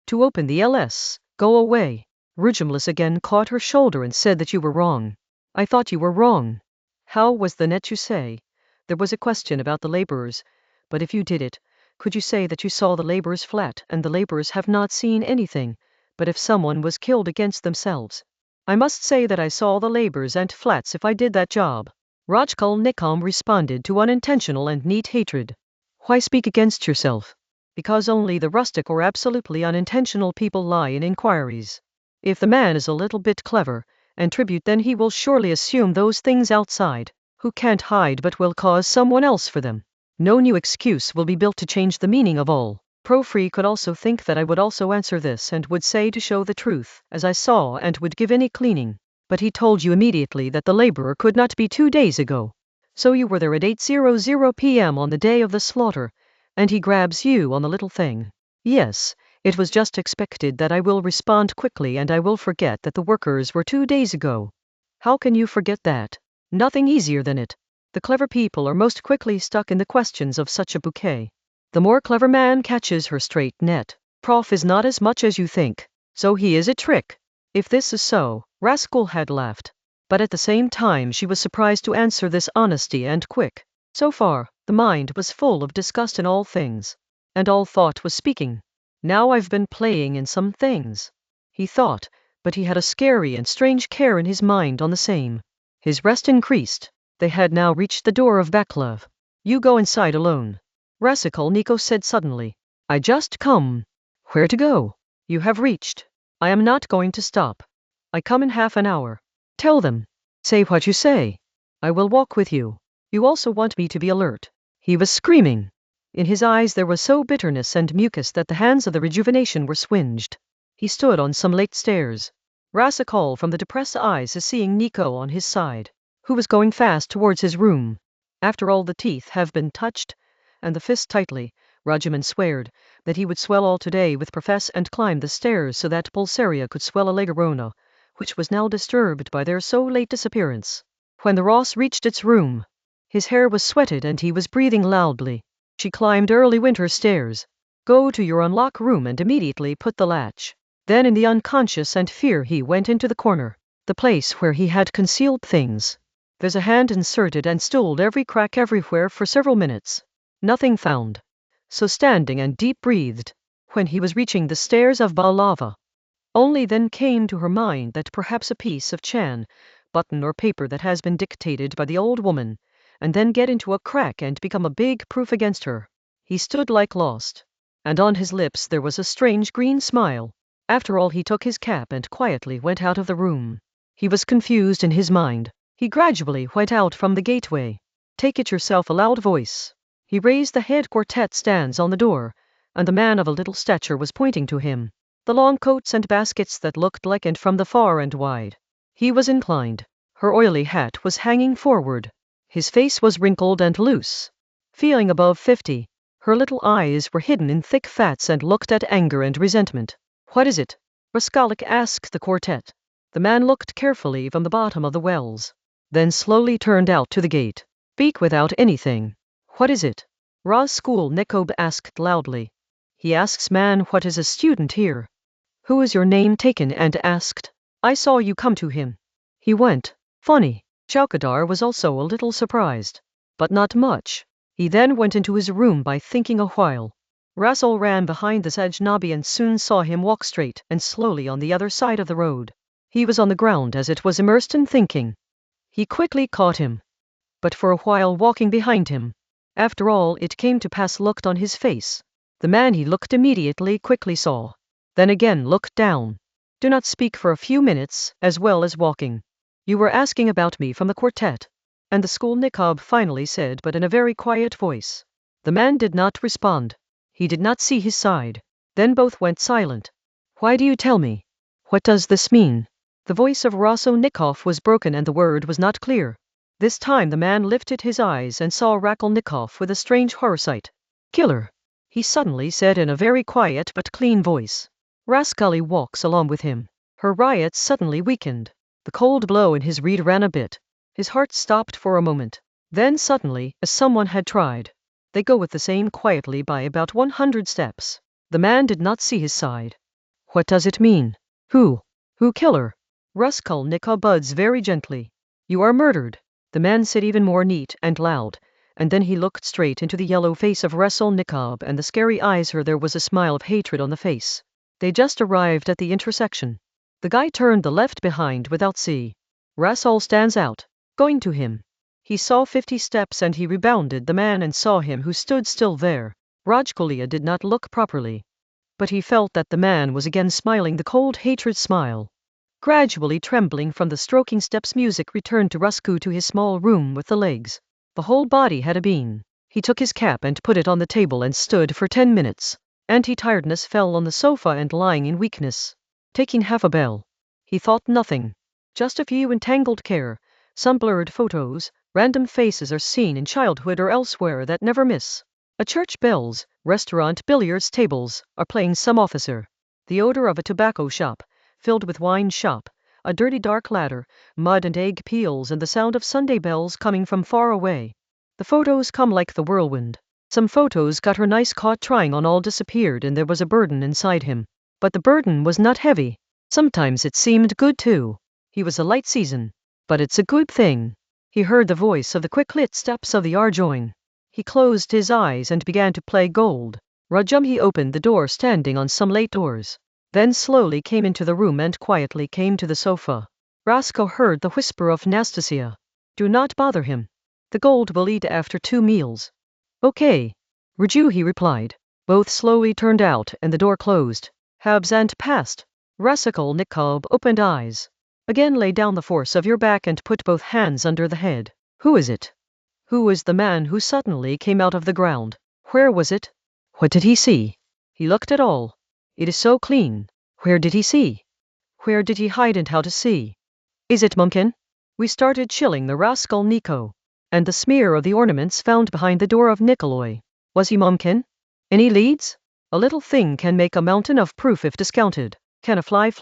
to open the LS, go away. Rujumlis again caught her shoulder and said that you were wrong. I thought you were wrong. How was the net, you say? There was a question about the laborers, but if you did it, could you say that you saw the laborers flat and the laborers have not seen anything, but if someone was killed against themselves? I must say that I saw the laborers and flats if I did that job. Raskolnikov responded to unintentional and neat hatred. Why speak against yourself? Because only the rustic or absolutely unintentional people lie in inquiries. If the man is a little bit clever and tribute, then he will surely assume those things outside, who can't hide but will cause someone else for them. No new excuse will be built to change the meaning of all. Pro-free could also think that I would also answer this and would say to show the truth, as I saw, and would give any cleaning. But he told you immediately that the laborer could not be 2 days ago. So you were there at 8:00 p.m. on the day of the slaughter, and he grabs you on the little thing. Yes, it was just expected that I will respond quickly and I will forget that the workers were 2 days ago. How can you forget that? Nothing easier than it. The clever people are most quickly stuck in the questions of such a bouquet. The more clever man catches her straight net. Prof is not as much as you think. So he is a trick. If this is so, Rascal had laughed. But at the same time she was surprised to answer this honesty and quick. So far, the mind was full of disgust in all things. And all thought was speaking. Now I've been playing in some things. He thought, but he had a scary and strange care in his mind on the same. His rest increased. They had now reached the door of Baklov. You go inside alone. Raskolnikov said suddenly. I just come. Where to go? You have reached. I am not going to stop. I come in half an hour. Tell them. Say what you say. I will walk with you. You also want me to be alert. He was screaming. In his eyes there was so bitterness and mucus that the hands of the rejuvenation were swinged. He stood on some late stairs. Raskolnikov from the depressed eyes is seeing Nico on his side, who was going fast towards his room. After all the teeth have been touched, and the fist tightly, Rodion sweared that he would swell all today with profess and climb the stairs so that Pulsaria could swell a Legorona, which was now disturbed by their so late disappearance. When the Ross reached its room, his hair was sweated and he was breathing loudly. She climbed early winter stairs. Go to your unlock room and immediately put the latch. Then in the unconscious and fear he went into the corner, the place where he had concealed things. There's a hand inserted and stoled every crack everywhere for several minutes. Nothing found. So standing and deep-breathed, when he was reaching the stairs of Balava. Only then came to her mind that perhaps a piece of chan, button or paper that has been dictated by the old woman, and then get into a crack and become a big proof against her. He stood like lost. And on his lips there was a strange green smile. After all he took his cap and quietly went out of the room. He was confused in his mind. He gradually went out from the gateway. Take it yourself, a loud voice. He raised the head quartet stands on the door, and the man of a little stature was pointing to him. The long coats and baskets that looked like and from the far and wide. He was inclined. Her oily hat was hanging forward. His face was wrinkled and loose. Feeling above 50, her little eyes were hidden in thick fats and looked at anger and resentment. What is it? Raskolnikov asked the quartet. The man looked carefully from the bottom of the wells, then slowly turned out to the gate. Speak without anything. What is it? Raskolnikov asked loudly. He asks, man, what is a student here? Who is your name taken and asked? I saw you come to him. He went. Funny. Chaukadar was also a little surprised. But not much. He then went into his room by thinking a while. Rasul ran behind the Ajnabi and soon saw him walk straight and slowly on the other side of the road. He was on the ground as it was immersed in thinking. He quickly caught him. But for a while walking behind him. After all it came to pass looked on his face. The man he looked immediately quickly saw. Then again looked down. Do not speak for a few minutes, as well as walking. You were asking about me from the quartet. And the Raskolnikov finally said, but in a very quiet voice. The man did not respond. He did not see his side. Then both went silent. Why do you tell me? What does this mean? The voice of Raskolnikov was broken and the word was not clear. This time the man lifted his eyes and saw Raskolnikov with a strange horror sight. Killer, he suddenly said in a very quiet but clean voice. Raskolnikov walks along with him. Her riots suddenly weakened. The cold blow in his reed ran a bit. His heart stopped for a moment. Then suddenly, as someone had tried. They go with the same quietly by about 100 steps. The man did not see his side. What does it mean? Who killer? Raskolnikov buds very gently. You are murdered. The man said even more neat and loud, and then he looked straight into the yellow face of Raskolnikov and the scary eyes her there was a smile of hatred on the face. They just arrived at the intersection. The guy turned the left behind without see. Rasol stands out, going to him. He saw 50 steps and he rebounded the man and saw him who stood still there. Rajkolia did not look properly. But he felt that the man was again smiling the cold hatred smile. Gradually trembling from the stroking steps music returned to Rusku to his small room with the legs. The whole body had a bean. He took his cap and put it on the table and stood for 10 minutes. Anti-tiredness fell on the sofa and lying in weakness. Taking half a bell. He thought nothing. Just a few entangled care, some blurred photos, random faces are seen in childhood or elsewhere that never miss. A church bells, restaurant billiards tables, are playing some officer. The odor of a tobacco shop, filled with wine shop, a dirty dark ladder, mud and egg peels and the sound of Sunday bells coming from far away. The photos come like the whirlwind. Some photos got her nice caught trying on all disappeared and there was a burden inside him. But the burden was not heavy. Sometimes it seemed good too. He was a light season. But it's a good thing. He heard the voice of the quick-lit steps of the Arjoin. He closed his eyes and began to play gold. Rajum he opened the door standing on some late doors. Then slowly came into the room and quietly came to the sofa. Rasko heard the whisper of Nastasia. Do not bother him. The gold will eat after 2 meals. Okay. Raju he replied. Both slowly turned out and the door closed. Habsant passed. Raskolnikov opened eyes. Again lay down the force of your back and put both hands under the head. Who is it? Who is the man who suddenly came out of the ground? Where was it? What did he see? He looked at all. It is so clean. Where did he see? Where did he hide and how to see? Is it Mumkin? We started chilling the Raskolnikov. And the smear of the ornaments found behind the door of Nikolai. Was he Mumkin? Any leads? A little thing can make a mountain of proof if discounted. Can a fly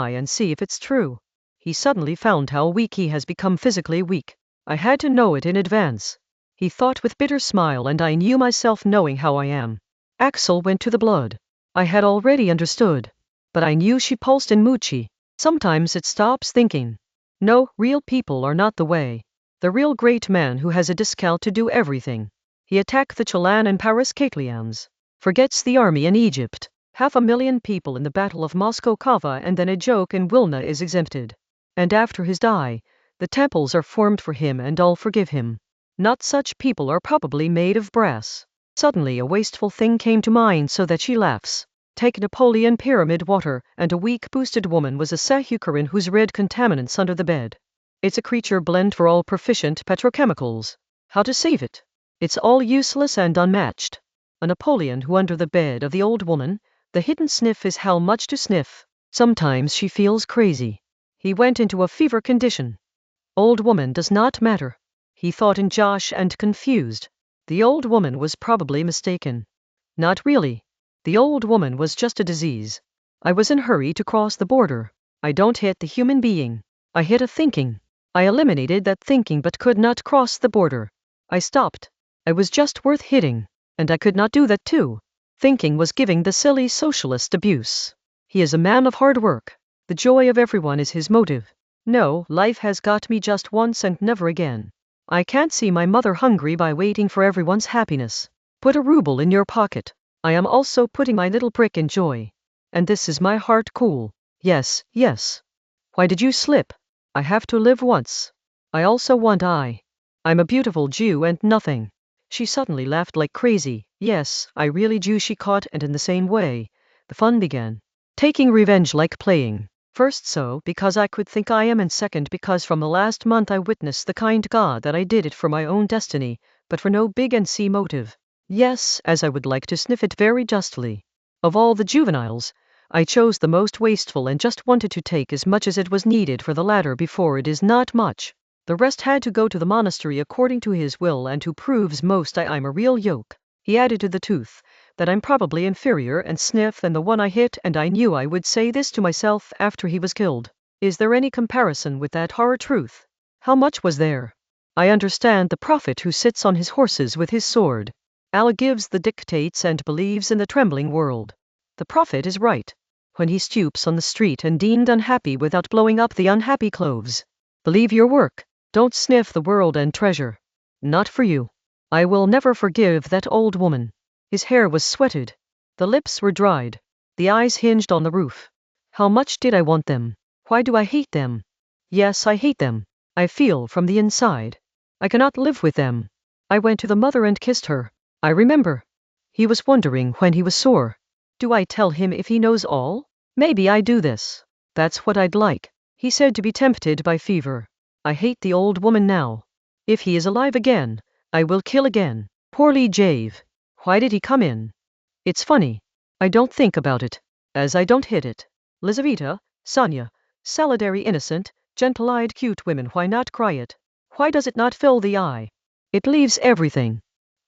and see if it's true? He suddenly found how weak he has become physically weak. I had to know it in advance. He thought with bitter smile and I knew myself knowing how I am. Axel went to the blood. I had already understood. But I knew she pulsed in Muchi. Sometimes it stops thinking. No, real people are not the way. The real great man who has a discount to do everything. He attacked the Chalan and Paraskatlians. Forgets the army in Egypt. 500,000 people in the Battle of Moscow-Kava and then a joke in Wilna is exempted. And after his die, the temples are formed for him and all forgive him. Not such people are probably made of brass. Suddenly a wasteful thing came to mind so that she laughs. Take Napoleon pyramid water and a weak boosted woman was a Sahukarin who's read contaminants under the bed. It's a creature blend for all proficient petrochemicals. How to save it? It's all useless and unmatched. A Napoleon who under the bed of the old woman, the hidden sniff is how much to sniff. Sometimes she feels crazy. He went into a fever condition. Old woman does not matter. He thought in Josh and confused. The old woman was probably mistaken. Not really. The old woman was just a disease. I was in a hurry to cross the border. I don't hit the human being. I hit a thinking. I eliminated that thinking but could not cross the border. I stopped. I was just worth hitting. And I could not do that too. Thinking was giving the silly socialist abuse. He is a man of hard work. The joy of everyone is his motive. No, life has got me just once and never again. I can't see my mother hungry by waiting for everyone's happiness. Put a ruble in your pocket. I am also putting my little brick in joy. And this is my heart cool. Yes, yes. Why did you slip? I have to live once. I also want I'm a beautiful Jew and nothing. She suddenly laughed like crazy. Yes, I really Jew she caught and in the same way. The fun began. Taking revenge like playing. First so, because I could think I am and second because from the last month I witnessed the kind God that I did it for my own destiny, but for no big and see motive. Yes, as I would like to sniff it very justly. Of all the juveniles, I chose the most wasteful and just wanted to take as much as it was needed for the latter before it is not much. The rest had to go to the monastery according to his will and who proves most I'm a real yoke. He added to the tooth, that I'm probably inferior and sniff than the one I hit and I knew I would say this to myself after he was killed. Is there any comparison with that horror truth? How much was there? I understand the prophet who sits on his horses with his sword. Allah gives the dictates and believes in the trembling world. The prophet is right. When he stoops on the street and deemed unhappy without blowing up the unhappy cloves. Believe your work. Don't sniff the world and treasure. Not for you. I will never forgive that old woman. His hair was sweated. The lips were dried. The eyes hinged on the roof. How much did I want them? Why do I hate them? Yes, I hate them. I feel from the inside. I cannot live with them. I went to the mother and kissed her. I remember. He was wondering when he was sore. Do I tell him if he knows all? Maybe I do this. That's what I'd like. He said to be tempted by fever. I hate the old woman now. If he is alive again, I will kill again. Poorly Jave. Why did he come in? It's funny. I don't think about it, as I don't hit it. Lizaveta, Sonia, solidary innocent, gentle-eyed cute women, why not cry it? Why does it not fill the eye? It leaves everything.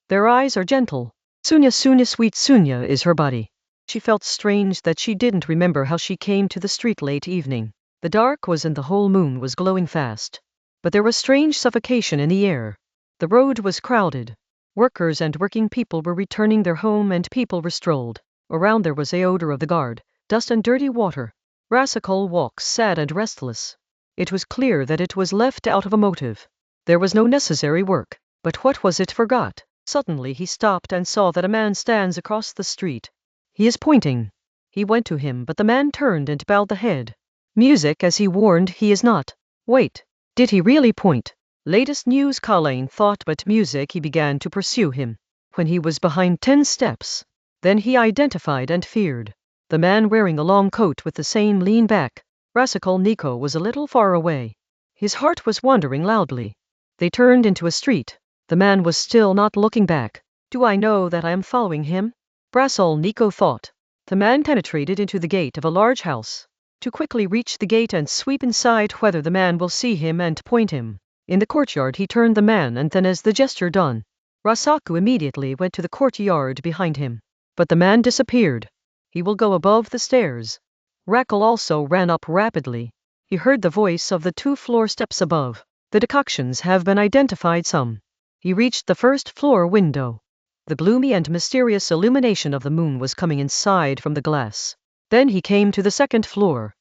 Their eyes are gentle. Sunya sweet Sunya is her body. She felt strange that she didn't remember how she came to the street late evening. The dark was and the whole moon was glowing fast. But there was strange suffocation in the air. The road was crowded. Workers and working people were returning their home and people were strolled. Around there was the odor of the guard, dust and dirty water. Raskolnikov walked sad and restless. It was clear that it was left out of a motive. There was no necessary work, but what was it forgot? Suddenly he stopped and saw that a man stands across the street. He is pointing. He went to him, but the man turned and bowed the head. Music, as he warned, he is not. Wait, did he really point? Latest news, Colleen thought, but music, he began to pursue him. When he was behind 10 steps, then he identified and feared. The man wearing a long coat with the same lean back. Raskolnikov was a little far away. His heart was wandering loudly. They turned into a street. The man was still not looking back. Do I know that I am following him? Raskolnikov thought. The man penetrated into the gate of a large house. To quickly reach the gate and sweep inside whether the man will see him and point him. In the courtyard he turned the man, and then as the gesture done, Raskolnikov immediately went to the courtyard behind him. But the man disappeared. He will go above the stairs. Rakel also ran up rapidly. He heard the voice of the 2-floor steps above. The decoctions have been identified some. He reached the first-floor window. The gloomy and mysterious illumination of the moon was coming inside from the glass. Then he came to the 2nd floor.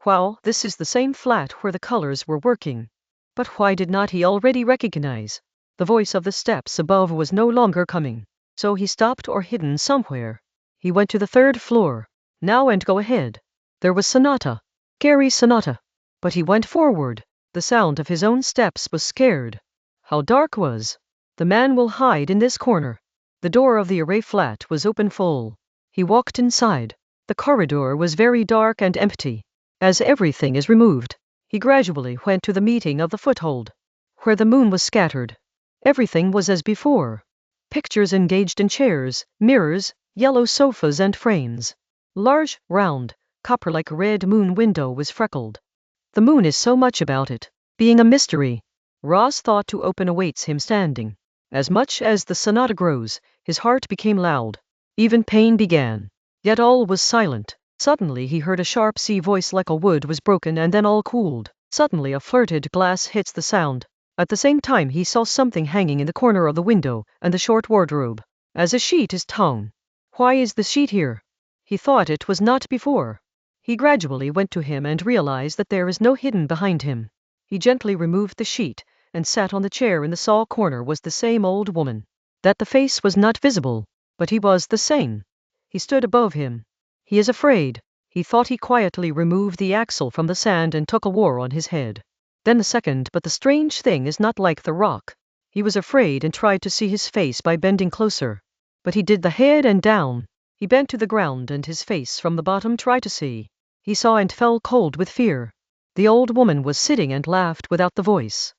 Wow, this is the same flat where the colors were working. But why did not he already recognize? The voice of the steps above was no longer coming. So he stopped or hidden somewhere. He went to the 3rd floor. Now and go ahead. There was Sonata. Gary Sonata. But he went forward. The sound of his own steps was scared. How dark was. The man will hide in this corner. The door of the array flat was open full. He walked inside. The corridor was very dark and empty. As everything is removed, he gradually went to the meeting of the foothold, where the moon was scattered. Everything was as before. Pictures engaged in chairs, mirrors, yellow sofas and frames. Large, round, copper-like red moon window was freckled. The moon is so much about it, being a mystery. Ross thought to open awaits him standing. As much as the sonata grows, his heart became loud. Even pain began. Yet all was silent. Suddenly he heard a sharp sea voice like a wood was broken and then all cooled. Suddenly a flirted glass hits the sound. At the same time he saw something hanging in the corner of the window and the short wardrobe. As a sheet is torn. Why is the sheet here? He thought it was not before. He gradually went to him and realized that there is no hidden behind him. He gently removed the sheet and sat on the chair. In the saw corner was the same old woman. That the face was not visible, but he was the same. He stood above him. He is afraid. He thought. He quietly removed the axle from the sand and took a war on his head. Then the second, but the strange thing is not like the rock. He was afraid and tried to see his face by bending closer. But he did the head and down. He bent to the ground and his face from the bottom tried to see. He saw and fell cold with fear. The old woman was sitting and laughed without the voice.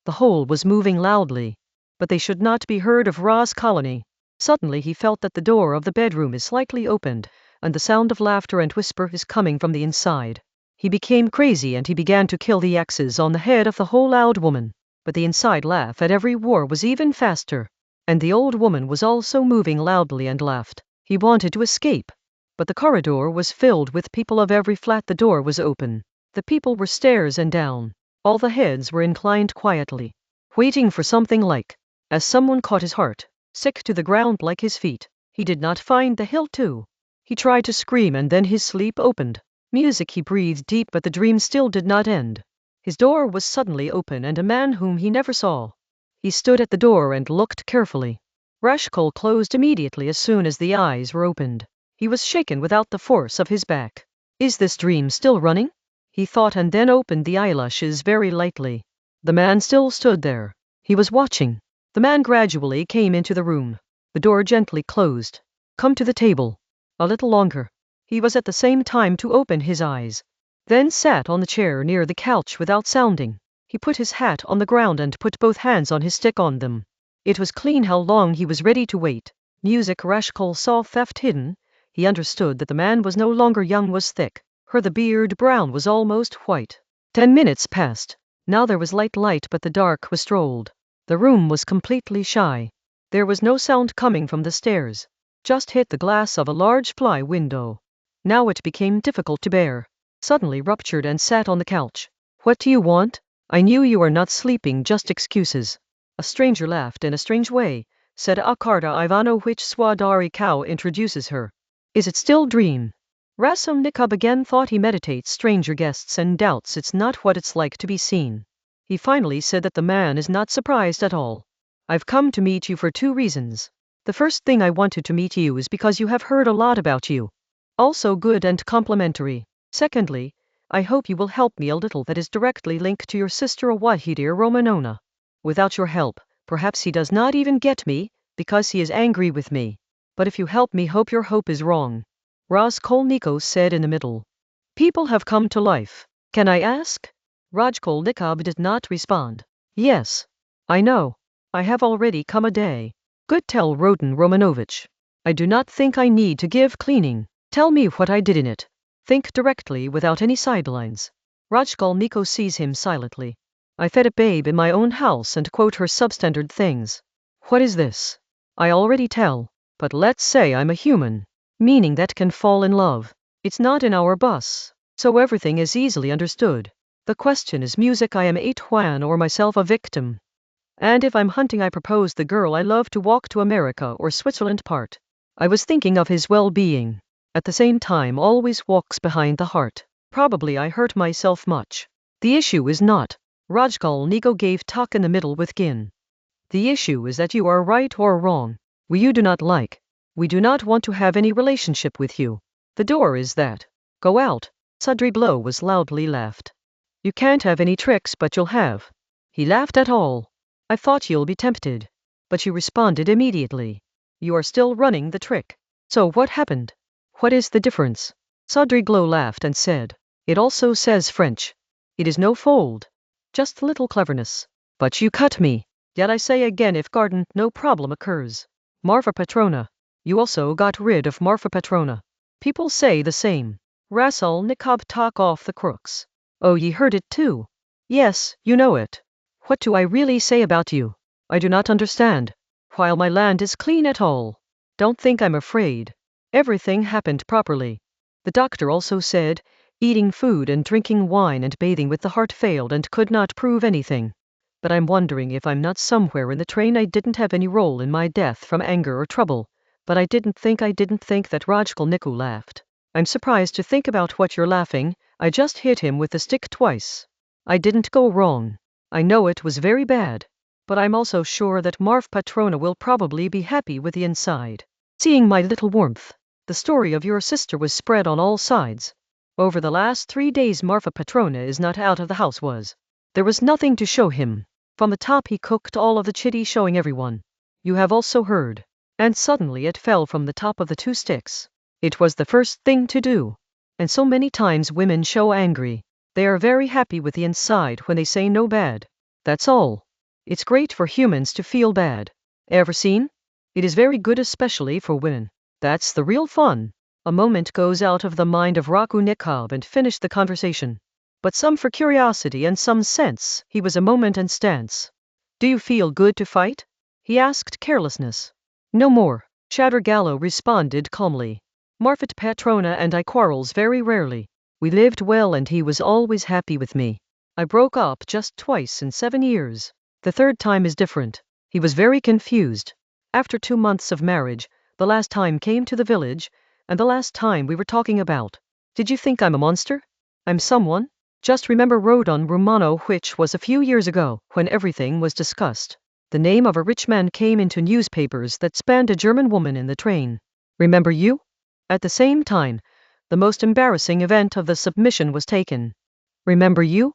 The whole was moving loudly. But they should not be heard of Ross colony. Suddenly he felt that the door of the bedroom is slightly opened, and the sound of laughter and whisper is coming from the inside. He became crazy and he began to kill the axes on the head of the whole old woman. But the inside laugh at every war was even faster. And the old woman was also moving loudly and laughed. He wanted to escape. But the corridor was filled with people of every flat. The door was open. The people were stairs and down. All the heads were inclined quietly, waiting for something like, as someone caught his heart, sick to the ground like his feet. He did not find the hill too. He tried to scream and then his sleep opened. Music, he breathed deep, but the dream still did not end. His door was suddenly open and a man whom he never saw. He stood at the door and looked carefully. Raskolnikov closed immediately as soon as the eyes were opened. He was shaken without the force of his back. Is this dream still running? He thought and then opened the eyelashes very lightly. The man still stood there. He was watching. The man gradually came into the room. The door gently closed. Come to the table. A little longer. He was at the same time to open his eyes. Then sat on the chair near the couch without sounding. He put his hat on the ground and put both hands on his stick on them. It was clean how long he was ready to wait. Music Rashkol saw theft hidden. He understood that the man was no longer young, was thick. The beard brown was almost white. 10 minutes passed. Now there was light, but the dark was strolled. The room was completely shy. There was no sound coming from the stairs. Just hit the glass of a large fly window. Now it became difficult to bear. Suddenly ruptured and sat on the couch. What do you want? I knew you were not sleeping, just excuses. A stranger laughed in a strange way, said Akarda Ivanovich Swadarikow introduces her. Is it still dream? Raskolnikov again thought he meditates stranger guests and doubts it's not what it's like to be seen. He finally said that the man is not surprised at all. I've come to meet you for 2 reasons. The first thing I wanted to meet you is because you have heard a lot about you. Also good and complimentary. Secondly, I hope you will help me a little that is directly linked to your sister Wahidir Romanona. Without your help, perhaps he does not even get me, because he is angry with me. But if you help me, hope your hope is wrong. Raskolnikov said in the middle. People have come to life. Can I ask? Raskolnikov did not respond. Yes. I know. I have already come a day. Good, tell Rodion Romanovich. I do not think I need to give cleaning. Tell me what I did in it. Think directly without any sidelines. Raskolnikov sees him silently. I fed a babe in my own house and quote her substandard things. What is this? I already tell, but let's say I'm a human, meaning that can fall in love. It's not in our bus, so everything is easily understood. The question is music. I am a Tuan or myself a victim. And if I'm hunting, I propose the girl I love to walk to America or Switzerland part. I was thinking of his well-being. At the same time always walks behind the heart. Probably I hurt myself much. The issue is not. Raskolnikov gave talk in the middle with Gin. The issue is that you are right or wrong. You do not like. We do not want to have any relationship with you. The door is that. Go out. Sudriglo was loudly laughed. You can't have any tricks, but you'll have. He laughed at all. I thought you'll be tempted. But you responded immediately. You are still running the trick. So what happened? What is the difference? Sudriglo laughed and said. It also says French. It is no fold. Just little cleverness. But you cut me. Yet I say again, if garden, no problem occurs. Marfa Petrona. You also got rid of Marfa Petrona. People say the same. Raskolnikov talk off the crooks. Oh, ye heard it too? Yes, you know it. What do I really say about you? I do not understand. While my land is clean at all. Don't think I'm afraid. Everything happened properly. The doctor also said, eating food and drinking wine and bathing with the heart failed and could not prove anything. But I'm wondering if I'm not somewhere in the train. I didn't have any role in my death from anger or trouble. But I didn't think that. Raskolnikov laughed. I'm surprised to think about what you're laughing. I just hit him with the stick twice. I didn't go wrong. I know it was very bad. But I'm also sure that Marfa Petrona will probably be happy with the inside. Seeing my little warmth. The story of your sister was spread on all sides. Over the last 3 days Marfa Petrona is not out of the house. There was nothing to show him. From the top he cooked all of the chitty, showing everyone. You have also heard. And suddenly it fell from the top of the 2 sticks. It was the first thing to do. And so many times women show angry. They are very happy with the inside when they say no bad. That's all. It's great for humans to feel bad. Ever seen? It is very good, especially for women. That's the real fun. A moment goes out of the mind of Raskolnikov and finished the conversation. But some for curiosity and some sense. He was a moment and stance. Do you feel good to fight? He asked carelessness. No more. Chattergallo responded calmly. Marfa Petrona and I quarrels very rarely. We lived well and he was always happy with me. I broke up just twice in 7 years. The 3rd time is different. He was very confused. After 2 months of marriage, the last time came to the village, and the last time we were talking about. Did you think I'm a monster? I'm someone? Just remember Rodion Raskolnikov, which was a few years ago, when everything was discussed. The name of a rich man came into newspapers that spanned a German woman in the train. Remember you? At the same time, the most embarrassing event of the submission was taken. Remember you?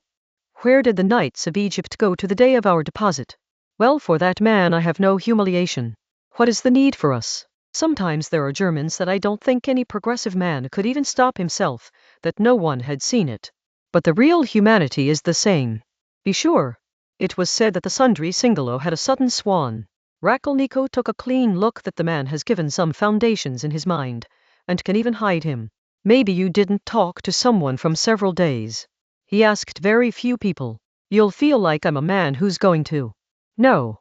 Where did the Knights of Egypt go to the day of our deposit? Well, for that man I have no humiliation. What is the need for us? Sometimes there are Germans that I don't think any progressive man could even stop himself, that no one had seen it. But the real humanity is the same. Be sure. It was said that the Sundry Singalo had a sudden swan. Raskolnikov took a clean look that the man has given some foundations in his mind, and can even hide him. Maybe you didn't talk to someone from several days. He asked very few people. You'll feel like I'm a man who's going to. No.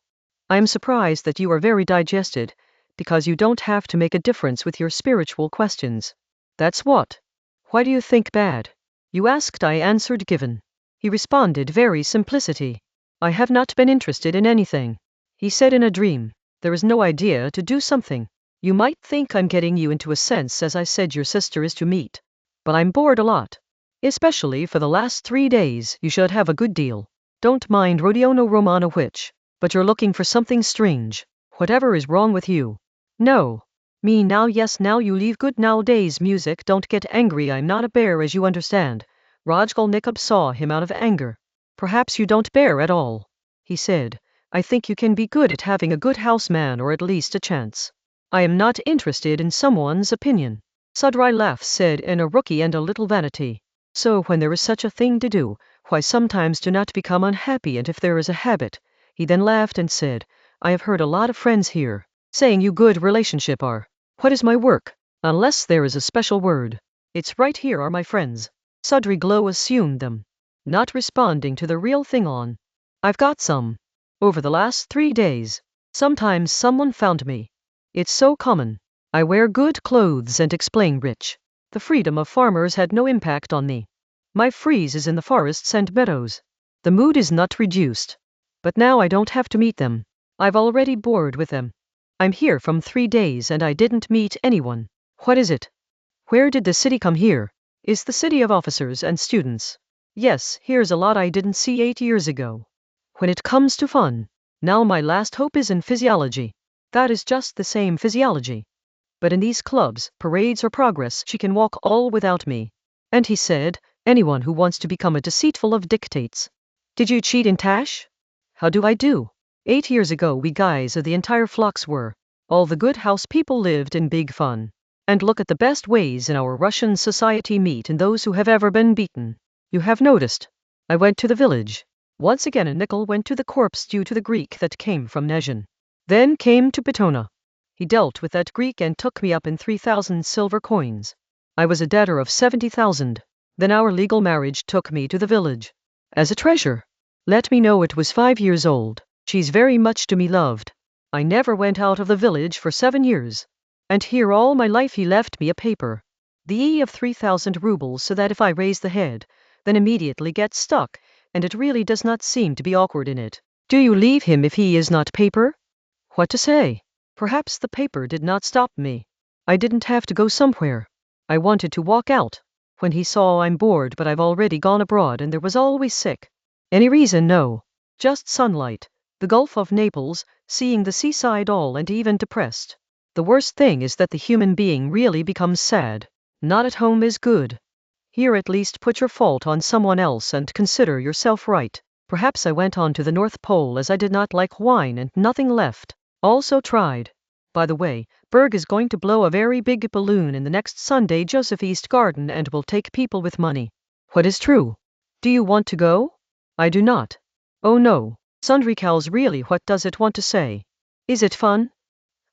I'm surprised that you are very digested, because you don't have to make a difference with your spiritual questions. That's what. Why do you think bad? You asked, I answered, given. He responded very simplicity. I have not been interested in anything. He said in a dream, there is no idea to do something. You might think I'm getting you into a sense as I said your sister is to meet. But I'm bored a lot. Especially for the last 3 days, you should have a good deal. Don't mind Rodion Raskolnikov, but you're looking for something strange. Whatever is wrong with you? No. Me now, yes, now you leave good nowadays music, don't get angry, I'm not a bear as you understand. Raskolnikov saw him out of anger. Perhaps you don't bear at all. He said, I think you can be good at having a good houseman, or at least a chance. I am not interested in someone's opinion. Sudrai laughs, said in a rookie and a little vanity. So when there is such a thing to do, why sometimes do not become unhappy, and if there is a habit. He then laughed and said, I have heard a lot of friends here saying you good relationship are. What is my work? Unless there is a special word. It's right here are my friends. Sudri Glow assumed them. Not responding to the real thing on. I've got some. Over the last 3 days. Sometimes someone found me. It's so common. I wear good clothes and explain rich. The freedom of farmers had no impact on me. My freeze is in the forests and meadows. The mood is not reduced. But now I don't have to meet them. I've already bored with them. I'm here from 3 days and I didn't meet anyone. What is it? Where did the city come here? Is the city of officers and students? Yes, here's a lot I didn't see 8 years ago. When it comes to fun, now my last hope is in physiology. That is just the same physiology. But in these clubs, parades or progress, she can walk all without me. And he said, anyone who wants to become a deceitful of dictates. Did you cheat in Tash? How do I do? 8 years ago we guys of the entire flocks were. All the good house people lived in big fun. And look at the best ways in our Russian society meet in those who have ever been beaten. You have noticed. I went to the village. Once again a nickel went to the corpse due to the Greek that came from Nezhin. Then came to Petona. He dealt with that Greek and took me up in 3,000 silver coins. I was a debtor of 70,000. Then our legal marriage took me to the village. As a treasure. Let me know it was 5 years old. She's very much to me loved. I never went out of the village for 7 years. And here all my life he left me a paper. The E of 3,000 rubles, so that if I raise the head, then immediately gets stuck, and it really does not seem to be awkward in it. Do you leave him if he is not paper? What to say? Perhaps the paper did not stop me. I didn't have to go somewhere. I wanted to walk out. When he saw I'm bored, but I've already gone abroad and there was always sick. Any reason? No. Just sunlight. The Gulf of Naples, seeing the seaside all, and even depressed. The worst thing is that the human being really becomes sad. Not at home is good. Here at least put your fault on someone else and consider yourself right. Perhaps I went on to the North Pole as I did not like wine and nothing left. Also tried. By the way, Berg is going to blow a very big balloon in the next Sunday Joseph East Garden and will take people with money. What is true? Do you want to go? I do not. Oh no. Sundry cows, really, what does it want to say? Is it fun?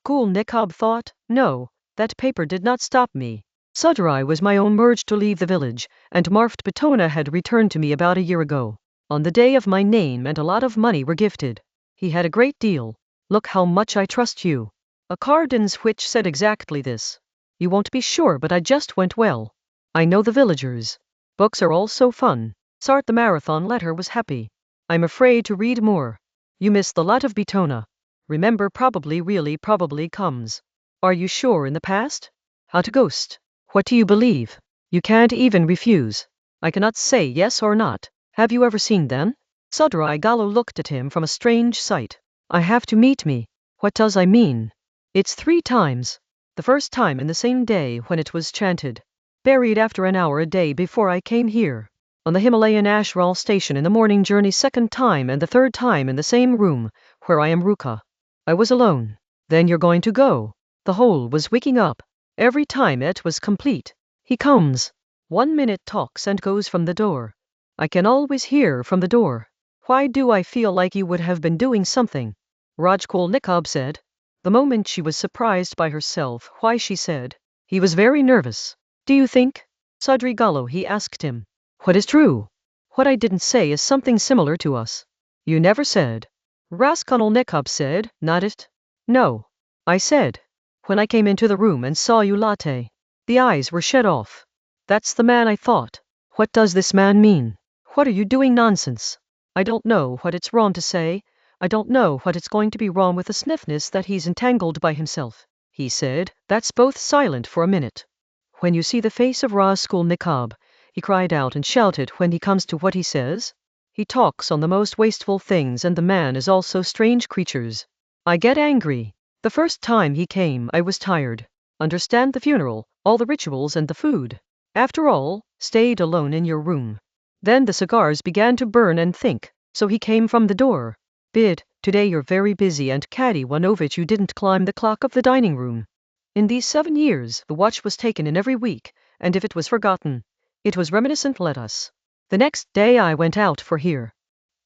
Cool, Nikob thought. No, that paper did not stop me. Sudrai was my own urge to leave the village, and Marft Petona had returned to me about a year ago. On the day of my name, and a lot of money were gifted. He had a great deal. Look how much I trust you. A card in which said exactly this. You won't be sure, but I just went well. I know the villagers. Books are all so fun. Sart the marathon letter was happy. I'm afraid to read more. You missed the lot of Betona. Remember, probably, really, probably comes. Are you sure in the past? How to ghost? What do you believe? You can't even refuse. I cannot say yes or not. Have you ever seen them? Sudrai Gallo looked at him from a strange sight. I have to meet me. What does I mean? It's 3 times. The first time in the same day when it was chanted. Buried after an hour a day before I came here. On the Himalayan Ashral station in the morning journey, 2nd time, and the 3rd time in the same room, where I am Ruka. I was alone. Then you're going to go. The whole was waking up. Every time it was complete. He comes. 1 minute talks and goes from the door. I can always hear from the door. Why do I feel like you would have been doing something? Raskolnikov said. The moment she was surprised by herself why she said. He was very nervous. Do you think? Sudrigalo, he asked him. What is true? What I didn't say is something similar to us. You never said. Raskolnikov said, not it? No. I said. When I came into the room and saw you latte. The eyes were shut off. That's the man I thought. What does this man mean? What are you doing nonsense? I don't know what it's wrong to say. I don't know what it's going to be wrong with the sniffness that he's entangled by himself, he said. That's both silent for a minute. When you see the face of Raskolnikov, he cried out and shouted when he comes to what he says. He talks on the most wasteful things and the man is also strange creatures. I get angry. The first time he came I was tired. Understand the funeral, all the rituals and the food. After all, stayed alone in your room. Then the cigars began to burn and think, so he came from the door. Bid, today you're very busy and Kady Ivanovich you didn't climb the clock of the dining room. In these 7 years the watch was taken in every week, and if it was forgotten, it was reminiscent let us. The next day I went out for here.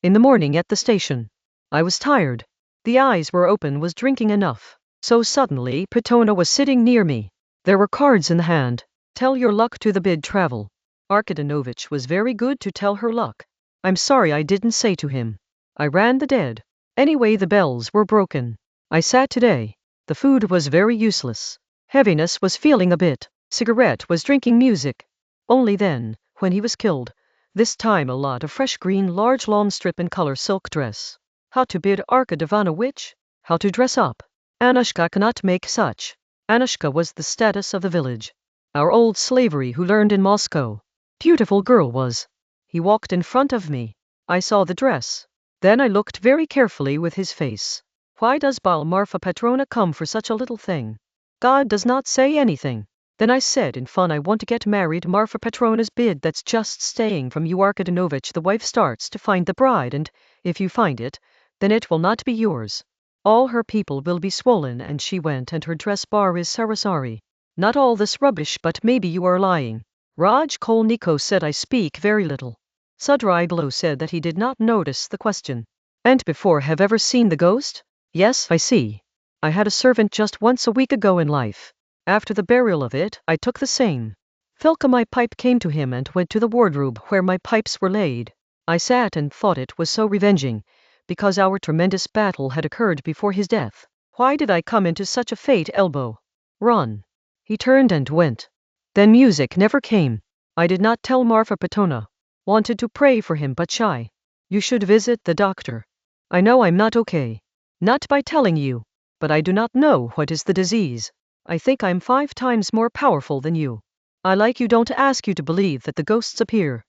In the morning at the station. I was tired. The eyes were open was drinking enough. So suddenly Petona was sitting near me. There were cards in the hand. Tell your luck to the bid travel. Arkadyevich was very good to tell her luck. I'm sorry I didn't say to him. I ran the dead. Anyway the bells were broken. I sat today. The food was very useless. Heaviness was feeling a bit. Cigarette was drinking music. Only then, when he was killed, this time a lot of fresh green large lawn strip and color silk dress. How to bid Arkady Ivanovich? How to dress up? Anushka cannot make such. Anushka was the status of the village. Our old slavery who learned in Moscow. Beautiful girl was. He walked in front of me. I saw the dress. Then I looked very carefully with his face. Why does Bal Marfa Petrona come for such a little thing? God does not say anything. Then I said in fun I want to get married. Marfa Petrona's bid that's just staying from you Arkadyevich. The wife starts to find the bride and, if you find it, then it will not be yours. All her people will be swollen and she went and her dress bar is sarasari. Not all this rubbish but maybe you are lying. Raskolnikov said I speak very little. Sudrigalo said that he did not notice the question. And before have ever seen the ghost? Yes, I see. I had a servant just once a week ago in life. After the burial of it, I took the same. Filka my pipe came to him and went to the wardrobe where my pipes were laid. I sat and thought it was so revenging, because our tremendous battle had occurred before his death. Why did I come into such a fate? Elbow. Run. He turned and went. Then music never came. I did not tell Marfa Petona. Wanted to pray for him but shy. You should visit the doctor. I know I'm not okay. Not by telling you. But I do not know what is the disease. I think I'm 5 times more powerful than you. I like you don't ask you to believe that the ghosts appear.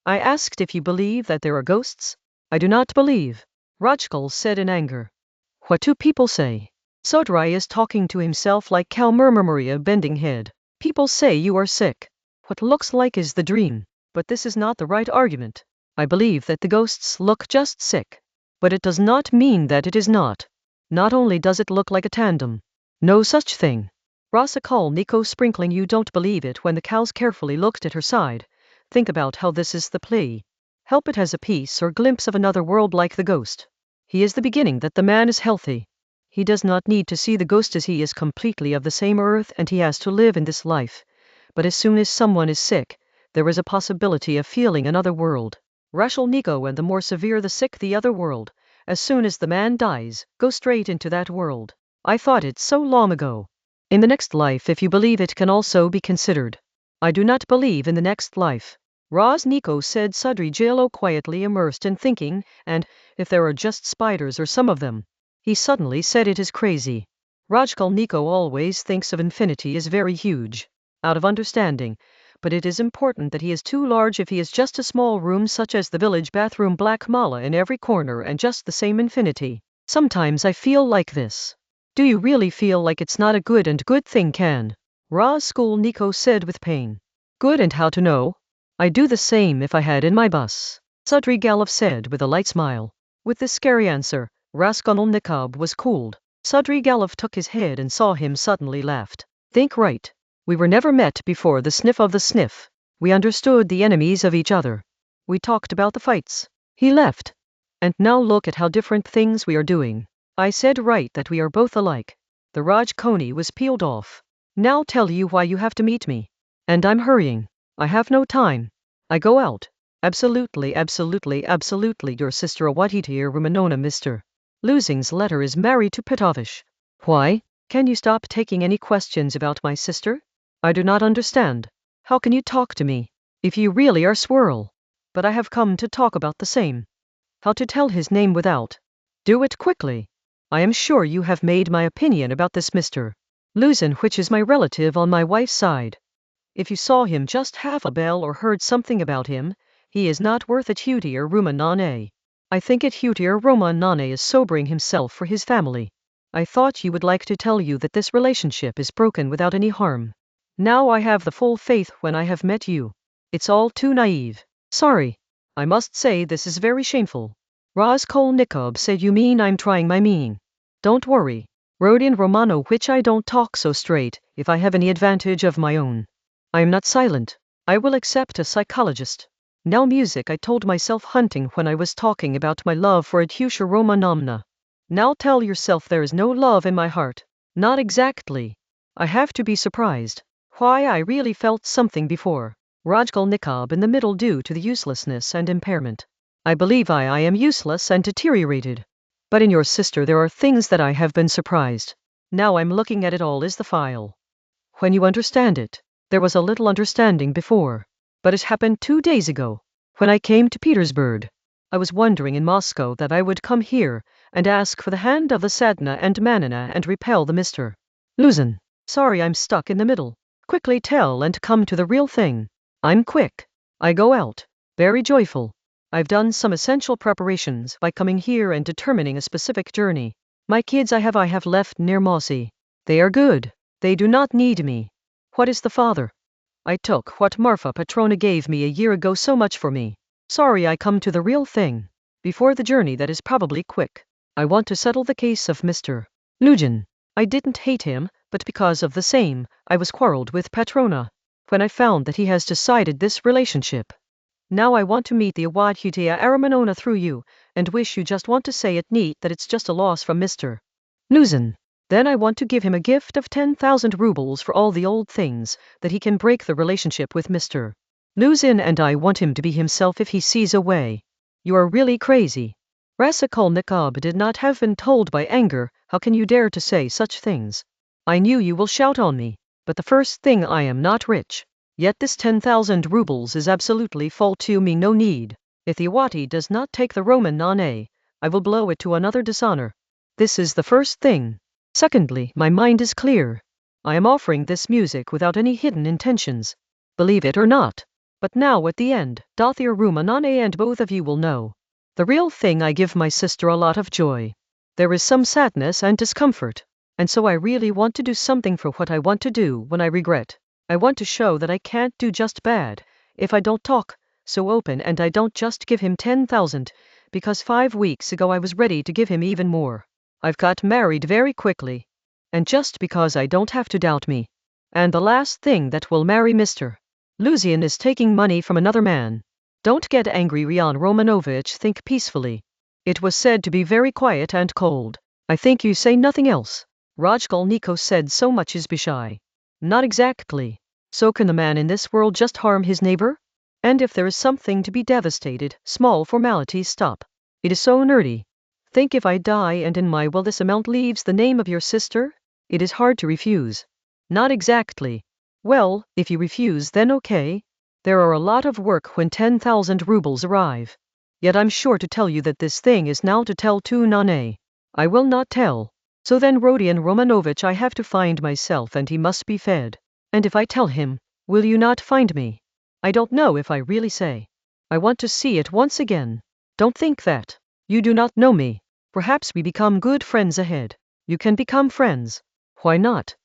I asked if you believe that there are ghosts. I do not believe. Rajkal said in anger. What do people say? Sodrai is talking to himself like cow. Maria bending head. People say you are sick. What looks like is the dream. But this is not the right argument. I believe that the ghosts look just sick. But it does not mean that it is not. Not only does it look like a tandem. No such thing. Raskolnikov sprinkling you don't believe it when the cows carefully looked at her side. Think about how this is the play. Help it has a piece or glimpse of another world like the ghost. He is the beginning that the man is healthy. He does not need to see the ghost as he is completely of the same earth and he has to live in this life. But as soon as someone is sick, there is a possibility of feeling another world. Raskolnikov and the more severe the sick the other world. As soon as the man dies, go straight into that world. I thought it so long ago. In the next life if you believe it can also be considered. I do not believe in the next life. Raskolnikov said Sudrigalo quietly immersed in thinking, and, if there are just spiders or some of them. He suddenly said it is crazy. Raskolnikov always thinks of infinity as very huge. Out of understanding. But it is important that he is too large if he is just a small room such as the village bathroom black mala in every corner and just the same infinity. Sometimes I feel like this. Do you really feel like it's not a good thing can? Raskolnikov said with pain. Good and how to know? I'd do the same if I had in my bus. Sudrigalov said with a light smile. With this scary answer, Raskolnikov was cooled. Sudrigalov took his head and saw him suddenly laughed. Think right. We were never met before the sniff of the sniff. We understood the enemies of each other. We talked about the fights. He left. And now look at how different things we are doing. I said right that we are both alike. The Rajkoni was peeled off. Now tell you why you have to meet me. And I'm hurrying. I have no time. I go out. Absolutely, absolutely, absolutely. Your sister Awatitia Romanona Mr. Losing's letter is married to Petovich. Why? Can you stop taking any questions about my sister? I do not understand. How can you talk to me? If you really are swirl. But I have come to talk about the same. How to tell his name without. Do it quickly. I am sure you have made my opinion about this Mr. Luzin, which is my relative on my wife's side. If you saw him just half a bell or heard something about him, he is not worth it. Hutier Romanane. I think it Hutier Romanane is sobering himself for his family. I thought you would like to tell you that this relationship is broken without any harm. Now I have the full faith when I have met you. It's all too naive. Sorry. I must say this is very shameful. Raskolnikov said you mean I'm trying my meaning. Don't worry. Rodion Romano, which I don't talk so straight if I have any advantage of my own. I am not silent. I will accept a psychologist. Now music, I told myself hunting when I was talking about my love for Adyusha Romanovna. Now tell yourself there is no love in my heart. Not exactly. I have to be surprised. Why, I really felt something before. Raskolnikov in the middle due to the uselessness and impairment. I believe I am useless and deteriorated. But in your sister there are things that I have been surprised. Now I'm looking at it all as the file. When you understand it. There was a little understanding before. But it happened 2 days ago. When I came to Petersburg. I was wondering in Moscow that I would come here and ask for the hand of the Sadna and Manina and repel the Mr. Luzin. Sorry, I'm stuck in the middle. Quickly tell and come to the real thing. I'm quick. I go out. Very joyful. I've done some essential preparations by coming here and determining a specific journey. My kids I have left near Mossy. They are good. They do not need me. What is the father? I took what Marfa Petrona gave me a year ago. So much for me. Sorry, I come to the real thing. Before the journey that is probably quick. I want to settle the case of Mr. Luzin. I didn't hate him, but because of the same, I was quarreled with Petrona. When I found that he has decided this relationship. Now I want to meet the Awadhutia Aramanona through you, and wish you just want to say it neat that it's just a loss from Mr. Luzin. Then I want to give him a gift of 10,000 rubles for all the old things, that he can break the relationship with Mr. Luzin, and I want him to be himself if he sees a way. You are really crazy. Raskolnikov did not have been told by anger. How can you dare to say such things? I knew you will shout on me, but the first thing, I am not rich. Yet this 10,000 rubles is absolutely full to me, no need. If the Awati does not take the Roman nane, I will blow it to another dishonor. This is the first thing. Secondly, my mind is clear. I am offering this music without any hidden intentions. Believe it or not. But now at the end, Dothir Rumanane, and both of you will know. The real thing. I give my sister a lot of joy. There is some sadness and discomfort. And so I really want to do something for what I want to do when I regret. I want to show that I can't do just bad, if I don't talk so open and I don't just give him 10,000, because 5 weeks ago I was ready to give him even more. I've got married very quickly. And just because I don't have to doubt me. And the last thing that will marry Mr. Luzin is taking money from another man. Don't get angry, Rodion Romanovich, think peacefully. It was said to be very quiet and cold. I think you say nothing else. Raskolnikov said so much is be shy. Not exactly. So can the man in this world just harm his neighbor? And if there is something to be devastated, small formalities stop. It is so nerdy. Think if I die and in my will this amount leaves the name of your sister? It is hard to refuse. Not exactly. Well, if you refuse then okay. There are a lot of work when 10,000 rubles arrive. Yet I'm sure to tell you that this thing is now to tell to Nane. I will not tell. So then Rodion Romanovich, I have to find myself and he must be fed. And if I tell him, will you not find me? I don't know if I really say. I want to see it once again. Don't think that. You do not know me. Perhaps we become good friends ahead. You can become friends. Why not?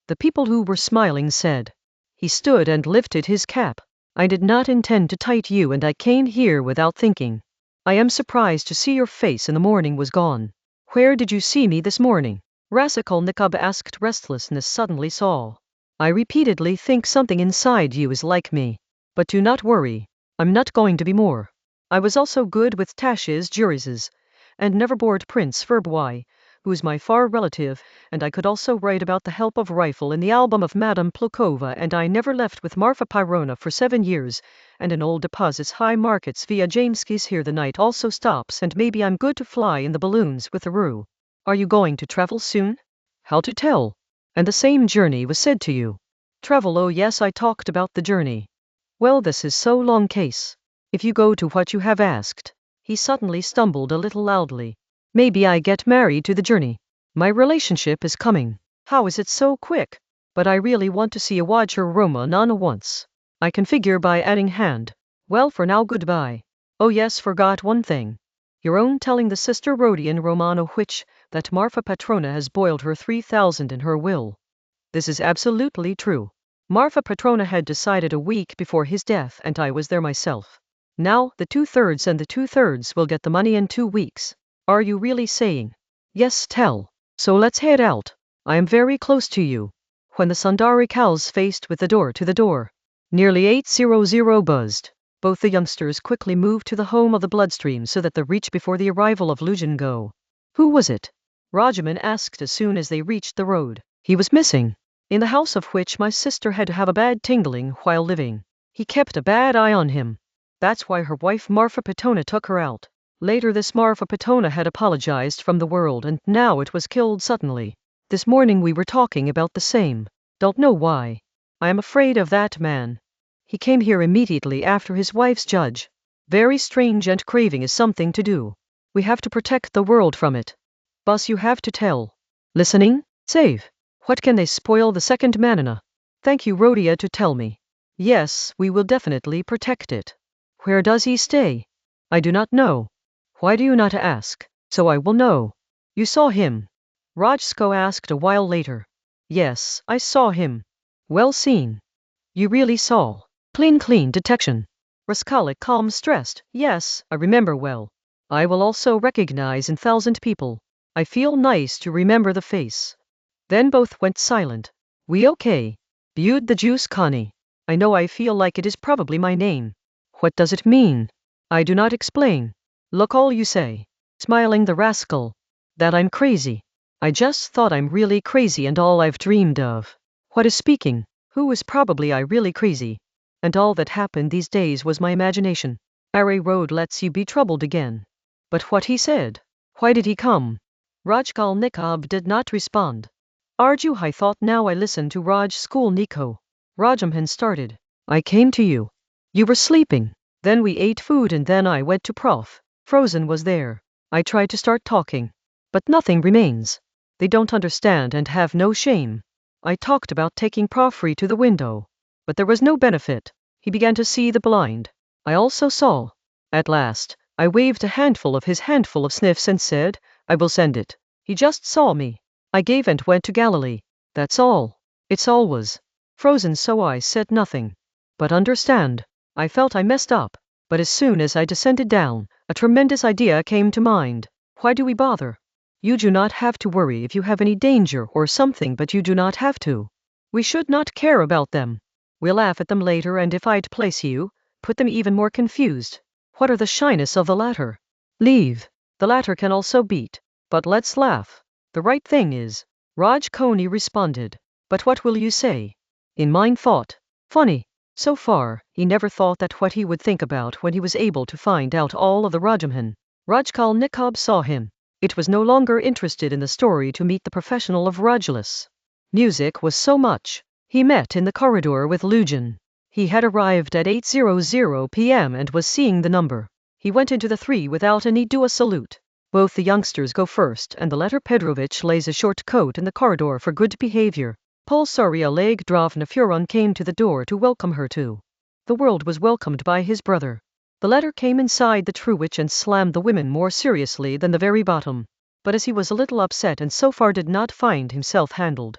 The people who were smiling said. He stood and lifted his cap. I did not intend to tight you and I came here without thinking. I am surprised to see your face in the morning was gone. Where did you see me this morning? Raskolnikov asked. Restlessness suddenly saw. I repeatedly think something inside you is like me. But do not worry. I'm not going to be more. I was also good with Tasha's juries, and never bored Prince Verboy, who's my far relative, and I could also write about the help of rifle in the album of Madame Plukova, and I never left with Marfa Pyrona for 7 years, and in old deposits high markets via Jamesky's here the night also stops, and maybe I'm good to fly in the balloons with the Roo. Are you going to travel soon? How to tell? And the same journey was said to you. Travel, oh yes, I talked about the journey. Well, this is so long case. If you go to what you have asked. He suddenly stumbled a little loudly. Maybe I get married to the journey. My relationship is coming. How is it so quick? But I really want to see a watcher Roma Nana once. I can figure by adding hand. Well, for now, goodbye. Oh yes, forgot one thing. Your own telling the sister Rodion Romano which, that Marfa Petrona has boiled her 3,000 in her will. This is absolutely true. Marfa Petrona had decided a week before his death, and I was there myself. Now, the 2/3 and the 2/3 will get the money in 2 weeks. Are you really saying? Yes, tell. So let's head out. I am very close to you. When the Sundari cows faced with the door, nearly 800 buzzed. Both the youngsters quickly moved to the home of the bloodstream so that they reach before the arrival of Lujin Go. Who was it? Rajaman asked as soon as they reached the road. He was missing. In the house of which my sister had to have a bad tingling while living. He kept a bad eye on him. That's why her wife Marfa Petona took her out. Later this Marfa Petona had apologized from the world, and now it was killed suddenly. This morning we were talking about the same. Don't know why. I am afraid of that man. He came here immediately after his wife's judge. Very strange, and craving is something to do. We have to protect the world from it. Boss, you have to tell. Listening? Save. What can they spoil the second manana? Thank you, Rodia, to tell me. Yes, we will definitely protect it. Where does he stay? I do not know. Why do you not ask? So I will know. You saw him? Rajsko asked a while later. Yes, I saw him. Well seen. You really saw. Clean detection. Raskolnikov calm stressed. Yes, I remember well. I will also recognize in 1,000 people. I feel nice to remember the face. Then both went silent. We okay? Viewed the juice, Connie. I know, I feel like it is probably my name. What does it mean? I do not explain. Look, all you say. Smiling the rascal. That I'm crazy. I just thought I'm really crazy, and all I've dreamed of. What is speaking? Who is probably I really crazy? And all that happened these days was my imagination. Array Road lets you be troubled again. But what he said? Why did he come? Raskolnikov did not respond. Arju, I thought, now I listened to Raskolnikov. Rajamhan started. I came to you. You were sleeping. Then we ate food, and then I went to Prof. Frozen was there. I tried to start talking. But nothing remains. They don't understand and have no shame. I talked about taking Profri to the window. But there was no benefit. He began to see the blind. I also saw. At last, I waved a handful of sniffs and said, I will send it. He just saw me. I gave and went to Galilee. That's all. It's all was. Frozen, so I said nothing. But understand, I felt I messed up. But as soon as I descended down, a tremendous idea came to mind. Why do we bother? You do not have to worry if you have any danger or something, but you do not have to. We should not care about them. We'll laugh at them later, and if I'd place you, put them even more confused. What are the shyness of the latter? Leave. The latter can also beat. But let's laugh. The right thing is. Raj Koni responded. But what will you say? In mind thought. Funny. So far, he never thought that what he would think about when he was able to find out all of the Rajamhan. Raskolnikov saw him. It was no longer interested in the story to meet the professional of Rajulis. Music was so much. He met in the corridor with Lujin. He had arrived at 8:00 p.m. and was seeing the number. He went into the 3 without any do a salute. Both the youngsters go first, and the latter Petrovich lays a short coat in the corridor for good behavior. Polsaria Legdrovna Furon came to the door to welcome her too. The world was welcomed by his brother. The latter came inside the Truwich and slammed the women more seriously than the very bottom. But as he was a little upset and so far did not find himself handled.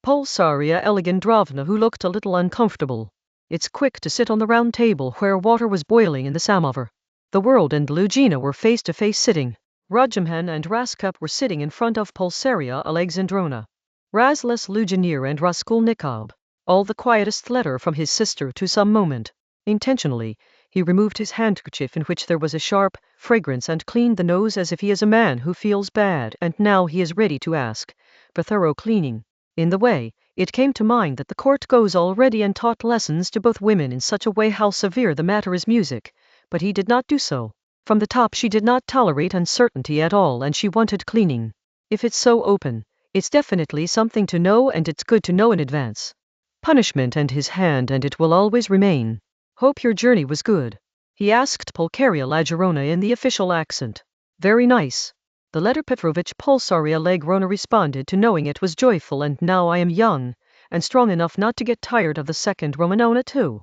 Polsaria Elegandrovna, who looked a little uncomfortable. It's quick to sit on the round table where water was boiling in the samovar. The world and Lugina were face to face sitting. Rajamhan and Raskup were sitting in front of Polsaria Alexandrovna. Razlas Luginir and Raskolnikov. All the quietest letter from his sister to some moment. Intentionally, He removed his handkerchief in which there was a sharp fragrance and cleaned the nose as if he is a man who feels bad and now he is ready to ask for thorough cleaning. In the way, it came to mind that the court goes already and taught lessons to both women in such a way how severe the matter is music, but he did not do so. From the top she did not tolerate uncertainty at all and she wanted cleaning. If it's so open, it's definitely something to know and it's good to know in advance. Punishment and his hand and it will always remain. Hope your journey was good. He asked Pulcheria Lagerona in the official accent. Very nice. The letter Petrovich Pulsaria Legrona responded to knowing it was joyful and now I am young, and strong enough not to get tired of the second Romanona too.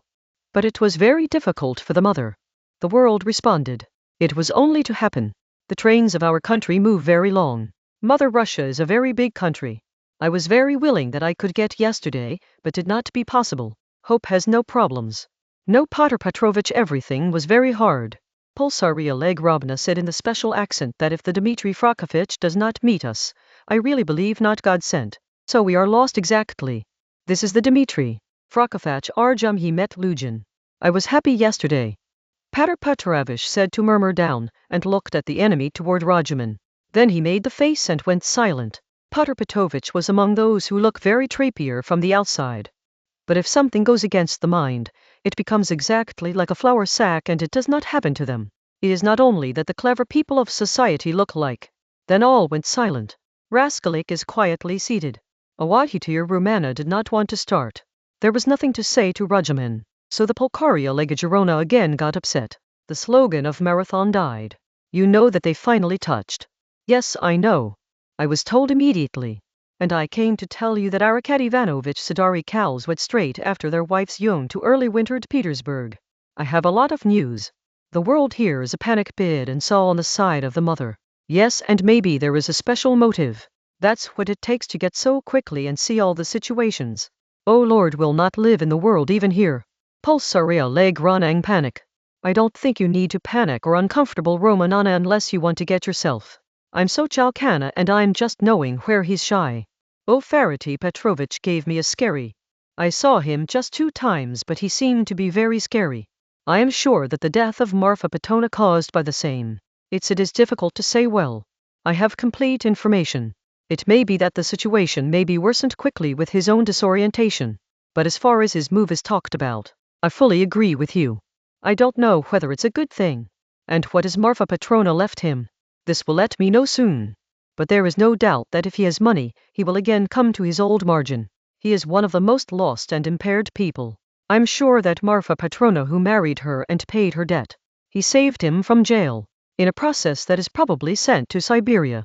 But it was very difficult for the mother. The world responded. It was only to happen. The trains of our country move very long. Mother Russia is a very big country. I was very willing that I could get yesterday, but did not be possible. Hope has no problems. No Pater Petrovich, everything was very hard. Pulsaria Legrovna said in the special accent that if the Dmitri Frakovich does not meet us, I really believe not God sent. So we are lost exactly. This is the Dmitri Frakovich Arjum he met Lugin. I was happy yesterday. Pater Petrovich said to murmur down and looked at the enemy toward Rajumin. Then he made the face and went silent. Pater Petrovich was among those who look very trappier from the outside. But if something goes against the mind, it becomes exactly like a flour sack and it does not happen to them. It is not only that the clever people of society look like. Then all went silent. Raskolnikov is quietly seated. Awatitir Rumana did not want to start. There was nothing to say to Rajumin, so the Pulcharia Legagerona again got upset. The slogan of Marathon died. You know that they finally touched. Yes, I know. I was told immediately. And I came to tell you that Arakat Ivanovich Sidari cows went straight after their wives Young to early wintered Petersburg. I have a lot of news. The world here is a panic bid and so on the side of the mother. Yes, and maybe there is a special motive. That's what it takes to get so quickly and see all the situations. Oh Lord will not live in the world even here. Pulsaria Legranang panic. I don't think you need to panic or uncomfortable Romanana unless you want to get yourself. I'm so Chalkana and I'm just knowing where he's shy. Oh Farity Petrovich gave me a scary. I saw him just 2 times but he seemed to be very scary. I am sure that the death of Marfa Petona caused by the same. It is difficult to say well. I have complete information. It may be that the situation may be worsened quickly with his own disorientation. But as far as his move is talked about, I fully agree with you. I don't know whether it's a good thing. And what has Marfa Petrona left him? This will let me know soon. But there is no doubt that if he has money, he will again come to his old margin. He is one of the most lost and impaired people. I'm sure that Marfa Petrona who married her and paid her debt. He saved him from jail, in a process that is probably sent to Siberia.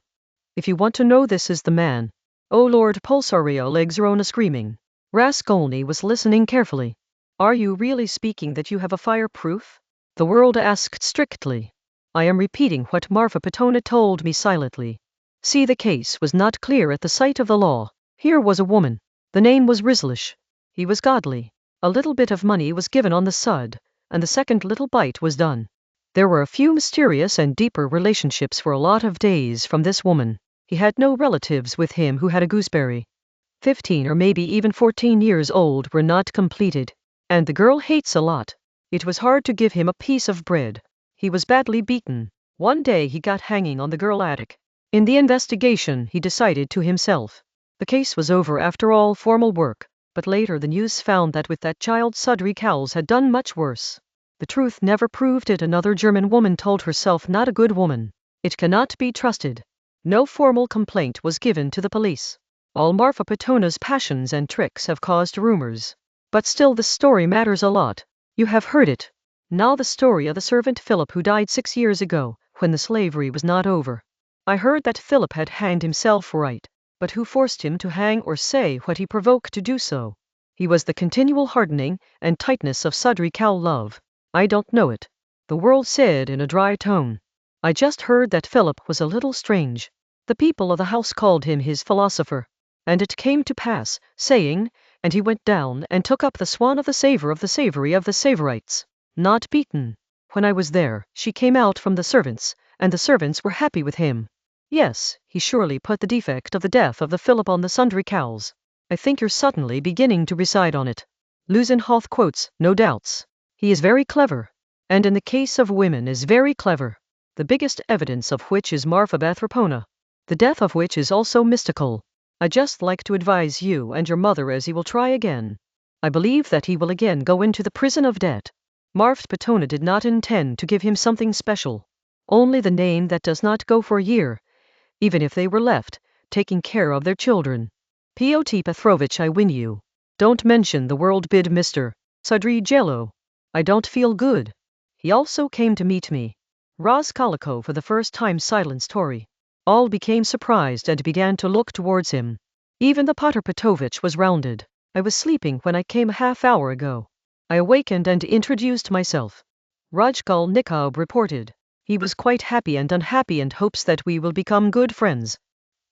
If you want to know, this is the man. Oh Lord Pulsaria Legzerona screaming. Raskolny was listening carefully. Are you really speaking that you have a fireproof? The world asked strictly. I am repeating what Marfa Petona told me silently. See, the case was not clear at the sight of the law. Here was a woman. The name was Rizlish. He was godly. A little bit of money was given on the sud, and the second little bite was done. There were a few mysterious and deeper relationships for a lot of days from this woman. He had no relatives with him who had a gooseberry. 15 or maybe even 14 years old were not completed. And the girl hates a lot. It was hard to give him a piece of bread. He was badly beaten. One day he got hanging on the girl attic. In the investigation he decided to himself. The case was over after all formal work, but later the news found that with that child Sudri Cowles had done much worse. The truth never proved it. Another German woman told herself not a good woman. It cannot be trusted. No formal complaint was given to the police. All Marfa Petona's passions and tricks have caused rumors. But still the story matters a lot. You have heard it. Now the story of the servant Philip who died 6 years ago, when the slavery was not over. I heard that Philip had hanged himself, right? But who forced him to hang or say what he provoked to do so? He was the continual hardening and tightness of Sudri Cow love. I don't know it. The world said in a dry tone. I just heard that Philip was a little strange. The people of the house called him his philosopher. And it came to pass, saying, and he went down and took up the swan of the savor of the savory of the Savorites. Not beaten. When I was there, she came out from the servants, and the servants were happy with him. Yes, he surely put the defect of the death of the Philip on the Sundry Cows. I think you're suddenly beginning to recite on it. Lusenhoff quotes, no doubts. He is very clever. and in the case of women is very clever, the biggest evidence of which is Marfa Bathropona, the death of which is also mystical. I just like to advise you and your mother as he will try again. I believe that he will again go into the prison of debt. Marfa Petona did not intend to give him something special, only the name that does not go for a year, even if they were left, taking care of their children. Pyotr Petrovich, I win you. Don't mention the world bid Mr. Sudrigelo. I don't feel good. He also came to meet me. Raskolnikov for the first time silenced Tori. All became surprised and began to look towards him. Even the Pyotr Petrovich was rounded. I was sleeping when I came a half-hour ago. I awakened and introduced myself. Raskolnikov reported. He was quite happy and unhappy and hopes that we will become good friends.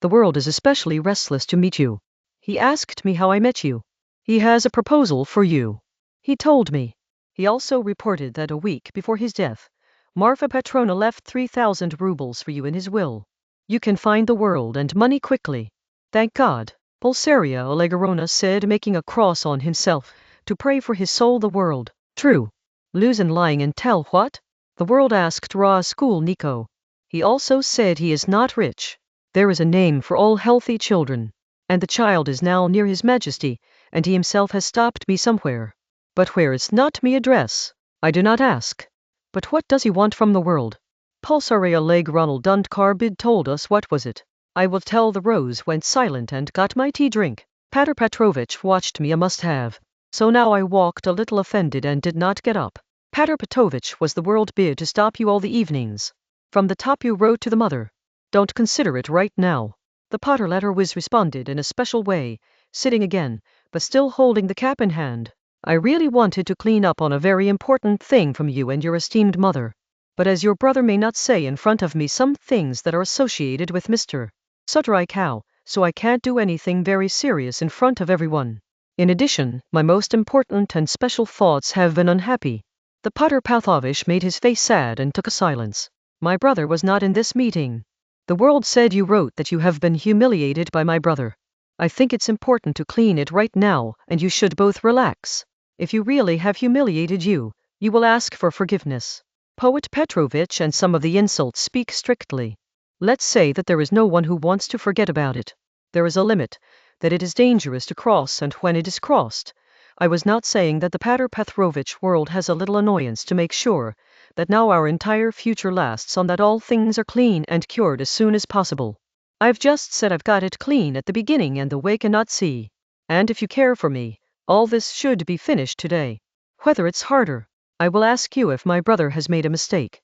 The world is especially restless to meet you. He asked me how I met you. He has a proposal for you. He told me. He also reported that a week before his death, Marfa Petrovna left 3,000 rubles for you in his will. You can find the world and money quickly. Thank God, Pulsaria Olegorona said, making a cross on himself, to pray for his soul. The world. True. Luzin lying and tell what? The world asked Raskolnikov. He also said he is not rich. There is a name for all healthy children. And the child is now near His Majesty, and he himself has stopped me somewhere. But where is not me address? I do not ask. But what does he want from the world? Pulsaria Leg Ronald Dunkarbid told us what was it. I will tell. The Rose went silent and got my tea drink. Pyotr Petrovich watched me, a must-have. So now I walked a little offended and did not get up. Pyotr Petrovich was the world bid to stop you all the evenings. From the top you wrote to the mother. Don't consider it right now. The Potter letter was responded in a special way, sitting again, but still holding the cap in hand. I really wanted to clean up on a very important thing from you and your esteemed mother. But as your brother may not say in front of me some things that are associated with Mr. Sudrikow, so I can't do anything very serious in front of everyone. In addition, my most important and special thoughts have been unhappy. The Pyotr Petrovich made his face sad and took a silence. My brother was not in this meeting. The world said you wrote that you have been humiliated by my brother. I think it's important to clean it right now, and you should both relax. If you really have humiliated you, you will ask for forgiveness. Poet Petrovich and some of the insults speak strictly. Let's say that there is no one who wants to forget about it. There is a limit, that it is dangerous to cross, and when it is crossed, I was not saying that the Pyotr Petrovich world has a little annoyance to make sure that now our entire future lasts on that all things are clean and cured as soon as possible. I've just said I've got it clean at the beginning and the way cannot see. And if you care for me, all this should be finished today. Whether it's harder, I will ask you if my brother has made a mistake.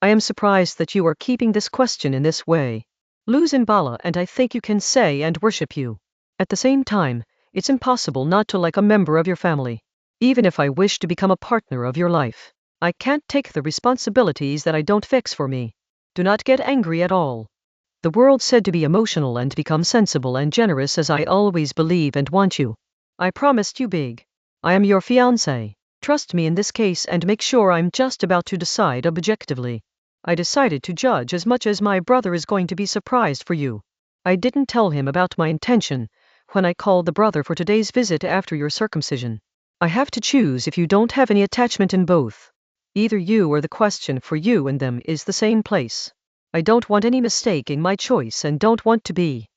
I am surprised that you are keeping this question in this way. Luzin Bala, and I think you can say and worship you. At the same time, it's impossible not to like a member of your family. Even if I wish to become a partner of your life, I can't take the responsibilities that I don't fix for me. Do not get angry at all. The world said to be emotional and become sensible and generous as I always believe and want you. I promised you big. I am your fiancé. Trust me in this case and make sure I'm just about to decide objectively. I decided to judge as much as my brother is going to be surprised for you. I didn't tell him about my intention when I called the brother for today's visit after your circumcision. I have to choose if you don't have any attachment in both. Either you or the question for you and them is the same place. I don't want any mistake in my choice and don't want to be.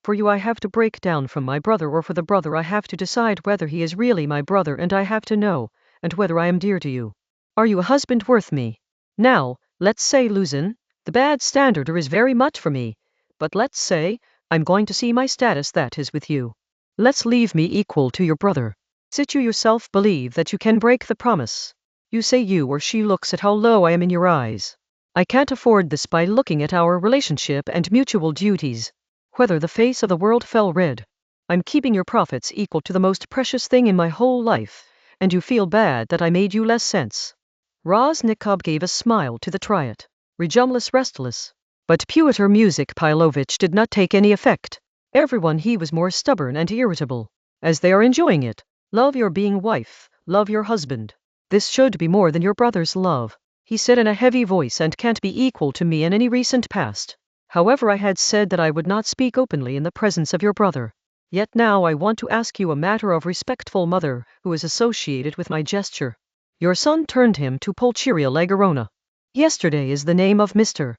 For you I have to break down from my brother, or for the brother I have to decide whether he is really my brother, and I have to know, and whether I am dear to you. Are you a husband worth me? Now, let's say Luzin, the bad standard is very much for me, but let's say, I'm going to see my status that is with you. Let's leave me equal to your brother. Sit you yourself believe that you can break the promise. You say you or she looks at how low I am in your eyes. I can't afford this by looking at our relationship and mutual duties. Whether the face of the world fell red. I'm keeping your profits equal to the most precious thing in my whole life, and you feel bad that I made you less sense. Raskolnikov gave a smile to the triad. Rejumless restless. But Pyotr Music-Pilovich did not take any effect. Everyone he was more stubborn and irritable. As they are enjoying it, love your being wife, love your husband. This should be more than your brother's love, he said in a heavy voice, and can't be equal to me in any recent past. However, I had said that I would not speak openly in the presence of your brother. Yet now I want to ask you a matter of respectful mother, who is associated with my gesture. Your son turned him to Pulcheria Legorona. Yesterday is the name of Mr.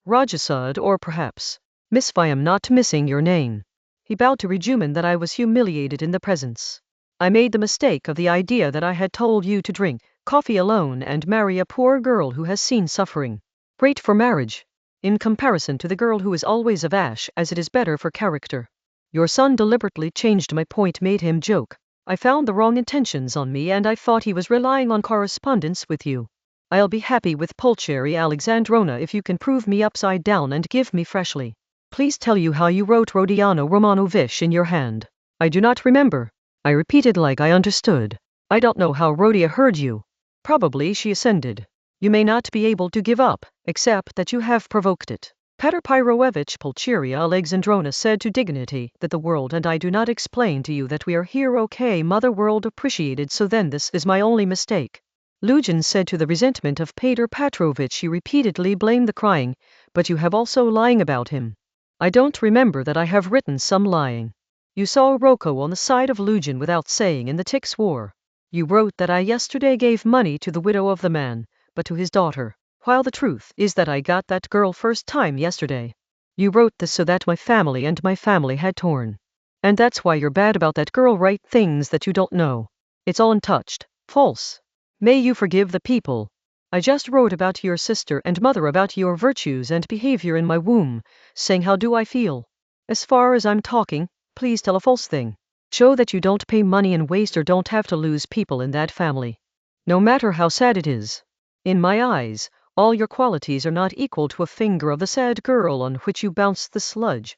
Rajasud, or perhaps Miss I am not missing your name. He bowed to rejumen that I was humiliated in the presence. I made the mistake of the idea that I had told you to drink coffee alone and marry a poor girl who has seen suffering. Great for marriage, in comparison to the girl who is always of ash, as it is better for character. Your son deliberately changed my point, made him joke. I found the wrong intentions on me, and I thought he was relying on correspondence with you. I'll be happy with Pulcheria Alexandrona if you can prove me upside down and give me freshly. Please tell you how you wrote Rodiano Romanovich in your hand. I do not remember. I repeated like I understood. I don't know how Rodia heard you. Probably she ascended. You may not be able to give up, except that you have provoked it. Petr Pyrovevich Pulcheria Alexandrona said to dignity that the world and I do not explain to you that we are here. Okay, mother world appreciated, so then this is my only mistake. Lugin said to the resentment of Petr Petrovich. He repeatedly blamed the crying, but you have also lying about him. I don't remember that I have written some lying. You saw Rocco on the side of Lugin without saying in the Tix war. You wrote that I yesterday gave money to the widow of the man, but to his daughter, while the truth is that I got that girl first time yesterday. You wrote this so that my family had torn. And that's why you're bad about that girl. Write things that you don't know. It's all untouched, false. May you forgive the people. I just wrote about your sister and mother, about your virtues and behavior in my womb, saying how do I feel. As far as I'm talking, please tell a false thing. Show that you don't pay money and waste or don't have to lose people in that family. No matter how sad it is. In my eyes, all your qualities are not equal to a finger of the sad girl on which you bounce the sludge.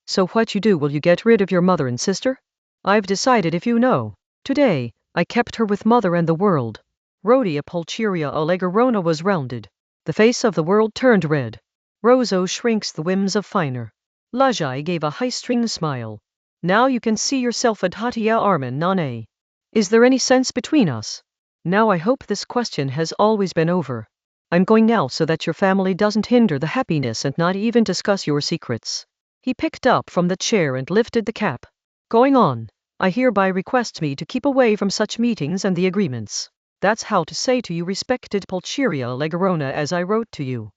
So what you do, will you get rid of your mother and sister? I've decided, if you know. Today, I kept her with mother and the world. Rodia Pulcheria Allegorona was rounded. The face of the world turned red. Roso shrinks the whims of finer. Lajai gave a high-string smile. Now you can see yourself Adhatia Arman Nane. Is there any sense between us? Now I hope this question has always been over. I'm going now so that your family doesn't hinder the happiness and not even discuss your secrets. He picked up from the chair and lifted the cap. Going on, I hereby request me to keep away from such meetings and the agreements. That's how to say to you, respected Pulcheria Legorona, as I wrote to you.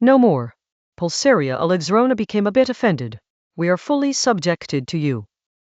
No more. Pulcheria Alexandrona became a bit offended. We are fully subjected to you.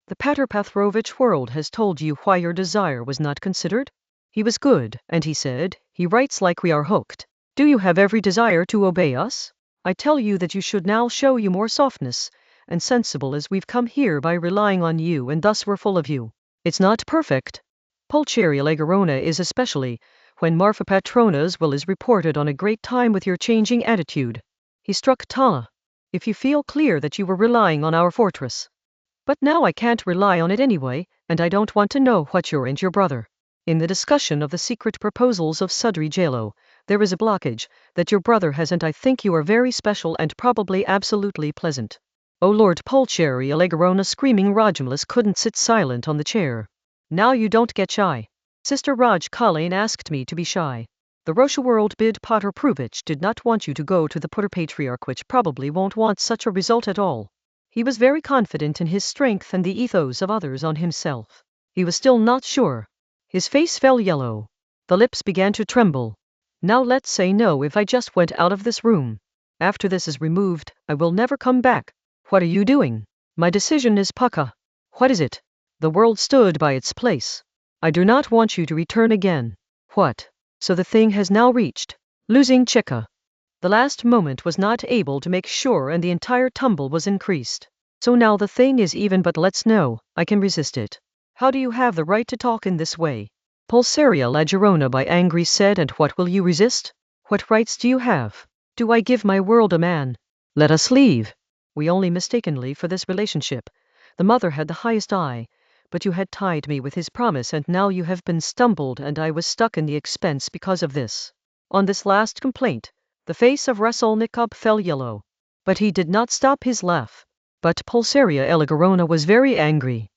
The Petr Petrovich world has told you why your desire was not considered? He was good, and he said, he writes like we are hooked. Do you have every desire to obey us? I tell you that you should now show you more softness, and sensible as we've come here by relying on you, and thus we're full of you. It's not perfect. Pulcheria Legorona is, especially when Marfa Petrona's will is reported on, a great time with your changing attitude. He struck Tana. If you feel clear that you were relying on our fortress. But now I can't rely on it anyway, and I don't want to know what you're and your brother. In the discussion of the secret proposals of Sudri Jalo, there is a blockage that your brother has, and I think you are very special and probably absolutely pleasant. Oh Lord Pulcheria Legorona, screaming Rajamlas couldn't sit silent on the chair. Now you don't get shy. Sister Raj Kalane asked me to be shy. The Russia world bid Potter Pruvich did not want you to go to the Putter Patriarch, which probably won't want such a result at all. He was very confident in his strength and the ethos of others on himself. He was still not sure. His face fell yellow. The lips began to tremble. Now let's say no. If I just went out of this room, after this is removed, I will never come back. What are you doing? My decision is pukka. What is it? The world stood by its place. I do not want you to return again. What? So the thing has now reached losing Chika. The last moment was not able to make sure, and the entire tumble was increased. So now the thing is even, but let's know, I can resist it. How do you have the right to talk in this way? Pulcheria Legorona by angry said, and what will you resist? What rights do you have? Do I give my world a man? Let us leave. We only mistakenly for this relationship. The mother had the highest eye, but you had tied me with his promise, and now you have been stumbled, and I was stuck in the expense because of this. On this last complaint, the face of Raskolnikov fell yellow. But he did not stop his laugh. But Pulcheria Legorona was very angry.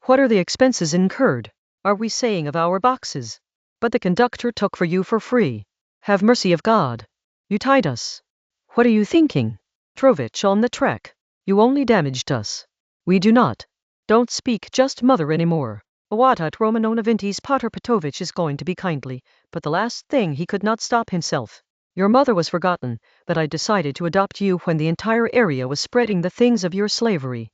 What are the expenses incurred? Are we saying of our boxes? But the conductor took for you for free. Have mercy of God. You tied us. What are you thinking? Trovich on the track. You only damaged us. We do not. Don't speak just mother anymore. Awatat Romanonovintis Pater Petovich is going to be kindly, but the last thing he could not stop himself. Your mother was forgotten, but I decided to adopt you when the entire area was spreading the things of your slavery.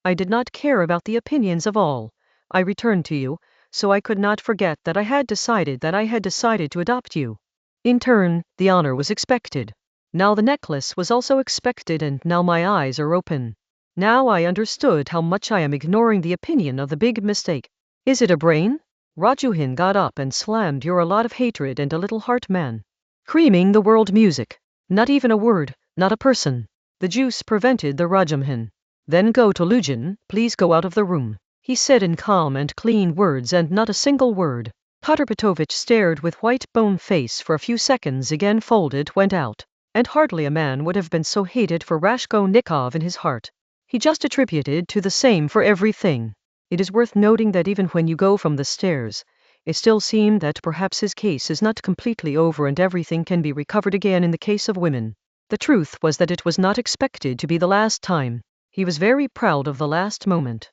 I did not care about the opinions of all. I returned to you, so I could not forget that I had decided to adopt you. In turn, the honor was expected. Now the necklace was also expected, and now my eyes are open. Now I understood how much I am ignoring the opinion of the big mistake. Is it a brain? Rajuhin got up and slammed. You're a lot of hatred and a little heart man. Creaming the world music. Not even a word, not a person. The juice prevented the Rajamhin. Then go to Lujin, please go out of the room, he said in calm and clean words, and not a single word. Pater Petovich stared with white bone face for a few seconds, again folded, went out. And hardly a man would have been so hated for Raskolnikov in his heart. He just attributed to the same for everything. It is worth noting that even when you go from the stairs, it still seemed that perhaps his case is not completely over and everything can be recovered again in the case of women. The truth was that it was not expected to be the last time. He was very proud of the last moment.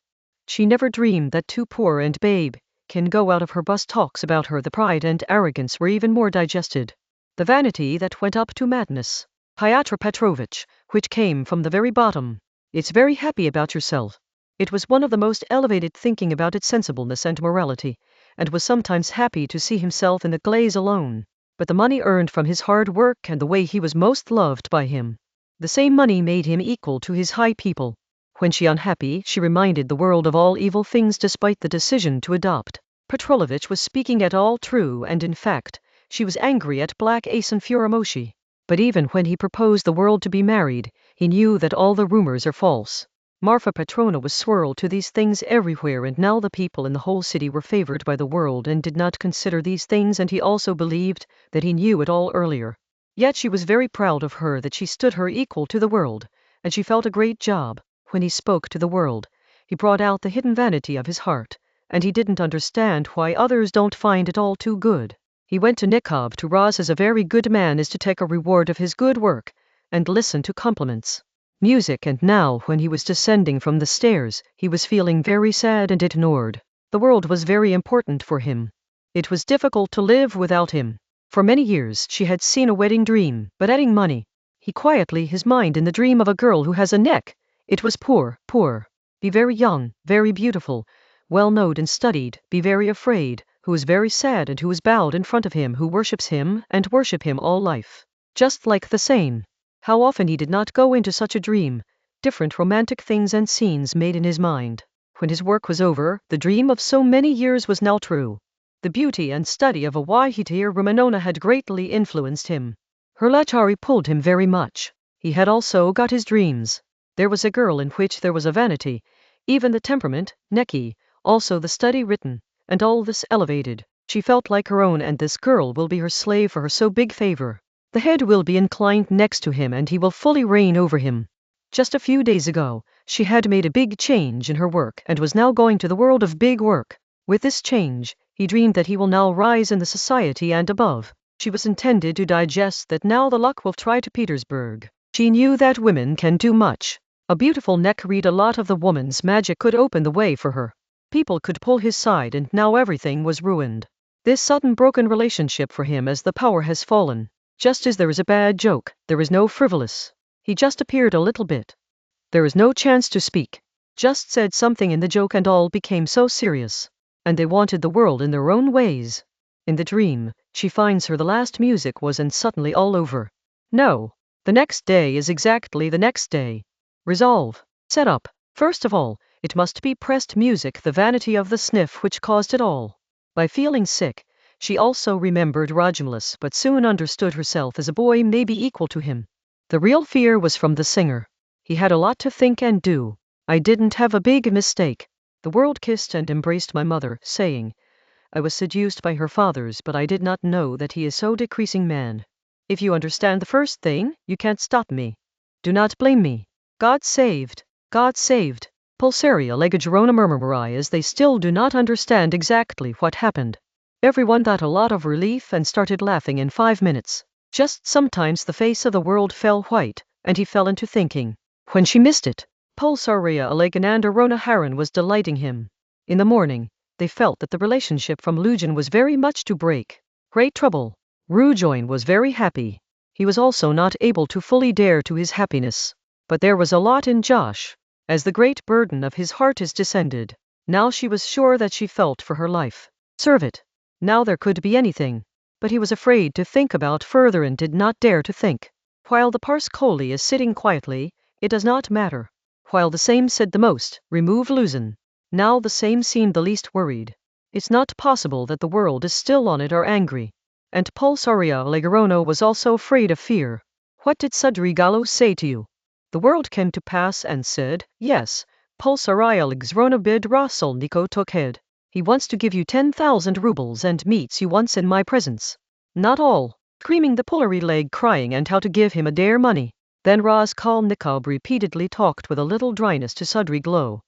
She never dreamed that too poor and babe can go out of her bus. Talks about her, the pride and arrogance were even more digested. The vanity that went up to madness. Pyotr Petrovich, which came from the very bottom. It's very happy about yourself. It was one of the most elevated, thinking about its sensibleness and morality, and was sometimes happy to see himself in the glaze alone. But the money earned from his hard work and the way he was most loved by him. The same money made him equal to his high people. When she unhappy, she reminded the world of all evil things despite the decision to adopt. Petrolovich was speaking at all true, and in fact, she was angry at Black Ace and Furamoshi. But even when he proposed the world to be married, he knew that all the rumors are false. Marfa Petrovna was swirled to these things everywhere, and now the people in the whole city were favored by the world and did not consider these things, and he also believed that he knew it all earlier. Yet she was very proud of her, that she stood her equal to the world, and she felt a great job. When he spoke to the world, he brought out the hidden vanity of his heart, and he didn't understand why others don't find it all too good. He went to Nikov to Roz as a very good man is to take a reward of his good work, and listen to compliments. Music, and now when he was descending from the stairs, he was feeling very sad and ignored. The world was very important for him. It was difficult to live without him. For many years she had seen a wedding dream, but adding money. He quietly his mind in the dream of a girl who has a neck. It was poor, be very young, very beautiful, well known and studied, be very afraid, who is very sad and who is bowed in front of him, who worships him and worship him all life. Just like the same. How often he did not go into such a dream. Different romantic things and scenes made in his mind. When his work was over, the dream of so many years was now true. The beauty and study of Awahitir Romanona had greatly influenced him. Her Lachari pulled him very much. He had also got his dreams. There was a girl in which there was a vanity, even the temperament, Neki, also the study written, and all this elevated. She felt like her own, and this girl will be her slave for her so big favor. The head will be inclined next to him and he will fully reign over him. Just a few days ago, she had made a big change in her work and was now going to the world of big work. With this change, he dreamed that he will now rise in the society and above. She was intended to digest that now the luck will try to Petersburg. She knew that women can do much. A beautiful neck, read a lot of the woman's magic could open the way for her. People could pull his side, and now everything was ruined. This sudden broken relationship for him, as the power has fallen. Just as there is a bad joke, there is no frivolous. He just appeared a little bit. There is no chance to speak. Just said something in the joke and all became so serious. And they wanted the world in their own ways. In the dream, she finds her the last music was, and suddenly all over. No. The next day is exactly the next day. Resolve. Set up. First of all, it must be pressed music, the vanity of the sniff which caused it all. By feeling sick, she also remembered Rajamlas, but soon understood herself as a boy may be equal to him. The real fear was from the singer. He had a lot to think and do. I didn't have a big mistake. The world kissed and embraced my mother, saying, I was seduced by her fathers, but I did not know that he is so decreasing man. If you understand the first thing, you can't stop me. Do not blame me. God saved. God saved. Pulsaria Legagerona murmurai, as they still do not understand exactly what happened. Everyone got a lot of relief and started laughing in 5 minutes. Just sometimes the face of the world fell white, and he fell into thinking. When she missed it, Pulsaria Alegananda Rona Haran was delighting him. In the morning, They felt that the relationship from Rodion was very much to break. Great trouble. Rodion was very happy. He was also not able to fully dare to his happiness. But there was a lot in Josh. As the great burden of his heart is descended, now she was sure that she felt for her life. Serve it. Now there could be anything. But he was afraid to think about further and did not dare to think. While the Parskoli is sitting quietly, it does not matter. While the same said the most, remove Luzin. Now the same seemed the least worried. It's not possible that the world is still on it or angry. And Pulsaria Legorono was also afraid of fear. What did Sudrigalo say to you? The world came to pass and said, yes, Pulsaria Legorono bid Raskolnikov took head. He wants to give you 10,000 rubles and meets you once in my presence. Not all. Screaming the Pulary leg crying and how to give him a dare money. Then Raskolnikov repeatedly talked with a little dryness to Sudrigalo.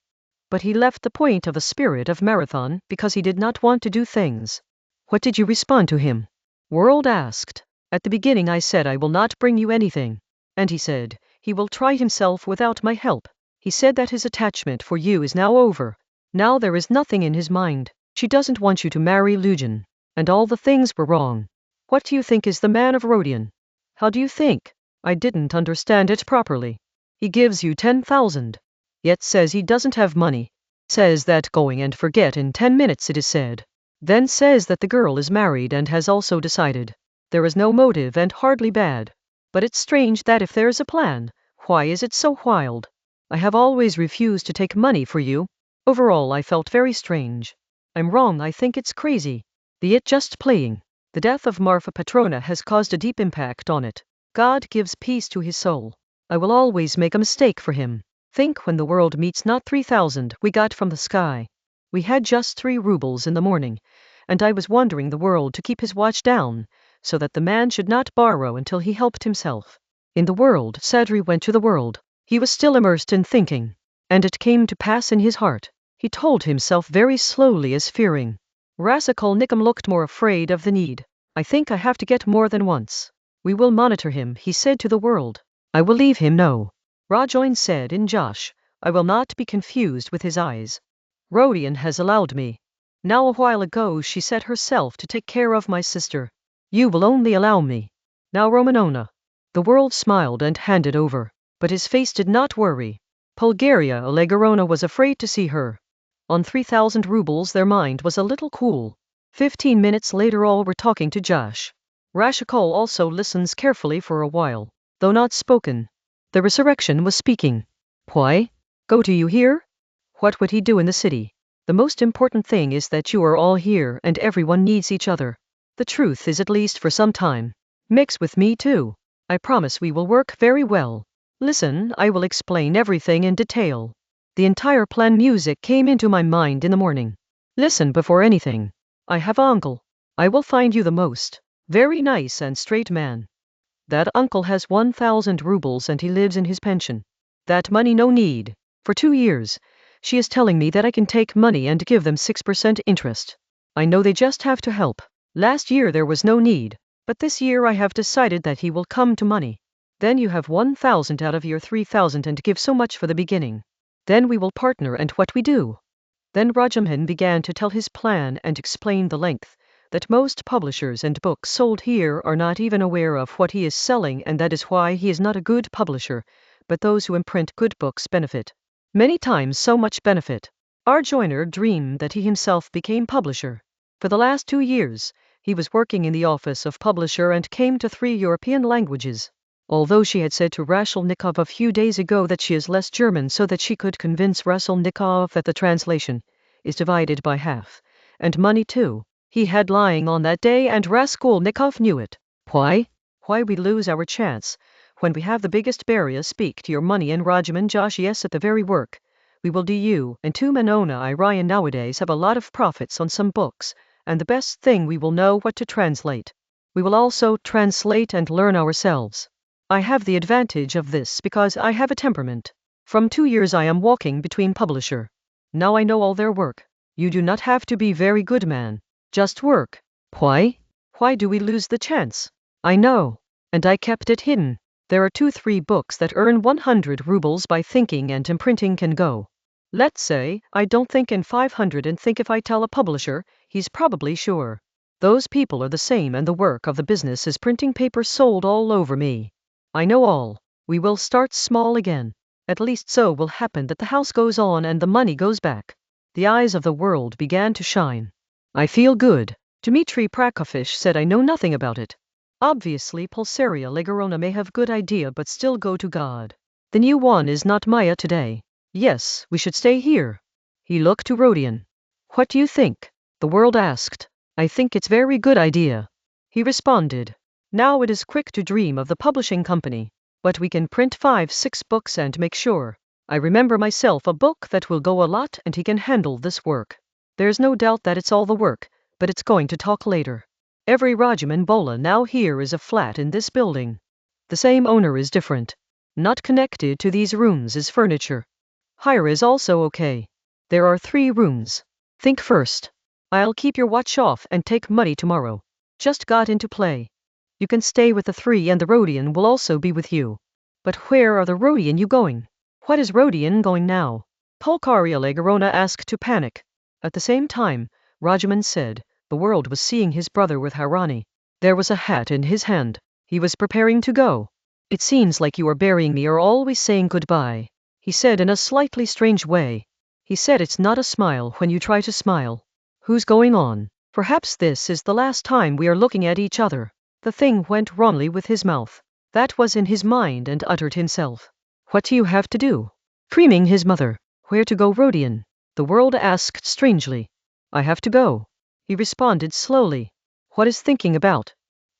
But he left the point of a spirit of marathon because he did not want to do things. What did you respond to him? World asked. At the beginning I said I will not bring you anything. And he said, he will try himself without my help. He said that his attachment for you is now over. Now there is nothing in his mind. She doesn't want you to marry Rodion. And all the things were wrong. What do you think is the man of Rodion? How do you think? I didn't understand it properly. He gives you 10,000. Yet says he doesn't have money. Says that going and forget in 10 minutes it is said. Then says that the girl is married and has also decided. There is no motive and hardly bad. But it's strange that if there is a plan, why is it so wild? I have always refused to take money for you. Overall I felt very strange. I'm wrong, I think it's crazy. Be it just playing. The death of Marfa Petrona has caused a deep impact on it. God gives peace to his soul. I will always make a mistake for him. Think when the world meets not 3,000 we got from the sky. We had just 3 rubles in the morning, and I was wondering the world to keep his watch down, so that the man should not borrow until he helped himself. In the world, Sadri went to the world. He was still immersed in thinking. And it came to pass in his heart. He told himself very slowly as fearing. Raskolnikov looked more afraid of the need. I think I have to get more than once. We will monitor him, he said to the world. I will leave him no. Rodion said in Josh, I will not be confused with his eyes. Rodion has allowed me. Now a while ago she set herself to take care of my sister. You will only allow me. Now Romanona. The world smiled and handed over, but his face did not worry. Bulgaria Legorona was afraid to see her. On 3,000 rubles their mind was a little cool. 15 minutes later all were talking to Josh. Raskolnikov also listens carefully for a while, though not spoken. The resurrection was speaking. Why? Go to you here? What would he do in the city? The most important thing is that you are all here and everyone needs each other. The truth is at least for some time. Mix with me too. I promise we will work very well. Listen, I will explain everything in detail. The entire plan music came into my mind in the morning. Listen before anything. I have an uncle. I will find you the most very nice and straight man. That uncle has 1,000 rubles and he lives in his pension. That money no need. For 2 years, she is telling me that I can take money and give them 6% interest. I know they just have to help. Last year there was no need, but this year I have decided that he will come to money. Then you have 1,000 out of your 3,000 and give so much for the beginning. Then we will partner and what we do. Then Rajamhan began to tell his plan and explain the length, that most publishers and books sold here are not even aware of what he is selling and that is why he is not a good publisher, but those who imprint good books benefit. Many times so much benefit. Our joiner dreamed that he himself became publisher. For the last 2 years, he was working in the office of publisher and came to 3 European languages. Although she had said to Raskolnikov a few days ago that she is less German so that she could convince Raskolnikov that the translation is divided by half, and money too. He had lying on that day and Raskolnikov knew it. Why? Why we lose our chance, when we have the biggest barrier speak to your money and Rajaman Josh yes at the very work. We will do you and 2 Manona Irian nowadays have a lot of profits on some books, and the best thing we will know what to translate. We will also translate and learn ourselves. I have the advantage of this because I have a temperament. From 2 years I am walking between publisher. Now I know all their work. You do not have to be very good man. Just work. Why? Why do we lose the chance? I know. And I kept it hidden. There are 2-3 books that earn 100 rubles by thinking and imprinting can go. Let's say, I don't think in 500 and think if I tell a publisher, he's probably sure. Those people are the same and the work of the business is printing paper sold all over me. I know all. We will start small again. At least so will happen that the house goes on and the money goes back. The eyes of the world began to shine. I feel good. Dmitry Prokofiev said I know nothing about it. Obviously Pulsaria Legorona may have good idea but still go to God. The new one is not Maya today. Yes, we should stay here. He looked to Rodion. What do you think? The world asked. I think it's very good idea. He responded. Now it is quick to dream of the publishing company. But we can print 5-6 books and make sure. I remember myself a book that will go a lot and he can handle this work. There's no doubt that it's all the work, but it's going to talk later. Every Rajuman Bola now here is a flat in this building. The same owner is different. Not connected to these rooms is furniture. Hire is also okay. There are 3 rooms. Think first. I'll keep your watch off and take money tomorrow. Just got into play. You can stay with the 3 and the Rodion will also be with you. But where are the Rodion you going? What is Rodion going now? Pulkaria Legorona asked to panic. At the same time, Rajuman said, the world was seeing his brother with Harani. There was a hat in his hand. He was preparing to go. It seems like you are burying me or always saying goodbye, he said in a slightly strange way. He said it's not a smile when you try to smile. Who's going on? Perhaps this is the last time we are looking at each other. The thing went wrongly with his mouth. That was in his mind and uttered himself. What do you have to do? Creaming his mother. Where to go, Rodion? The world asked strangely. I have to go. He responded slowly. What is thinking about?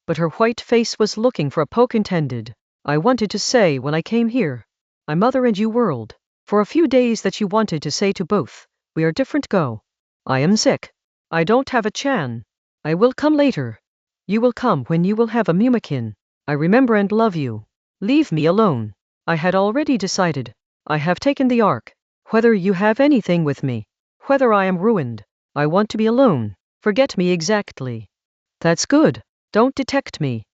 But her white face was looking for a poke intended. I wanted to say when I came here. My mother and you world. For a few days that you wanted to say to both. We are different go. I am sick. I don't have a chan. I will come later. You will come when you will have a mumakin. I remember and love you. Leave me alone. I had already decided. I have taken the ark. Whether you have anything with me. Whether I am ruined. I want to be alone. Forget me exactly. That's good. Don't detect me.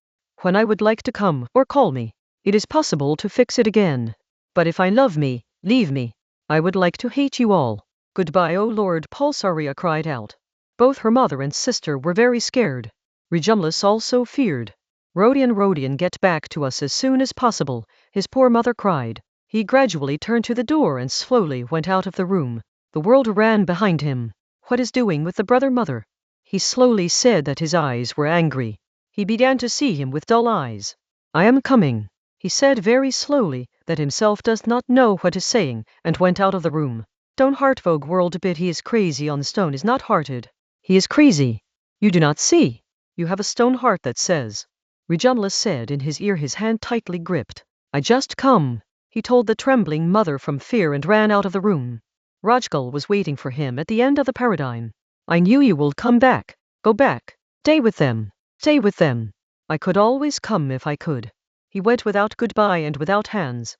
When I would like to come or call me. It is possible to fix it again. But if I love me, leave me. I would like to hate you all. Goodbye, O Lord, Pulsaria cried out. Both her mother and sister were very scared. Rejumlis also feared. Rodion, get back to us as soon as possible, his poor mother cried. He gradually turned to the door and slowly went out of the room. The world ran behind him. What is doing with the brother-mother? He slowly said that his eyes were angry. He began to see him with dull eyes. I am coming. He said very slowly, that himself does not know what is saying, and went out of the room. Don't Hartvog world a bit, he is crazy on stone is not hearted. He is crazy. You do not see. You have a stone heart that says. Rejumlis said in his ear, his hand tightly gripped. I just come. He told the trembling mother from fear and ran out of the room. Rajkul was waiting for him at the end of the paradigm. I knew you would come back. Go back. Stay with them. Stay with them. I could always come if I could. He went without goodbye and without hands.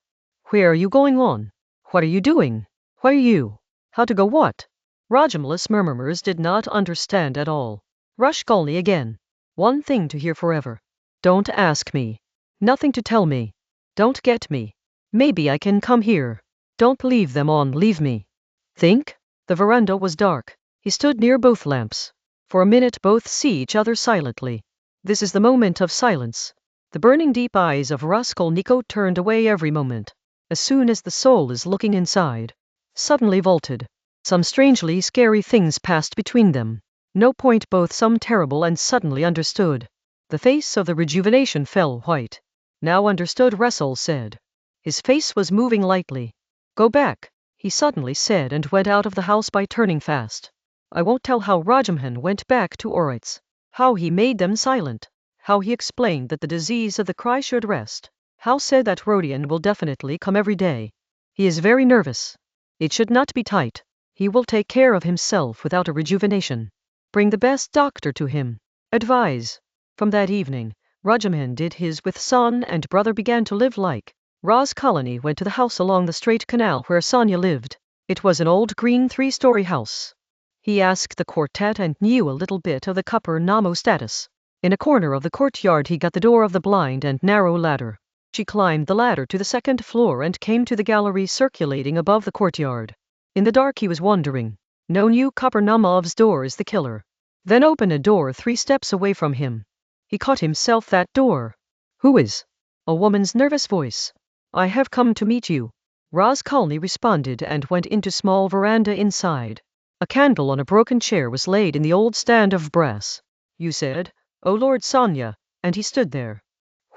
Where are you going on? What are you doing? Why are you? How to go what? Rajumlis murmurs did not understand at all. Raskolny again. One thing to hear forever. Don't ask me. Nothing to tell me. Don't get me. Maybe I can come here. Don't leave them on, leave me. Think? The veranda was dark. He stood near both lamps. For a minute both see each other silently. This is the moment of silence. The burning deep eyes of Raskolnikov turned away every moment. As soon as the soul is looking inside. Suddenly vaulted. Some strangely scary things passed between them. No point both some terrible and suddenly understood. The face of the rejuvenation fell white. Now understood, Russell said. His face was moving lightly. Go back, he suddenly said and went out of the house by turning fast. I won't tell how Rajumhan went back to Oritz. How he made them silent. How he explained that the disease of the cry should rest. How said that Rodion will definitely come every day. He is very nervous. It should not be tight. He will take care of himself without a rejuvenation. Bring the best doctor to him. Advise. From that evening, Rajumhan did his with son and brother began to live like. Raskolny went to the house along the straight canal where Sonia lived. It was an old green 3-story house. He asked the quartet and knew a little bit of the copper Namo status. In a corner of the courtyard he got the door of the blind and narrow ladder. She climbed the ladder to the 2nd floor and came to the gallery circulating above the courtyard. In the dark he was wondering. No knew Kapernamov's door is the killer. Then opened a door 3 steps away from him. He caught himself that door. Who is? A woman's nervous voice. I have come to meet you. Raskolnikov responded and went into small veranda inside. A candle on a broken chair was laid in the old stand of brass. You said, "Oh Lord Sonia," and he stood there.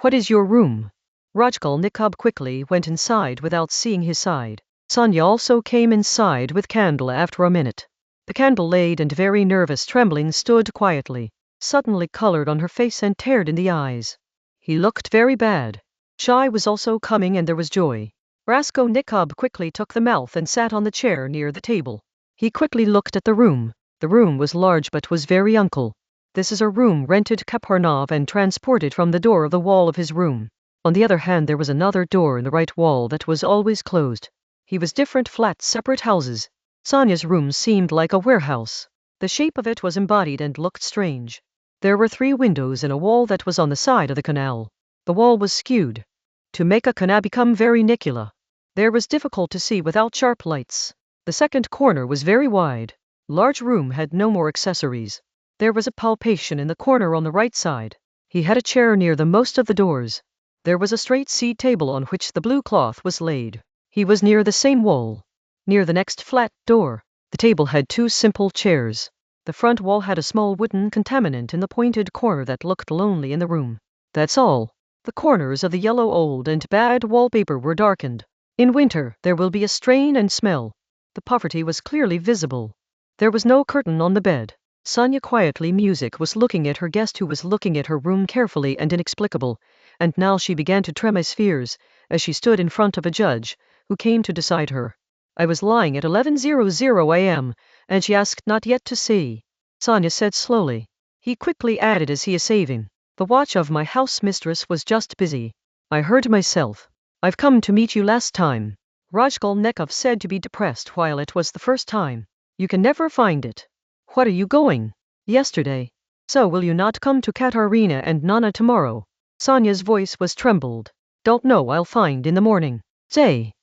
What is your room? Raskolnikov quickly went inside without seeing his side. Sonia also came inside with candle after a minute. The candle laid and very nervous trembling stood quietly, suddenly colored on her face and teared in the eyes. He looked very bad. Shy was also coming and there was joy. Raskolnikov quickly took the mouth and sat on the chair near the table. He quickly looked at the room. The room was large but was very uncle. This is a room rented Kapernav and transported from the door of the wall of his room. On the other hand there was another door in the right wall that was always closed. He was different flats, separate houses. Sonia's room seemed like a warehouse. The shape of it was embodied and looked strange. There were 3 windows and a wall that was on the side of the canal. The wall was skewed to make a canal become very Nicula. There was difficult to see without sharp lights. The second corner was very wide. Large room had no more accessories. There was a palpation in the corner on the right side. He had a chair near the most of the doors. There was a straight seat table on which the blue cloth was laid. He was near the same wall. Near the next flat door, the table had 2 simple chairs. The front wall had a small wooden contaminant in the pointed corner that looked lonely in the room. That's all. The corners of the yellow old and bad wallpaper were darkened. In winter, there will be a strain and smell. The poverty was clearly visible. There was no curtain on the bed. Sonia quietly music was looking at her guest who was looking at her room carefully and inexplicable, and now she began to tremble fears, as she stood in front of a judge, who came to decide her. I was lying at 11:00 a.m., and she asked not yet to see. Sonia said slowly. He quickly added as he is saving. The watch of my house mistress was just busy. I heard myself. I've come to meet you last time. Raskolnikov said to be depressed while it was the first time. You can never find it. What are you going? Yesterday. So will you not come to Katerina and Nana tomorrow? Sonia's voice was trembled. Don't know, I'll find in the morning. Say.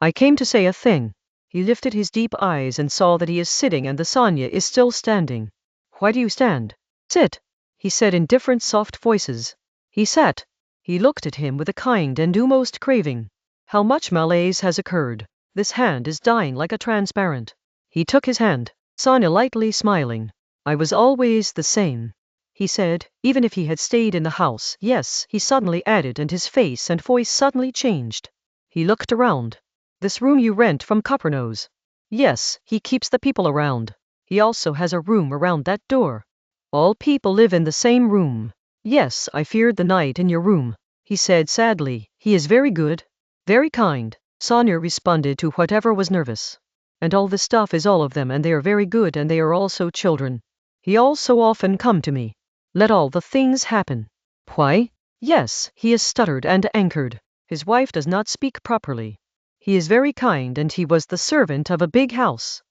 I came to say a thing. He lifted his deep eyes and saw that he is sitting and the Sonia is still standing. Why do you stand? Sit, he said in different soft voices. He sat. He looked at him with a kind and almost craving. How much malaise has occurred. This hand is dying like a transparent. He took his hand. Sonia lightly smiling. I was always the same, he said, even if he had stayed in the house. Yes, he suddenly added, and his face and voice suddenly changed. He looked around. This room you rent from Kapernav? Yes, he keeps the people around. He also has a room around that door. All people live in the same room. Yes, I feared the night in your room, he said sadly. He is very good, very kind. Sonia responded to whatever was nervous. And all the stuff is all of them, and they are very good, and they are also children. He also often come to me. Let all the things happen. Why? Yes, he is stuttered and anchored. His wife does not speak properly. He is very kind and he was the servant of a big house.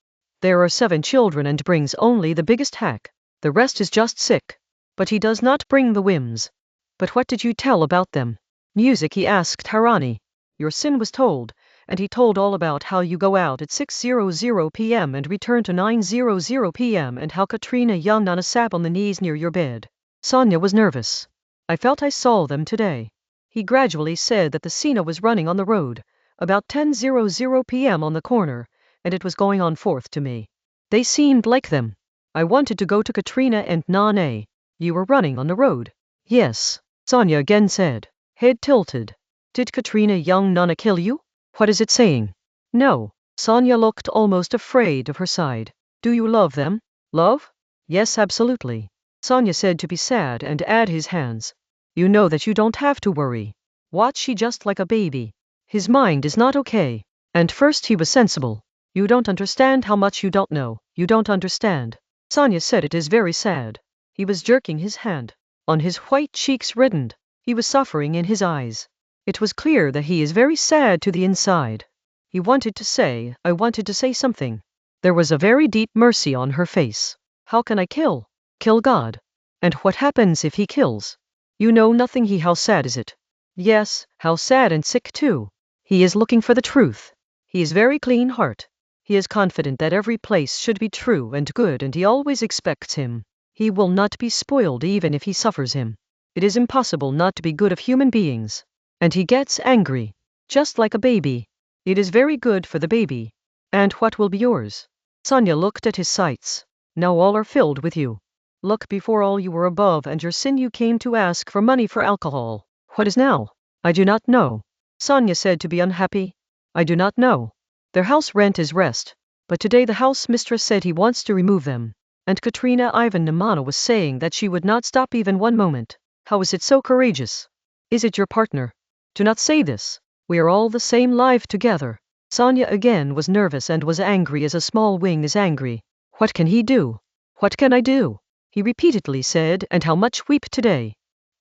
There are 7 children and brings only the biggest hack. The rest is just sick. But he does not bring the whims. But what did you tell about them? Music, he asked Harani. Your sin was told, and he told all about how you go out at 6:00 p.m. and return to 9:00 p.m. and how Katrina Young sat on the knees near your bed. Sonia was nervous. I felt I saw them today. He gradually said that the Sina was running on the road, about 10:00 p.m. on the corner, and it was going on forth to me. They seemed like them. I wanted to go to Katrina and Nana. You were running on the road. Yes, Sonia again said, head tilted. Did Katrina Young Nana kill you? What is it saying? No. Sonia looked almost afraid of her side. Do you love them? Love? Yes, absolutely. Sonia said to be sad and add his hands. You know that you don't have to worry. Watch, she just like a baby. His mind is not okay. And first he was sensible. You don't understand how much you don't know. You don't understand. Sonia said it is very sad. He was jerking his hand. On his white cheeks reddened. He was suffering in his eyes. It was clear that he is very sad to the inside. He wanted to say, I wanted to say something. There was a very deep mercy on her face. How can I kill? Kill God. And what happens if he kills? You know nothing. How sad is it? Yes, how sad and sick too. He is looking for the truth. He is very clean heart. He is confident that every place should be true and good, and he always expects him. He will not be spoiled even if he suffers him. It is impossible not to be good of human beings. And he gets angry, just like a baby. It is very good for the baby. And what will be yours? Sonia looked at his sights. Now all are filled with you. Look, before all you were above and your sin you came to ask for money for alcohol. What is now? I do not know. Sonia said, to be unhappy. I do not know. Their house rent is rest. But today the house mistress said he wants to remove them. And Katerina Ivanovna was saying that she would not stop even one moment. How is it so courageous? Is it your partner? Do not say this. We are all the same life together. Sonia again was nervous and was angry as a small wing is angry. What can he do? What can I do? He repeatedly said, and how much weep today.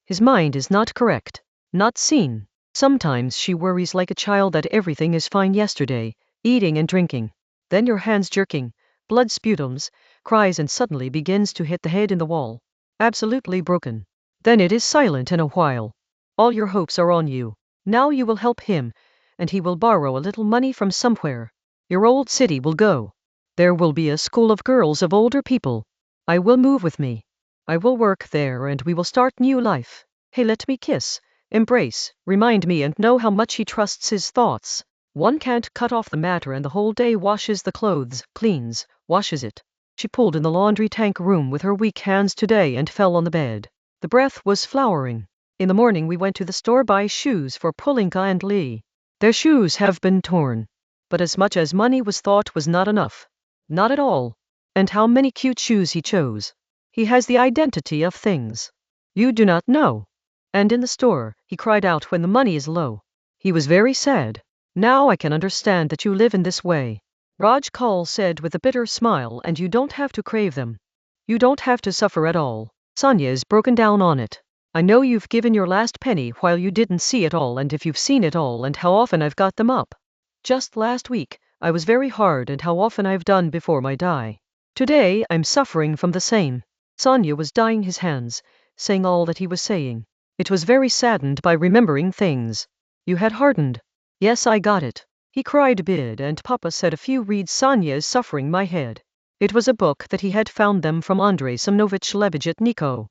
His mind is not correct, not seen. Sometimes she worries like a child that everything is fine yesterday, eating and drinking. Then your hands jerking, blood sputums, cries and suddenly begins to hit the head in the wall. Absolutely broken. Then it is silent in a while. All your hopes are on you. Now you will help him, and he will borrow a little money from somewhere. Your old city will go. There will be a school of girls of older people. I will move with me. I will work there and we will start new life. Hey, let me kiss, embrace, remind me and know how much he trusts his thoughts. One can't cut off the matter and the whole day washes the clothes, cleans, washes it. She pulled in the laundry tank room with her weak hands today and fell on the bed. The breath was flowering. In the morning we went to the store buy shoes for Pulinka and Lee. Their shoes have been torn. But as much as money was thought was not enough. Not at all. And how many cute shoes he chose. He has the identity of things. You do not know. And in the store, he cried out when the money is low. He was very sad. Now I can understand that you live in this way. Rajkal said with a bitter smile, and you don't have to crave them. You don't have to suffer at all. Sonia is broken down on it. I know you've given your last penny while you didn't see it all, and if you've seen it all and how often I've got them up. Just last week, I was very hard and how often I've done before my die. Today I'm suffering from the same. Sonia was dyeing his hands, saying all that he was saying. It was very saddened by remembering things. You had hardened. Yes, I got it. He cried a bit and Papa said a few reads. Sonia is suffering my head. It was a book that he had found them from Andrei Semnovich Lebedetniko.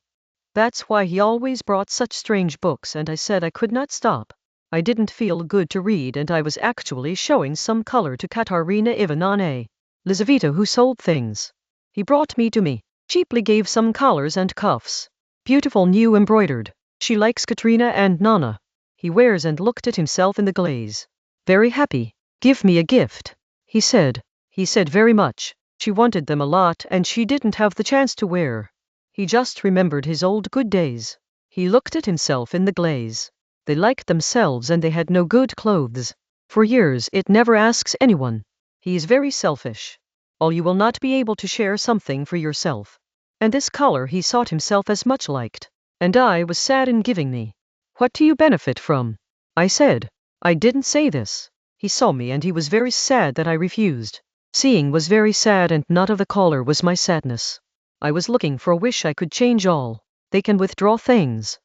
That's why he always brought such strange books and I said I could not stop. I didn't feel good to read and I was actually showing some color to Katarina Ivanovna, Lizaveta, who sold things. He brought me to me, cheaply gave some collars and cuffs. Beautiful new embroidered. She likes Katrina and Nana. He wears and looked at himself in the glaze. Very happy. Give me a gift, he said. He said very much. She wanted them a lot and she didn't have the chance to wear. He just remembered his old good days. He looked at himself in the glaze. They liked themselves and they had no good clothes. For years it never asks anyone. He is very selfish. All you will not be able to share something for yourself. And this color he sought himself as much liked. And I was sad in giving me. What do you benefit from? I said. I didn't say this. He saw me and he was very sad that I refused. Seeing was very sad and not of the color was my sadness. I was looking for a wish I could change all. They can withdraw things.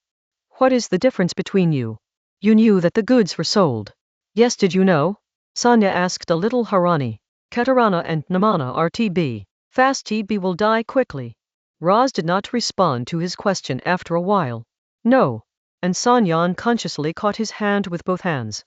What is the difference between you? You knew that the goods were sold. Yes, did you know? Sonia asked a little Harani. Katerina and Namana are TB. Fast TB will die quickly. Roz did not respond to his question after a while. No. And Sonia unconsciously caught his hand with both hands.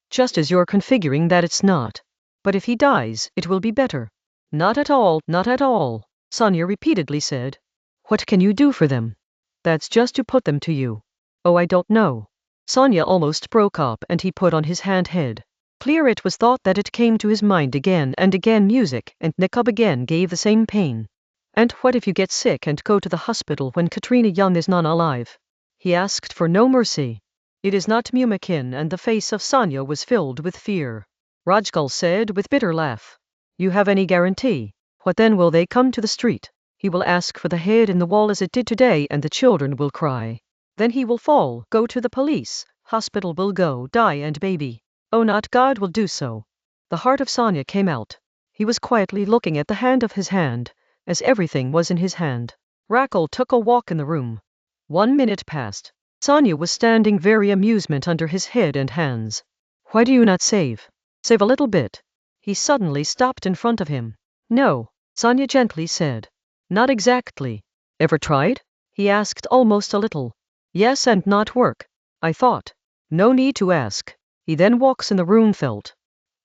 Just as you're configuring that it's not. But if he dies, it will be better. Not at all, not at all. Sonia repeatedly said. What can you do for them? That's just to put them to you. Oh, I don't know. Sonia almost broke up and he put on his head. Clear it was thought that it came to his mind again and again. Music and Nikub again gave the same pain. And what if you get sick and go to the hospital when Katrina Young is not alive? He asked for no mercy. It is not Mumakin, and the face of Sonia was filled with fear. Rajkal said with bitter laugh. You have any guarantee? What then will they come to the street? He will ask for the head in the wall as it did today and the children will cry. Then he will fall, go to the police, hospital will go, die and baby. Oh, not God will do so. The heart of Sonia came out. He was quietly looking at the hand of his hand, as everything was in his hand. Rakel took a walk in the room. 1 minute passed. Sonia was standing very amusement under his head and hands. Why do you not save? Save a little bit. He suddenly stopped in front of him. No, Sonia gently said. Not exactly. Ever tried? He asked almost a little. Yes, and not work. I thought. No need to ask. He then walks in the room felt.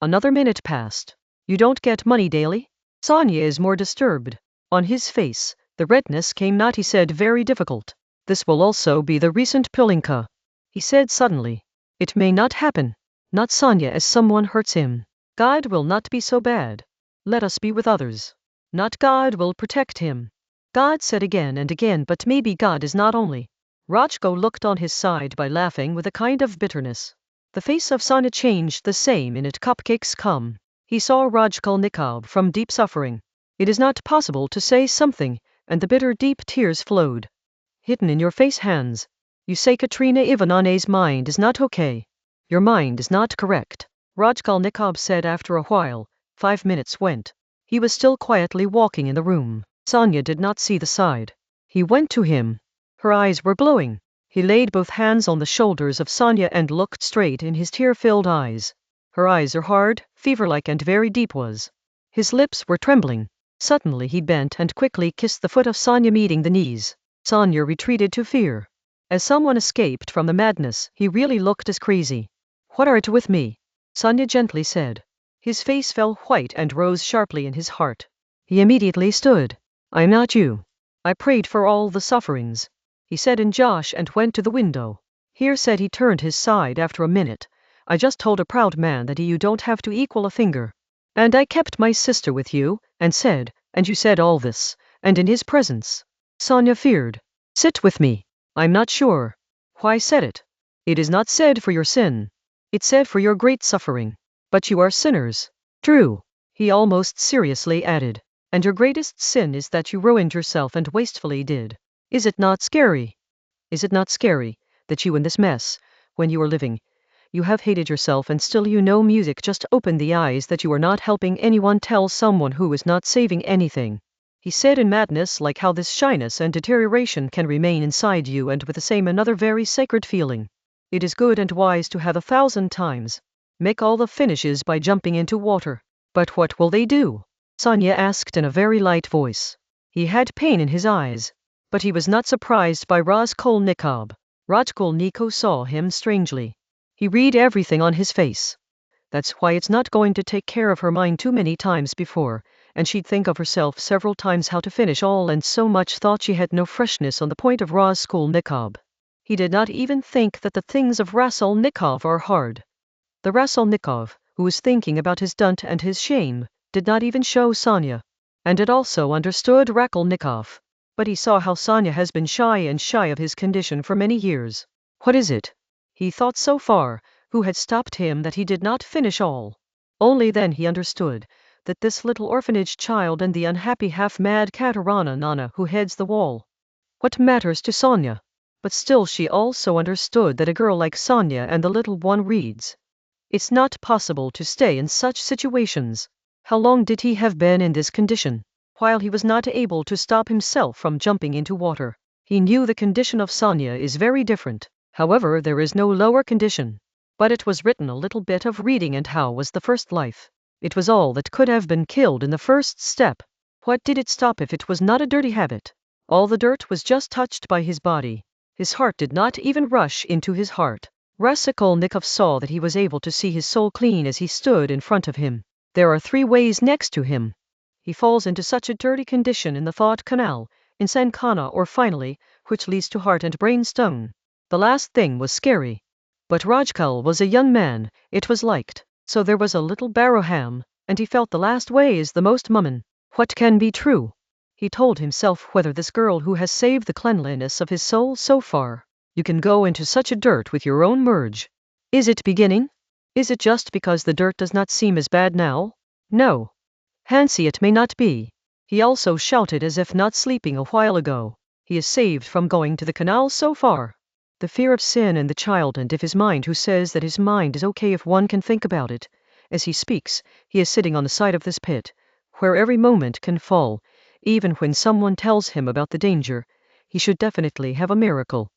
Another minute passed. You don't get money daily? Sonia is more disturbed. On his face, the redness came not he said very difficult. This will also be the recent Pilinka. He said suddenly. It may not happen. Not Sonia as someone hurts him. God will not be so bad. Let us be with others. Not God will protect him. God said again and again, but maybe God is not only. Rajko looked on his side by laughing with a kind of bitterness. The face of Sonia changed the same in it cupcakes come. He saw Raskolnikov from deep suffering. It is not possible to say something, and the bitter deep tears flowed. Hidden in your face hands. You say Katerina Ivanovna's mind is not okay. Your mind is not correct. Raskolnikov said after a while. 5 minutes went. He was still quietly walking in the room. Sonia did not see the side. He went to him. Her eyes were glowing. He laid both hands on the shoulders of Sonia and looked straight in his tear-filled eyes. Her eyes are hard, fever-like and very deep was. His lips were trembling. Suddenly he bent and quickly kissed the foot of Sonia, meeting the knees. Sonia retreated to fear. As someone escaped from the madness, he really looked as crazy. What are it with me? Sonia gently said. His face fell white and rose sharply in his heart. He immediately stood. I'm not you. I prayed for all the sufferings. He said in Josh and went to the window. Here said he turned his side after a minute. I just told a proud man that you don't have to equal a finger. And I kept my sister with you, and said, and you said all this, and in his presence. Sonia feared. Sit with me. I'm not sure. Why said it? It is not said for your sin. It's said for your great suffering. But you are sinners. True. He almost seriously added. And your greatest sin is that you ruined yourself and wastefully did. Is it not scary? Is it not scary, that you in this mess, when you are living, you have hated yourself and still you know music just opened the eyes that you are not helping anyone, tell someone who is not saving anything. He said in madness, like how this shyness and deterioration can remain inside you, and with the same another very sacred feeling. It is good and wise to have 1,000 times. Make all the finishes by jumping into water. But what will they do? Sonia asked in a very light voice. He had pain in his eyes. But he was not surprised by Raskolnikov. Raskolnikov saw him strangely. He read everything on his face. That's why it's not going to take care of her mind too many times before, and she'd think of herself several times how to finish all, and so much thought she had no freshness on the point of Raskolnikov. He did not even think that the things of Raskolnikov are hard. The Raskolnikov, who was thinking about his dunt and his shame, did not even show Sonia. And it also understood Raskolnikov. But he saw how Sonia has been shy and shy of his condition for many years. What is it? He thought so far, who had stopped him that he did not finish all. Only then he understood that this little orphanage child and the unhappy half-mad Katerina Nana who heads the wall. What matters to Sonia? But still she also understood that a girl like Sonia and the little one reads. It's not possible to stay in such situations. How long did he have been in this condition? While he was not able to stop himself from jumping into water, he knew the condition of Sonia is very different. However, there is no lower condition. But it was written a little bit of reading, and how was the first life? It was all that could have been killed in the first step. What did it stop if it was not a dirty habit? All the dirt was just touched by his body. His heart did not even rush into his heart. Raskolnikov saw that he was able to see his soul clean as he stood in front of him. There are 3 ways next to him. He falls into such a dirty condition in the thought canal, in Sankana, or finally, which leads to heart and brain stone. The last thing was scary. But Rajkal was a young man, it was liked, so there was a little Baroham, and he felt the last way is the most mummin. What can be true? He told himself, whether this girl who has saved the cleanliness of his soul so far, you can go into such a dirt with your own merge. Is it beginning? Is it just because the dirt does not seem as bad now? No. Hansi, it may not be. He also shouted as if not sleeping a while ago. He is saved from going to the canal so far. The fear of sin and the child, and if his mind, who says that his mind is okay if one can think about it. As he speaks, he is sitting on the side of this pit, where every moment can fall. Even when someone tells him about the danger, he should definitely have a miracle.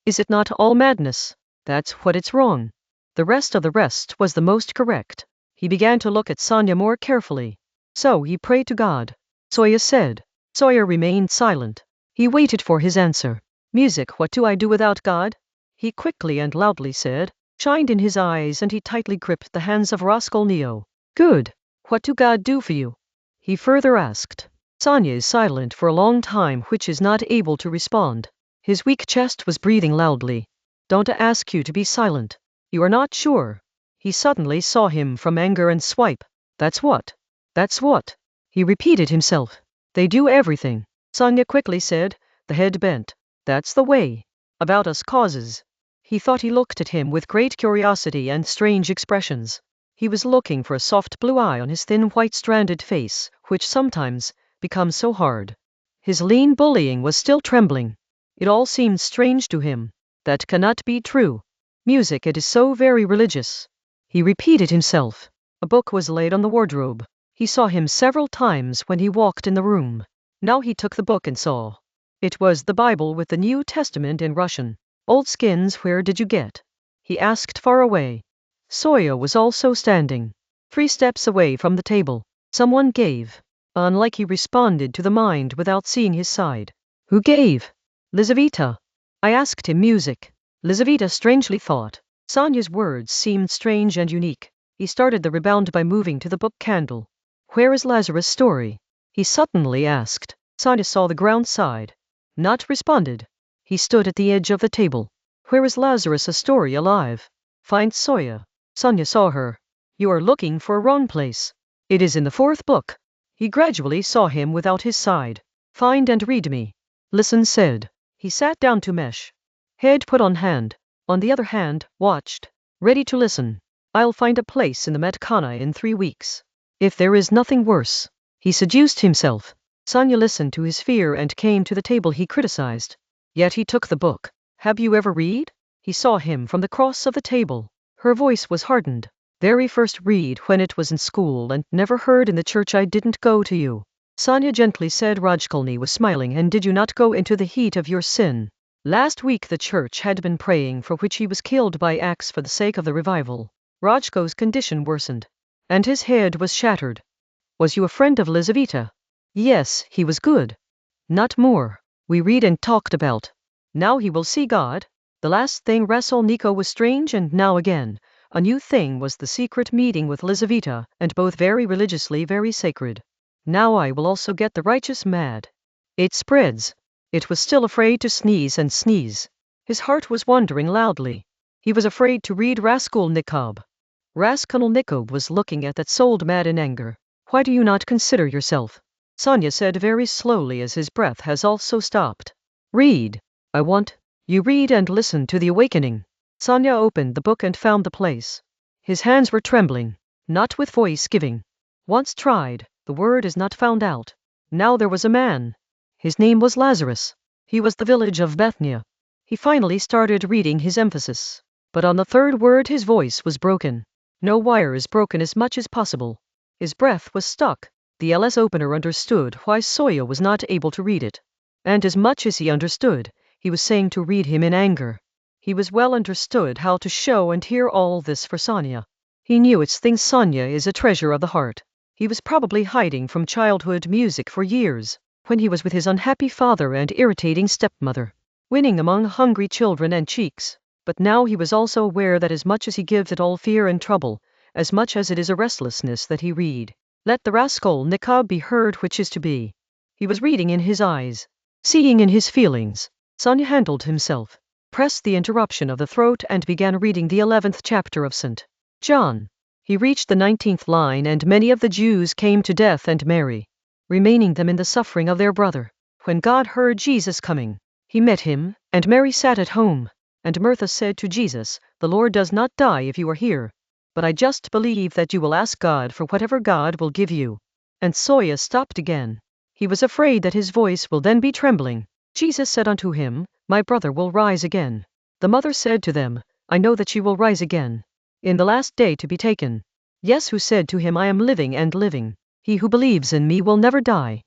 Is it not all madness? That's what it's wrong. The rest of the rest was the most correct. He began to look at Sonya more carefully. So he prayed to God. Sonya said. Sonya remained silent. He waited for his answer. Music, what do I do without God? He quickly and loudly said, shined in his eyes, and he tightly gripped the hands of Raskolnikov. Good. What do God do for you? He further asked. Sonya is silent for a long time, which is not able to respond. His weak chest was breathing loudly. Don't ask you to be silent. You are not sure. He suddenly saw him from anger and swipe. That's what? That's what? He repeated himself. They do everything. Sonya quickly said, the head bent. That's the way. About us causes. He thought. He looked at him with great curiosity and strange expressions. He was looking for a soft blue eye on his thin white stranded face, which sometimes becomes so hard. His lean bullying was still trembling. It all seemed strange to him. That cannot be true. Music, it is so very religious. He repeated himself. A book was laid on the wardrobe. He saw him several times when he walked in the room. Now he took the book and saw. It was the Bible with the New Testament in Russian. Old skins, where did you get? He asked far away. Sonya was also standing 3 steps away from the table. Someone gave. Unlike, he responded to the mind without seeing his side. Who gave? Lizaveta. I asked him. Music. Lizaveta strangely thought. Sonya's words seemed strange and unique. He started the rebound by moving to the book candle. Where is Lazarus' story? He suddenly asked. Sonya saw the ground side. Not responded. He stood at the edge of the table. Where is Lazarus' story alive? Find Sonya. Sonya saw her. You are looking for a wrong place. It is in the 4th book. He gradually saw him without his side. Find and read me. Listen, said. He sat down to mesh. Head put on hand. On the other hand, watched. Ready to listen. I'll find a place in the Metkana in 3 weeks. If there is nothing worse. He seduced himself. Sonya listened to his fear and came to the table he criticized. Yet he took the book. Have you ever read? He saw him from the cross of the table. Her voice was hardened. Very first read when it was in school and never heard in the church. I didn't go to you. Sonya gently said. Raskolnikov was smiling. And did you not go into the heat of your sin? Last week the church had been praying for which he was killed by axe for the sake of the revival. Rajko's condition worsened. And his head was shattered. Was you a friend of Lizaveta? Yes, he was good. Not more. We read and talked about. Now he will see God. The last thing Raskolnikov was strange, and now again, a new thing was the secret meeting with Lizaveta, and both very religiously, very sacred. Now I will also get the righteous mad. It spreads. It was still afraid to sneeze and sneeze. His heart was wandering loudly. He was afraid to read Raskolnikov. Raskolnikov was looking at that soul mad in anger. Why do you not consider yourself? Sonya said very slowly as his breath has also stopped. Read. I want. You read and listen to the awakening. Sonya opened the book and found the place. His hands were trembling. Not with voice giving. Once tried, the word is not found out. Now there was a man. His name was Lazarus. He was the village of Bethania. He finally started reading his emphasis. But on the 3rd word his voice was broken. No wire is broken as much as possible. His breath was stuck. The LS opener understood why Sonya was not able to read it. And as much as he understood, he was saying to read him in anger. He was well understood how to show and hear all this for Sonya. He knew its thing. Sonya is a treasure of the heart. He was probably hiding from childhood music for years, when he was with his unhappy father and irritating stepmother, winning among hungry children and cheeks. But now he was also aware that as much as he gives it all fear and trouble, as much as it is a restlessness that he read, let the Raskolnikov be heard which is to be. He was reading in his eyes, seeing in his feelings. Sonya handled himself, pressed the interruption of the throat and began reading the 11th chapter of St. John. He reached the 19th line. And many of the Jews came to death and Mary, remaining them in the suffering of their brother. When God heard Jesus coming, he met him, and Mary sat at home. And Martha said to Jesus, the Lord does not die if you are here. But I just believe that you will ask God for whatever God will give you. And Sonya stopped again. He was afraid that his voice will then be trembling. Jesus said unto him, my brother will rise again. The mother said to them, I know that she will rise again, in the last day to be taken. Yes, who said to him, I am living and living. He who believes in me will never die.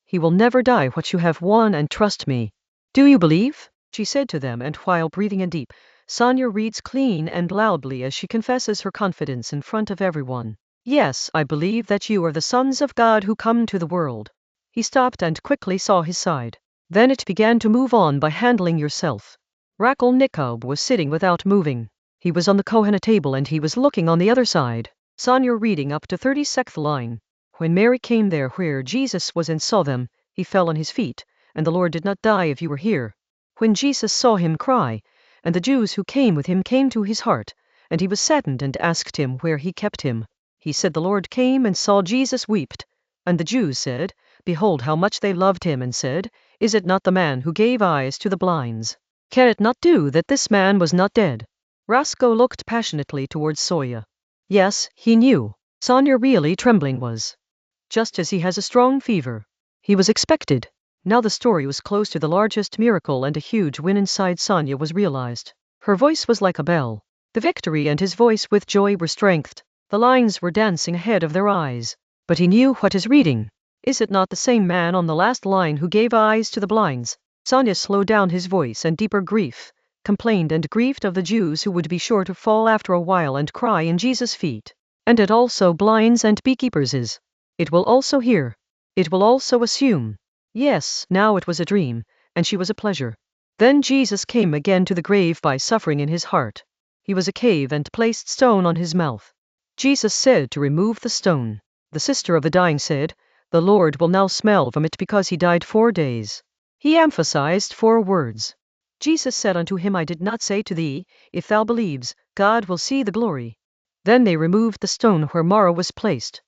He will never die. What you have won, and trust me. Do you believe? She said to them, and while breathing in deep, Sonya reads clean and loudly as she confesses her confidence in front of everyone. Yes, I believe that you are the sons of God who come to the world. He stopped and quickly saw his side. Then it began to move on by handling yourself. Raskolnikov was sitting without moving. He was on the Kohana table and he was looking on the other side. Sonia reading up to 36th line. When Mary came there where Jesus was and saw them, he fell on his feet, and the Lord did not die if you were here. When Jesus saw him cry, and the Jews who came with him came to his heart, and he was saddened and asked him where he kept him. He said the Lord came and saw Jesus wept. And the Jews said, Behold how much they loved him, and said, Is it not the man who gave eyes to the blinds? Can it not do that this man was not dead? Rasko looked passionately towards Soya. Yes, he knew. Sonia really trembling was. Just as he has a strong fever. He was expected. Now the story was close to the largest miracle, and a huge win inside Sonia was realized. Her voice was like a bell. The victory and his voice with joy were strengthened. The lines were dancing ahead of their eyes. But he knew what is reading. Is it not the same man on the last line who gave eyes to the blinds? Sonia slowed down his voice, and deeper grief complained and grieved of the Jews who would be sure to fall after a while and cry in Jesus' feet. And it also blinds and beekeepers is. It will also hear. It will also assume. Yes, now it was a dream, and she was a pleasure. Then Jesus came again to the grave by suffering in his heart. He was a cave and placed stone on his mouth. Jesus said to remove the stone. The sister of the dying said, The Lord will now smell from it because he died 4 days. He emphasized 4 words. Jesus said unto him, I did not say to thee, if thou believes, God will see the glory. Then they removed the stone where Mara was placed.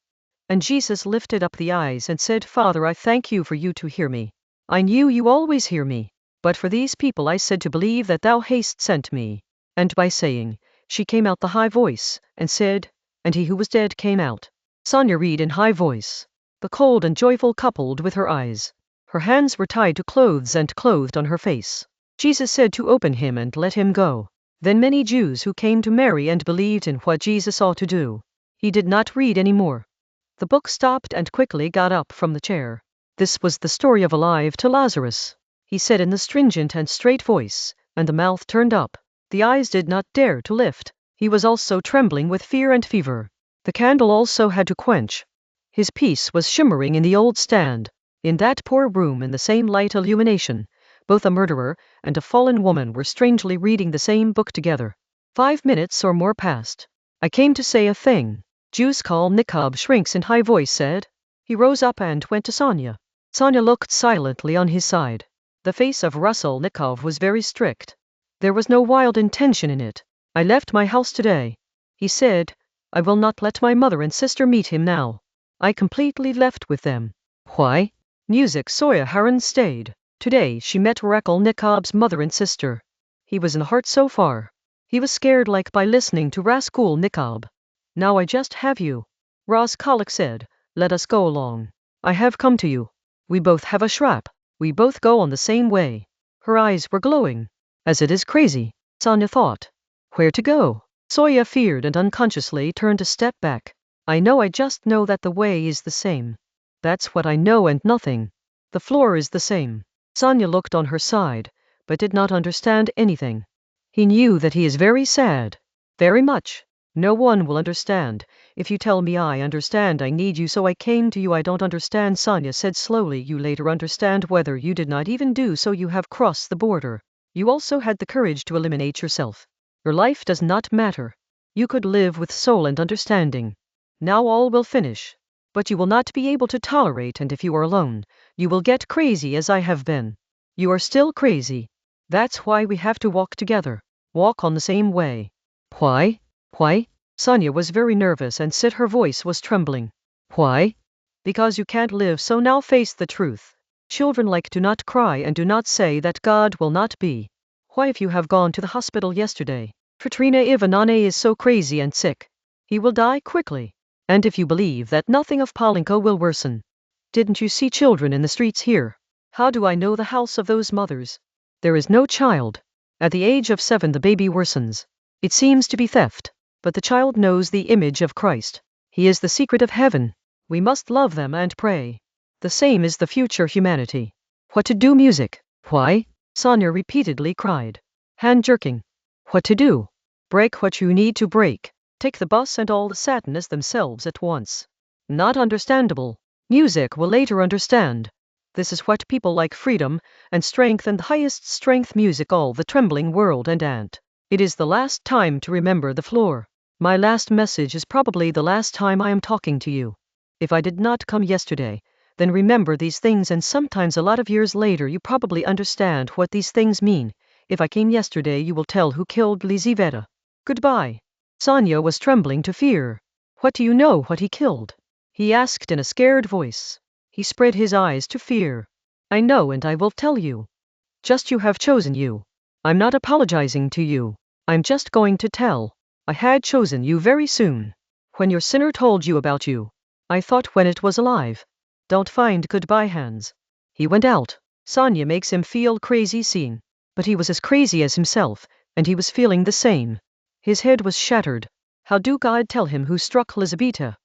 And Jesus lifted up the eyes and said, Father, I thank you for you to hear me. I knew you always hear me. But for these people I said to believe that thou hast sent me. And by saying, she came out the high voice, and said, And he who was dead came out. Sonia read in high voice. The cold and joyful coupled with her eyes. Her hands were tied to clothes and clothed on her face. Jesus said to open him and let him go. Then many Jews who came to Mary and believed in what Jesus ought to do. He did not read any more. The book stopped and quickly got up from the chair. This was the story of alive to Lazarus. He said in the stringent and straight voice, and the mouth turned up. The eyes did not dare to lift. He was also trembling with fear and fever. The candle also had to quench. His piece was shimmering in the old stand. In that poor room, in the same light illumination, both a murderer and a fallen woman were strangely reading the same book together. 5 minutes or more passed. I came to say a thing. Raskolnikov shrinks in high voice said. He rose up and went to Sonia. Sonia looked silently on his side. The face of Raskolnikov was very strict. There was no wild intention in it. I left my house today. He said, I will not let my mother and sister meet him now. I completely left with them. Why? Music Soya Haran stayed. Today she met Raskolnikov's mother and sister. He was in the heart so far. He was scared like by listening to Raskolnikov. Now I just have you. Raskolnikov said, Let us go along. I have come to you. We both have a shrap. We both go on the same way. Her eyes were glowing. As it is crazy, Sonia thought. Where to go? Soya feared and unconsciously turned a step back. I just know that the way is the same. That's what I know and nothing. The floor is the same. Sonia looked on her side, but did not understand anything. He knew that he is very sad. Very much. No one will understand. If you tell me I understand, I need you, so I came to you. I don't understand, Sonia said slowly. You later understand whether you did not even do so. You have crossed the border. You also had the courage to eliminate yourself. Your life does not matter. You could live with soul and understanding. Now all will finish. But you will not be able to tolerate, and if you are alone, you will get crazy as I have been. You are still crazy. That's why we have to walk together. Walk on the same way. Why? Why? Sonia was very nervous and said her voice was trembling. Why? Because you can't live so. Now face the truth. Children do not cry and do not say that God will not be. Why, if you have gone to the hospital yesterday, Katrina Ivanovna is so crazy and sick. He will die quickly. And if you believe that nothing of Polenko will worsen. Didn't you see children in the streets here? How do I know the house of those mothers? There is no child. At the age of 7 the baby worsens. It seems to be theft. But the child knows the image of Christ. He is the secret of heaven. We must love them and pray. The same is the future humanity. What to do? Music. Why? Sonia repeatedly cried. Hand jerking. What to do? Break what you need to break. take the bus and all the sadness themselves at once. Not understandable. Music will later understand. This is what people like freedom and strength and the highest strength music all the trembling world and ant. It is the last time to remember the floor. My last message is probably the last time I am talking to you. If I did not come yesterday, then remember these things, and sometimes a lot of years later you probably understand what these things mean. If I came yesterday you will tell who killed Lizaveta. Goodbye. Sonia was trembling to fear. What do you know what he killed? He asked in a scared voice. He spread his eyes to fear. I know, and I will tell you. Just you have chosen you. I'm not apologizing to you. I'm just going to tell. I had chosen you very soon. When your sinner told you about you. I thought when it was alive. Don't find goodbye hands. He went out. Sonia makes him feel crazy seeing. But he was as crazy as himself, and he was feeling the same. His head was shattered. How do God tell him who struck Lizaveta?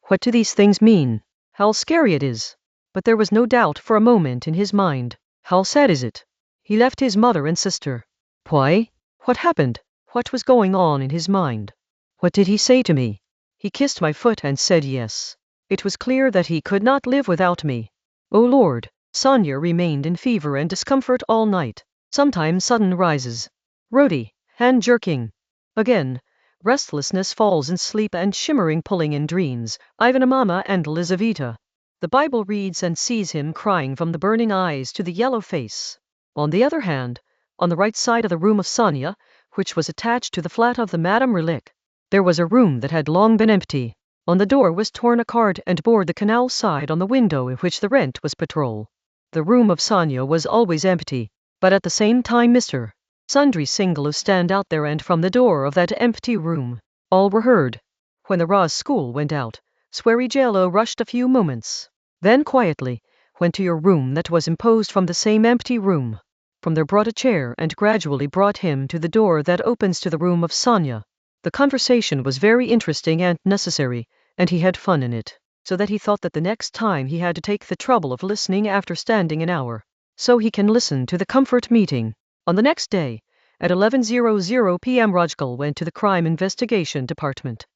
What do these things mean? How scary it is. But there was no doubt for a moment in his mind. How sad is it? He left his mother and sister. Why? What happened? What was going on in his mind? What did he say to me? He kissed my foot and said yes. It was clear that he could not live without me. Oh Lord, Sonia remained in fever and discomfort all night. Sometimes sudden rises. Rodi, hand jerking. Again, restlessness falls in sleep and shimmering pulling in dreams, Ivana Mama and Lizaveta. The Bible reads and sees him crying from the burning eyes to the yellow face. On the other hand, on the right side of the room of Sonia, which was attached to the flat of the Madame Relic, there was a room that had long been empty. On the door was torn a card and bore the canal side on the window in which the rent was patrol. The room of Sonia was always empty, but at the same time Mr. Sundry Singalos stand out there, and from the door of that empty room, all were heard. When the Raz school went out, Swery rushed a few moments, then quietly went to your room that was imposed from the same empty room. From there brought a chair and gradually brought him to the door that opens to the room of Sonia. The conversation was very interesting and necessary, and he had fun in it, so that he thought that the next time he had to take the trouble of listening after standing an hour, so he can listen to the comfort meeting. On the next day, at 11:00 p.m. Rajkal went to the crime investigation department.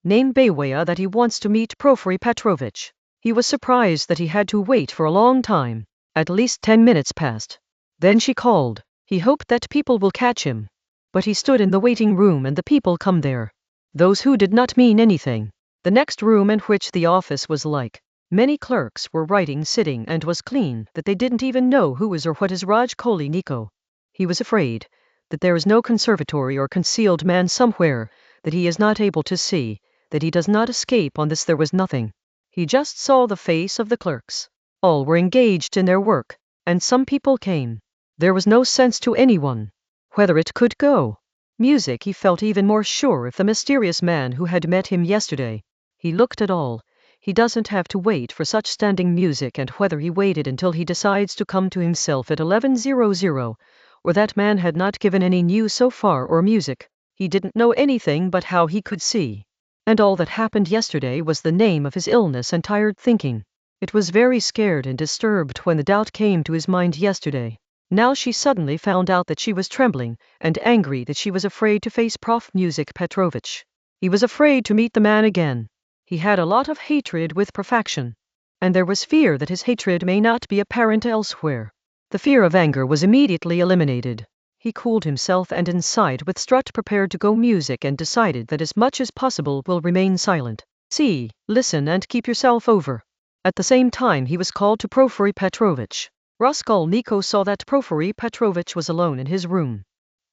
Named Baywaya that he wants to meet Porfiry Petrovich. He was surprised that he had to wait for a long time. At least 10 minutes passed. Then she called. He hoped that people will catch him. But he stood in the waiting room and the people come there. Those who did not mean anything. The next room, in which the office was like many clerks were writing sitting and was clean, that they didn't even know who is or what is Raskolnikov. He was afraid that there is no conservatory or concealed man somewhere that he is not able to see, that he does not escape. On this there was nothing. He just saw the face of the clerks. All were engaged in their work, and some people came. There was no sense to anyone whether it could go. Music, he felt even more sure if the mysterious man who had met him yesterday. He looked at all. He doesn't have to wait for such standing music, and whether he waited until he decides to come to himself at 11:00, or that man had not given any news so far or music. He didn't know anything but how he could see. And all that happened yesterday was the name of his illness and tired thinking. It was very scared and disturbed when the doubt came to his mind yesterday. Now she suddenly found out that she was trembling and angry, that she was afraid to face Prof. Music Petrovich. He was afraid to meet the man again. He had a lot of hatred with perfection. And there was fear that his hatred may not be apparent elsewhere. The fear of anger was immediately eliminated. He cooled himself and inside with strut prepared to go music, and decided that as much as possible will remain silent. See, listen and keep yourself over. At the same time he was called to Porfiry Petrovich. Raskolnikov saw that Porfiry Petrovich was alone in his room.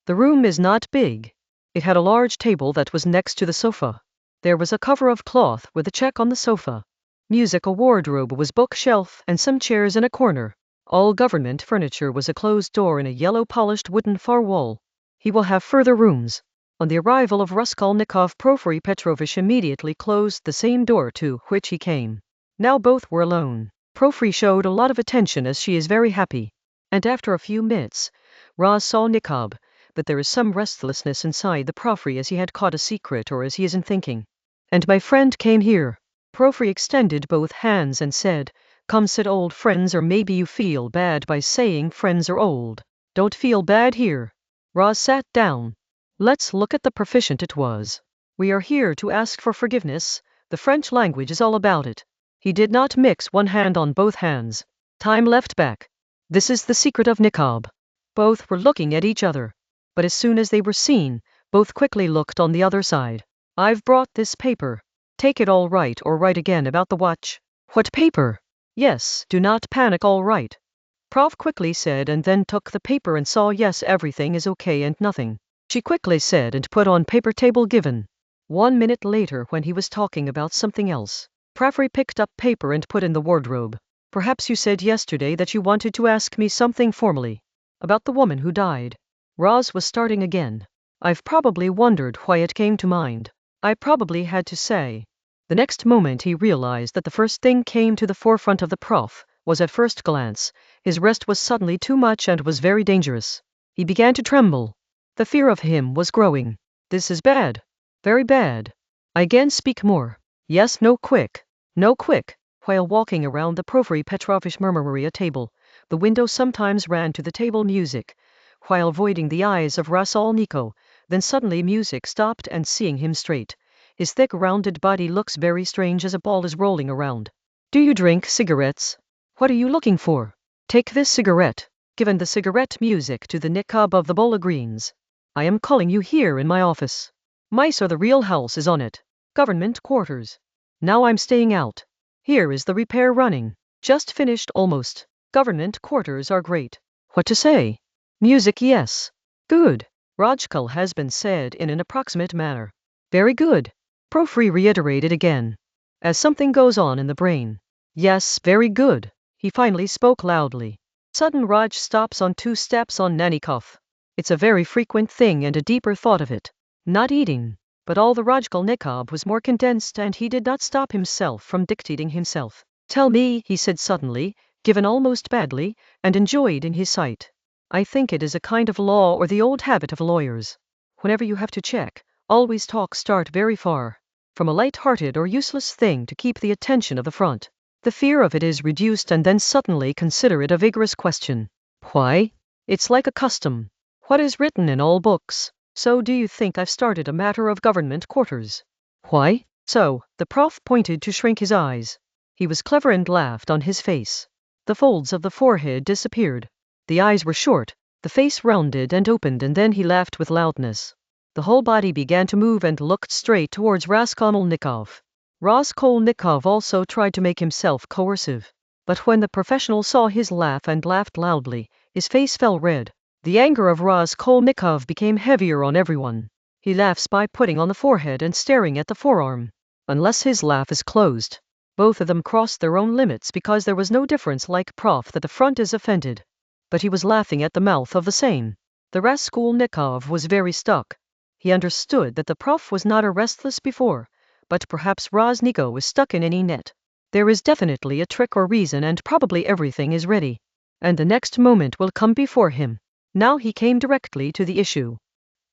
The room is not big. It had a large table that was next to the sofa. There was a cover of cloth with a check on the sofa. Music, a wardrobe was bookshelf and some chairs in a corner. All government furniture was a closed door in a yellow polished wooden far wall. He will have further rooms. On the arrival of Raskolnikov, Porfiry Petrovich immediately closed the same door to which he came. Now both were alone. Porfiry showed a lot of attention as she is very happy. And after a few minutes, Raskolnikov, but there is some restlessness inside the Porfiry, as he had caught a secret or as he isn't thinking. And my friend came here. Porfiry extended both hands and said, "Come sit, old friends, or maybe you feel bad by saying friends are old. Don't feel bad here." Raz sat down. Let's look at the proficient it was. We are here to ask for forgiveness. The French language is all about it. He did not mix one hand on both hands. Time left back. This is the secret of Niqab. Both were looking at each other. But as soon as they were seen, both quickly looked on the other side. I've brought this paper. Take it all right or write again about the watch. What paper? Yes, do not panic, all right. Prof quickly said and then took the paper and saw yes, everything is okay and nothing. She quickly said and put on paper table given. 1 minute later when he was talking about something else, Prafri picked up paper and put in the wardrobe. Perhaps you said yesterday that you wanted to ask me something formally. About the woman who died. Roz was starting again. I've probably wondered why it came to mind. I probably had to say. The next moment he realized that the first thing came to the forefront of the prof was at first glance. His rest was suddenly too much and was very dangerous. He began to tremble. The fear of him was growing. This is bad. Very bad. I again speak more. Yes, no quick. No quick. While walking around the Porfiry Petrovich Murmuria table, the window sometimes ran to the table music, while avoiding the eyes of Raskolnikov. Then suddenly music stopped and seeing him straight. His thick rounded body looks very strange as a ball is rolling around. Do you drink cigarettes? What are you looking for? Take this cigarette. Given the cigarette music to the Niqab of the Bola Greens. I am calling you here in my office. Mice or the real house is on it. Government quarters. Now I'm staying out. Here is the repair running. Just finished almost. Government quarters are great. What to say? Music, yes. Good. Rajkal has been said in an approximate manner. Very good. Porfiry reiterated again. As something goes on in the brain. Yes, very good. He finally spoke loudly. Sudden Raj stops on 2 steps on Nanikov. It's a very frequent thing and a deeper thought of it. Not eating. But all the Raskolnikov was more condensed and he did not stop himself from dictating himself. Tell me, he said suddenly, given almost badly, and enjoyed in his sight. I think it is a kind of law or the old habit of lawyers. Whenever you have to check, always talk start very far. From a light-hearted or useless thing to keep the attention of the front. The fear of it is reduced and then suddenly consider it a vigorous question. Why? It's like a custom. What is written in all books. So do you think I've started a matter of government quarters? Why? So, the prof pointed to shrink his eyes. He was clever and laughed on his face. The folds of the forehead disappeared. The eyes were short, the face rounded and opened and then he laughed with loudness. The whole body began to move and looked straight towards Raskolnikov. Raskolnikov also tried to make himself coercive. But when the professional saw his laugh and laughed loudly, his face fell red. The anger of Raskolnikov became heavier on everyone. He laughs by putting on the forehead and staring at the forearm. Unless his laugh is closed. Both of them crossed their own limits because there was no difference like prof that the front is offended. But he was laughing at the mouth of the same. The Raskolnikov was very stuck. He understood that the prof was not a restless before, but perhaps Rasniko was stuck in any net. There is definitely a trick or reason and probably everything is ready. And the next moment will come before him. Now he came directly to the issue.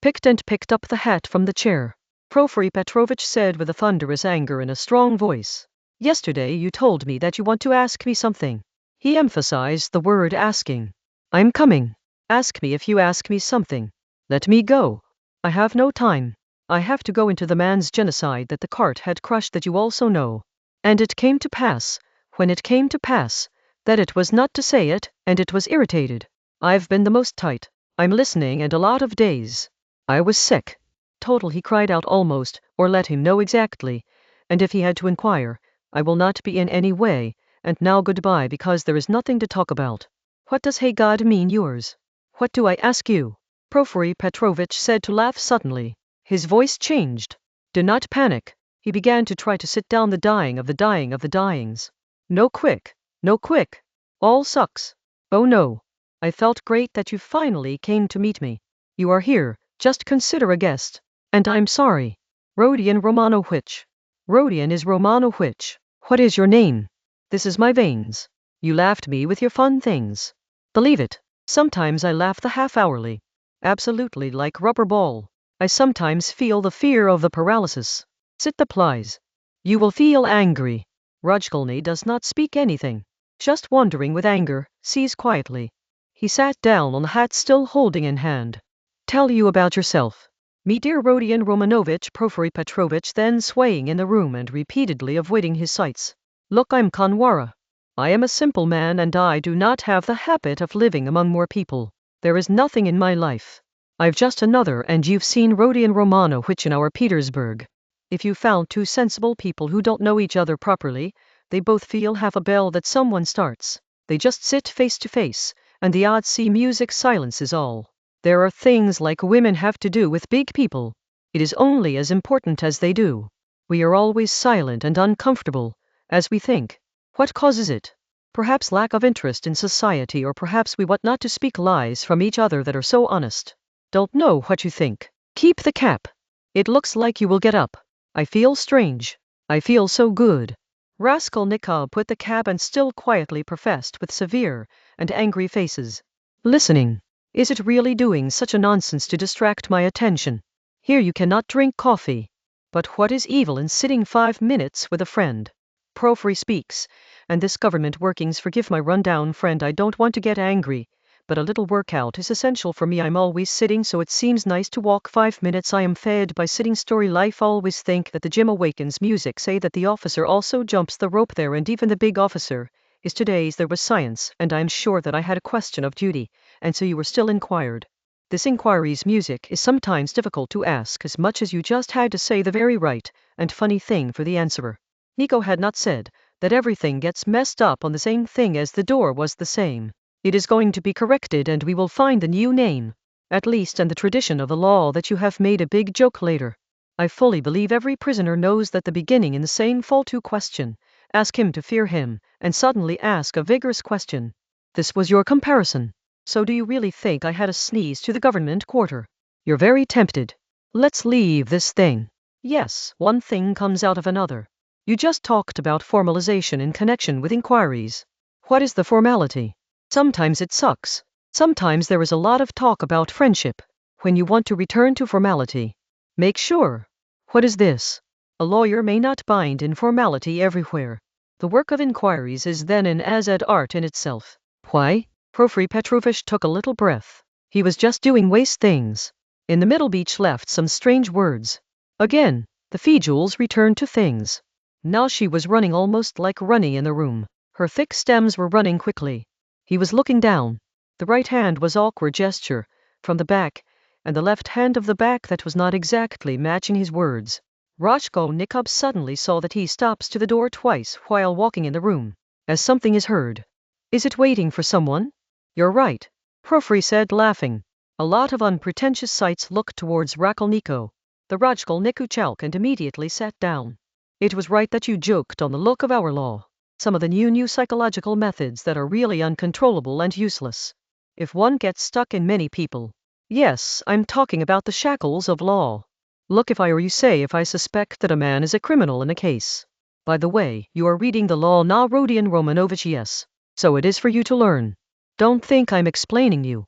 Picked up the hat from the chair. Porfiry Petrovich said with a thunderous anger in a strong voice. Yesterday you told me that you want to ask me something. He emphasized the word asking. I'm coming. Ask me if you ask me something. Let me go. I have no time. I have to go into the man's genocide that the cart had crushed that you also know. And it came to pass, when it came to pass, that it was not to say it, and it was irritated. I've been the most tight. I'm listening and a lot of days. I was sick. Total, he cried out almost, or let him know exactly. And if he had to inquire, I will not be in any way, and now goodbye because there is nothing to talk about. What does hey God mean yours? What do I ask you? Porfiry Petrovich said to laugh suddenly. His voice changed. Do not panic. He began to try to sit down the dying of the dying of the dyings. No quick. No quick. All sucks. Oh no. I felt great that you finally came to meet me. You are here, just consider a guest. And I'm sorry. Rodion Romanovich. Rodion is Romanovich. What is your name? This is my veins. You laughed me with your fun things. Believe it. Sometimes I laugh the half-hourly. Absolutely like rubber ball. I sometimes feel the fear of the paralysis. Sit the plies. You will feel angry. Raskolnikov does not speak anything. Just wondering with anger, sees quietly. He sat down on the hat still holding in hand. Tell you about yourself. Me dear Rodion Romanovich Porfiry Petrovich then swaying in the room and repeatedly avoiding his sights. Look, I'm Kanwara. I am a simple man and I do not have the habit of living among more people. There is nothing in my life. I've just another and you've seen Rodion Romanovich in our Petersburg. If you found two sensible people who don't know each other properly, they both feel half a bell that someone starts. They just sit face to face, and the odds see music silences all. There are things like women have to do with big people. It is only as important as they do. We are always silent and uncomfortable, as we think. What causes it? Perhaps lack of interest in society, or perhaps we want not to speak lies from each other that are so honest. Don't know what you think. Keep the cap. It looks like you will get up. I feel strange. I feel so good. Raskolnikov put the cap and still quietly professed with severe and angry faces. Listening. Is it really doing such a nonsense to distract my attention? Here you cannot drink coffee. But what is evil in sitting 5 minutes with a friend? Porfiry speaks, and this government workings, forgive my rundown friend, I don't want to get angry, but a little workout is essential for me. I'm always sitting, so it seems nice to walk 5 minutes. I am fed by sitting. Story life. Always think that the gym awakens. Music say that the officer also jumps the rope there, and even the big officer is today's. There was science, and I am sure that I had a question of duty, and so you were still inquired. This inquiry's music is sometimes difficult to ask as much as you just had to say the very right and funny thing for the answerer. Nico had not said that everything gets messed up on the same thing as the door was the same. It is going to be corrected and we will find the new name. At least in the tradition of the law that you have made a big joke later. I fully believe every prisoner knows that the beginning in the same fall to question. Ask him to fear him, and suddenly ask a vigorous question. This was your comparison. So do you really think I had a sneeze to the government quarter? You're very tempted. Let's leave this thing. Yes, one thing comes out of another. You just talked about formalization in connection with inquiries. What is the formality? Sometimes it sucks. Sometimes there is a lot of talk about friendship. When you want to return to formality, make sure. What is this? A lawyer may not bind in formality everywhere. The work of inquiries is then an as-ed art in itself. Why? Porfiry Petrovich took a little breath. He was just doing waste things. In the middle Beach left some strange words. Again, the Fejules returned to things. Now she was running almost like Runny in the room. Her thick stems were running quickly. He was looking down. The right hand was awkward gesture, from the back, and the left hand of the back that was not exactly matching his words. Raskolnikov suddenly saw that he stops to the door twice while walking in the room, as something is heard. Is it waiting for someone? You're right, Porfiry said, laughing. A lot of unpretentious sights looked towards Raskolnikov. The Raskolnikov chalked and immediately sat down. It was right that you joked on the look of our law. Some of the new psychological methods that are really uncontrollable and useless. If one gets stuck in many people. Yes, I'm talking about the shackles of law. Look, if I were you, say if I suspect that a man is a criminal in a case. By the way, you are reading the law now, Rodion Romanovich. Yes. So it is for you to learn. Don't think I'm explaining you.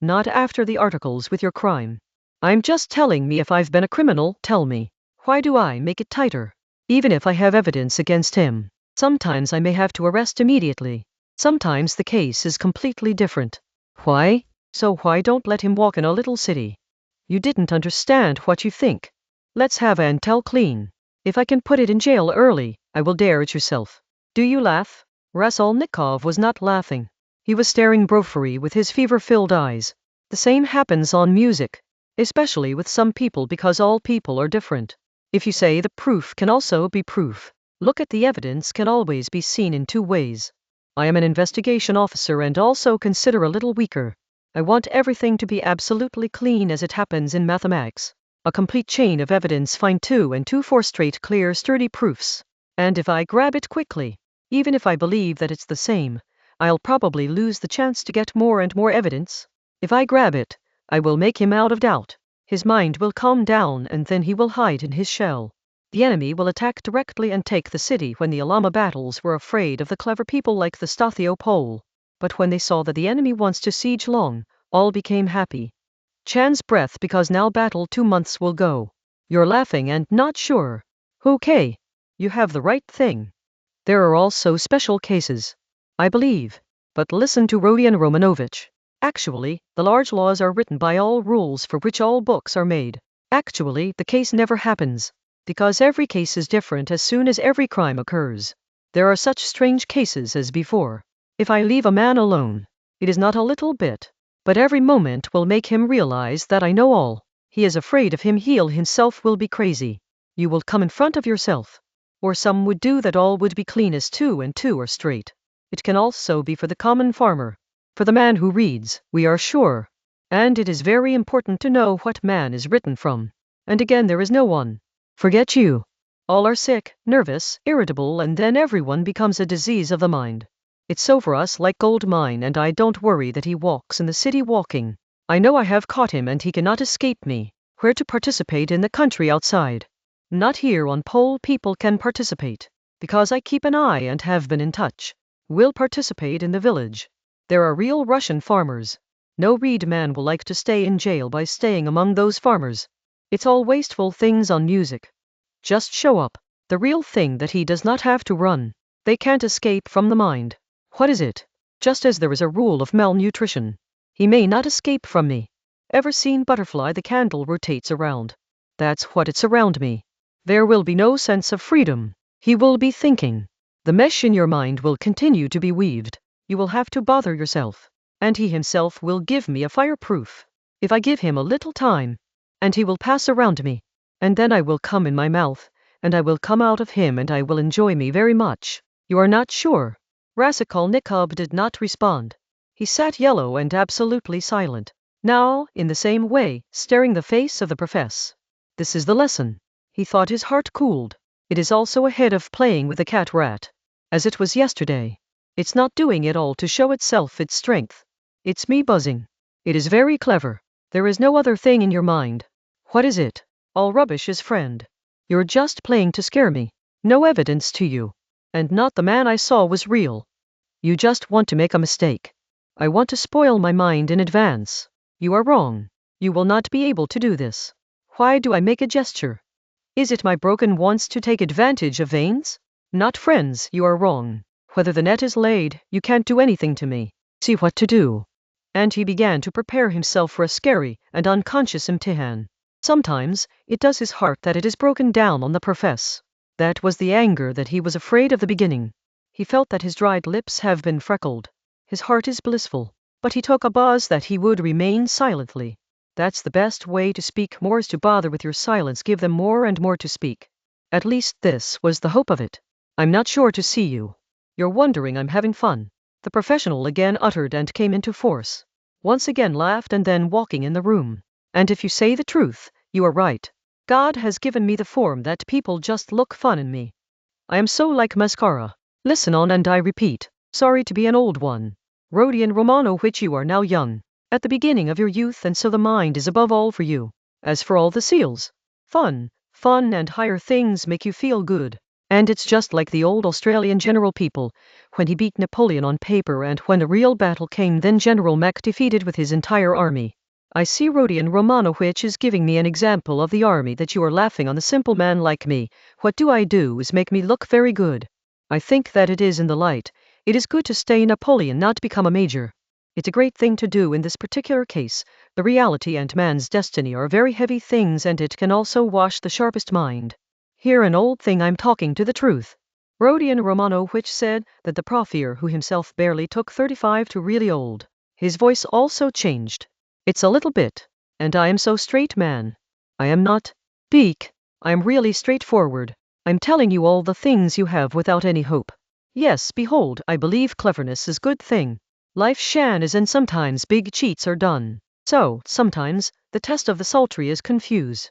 Not after the articles with your crime. I'm just telling me if I've been a criminal, tell me. Why do I make it tighter? Even if I have evidence against him. Sometimes I may have to arrest immediately. Sometimes the case is completely different. Why? So why don't let him walk in a little city? You didn't understand what you think. Let's have and tell clean. If I can put it in jail early, I will dare it yourself. Do you laugh? Raskolnikov was not laughing. He was staring Porfiry with his fever-filled eyes. The same happens on music, especially with some people, because all people are different. If you say the proof can also be proof. Look at the evidence can always be seen in two ways. I am an investigation officer and also consider a little weaker. I want everything to be absolutely clean, as it happens in mathematics. A complete chain of evidence, find 2 and 2 4 straight, clear, sturdy proofs. And if I grab it quickly, even if I believe that it's the same, I'll probably lose the chance to get more and more evidence. If I grab it, I will make him out of doubt. His mind will calm down and then he will hide in his shell. The enemy will attack directly and take the city. When the Alama battles were afraid of the clever people like the Stathiopol. But when they saw that the enemy wants to siege long, all became happy. Chan's breath, because now battle 2 months will go. You're laughing and not sure. Okay. You have the right thing. There are also special cases. I believe. But listen to Rodion Romanovich. Actually, the large laws are written by all rules for which all books are made. Actually, the case never happens, because every case is different as soon as every crime occurs. There are such strange cases as before. If I leave a man alone, it is not a little bit, but every moment will make him realize that I know all. He is afraid of him, he'll himself will be crazy. You will come in front of yourself. Or some would do that, all would be clean as 2 and 2 are straight. It can also be for the common farmer. For the man who reads, we are sure. And it is very important to know what man is written from. And again, there is no one. Forget you. All are sick, nervous, irritable, and then everyone becomes a disease of the mind. It's so for us like gold mine, and I don't worry that he walks in the city walking. I know I have caught him and he cannot escape me. Where to participate in the country outside? Not here on Pole people can participate. Because I keep an eye and have been in touch. Will participate in the village. There are real Russian farmers. No read man will like to stay in jail by staying among those farmers. It's all wasteful things on music. Just show up. The real thing that he does not have to run. They can't escape from the mind. What is it? Just as there is a rule of malnutrition. He may not escape from me. Ever seen butterfly? The candle rotates around. That's what it's around me. There will be no sense of freedom. He will be thinking. The mesh in your mind will continue to be weaved. You will have to bother yourself. And he himself will give me a fireproof. If I give him a little time. And he will pass around me. And then I will come in my mouth. And I will come out of him and I will enjoy me very much. You are not sure? Raskolnikov did not respond. He sat yellow and absolutely silent. Now, in the same way, staring the face of the professor. This is the lesson. He thought, his heart cooled. It is also ahead of playing with the cat rat. As it was yesterday. It's not doing it all to show itself its strength. It's me buzzing. It is very clever. There is no other thing in your mind. What is it? All rubbish is friend. You're just playing to scare me. No evidence to you. And not the man I saw was real. You just want to make a mistake. I want to spoil my mind in advance. You are wrong. You will not be able to do this. Why do I make a gesture? Is it my broken wants to take advantage of veins? Not friends, you are wrong. Whether the net is laid, you can't do anything to me. See what to do. And he began to prepare himself for a scary and unconscious imtihan. Sometimes, it does his heart that it is broken down on the profess. That was the anger that he was afraid of the beginning. He felt that his dried lips have been freckled. His heart is blissful. But he took a pause that he would remain silently. That's the best way to speak. More is to bother with your silence. Give them more and more to speak. At least this was the hope of it. I'm not sure to see you. You're wondering I'm having fun. The professional again uttered and came into force. Once again laughed and then walking in the room. And if you say the truth, you are right. God has given me the form that people just look fun in me. I am so like mascara. Listen on and I repeat. Sorry to be an old one. Rodion Raskolnikov, you are now young. At the beginning of your youth, and so the mind is above all for you. As for all the seals. Fun and higher things make you feel good. And it's just like the old Australian general people, when he beat Napoleon on paper, and when a real battle came then General Mack defeated with his entire army. I see Rodion Raskolnikov is giving me an example of the army that you are laughing on the simple man like me. What do I do is make me look very good. I think that it is in the light. It is good to stay Napoleon, not become a major. It's a great thing to do in this particular case. The reality and man's destiny are very heavy things, and it can also wash the sharpest mind. Here an old thing, I'm talking to the truth. Rodion Raskolnikov said that the professor who himself barely took 35 to really old. His voice also changed. It's a little bit. And I am so straight man. I am not beak. I am really straightforward. I'm telling you all the things you have without any hope. Yes, behold, I believe cleverness is good thing. Life shan is, and sometimes big cheats are done. So, sometimes, the test of the sultry is confuse.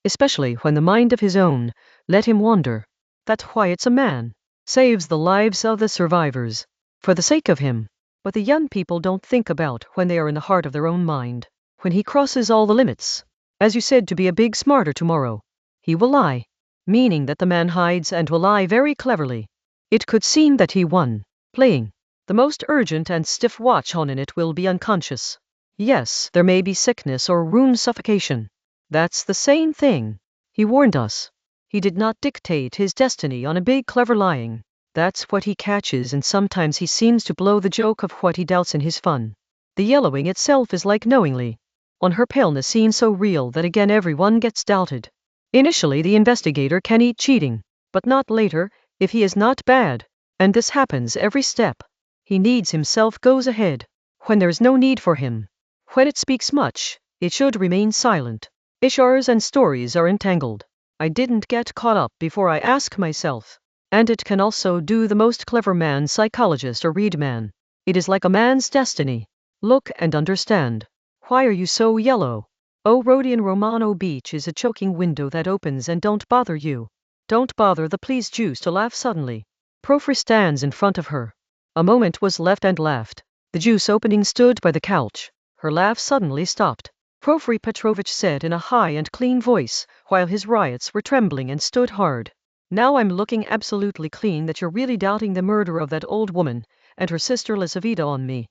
Especially when the mind of his own, let him wander. That's why it's a man. Saves the lives of the survivors. For the sake of him. But the young people don't think about when they are in the heart of their own mind. When he crosses all the limits. As you said, to be a big smarter tomorrow. He will lie. Meaning that the man hides and will lie very cleverly. It could seem that he won. Playing. The most urgent and stiff watch on in it will be unconscious. Yes, there may be sickness or room suffocation. That's the same thing. He warned us. He did not dictate his destiny on a big clever lying. That's what he catches, and sometimes he seems to blow the joke of what he doubts in his fun. The yellowing itself is like knowingly. On her paleness seemed so real that again everyone gets doubted. Initially the investigator can eat cheating, but not later, if he is not bad. And this happens every step. He needs himself goes ahead, when there is no need for him. When it speaks much, it should remain silent. Ishars and stories are entangled. I didn't get caught up before I ask myself. And it can also do the most clever man, psychologist or read man. It is like a man's destiny. Look and understand. Why are you so yellow? Oh, Rodion Romano Beach is a choking window that opens and don't bother you. Don't bother the please Jews to laugh suddenly. Profri stands in front of her. A moment was left and laughed. The juice opening stood by the couch. Her laugh suddenly stopped. Porfiry Petrovich said in a high and clean voice, while his riots were trembling and stood hard. Now I'm looking absolutely clean that you're really doubting the murder of that old woman and her sister Lisaveta on me.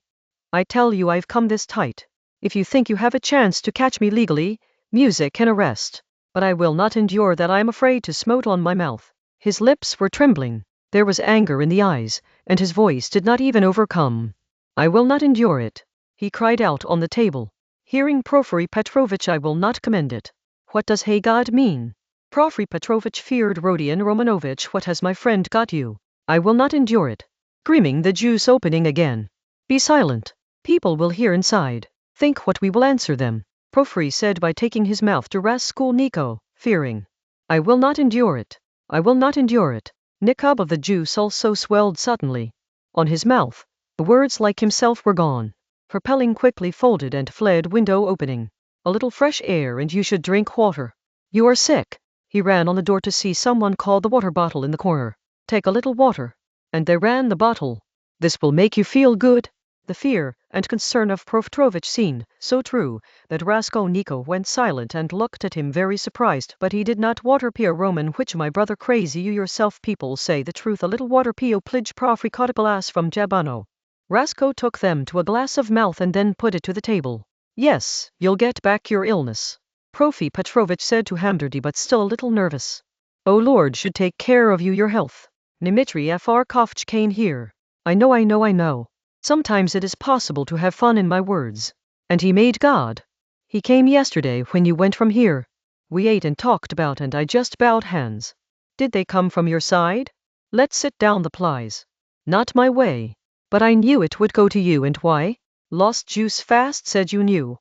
I tell you I've come this tight. If you think you have a chance to catch me legally, music and arrest. But I will not endure that. I am afraid to smote on my mouth. His lips were trembling. There was anger in the eyes, and his voice did not even overcome. I will not endure it. He cried out on the table. Hearing Porfiry Petrovich, I will not commend it. What does hey God mean? Porfiry Petrovich feared Rodion Romanovich. What has my friend got you? I will not endure it. Screaming the juice opening again. Be silent. People will hear inside. Think what we will answer them. Porfiry said by taking his mouth to Raskolnikov, fearing. I will not endure it. I will not endure it. Nicob of the juice also swelled suddenly. On his mouth, the words like himself were gone. Propelling quickly folded and fled window opening. A little fresh air and you should drink water. You are sick. He ran on the door to see someone call the water bottle in the corner. Take a little water. And they ran the bottle. This will make you feel good. The fear and concern of Petrovich seemed so true that Raskolnikov went silent and looked at him very surprised, but he did not. Water pio Roman, which my brother crazy you yourself people say the truth. A little water pio plige Porfiry caught a glass from Jabano. Rasko took them to a glass of mouth and then put it to the table. Yes, you'll get back your illness. Porfiry Petrovich said to Hamdardy, but still a little nervous. Oh Lord should take care of you your health. Dmitri Farkovich came here. I know. Sometimes it is possible to have fun in my words. And he made God. He came yesterday when you went from here. We ate and talked about and I just bowed hands. Did they come from your side? Let's sit down the plies. Not my way. But I knew it would go to you. And why? Lost juice fast said you knew.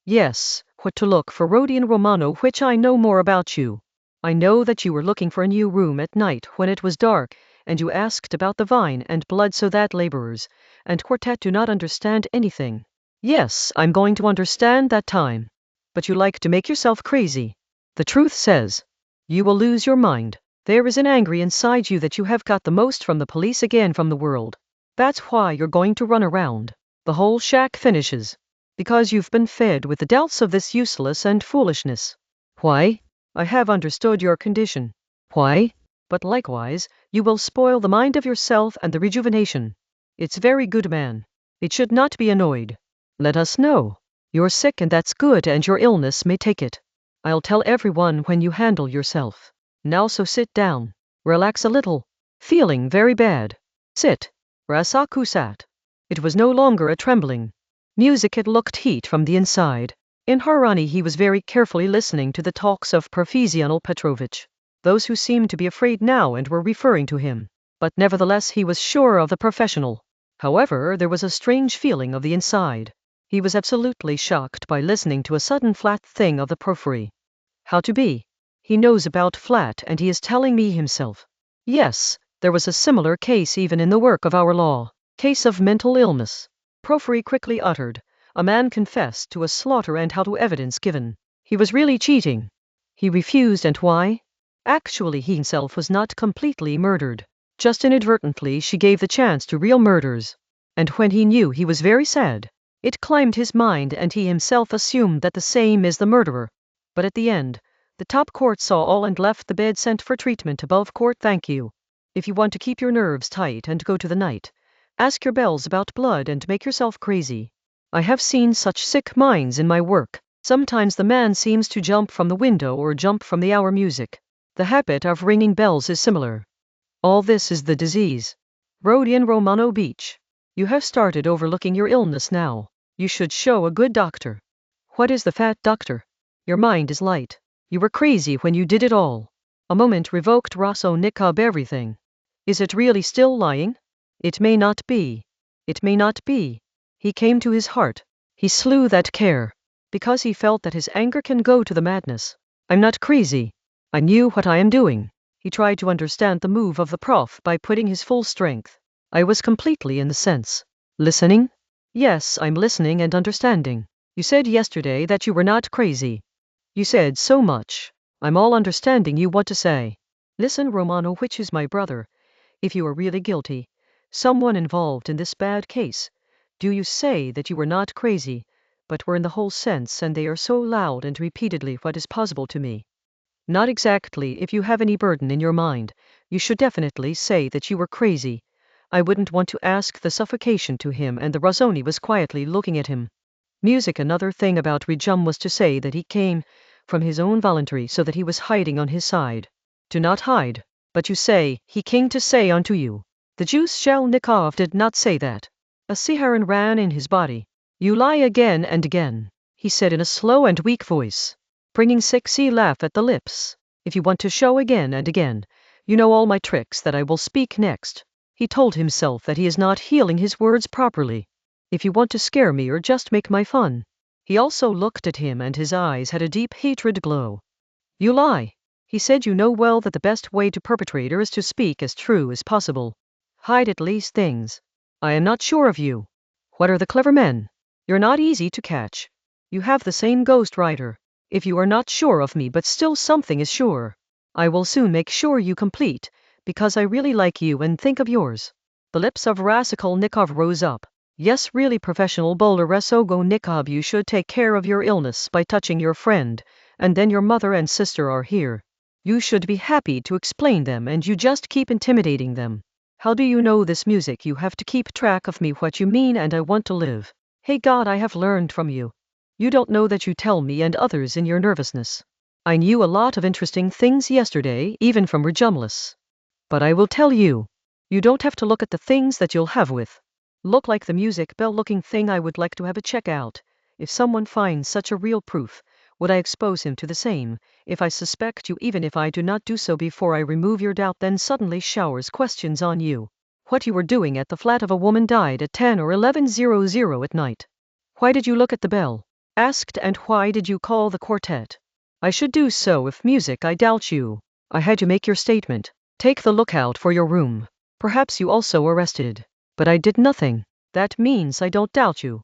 Yes, what to look for Rodion Romano, which I know more about you. I know that you were looking for a new room at night when it was dark, and you asked about the vine and blood so that laborers and quartet do not understand anything. Yes, I'm going to understand that time. But you like to make yourself crazy. The truth says, you will lose your mind. There is an angry inside you that you have got the most from the police again from the world. That's why you're going to run around. The whole shack finishes. Because you've been fed with the doubts of this useless and foolishness. Why? I have understood your condition. Why? But likewise, you will spoil the mind of yourself and the rejuvenation. It's very good, man. It should not be annoyed. Let us know. You're sick and that's good and your illness may take it. I'll tell everyone when you handle yourself. Now so sit down. Relax a little. Feeling very bad. Sit. Rasaku sat. It was no longer a trembling. Music had looked heat from the inside. In Harani he was very carefully listening to the talks of Porfiry Petrovich. Those who seemed to be afraid now and were referring to him. But nevertheless he was sure of the professional. However, there was a strange feeling of the inside. He was absolutely shocked by listening to a sudden flat thing of the Porfiry. How to be? He knows about flat and he is telling me himself. Yes, there was a similar case even in the work of our law. Case of mental illness. Porfiry quickly uttered. A man confessed to a slaughter and how to evidence given. He was really cheating. He refused and why? Actually he himself was not completely murdered. Just inadvertently she gave the chance to real murders. And when he knew he was very sad. It climbed his mind and he himself assumed that the same is the murderer. But at the end, the top court saw all and left the bed sent for treatment above court. Thank you. If you want to keep your nerves tight and go to the night, ask your bells about blood and make yourself crazy. I have seen such sick minds in my work. Sometimes the man seems to jump from the window or jump from the hour music. The habit of ringing bells is similar. All this is the disease. Rodion Romano Beach. You have started overlooking your illness now. You should show a good doctor. What is the fat, doctor? Your mind is light. You were crazy when you did it all. A moment revoked Raskolnikov everything. Is it really still lying? It may not be. It may not be. He came to his heart. He slew that care. Because he felt that his anger can go to the madness. I'm not crazy. I knew what I am doing. He tried to understand the move of the prof by putting his full strength. I was completely in the sense. Listening? Yes, I'm listening and understanding. You said yesterday that you were not crazy. You said so much. I'm all understanding you want to say. Listen, Romano, which is my brother. If you are really guilty, someone involved in this bad case, do you say that you were not crazy, but were in the whole sense, and they are so loud and repeatedly what is possible to me? Not exactly. If you have any burden in your mind, you should definitely say that you were crazy. I wouldn't want to ask the suffocation to him, and the Razoni was quietly looking at him. Music. Another thing about Rodion was to say that he came from his own voluntary, so that he was hiding on his side. Do not hide, but you say, he came to say unto you. The Jew Raskolnikov did not say that. A siren ran in his body. You lie again and again, he said in a slow and weak voice, bringing sexy laugh at the lips. If you want to show again and again, you know all my tricks that I will speak next. He told himself that he is not healing his words properly. If you want to scare me or just make my fun. He also looked at him, and his eyes had a deep hatred glow. You lie. He said, you know well that the best way to perpetrator is to speak as true as possible. Hide at least things. I am not sure of you. What are the clever men? You're not easy to catch. You have the same ghost writer. If you are not sure of me, but still something is sure, I will soon make sure you complete, because I really like you and think of yours. The lips of Raskolnikov rose up. Yes, really, professional bowler Raskolnikov, you should take care of your illness by touching your friend, and then your mother and sister are here. You should be happy to explain them, and you just keep intimidating them. How do you know this music? You have to keep track of me, what you mean, and I want to live. Hey God, I have learned from you. You don't know that you tell me and others in your nervousness. I knew a lot of interesting things yesterday, even from Rojumlis. But I will tell you. You don't have to look at the things that you'll have with. Look like the music bell looking thing. I would like to have a check out. If someone finds such a real proof, would I expose him to the same? If I suspect you, even if I do not do so before I remove your doubt, then suddenly showers questions on you. What you were doing at the flat of a woman died at 10 or 11:00 at night. Why did you look at the bell? Asked. And why did you call the quartet? I should do so if music. I doubt you. I had to make your statement. Take the lookout for your room. Perhaps you also arrested. But I did nothing. That means I don't doubt you.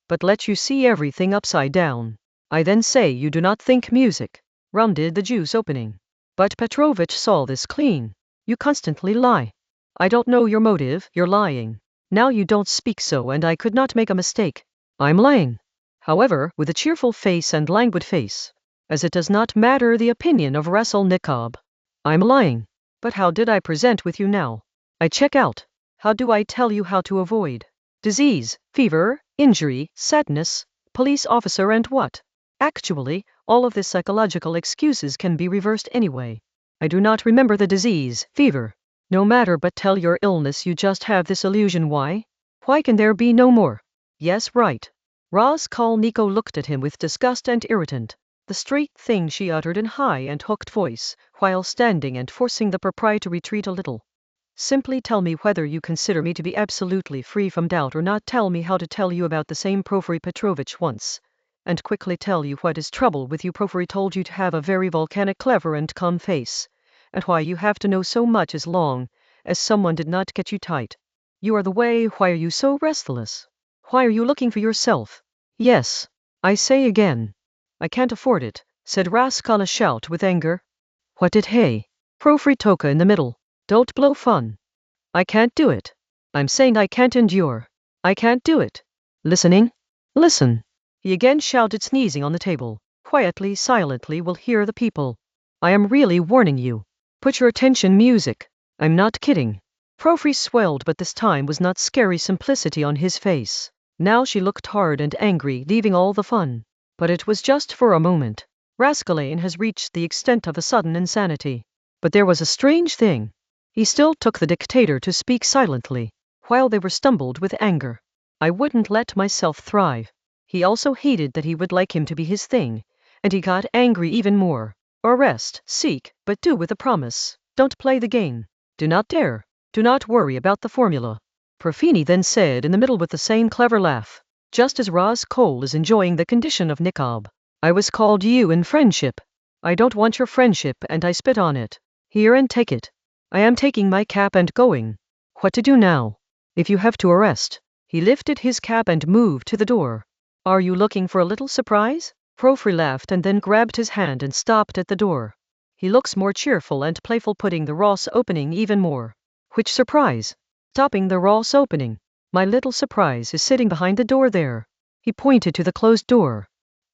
But let you see everything upside down. I then say you do not think music. Rum did the juice opening. But Petrovich saw this clean. You constantly lie. I don't know your motive. You're lying. Now you don't speak so, and I could not make a mistake. I'm lying. However, with a cheerful face and languid face. As it does not matter the opinion of Raskolnikov. I'm lying. But how did I present with you now? I check out. How do I tell you how to avoid? Disease, fever, injury, sadness, police officer, and what? Actually, all of these psychological excuses can be reversed anyway. I do not remember the disease, fever. No matter, but tell your illness. You just have this illusion. Why? Why can there be no more? Yes, right. Raskolnikov looked at him with disgust and irritant. The straight thing she uttered in high and hooked voice, while standing and forcing the proprietor to retreat a little. Simply tell me whether you consider me to be absolutely free from doubt or not. Tell me how to tell you about the same Porfiry Petrovich once. And quickly tell you what is trouble with you. Porfiry told you to have a very volcanic, clever and calm face. And why you have to know so much as long as someone did not get you tight. You are the way. Why are you so restless? Why are you looking for yourself? Yes. I say again. I can't afford it, said Raskolnikov shout with anger. What did hey? Porfiry Toka in the middle. Don't blow fun. I can't do it. I'm saying I can't endure. I can't do it. Listening? Listen. He again shouted, sneezing on the table. Quietly, silently, will hear the people. I am really warning you. Put your attention. Music. I'm not kidding. Porfiry swelled, but this time was not scary simplicity on his face. Now she looked hard and angry, leaving all the fun. But it was just for a moment. Raskolnikov has reached the extent of a sudden insanity. But there was a strange thing. He still took the dictator to speak silently, while they were stumbled with anger. I wouldn't let myself thrive. He also hated that he would like him to be his thing, and he got angry even more. Arrest, seek, but do with a promise. Don't play the game. Do not dare. Do not worry about the formula. Profini then said in the middle with the same clever laugh, just as Raskol is enjoying the condition of Nikob. I was called you in friendship. I don't want your friendship and I spit on it. Here and take it. I am taking my cap and going. What to do now? If you have to arrest. He lifted his cap and moved to the door. Are you looking for a little surprise? Profri laughed and then grabbed his hand and stopped at the door. He looks more cheerful and playful, putting the Ross opening even more. Which surprise? Stopping the Ross opening. My little surprise is sitting behind the door there. He pointed to the closed door.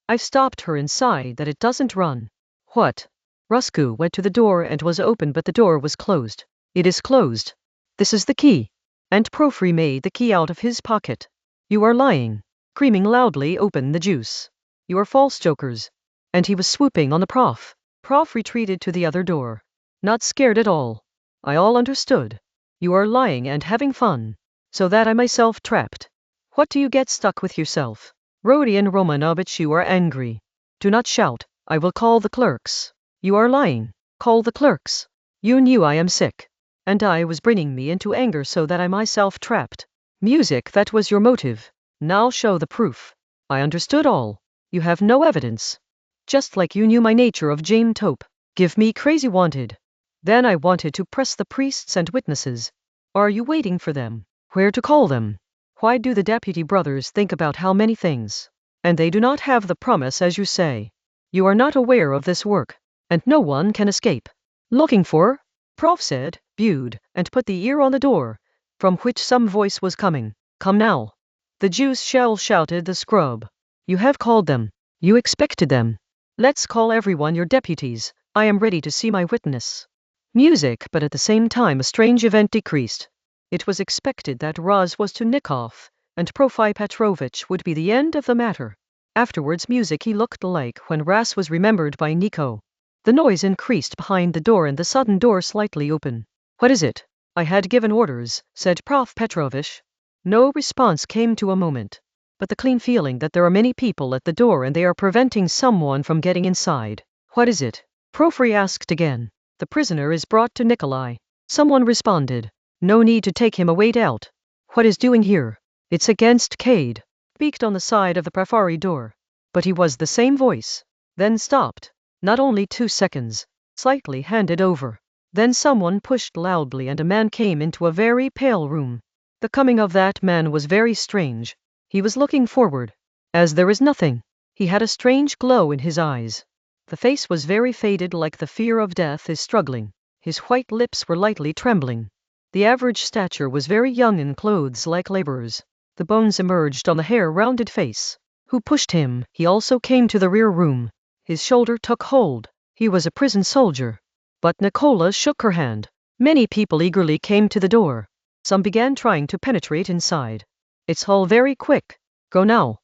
I've stopped her inside that it doesn't run. What? Rusku went to the door and was open, but the door was closed. It is closed. This is the key. And Profri made the key out of his pocket. You are lying. Screaming loudly, open the juice. You are false jokers. And he was swooping on the prof. Prof retreated to the other door. Not scared at all. I all understood. You are lying and having fun. So that I myself trapped. What do you get stuck with yourself? Rodion Romanovich, you are angry. Do not shout. I will call the clerks. You are lying. Call the clerks. You knew I am sick. And I was bringing me into anger so that I myself trapped. Music, that was your motive. Now show the proof. I understood all. You have no evidence. Just like you knew my nature of Jane Tope. Give me crazy wanted. Then I wanted to press the priests and witnesses. Are you waiting for them? Where to call them? Why do the deputy brothers think about how many things? And they do not have the promise as you say. You are not aware of this work. And no one can escape. Looking for? Prof said, viewed, and put the ear on the door, from which some voice was coming. Come now. The juice shell, shouted the scrub. You have called them. You expected them. Let's call everyone your deputies. I am ready to see my witness. Music, but at the same time a strange event decreased. It was expected that Raz was to nick off, and Profi Petrovich would be the end of the matter. Afterwards music he looked like when Ras was remembered by Nico. The noise increased behind the door and the sudden door slightly open. What is it? I had given orders, said Prof Petrovich. No response came to a moment. But the clean feeling that there are many people at the door and they are preventing someone from getting inside. What is it? Profri asked again. The prisoner is brought to Nikolai. Someone responded. No need to take him away out. What is doing here? It's against Cade. Peeked on the side of the Prefari door. But he was the same voice. Then stopped. Not only 2 seconds. Slightly handed over. Then someone pushed loudly and a man came into a very pale room. The coming of that man was very strange. He was looking forward. As there is nothing. He had a strange glow in his eyes. The face was very faded, like the fear of death is struggling. His white lips were lightly trembling. The average stature was very young in clothes like laborers. The bones emerged on the hair-rounded face. Who pushed him? He also came to the rear room. His shoulder took hold. He was a prison soldier. But Nicola shook her hand. Many people eagerly came to the door. Some began trying to penetrate inside. It's all very quick. Go now.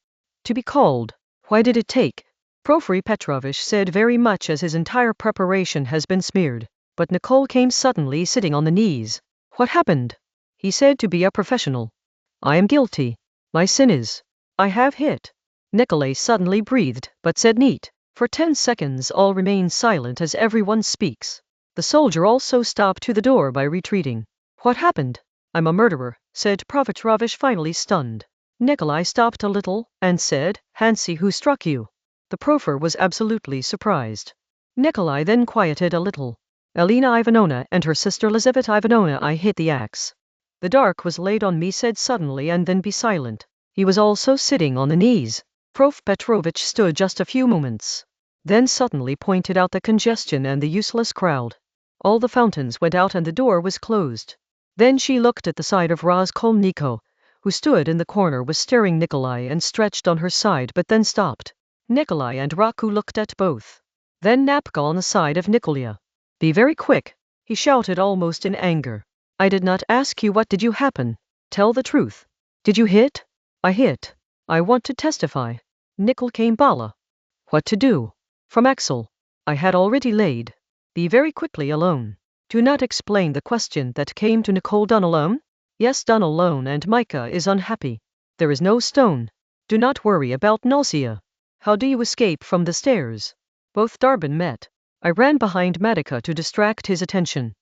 To be called. Why did it take? Profri Petrovich said very much as his entire preparation has been smeared. But Nicole came suddenly sitting on the knees. What happened? He said to be a professional. I am guilty. My sin is. I have hit. Nikolai suddenly breathed, but said neat. For 10 seconds all remain silent as everyone speaks. The soldier also stopped to the door by retreating. What happened? I'm a murderer, said Petrovich, finally stunned. Nikolai stopped a little, and said, Hansi, who struck you? The Profer was absolutely surprised. Nikolai then quieted a little. Elena Ivanovna and her sister Lizaveta Ivanovna. I hit the axe. The dark was laid on me, said suddenly, and then be silent. He was also sitting on the knees. Prof Petrovich stood just a few moments. Then suddenly pointed out the congestion and the useless crowd. All the fountains went out and the door was closed. Then she looked at the side of Raskolnikov, who stood in the corner, was staring Nikolai and stretched on her side, but then stopped. Nikolai and Raku looked at both. Then Napka on the side of Nikolia. Be very quick, he shouted almost in anger. I did not ask you what did you happen. Tell the truth. Did you hit? I hit. I want to testify. Nikol came Bala. What to do? From Axel. I had already laid. Be very quickly alone. Do not explain the question that came to Nicole. Done alone? Yes, done alone, and Micah is unhappy. There is no stone. Do not worry about nausea. How do you escape from the stairs? Both Darbin met. I ran behind Medica to distract his attention.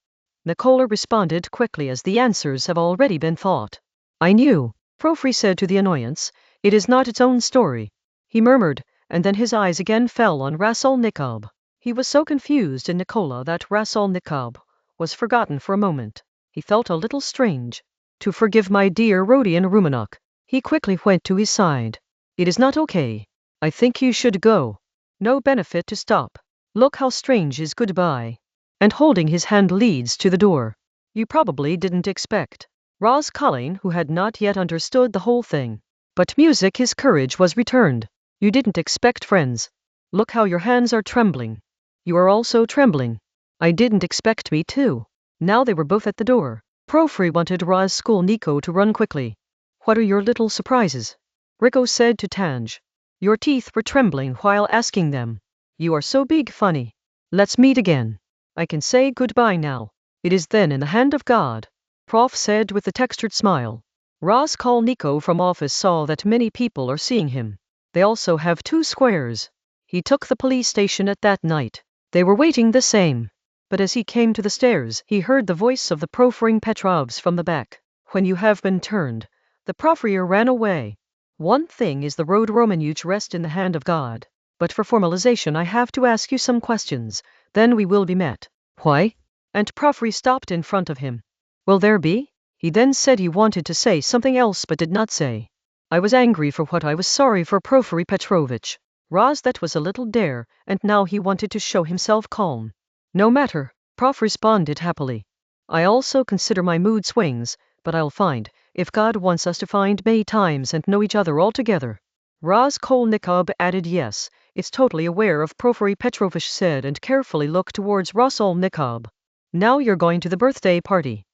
Nicola responded quickly as the answers have already been thought. I knew, Profri said to the annoyance, it is not its own story. He murmured, and then his eyes again fell on Raskolnikov. He was so confused in Nicola that Raskolnikov was forgotten for a moment. He felt a little strange. To forgive my dear Rodion Raskolnikov. He quickly went to his side. It is not okay. I think you should go. No benefit to stop. Look how strange his goodbye. And holding his hand leads to the door. You probably didn't expect. Raskolnikov, who had not yet understood the whole thing. But music, his courage was returned. You didn't expect friends. Look how your hands are trembling. You are also trembling. I didn't expect me too. Now they were both at the door. Profri wanted Raskolnikov to run quickly. What are your little surprises? Rico said to Tanj. Your teeth were trembling while asking them. You are so big funny. Let's meet again. I can say goodbye now. It is then in the hand of God. Prof said with a textured smile. Raskolnikov from office saw that many people are seeing him. They also have 2 squares. He took the police station at that night. They were waiting the same. But as he came to the stairs, he heard the voice of the Profring Petrovs from the back. When you have been turned, the Profrier ran away. One thing is the road Romanuch rest in the hand of God. But for formalization I have to ask you some questions, then we will be met. Why? And Profri stopped in front of him. Will there be? He then said he wanted to say something else but did not say. I was angry for what I was sorry for Profri Petrovich. Raz, that was a little dare, and now he wanted to show himself calm. No matter, Prof responded happily. I also consider my mood swings, but I'll find, if God wants us to find many times and know each other altogether. Raskolnikov added yes, it's totally aware of Porfiry Petrovich said and carefully looked towards Raskolnikov. Now you're going to the birthday party.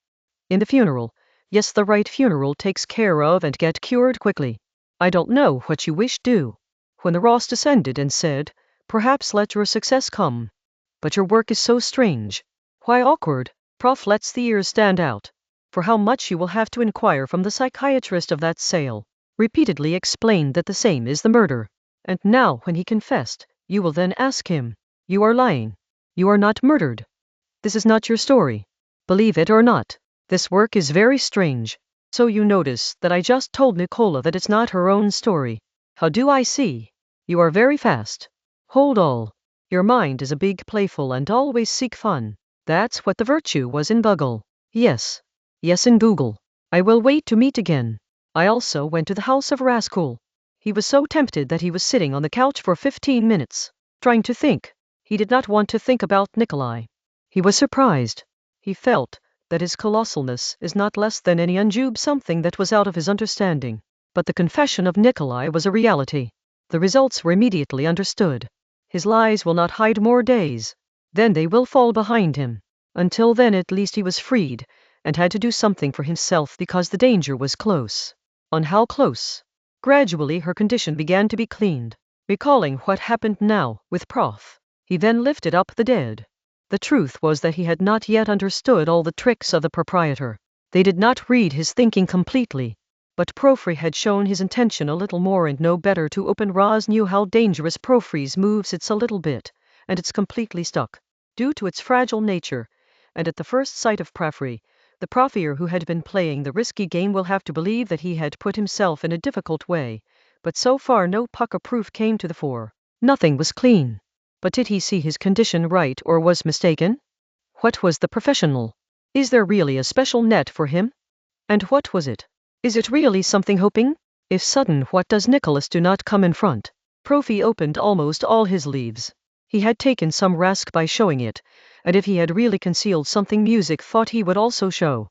In the funeral. Yes, the right funeral takes care of and get cured quickly. I don't know what you wish do. When the Ross descended and said, perhaps let your success come. But your work is so strange. Why awkward? Prof lets the ears stand out. For how much you will have to inquire from the psychiatrist of that sale. Repeatedly explained that the same is the murder. And now when he confessed, you will then ask him. You are lying. You are not murdered. This is not your story. Believe it or not. This work is very strange. So you notice that I just told Nicola that it's not her own story. How do I see? You are very fast. Hold all. Your mind is a big playful and always seek fun. That's what the virtue was in Bugle. Yes. Yes, in Google. I will wait to meet again. I also went to the house of Raskol. He was so tempted that he was sitting on the couch for 15 minutes, trying to think. He did not want to think about Nikolai. He was surprised. He felt that his colossalness is not less than any unjube something that was out of his understanding. But the confession of Nikolai was a reality. The results were immediately understood. His lies will not hide more days. Then they will fall behind him. Until then at least he was freed, and had to do something for himself because the danger was close. On how close? Gradually her condition began to be cleaned. Recalling what happened now with Prof, he then lifted up the dead. The truth was that he had not yet understood all the tricks of the proprietor. They did not read his thinking completely. But Profri had shown his intention a little more and no better to open. Raz knew how dangerous Profri's moves it's a little bit, and it's completely stuck. Due to its fragile nature, and at the first sight of Profri, the Profier who had been playing the risky game will have to believe that he had put himself in a difficult way, but so far no pucker proof came to the fore. Nothing was clean. But did he see his condition right or was mistaken? What was the professional? Is there really a special net for him? And what was it? Is it really something hoping? If sudden, what does Nicholas do not come in front? Profi opened almost all his leaves. He had taken some risk by showing it, and if he had really concealed something music thought he would also show.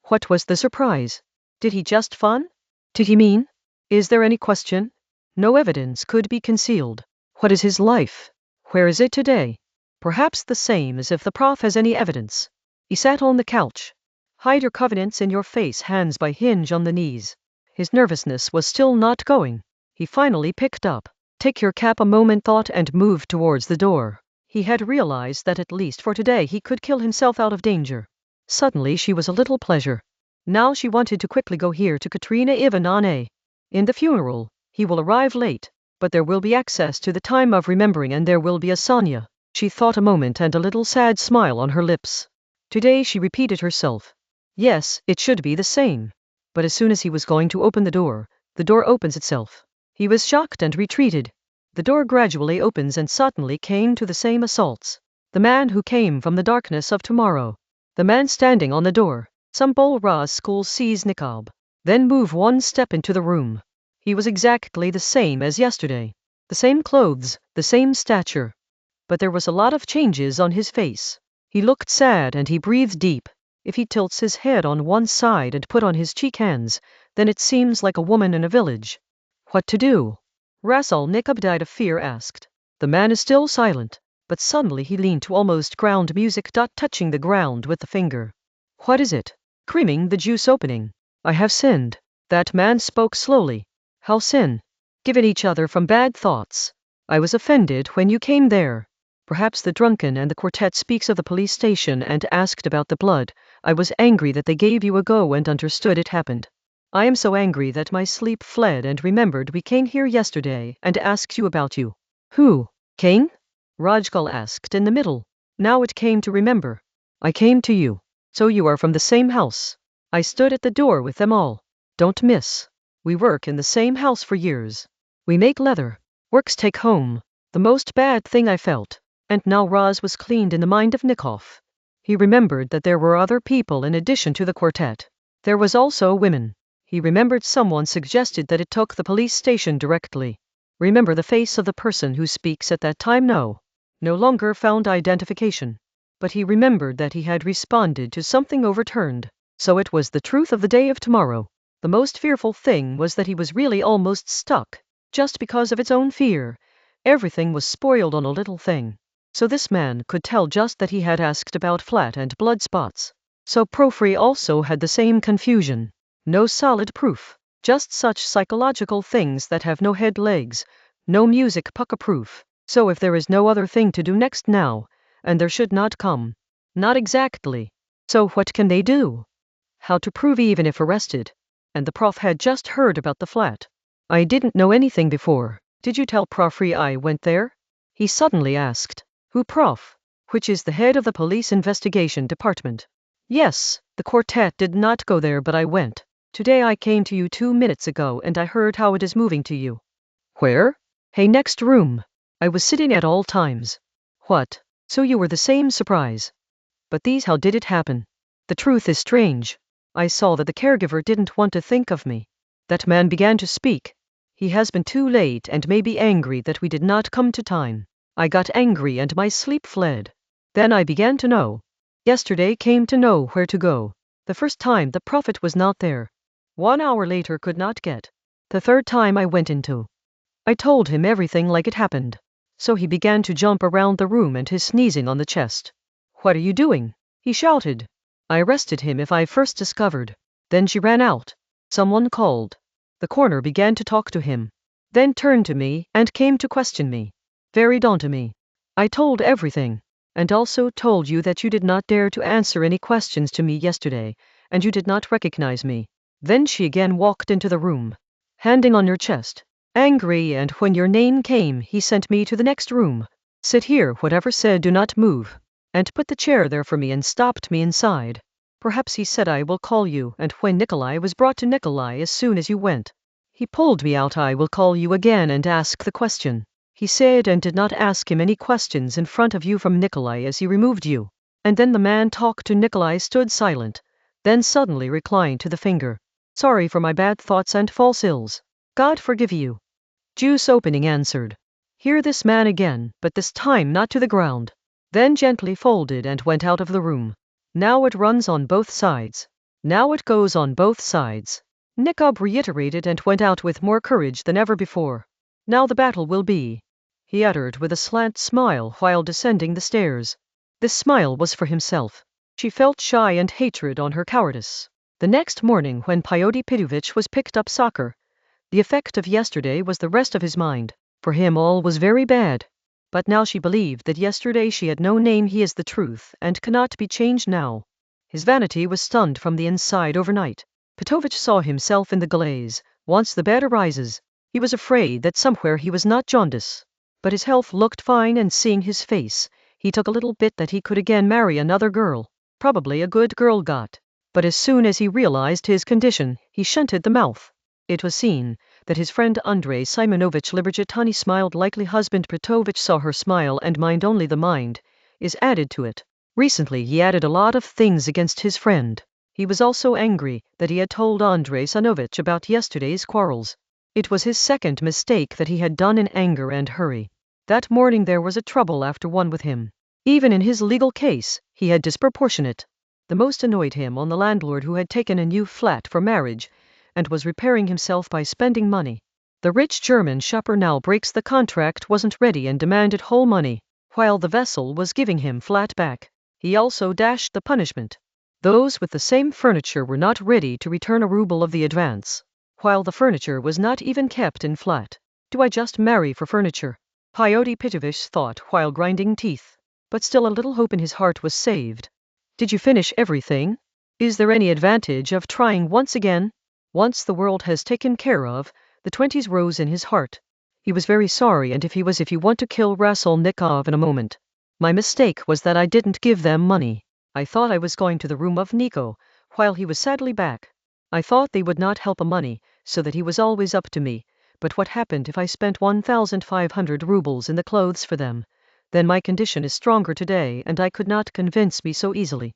What was the surprise? Did he just fun? Did he mean? Is there any question? No evidence could be concealed. What is his life? Where is it today? Perhaps the same as if the prof has any evidence. He sat on the couch. Hide your covenants in your face, hands by hinge on the knees. His nervousness was still not going. He finally picked up. Take your cap a moment thought and moved towards the door. He had realized that at least for today he could kill himself out of danger. Suddenly she was a little pleasure. Now she wanted to quickly go here to Katerina Ivanovna. In the funeral, He will arrive late, but there will be access to the time of remembering and there will be a Sonia. She thought a moment and a little sad smile on her lips. Today she repeated herself. Yes, it should be the same. But as soon as he was going to open the door opens itself. He was shocked and retreated. The door gradually opens and suddenly came to the same assaults. The man who came from the darkness of tomorrow. The man standing on the door. Sumbul Raskolnikov sees Nikob. Then move one step into the room. He was exactly the same as yesterday. The same clothes, the same stature. But there was a lot of changes on his face. He looked sad and he breathed deep. If he tilts his head on one side and put on his cheek hands, then it seems like a woman in a village. What to do? Raskolnikov died of fear asked. The man is still silent, but suddenly he leaned to almost ground music. Touching the ground with the finger. What is it? Creaming the juice opening. I have sinned. That man spoke slowly. How sin? Given each other from bad thoughts. I was offended when you came there. Perhaps the drunken and the quartet speaks of the police station and asked about the blood. I was angry that they gave you a go and understood it happened. I am so angry that my sleep fled and remembered we came here yesterday and asked you about you. Who? Kane? Rajkal asked in the middle. Now it came to remember. I came to you. So you are from the same house. I stood at the door with them all. Don't miss. We work in the same house for years. We make leather. Works take home. The most bad thing I felt. And now Raz was cleaned in the mind of Nikov. He remembered that there were other people in addition to the quartet. There was also women. He remembered someone suggested that it took the police station directly. Remember the face of the person who speaks at that time? No longer found identification. But he remembered that he had responded to something overturned. So it was the truth of the day of tomorrow. The most fearful thing was that he was really almost stuck. Just because of its own fear. Everything was spoiled on a little thing. So this man could tell just that he had asked about flat and blood spots. So Profri also had the same confusion. No solid proof. Just such psychological things that have no head legs. No music pucker proof. So if there is no other thing to do next now, and there should not come. Not exactly. So what can they do? How to prove even if arrested? And the prof had just heard about the flat. I didn't know anything before. Did you tell Profri I went there? He suddenly asked. Who prof? Which is the head of the police investigation department. Yes, the quartet did not go there but I went. Today I came to you 2 minutes ago and I heard how it is moving to you. Where? Hey, next room. I was sitting at all times. What? So you were the same surprise. But these how did it happen? The truth is strange. I saw that the caregiver didn't want to think of me. That man began to speak. He has been too late and may be angry that we did not come to time. I got angry and my sleep fled. Then I began to know. Yesterday came to know where to go. The first time the prophet was not there. 1 hour later could not get. The third time I went into. I told him everything like it happened. So he began to jump around the room and his sneezing on the chest. What are you doing? He shouted. I arrested him if I first discovered. Then she ran out. Someone called. The coroner began to talk to him. Then turned to me and came to question me. Very down to me. I told everything, and also told you that you did not dare to answer any questions to me yesterday, and you did not recognize me. Then she again walked into the room, handing on your chest, angry, and when your name came he sent me to the next room. Sit here, whatever said do not move, and put the chair there for me and stopped me inside. Perhaps he said I will call you, and when Nikolai was brought to Nikolai as soon as you went. He pulled me out. I will call you again and ask the question. He said and did not ask him any questions in front of you from Nikolai as he removed you. And then the man talked to Nikolai stood silent, then suddenly reclined to the finger. Sorry for my bad thoughts and false ills. God forgive you. Juice opening answered. Hear this man again, but this time not to the ground. Then gently folded and went out of the room. Now it runs on both sides. Now it goes on both sides. Nikob reiterated and went out with more courage than ever before. Now the battle will be, he uttered with a slant smile while descending the stairs. This smile was for himself. She felt shy and hatred on her cowardice. The next morning when Fyodor Petrovich was picked up soccer, the effect of yesterday was the rest of his mind. For him all was very bad. But now she believed that yesterday she had no name. He is the truth and cannot be changed now. His vanity was stunned from the inside overnight. Petrovich saw himself in the glaze. Once the bed arises, He was afraid that somewhere he was not jaundice. But his health looked fine, and seeing his face, he took a little bit that he could again marry another girl. Probably a good girl got. But as soon as he realized his condition, he shunted the mouth. It was seen that his friend Andrei Simonovich Liberjitani smiled. Likely husband Petrovich saw her smile, and mind only the mind is added to it. Recently he added a lot of things against his friend. He was also angry that he had told Andrei Simovich about yesterday's quarrels. It was his second mistake that he had done in anger and hurry. That morning there was a trouble after one with him. Even in his legal case, he had disproportionate. The most annoyed him on the landlord who had taken a new flat for marriage and was repairing himself by spending money. The rich German shopper now breaks the contract, wasn't ready, and demanded whole money, while the vessel was giving him flat back. He also dashed the punishment. Those with the same furniture were not ready to return a ruble of the advance, while the furniture was not even kept in flat. Do I just marry for furniture? Fyodor Petrovich thought while grinding teeth, but still a little hope in his heart was saved. Did you finish everything? Is there any advantage of trying once again? Once the world has taken care of, the 20s rose in his heart. He was very sorry, and if you want to kill Raskolnikov in a moment. My mistake was that I didn't give them money. I thought I was going to the room of Nico, while he was sadly back. I thought they would not help a money, so that he was always up to me. But what happened if I spent 1,500 rubles in the clothes for them? Then my condition is stronger today, and I could not convince me so easily.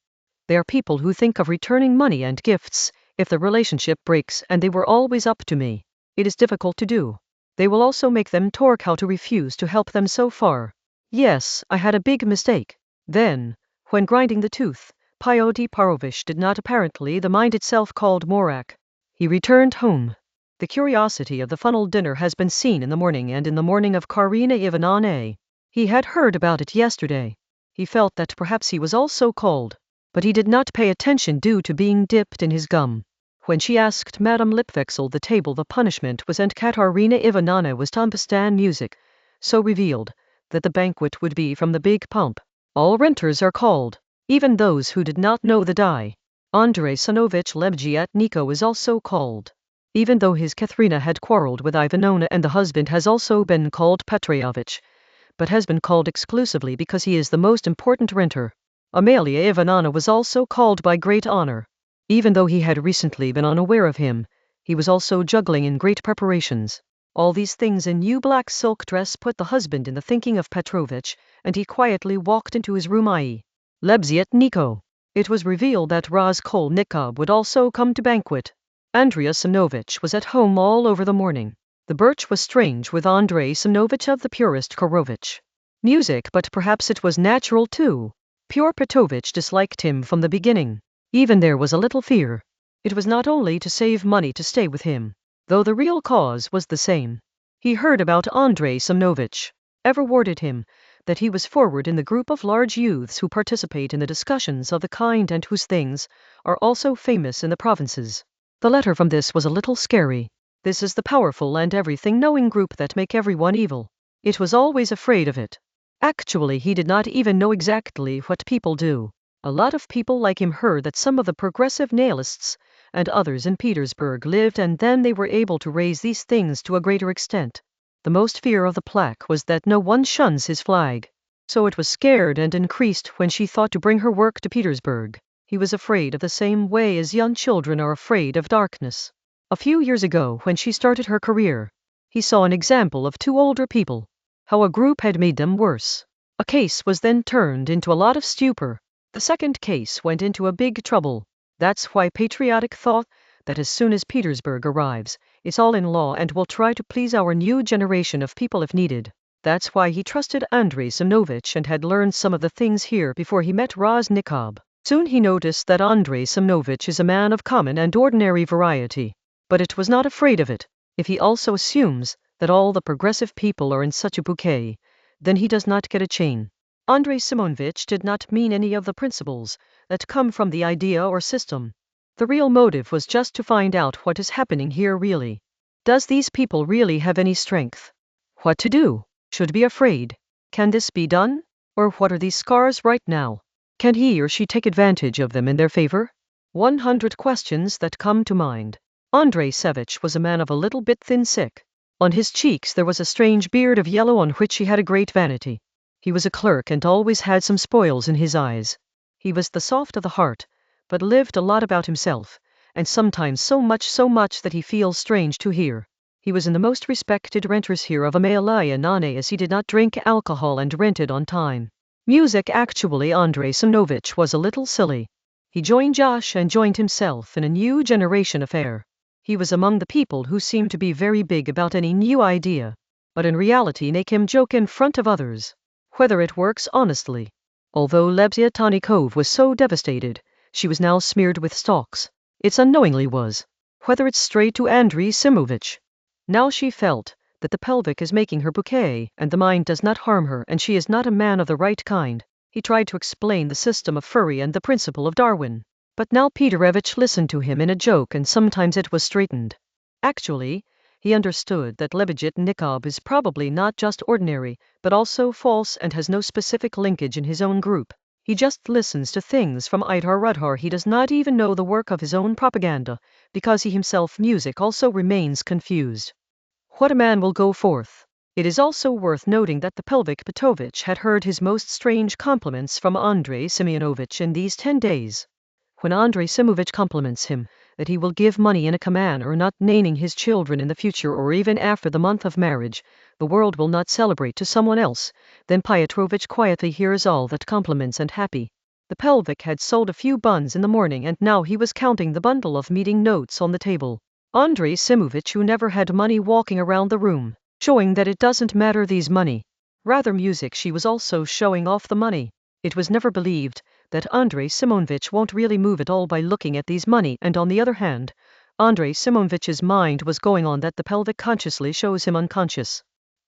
There are people who think of returning money and gifts if the relationship breaks, and they were always up to me. It is difficult to do. They will also make them talk how to refuse to help them so far. Yes, I had a big mistake. Then, when grinding the tooth, Fyodor Petrovich did not apparently the mind itself called Morak. He returned home. The curiosity of the funnel dinner has been seen in the morning and in the morning of Karina Ivanovna. He had heard about it yesterday. He felt that perhaps he was also called, but he did not pay attention due to being dipped in his gum. When she asked Madame Lipvexel the table the punishment was, and Katerina Ivanovna was Tompastan music, so revealed that the banquet would be from the big pump. All renters are called, even those who did not know the die. Andrei Sinovich Lebjiatniko is also called, even though his Katharina had quarreled with Ivanona, and the husband has also been called Petrovich, but has been called exclusively because he is the most important renter. Amalia Ivanovna was also called by great honor. Even though he had recently been unaware of him, he was also juggling in great preparations. All these things in new black silk dress put the husband in the thinking of Petrovich, and he quietly walked into his room, i.e. Lebziatniko. It was revealed that Raskolnikov would also come to banquet. Andrei Sinovich was at home all over the morning. The birch was strange with Andrei Sinovich of the purest Korovich. Music, but perhaps it was natural too. Pure Petrovich disliked him from the beginning. Even there was a little fear. It was not only to save money to stay with him, though the real cause was the same. He heard about Andrei Simovich, ever warded him, that he was forward in the group of large youths who participate in the discussions of the kind and whose things are also famous in the provinces. The letter from this was a little scary. This is the powerful and everything-knowing group that make everyone evil. It was always afraid of it. Actually, he did not even know exactly what people do. A lot of people like him heard that some of the progressive nihilists and others in Petersburg lived, and then they were able to raise these things to a greater extent. The most fear of the plaque was that no one shuns his flag. So it was scared and increased when she thought to bring her work to Petersburg. He was afraid of the same way as young children are afraid of darkness. A few years ago, when she started her career, he saw an example of two older people, how a group had made them worse. A case was then turned into a lot of stupor. The second case went into a big trouble. That's why Patriotic thought that as soon as Petersburg arrives, it's all in law and will try to please our new generation of people if needed. That's why he trusted Andrei Simovich and had learned some of the things here before he met Raskolnikov. Soon he noticed that Andrei Simovich is a man of common and ordinary variety. But it was not afraid of it. If he also assumes that all the progressive people are in such a bouquet, then he does not get a chain. Andrei Simonovich did not mean any of the principles that come from the idea or system. The real motive was just to find out what is happening here really. Does these people really have any strength? What to do? Should be afraid. Can this be done? Or what are these scars right now? Can he or she take advantage of them in their favor? 100 questions that come to mind. Andrei Sevich was a man of a little bit thin sick. On his cheeks there was a strange beard of yellow on which he had a great vanity. He was a clerk and always had some spoils in his eyes. He was the soft of the heart, but lived a lot about himself, and sometimes so much that he feels strange to hear. He was in the most respected renters here of Amalaya Nane, as he did not drink alcohol and rented on time. Music actually, Andrei Simovich was a little silly. He joined Josh and joined himself in a new generation affair. He was among the people who seemed to be very big about any new idea, but in reality make him joke in front of others. Whether it works honestly. Although Lebzia Tonikov was so devastated, she was now smeared with stalks. It's unknowingly was. Whether it's straight to Andrei Simovich. Now she felt that the pelvic is making her bouquet, and the mind does not harm her, and she is not a man of the right kind. He tried to explain the system of Furry and the principle of Darwin. But now Peterevich listened to him in a joke, and sometimes it was straightened. Actually, he understood that Lebedjit Nikob is probably not just ordinary, but also false and has no specific linkage in his own group. He just listens to things from Idar Rudhar. He does not even know the work of his own propaganda, because he himself music also remains confused. What a man will go forth. It is also worth noting that the Pelvic Petovich had heard his most strange compliments from Andrei Semyonovich in these 10 days. When Andrei Simovich compliments him, that he will give money in a command or not naming his children in the future or even after the month of marriage, the world will not celebrate to someone else, then Pyotrovich quietly hears all that compliments and happy. The Pelvic had sold a few buns in the morning, and now he was counting the bundle of meeting notes on the table. Andrei Simovich, who never had money, walking around the room, showing that it doesn't matter these money. Rather music, she was also showing off the money. It was never believed that Andrei Simonovich won't really move at all by looking at these money, and on the other hand, Andrei Simonovich's mind was going on that the pelvic consciously shows him unconscious.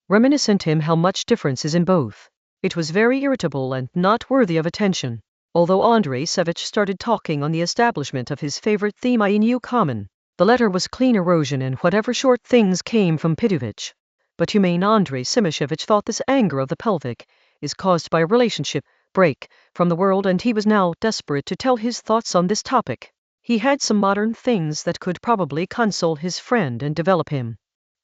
Reminiscent him how much difference is in both. It was very irritable and not worthy of attention. Although Andrei Sevich started talking on the establishment of his favorite theme, I knew common. The letter was clean erosion, and whatever short things came from Pitovich. But humane Andrei Simishevich thought this anger of the pelvic is caused by a relationship break from the world, and he was now desperate to tell his thoughts on this topic. He had some modern things that could probably console his friend and develop him.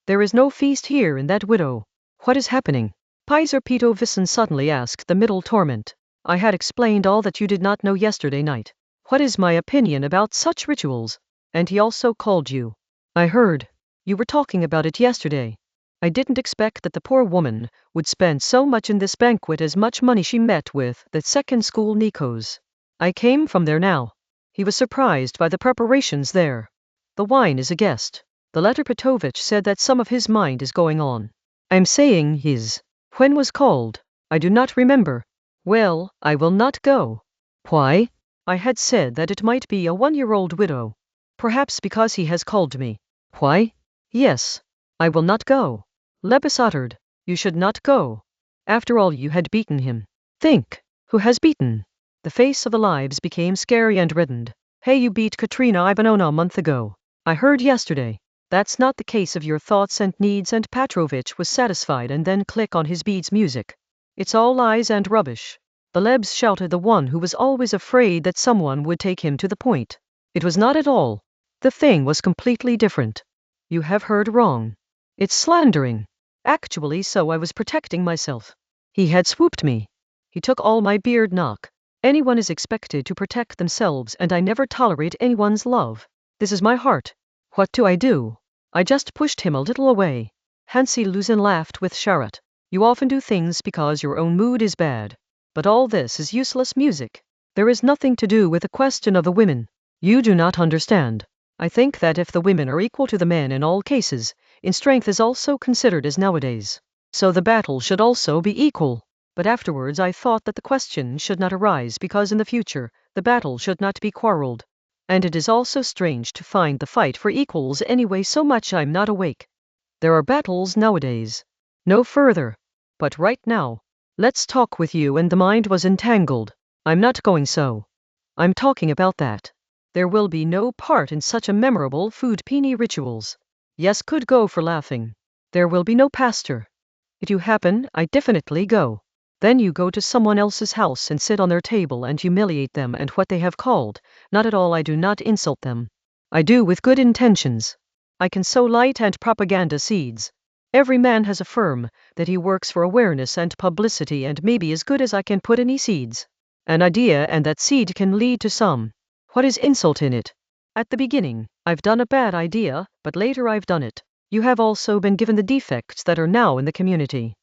There is no feast here in that widow. What is happening? Pizer Pitovisin suddenly asked the middle torment. I had explained all that you did not know yesterday night. What is my opinion about such rituals? And he also called you. I heard. You were talking about it yesterday. I didn't expect that the poor woman would spend so much in this banquet, as much money she met with that second school Nikos. I came from there now. He was surprised by the preparations there. The wine is a guest. The letter Petovich said that some of his mind is going on. I'm saying his. When was called? I do not remember. Well, I will not go. Why? I had said that it might be a 1-year-old widow. Perhaps because he has called me. Why? Yes. I will not go. Lebes uttered. You should not go. After all, you had beaten him. Think. Who has beaten? The face of the Libes became scary and reddened. Hey, you beat Katrina Ivanovna a month ago. I heard yesterday. That's not the case of your thoughts and needs, and Petrovich was satisfied and then click on his beads music. It's all lies and rubbish. The Lebs shouted, the one who was always afraid that someone would take him to the point. It was not at all. The thing was completely different. You have heard wrong. It's slandering. Actually, so I was protecting myself. He had swooped me. He took all my beard knock. Anyone is expected to protect themselves, and I never tolerate anyone's love. This is my heart. What do? I just pushed him a little away. Hansi Luzin laughed with Sharat. You often do things because your own mood is bad. But all this is useless music. There is nothing to do with the question of the women. You do not understand. I think that if the women are equal to the men in all cases, in strength is also considered as nowadays. So the battle should also be equal. But afterwards I thought that the question should not arise, because in the future, the battle should not be quarreled. And it is also strange to find the fight for equals anyway, so much I'm not awake. There are battles nowadays. No further. But right now, let's talk with you, and the mind was entangled. I'm not going so. I'm talking about that. There will be no part in such a memorable food peony rituals. Yes, could go for laughing. There will be no pastor. If you happen, I definitely go. Then you go to someone else's house and sit on their table and humiliate them and what they have called. Not at all, I do not insult them. I do with good intentions. I can sow light and propaganda seeds. Every man has a firm, that he works for awareness and publicity and maybe as good as I can put any seeds. An idea and that seed can lead to some. What is insult in it? At the beginning, I've done a bad idea, but later I've done it. You have also been given the defects that are now in the community.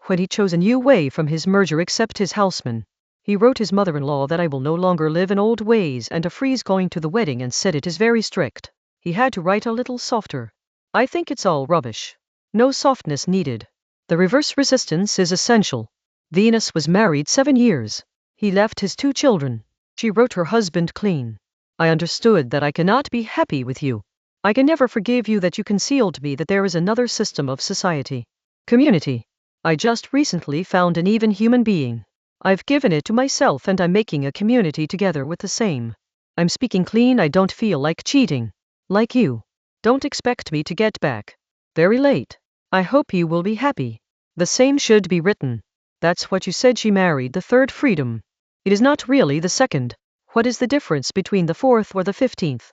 When he chose a new way from his merger except his houseman, he wrote his mother-in-law that I will no longer live in old ways and to freeze going to the wedding and said it is very strict. He had to write a little softer. I think it's all rubbish. No softness needed. The reverse resistance is essential. Venus was married 7 years. He left his 2 children. She wrote her husband clean. I understood that I cannot be happy with you. I can never forgive you that you concealed me that there is another system of society. Community. I just recently found an even human being. I've given it to myself and I'm making a community together with the same. I'm speaking clean, I don't feel like cheating. Like you. Don't expect me to get back. Very late. I hope you will be happy. The same should be written. That's what you said. She married the 3rd freedom. It is not really the 2nd. What is the difference between the 4th or the 15th?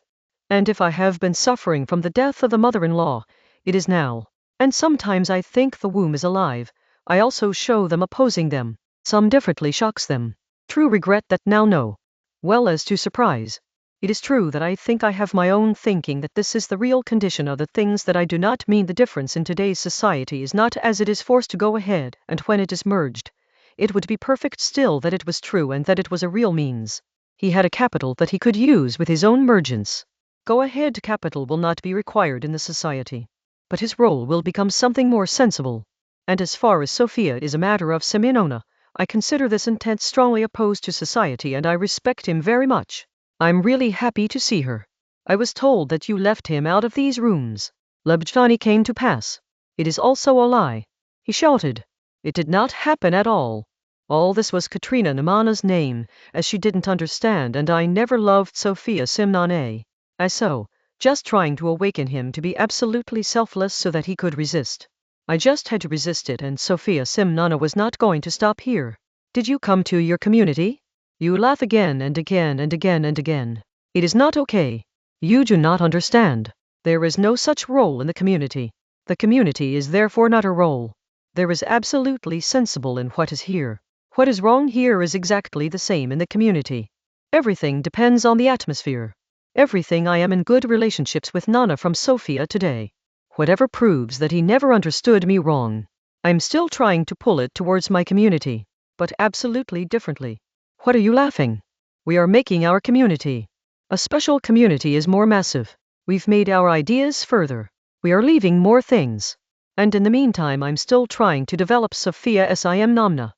And if I have been suffering from the death of the mother-in-law, it is now. And sometimes I think the womb is alive. I also show them opposing them. Some differently shocks them. True regret that now know. Well as to surprise. It is true that I think I have my own thinking that this is the real condition of the things that I do not mean the difference in today's society is not as it is forced to go ahead and when it is merged. It would be perfect still that it was true and that it was a real means. He had a capital that he could use with his own mergence. Go ahead capital will not be required in the society. But his role will become something more sensible. And as far as Sophia is a matter of Simeonona, I consider this intent strongly opposed to society and I respect him very much. I'm really happy to see her. I was told that you left him out of these rooms. Lebjani came to pass. It is also a lie. He shouted. It did not happen at all. All this was Katrina Namana's name, as she didn't understand and I never loved Sophia Simnane. I so, just trying to awaken him to be absolutely selfless so that he could resist. I just had to resist it and Sophia Simnana was not going to stop here. Did you come to your community? You laugh again and again and again and again. It is not okay. You do not understand. There is no such role in the community. The community is therefore not a role. There is absolutely sensible in what is here. What is wrong here is exactly the same in the community. Everything depends on the atmosphere. Everything I am in good relationships with Nana from Sophia today. Whatever proves that he never understood me wrong. I'm still trying to pull it towards my community, but absolutely differently. What are you laughing? We are making our community. A special community is more massive. We've made our ideas further. We are leaving more things. And in the meantime I'm still trying to develop Sophia Sim Namna.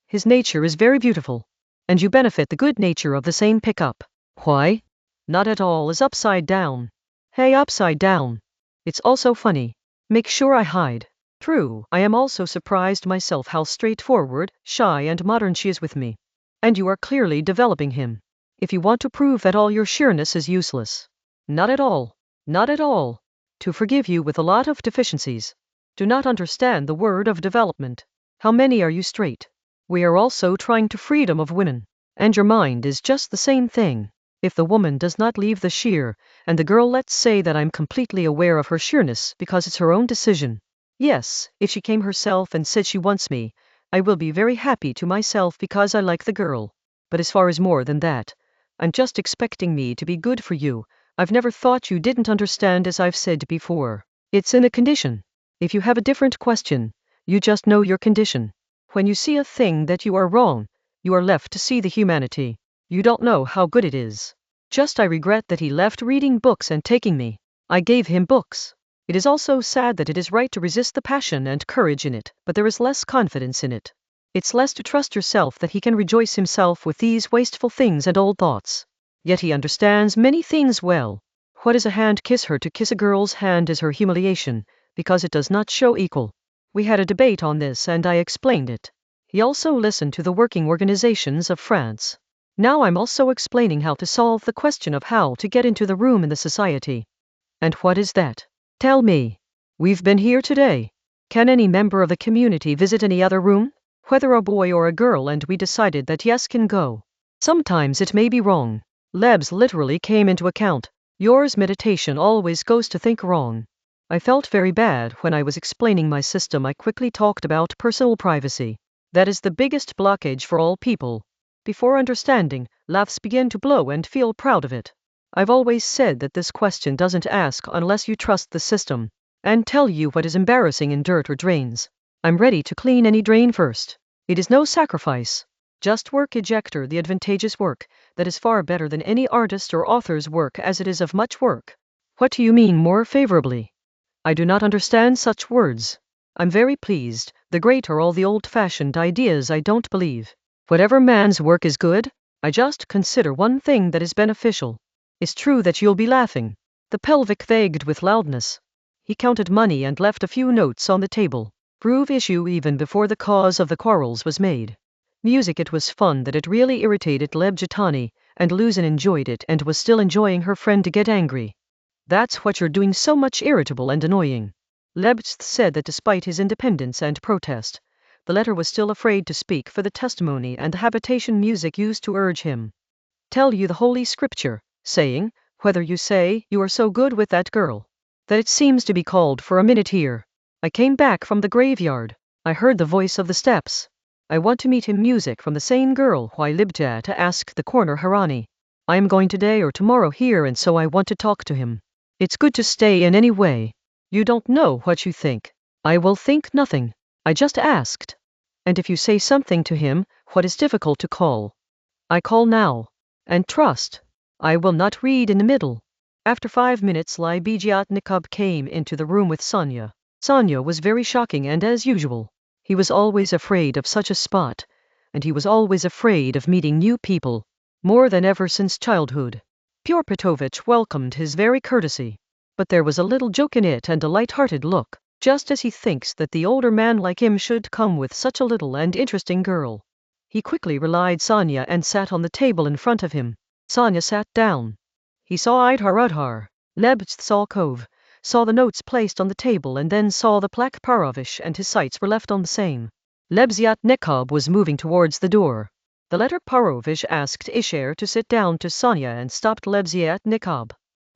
His nature is very beautiful. And you benefit the good nature of the same pickup. Why? Not at all is upside down. Hey, upside down. It's also funny. Make sure I hide. True, I am also surprised myself how straightforward, shy and modern she is with me. And you are clearly developing him. If you want to prove that all your sureness is useless. Not at all. Not at all. To forgive you with a lot of deficiencies. Do not understand the word of development. How many are you straight? We are also trying to freedom of women. And your mind is just the same thing. If the woman does not leave the sheer, and the girl let's say that I'm completely aware of her sureness because it's her own decision. Yes, if she came herself and said she wants me, I will be very happy to myself because I like the girl. But as far as more than that, I'm just expecting me to be good for you. I've never thought you didn't understand as I've said before. It's in a condition. If you have a different question, you just know your condition. When you see a thing that you are wrong, you are left to see the humanity. You don't know how good it is. Just I regret that he left reading books and taking me. I gave him books. It is also sad that it is right to resist the passion and courage in it, but there is less confidence in it. It's less to trust yourself that he can rejoice himself with these wasteful things and old thoughts. Yet he understands many things well. What is a hand kiss her to kiss a girl's hand is her humiliation, because it does not show equal. We had a debate on this and I explained it. He also listened to the working organizations of France. Now I'm also explaining how to solve the question of how to get into the room in the society. And what is that? Tell me. We've been here today. Can any member of the community visit any other room? Whether a boy or a girl, and we decided that yes can go. Sometimes it may be wrong. Lebs literally came into account. Yours meditation always goes to think wrong. I felt very bad when I was explaining my system. I quickly talked about personal privacy. That is the biggest blockage for all people. Before understanding, laughs begin to blow and feel proud of it. I've always said that this question doesn't ask unless you trust the system, and tell you what is embarrassing in dirt or drains. I'm ready to clean any drain first. It is no sacrifice. Just work ejector the advantageous work, that is far better than any artist or author's work as it is of much work. What do you mean more favorably? I do not understand such words. I'm very pleased. The great are all the old-fashioned ideas I don't believe. Whatever man's work is good, I just consider one thing that is beneficial. It's true that you'll be laughing. The pelvic vagued with loudness. He counted money and left a few notes on the table. Prove issue even before the cause of the quarrels was made. Music. It was fun that it really irritated Lebjatani, and Luzin enjoyed it and was still enjoying her friend to get angry. That's what you're doing, so much irritable and annoying. Lebst said that despite his independence and protest, the letter was still afraid to speak for the testimony and the habitation music used to urge him. Tell you the Holy Scripture, saying, whether you say you are so good with that girl, that it seems to be called for a minute here. I came back from the graveyard. I heard the voice of the steps. I want to meet him. Music from the same girl. Why Libjata asked the corner Harani. I am going today or tomorrow here, and so I want to talk to him. It's good to stay in any way. You don't know what you think. I will think nothing. I just asked. And if you say something to him, what is difficult to call? I call now. And trust. I will not read in the middle. After 5 minutes, Byatnikov came into the room with Sonya. Sonya was very shocking, and as usual, he was always afraid of such a spot, and he was always afraid of meeting new people, more than ever since childhood. Pyotr Petrovich welcomed his very courtesy, but there was a little joke in it and a light-hearted look, just as he thinks that the older man like him should come with such a little and interesting girl. He quickly relied Sonya and sat on the table in front of him. Sonya sat down. He saw Idharudhar, Lebstsalkov, saw the notes placed on the table, and then saw the plaque Parovish, and his sights were left on the same. Lebzyatnikov was moving towards the door. The letter Parovish asked Isher to sit down to Sonya and stopped Lebzyatnikov.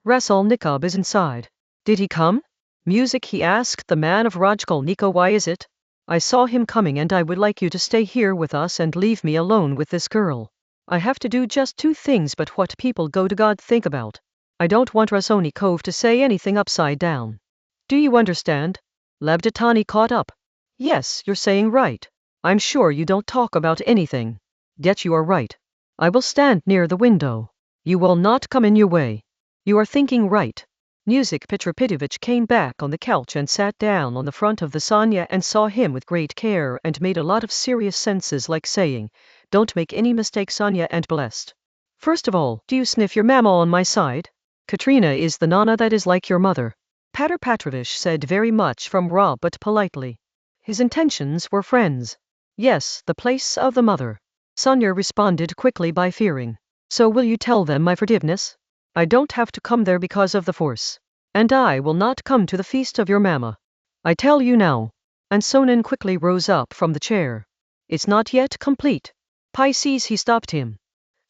Raskolnikov is inside. Did he come? Music, he asked the man of Raskolnikov. Why is it? I saw him coming, and I would like you to stay here with us and leave me alone with this girl. I have to do just 2 things, but what people go to God think about. I don't want Raskolnikov to say anything upside down. Do you understand? Lebjatani caught up. Yes, you're saying right. I'm sure you don't talk about anything. Yet you are right. I will stand near the window. You will not come in your way. You are thinking right. Music. Petr Petrovich came back on the couch and sat down on the front of the Sonya and saw him with great care and made a lot of serious senses, like saying, don't make any mistake, Sonya and blessed. First of all, do you sniff your mama on my side? Katrina is the nana that is like your mother. Pyotr Petrovich said very much from raw but politely. His intentions were friends. Yes, the place of the mother. Sonya responded quickly by fearing. So will you tell them my forgiveness? I don't have to come there because of the force. And I will not come to the feast of your mama. I tell you now. And Sonin quickly rose up from the chair. It's not yet complete. Pisces, he stopped him,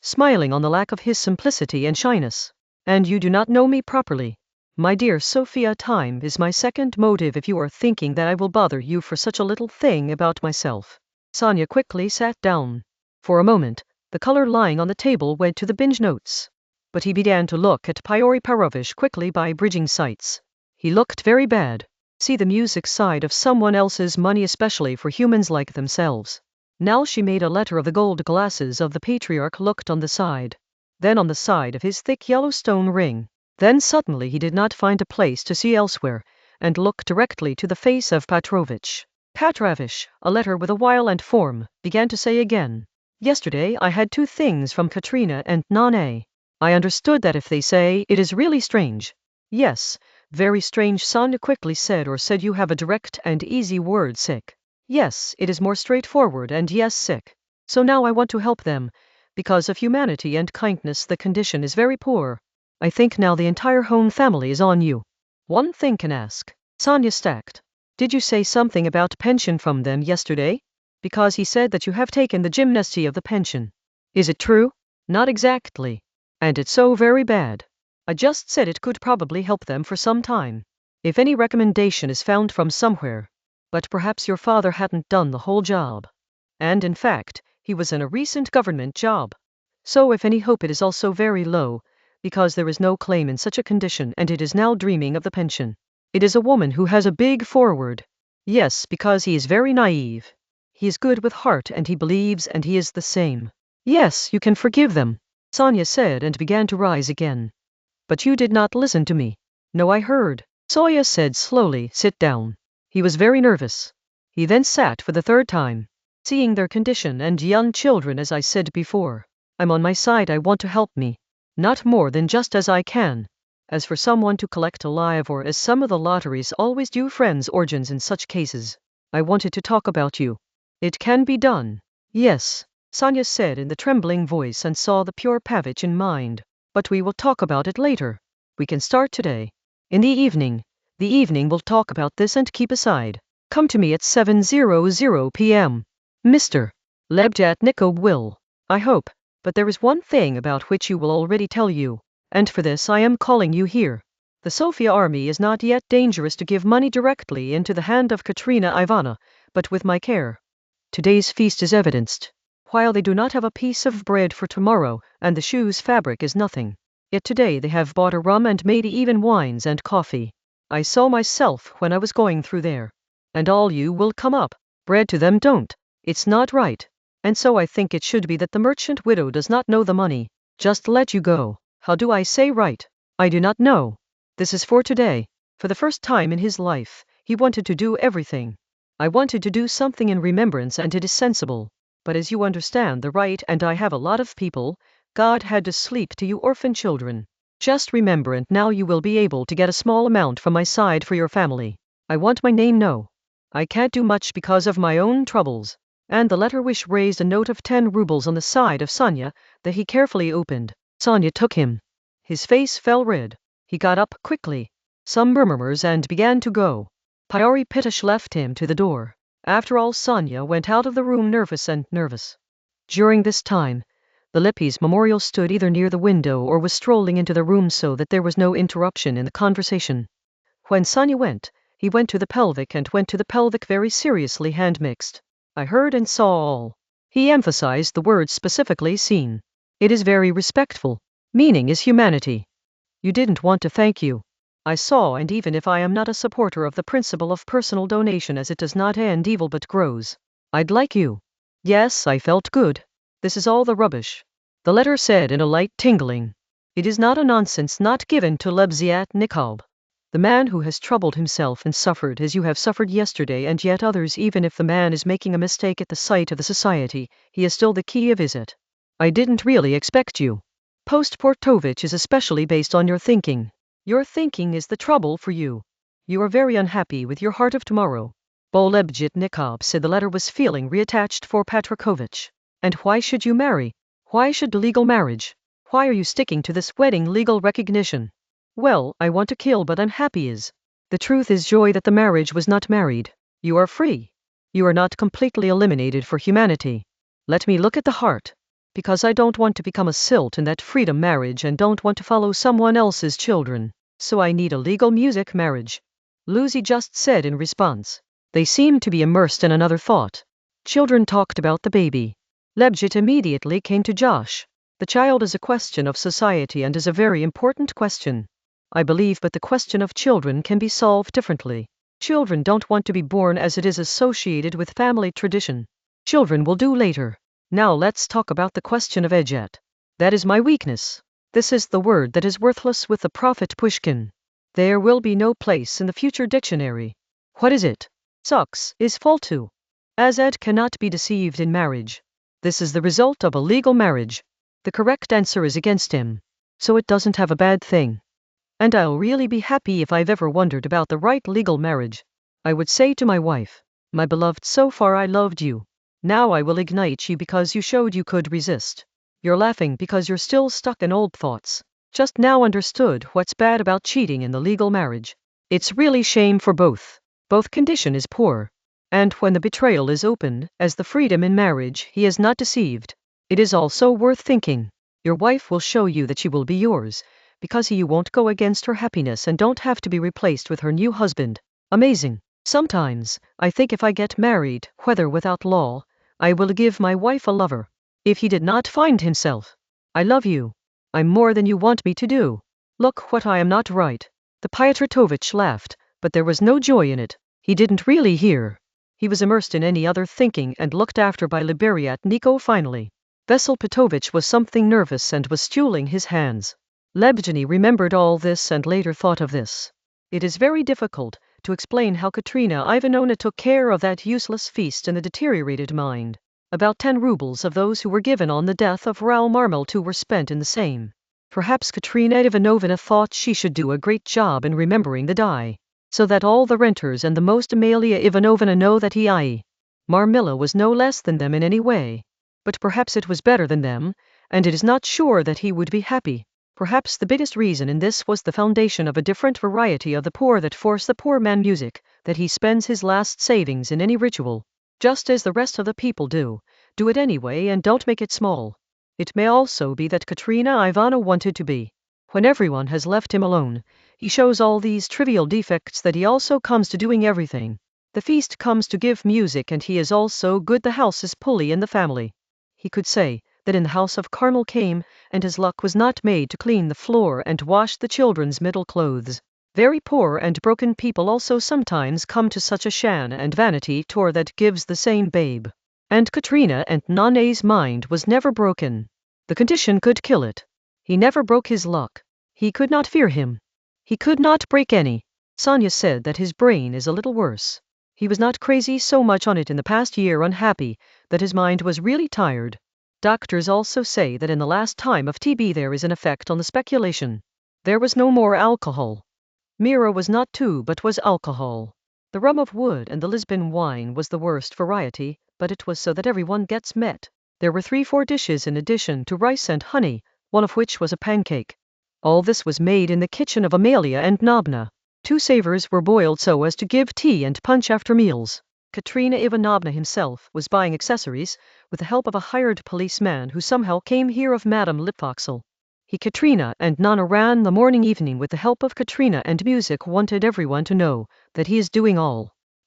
smiling on the lack of his simplicity and shyness. And you do not know me properly. My dear Sophia, time is my second motive if you are thinking that I will bother you for such a little thing about myself. Sonya quickly sat down. For a moment, the color lying on the table went to the binge notes. But he began to look at Pyotr Petrovich quickly by bridging sights. He looked very bad. See the music side of someone else's money, especially for humans like themselves. Now she made a letter of the gold glasses of the patriarch, looked on the side. Then on the side of his thick yellow stone ring. Then suddenly he did not find a place to see elsewhere, and looked directly to the face of Petrovich. Petrovich, a letter with a while and form, began to say again. Yesterday I had 2 things from Katrina and Nane. I understood that if they say it is really strange. Yes, very strange, Sonya quickly said, or said you have a direct and easy word, sick. Yes, it is more straightforward, and yes, sick. So now I want to help them. Because of humanity and kindness, the condition is very poor. I think now the entire home family is on you. One thing can ask. Sonya stacked. Did you say something about pension from them yesterday? Because he said that you have taken the gymnasty of the pension. Is it true? Not exactly. And it's so very bad. I just said it could probably help them for some time. if any recommendation is found from somewhere. But perhaps your father hadn't done the whole job. And in fact, he was in a recent government job. So if any hope, it is also very low, because there is no claim in such a condition, and it is now dreaming of the pension. It is a woman who has a big forward. Yes, because he is very naive. He is good with heart and he believes, and he is the same. Yes, you can forgive them, Sonia said and began to rise again. But you did not listen to me. No, I heard. Sonia said slowly, sit down. He was very nervous. He then sat for the third time. Seeing their condition and young children, as I said before, I'm on my side. I want to help me. Not more than just as I can. As for someone to collect alive, or as some of the lotteries always do, friends' origins in such cases, I wanted to talk about you. It can be done. Yes, Sonia said in the trembling voice, and saw the pure Pavich in mind. But we will talk about it later. We can start today. In the evening we'll talk about this, and keep aside. Come to me at 7:00 p.m. Mr. Lebjatnikov will, I hope. But there is one thing about which you will already tell you, and for this I am calling you here. The Sofia army is not yet dangerous to give money directly into the hand of Katerina Ivana, but with my care. Today's feast is evidenced. While they do not have a piece of bread for tomorrow, and the shoes fabric is nothing, yet today they have bought a rum and made even wines and coffee. I saw myself when I was going through there. And all you will come up. Bread to them, don't. It's not right. And so I think it should be that the merchant widow does not know the money. Just let you go. How do I say right? I do not know. This is for today. For the first time in his life, he wanted to do everything. I wanted to do something in remembrance, and it is sensible. But as you understand the right, and I have a lot of people, God had to sleep to you orphan children. Just remember, and now you will be able to get a small amount from my side for your family. I want my name. No. I can't do much because of my own troubles. And the letter wish raised a note of 10 rubles on the side of Sonia, that he carefully opened. Sonia took him. His face fell red. He got up quickly. Some murmurs and began to go. Pyotr Pitish left him to the door. After all, Sonia went out of the room nervous. During this time, the Lippies' memorial stood either near the window or was strolling into the room, so that there was no interruption in the conversation. When Sonia went, he went to the pelvic, and went to the pelvic very seriously, hand mixed. I heard and saw all. He emphasized the word specifically, seen. It is very respectful. Meaning is humanity. You didn't want to thank you. I saw, and even if I am not a supporter of the principle of personal donation, as it does not end evil but grows, I'd like you. Yes, I felt good. This is all the rubbish. The letter said in a light tingling. It is not a nonsense not given to Lebzhatnikov. The man who has troubled himself and suffered as you have suffered yesterday, and yet others, even if the man is making a mistake at the sight of the society, he is still the key of it. I didn't really expect you. Post-Portovich is especially based on your thinking. Your thinking is the trouble for you. You are very unhappy with your heart of tomorrow. Lebjatnikov said the letter was feeling reattached for Patrikovich. And why should you marry? Why should legal marriage? Why are you sticking to this wedding legal recognition? Well, I want to kill, but unhappy is. The truth is, joy, that the marriage was not married. You are free. You are not completely eliminated for humanity. Let me look at the heart. Because I don't want to become a silt in that freedom marriage, and don't want to follow someone else's children. So I need a legal music marriage. Lucy just said in response. They seemed to be immersed in another thought. Children talked about the baby. Lebjit immediately came to Josh. The child is a question of society and is a very important question. I believe, but the question of children can be solved differently. Children don't want to be born as it is associated with family tradition. Children will do later. Now let's talk about the question of ejet. That is my weakness. This is the word that is worthless with the prophet Pushkin. There will be no place in the future dictionary. What is it? Sucks is faltu. Azed cannot be deceived in marriage. This is the result of a legal marriage. The correct answer is against him. So it doesn't have a bad thing. And I'll really be happy if I've ever wondered about the right legal marriage. I would say to my wife, my beloved, so far I loved you. Now I will ignite you because you showed you could resist. You're laughing because you're still stuck in old thoughts. Just now understood what's bad about cheating in the legal marriage. It's really shame for both. Both condition is poor. And when the betrayal is opened, as the freedom in marriage, he is not deceived. It is also worth thinking. Your wife will show you that she will be yours, because you won't go against her happiness and don't have to be replaced with her new husband. Amazing. Sometimes, I think if I get married, whether without law, I will give my wife a lover. If he did not find himself. I love you. I'm more than you want me to do. Look what I am not right. The Pietrotovich laughed, but there was no joy in it. He didn't really hear. He was immersed in any other thinking and looked after by Liberiatniko finally. Vesel Petovich was something nervous and was stooling his hands. Lebjany remembered all this and later thought of this. It is very difficult to explain how Katerina Ivanovna took care of that useless feast in the deteriorated mind. About 10 rubles of those who were given on the death of Raoul Marmel were spent in the same. Perhaps Katerina Ivanovna thought she should do a great job in remembering the die, so that all the renters and the most Amalia Ivanovna know that Marmilla was no less than them in any way. But perhaps it was better than them, and it is not sure that he would be happy. Perhaps the biggest reason in this was the foundation of a different variety of the poor that force the poor man music, that he spends his last savings in any ritual, just as the rest of the people do it anyway and don't make it small. It may also be that Katerina Ivanovna wanted to be. When everyone has left him alone, he shows all these trivial defects that he also comes to doing everything. The feast comes to give music and he is also good. The house is pulley in the family. He could say that in the house of Carmel came, and his luck was not made to clean the floor and wash the children's middle clothes. Very poor and broken people also sometimes come to such a shan and vanity tour that gives the same babe. And Katerina and Nana's mind was never broken. The condition could kill it. He never broke his luck. He could not fear him. He could not break any. Sonia said that his brain is a little worse. He was not crazy so much on it in the past year, unhappy, that his mind was really tired. Doctors also say that in the last time of TB there is an effect on the speculation. There was no more alcohol. Mira was not too, but was alcohol. The rum of wood and the Lisbon wine was the worst variety, but it was so that everyone gets met. There were 3-4 dishes in addition to rice and honey, one of which was a pancake. All this was made in the kitchen of Amalia and Nabna. 2 savors were boiled so as to give tea and punch after meals. Katerina Ivanovna himself was buying accessories, with the help of a hired policeman who somehow came here of Madame Lipfoxel. Katerina and Nana ran the morning evening with the help of Katerina, and music wanted everyone to know that he is doing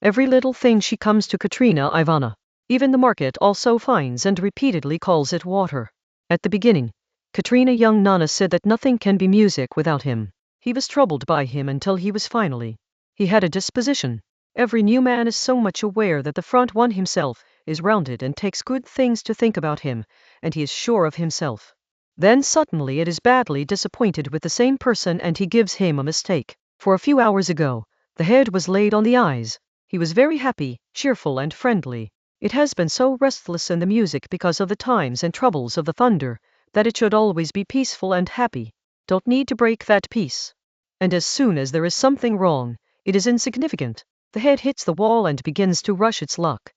every little thing. She comes to Katerina Ivanovna. Even the market also finds and repeatedly calls it water. At the beginning, Katerina young Nana said that nothing can be music without him. He was troubled by him until he was finally. He had a disposition. Every new man is so much aware that the front one himself is rounded and takes good things to think about him, and he is sure of himself. Then suddenly it is badly disappointed with the same person and he gives him a mistake. For a few hours ago, the head was laid on the eyes. He was very happy, cheerful and friendly. It has been so restless in the music because of the times and troubles of the thunder, that it should always be peaceful and happy. Don't need to break that peace. And as soon as there is something wrong, it is insignificant. The head hits the wall and begins to rush its luck.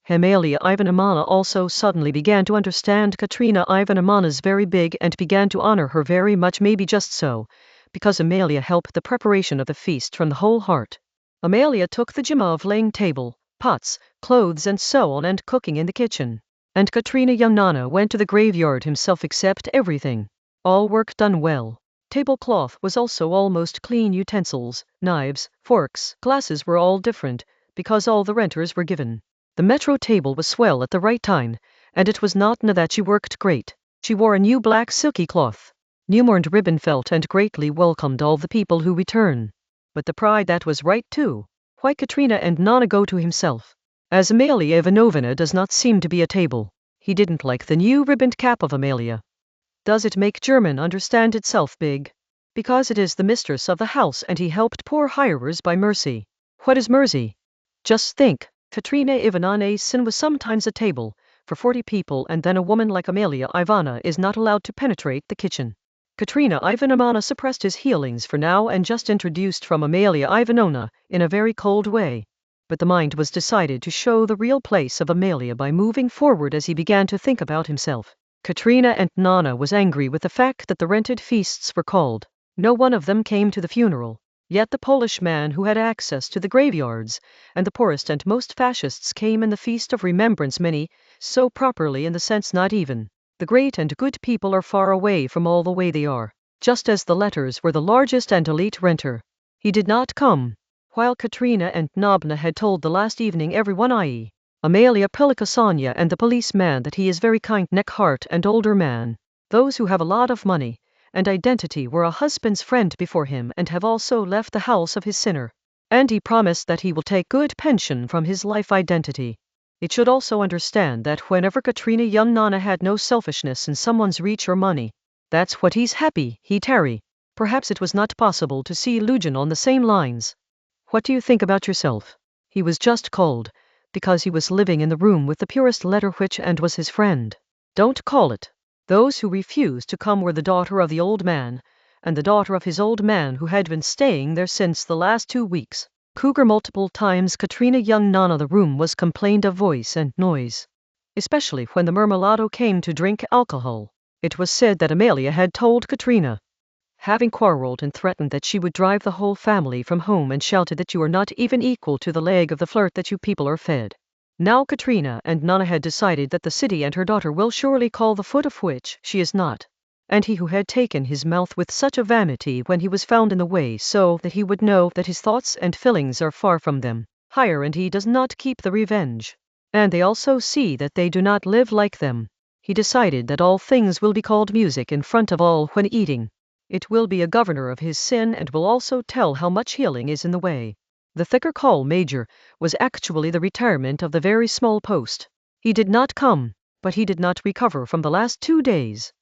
Amalia Ivanovna also suddenly began to understand Katerina Ivanovna's very big and began to honor her very much, maybe just so, because Amalia helped the preparation of the feast from the whole heart. Amalia took the jima of laying table, pots, clothes and so on and cooking in the kitchen. And Katerina young Nana went to the graveyard himself, except everything. All work done well. Tablecloth was also almost clean. Utensils, knives, forks, glasses were all different, because all the renters were given. The metro table was swell at the right time, and it was not that she worked great. She wore a new black silky cloth, new mourned ribbon felt, and greatly welcomed all the people who return. But the pride that was right too. Why Katerina and Nana go to himself? As Amalia Ivanovna does not seem to be a table. He didn't like the new ribboned cap of Amalia. Does it make German understand itself big? Because it is the mistress of the house and he helped poor hirers by mercy. What is mercy? Just think. Katerina Ivanovna's sin was sometimes a table for 40 people, and then a woman like Amalia Ivanovna is not allowed to penetrate the kitchen. Katerina Ivanovna suppressed his healings for now and just introduced from Amalia Ivanovna in a very cold way. But the mind was decided to show the real place of Amalia by moving forward as he began to think about himself. Katerina and Nana was angry with the fact that the rented feasts were called. No one of them came to the funeral. Yet the Polish man who had access to the graveyards, and the poorest and most fascists came in the feast of remembrance, many, so properly in the sense not even. The great and good people are far away from all the way they are. just as the letters were the largest and elite renter. He did not come. While Katrina and Nobna had told the last evening everyone, i.e. Amalia Pilikasanya and the policeman, that he is very kind neck-heart and older man. Those who have a lot of money and identity were a husband's friend before him and have also left the house of his sinner. And he promised that he will take good pension from his life identity. It should also understand that whenever Katrina young Nana had no selfishness in someone's reach or money, that's what he's happy, he tarry. Perhaps it was not possible to see Lujan on the same lines. What do you think about yourself? He was just cold, because he was living in the room with the purest letter which and was his friend. Don't call it. Those who refused to come were the daughter of the old man, and the daughter of his old man who had been staying there since the last 2 weeks. Cougar multiple times Katrina young Nana the room was complained of voice and noise. Especially when the Mermelado came to drink alcohol. It was said that Amalia had told Katrina, having quarreled and threatened that she would drive the whole family from home, and shouted that you are not even equal to the leg of the flirt that you people are fed. Now Katrina and Nana had decided that the city and her daughter will surely call the foot of which she is not. And he who had taken his mouth with such a vanity when he was found in the way, so that he would know that his thoughts and feelings are far from them, higher, and he does not keep the revenge. And they also see that they do not live like them. He decided that all things will be called music in front of all when eating. It will be a governor of his sin and will also tell how much healing is in the way. The thicker call major was actually the retirement of the very small post. He did not come, but he did not recover from the last 2 days.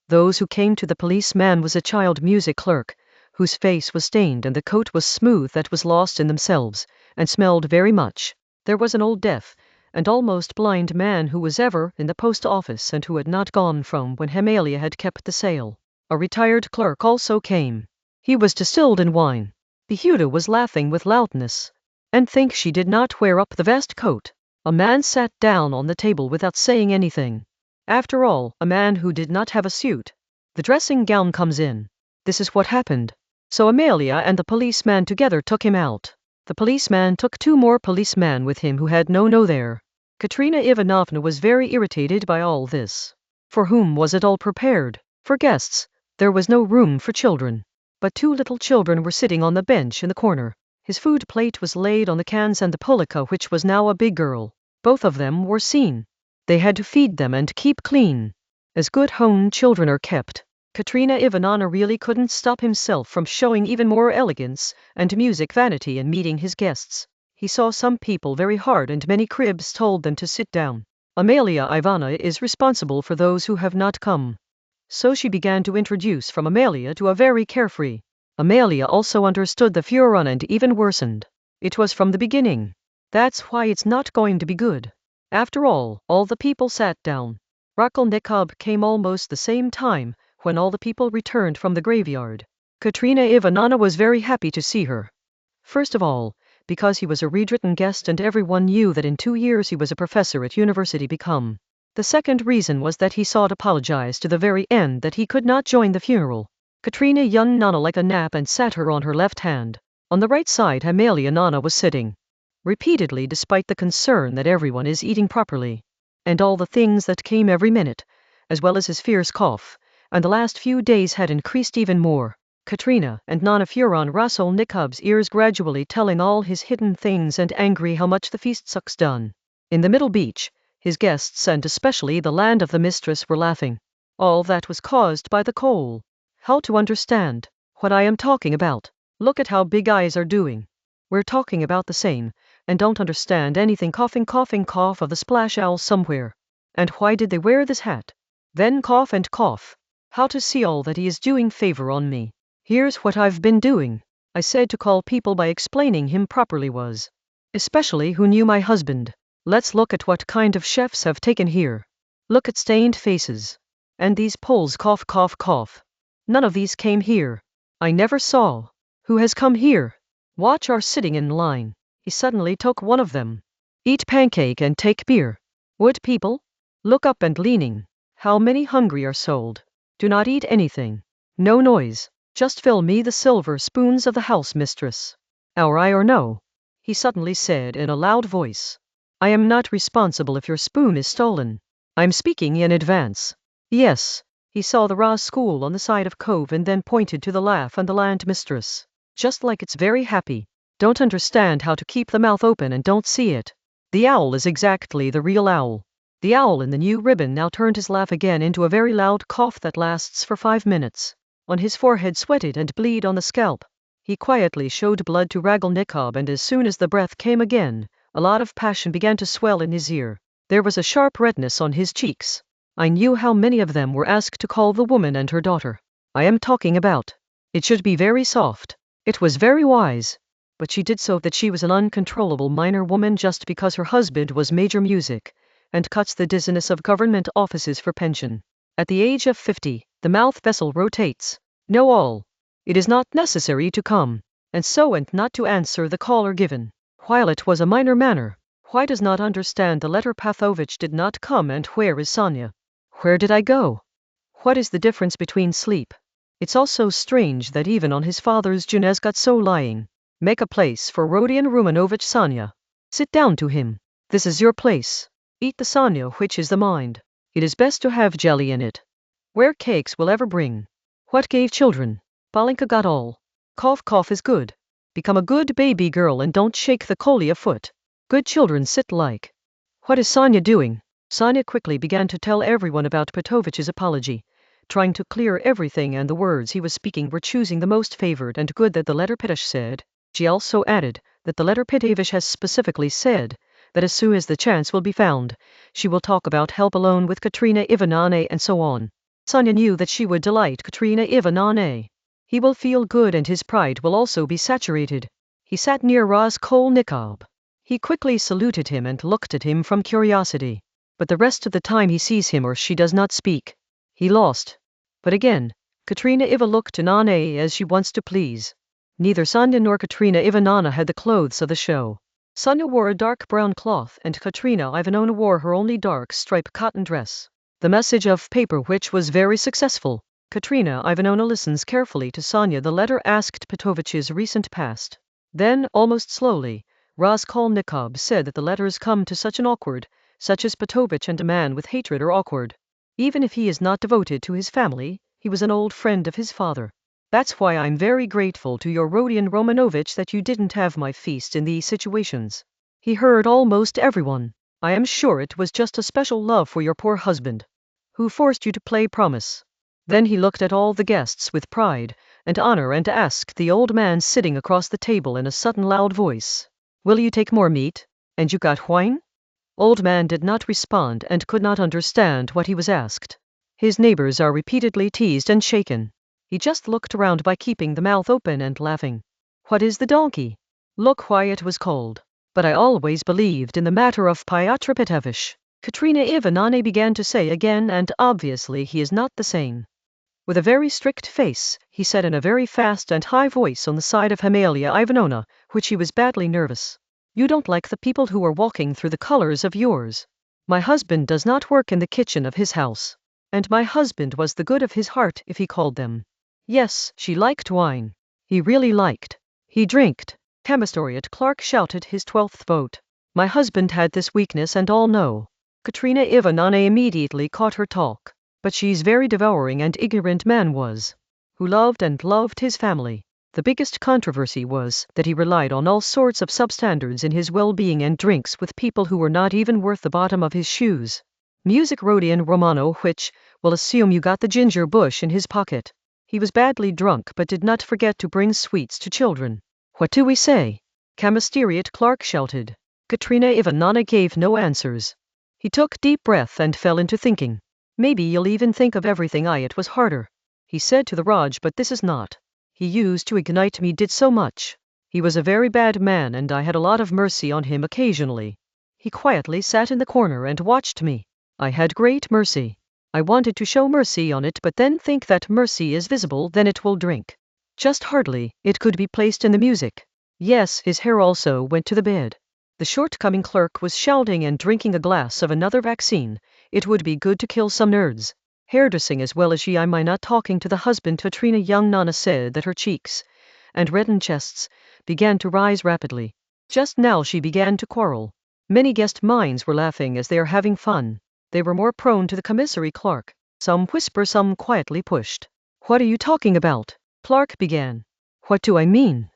Those who came to the policeman was a child music clerk, whose face was stained and the coat was smooth, that was lost in themselves, and smelled very much. There was an old deaf and almost blind man who was ever in the post office and who had not gone from when Amalia had kept the sale. A retired clerk also came. He was distilled in wine. The Huda was laughing with loudness, and think she did not wear up the vest coat. A man sat down on the table without saying anything. After all, a man who did not have a suit. The dressing gown comes in. This is what happened. So Amalia and the policeman together took him out. The policeman took 2 more policemen with him who had no there. Katrina Ivanovna was very irritated by all this. For whom was it all prepared? For guests. There was no room for children. But 2 little children were sitting on the bench in the corner. His food plate was laid on the cans and the Polika, which was now a big girl. Both of them were seen. They had to feed them and keep clean, as good home children are kept. Katrina Ivanovna really couldn't stop himself from showing even more elegance and music vanity in meeting his guests. He saw some people very hard and many cribs told them to sit down. Amalia Ivana is responsible for those who have not come. So she began to introduce from Amalia to a very carefree. Amalia also understood the Furon and even worsened. It was from the beginning. That's why it's not going to be good. After all the people sat down. Raskolnikov came almost the same time, when all the people returned from the graveyard. Katrina Ivanovna was very happy to see her. First of all, because he was a rewritten guest and everyone knew that in 2 years he was a professor at university become. The second reason was that he sought apologize to the very end that he could not join the funeral. Katrina young Nana like a nap and sat her on her left hand. On the right side Amalia Nana was sitting. Repeatedly, despite the concern that everyone is eating properly. And all the things that came every minute, as well as his fierce cough, and the last few days had increased even more. Katrina and Nana Fyodor Raskolnikov's ears gradually telling all his hidden things and angry how much the feast sucks done. In the middle beach, his guests and especially the land of the mistress were laughing. All that was caused by the coal. How to understand what I am talking about? Look at how big eyes are doing. We're talking about the same, and don't understand anything. Coughing cough of the splash owl somewhere. And why did they wear this hat? Then cough and cough. How to see all that he is doing favor on me. Here's what I've been doing. I said to call people by explaining him properly was. Especially who knew my husband. Let's look at what kind of chefs have taken here. Look at stained faces. And these Poles cough. None of these came here. I never saw. Who has come here? Watch are sitting in line. He suddenly took one of them. Eat pancake and take beer. Would people? Look up and leaning. How many hungry are sold? Do not eat anything. No noise. Just fill me the silver spoons of the house mistress. Our I or no? He suddenly said in a loud voice. I am not responsible if your spoon is stolen. I'm speaking in advance. Yes. He saw the Raz school on the side of cove and then pointed to the laugh and the land mistress. Just like it's very happy. Don't understand how to keep the mouth open and don't see it. The owl is exactly the real owl. The owl in the new ribbon now turned his laugh again into a very loud cough that lasts for 5 minutes. On his forehead sweated and bleed on the scalp. He quietly showed blood to Raskolnikov, and as soon as the breath came again, a lot of passion began to swell in his ear. There was a sharp redness on his cheeks. I knew how many of them were asked to call the woman and her daughter. I am talking about. It should be very soft. It was very wise. But she did so that she was an uncontrollable minor woman just because her husband was major music, and cuts the dizziness of government offices for pension. At the age of 50, the mouth vessel rotates. Know all. It is not necessary to come, and so and not to answer the caller given. While it was a minor matter, why does not understand the letter Pathovich did not come, and where is Sonia? Where did I go? What is the difference between sleep? It's also strange that even on his father's Junez got so lying. Make a place for Rodion Romanovich, Sonia. Sit down to him. This is your place. Eat the Sonia, which is the mind. It is best to have jelly in it. Where cakes will ever bring. What gave children? Palenka got all. Cough is good. Become a good baby girl and don't shake the Kolya foot. Good children sit like. What is Sonia doing? Sonia quickly began to tell everyone about Petovich's apology, trying to clear everything, and the words he was speaking were choosing the most favored and good that the letter Petovic said. She also added that the letter Petovic has specifically said that as soon as the chance will be found, she will talk about help alone with Katerina Ivanovna and so on. Sonia knew that she would delight Katerina Ivanovna. He will feel good and his pride will also be saturated. He sat near Raskolnikov. He quickly saluted him and looked at him from curiosity. But the rest of the time he sees him or she does not speak. He lost. But again, Katerina Iva looked to Nana as she wants to please. Neither Sonia nor Katerina Ivanovna had the clothes of the show. Sonia wore a dark brown cloth and Katerina Ivanovna wore her only dark striped cotton dress. The message of paper which was very successful. Katerina Ivanovna listens carefully to Sonia. The letter asked Petovich's recent past. Then, almost slowly, Raskolnikov said that the letters come to such an awkward, such as Petovich, and a man with hatred are awkward. Even if he is not devoted to his family, he was an old friend of his father. That's why I'm very grateful to your Rodion Romanovich that you didn't have my feast in these situations. He heard almost everyone. I am sure it was just a special love for your poor husband, who forced you to play promise. Then he looked at all the guests with pride and honor and asked the old man sitting across the table in a sudden loud voice, "Will you take more meat? And you got wine?" Old man did not respond and could not understand what he was asked. His neighbors are repeatedly teased and shaken. He just looked around by keeping the mouth open and laughing. What is the donkey? Look why it was cold. But I always believed in the matter of Pyotr Petrovich. Katerina Ivanovna began to say again, and obviously he is not the same. With a very strict face, he said in a very fast and high voice on the side of Amalia Ivanovna, which he was badly nervous. You don't like the people who are walking through the colors of yours. My husband does not work in the kitchen of his house. And my husband was the good of his heart if he called them. Yes, she liked wine. He really liked. He drinked. Commissariat Clark shouted his 12th vote. My husband had this weakness and all know. Katerina Ivanovna immediately caught her talk. But she's very devouring and ignorant man was. Who loved and loved his family. The biggest controversy was that he relied on all sorts of substandards in his well-being and drinks with people who were not even worth the bottom of his shoes. Music Rodion Romano, which, will assume you got the ginger bush in his pocket. He was badly drunk but did not forget to bring sweets to children. What do we say? Commissariat Clark shouted. Katerina Ivanovna gave no answers. He took deep breath and fell into thinking. Maybe you'll even think of everything it was harder. He said to the Raj, but this is not. He used to ignite me, did so much. He was a very bad man and I had a lot of mercy on him occasionally. He quietly sat in the corner and watched me. I had great mercy. I wanted to show mercy on it but then think that mercy is visible, then it will drink. Just hardly, it could be placed in the music. Yes, his hair also went to the bed. The shortcoming clerk was shouting and drinking a glass of another vaccine. It would be good to kill some nerds. Hairdressing as well as she. Am I not talking to the husband? Katerina young Nana said that her cheeks and reddened chests began to rise rapidly. Just now she began to quarrel. Many guest minds were laughing as they are having fun. They were more prone to the commissary clerk. Some whisper, some quietly pushed. What are you talking about? Clark began. What do I mean?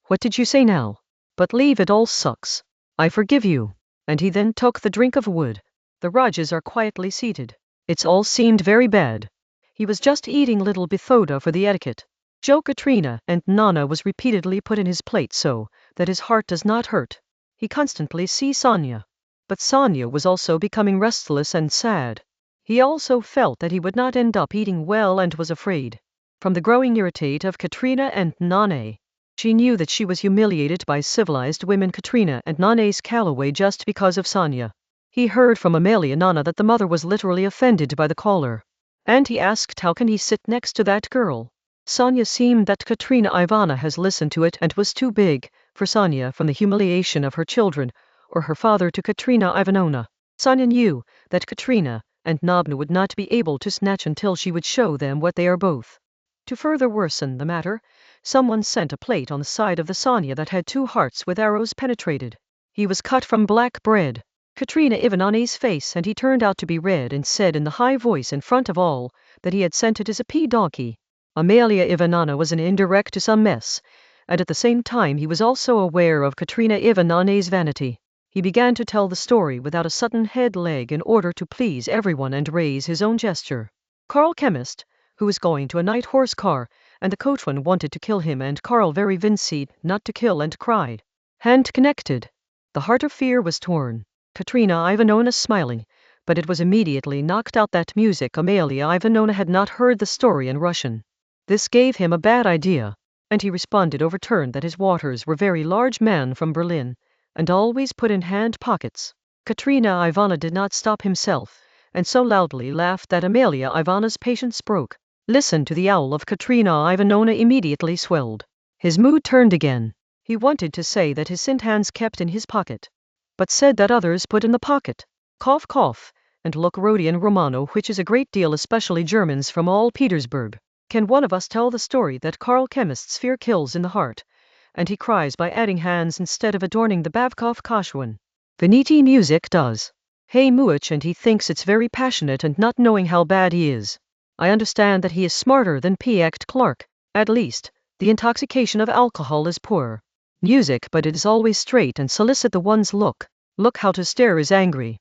What did you say now? But leave it all sucks. I forgive you. And he then took the drink of wood. The Rajas are quietly seated. It's all seemed very bad. He was just eating little bithoda for the etiquette. Joe Katrina and Nana was repeatedly put in his plate so that his heart does not hurt. He constantly sees Sonia. But Sonia was also becoming restless and sad. He also felt that he would not end up eating well and was afraid. From the growing irritate of Katrina and Nana, she knew that she was humiliated by civilized women Katrina and Nana's Calloway just because of Sonia. He heard from Amelia Nana that the mother was literally offended by the caller. And he asked how can he sit next to that girl. Sonia seemed that Katrina Ivana has listened to it and was too big for Sonia from the humiliation of her children or her father to Katrina Ivanovna. Sonia knew that Katrina and Nabna would not be able to snatch until she would show them what they are both. To further worsen the matter, someone sent a plate on the side of the Sonia that had 2 hearts with arrows penetrated. He was cut from black bread. Katrina Ivanovna's face and he turned out to be red and said in the high voice in front of all that he had sent it as a donkey. Amelia Ivanovna was an indirect to some mess, and at the same time he was also aware of Katrina Ivanovna's vanity. He began to tell the story without a sudden head leg in order to please everyone and raise his own gesture. Carl Chemist, who was going to a night horse car, and the coachman wanted to kill him and Carl very vinced not to kill and cried. Hand connected. The heart of fear was torn. Katrina Ivanovna smiling, but it was immediately knocked out that music. Amelia Ivanovna had not heard the story in Russian. This gave him a bad idea, and he responded overturned that his waters were very large man from Berlin, and always put in hand pockets. Katrina Ivana did not stop himself, and so loudly laughed that Amelia Ivana's patience broke. Listen to the owl of Katrina Ivanovna immediately swelled. His mood turned again. He wanted to say that his sint hands kept in his pocket, but said that others put in the pocket. Cough cough, and look Rodion Romano, which is a great deal especially Germans from all Petersburg. Can one of us tell the story that Carl Chemist's fear kills in the heart, and he cries by adding hands instead of adorning the Babkov Kashwan? Veneti music does. Hey Muich, and he thinks it's very passionate and not knowing how bad he is. I understand that he is smarter than P.Act Clark, at least, the intoxication of alcohol is poor. Music, but it is always straight and solicit the one's look. Look how to stare is angry.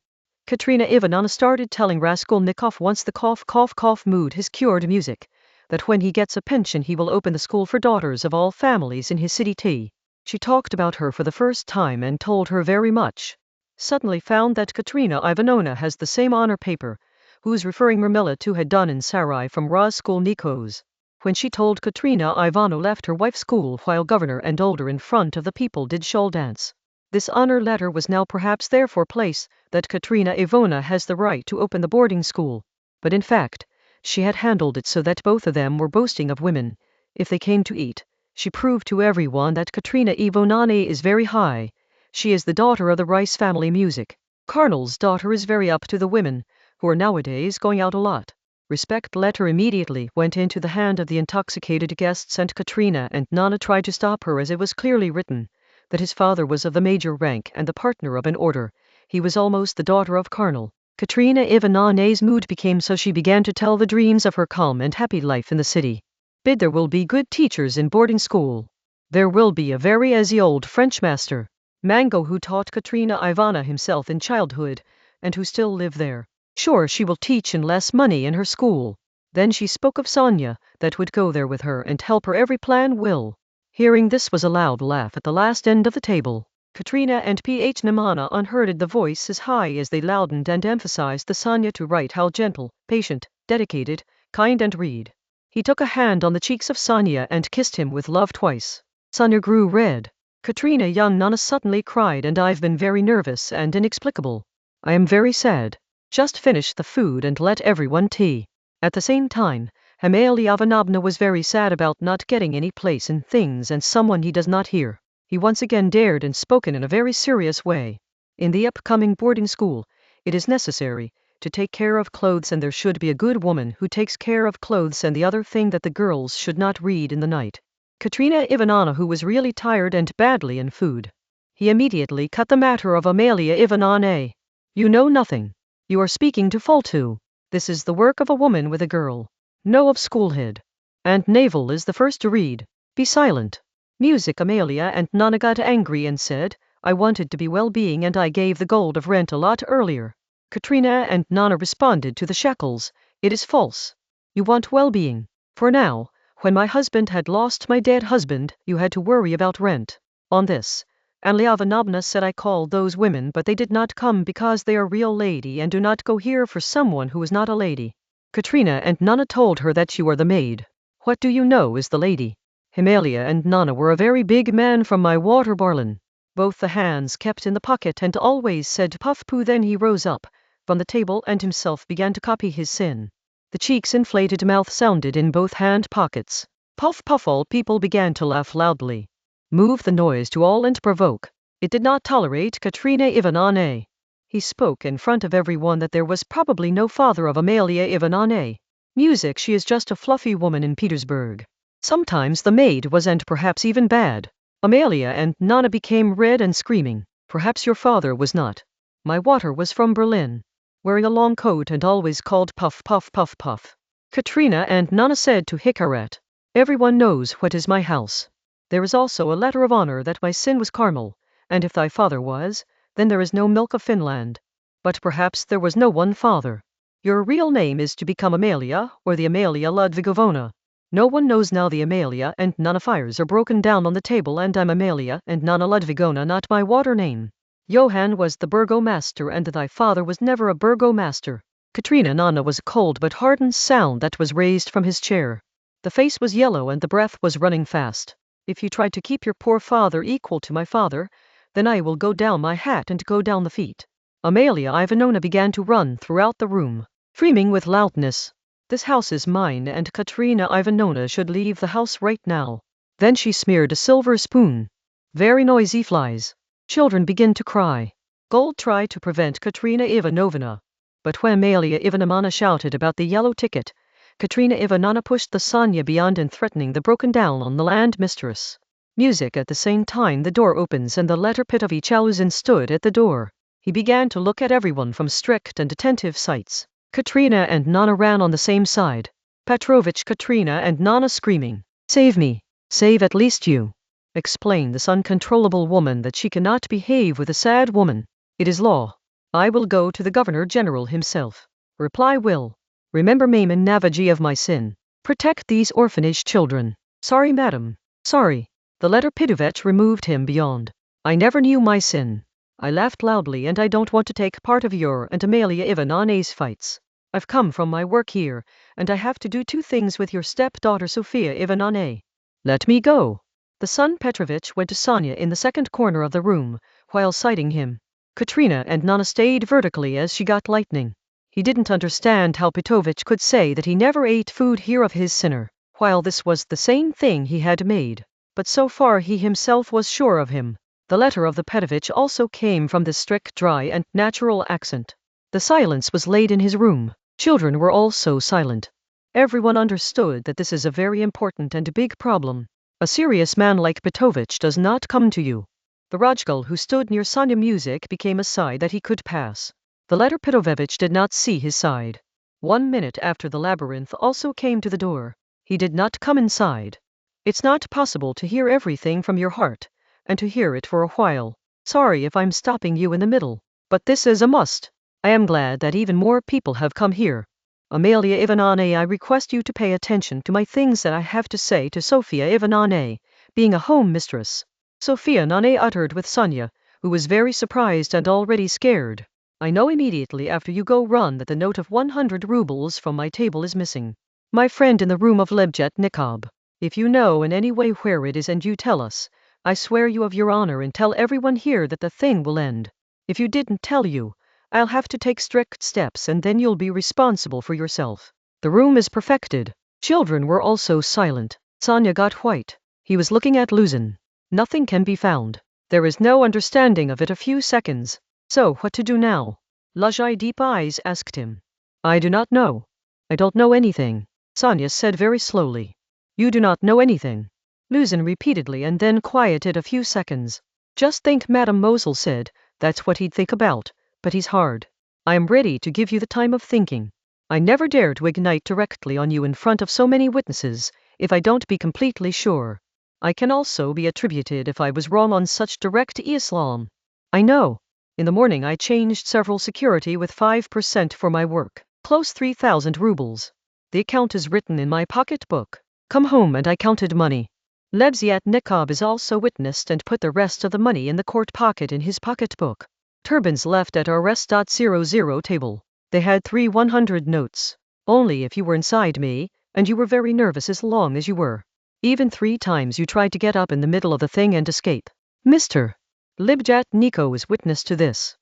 Katrina Ivanovna started telling Raskolnikov once the cough cough cough mood has cured music, that when he gets a pension he will open the school for daughters of all families in his city T. She talked about her for the first time and told her very much. Suddenly found that Katrina Ivanovna has the same honor paper, who's referring Murmila to had done in Sarai from Raskolnikov's. When she told Katrina Ivanovna left her wife's school while governor and older in front of the people did shoal dance. This honor letter was now perhaps therefore place that Katrina Ivanovna has the right to open the boarding school, but in fact, she had handled it so that both of them were boasting of women. If they came to eat, she proved to everyone that Katrina Ivanovna is very high. She is the daughter of the Rice family music. Colonel's daughter is very up to the women, who are nowadays going out a lot. Respect letter immediately went into the hand of the intoxicated guests, and Katrina and Nana tried to stop her as it was clearly written that his father was of the major rank and the partner of an order. He was almost the daughter of Colonel. Katrina Ivanovna's mood became so she began to tell the dreams of her calm and happy life in the city. Bid there will be good teachers in boarding school. There will be a very easy old French master, Mango, who taught Katrina Ivana himself in childhood, and who still live there. Sure, she will teach in less money in her school. Then she spoke of Sonia, that would go there with her and help her every plan will. Hearing this was a loud laugh at the last end of the table. Katrina and P.H. Namana unheard the voice as high as they loudened and emphasized the Sonia to write how gentle, patient, dedicated, kind and read. He took a hand on the cheeks of Sonia and kissed him with love twice. Sonia grew red. Katrina young Nana suddenly cried, and I've been very nervous and inexplicable. I am very sad. Just finish the food and let everyone tea. At the same time, Amelia Ivanovna was very sad about not getting any place in things and someone he does not hear. He once again dared and spoken in a very serious way. In the upcoming boarding school, it is necessary to take care of clothes, and there should be a good woman who takes care of clothes, and the other thing that the girls should not read in the night. Katrina Ivanovna, who was really tired and badly in food. He immediately cut the matter of Amelia Ivanovna. You know nothing. You are speaking to Faltu. This is the work of a woman with a girl. Know of schoolhead. And Navel is the first to read. Be silent. Music. Amelia and Nana got angry and said, I wanted to be well-being and I gave the gold of rent a lot earlier. Katrina and Nana responded to the shackles, it is false. You want well-being. For now, when my husband had lost my dead husband, you had to worry about rent. On this, and Lyavanobna said I called those women but they did not come because they are real lady and do not go here for someone who is not a lady. Katrina and Nana told her that you are the maid. What do you know is the lady? Himalia and Nana were a very big man from my water barlin. Both the hands kept in the pocket and always said puff poo. Then he rose up from the table and himself began to copy his sin. The cheeks inflated mouth sounded in both hand pockets. Puff puff. All people began to laugh loudly. Move the noise to all and provoke. It did not tolerate Katrina Ivanovna. He spoke in front of everyone that there was probably no father of Amalia Ivanovna. Music. She is just a fluffy woman in Petersburg. Sometimes the maid was and perhaps even bad. Amalia and Nana became red and screaming. Perhaps your father was not. My water was from Berlin. Wearing a long coat and always called puff puff puff puff. Katrina and Nana said to Hikaret, everyone knows what is my house. There is also a letter of honor that my sin was Carmel, and if thy father was, then there is no milk of Finland. But perhaps there was no one father. Your real name is to become Amalia, or the Amalia Ludvigovna. No one knows now. The Amalia and Nana fires are broken down on the table and I'm Amalia and Nana Ludvigovna, not my water name. Johann was the burgomaster and thy father was never a burgomaster. Katrina Nana was a cold but hardened sound that was raised from his chair. The face was yellow and the breath was running fast. If you try to keep your poor father equal to my father, then I will go down my hat and go down the feet. Amalia Ivanovna began to run throughout the room, screaming with loudness. This house is mine and Katrina Ivanovna should leave the house right now. Then she smeared a silver spoon. Very noisy flies. Children begin to cry. Gold tried to prevent Katrina Ivanovna. But when Amalia Ivanovna shouted about the yellow ticket, Katrina Ivanovna pushed the Sonya beyond and threatening the broken down on the land mistress. Music. At the same time the door opens and the letter Petovich Aluzin stood at the door. He began to look at everyone from strict and attentive sights. Katrina and Nana ran on the same side. Petrovich. Katrina and Nana screaming, save me, save at least you. Explain this uncontrollable woman that she cannot behave with a sad woman. It is law. I will go to the Governor General himself. Reply will. Remember Maimon Navaji of my sin. Protect these orphanage children. Sorry madam. Sorry. The letter Petovich removed him beyond. I never knew my sin. I laughed loudly and I don't want to take part of your and Amalia Ivanovna's fights. I've come from my work here, and I have to do two things with your stepdaughter Sofia Ivanovna. Let me go. The son Petrovich went to Sonya in the second corner of the room, while citing him. Katrina and Nana stayed vertically as she got lightning. He didn't understand how Petrovich could say that he never ate food here of his sinner, while this was the same thing he had made. But so far he himself was sure of him. The letter of the Petrovich also came from this strict, dry and natural accent. The silence was laid in his room. Children were also silent. Everyone understood that this is a very important and big problem. A serious man like Petrovich does not come to you. The Rajgal who stood near Sonya Music became a side that he could pass. The letter Petrovich did not see his side. 1 minute after the labyrinth also came to the door. He did not come inside. It's not possible to hear everything from your heart, and to hear it for a while. Sorry if I'm stopping you in the middle, but this is a must. I am glad that even more people have come here. Amalia Ivanovna, I request you to pay attention to my things that I have to say to Sofia Ivanovna, being a home mistress. Sofia Nana uttered with Sonya, who was very surprised and already scared. I know immediately after you go run that the note of 100 rubles from my table is missing. My friend in the room of Lebjetnikov. If you know in any way where it is and you tell us, I swear you of your honor and tell everyone here that the thing will end. If you didn't tell you, I'll have to take strict steps and then you'll be responsible for yourself. The room is perfected. Children were also silent. Sonya got white. He was looking at Luzin. Nothing can be found. There is no understanding of it. A few seconds. So what to do now? Lajai Deep Eyes asked him. I do not know. I don't know anything. Sonya said very slowly. You do not know anything. Luzin repeatedly and then quieted a few seconds. Just think, Madame Mosel said, that's what he'd think about, but he's hard. I am ready to give you the time of thinking. I never dare to ignite directly on you in front of so many witnesses, if I don't be completely sure. I can also be attributed if I was wrong on such direct Islam. I know. In the morning I changed several security with 5% for my work. Close 3,000 rubles. The account is written in my pocketbook. Come home and I counted money. Levzyatnikov is also witnessed and put the rest of the money in the court pocket in his pocketbook. Turbans left at our rest.00 table. They had 3 100 notes. Only if you were inside me, and you were very nervous as long as you were. Even 3 times you tried to get up in the middle of the thing and escape. Mr. Libjatnikov is witness to this.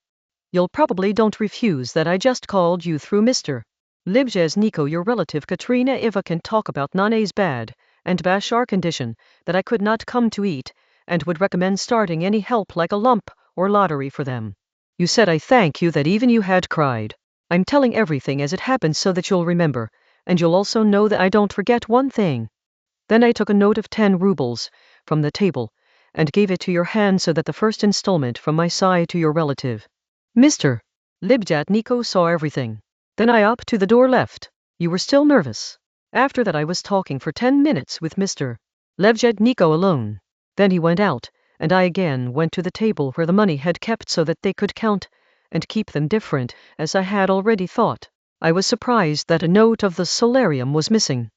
You'll probably don't refuse that I just called you through Mr. Libjatnikov. Your relative Katrina Iva can talk about Nana's bad and Bashar condition that I could not come to eat, and would recommend starting any help like a lump or lottery for them. You said I thank you that even you had cried. I'm telling everything as it happened so that you'll remember, and you'll also know that I don't forget one thing. Then I took a note of 10 rubles from the table and gave it to your hand so that the first installment from my side to your relative. Mr. Libjatnikov saw everything. Then I up to the door left. You were still nervous. After that I was talking for 10 minutes with Mr. Libjatnikov alone. Then he went out, and I again went to the table where the money had kept so that they could count and keep them different, as I had already thought. I was surprised that a note of the solarium was missing.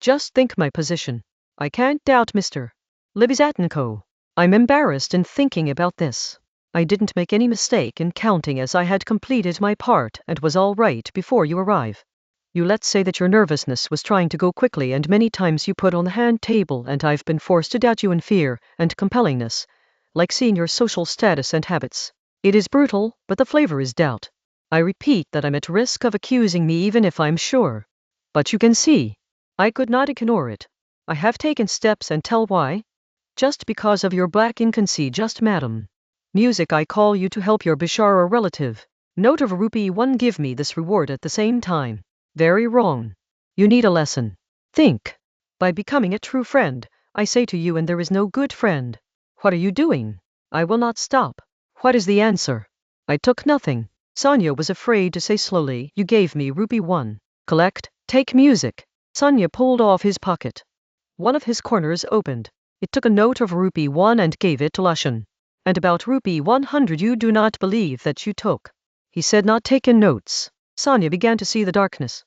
Just think my position. I can't doubt Mr. Libjatnikov. I'm embarrassed in thinking about this. I didn't make any mistake in counting as I had completed my part and was all right before you arrive. You let's say that your nervousness was trying to go quickly and many times you put on the hand table and I've been forced to doubt you in fear and compellingness, like seeing your social status and habits. It is brutal, but the flavor is doubt. I repeat that I'm at risk of accusing me even if I'm sure. But you can see, I could not ignore it. I have taken steps and tell why. Just because of your black inconcy, just madam. Music, I call you to help your Bishara relative. Note of rupee 1, give me this reward at the same time. Very wrong. You need a lesson. Think. By becoming a true friend, I say to you, and there is no good friend. What are you doing? I will not stop. What is the answer? I took nothing. Sonia was afraid to say slowly, you gave me rupee 1. Collect, take music. Sonia pulled off his pocket. One of his corners opened. It took a note of rupee 1 and gave it to Lushan. And about rupee 100 you do not believe that you took. He said not taken notes. Sonia began to see the darkness.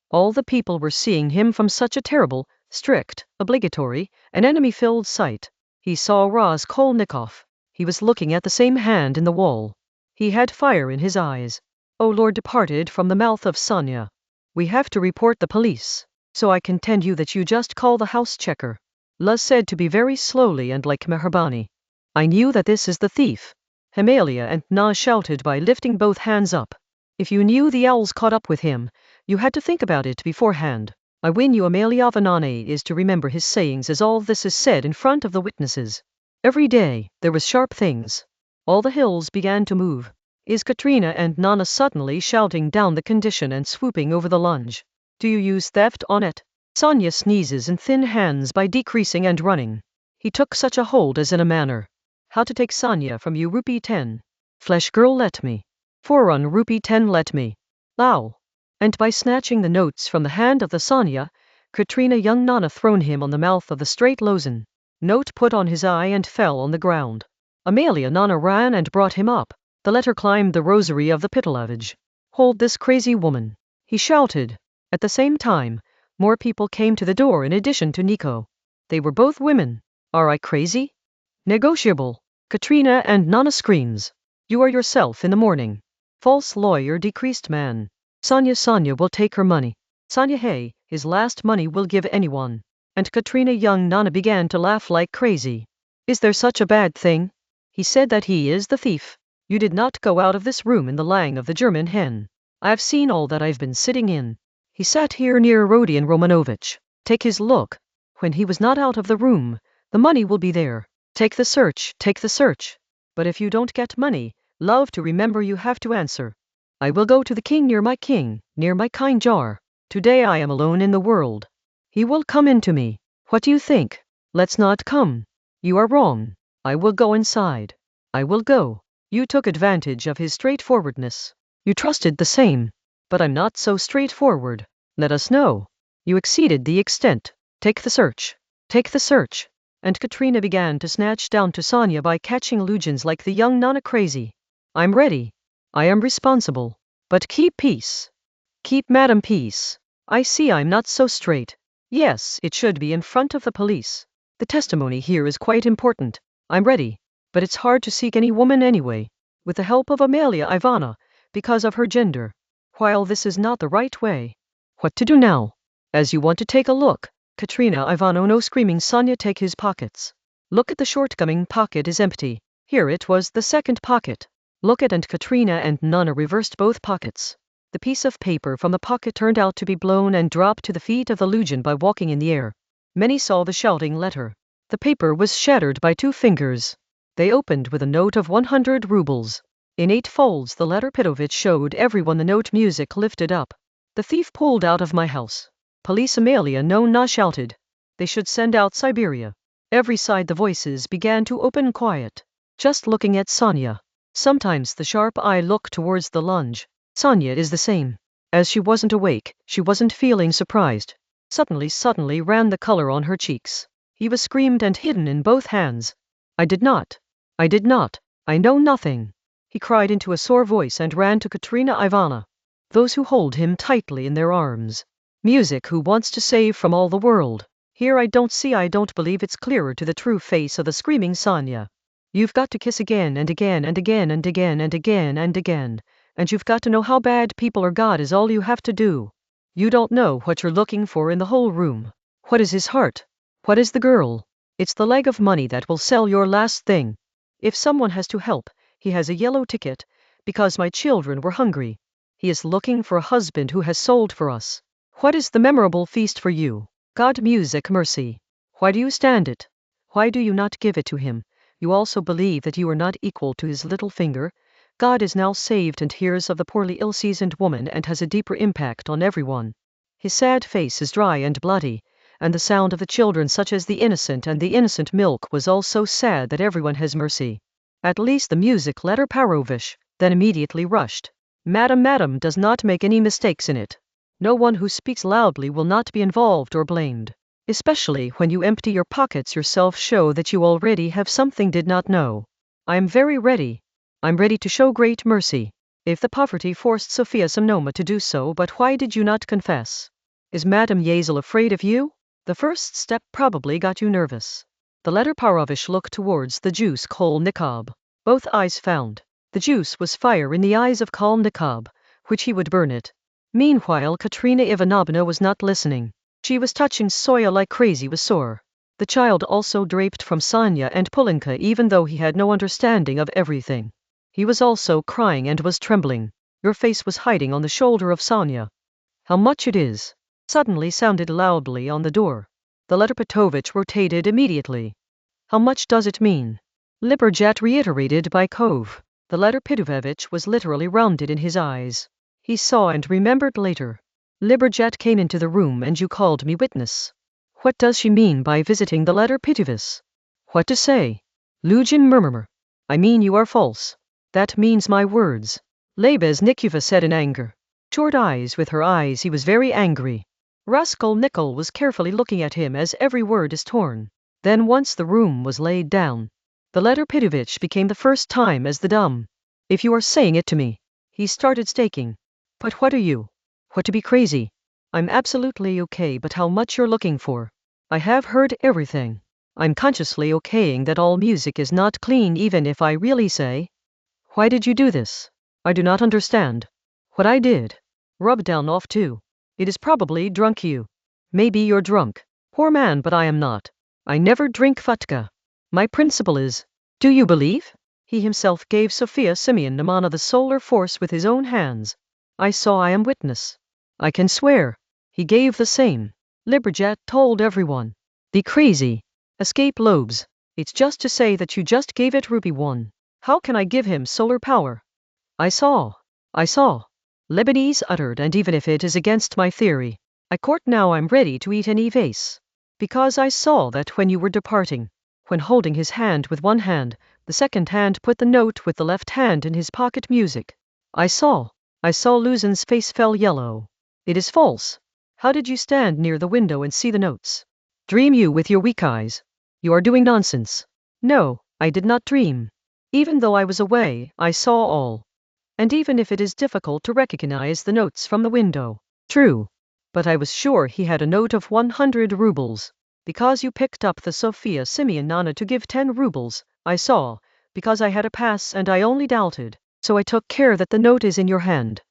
All the people were seeing him from such a terrible, strict, obligatory, and enemy-filled sight. He saw Raskolnikov. He was looking at the same hand in the wall. He had fire in his eyes. O Lord, departed from the mouth of Sonia. We have to report the police. So I contend you that you just call the house checker. Luz said to be very slowly and like Meherbani. I knew that this is the thief. Himalia and Na shouted by lifting both hands up. If you knew the owls caught up with him, you had to think about it beforehand. I win you Amalia Vanane is to remember his sayings as all this is said in front of the witnesses. Every day, there was sharp things. All the hills began to move. Is Katrina and Nana suddenly shouting down the condition and swooping over the lunge? Do you use theft on it? Sonia sneezes in thin hands by decreasing and running. He took such a hold as in a manner. How to take Sonia from you rupee 10. Flesh girl let me. Forun rupee 10 let me. Ow. And by snatching the notes from the hand of the Sonia, Katrina young Nana thrown him on the mouth of the straight Lozan. Note put on his eye and fell on the ground. Amalia Nana ran and brought him up. The letter climbed the rosary of the Pitalavage. Hold this crazy woman. He shouted. At the same time, more people came to the door in addition to Nico. They were both women. Are I crazy? Negotiable. Katrina and Nana screams. You are yourself in the morning. False lawyer, decreased man. Sonia will take her money. Sonia hey, his last money will give anyone. And Katrina young Nana began to laugh like crazy. Is there such a bad thing? He said that he is the thief. You did not go out of this room in the lang of the German hen. I have seen all that I've been sitting in. He sat here near Rodion Romanovich. Take his look. When he was not out of the room, the money will be there. Take the search, take the search. But if you don't get money, love to remember you have to answer. I will go to the king, near my kind jar. Today I am alone in the world. He will come into me. What do you think? Let's not come. You are wrong. I will go inside. I will go. You took advantage of his straightforwardness. You trusted the same. But I'm not so straightforward. Let us know. You exceeded the extent. Take the search. Take the search. And Katrina began to snatch down to Sonia by catching illusions like the young Nana crazy. I'm ready. I am responsible. But keep peace. Keep Madam peace. I see I'm not so straight. Yes, it should be in front of the police. The testimony here is quite important. I'm ready. But it's hard to seek any woman anyway. With the help of Amalia Ivana, because of her gender. While this is not the right way. What to do now? As you want to take a look. Katrina Ivano no screaming Sonia take his pockets. Look at the shortcoming pocket is empty. Here it was the second pocket. Look at and Katrina and Nana reversed both pockets. The piece of paper from the pocket turned out to be blown and dropped to the feet of the Lugin by walking in the air. Many saw the shouting letter. The paper was shattered by 2 fingers. They opened with a note of 100 rubles. In 8 folds the letter Pitovich showed everyone the note music lifted up. The thief pulled out of my house. Police Amalia no na shouted. They should send out Siberia. Every side the voices began to open quiet. Just looking at Sonia. Sometimes the sharp eye looked towards the lunge. Sonia is the same. As she wasn't awake, she wasn't feeling surprised. Suddenly ran the color on her cheeks. He was screamed and hidden in both hands. I did not. I know nothing. He cried into a sore voice and ran to Katrina Ivana. Those who hold him tightly in their arms. Music who wants to save from all the world. Here I don't believe it's clearer to the true face of the screaming Sonia. You've got to kiss again and again and again and again and again and again. And you've got to know how bad people are. God is all you have to do. You don't know what you're looking for in the whole room. What is his heart? What is the girl? It's the leg of money that will sell your last thing. If someone has to help, he has a yellow ticket, because my children were hungry. He is looking for a husband who has sold for us. What is the memorable feast for you? God, music, mercy. Why do you stand it? Why do you not give it to him? You also believe that you are not equal to his little finger. God is now saved and hears of the poorly ill-seasoned woman and has a deeper impact on everyone. His sad face is dry and bloody, and the sound of the children such as the innocent and the innocent milk was all so sad that everyone has mercy. At least the music letter Parovish, then immediately rushed. Madam does not make any mistakes in it. No one who speaks loudly will not be involved or blamed. Especially when you empty your pockets yourself, show that you already have something did not know. I am very ready. I'm ready to show great mercy. If the poverty forced Sofia Semnoma to do so, but why did you not confess? Is Madame Yazel afraid of you? The first step probably got you nervous. The letter Parovish looked towards the juice Kolnikov. Both eyes found. The juice was fire in the eyes of Kolnikov, which he would burn it. Meanwhile Katrina Ivanovna was not listening. She was touching Soya like crazy with sore. The child also draped from Sonia and Polenka even though he had no understanding of everything. He was also crying and was trembling. Your face was hiding on the shoulder of Sonia. How much it is? Suddenly sounded loudly on the door. The letter Petovich rotated immediately. How much does it mean? Liberjat reiterated by Kov. The letter Petovich was literally rounded in his eyes. He saw and remembered later. Liberjat came into the room and you called me witness. What does she mean by visiting the letter Pitovis? What to say? Lugin murmur. I mean you are false. That means my words. Lebeznikova said in anger. Short eyes with her eyes, he was very angry. Raskolnikov was carefully looking at him as every word is torn. Then once the room was laid down. The letter Pitovich became the first time as the dumb. If you are saying it to me. He started staking. But what are you? What to be crazy? I'm absolutely okay, but how much you're looking for? I have heard everything. I'm consciously okaying that all music is not clean even if I really say. Why did you do this? I do not understand. What I did? Rub down off too. It is probably drunk you. Maybe you're drunk. Poor man, but I am not. I never drink vodka. My principle is. Do you believe? He himself gave Sofia Semyonovna the solar force with his own hands. I saw, I am witness. I can swear. He gave the same. Liberjat told everyone. Be crazy. Escape lobes. It's just to say that you just gave it rupee 1. How can I give him solar power? I saw. Lebanese uttered, and even if it is against my theory, I court now I'm ready to eat any vase. Because I saw that when you were departing, when holding his hand with one hand, the second hand put the note with the left hand in his pocket music. I saw. I saw Luzhin's face fell yellow. It is false. How did you stand near the window and see the notes? Dream you with your weak eyes. You are doing nonsense. No, I did not dream. Even though I was away, I saw all. And even if it is difficult to recognize the notes from the window. True. But I was sure he had a note of 100 rubles. Because you picked up the Sofia Semyonovna to give 10 rubles, I saw, because I had a pass and I only doubted, so I took care that the note is in your hand.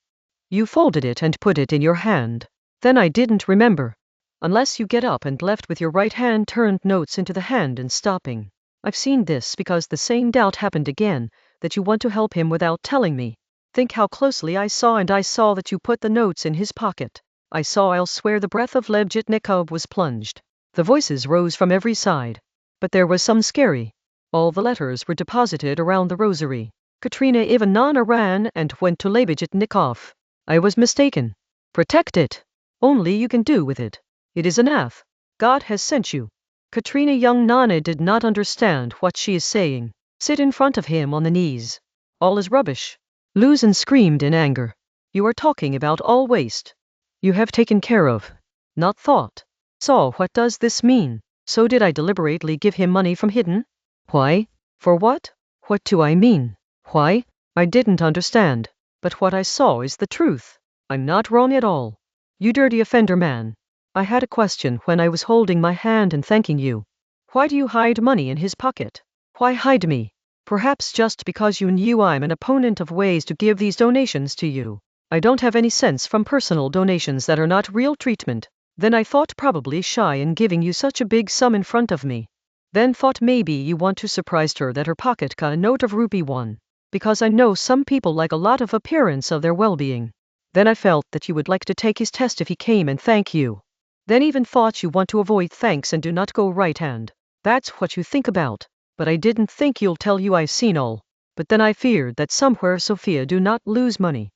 You folded it and put it in your hand. Then I didn't remember. Unless you get up and left with your right hand turned notes into the hand and stopping. I've seen this because the same doubt happened again, that you want to help him without telling me. Think how closely I saw, and I saw that you put the notes in his pocket. I saw, I'll swear the breath of Lebednikov was plunged. The voices rose from every side. But there was some scary. All the letters were deposited around the rosary. Katerina Ivanovna ran and went to Lebednikov. I was mistaken. Protect it. Only you can do with it. It is enough. God has sent you. Katerina young Nana did not understand what she is saying. Sit in front of him on the knees. All is rubbish. Luzhin screamed in anger. You are talking about all waste. You have taken care of. Not thought. Saw. What does this mean? So did I deliberately give him money from hidden? Why? For what? What do I mean? Why? I didn't understand. But what I saw is the truth. I'm not wrong at all. You dirty offender man. I had a question when I was holding my hand and thanking you. Why do you hide money in his pocket? Why hide me? Perhaps just because you knew I'm an opponent of ways to give these donations to you. I don't have any sense from personal donations that are not real treatment. Then I thought probably shy in giving you such a big sum in front of me. Then thought maybe you want to surprise her that her pocket got a note of rupee 1. Because I know some people like a lot of appearance of their well-being. Then I felt that you would like to take his test if he came and thank you. Then even thought you want to avoid thanks and do not go right hand. That's what you think about. But I didn't think you'll tell you I've seen all. But then I feared that somewhere Sophia do not lose money.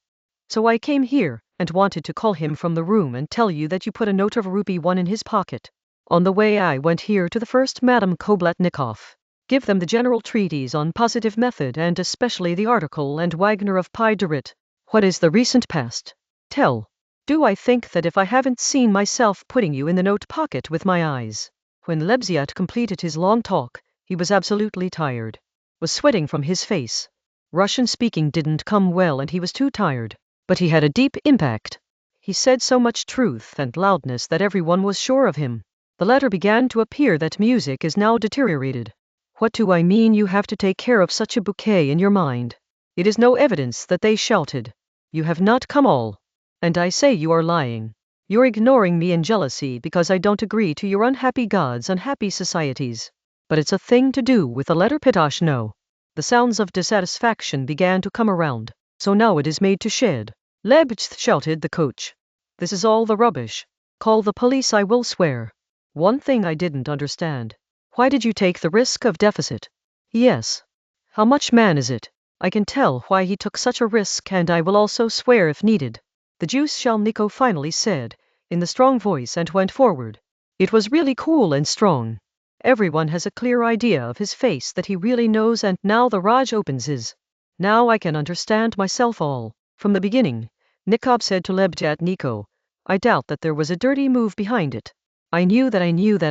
So I came here, and wanted to call him from the room and tell you that you put a note of rupee 1 in his pocket. On the way I went here to the first Madame Kobletnikov. Give them the general treatise on positive method and especially the article and Wagner of Pydorit. What is the recent past? Tell. Do I think that if I haven't seen myself putting you in the note pocket with my eyes? When Lebziat completed his long talk, he was absolutely tired. Was sweating from his face. Russian speaking didn't come well and he was too tired. But he had a deep impact. He said so much truth and loudness that everyone was sure of him. The letter began to appear that music is now deteriorated. What do I mean you have to take care of such a bouquet in your mind? It is no evidence that they shouted. You have not come all. And I say you are lying. You're ignoring me in jealousy because I don't agree to your unhappy gods, unhappy societies. But it's a thing to do with the letter Pitosh no. The sounds of dissatisfaction began to come around. So now it is made to shed. Lebednikov shouted the coach. This is all the rubbish. Call the police, I will swear. One thing I didn't understand. Why did you take the risk of deficit? Yes. How much man is it? I can tell why he took such a risk and I will also swear if needed. The Jews Shalniko finally said, in the strong voice and went forward. It was really cool and strong. Everyone has a clear idea of his face that he really knows and now the Raj opens his. Now I can understand myself all. From the beginning, Nikov said to Lebednikov, I doubt that there was a dirty move behind it. I knew that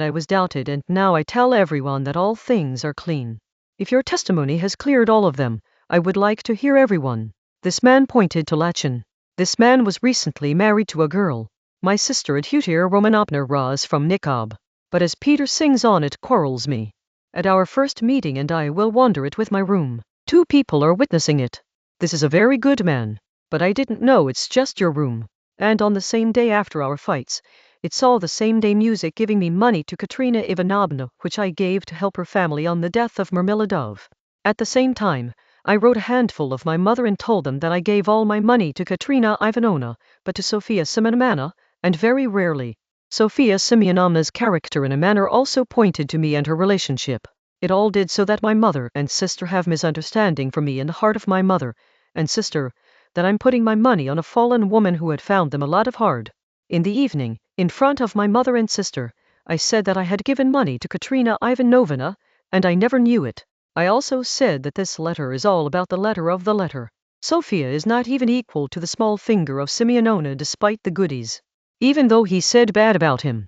I was doubted and now I tell everyone that all things are clean. If your testimony has cleared all of them, I would like to hear everyone. This man pointed to Lachin. This man was recently married to a girl. My sister Adutia Romanovna Raz from Nikab. But as Peter sings on it quarrels me. At our first meeting and I will wander it with my room. 2 people are witnessing it. This is a very good man. But I didn't know it's just your room. And on the same day after our fights, it's all the same day music giving me money to Katerina Ivanovna, which I gave to help her family on the death of Marmeladov. At the same time, I wrote a handful of my mother and told them that I gave all my money to Katerina Ivanovna, but to Sofia Semyonovna, and very rarely. Sofia Semyonovna's character in a manner also pointed to me and her relationship. It all did so that my mother and sister have misunderstanding for me in the heart of my mother and sister, that I'm putting my money on a fallen woman who had found them a lot of hard. In the evening, in front of my mother and sister, I said that I had given money to Katerina Ivanovna, and I never knew it. I also said that this letter is all about the letter of the letter. Sophia is not even equal to the small finger of Simeonona despite the goodies. Even though he said bad about him.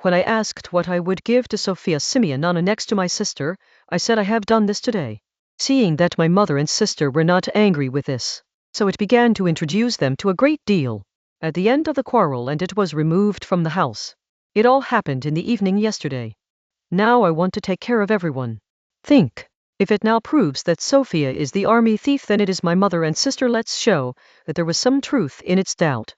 When I asked what I would give to Sophia Simeonona next to my sister, I said I have done this today. Seeing that my mother and sister were not angry with this, so it began to introduce them to a great deal. At the end of the quarrel and it was removed from the house. It all happened in the evening yesterday. Now I want to take care of everyone. Think. If it now proves that Sophia is the army thief, then it is my mother and sister. Let's show that there was some truth in its doubt.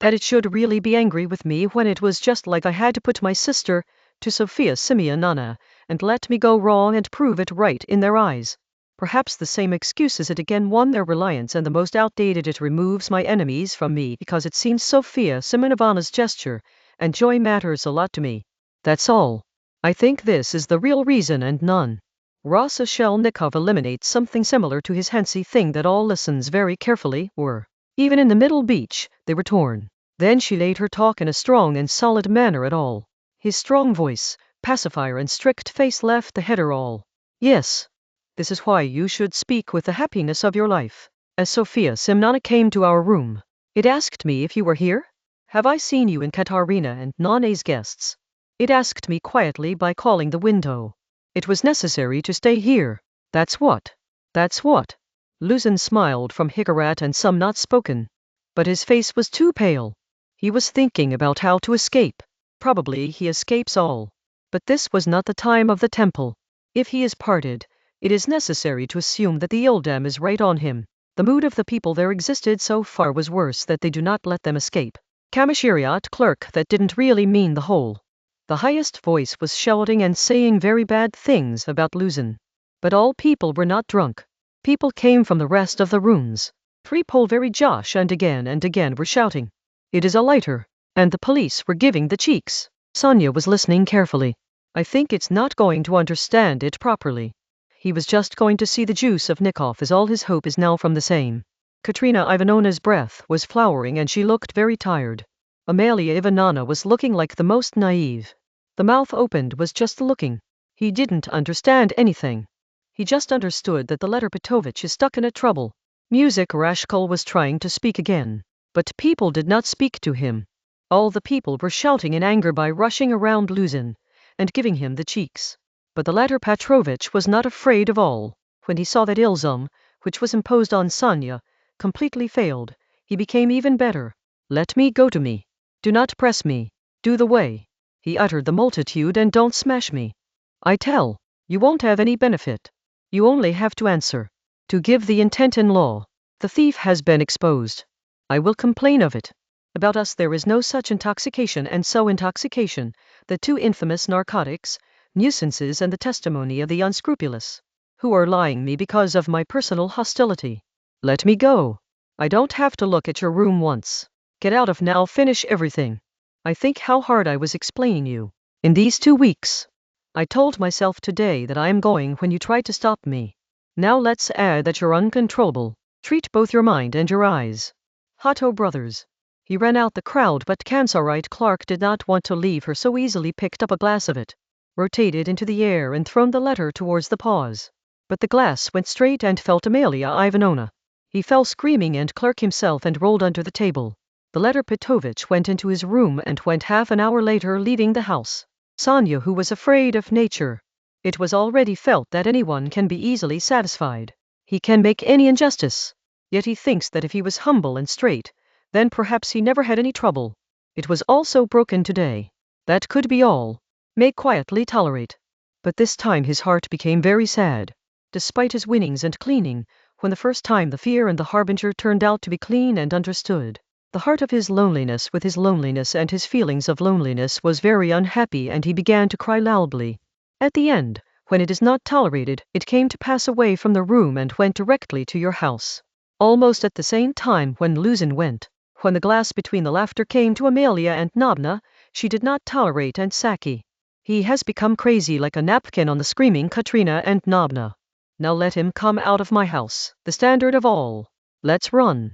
That it should really be angry with me when it was just like I had to put my sister to Sophia Simeonona and let me go wrong and prove it right in their eyes. Perhaps the same excuse as it again won their reliance and the most outdated. It removes my enemies from me because it seems Sophia Simeonova's gesture and joy matters a lot to me. That's all. I think this is the real reason and none. Raskolnikov eliminates something similar to his Hansi thing that all listens very carefully were. Even in the middle beach, they were torn. Then she laid her talk in a strong and solid manner at all. His strong voice, pacifier and strict face left the header all. Yes. This is why you should speak with the happiness of your life. As Sophia Simeonona came to our room, it asked me if you were here. Have I seen you in Katarina and Nana's guests? It asked me quietly by calling the window. It was necessary to stay here. That's what. That's what. Luzin smiled from Hikarat and some not spoken. But his face was too pale. He was thinking about how to escape. Probably he escapes all. But this was not the time of the temple. If he is parted, it is necessary to assume that the Ildam is right on him. The mood of the people there existed so far was worse that they do not let them escape. Commissariat clerk that didn't really mean the whole. The highest voice was shouting and saying very bad things about Luzin. But all people were not drunk. People came from the rest of the rooms. Tripole very Josh and again were shouting. It is a lighter. And the police were giving the cheeks. Sonia was listening carefully. I think it's not going to understand it properly. He was just going to see the juice of Nikov as all his hope is now from the same. Katerina Ivanovna's breath was flowering and she looked very tired. Amalia Ivanovna was looking like the most naive. The mouth opened was just looking. He didn't understand anything. He just understood that the letter Petrovich is stuck in a trouble. Music Rashkol was trying to speak again. But people did not speak to him. All the people were shouting in anger by rushing around Luzin and giving him the cheeks. But the latter Petrovich was not afraid of all. When he saw that Ilzum, which was imposed on Sonia, completely failed, he became even better. Let me go to me. Do not press me. Do the way. He uttered the multitude and don't smash me. I tell, you won't have any benefit. You only have to answer. To give the intent in law. The thief has been exposed. I will complain of it. About us there is no such intoxication and so intoxication, the two infamous narcotics, nuisances and the testimony of the unscrupulous, who are lying me because of my personal hostility. Let me go. I don't have to look at your room once. Get out of now, finish everything. I think how hard I was explaining you. In these 2 weeks. I told myself today that I am going when you tried to stop me. Now let's add that you're uncontrollable. Treat both your mind and your eyes. Hotto brothers. He ran out the crowd but Kansorite Clark did not want to leave her so easily, picked up a glass of it, rotated into the air and thrown the letter towards the paws. But the glass went straight and fell to Amalia Ivanovna. He fell screaming and Clark himself and rolled under the table. The letter Petrovich went into his room and went half an hour later, leaving the house. Sonia, who was afraid of nature. It was already felt that anyone can be easily satisfied. He can make any injustice. Yet he thinks that if he was humble and straight, then perhaps he never had any trouble. It was also broken today. That could be all. May quietly tolerate. But this time his heart became very sad. Despite his winnings and cleaning, when the first time the fear and the harbinger turned out to be clean and understood, the heart of his loneliness with his loneliness and his feelings of loneliness was very unhappy and he began to cry loudly. At the end, when it is not tolerated, it came to pass away from the room and went directly to your house. Almost at the same time when Luzin went. When the glass between the laughter came to Amalia and Nabna, she did not tolerate and Saki. He has become crazy like a napkin on the screaming Katrina and Nabna. Now let him come out of my house, the standard of all. Let's run.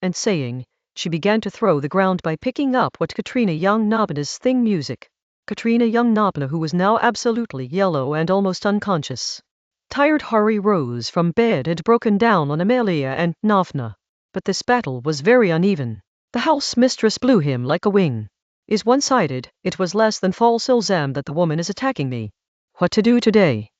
And saying, she began to throw the ground by picking up what Katrina Young Nabna's thing music. Katrina Young Nabna, who was now absolutely yellow and almost unconscious. Tired Hari rose from bed and broken down on Amelia and Nafna. But this battle was very uneven. The house mistress blew him like a wing. Is one-sided, it was less than false ilzam that the woman is attacking me. What to do today?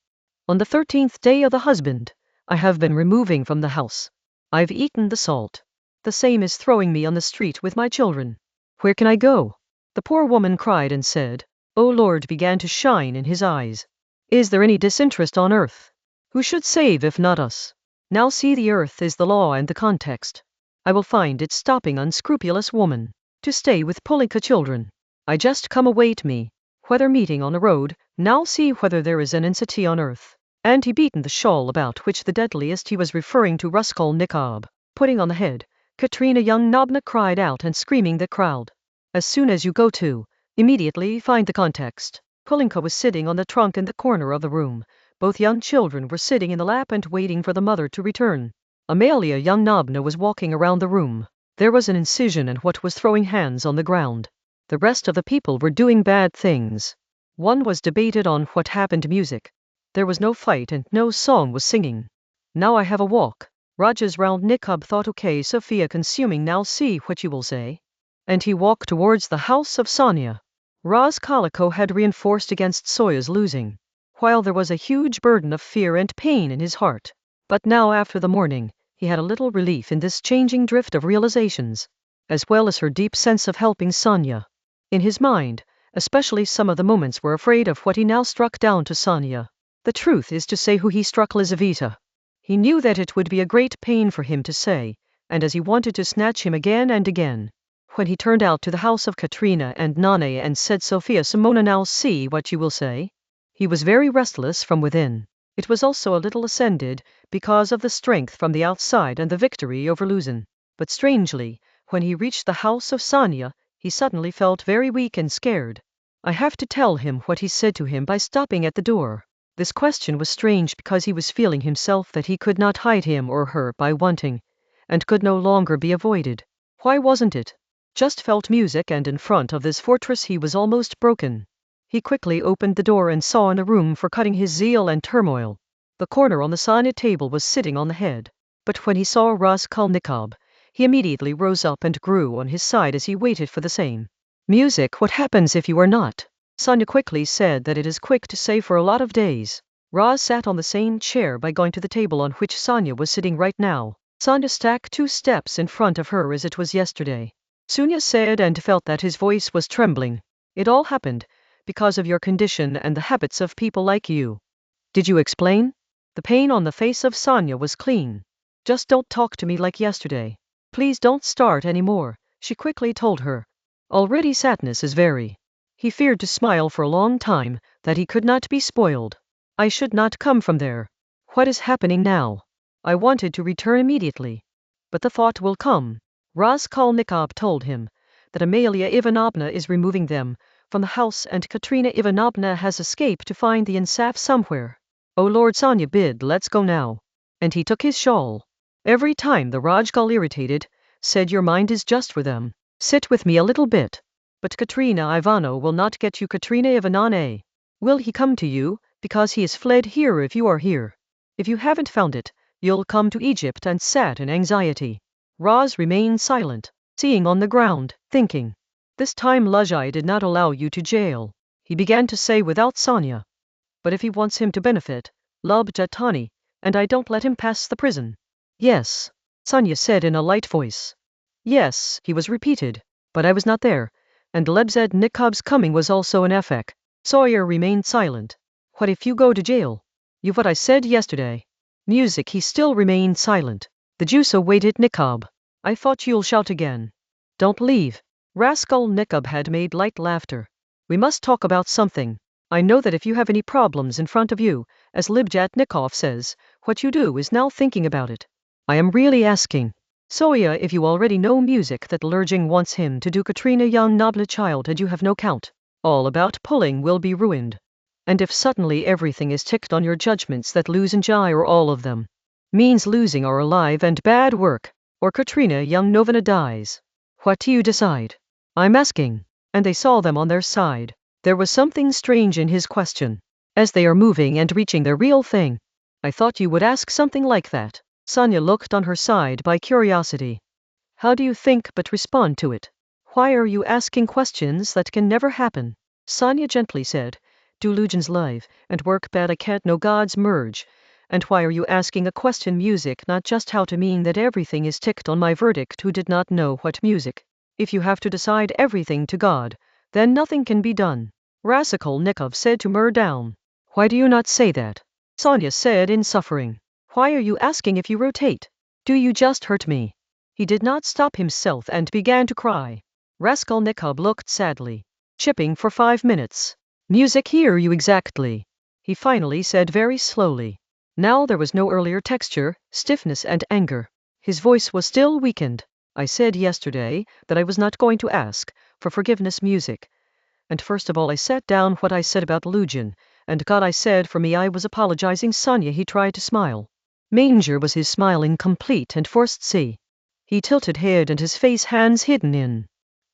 On the 13th day of the husband, I have been removing from the house. I've eaten the salt. The same is throwing me on the street with my children. Where can I go? The poor woman cried and said, O Lord, began to shine in his eyes. Is there any disinterest on earth? Who should save if not us? Now see, the earth is the law and the context. I will find it stopping unscrupulous woman to stay with Polika children. I just come await me, whether meeting on the road, now see whether there is an entity on earth. And he beaten the shawl about which the deadliest he was referring to Raskolnikov, putting on the head. Katrina Youngnovna cried out and screaming the crowd. As soon as you go to, immediately find the context. Polinka was sitting on the trunk in the corner of the room. Both young children were sitting in the lap and waiting for the mother to return. Amelia Youngnovna was walking around the room. There was an incision and what was throwing hands on the ground. The rest of the people were doing bad things. One was debated on what happened to music. There was no fight and no song was singing. Now I have a walk. Rajas Raskolnikov thought, okay Sophia, consuming, now see what you will say. And he walked towards the house of Sonia. Raskolnikov had reinforced against Soya's losing, while there was a huge burden of fear and pain in his heart. But now after the morning, he had a little relief in this changing drift of realizations, as well as her deep sense of helping Sonia. In his mind, especially some of the moments were afraid of what he now struck down to Sonia. The truth is to say who he struck Lizaveta. He knew that it would be a great pain for him to say, and as he wanted to snatch him again and again. When he turned out to the house of Katrina and Nane and said, Sophia Simona, now see what you will say. He was very restless from within. It was also a little ascended, because of the strength from the outside and the victory over Luzin. But strangely, when he reached the house of Sonia, he suddenly felt very weak and scared. I have to tell him what he said to him by stopping at the door. This question was strange because he was feeling himself that he could not hide him or her by wanting, and could no longer be avoided. Why wasn't it? Just felt music, and in front of this fortress he was almost broken. He quickly opened the door and saw in the room for cutting his zeal and turmoil. The corner on the Sonia table was sitting on the head. But when he saw Raskolnikov, he immediately rose up and grew on his side as he waited for the same. Music, what happens if you are not? Sonia quickly said that it is quick to say for a lot of days. Raz sat on the same chair by going to the table on which Sonia was sitting right now. Sonia stacked 2 steps in front of her as it was yesterday. Sonia said and felt that his voice was trembling. It all happened because of your condition and the habits of people like you. Did you explain? The pain on the face of Sonia was clean. Just don't talk to me like yesterday. Please don't start anymore, she quickly told her. Already sadness is very. He feared to smile for a long time, that he could not be spoiled. I should not come from there. What is happening now? I wanted to return immediately. But the thought will come. Raskolnikov told him that Amelia Ivanovna is removing them from the house and Katrina Ivanovna has escaped to find the Immersive somewhere. Oh Lord, Sonia bid, let's go now. And he took his shawl. Every time the Rajgal, irritated, said, your mind is just for them. Sit with me a little bit. But Katrina Ivano will not get you. Katrina Ivanovna. Will he come to you, because he is fled here if you are here? If you haven't found it, you'll come to Egypt, and sat in anxiety. Raz remained silent, seeing on the ground, thinking. This time Lajai did not allow you to jail. He began to say without Sonia. But if he wants him to benefit, Lubjatani, and I don't let him pass the prison. Yes, Sonia said in a light voice. Yes, he was repeated, but I was not there, and Lebzednikov's coming was also an effect. Sawyer remained silent. What if you go to jail? You've what I said yesterday. Music, he still remained silent. The Jews awaited Nikob. I thought you'll shout again. Don't leave. Raskolnikov had made light laughter. We must talk about something. I know that if you have any problems in front of you, as Libjatnikov says, what you do is now thinking about it. I am really asking. Soya, if you already know music that Lurging wants him to do, Katrina young noble child, and you have no count. All about pulling will be ruined. And if suddenly everything is ticked on your judgments that lose and Jai or all of them means losing or alive and bad work, or Katrina young Novina dies. What do you decide? I'm asking. And they saw them on their side. There was something strange in his question. As they are moving and reaching their real thing. I thought you would ask something like that. Sonia looked on her side by curiosity. How do you think but respond to it? Why are you asking questions that can never happen? Sonia gently said, Delusions live, and work bad I can't know God's merge. And why are you asking a question music not just how to mean that everything is ticked on my verdict who did not know what music? If you have to decide everything to God, then nothing can be done. Raskolnikov said to Mur down. Why do you not say that? Sonia said in suffering. Why are you asking if you rotate? Do you just hurt me? He did not stop himself and began to cry. Raskolnikov looked sadly. Chipping for 5 minutes. Music hear you exactly. He finally said very slowly. Now there was no earlier texture, stiffness and anger. His voice was still weakened. I said yesterday that I was not going to ask for forgiveness music. And first of all I set down what I said about Rodion, and God I said for me I was apologizing. Sonia, he tried to smile. Manger was his smile incomplete and forced. See. He tilted head and his face hands hidden in.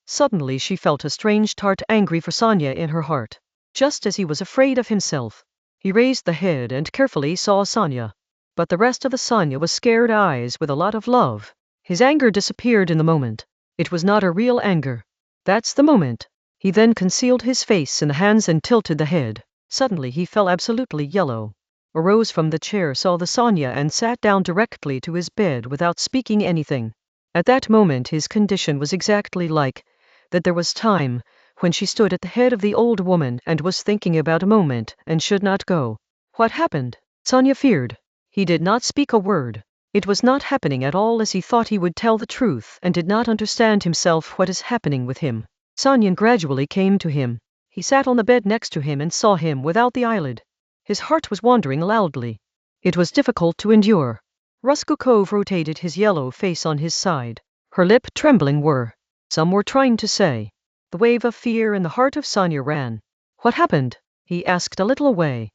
Suddenly she felt a strange tart angry for Sonia in her heart. Just as he was afraid of himself. He raised the head and carefully saw Sonia. But the rest of the Sonia was scared eyes with a lot of love. His anger disappeared in the moment. It was not a real anger. That's the moment. He then concealed his face in the hands and tilted the head. Suddenly he fell absolutely yellow. Arose from the chair, saw the Sonia and sat down directly to his bed without speaking anything. At that moment his condition was exactly like that there was time when she stood at the head of the old woman and was thinking about a moment and should not go. What happened? Sonia feared. He did not speak a word. It was not happening at all as he thought. He would tell the truth and did not understand himself what is happening with him. Sonia gradually came to him. He sat on the bed next to him and saw him without the eyelid. His heart was wandering loudly. It was difficult to endure. Raskolnikov rotated his yellow face on his side. Her lip trembling were. Some were trying to say. The wave of fear in the heart of Sonia ran. What happened? He asked a little away.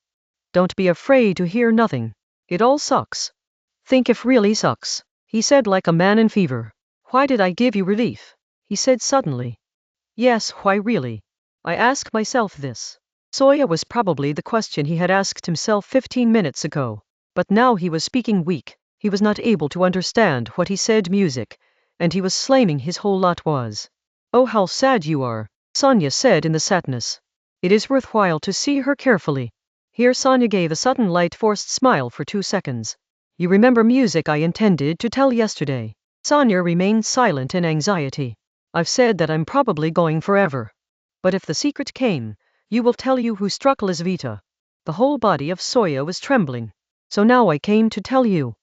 Don't be afraid to hear nothing. It all sucks. Think if really sucks. He said like a man in fever. Why did I give you relief? He said suddenly. Yes, why really? I ask myself this. Soya was probably the question he had asked himself 15 minutes ago. But now he was speaking weak. He was not able to understand what he said music. And he was slamming his whole lot was. Oh, how sad you are, Sonia said in the sadness. It is worthwhile to see her carefully. Here Sonia gave a sudden light forced smile for 2 seconds. You remember music I intended to tell yesterday. Sonia remained silent in anxiety. I've said that I'm probably going forever. But if the secret came, you will tell you who struck Lizaveta. The whole body of Soya was trembling. So now I came to tell you.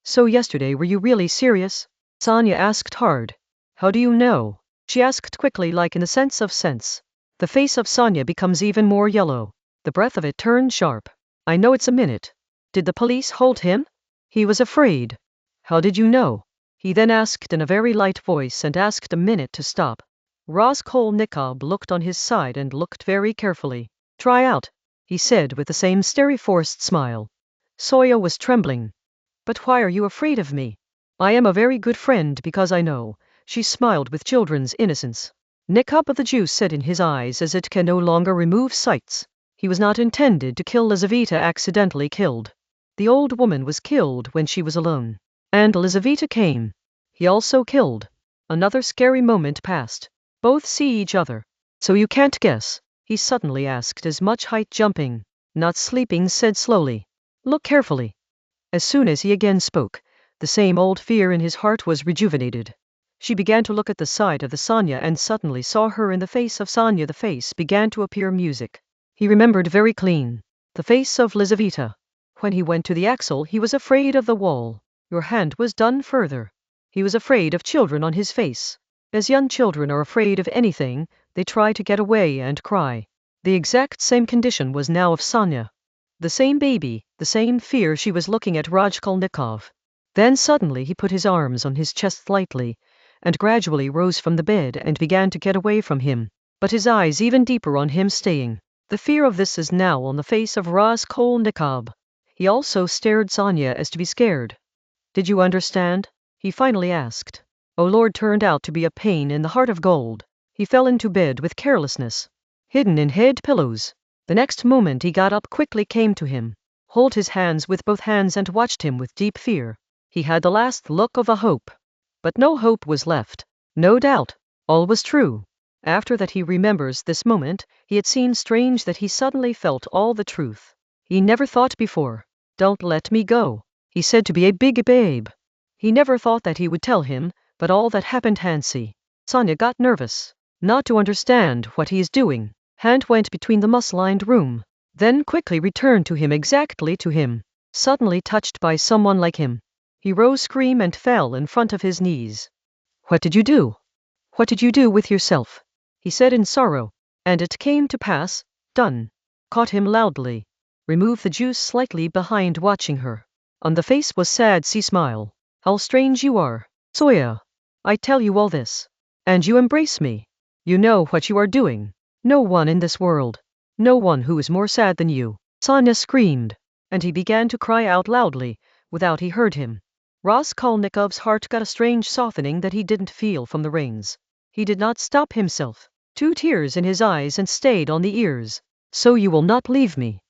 So yesterday were you really serious? Sonia asked hard. How do you know? She asked quickly like in a sense of sense. The face of Sonia becomes even more yellow. The breath of it turned sharp. I know it's a minute. Did the police hold him? He was afraid. How did you know? He then asked in a very light voice and asked a minute to stop. Raskolnikov looked on his side and looked very carefully. Try out, he said with the same stary forced smile. Soya was trembling. But why are you afraid of me? I am a very good friend because I know. She smiled with children's innocence. Nikop of the Jew said in his eyes as it can no longer remove sights. He was not intended to kill Lizaveta, accidentally killed. The old woman was killed when she was alone. And Lizaveta came. He also killed. Another scary moment passed. Both see each other. So you can't guess? He suddenly asked as much height jumping. Not sleeping said slowly. Look carefully. As soon as he again spoke, the same old fear in his heart was rejuvenated. She began to look at the side of the Sonia and suddenly saw her in the face of Sonia. The face began to appear music. He remembered very clean. The face of Lizaveta. When he went to the axle he was afraid of the wall. Your hand was done further. He was afraid of children on his face. As young children are afraid of anything, they try to get away and cry. The exact same condition was now of Sonia. The same baby, the same fear. She was looking at Raskolnikov. Then suddenly he put his arms on his chest lightly, and gradually rose from the bed and began to get away from him, but his eyes even deeper on him staying. The fear of this is now on the face of Raskolnikov. He also stared Sonia as to be scared. Did you understand? He finally asked. Oh Lord turned out to be a pain in the heart of gold. He fell into bed with carelessness, hidden in head pillows. The next moment he got up quickly, came to him. hold his hands with both hands and watched him with deep fear. He had the last look of a hope. But no hope was left. No doubt. All was true. After that he remembers this moment. It seemed strange that he suddenly felt all the truth. He never thought before. Don't let me go, he said to be a big babe. He never thought that he would tell him, but all that happened Hansi. Sonia got nervous. Not to understand what he is doing. Hand went between the moss-lined room. Then quickly returned to him exactly to him. Suddenly touched by someone like him. He rose scream and fell in front of his knees. What did you do? What did you do with yourself? He said in sorrow. And it came to pass. Done. Caught him loudly. Remove the juice slightly behind watching her. On the face was sad smile. How strange you are, Soya. I tell you all this. And you embrace me. You know what you are doing. No one in this world. No one who is more sad than you. Sonia screamed. And he began to cry out loudly, without he heard him. Raskolnikov's heart got a strange softening that he didn't feel from the rings. He did not stop himself. 2 tears in his eyes and stayed on the ears. So you will not leave me.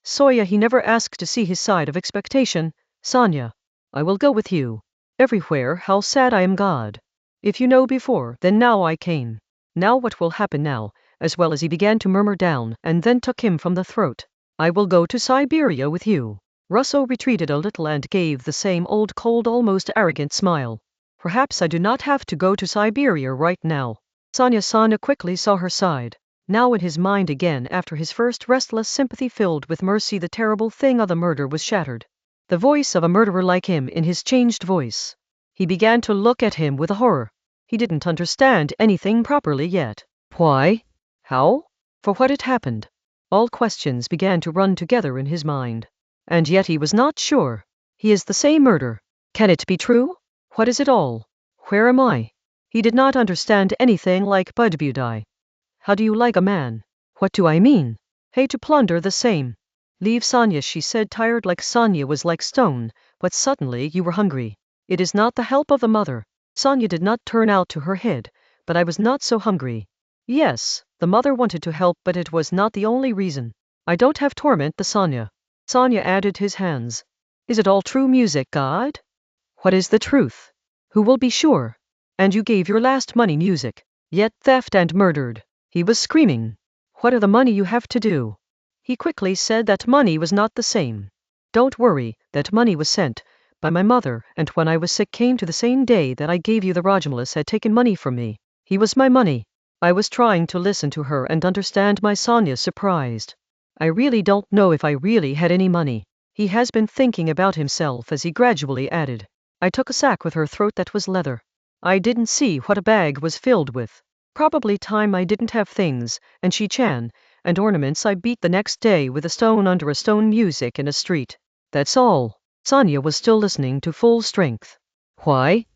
Soya, he never asked to see his side of expectation. Sonia, I will go with you. Everywhere. How sad I am, God. If you know before, then now I came. Now what will happen now, as well as he began to murmur down, and then took him from the throat. I will go to Siberia with you. Russo retreated a little and gave the same old cold, almost arrogant smile. Perhaps I do not have to go to Siberia right now. Sonia quickly saw her side. Now in his mind again, after his first restless sympathy filled with mercy, the terrible thing of the murder was shattered. The voice of a murderer like him in his changed voice. He began to look at him with horror. He didn't understand anything properly yet. Why? How? For what had happened? All questions began to run together in his mind. And yet he was not sure. He is the same murder. Can it be true? What is it all? Where am I? He did not understand anything like Budbudai. How do you like a man? What do I mean? Hey, to plunder the same. Leave Sonia, she said, tired like Sonia was like stone, but suddenly you were hungry. It is not the help of the mother. Sonia did not turn out to her head, but I was not so hungry. Yes, the mother wanted to help, but it was not the only reason. I don't have torment the Sonia. Sonia added his hands. Is it all true music, God? What is the truth? Who will be sure? And you gave your last money music, yet theft and murdered. He was screaming. What are the money you have to do? He quickly said that money was not the same. Don't worry, that money was sent by my mother, and when I was sick came to the same day that I gave you. The Romulas had taken money from me. He was my money. I was trying to listen to her and understand my Sonia, surprised. I really don't know if I really had any money. He has been thinking about himself as he gradually added. I took a sack with her throat that was leather. I didn't see what a bag was filled with. Probably time I didn't have things, and she-chan, and ornaments I beat the next day with a stone under a stone, music in a street. That's all. Sonia was still listening to full strength. Why?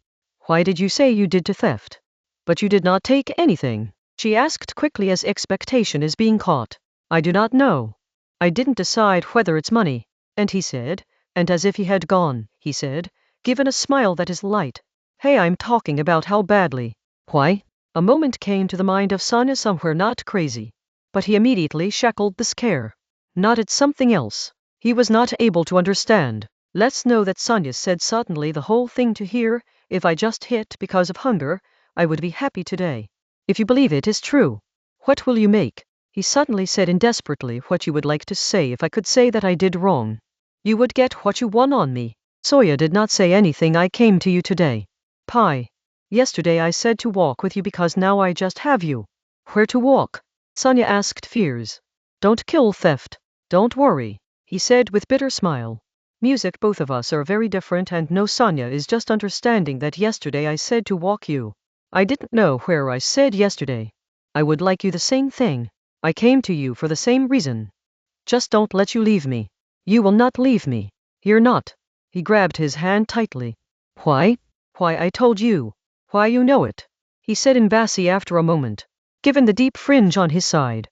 Why did you say you did to theft? But you did not take anything, she asked quickly as expectation is being caught. I do not know. I didn't decide whether it's money. And he said, and as if he had gone, he said, given a smile that is light. Hey, I'm talking about how badly. Why? A moment came to the mind of Sonia, somewhere not crazy. But he immediately shackled the scare. Not at something else. He was not able to understand. Let's know that Sonia said suddenly the whole thing to hear. If I just hit because of hunger, I would be happy today. If you believe it is true. What will you make? He suddenly said in desperately, what you would like to say if I could say that I did wrong. You would get what you won on me. Soya did not say anything. I came to you today. Pi. Yesterday I said to walk with you because now I just have you. Where to walk? Sonia asked fears. Don't kill theft. Don't worry, he said with bitter smile. Music, both of us are very different, and no, Sonia is just understanding that yesterday I said to walk you. I didn't know where I said yesterday. I would like you the same thing. I came to you for the same reason. Just don't let you leave me. You will not leave me. You're not. He grabbed his hand tightly. Why? Why, I told you. Why, you know it. He said in bassy after a moment, given the deep fringe on his side.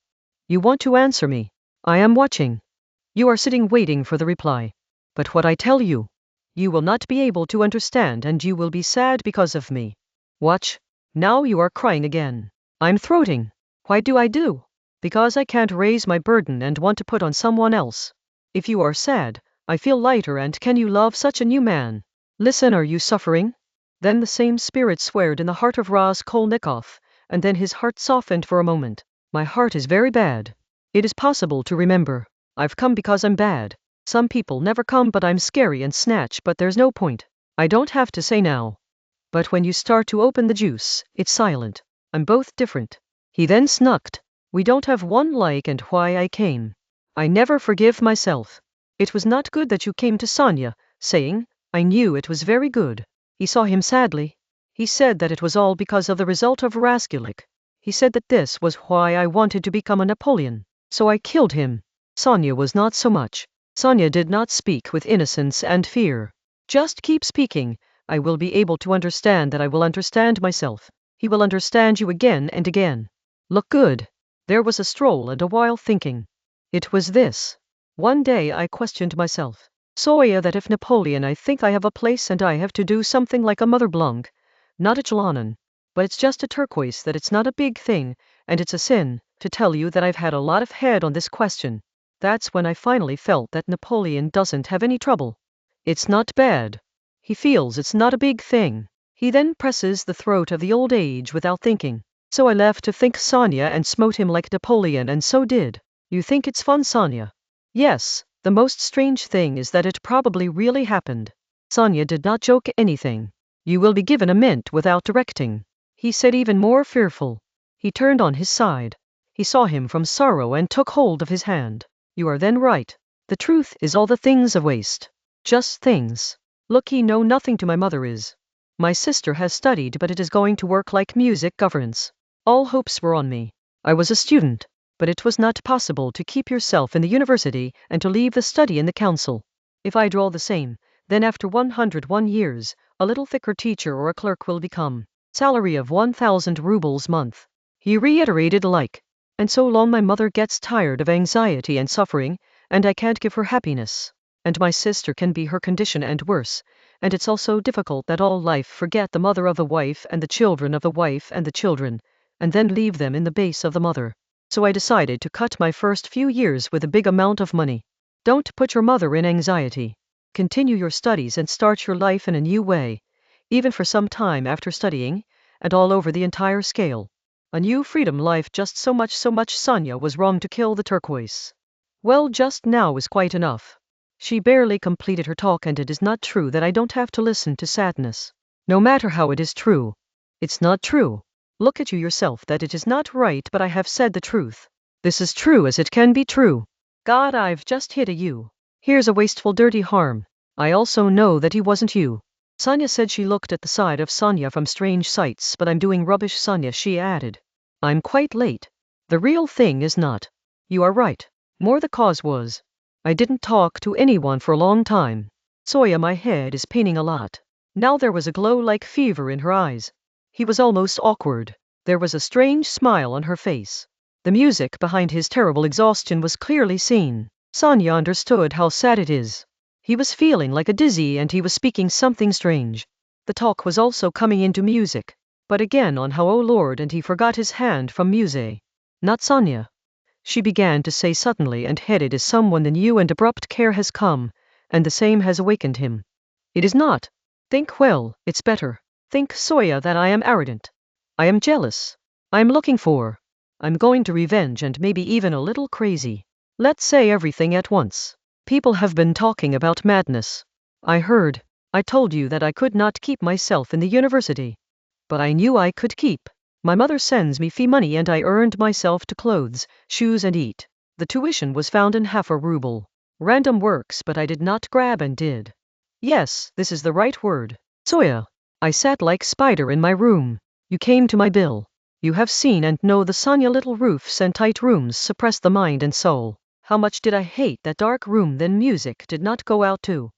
You want to answer me. I am watching. You are sitting waiting for the reply. But what I tell you, you will not be able to understand, and you will be sad because of me. Watch. Now you are crying again. I'm throating. Why do I do? Because I can't raise my burden and want to put on someone else. If you are sad, I feel lighter, and can you love such a new man? Listen, are you suffering? Then the same spirit swelled in the heart of Raskolnikov, and then his heart softened for a moment. My heart is very bad. It is possible to remember. I've come because I'm bad. Some people never come, but I'm scary and snatch, but there's no point. I don't have to say now. But when you start to open the juice, it's silent. I'm both different. He then snuffed. We don't have one like, and why I came. I never forgive myself. It was not good that you came to Sonia, saying, I knew it was very good. He saw him sadly. He said that it was all because of the result of Raskolnikov. He said that this was why I wanted to become a Napoleon. So I killed him. Sonia was not so much. Sonia did not speak with innocence and fear. Just keep speaking. I will be able to understand that I will understand myself. He will understand you again and again. Look good. There was a stroll and a while thinking. It was this. One day I questioned myself. Soya, that if Napoleon, I think I have a place and I have to do something like a Mother Blanc. Not a Jalanan. But it's just a turquoise, that it's not a big thing, and it's a sin, to tell you that I've had a lot of head on this question. That's when I finally felt that Napoleon doesn't have any trouble. It's not bad. He feels it's not a big thing. He then presses the throat of the old age without thinking. So I left to think Sonia and smote him like Napoleon, and so did. You think it's fun, Sonia? Yes, the most strange thing is that it probably really happened. Sonia did not joke anything. You will be given a mint without directing. He said, even more fearful. He turned on his side. He saw him from sorrow and took hold of his hand. You are then right. The truth is all the things of waste. Just things. Look, you know nothing to my mother is. My sister has studied, but it is going to work like music governance. All hopes were on me. I was a student. But it was not possible to keep yourself in the university and to leave the study in the council. If I draw the same, then after 101 years, a little thicker teacher or a clerk will become. Salary of 1,000 rubles month. He reiterated like. And so long my mother gets tired of anxiety and suffering, and I can't give her happiness. And my sister can be her condition and worse, and it's also difficult that all life forget the mother of the wife and the children of the wife and the children, and then leave them in the base of the mother. So I decided to cut my first few years with a big amount of money. Don't put your mother in anxiety. Continue your studies and start your life in a new way, even for some time after studying, and all over the entire scale. A new freedom life, just so much. Sonia was wrong to kill the turquoise. Well, just now is quite enough. She barely completed her talk, and it is not true that I don't have to listen to sadness. No matter how it is true. It's not true. Look at you yourself, that it is not right, but I have said the truth. This is true as it can be true. God, I've just hit a you. Here's a wasteful, dirty harm. I also know that he wasn't you. Sonia said. She looked at the side of Sonia from strange sights. But I'm doing rubbish, Sonia, she added. I'm quite late. The real thing is not. You are right. More the cause was. I didn't talk to anyone for a long time. Soya, my head is paining a lot. Now there was a glow like fever in her eyes. He was almost awkward. There was a strange smile on her face. The music behind his terrible exhaustion was clearly seen. Sonia understood how sad it is. He was feeling like a dizzy, and he was speaking something strange. The talk was also coming into music. But again on how, oh Lord, and he forgot his hand from music. Not Sonia. She began to say suddenly, and headed as someone the new and abrupt care has come, and the same has awakened him. It is not. Think well, it's better. Think, Soya, that I am arrogant. I am jealous. I'm looking for. I'm going to revenge, and maybe even a little crazy. Let's say everything at once. People have been talking about madness. I heard. I told you that I could not keep myself in the university. But I knew I could keep. My mother sends me fee money, and I earned myself to clothes, shoes, and eat. The tuition was found in half a ruble. Random works, but I did not grab and did. Yes, this is the right word. Soya. I sat like spider in my room. You came to my bill. You have seen and know the Sonia little roofs and tight rooms suppress the mind and soul. How much did I hate that dark room? Then music did not go out too.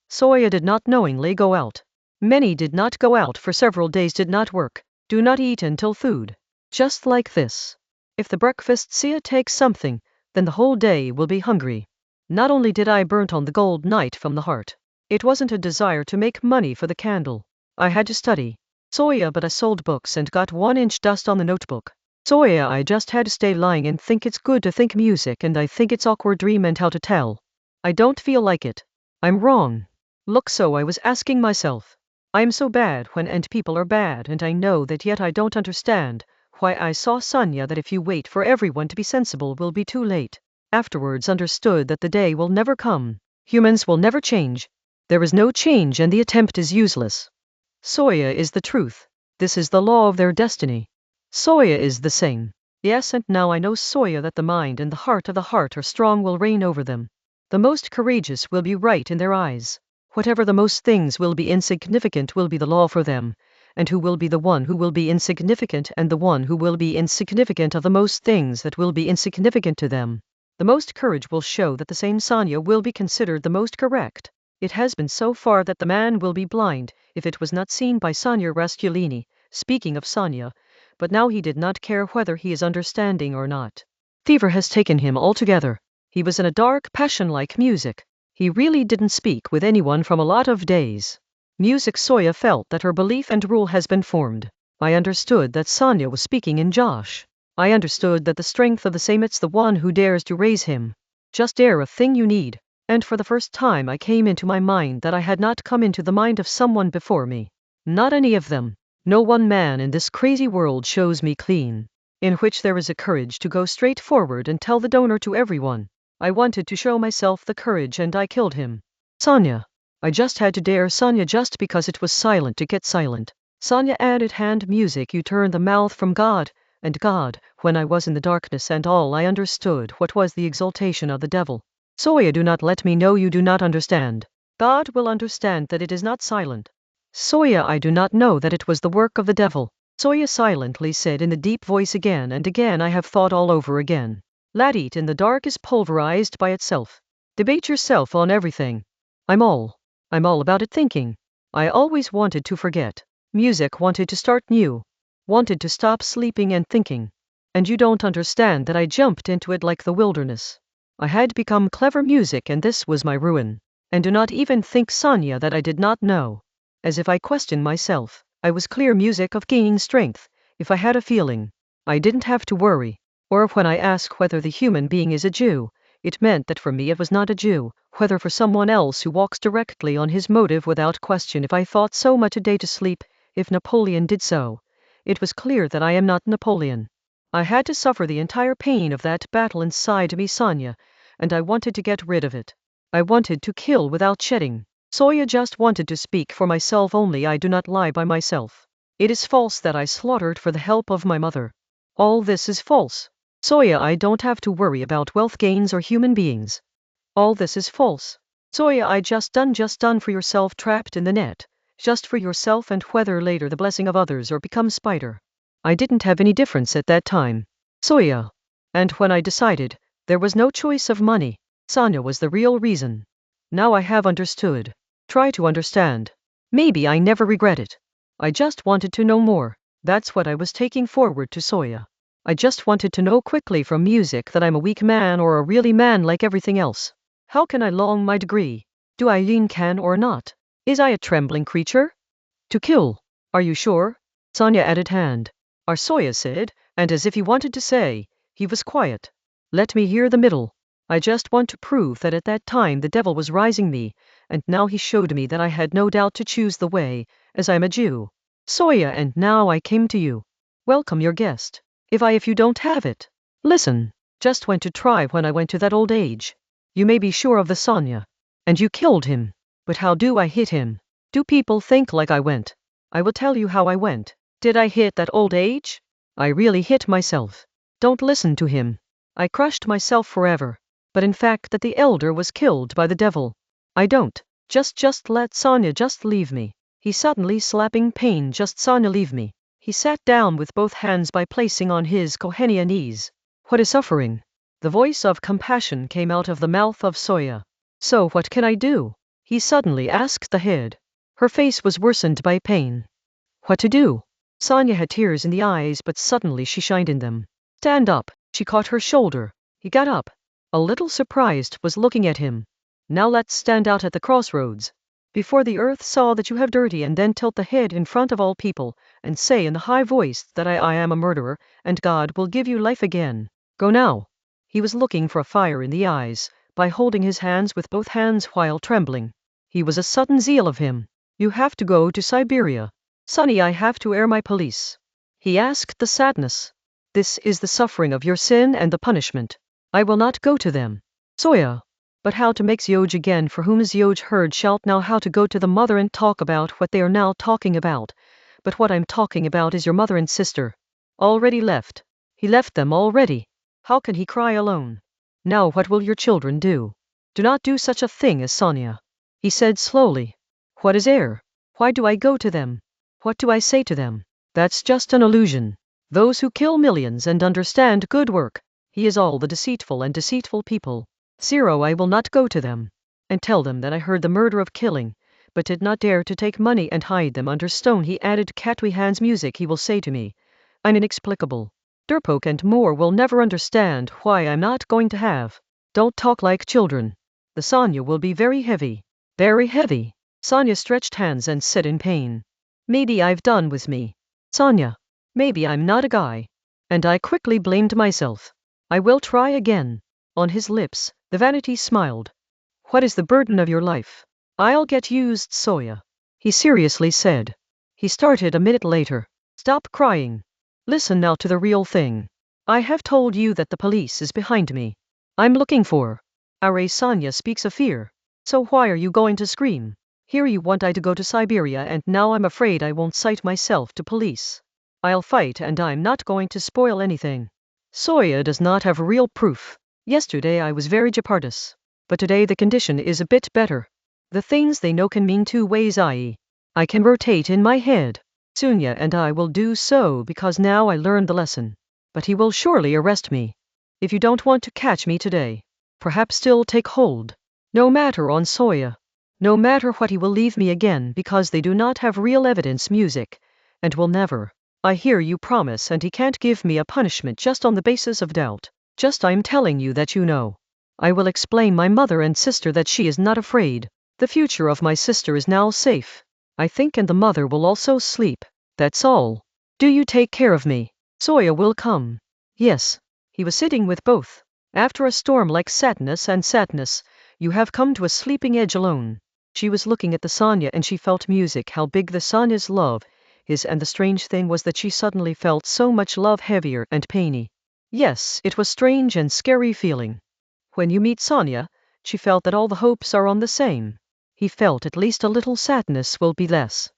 Soya did not knowingly go out. Many did not go out for several days, did not work, do not eat until food. Just like this. If the breakfast Sia takes something, then the whole day will be hungry. Not only did I burnt on the gold night from the heart. It wasn't a desire to make money for the candle. I had to study. Soya, but I sold books and got 1-inch dust on the notebook. Soya, I just had to stay lying and think. It's good to think music, and I think it's awkward dream and how to tell. I don't feel like it. I'm wrong. Look, so I was asking myself. I am so bad when and people are bad, and I know that, yet I don't understand why I saw Sonia that if you wait for everyone to be sensible will be too late. Afterwards understood that the day will never come. Humans will never change. There is no change and the attempt is useless. Soya is the truth. This is the law of their destiny. Soya is the same. Yes, and now I know, Soya, that the mind and the heart of the heart are strong, will reign over them. The most courageous will be right in their eyes. Whatever the most things will be insignificant will be the law for them. And who will be the one who will be insignificant, and the one who will be insignificant of the most things that will be insignificant to them. The most courage will show that the same Sonia will be considered the most correct. It has been so far that the man will be blind, if it was not seen by Sonia Raskolnikov, speaking of Sonia, but now he did not care whether he is understanding or not. Fever has taken him altogether. He was in a dark passion like music. He really didn't speak with anyone from a lot of days. Music. Soya felt that her belief and rule has been formed. I understood that Sonia was speaking in Josh. I understood that the strength of the same, it's the one who dares to raise him. Just dare a thing you need. And for the first time I came into my mind that I had not come into the mind of someone before me. Not any of them. No one man in this crazy world shows me clean. In which there is a courage to go straight forward and tell the donor to everyone. I wanted to show myself the courage and I killed him. Sonia. I just had to dare Sonia just because it was silent to get silent. Sonia added hand music. You turned the mouth from God, and God, when I was in the darkness and all I understood what was the exaltation of the devil. Soya, do not let me know you do not understand. God will understand that it is not silent. Soya, I do not know that it was the work of the devil. Soya silently said in the deep voice, again and again I have thought all over again. Laddie, in the dark is pulverized by itself. Debate yourself on everything. I'm all about it thinking. I always wanted to forget. Music wanted to start new. Wanted to stop sleeping and thinking. And you don't understand that I jumped into it like the wilderness. I had become clever music and this was my ruin. And do not even think, Sonia, that I did not know. As if I questioned myself, I was clear music of gaining strength. If I had a feeling, I didn't have to worry. Or when I ask whether the human being is a Jew, it meant that for me it was not a Jew, whether for someone else who walks directly on his motive without question. If I thought so much a day to sleep, if Napoleon did so, it was clear that I am not Napoleon. I had to suffer the entire pain of that battle inside me, Sonia, and I wanted to get rid of it. I wanted to kill without shedding. Soya just wanted to speak for myself only. I do not lie by myself. It is false that I slaughtered for the help of my mother. All this is false. Soya, I don't have to worry about wealth gains or human beings. All this is false. Soya, I just done for yourself, trapped in the net. Just for yourself, and whether later the blessing of others or become spider. I didn't have any difference at that time. Soya. And when I decided, there was no choice of money. Sonia was the real reason. Now I have understood. Try to understand. Maybe I never regret it. I just wanted to know more. That's what I was taking forward to Soya. I just wanted to know quickly from music that I'm a weak man or a really man like everything else. How can I long my degree? Do I lean can or not? Is I a trembling creature? To kill. Are you sure? Sonia added hand. Our Soya said, and as if he wanted to say, he was quiet. Let me hear the middle. I just want to prove that at that time the devil was rising me, and now he showed me that I had no doubt to choose the way, as I'm a Jew. Soya, and now I came to you. Welcome your guest. If you don't have it. Listen. Just went to try when I went to that old age. You may be sure of the Sonia. And you killed him. But how do I hit him? Do people think like I went? I will tell you how I went. Did I hit that old age? I really hit myself. Don't listen to him. I crushed myself forever. But in fact that the elder was killed by the devil. I don't. Just let Sonia just leave me. He suddenly slapping pain. Just Sonia, leave me. He sat down with both hands by placing on his Kohenia knees. What is suffering? The voice of compassion came out of the mouth of Soya. So what can I do? He suddenly asked the head. Her face was worsened by pain. What to do? Sonia had tears in the eyes, but suddenly she shined in them. Stand up. She caught her shoulder. He got up. A little surprised, was looking at him. Now let's stand out at the crossroads. Before the earth saw that you have dirty, and then tilt the head in front of all people, and say in the high voice that I am a murderer, and God will give you life again. Go now. He was looking for a fire in the eyes, by holding his hands with both hands while trembling. He was a sudden zeal of him. You have to go to Siberia. Sonny, I have to air my police. He asked the sadness. This is the suffering of your sin and the punishment. I will not go to them. Soya. But how to make Zyoj again, for whom Zyoj heard shalt now how to go to the mother and talk about what they are now talking about. But what I'm talking about is your mother and sister. Already left. He left them already. How can he cry alone? Now what will your children do? Do not do such a thing as Sonia. He said slowly. What is air? Why do I go to them? What do I say to them? That's just an illusion. Those who kill millions and understand good work. He is all the deceitful and deceitful people. 0 I will not go to them. And tell them that I heard the murder of killing, but did not dare to take money and hide them under stone. He added, Katwi Hans music, he will say to me. I'm inexplicable. Derpoke and more will never understand why I'm not going to have. Don't talk like children. The Sonia will be very heavy. Very heavy. Sonia stretched hands and said in pain. Maybe I've done with me. Sonia. Maybe I'm not a guy. And I quickly blamed myself. I will try again. On his lips, the vanity smiled. What is the burden of your life? I'll get used, Soya. He seriously said. He started a minute later. Stop crying. Listen now to the real thing. I have told you that the police is behind me. I'm looking for. Are Sonia speaks of fear. So why are you going to scream? Here you want I to go to Siberia, and now I'm afraid I won't cite myself to police. I'll fight, and I'm not going to spoil anything. Soya does not have real proof. Yesterday I was very Japardus. But today the condition is a bit better. The things they know can mean two ways, i.e. I can rotate in my head. Sunya and I will do so because now I learned the lesson. But he will surely arrest me. If you don't want to catch me today, perhaps still take hold. No matter on Soya. No matter what, he will leave me again because they do not have real evidence music, and will never. I hear you promise, and he can't give me a punishment just on the basis of doubt. Just I'm telling you that you know. I will explain my mother and sister that she is not afraid. The future of my sister is now safe. I think, and the mother will also sleep. That's all. Do you take care of me? Soya will come. Yes. He was sitting with both. After a storm like sadness and sadness, you have come to a sleeping edge alone. She was looking at the Sonia and she felt music, how big the Sonia's love is, and the strange thing was that she suddenly felt so much love, heavier and painy. Yes, it was strange and scary feeling. When you meet Sonia, she felt that all the hopes are on the same. He felt at least a little sadness will be less.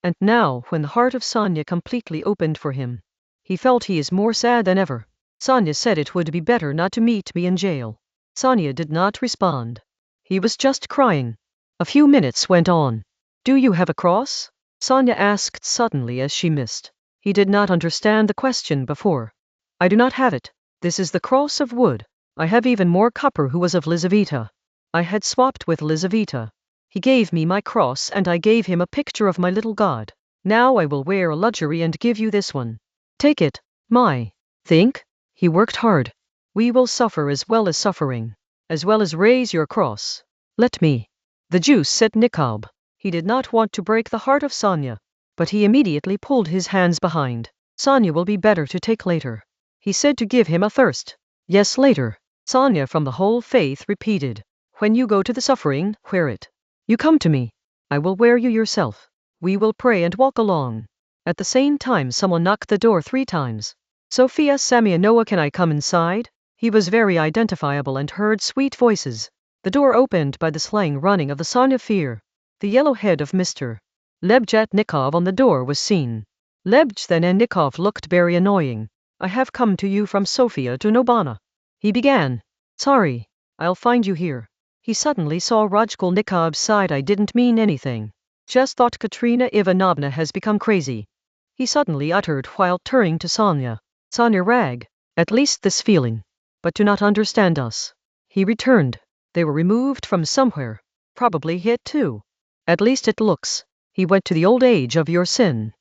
And now, when the heart of Sonia completely opened for him, he felt he is more sad than ever. Sonia said it would be better not to meet me in jail. Sonia did not respond. He was just crying. A few minutes went on. Do you have a cross? Sonia asked suddenly as she missed. He did not understand the question before. I do not have it. This is the cross of wood. I have even more copper who was of Lizaveta. I had swapped with Lizaveta. He gave me my cross and I gave him a picture of my little god. Now I will wear a luxury and give you this one. Take it. My. Think. He worked hard. We will suffer as well as suffering. As well as raise your cross. Let me. The Jew said Niqab. He did not want to break the heart of Sonia. But he immediately pulled his hands behind. Sonia will be better to take later. He said to give him a thirst. Yes, later. Sonia from the whole faith repeated. When you go to the suffering, wear it. You come to me. I will wear you yourself. We will pray and walk along. At the same time someone knocked the door 3 times. Sophia Samianova, can I come inside? He was very identifiable and heard sweet voices. The door opened by the slang running of the Sonia fear. The yellow head of Mr. Lebjatnikov on the door was seen. Lebjatnikov looked very annoying. I have come to you from Sofia to Nobana. He began. Sorry. I'll find you here. He suddenly saw Raskolnikov's side. I didn't mean anything. Just thought Katerina Ivanovna has become crazy. He suddenly uttered while turning to Sonia. Sonia Rag. At least this feeling. But do not understand us. He returned. They were removed from somewhere. Probably hit too. At least it looks. He went to the old age of your sin.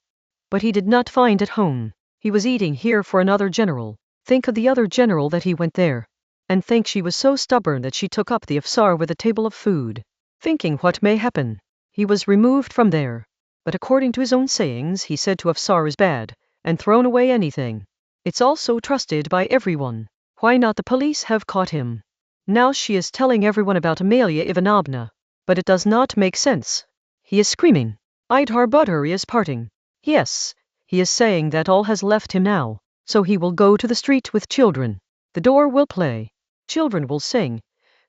But he did not find it home. He was eating here for another general. Think of the other general that he went there. And think she was so stubborn that she took up the ifsar with a table of food. Thinking what may happen. He was removed from there. But according to his own sayings, he said to ifsar is bad, and thrown away anything. It's also trusted by everyone. Why not the police have caught him? Now she is telling everyone about Amalia Ivanovna. But it does not make sense. He is screaming. Idhar Budhuri is parting. Yes, he is saying that all has left him now, so he will go to the street with children. The door will play. Children will sing,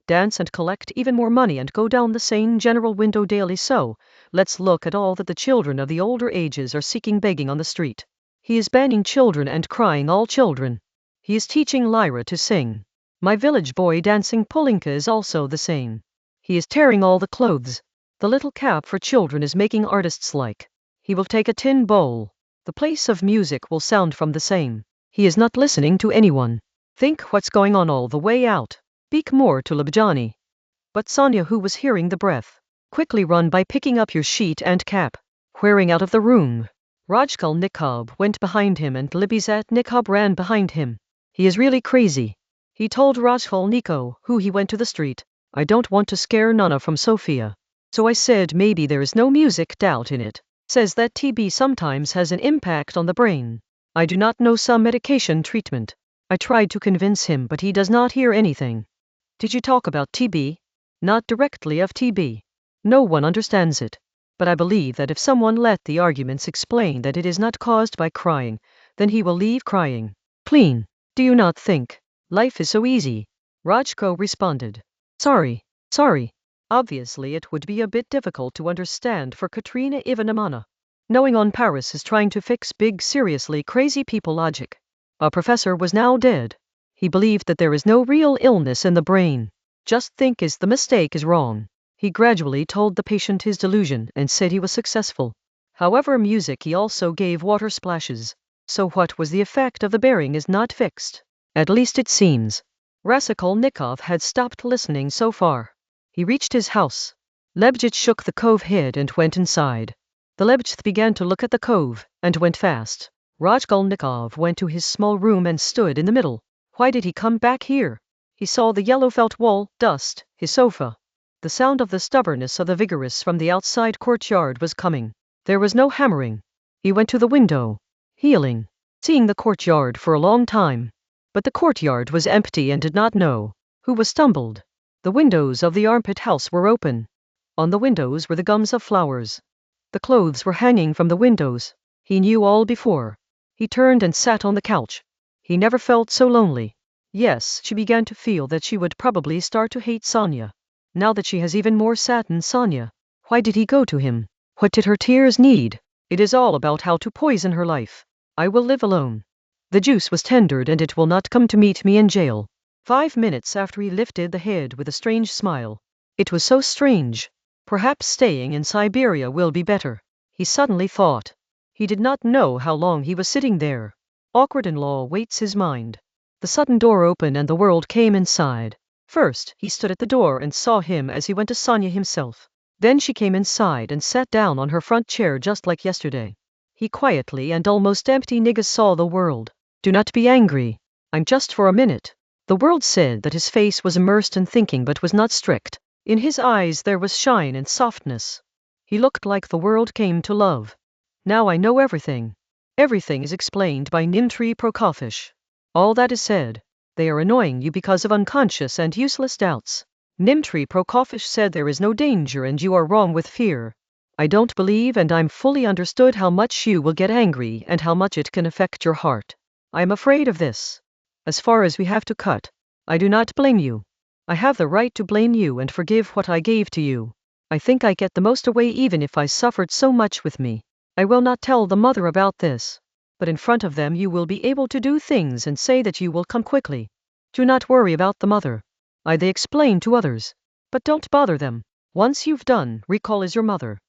dance and collect even more money and go down the same general window daily. So, let's look at all that the children of the older ages are seeking begging on the street. He is banning children and crying all children. He is teaching Lyra to sing. My village boy dancing Polinka is also the same. He is tearing all the clothes. The little cap for children is making artists like. He will take a tin bowl. The place of music will sound from the same. He is not listening to anyone. Think what's going on all the way out. Speak more to Labjani. But Sonia, who was hearing the breath, quickly run by picking up your sheet and cap, whirring out of the room. Raskolnikov went behind him and Libizatnikov ran behind him. He is really crazy. He told Raskolnikov, who he went to the street. I don't want to scare Nana from Sofia. So I said maybe there is no music doubt in it. Says that TB sometimes has an impact on the brain. I do not know some medication treatment. I tried to convince him but he does not hear anything. Did you talk about TB? Not directly of TB. No one understands it. But I believe that if someone let the arguments explain that it is not caused by crying, then he will leave crying. Clean. Do you not think? Life is so easy. Rajko responded. Sorry. Obviously it would be a bit difficult to understand for Katerina Ivanovna. Knowing on Paris is trying to fix big seriously crazy people logic. A professor was now dead. He believed that there is no real illness in the brain. Just think is the mistake is wrong. He gradually told the patient his delusion and said he was successful. However, music he also gave water splashes. So what was the effect of the bearing is not fixed. At least it seems. Raskolnikov had stopped listening so far. He reached his house. Lebedich shook the cove head and went inside. The Lebedich began to look at the cove, and went fast. Raskolnikov went to his small room and stood in the middle. Why did he come back here? He saw the yellow felt wall, dust, his sofa. The sound of the stubbornness of the vigorous from the outside courtyard was coming. There was no hammering. He went to the window, healing, seeing the courtyard for a long time. But the courtyard was empty and did not know who was stumbled. The windows of the armpit house were open. On the windows were the gums of flowers. The clothes were hanging from the windows. He knew all before. He turned and sat on the couch. He never felt so lonely. Yes, she began to feel that she would probably start to hate Sonia. Now that she has even more saddened Sonia. Why did he go to him? What did her tears need? It is all about how to poison her life. I will live alone. The juice was tendered and it will not come to meet me in jail. 5 minutes after he lifted the head with a strange smile. It was so strange. Perhaps staying in Siberia will be better, he suddenly thought. He did not know how long he was sitting there. Awkward in-law waits his mind. The sudden door opened and the world came inside. First, he stood at the door and saw him as he went to Sonia himself. Then she came inside and sat down on her front chair just like yesterday. He quietly and almost empty niggas saw the world. Do not be angry. I'm just for a minute. The world said that his face was immersed in thinking but was not strict. In his eyes there was shine and softness. He looked like the world came to love. Now I know everything. Everything is explained by Dmitri Prokofiev. All that is said. They are annoying you because of unconscious and useless doubts. Dmitri Prokofiev said there is no danger and you are wrong with fear. I don't believe and I'm fully understood how much you will get angry and how much it can affect your heart. I am afraid of this. As far as we have to cut, I do not blame you. I have the right to blame you and forgive what I gave to you. I think I get the most away even if I suffered so much with me. I will not tell the mother about this. But in front of them you will be able to do things and say that you will come quickly. Do not worry about the mother. They explain to others. But don't bother them. Once you've done, recall is your mother.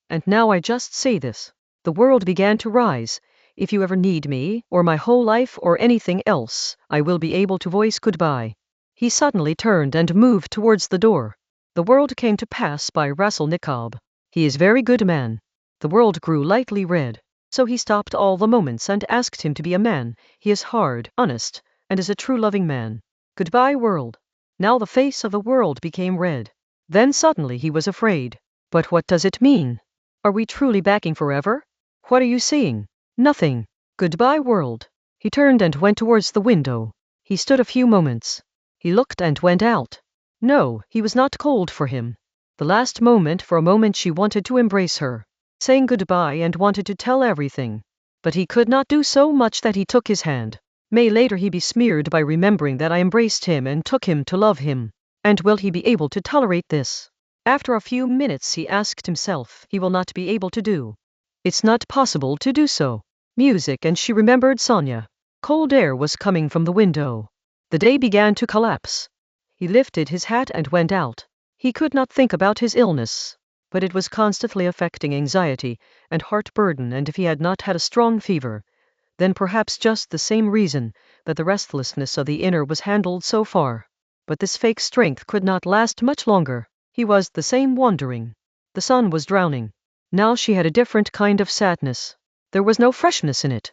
And now I just say this. The world began to rise. If you ever need me, or my whole life or anything else, I will be able to voice goodbye. He suddenly turned and moved towards the door. The world came to pass by Raskolnikov. He is very good man. The world grew lightly red. So he stopped all the moments and asked him to be a man. He is hard, honest, and is a true loving man. Goodbye world. Now the face of the world became red. Then suddenly he was afraid. But what does it mean? Are we truly backing forever? What are you saying? Nothing. Goodbye world. He turned and went towards the window. He stood a few moments. He looked and went out. No, he was not cold for him. The last moment, for a moment she wanted to embrace her, saying goodbye and wanted to tell everything. But he could not do so much that he took his hand. May later he be smeared by remembering that I embraced him and took him to love him. And will he be able to tolerate this? After a few minutes he asked himself, he will not be able to do. It's not possible to do so. Music, and she remembered Sonya. Cold air was coming from the window. The day began to collapse. He lifted his hat and went out. He could not think about his illness, but it was constantly affecting anxiety and heartburden, and if he had not had a strong fever, then perhaps just the same reason that the restlessness of the inner was handled so far. But this fake strength could not last much longer. He was the same wandering. The sun was drowning. Now she had a different kind of sadness. There was no freshness in it.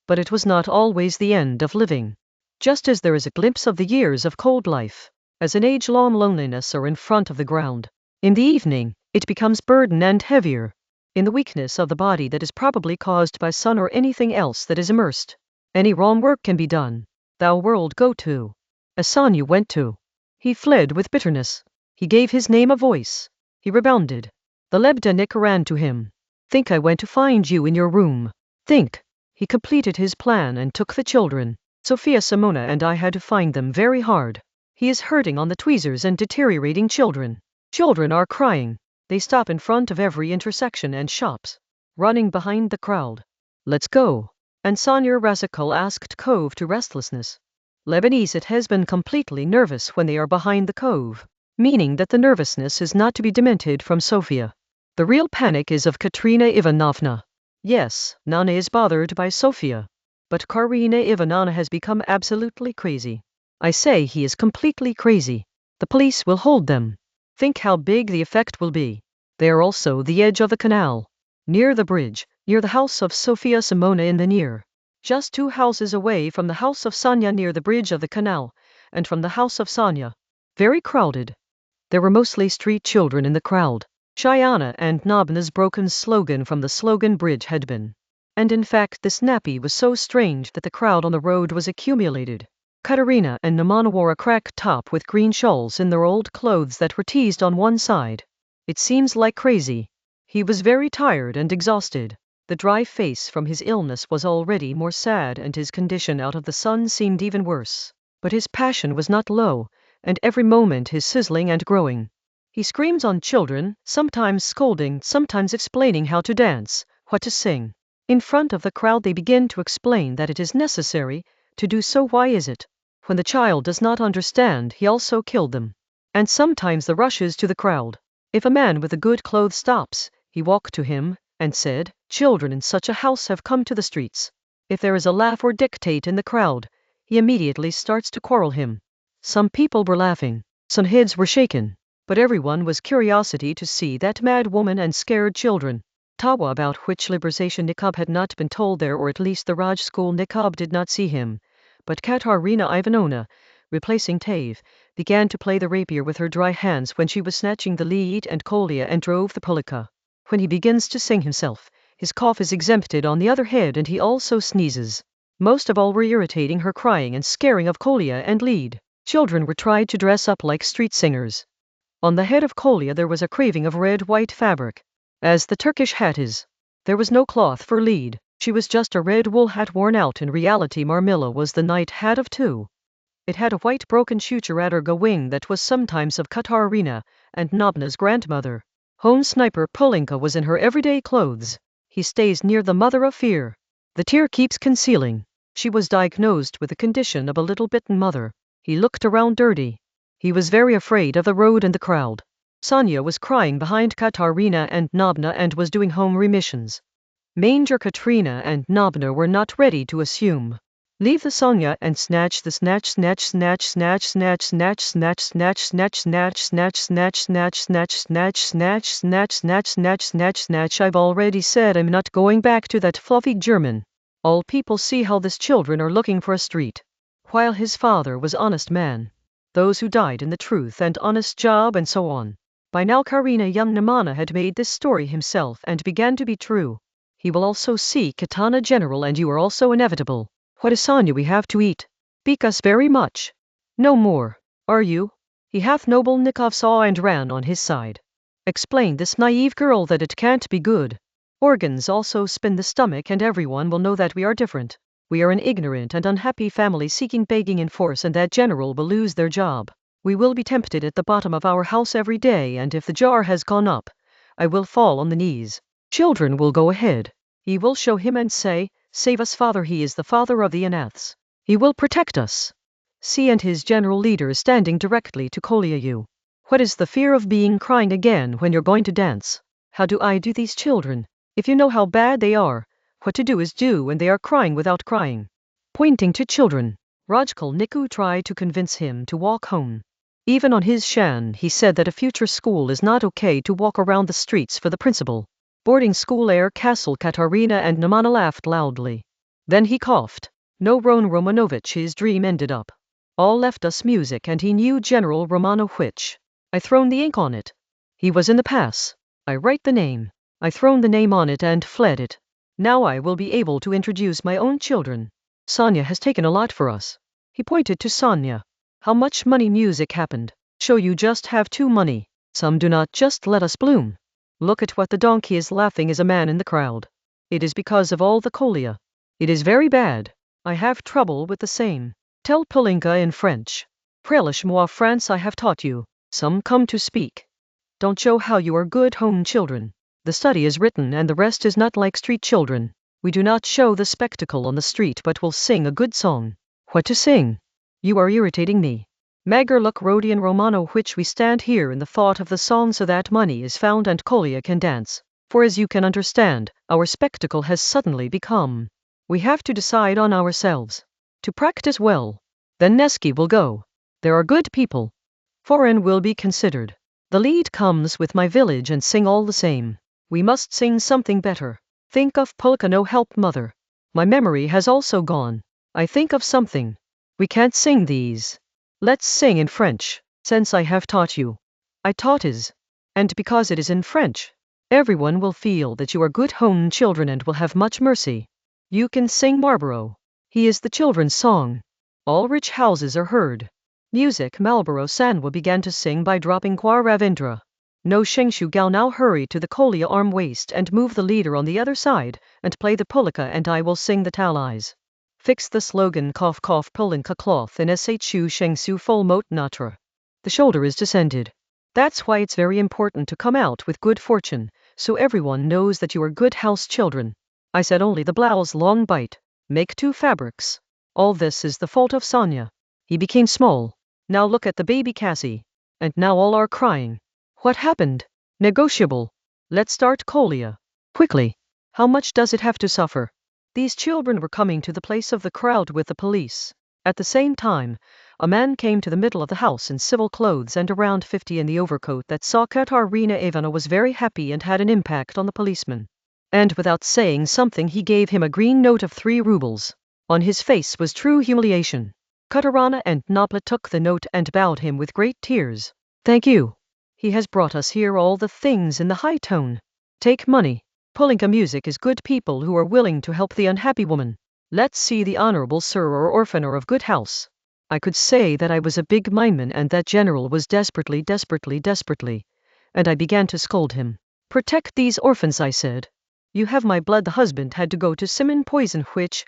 But it was not always the end of living. Just as there is a glimpse of the years of cold life, as an age-long loneliness are in front of the ground. In the evening, it becomes burden and heavier. In the weakness of the body that is probably caused by sun or anything else that is immersed. Any wrong work can be done. Thou world go to. As Sonya went to. He fled with bitterness. He gave his name a voice. He rebounded. The Lebednik ran to him. Think I went to find you in your room. Think. He completed his plan and took the children. Sophia Simona and I had to find them very hard. He is hurting on the tweezers and deteriorating children. Children are crying. They stop in front of every intersection and shops. Running behind the crowd. Let's go. And Sonya Razakul asked Cove to restlessness. Lebanese it has been completely nervous when they are behind the cove. Meaning that the nervousness is not to be demented from Sophia. The real panic is of Katerina Ivanovna. Yes, Nana is bothered by Sophia. But Karina Ivanovna has become absolutely crazy. I say he is completely crazy. The police will hold them. Think how big the effect will be. They are also the edge of the canal. Near the bridge, near the house of Sophia Simona in the near. Just 2 houses away from the house of Sonya near the bridge of the canal, and from the house of Sonya. Very crowded. There were mostly street children in the crowd. Chayana and Nobna's broken slogan from the slogan bridge had been. And in fact this nappy was so strange that the crowd on the road was accumulated. Katerina and Namana wore a cracked top with green shawls in their old clothes that were teased on one side. It seems like crazy. He was very tired and exhausted. The dry face from his illness was already more sad, and his condition out of the sun seemed even worse. But his passion was not low, and every moment his sizzling and growing. He screams on children, sometimes scolding, sometimes explaining how to dance, what to sing. In front of the crowd they begin to explain that it is necessary to do so. Why is it? When the child does not understand, he also killed them. And sometimes the rushes to the crowd. If a man with a good clothes stops, he walked to him and said, children in such a house have come to the streets. If there is a laugh or dictate in the crowd, he immediately starts to quarrel him. Some people were laughing, some heads were shaken, but everyone was curiosity to see that mad woman and scared children. Tawa, about which liberation Nikab had not been told there, or at least the Raj school Nikab did not see him. But Katarina Ivanovna, replacing Tave, began to play the rapier with her dry hands when she was snatching the lead and Kolya and drove the polka. When he begins to sing himself, his cough is exempted on the other head and he also sneezes. Most of all were irritating her crying and scaring of Kolya and lead. Children were tried to dress up like street singers. On the head of Kolya there was a craving of red-white fabric, as the Turkish hat is. There was no cloth for lead. She was just a red wool hat worn out. In reality Marmilla was the night hat of 2. It had a white broken Shucharadarga wing that was sometimes of Katarina and Nobna's grandmother. Home sniper Polinka was in her everyday clothes. He stays near the mother of fear. The tear keeps concealing. She was diagnosed with the condition of a little bitten mother. He looked around dirty. He was very afraid of the road and the crowd. Sonya was crying behind Katarina and Nobna and was doing home remissions. Manger Katrina and Nobna were not ready to assume. Leave the Sonya and snatch the snatch. I've already said I'm not going back to that fluffy German. All people see how these children are looking for a street. While his father was honest man. Those who died in the truth and honest job and so on. By now Karina young Namana had made this story himself and began to be true. He will also see Katana General, and you are also inevitable. What is Sonya we have to eat? Speak us very much. No more. Are you? He hath Noble saw and ran on his side. Explain this naive girl that it can't be good. Organs also spin the stomach and everyone will know that we are different. We are an ignorant and unhappy family seeking begging in force and that general will lose their job. We will be tempted at the bottom of our house every day and if the jar has gone up, I will fall on the knees. Children will go ahead. He will show him and say, save us Father, he is the father of the anaths. He will protect us. See, and his general leader is standing directly to Kolya you. What is the fear of being crying again when you're going to dance? How do I do these children? If you know how bad they are, what to do is do when they are crying without crying. Pointing to children, Raskolnikov tried to convince him to walk home. Even on his shan, he said that a future school is not okay to walk around the streets for the principal. Boarding school Air Castle Katarina and Namana laughed loudly. Then he coughed. No, Ron Romanovich, his dream ended up. All left us music and he knew General Romanovich. I thrown the ink on it. He was in the pass. I write the name. I thrown the name on it and fled it. Now I will be able to introduce my own children. Sonia has taken a lot for us. He pointed to Sonia. How much money music happened. Show you just have too money. Some do not just let us bloom. Look at what the donkey is laughing as a man in the crowd. It is because of all the Kolya. It is very bad. I have trouble with the same. Tell Polinka in French. Prelish-moi France I have taught you. Some come to speak. Don't show how you are good home children. The study is written and the rest is not like street children. We do not show the spectacle on the street but will sing a good song. What to sing? You are irritating me. Magerluk Rodion Romanovich, we stand here in the thought of the song so that money is found and Kolya can dance. For as you can understand, our spectacle has suddenly become. We have to decide on ourselves. To practice well. Then Nevsky will go. There are good people. Foreign will be considered. The lead comes with my village and sing all the same. We must sing something better. Think of polka, no help mother. My memory has also gone. I think of something. We can't sing these. Let's sing in French, since I have taught you. I taught is. And because it is in French, everyone will feel that you are good home children and will have much mercy. You can sing Marlborough. He is the children's song. All rich houses are heard. Music Marlborough Sanwa began to sing by dropping Kwa Ravindra. No Shengshu Gal now hurry to the Kolya arm waist and move the leader on the other side, and play the polka and I will sing the tallies. Fix the slogan cough cough Polinka cloth in Shu Shengsu full mot natra. The shoulder is descended. That's why it's very important to come out with good fortune, so everyone knows that you are good house children. I said only the blouse long bite. Make 2 fabrics. All this is the fault of Sonia. He became small. Now look at the baby Cassie. And now all are crying. What happened? Negotiable. Let's start Kolya. Quickly. How much does it have to suffer? These children were coming to the place of the crowd with the police. At the same time, a man came to the middle of the house in civil clothes and around 50 in the overcoat that saw Katarina Ivana was very happy and had an impact on the policeman. And without saying something he gave him a green note of 3 rubles. On his face was true humiliation. Katarina and Nopla took the note and bowed him with great tears. Thank you. He has brought us here all the things in the high tone. Take money. Polinka music is good people who are willing to help the unhappy woman. Let's see the honorable sir or orphaner of good house. I could say that I was a big mineman and that general was desperately. And I began to scold him. Protect these orphans, I said. You have my blood. The husband had to go to Simon poison which,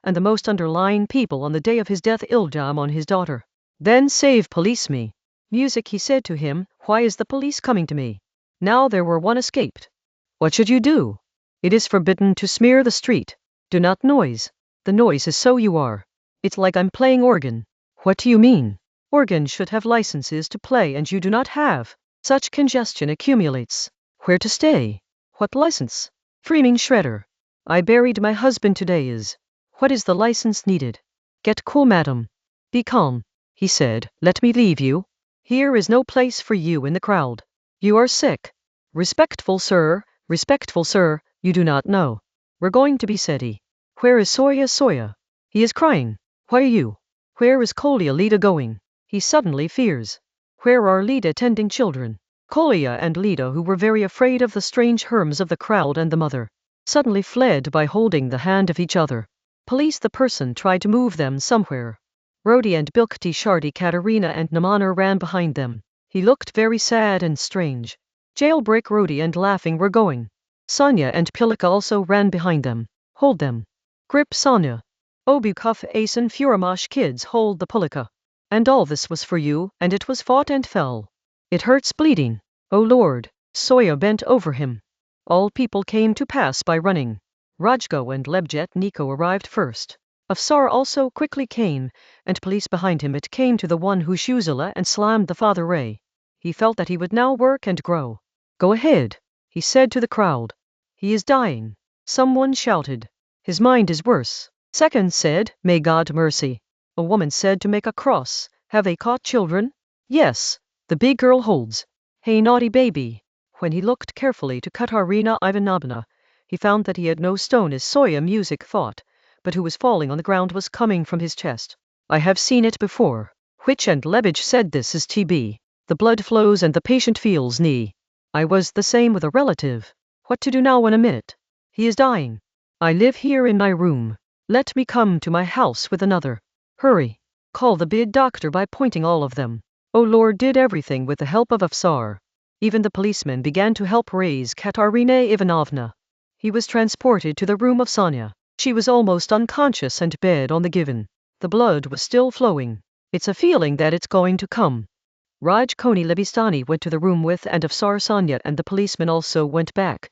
and the most underlying people on the day of his death Ildam on his daughter. Then save police me. Music, he said to him, why is the police coming to me? Now there were one escaped. What should you do? It is forbidden to smear the street. Do not noise. The noise is so you are. It's like I'm playing organ. What do you mean? Organ should have licenses to play and you do not have. Such congestion accumulates. Where to stay? What license? Framing shredder. I buried my husband today is. What is the license needed? Get cool, madam. Be calm. He said, let me leave you. Here is no place for you in the crowd. You are sick. Respectful sir, you do not know. We're going to be SETI. Where is Soya? He is crying. Why are you? Where is Kolya Lida going? He suddenly fears. Where are Lida tending children? Kolya and Lida, who were very afraid of the strange herms of the crowd and the mother, suddenly fled by holding the hand of each other. Police, the person tried to move them somewhere. Rodi and Bilkti Shardi Katerina and Namana ran behind them. He looked very sad and strange. Jailbreak Rodi and laughing were going. Sonia and Pilika also ran behind them. Hold them. Grip Sonia. Obukov Ace and Furamash kids hold the Pilika. And all this was for you, and it was fought and fell. It hurts bleeding. Oh Lord. Soya bent over him. All people came to pass by running. Rajko and Lebjet Niko arrived first. Afsar also quickly came, and police behind him. It came to the one who Shuzila and slammed the Father Ray. He felt that he would now work and grow. Go ahead, he said to the crowd. He is dying. Someone shouted. His mind is worse. Second said, may God mercy. A woman said to make a cross. Have they caught children? Yes, the big girl holds. Hey naughty baby. When he looked carefully to Katarina Ivanovna, he found that he had no stone as Soya music thought, but who was falling on the ground was coming from his chest. I have seen it before. Which and Lebij said this is TB. The blood flows and the patient feels knee. I was the same with a relative. What to do now in a minute? He is dying. I live here in my room. Let me come to my house with another. Hurry. Call the bid doctor by pointing all of them. Oh Lord did everything with the help of Afsar. Even the policemen began to help raise Katarina Ivanovna. He was transported to the room of Sonia. She was almost unconscious and bed on the given. The blood was still flowing. It's a feeling that it's going to come. Raj Koni Lebistani went to the room with and Afsar Sonia, and the policemen also went back,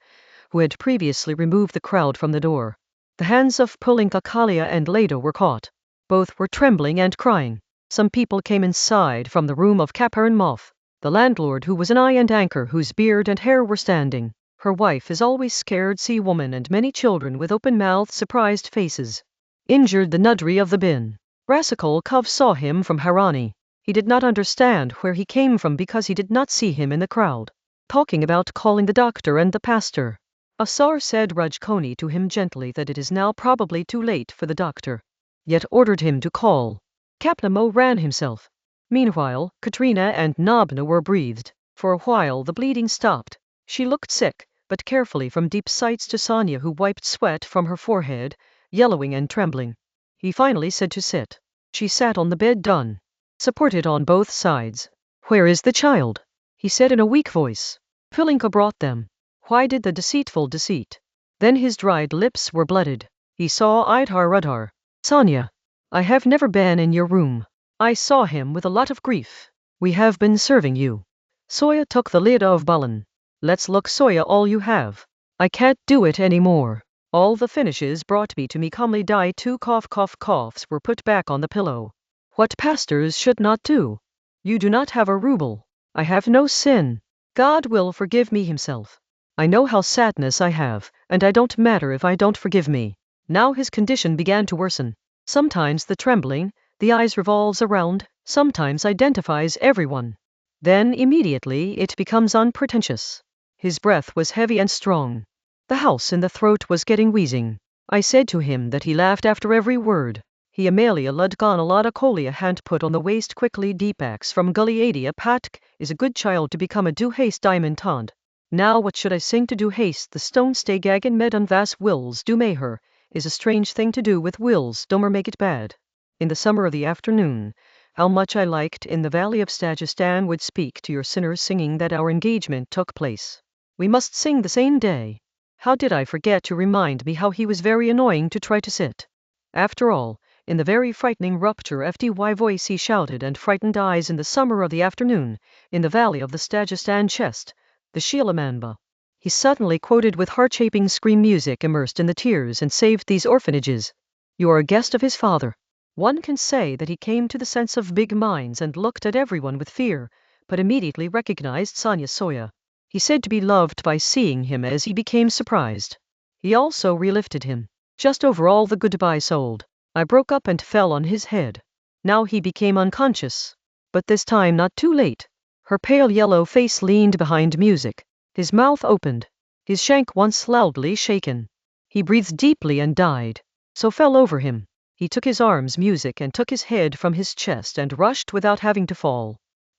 who had previously removed the crowd from the door. The hands of Pulinka Kalia and Leda were caught. Both were trembling and crying. Some people came inside from the room of Kapernmov. The landlord who was an eye and anchor whose beard and hair were standing. Her wife is always scared sea woman and many children with open mouth surprised faces. Injured the Nudri of the bin. Raskolnikov saw him from Harani. He did not understand where he came from because he did not see him in the crowd. Talking about calling the doctor and the pastor. Asar said Rajkoni to him gently that it is now probably too late for the doctor. Yet ordered him to call. Kapnamo ran himself. Meanwhile, Katrina and Nabna were breathed. For a while the bleeding stopped. She looked sick, but carefully from deep sights to Sonia who wiped sweat from her forehead, yellowing and trembling. He finally said to sit. She sat on the bed done. Supported on both sides. Where is the child? He said in a weak voice. Pilinka brought them. Why did the deceitful deceit? Then his dried lips were blooded. He saw Idhar Rudhar. Sonia. I have never been in your room. I saw him with a lot of grief. We have been serving you. Soya took the lid of Balan. Let's look Soya all you have. I can't do it anymore. All the finishes brought me to me calmly die 2 coughs were put back on the pillow. What pastors should not do. You do not have a ruble. I have no sin. God will forgive me himself. I know how sadness I have, and I don't matter if I don't forgive me. Now his condition began to worsen. Sometimes the trembling, the eyes revolves around, sometimes identifies everyone. Then immediately it becomes unpretentious. His breath was heavy and strong. The house in the throat was getting wheezing. I said to him that he laughed after every word. He Amalia Ludganalada Kolia hand put on the waist quickly Deepax from Gulliadia Patk is a good child to become a do haste diamond taunt. Now what should I sing to do haste the stone stay gagan medan vas wills do maher is a strange thing to do with wills domer make it bad. In the summer of the afternoon, how much I liked in the valley of Stagistan would speak to your sinners singing that our engagement took place. We must sing the same day. How did I forget to remind me how he was very annoying to try to sit. After all, in the very frightening rupture FDY voice he shouted and frightened eyes in the summer of the afternoon, in the valley of the Stagistan chest, the Shilamanba. He suddenly quoted with heart-shaping scream music immersed in the tears and saved these orphanages. You are a guest of his father. One can say that he came to the sense of big minds and looked at everyone with fear, but immediately recognized Sonia Soya. He said to be loved by seeing him as he became surprised. He also relifted him. Just over all the goodbye sold. I broke up and fell on his head. Now he became unconscious. But this time not too late. Her pale yellow face leaned behind music. His mouth opened. His shank once loudly shaken. He breathed deeply and died. So fell over him. He took his arms music and took his head from his chest and rushed without having to fall.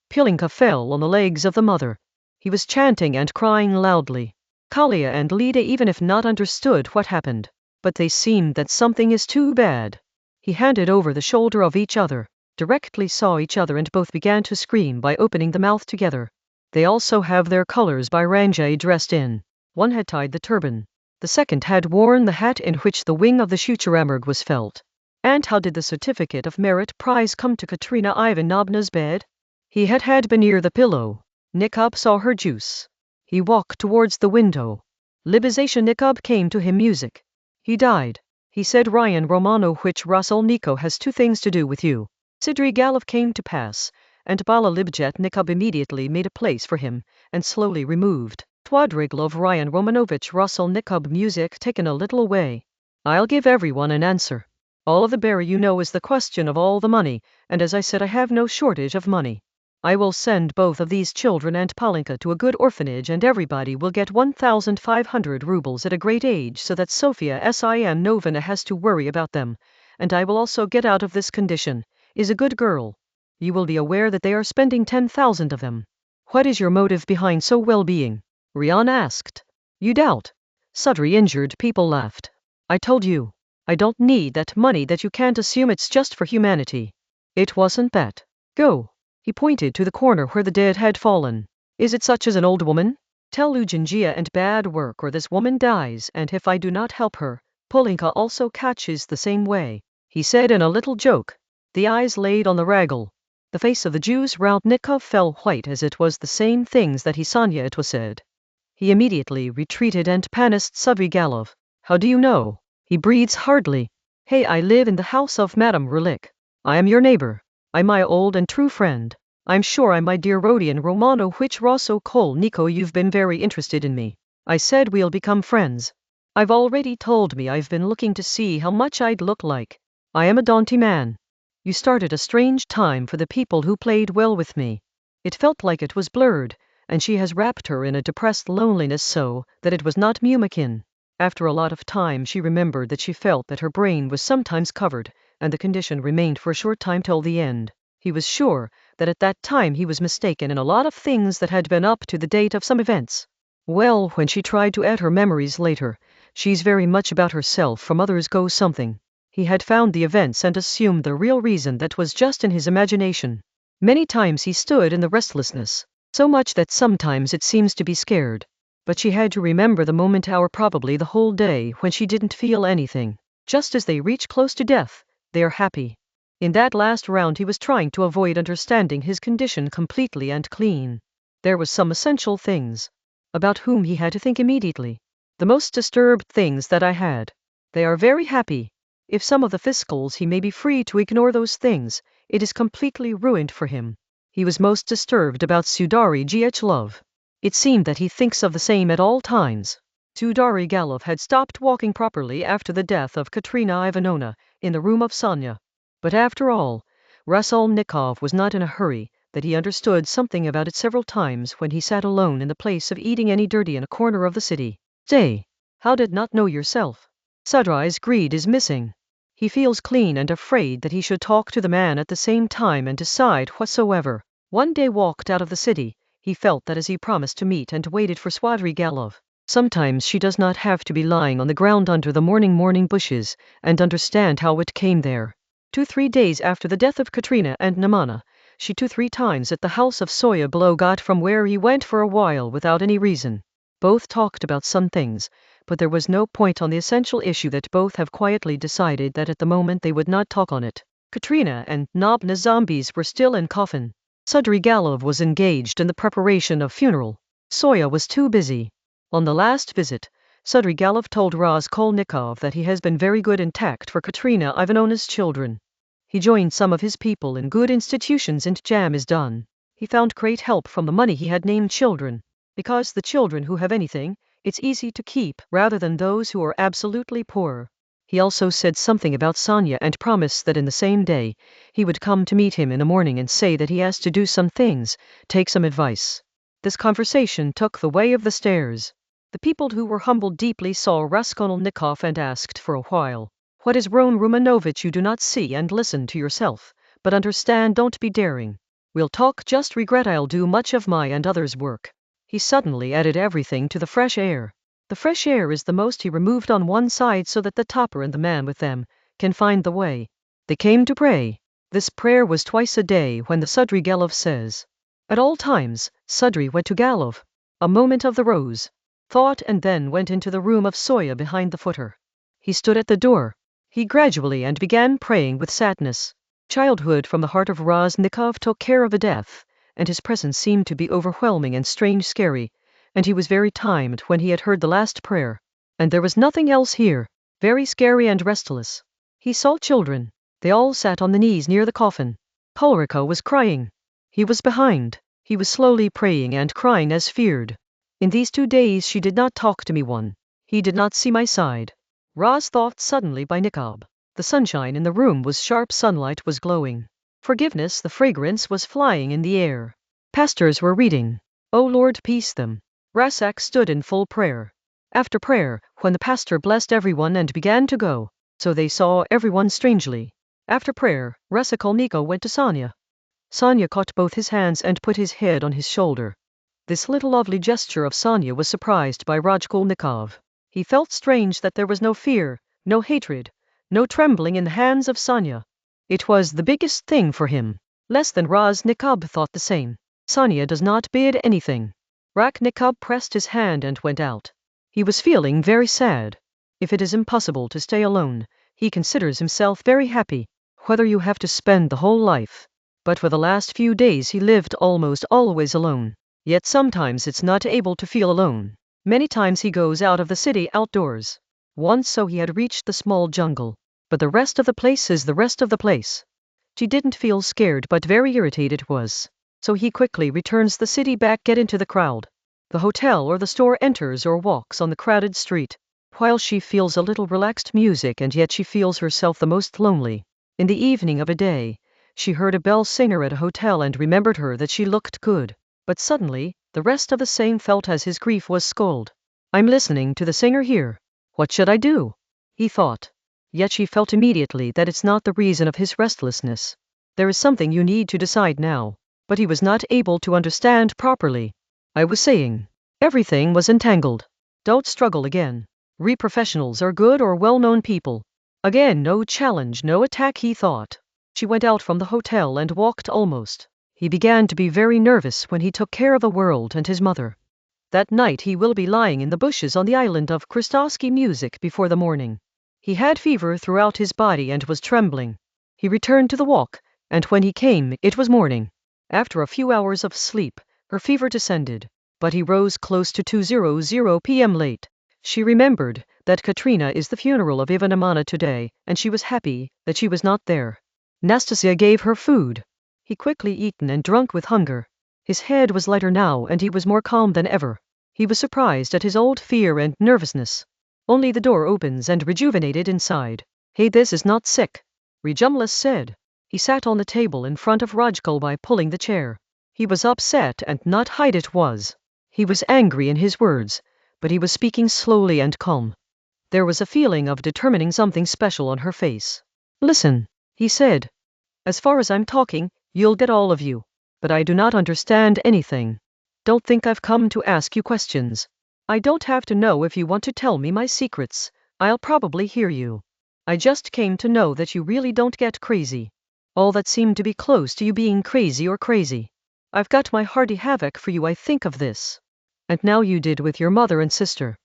Pilinka fell on the legs of the mother. He was chanting and crying loudly. Kalia and Leda even if not understood what happened. But they seemed that something is too bad. He handed over the shoulder of each other. directly saw each other and both began to scream by opening the mouth together. They also have their colors by Ranjay dressed in. One had tied the turban. The second had worn the hat in which the wing of the Shucharamurg was felt. And how did the certificate of merit prize come to Katerina Ivanovna's bed? He had been near the pillow. Nikab saw her juice. He walked towards the window. Libization Nikab came to him music. He died. He said Rodion Romanovich Raskolnikov has two things to do with you. Sidrigalov came to pass, and Bala Libjet Nikab immediately made a place for him, and slowly removed. Twadriglov Rodion Romanovich Raskolnikov music taken a little away. I'll give everyone an answer. All of the berry you know is the question of all the money, and as I said I have no shortage of money. I will send both of these children and Palenka to a good orphanage and everybody will get 1,500 rubles at a great age so that Sofia Sinovna has to worry about them, and I will also get out of this condition, is a good girl. You will be aware that they are spending 10,000 of them. What is your motive behind so well-being? Rian asked. You doubt? Sudri injured people laughed. I told you. I don't need that money that you can't assume it's just for humanity. It wasn't that. Go. He pointed to the corner where the dead had fallen. Is it such as an old woman? Tell Lujanjia and bad work or this woman dies, and if I do not help her, Polinka also catches the same way, he said in a little joke. The eyes laid on the raggle. The face of the Jews round Nikov fell white as it was the same things that he Sonya it was said. He immediately retreated and panissed Sudrigalov. How do you know? He breathes hardly. Hey, I live in the house of Madame Rulik. I am your neighbor. I'm my old and true friend. I'm sure I'm my dear Rodion Romanovich Raskolnikov, you've been very interested in me. I said we'll become friends. I've already told me I've been looking to see how much I'd look like. I am a daunty man. You started a strange time for the people who played well with me. It felt like it was blurred, and she has wrapped her in a depressed loneliness so that it was not Mumakin. After a lot of time she remembered that she felt that her brain was sometimes covered, and the condition remained for a short time till the end. He was sure that at that time he was mistaken in a lot of things that had been up to the date of some events. Well, when she tried to add her memories later, she's very much about herself from others goes something. He had found the events and assumed the real reason that was just in his imagination. Many times he stood in the restlessness, so much that sometimes it seems to be scared. But she had to remember the moment, hour, probably the whole day, when she didn't feel anything. Just as they reach close to death, they are happy. In that last round he was trying to avoid understanding his condition completely and clean. There was some essential things about whom he had to think immediately. The most disturbed things that I had. They are very happy. If some of the fiscals he may be free to ignore those things, it is completely ruined for him. He was most disturbed about Sudari Ghlov. It seemed that he thinks of the same at all times. Sudrigalov had stopped walking properly after the death of Katerina Ivanovna, in the room of Sonya. But after all, Raskolnikov was not in a hurry, that he understood something about it several times when he sat alone in the place of eating any dirty in a corner of the city. Say, how did not know yourself? Sudri's greed is missing. He feels clean and afraid that he should talk to the man at the same time and decide whatsoever. One day walked out of the city. He felt that as he promised to meet and waited for Swadrigalov. Sometimes she does not have to be lying on the ground under the morning bushes, and understand how it came there. 2-3 days after the death of Katrina and Namana, she 2-3 times at the house of Soya below got from where he went for a while without any reason. Both talked about some things, but there was no point on the essential issue that both have quietly decided that at the moment they would not talk on it. Katrina and Nobna zombies were still in coffin. Sudrigalov was engaged in the preparation of funeral. Soya was too busy. On the last visit, Sudrigalov told Raskolnikov that he has been very good and tact for Katerina Ivanovna's children. He joined some of his people in good institutions and jam is done. He found great help from the money he had named children. Because the children who have anything, it's easy to keep rather than those who are absolutely poor. He also said something about Sonya and promised that in the same day, he would come to meet him in the morning and say that he has to do some things, take some advice. This conversation took the way of the stairs. The people who were humbled deeply saw Raskolnikov and asked for a while, "What is Rodion Romanovich you do not see and listen to yourself, but understand, don't be daring. We'll talk, just regret I'll do much of my and others' work." He suddenly added everything to the fresh air. The fresh air is the most he removed on one side so that the topper and the man with them can find the way. They came to pray. This prayer was twice a day when the Sudri Gelov says. At all times, Sudri went to Galov. A moment of the rose. Thought and then went into the room of Soya behind the footer. He stood at the door. He gradually and began praying with sadness. Childhood from the heart of Raskolnikov took care of a death, and his presence seemed to be overwhelming and strange scary, and he was very timed when he had heard the last prayer. And there was nothing else here, very scary and restless. He saw children. They all sat on the knees near the coffin. Ulrika was crying. He was behind. He was slowly praying and crying as feared. In these 2 days she did not talk to me one. He did not see my side. Raz thought suddenly by Nikob. The sunshine in the room was sharp, sunlight was glowing. Forgiveness, the fragrance was flying in the air. Pastors were reading. O Lord, peace them. Rasak stood in full prayer. After prayer, when the pastor blessed everyone and began to go, so they saw everyone strangely. After prayer, Raskolnikov went to Sonya. Sonya caught both his hands and put his head on his shoulder. This little lovely gesture of Sonya was surprised by Raskolnikov. He felt strange that there was no fear, no hatred, no trembling in the hands of Sonya. It was the biggest thing for him. Less than Raskolnikov thought the same. Sonya does not bid anything. Raskolnikov pressed his hand and went out. He was feeling very sad. If it is impossible to stay alone, he considers himself very happy. Whether you have to spend the whole life. But for the last few days he lived almost always alone. Yet sometimes it's not able to feel alone. Many times he goes out of the city outdoors. Once so he had reached the small jungle. But the rest of the place is the rest of the place. She didn't feel scared but very irritated was. So he quickly returns the city back, get into the crowd. The hotel or the store, enters or walks on the crowded street. While she feels a little relaxed music and yet she feels herself the most lonely. In the evening of a day, she heard a bell singer at a hotel and remembered her that she looked good. But suddenly, the rest of the same felt as his grief was scolded. I'm listening to the singer here. What should I do? He thought. Yet she felt immediately that it's not the reason of his restlessness. There is something you need to decide now. But he was not able to understand properly. I was saying. Everything was entangled. Don't struggle again. Professionals are good or well-known people. Again no challenge, no attack, he thought. She went out from the hotel and walked almost. He began to be very nervous when he took care of the world and his mother. That night he will be lying in the bushes on the island of Kristowski music before the morning. He had fever throughout his body and was trembling. He returned to the walk, and when he came it was morning. After a few hours of sleep, her fever descended, but he rose close to 2:00 p.m. late. She remembered that Katrina is the funeral of Ivan Amana today, and she was happy that she was not there. Nastasia gave her food. He quickly eaten and drunk with hunger. His head was lighter now and he was more calm than ever. He was surprised at his old fear and nervousness. Only the door opens and rejuvenated inside. Hey, this is not sick, Rejumlis said. He sat on the table in front of Rajkul by pulling the chair. He was upset and not hide it was. He was angry in his words, but he was speaking slowly and calm. There was a feeling of determining something special on her face. Listen, he said. As far as I'm talking, you'll get all of you. But I do not understand anything. Don't think I've come to ask you questions. I don't have to know if you want to tell me my secrets. I'll probably hear you. I just came to know that you really don't get crazy. All that seemed to be close to you being crazy or crazy. I've got my hearty havoc for you, I think of this. And now you did with your mother and sister.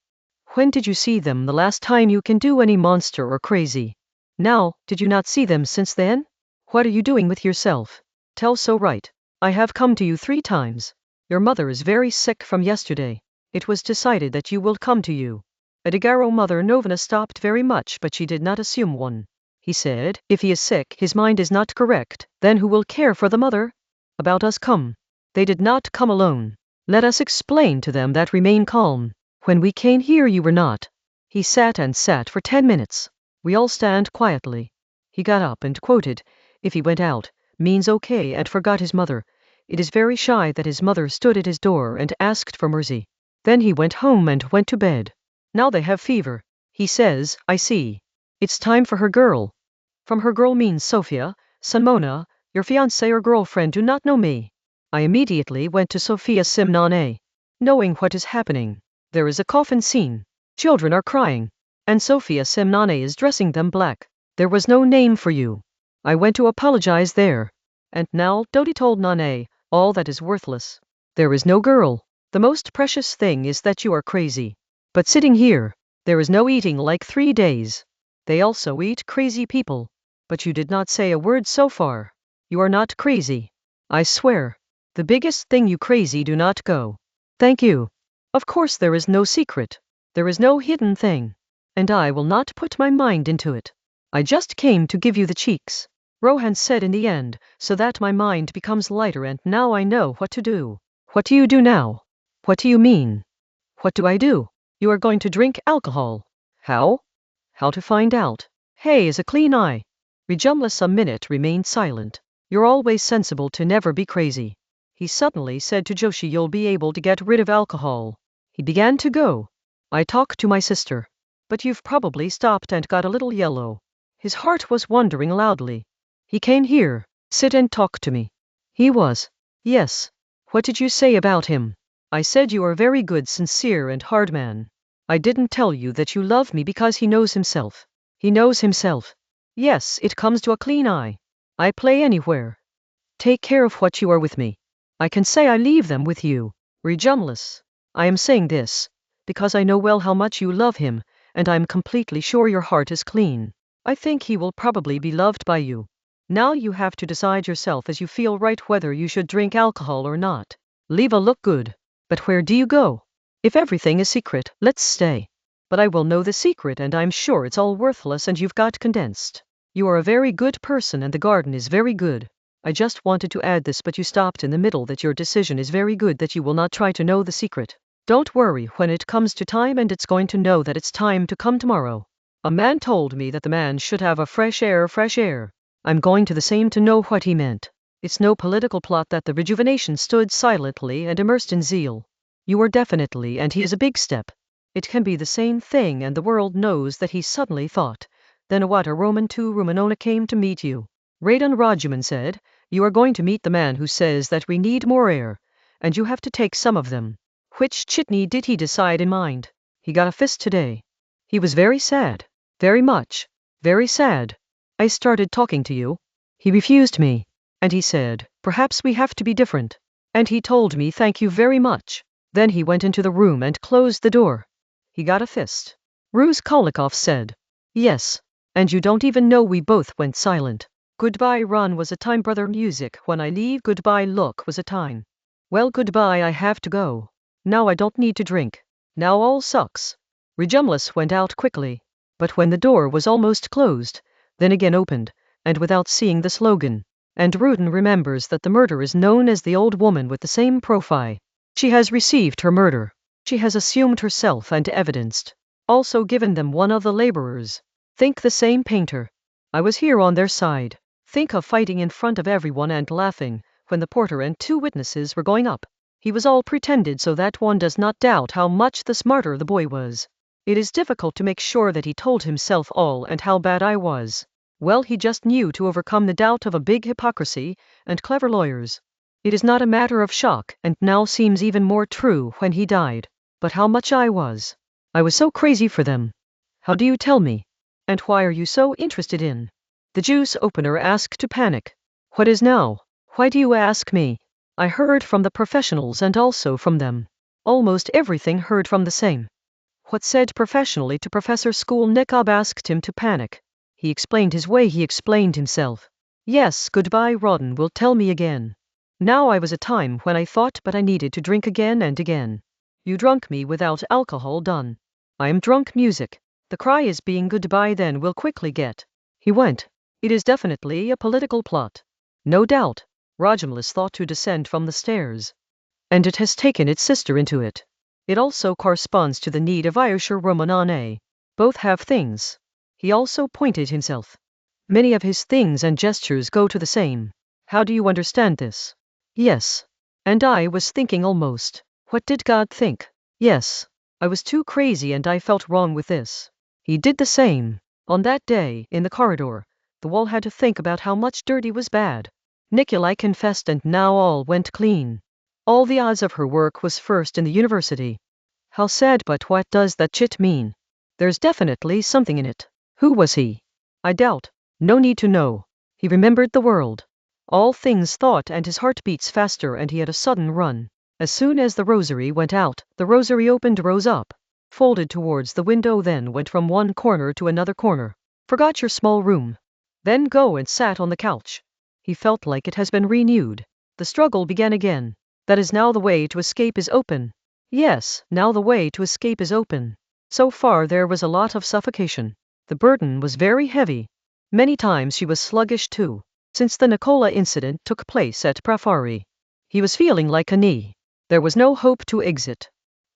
When did you see them the last time you can do any monster or crazy? Now, did you not see them since then? What are you doing with yourself? Tell so right. I have come to you 3 times. Your mother is very sick from yesterday. It was decided that you will come to you. Adigaro mother Novina stopped very much but she did not assume one. He said, if he is sick, his mind is not correct, then who will care for the mother? About us come. They did not come alone. Let us explain to them that remain calm. When we came here you were not. He sat and sat for 10 minutes. We all stand quietly. He got up and quoted, if he went out, means okay, and forgot his mother. It is very shy that his mother stood at his door and asked for mercy. Then he went home and went to bed. Now they have fever. He says, I see. It's time for her girl. From her girl means Sofia, Simona, your fiancé or girlfriend do not know me. I immediately went to Sofia Simona. Knowing what is happening. There is a coffin scene. Children are crying. And Sofia Simona is dressing them black. There was no name for you. I went to apologize there. And now Dodi told Nane, all that is worthless. There is no girl. The most precious thing is that you are crazy. But sitting here, there is no eating like 3 days. They also eat crazy people. But you did not say a word so far. You are not crazy. I swear. The biggest thing you crazy do not go. Thank you. Of course there is no secret. There is no hidden thing. And I will not put my mind into it. I just came to give you the cheeks. Rohan said in the end, so that my mind becomes lighter and now I know what to do. What do you do now? What do you mean? What do I do? You are going to drink alcohol. How? How to find out? Hey is a clean eye. Rejumless a minute remained silent. You're always sensible to never be crazy. He suddenly said to Joshi, you'll be able to get rid of alcohol. He began to go. I talked to my sister. But you've probably stopped and got a little yellow. His heart was wondering loudly. He came here, sit and talk to me. He was. Yes. What did you say about him? I said you are very good, sincere and hard man. I didn't tell you that you love me because he knows himself. He knows himself. Yes, it comes to a clean eye. I play anywhere. Take care of what you are with me. I can say I leave them with you. Rejumless. I am saying this because I know well how much you love him, and I'm completely sure your heart is clean. I think he will probably be loved by you. Now you have to decide yourself as you feel right whether you should drink alcohol or not. Leva look good. But where do you go? If everything is secret, let's stay. But I will know the secret and I'm sure it's all worthless and you've got condensed. You are a very good person and the garden is very good. I just wanted to add this but you stopped in the middle that your decision is very good that you will not try to know the secret. Don't worry when it comes to time and it's going to know that it's time to come tomorrow. A man told me that the man should have a fresh air. I'm going to the same to know what he meant. It's no political plot that the rejuvenation stood silently and immersed in zeal. You are definitely and he is a big step. It can be the same thing and the world knows that he suddenly thought. Then a what a Roman 2 Romanona came to meet you. Rodion Raskolnikov said, you are going to meet the man who says that we need more air. And you have to take some of them. Which chitney did he decide in mind? He got a fist today. He was very sad. Very much. Very sad. I started talking to you. He refused me. And he said, perhaps we have to be different. And he told me thank you very much. Then he went into the room and closed the door. He got a fist. Raskolnikov said. Yes. And you don't even know we both went silent. Goodbye run was a time brother music when I leave goodbye look was a time. Well goodbye I have to go. Now I don't need to drink. Now all sucks. Rejumless went out quickly. But when the door was almost closed, then again opened, and without seeing the slogan. And Rodion remembers that the murder is known as the old woman with the same profile. She has received her murder. She has assumed herself and evidenced. Also given them one of the laborers. Think the same painter. I was here on their side. Think of fighting in front of everyone and laughing, when the porter and 2 witnesses were going up. He was all pretended so that one does not doubt how much the smarter the boy was. It is difficult to make sure that he told himself all and how bad I was. Well, he just knew to overcome the doubt of a big hypocrisy and clever lawyers. It is not a matter of shock and now seems even more true when he died. But how much I was so crazy for them. How do you tell me? And why are you so interested in? The juice opener asked to panic. What is now? Why do you ask me? I heard from the professionals and also from them. Almost everything heard from the same. What said professionally to Professor Skolnikov asked him to panic. He explained his way, he explained himself. Yes, goodbye Rodion will tell me again. Now I was a time when I thought but I needed to drink again and again. You drunk me without alcohol done. I am drunk music. The cry is being goodbye then will quickly get. He went. It is definitely a political plot. No doubt. Rojumlis thought to descend from the stairs. And it has taken its sister into it. It also corresponds to the need of Ayusha Romanane. Both have things. He also pointed himself. Many of his things and gestures go to the same. How do you understand this? Yes. And I was thinking almost. What did God think? Yes. I was too crazy and I felt wrong with this. He did the same. On that day, in the corridor, the wall had to think about how much dirty was bad. Nikolai confessed and now all went clean. All the odds of her work was first in the university. How sad, but what does that chit mean? There's definitely something in it. Who was he? I doubt. No need to know. He remembered the world. All things thought, and his heart beats faster, and he had a sudden run. As soon as the rosary went out, the rosary opened, rose up, folded towards the window, then went from one corner to another corner. Forgot your small room. Then go and sat on the couch. He felt like it has been renewed. The struggle began again. That is, now the way to escape is open. Yes, now the way to escape is open. So far there was a lot of suffocation. The burden was very heavy. Many times she was sluggish too. Since the Nikola incident took place at Prafari, he was feeling like a knee. There was no hope to exit.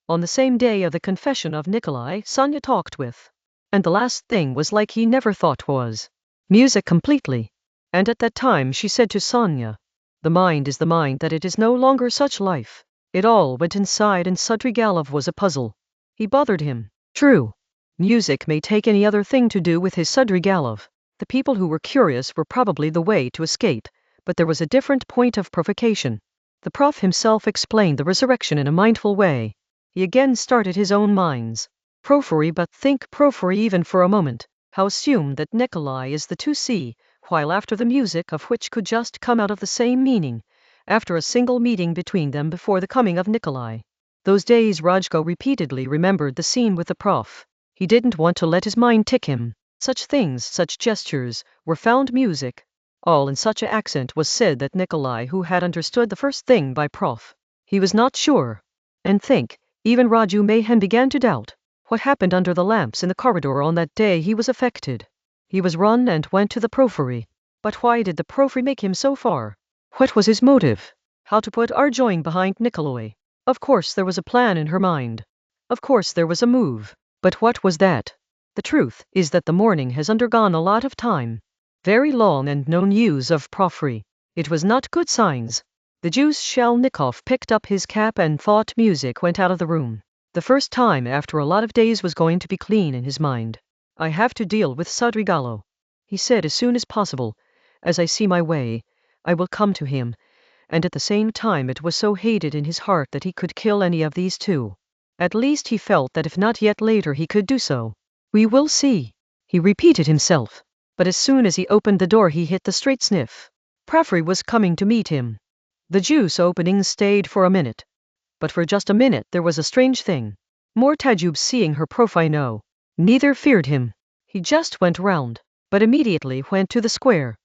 On the same day of the confession of Nikolai, Sonia talked with. And the last thing was like he never thought was music completely. And at that time she said to Sonia, the mind is the mind, that it is no longer such life. It all went inside, and Sudrigalov was a puzzle. He bothered him. True. Music may take any other thing to do with his Sudrigalov. The people who were curious were probably the way to escape, but there was a different point of provocation. The prof himself explained the resurrection in a mindful way. He again started his own minds. Porphyry, but think Porphyry even for a moment. How assume that Nikolai is the 2C, while after the music of which could just come out of the same meaning, after a single meeting between them before the coming of Nikolai. Those days Rajko repeatedly remembered the scene with the prof. He didn't want to let his mind tick him. Such things, such gestures, were found music. All in such an accent was said that Nikolai, who had understood the first thing by prof, he was not sure. And think, even Raju Mahan began to doubt. What happened under the lamps in the corridor on that day? He was affected. He was run and went to the Porphyry. But why did the Porphyry make him so far? What was his motive? How to put Arjoin behind Nikolai? Of course there was a plan in her mind. Of course there was a move. But what was that? The truth is that the morning has undergone a lot of time. Very long, and no news of Porphyry. It was not good signs. The Jew Shalnikov picked up his cap and thought music went out of the room. The first time after a lot of days was going to be clean in his mind. I have to deal with Sudrigalo. He said as soon as possible. As I see my way, I will come to him. And at the same time it was so hated in his heart that he could kill any of these two. At least he felt that if not yet later he could do so. We will see. He repeated himself. But as soon as he opened the door he hit the straight sniff. Porphyry was coming to meet him. The juice opening stayed for a minute. But for just a minute there was a strange thing. Mortajub, seeing her profile, neither feared him. He just went round, but immediately went to the square.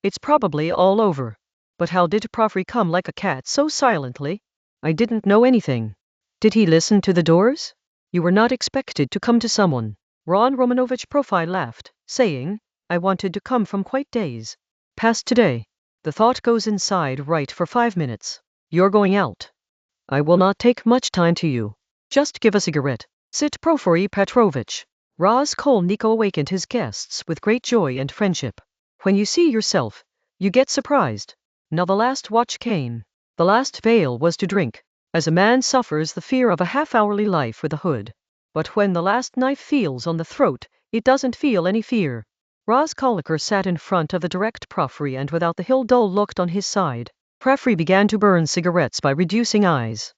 It's probably all over. But how did Porphyry come like a cat so silently? I didn't know anything. Did he listen to the doors? You were not expected to come to someone. Ron Romanovich Profile laughed, saying, I wanted to come from quite days past today. The thought goes inside right for 5 minutes. You're going out. I will not take much time to you. Just give a cigarette. Sit, Porphyry Petrovich. Raskolnikov awakened his guests with great joy and friendship. When you see yourself, you get surprised. Now the last watch came. The last veil was to drink. As a man suffers the fear of a half-hourly life with a hood. But when the last knife feels on the throat, it doesn't feel any fear. Raskolnikov sat in front of the direct Porphyry, and without the Hildol looked on his side. Porphyry began to burn cigarettes by reducing eyes.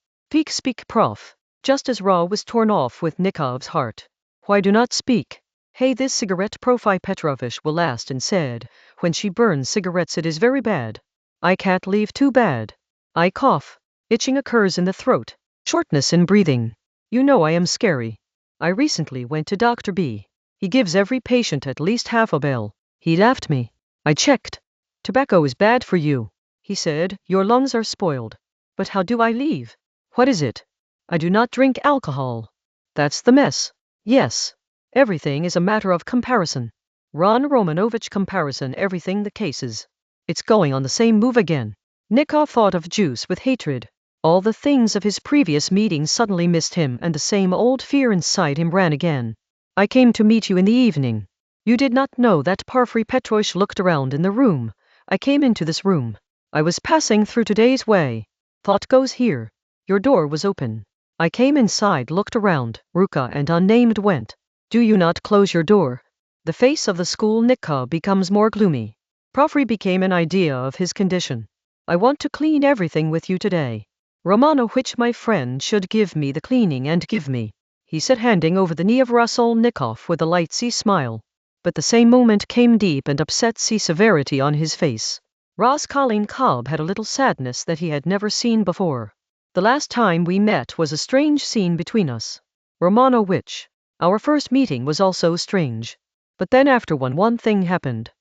Speak, prof. Just as Ra was torn off with Nikov's heart. Why do not speak? Hey, this cigarette, Profile Petrovich will last, and said, when she burns cigarettes it is very bad. I can't leave too bad. I cough. Itching occurs in the throat. Shortness in breathing. You know I am scary. I recently went to Dr. B. He gives every patient at least half a bell. He laughed me. I checked. Tobacco is bad for you. He said, your lungs are spoiled. But how do I leave? What is it? I do not drink alcohol. That's the mess. Yes. Everything is a matter of comparison. Ron Romanovich, comparison everything the cases. It's going on the same move again. Nikov thought of juice with hatred. All the things of his previous meetings suddenly missed him, and the same old fear inside him ran again. I came to meet you in the evening. You did not know that. Porphyry Petrovich looked around in the room. I came into this room. I was passing through today's way. Thought goes here. Your door was open. I came inside, looked around. Ruka and unnamed went. Do you not close your door? The face of the school Nikov becomes more gloomy. Porphyry became an idea of his condition. I want to clean everything with you today. Romano, which my friend should give me the cleaning and give me, he said, handing over the knee of Raskolnikov with a lightsy smile. But the same moment came deep and upset severity on his face. Raskolnikov had a little sadness that he had never seen before. The last time we met was a strange scene between us. Romanovich. Our first meeting was also strange. But then after one thing happened.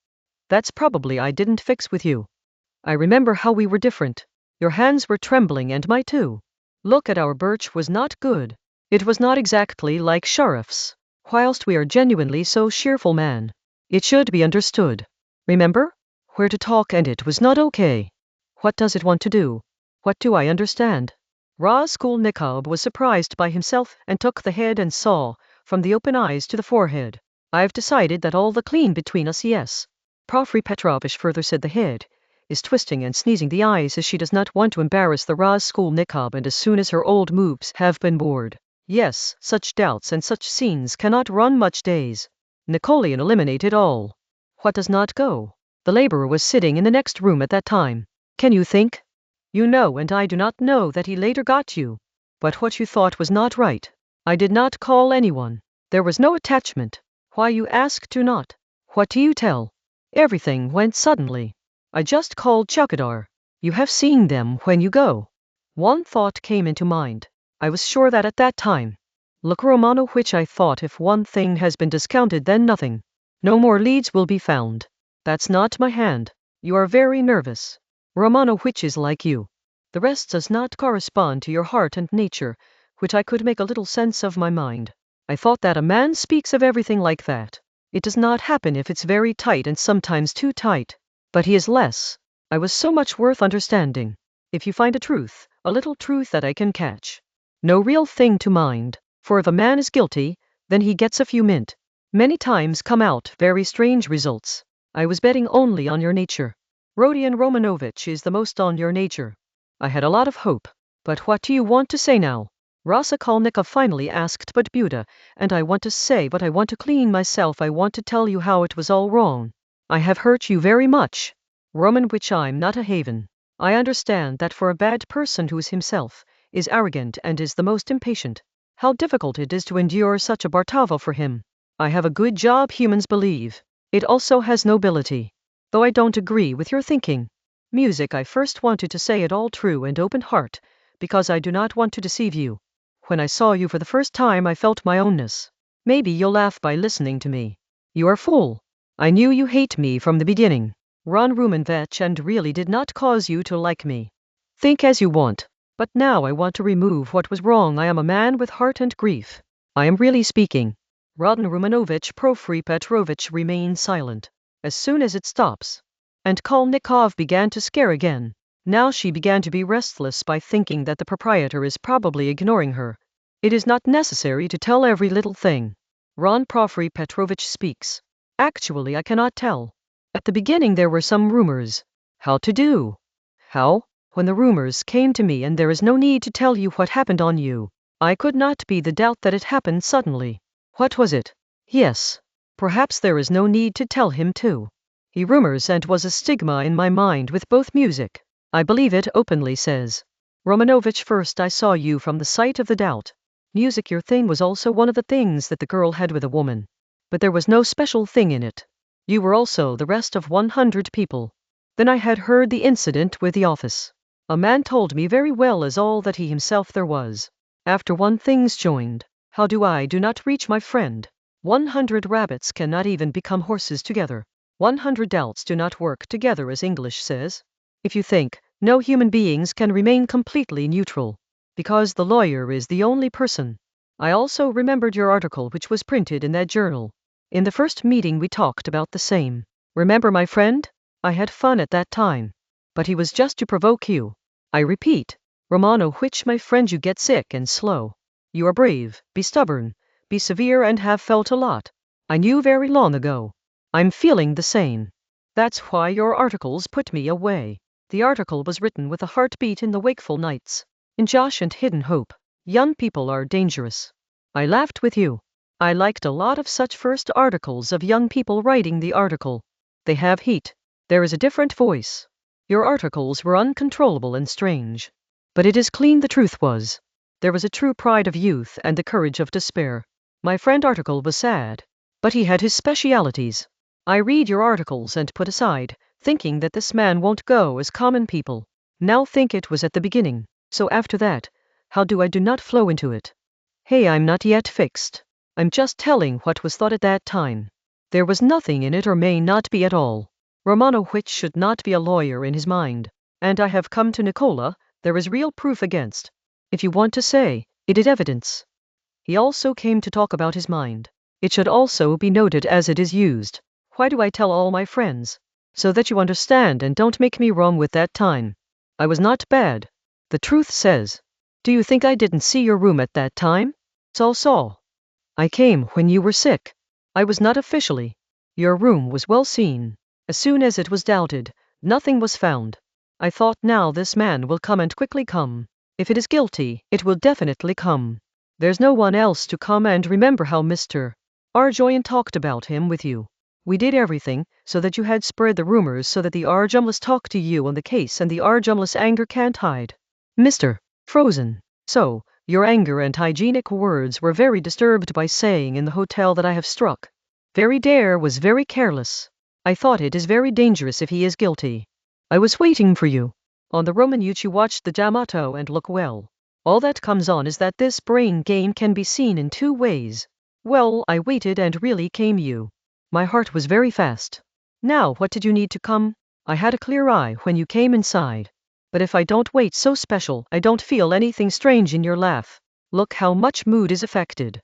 That's probably I didn't fix with you. I remember how we were different. Your hands were trembling and my too. Look at our birch was not good. It was not exactly like Sharif's. Whilst we are genuinely so cheerful man. It should be understood. Remember? Where to talk and it was not okay. What does it want to do? What do I understand? Raskolnikov was surprised by himself and took the head and saw, from the open eyes to the forehead. I've decided that all the clean between us, yes. Porfiry Petrovitch further said the head is twisting and sneezing the eyes as she does not want to embarrass the Raskolnikov and as soon as her old moves have been bored. Yes, such doubts and such scenes cannot run much days. Napoleon eliminated all. What does not go? The laborer was sitting in the next room at that time. Can you think? You know and I do not know that he later got you. But what you thought was not right. I did not call anyone. There was no attachment. Why you ask do not? What do you tell? Everything went suddenly. I just called Chukadar. You have seen them when you go. One thought came into mind. I was sure that at that time. Look Romanovich, I thought if one thing has been discounted then nothing. No more leads will be found. That's not my hand. You are very nervous. Romanovich is like you. The rest does not correspond to your heart and nature, which I could make a little sense of my mind. I thought that a man speaks of everything like that. It does not happen if it's very tight and sometimes too tight. But he is less. I was so much worth understanding. If you find a truth, a little truth that I can catch. No real thing to mind, for if a man is guilty, then he gets a few mint. Many times come out very strange results. I was betting only on your nature. Rodion Romanovich is the most on your nature. I had a lot of hope. But what do you want to say now? Raskolnikov finally asked but Buda, and I want to say but I want to clean myself. I want to tell you how it was all wrong. I have hurt you very much. Romanovich, I'm not a haven. I understand that for a bad person who is himself, is arrogant and is the most impatient, how difficult it is to endure such a Bartavo for him. I have a good job, humans believe. It also has nobility. Though I don't agree with your thinking. Music, I first wanted to say it all true and open heart, because I do not want to deceive you. When I saw you for the first time I felt my ownness. Maybe you'll laugh by listening to me. You are fool. I knew you hate me from the beginning. Ron Romanovich, and really did not cause you to like me. Think as you want. But now I want to remove what was wrong. I am a man with heart and grief. I am really speaking. Rodion Romanovich Porfiry Petrovitch remained silent. As soon as it stops. And Kolnikov began to scare again. Now she began to be restless by thinking that the proprietor is probably ignoring her. It is not necessary to tell every little thing. Ron Porfiry Petrovitch speaks. Actually I cannot tell. At the beginning there were some rumors. How to do? How? When the rumors came to me, and there is no need to tell you what happened on you. I could not be the doubt that it happened suddenly. What was it? Yes. Perhaps there is no need to tell him too. He rumors and was a stigma in my mind with both music. I believe it openly says. Romanovich, first I saw you from the sight of the doubt. Music, your thing was also one of the things that the girl had with a woman. But there was no special thing in it. You were also the rest of 100 people. Then I had heard the incident with the office. A man told me very well as all that he himself there was. After one thing's joined, how do not reach my friend? 100 rabbits cannot even become horses together. 100 doubts do not work together, as English says. If you think, no human beings can remain completely neutral. Because the lawyer is the only person. I also remembered your article which was printed in that journal. In the first meeting we talked about the same. Remember, my friend? I had fun at that time. But he was just to provoke you. I repeat, Romanovich, my friend, you get sick and slow. You are brave, be stubborn, be severe, and have felt a lot. I knew very long ago. I'm feeling the same. That's why your articles put me away. The article was written with a heartbeat in the wakeful nights. In Josh and Hidden Hope, young people are dangerous. I laughed with you. I liked a lot of such first articles of young people writing the article. They have heat. There is a different voice. Your articles were uncontrollable and strange. But it is clean, the truth was. There was a true pride of youth and the courage of despair. My friend article was sad. But he had his specialities. I read your articles and put aside, thinking that this man won't go as common people. Now think it was at the beginning, so after that, how do I do not flow into it? Hey, I'm not yet fixed. I'm just telling what was thought at that time. There was nothing in it or may not be at all. Romanovich should not be a lawyer in his mind. And I have come to Nicola, there is real proof against. If you want to say, it is evidence. He also came to talk about his mind. It should also be noted as it is used. Why do I tell all my friends? So that you understand and don't make me wrong with that time. I was not bad. The truth says. Do you think I didn't see your room at that time? Saw. I came when you were sick. I was not officially. Your room was well seen. As soon as it was doubted, nothing was found. I thought now this man will come and quickly come. If it is guilty, it will definitely come. There's no one else to come and remember how Mr. Arjoyan talked about him with you. We did everything, so that you had spread the rumors so that the Arjumlas talked to you on the case and the Arjumlas anger can't hide. Mr. Frozen. So, your anger and hygienic words were very disturbed by saying in the hotel that I have struck. Very dare was very careless. I thought it is very dangerous if he is guilty. I was waiting for you. On the Romanuch you watched the D'Amato and look well. All that comes on is that this brain game can be seen in two ways. Well, I waited and really came you. My heart was very fast. Now what did you need to come? I had a clear eye when you came inside. But if I don't wait so special, I don't feel anything strange in your laugh. Look how much mood is affected.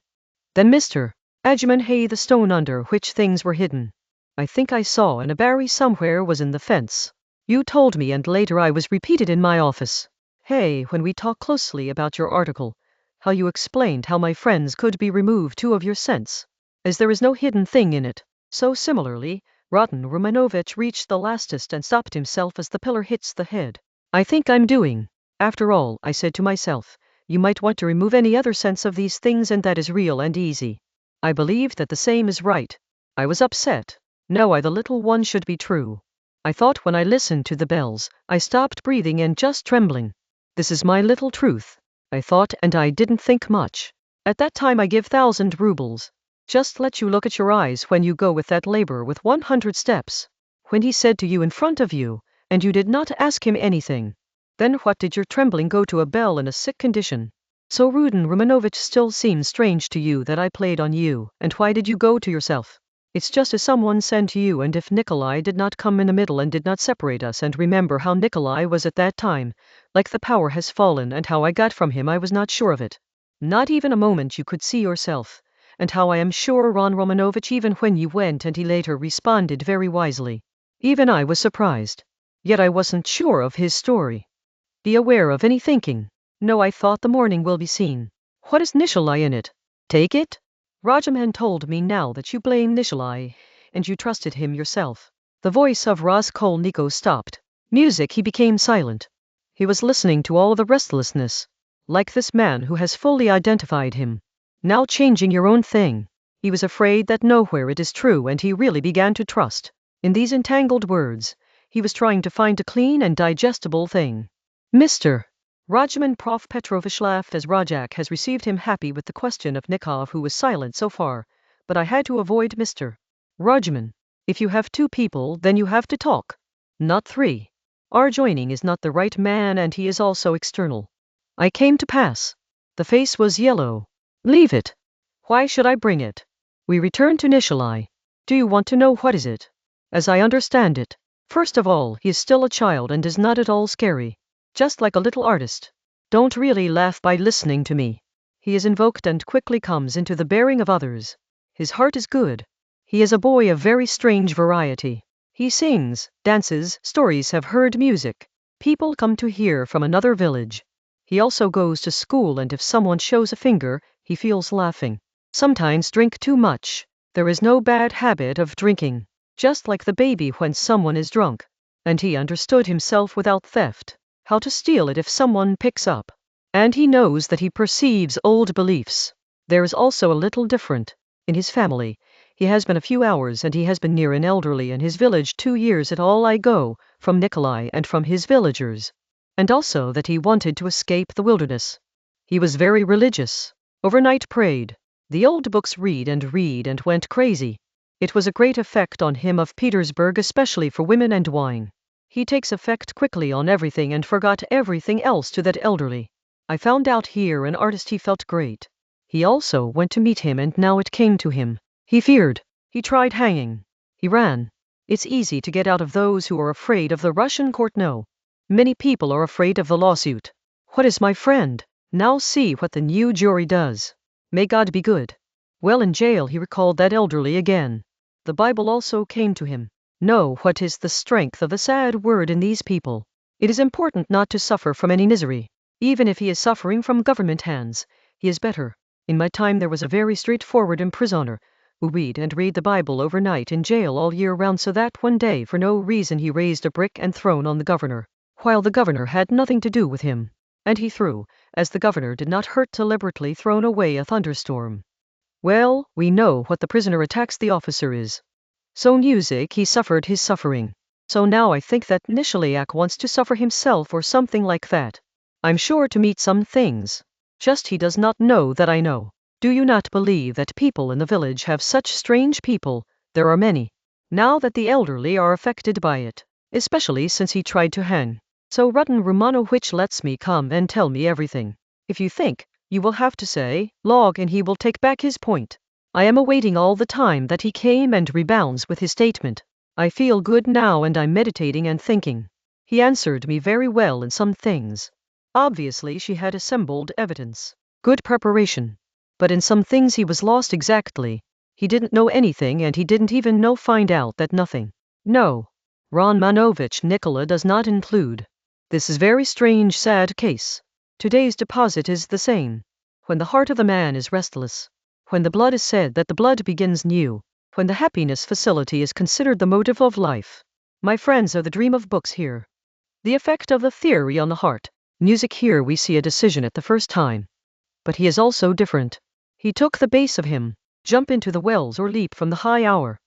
Then Mr. Adjuman, hey, the stone under which things were hidden. I think I saw in a barry somewhere was in the fence. You told me and later I was repeated in my office. Hey, when we talk closely about your article, how you explained how my friends could be removed two of your scents. As there is no hidden thing in it. So similarly, Rodion Raskolnikov reached the lastest and stopped himself as the pillar hits the head. I think I'm doing. After all, I said to myself, you might want to remove any other sense of these things and that is real and easy. I believed that the same is right. I was upset. No, the little one should be true. I thought when I listened to the bells, I stopped breathing and just trembling. This is my little truth. I thought and I didn't think much. At that time I give 1,000 rubles. Just let you look at your eyes when you go with that labor with 100 steps. When he said to you in front of you, and you did not ask him anything. Then what did your trembling go to a bell in a sick condition? So Rodion Raskolnikov still seems strange to you that I played on you, and why did you go to yourself? It's just as someone sent to you, and if Nikolai did not come in the middle and did not separate us and remember how Nikolai was at that time, like the power has fallen and how I got from him I was not sure of it. Not even a moment you could see yourself, and how I am sure Ron Romanovich even when you went and he later responded very wisely. Even I was surprised. Yet I wasn't sure of his story. Be aware of any thinking. No, I thought the morning will be seen. What is Nikolai in it? Take it? Rajaman told me now that you blame Nikolai, and you trusted him yourself. The voice of Raskolnikov stopped. Music, he became silent. He was listening to all the restlessness. Like this man who has fully identified him. Now changing your own thing. He was afraid that nowhere it is true and he really began to trust. In these entangled words, he was trying to find a clean and digestible thing. Mr. Rajaman Prof. Petrovich laughed as Rajak has received him happy with the question of Nikov who was silent so far, but I had to avoid Mr. Rajaman. If you have two people then you have to talk. Not three. Our joining is not the right man and he is also external. I came to pass. The face was yellow. Leave it. Why should I bring it? We return to Nikolai. Do you want to know what is it? As I understand it, first of all, he is still a child and is not at all scary. Just like a little artist. Don't really laugh by listening to me. He is invoked and quickly comes into the bearing of others. His heart is good. He is a boy of very strange variety. He sings, dances, stories, have heard music. People come to hear from another village. He also goes to school and if someone shows a finger, he feels laughing. Sometimes drink too much. There is no bad habit of drinking. Just like the baby when someone is drunk. And he understood himself without theft. How to steal it if someone picks up. And he knows that he perceives old beliefs. There is also a little different. In his family, he has been a few hours and he has been near an elderly in his village 2 years at all I go, from Nikolai and from his villagers. And also that he wanted to escape the wilderness. He was very religious. Overnight prayed. The old books read and went crazy. It was a great effect on him of Petersburg, especially for women and wine. He takes effect quickly on everything and forgot everything else to that elderly. I found out here an artist he felt great. He also went to meet him and now it came to him. He feared. He tried hanging. He ran. It's easy to get out of those who are afraid of the Russian court. No. Many people are afraid of the lawsuit. What is my friend? Now see what the new jury does. May God be good. Well, in jail he recalled that elderly again. The Bible also came to him. Know what is the strength of a sad word in these people. It is important not to suffer from any misery. Even if he is suffering from government hands, he is better. In my time there was a very straightforward imprisoner who read the Bible overnight in jail all year round, so that one day for no reason he raised a brick and thrown on the governor, while the governor had nothing to do with him. And he threw, as the governor did not hurt, deliberately thrown away a thunderstorm. Well, we know what the prisoner attacks the officer is. So music, he suffered his suffering. So now I think that Nishaliak wants to suffer himself or something like that. I'm sure to meet some things. Just he does not know that I know. Do you not believe that people in the village have such strange people? There are many. Now that the elderly are affected by it, especially since he tried to hang. So Rodion Raskolnikov lets me come and tell me everything. If you think, you will have to say, log, and he will take back his point. I am awaiting all the time that he came and rebounds with his statement. I feel good now and I'm meditating and thinking. He answered me very well in some things. Obviously she had assembled evidence. Good preparation. But in some things he was lost exactly. He didn't know anything and he didn't even find out that nothing. No. Romanovich Nikola does not include. This is very strange, sad case. Today's deposit is the same. When the heart of the man is restless. When the blood is said that the blood begins new. When the happiness facility is considered the motive of life. My friends are the dream of books here. The effect of the theory on the heart. Music here we see a decision at the first time. But he is also different. He took the base of him, jump into the wells or leap from the high hour.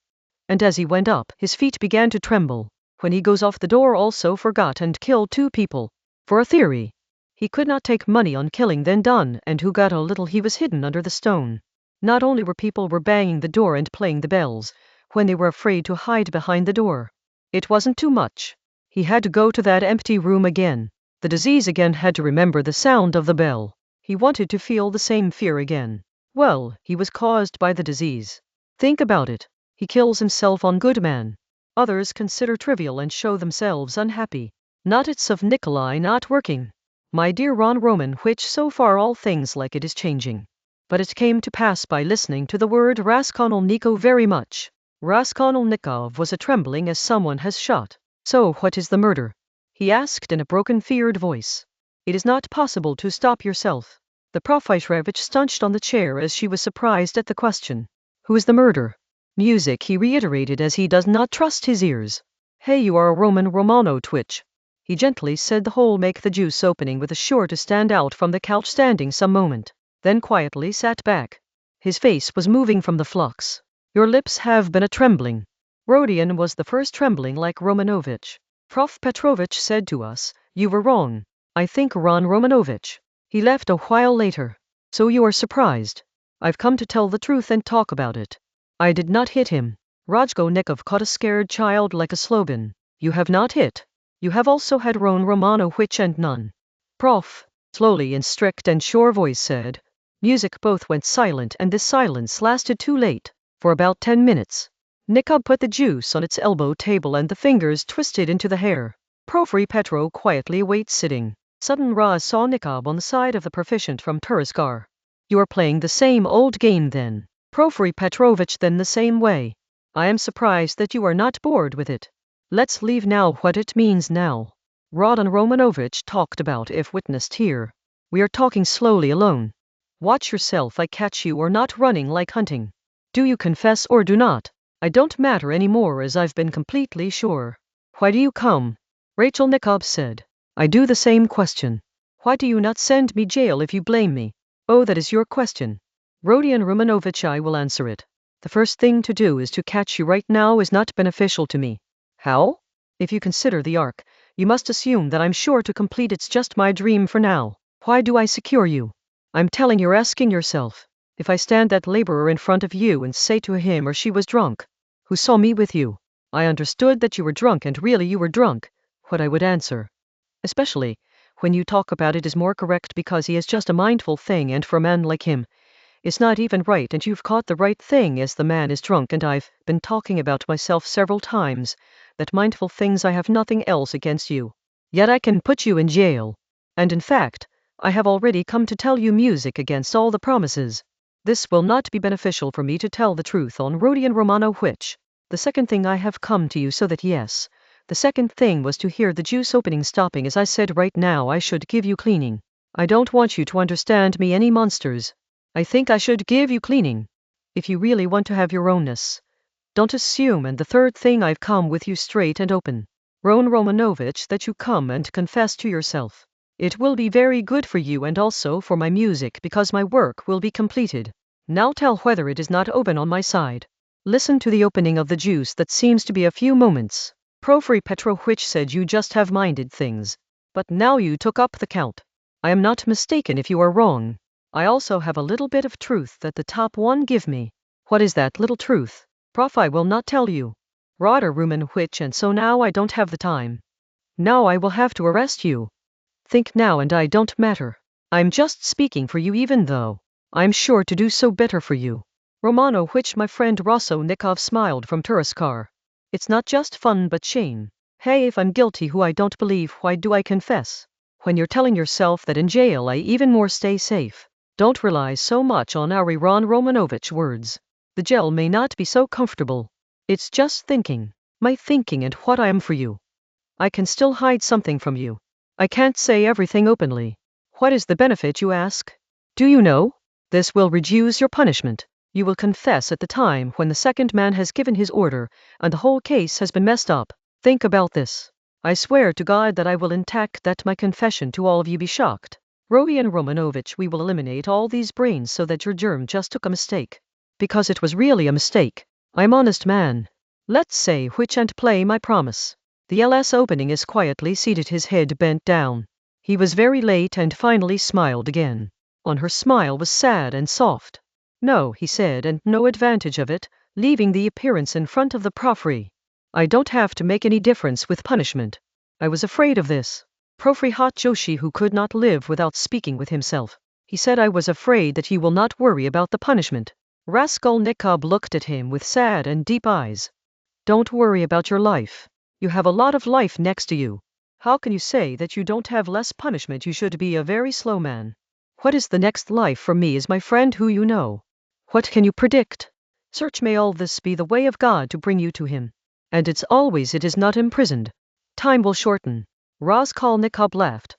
And as he went up, his feet began to tremble. When he goes off the door also forgot and killed 2 people. For a theory. He could not take money on killing, then done, and who got a little he was hidden under the stone. Not only were people banging the door and playing the bells, when they were afraid to hide behind the door. It wasn't too much. He had to go to that empty room again. The disease again had to remember the sound of the bell. He wanted to feel the same fear again. Well, he was caused by the disease. Think about it. He kills himself on good man. Others consider trivial and show themselves unhappy. Not it's of Nikolai not working. My dear Ron Roman, which so far all things like it is changing. But it came to pass by listening to the word Raskolnikov very much. Raskolnikov was a trembling as someone has shot. So what is the murder? He asked in a broken, feared voice. It is not possible to stop yourself. The Professorevich stunched on the chair as she was surprised at the question. Who is the murder? Music, he reiterated as he does not trust his ears. Hey, you are a Roman Romano twitch. He gently said the hole make the juice opening with a sure to stand out from the couch, standing some moment. Then quietly sat back. His face was moving from the flux. Your lips have been a trembling. Rodion was the first trembling like Romanovich. Prof. Petrovich said to us, you were wrong. I think Ron Romanovich. He left a while later. So you are surprised. I've come to tell the truth and talk about it. I did not hit him. Raskolnikov caught a scared child like a slogan. You have not hit. You have also had Ron Romanovich and none. Prof. Slowly in strict and sure voice said. Music both went silent and this silence lasted too late. For about 10 minutes. Nikov put the juice on its elbow table and the fingers twisted into the hair. Porfiry Petro quietly awaits sitting. Sudden Raz saw Nikov on the side of the proficient from Turiskar. You are playing the same old game then. Porfiry Petrovich, then the same way. I am surprised that you are not bored with it. Let's leave now what it means now. Rodion Romanovich talked about if witnessed here. We are talking slowly alone. Watch yourself, I catch you or not running like hunting. Do you confess or do not? I don't matter anymore as I've been completely sure. Why do you come? Rachel Nikov said. I do the same question. Why do you not send me jail if you blame me? Oh, that is your question. Rodion Romanovich, I will answer it. The first thing to do is to catch you right now is not beneficial to me. How? If you consider the arc, you must assume that I'm sure to complete it's just my dream for now. Why do I secure you? I'm telling you're asking yourself. If I stand that laborer in front of you and say to him or she was drunk, who saw me with you, I understood that you were drunk and really you were drunk, what I would answer. Especially when you talk about it is more correct because he is just a mindful thing, and for a man like him, it's not even right, and you've caught the right thing as the man is drunk, and I've been talking about myself several times, that mindful things I have nothing else against you. Yet I can put you in jail. And in fact, I have already come to tell you music against all the promises. This will not be beneficial for me to tell the truth on Rodion Raskolnikov. The second thing I have come to you so that yes, the second thing was to hear the juice opening stopping. As I said, right now I should give you cleaning. I don't want you to understand me any monsters. I think I should give you cleaning. If you really want to have your ownness. Don't assume. And the third thing, I've come with you straight and open. Rodion Raskolnikov, that you come and confess to yourself. It will be very good for you and also for my music because my work will be completed. Now tell whether it is not open on my side. Listen to the opening of the juice that seems to be a few moments. Porfiry Petrovich said you just have minded things. But now you took up the count. I am not mistaken if you are wrong. I also have a little bit of truth that the top one give me. What is that little truth? Prof, I will not tell you. Fyodor Raskolnikov, and so now I don't have the time. Now I will have to arrest you. Think now, and I don't matter. I'm just speaking for you, even though I'm sure to do so better for you. Romanovich, my friend Raskolnikov smiled from Turaskar. It's not just fun but shame. Hey, if I'm guilty, who I don't believe, why do I confess? When you're telling yourself that in jail I even more stay safe. Don't rely so much on our Rodion Raskolnikov's words. The jail may not be so comfortable. It's just thinking, my thinking and what I am for you. I can still hide something from you. I can't say everything openly. What is the benefit, you ask? Do you know? This will reduce your punishment. You will confess at the time when the second man has given his order, and the whole case has been messed up. Think about this. I swear to God that I will intact that my confession to all of you be shocked. Rodion Raskolnikov, we will eliminate all these brains so that your germ just took a mistake. Because it was really a mistake. I'm honest man. Let's say which and play my promise. The LS opening is quietly seated, his head bent down. He was very late and finally smiled again. On her smile was sad and soft. No, he said, and no advantage of it, leaving the appearance in front of the Porfiry. I don't have to make any difference with punishment. I was afraid of this. Porfiry Joshi, who could not live without speaking with himself. He said, I was afraid that you will not worry about the punishment. Raskolnikov looked at him with sad and deep eyes. Don't worry about your life. You have a lot of life next to you. How can you say that you don't have less punishment? You should be a very slow man. What is the next life for me is my friend who you know. What can you predict? Search, may all this be the way of God to bring you to him. And it is not imprisoned. Time will shorten. Raskolnikov laughed.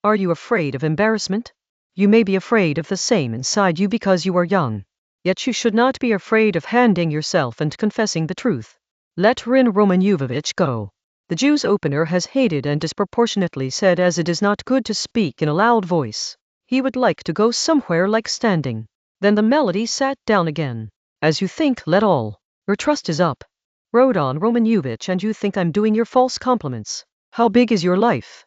Are you afraid of embarrassment? You may be afraid of the same inside you because you are young. Yet you should not be afraid of handing yourself and confessing the truth. Let Rodion Raskolnikov go. The Jew's opener has hated and disproportionately said, as it is not good to speak in a loud voice. He would like to go somewhere like standing. Then the melody sat down again. As you think, let all. Your trust is up. Rodion Raskolnikov, and you think I'm doing your false compliments. How big is your life?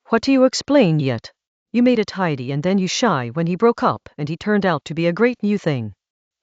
What do you explain yet? You made it tidy and then you shy when he broke up, and he turned out to be a great new thing.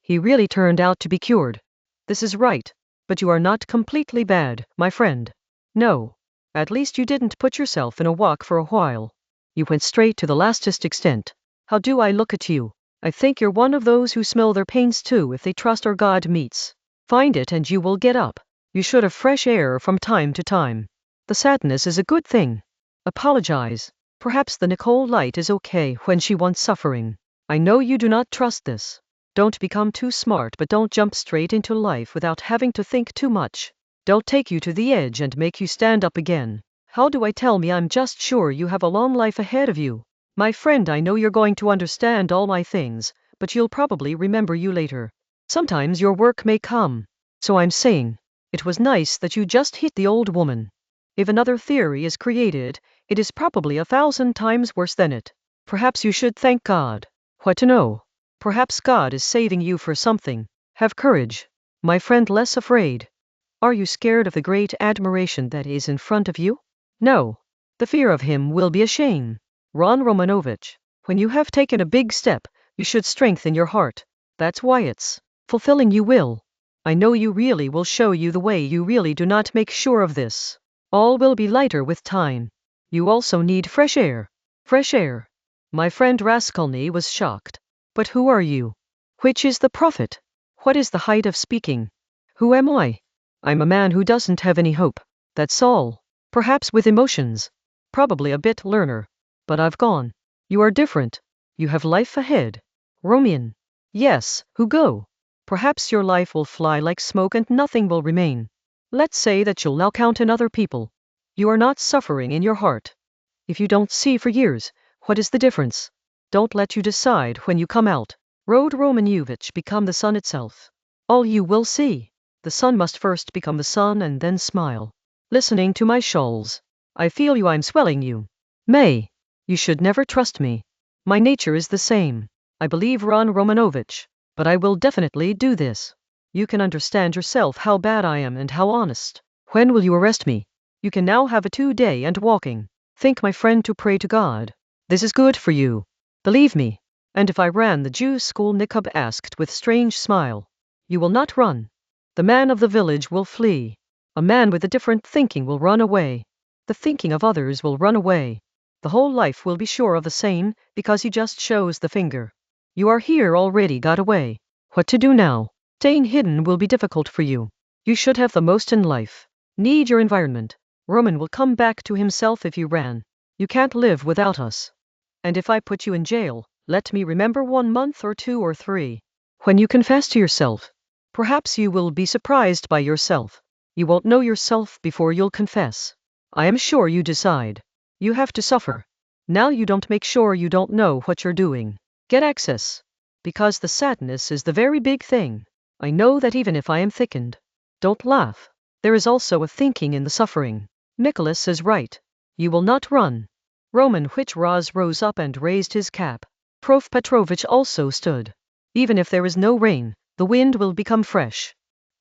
He really turned out to be cured. This is right. But you are not completely bad, my friend. No. At least you didn't put yourself in a walk for a while. You went straight to the lastest extent. How do I look at you? I think you're one of those who smell their pains too if they trust or God meets. Find it and you will get up. You should have fresh air from time to time. The sadness is a good thing. Apologize. Perhaps the Nicole light is okay when she wants suffering. I know you do not trust this. Don't become too smart, but don't jump straight into life without having to think too much. Don't take you to the edge and make you stand up again. How do I tell me? I'm just sure you have a long life ahead of you. My friend, I know you're going to understand all my things, but you'll probably remember you later. Sometimes your work may come. So I'm saying, it was nice that you just hit the old woman. If another theory is created, it is probably 1,000 times worse than it. Perhaps you should thank God. What to know? Perhaps God is saving you for something. Have courage, my friend, less afraid. Are you scared of the great admiration that is in front of you? No. The fear of him will be a shame. Rodion Raskolnikov, when you have taken a big step, you should strengthen your heart. That's why it's fulfilling. You will. I know you really will show you the way. You really do not make sure of this. All will be lighter with time. You also need fresh air. Fresh air. My friend Raskolny was shocked. But who are you? Which is the prophet? What is the height of speaking? Who am I? I'm a man who doesn't have any hope. That's all. Perhaps with emotions. Probably a bit learner. But I've gone. You are different. You have life ahead. Rodion. Yes, who go? Perhaps your life will fly like smoke and nothing will remain. Let's say that you'll now count on other people. You are not suffering in your heart. If you don't see for years, what is the difference? Don't let you decide when you come out. Rod Romanovich become the sun itself. All you will see. The sun must first become the sun and then smile. Listening to my shoals. I feel you. I'm swelling you. May. You should never trust me. My nature is the same. I believe Ron Romanovich. But I will definitely do this. You can understand yourself how bad I am and how honest. When will you arrest me? You can now have a 2-day and walking. Think, my friend, to pray to God. This is good for you. Believe me. And if I ran the Jews' school, Nikub asked with strange smile. You will not run. The man of the village will flee. A man with a different thinking will run away. The thinking of others will run away. The whole life will be sure of the same, because he just shows the finger. You are here already, got away. What to do now? Staying hidden will be difficult for you. You should have the most in life. Need your environment. Roman will come back to himself if you ran. You can't live without us. And if I put you in jail, let me remember 1 month or 2 or 3. When you confess to yourself, perhaps you will be surprised by yourself. You won't know yourself before you'll confess. I am sure you decide. You have to suffer. Now you don't make sure you don't know what you're doing. Get access. Because the sadness is the very big thing. I know that even if I am thickened. Don't laugh. There is also a thinking in the suffering. Nicholas is right. You will not run. Roman which rose up and raised his cap. Prof. Petrovich also stood. Even if there is no rain, the wind will become fresh.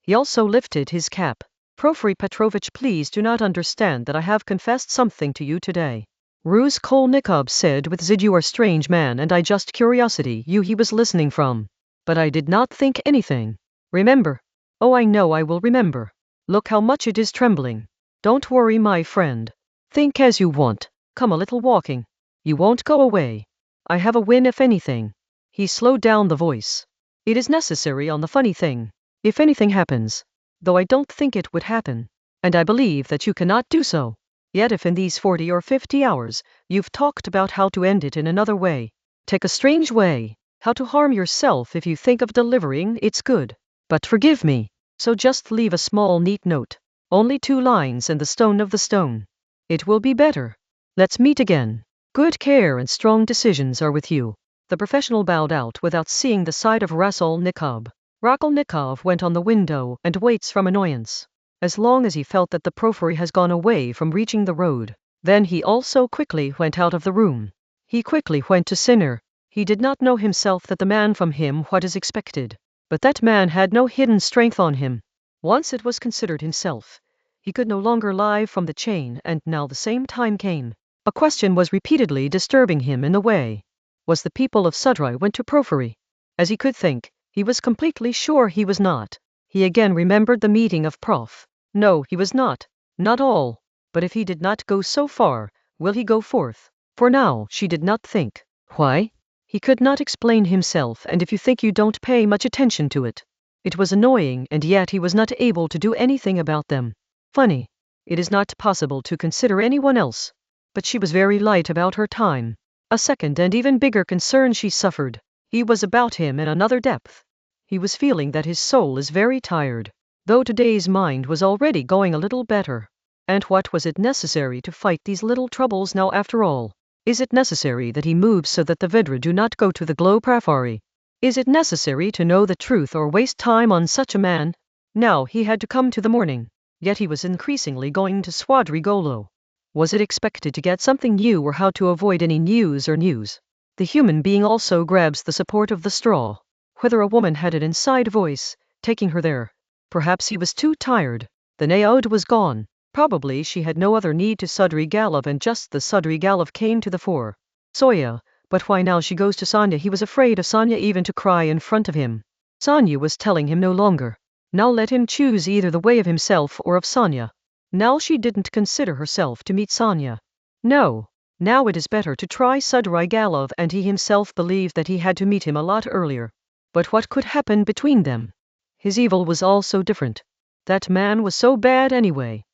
He also lifted his cap. Porfiry Petrovich, please do not understand that I have confessed something to you today. Raskolnikov said with Zid, you are strange man, and I just curiosity you. He was listening from. But I did not think anything. Remember. Oh, I know I will remember. Look how much it is trembling. Don't worry, my friend. Think as you want. Come a little walking. You won't go away. I have a win if anything. He slowed down the voice. It is necessary on the funny thing. If anything happens. Though I don't think it would happen. And I believe that you cannot do so. Yet if in these 40 or 50 hours, you've talked about how to end it in another way. Take a strange way. How to harm yourself if you think of delivering, it's good. But forgive me. So just leave a small neat note. Only 2 lines and the stone of the stone. It will be better. Let's meet again. Good care and strong decisions are with you. The professional bowed out without seeing the side of Raskolnikov. Raskolnikov went on the window and waits from annoyance. As long as he felt that the Porfiry has gone away from reaching the road, then he also quickly went out of the room. He quickly went to Sinner. He did not know himself that the man from him what is expected. But that man had no hidden strength on him. Once it was considered himself. He could no longer lie from the chain, and now the same time came. A question was repeatedly disturbing him in the way. Was the people of Sudry went to Porfiry? As he could think, he was completely sure he was not. He again remembered the meeting of Prof. No, he was not. Not all. But if he did not go so far, will he go forth? For now, she did not think. Why? He could not explain himself, and if you think you don't pay much attention to it. It was annoying, and yet he was not able to do anything about them. Funny. It is not possible to consider anyone else. But she was very light about her time. A second and even bigger concern she suffered. He was about him in another depth. He was feeling that his soul is very tired, though today's mind was already going a little better. And what was it necessary to fight these little troubles now after all? Is it necessary that he moves so that the Vedra do not go to the Gloprafari? Is it necessary to know the truth or waste time on such a man? Now he had to come to the morning, yet he was increasingly going to Swadrigolo. Was it expected to get something new or how to avoid any news or news? The human being also grabs the support of the straw. Whether a woman had an inside voice, taking her there. Perhaps he was too tired. The Naod was gone. Probably she had no other need to Sudry Galov, and just the Sudry Galov came to the fore. Soya, But why now she goes to Sonya? He was afraid of Sonya even to cry in front of him. Sonya was telling him no longer. Now let him choose either the way of himself or of Sonya. Now she didn't consider herself to meet Sonya. No. Now it is better to try Sudrygalov, and he himself believed that he had to meet him a lot earlier. But what could happen between them? His evil was all so different. That man was so bad anyway.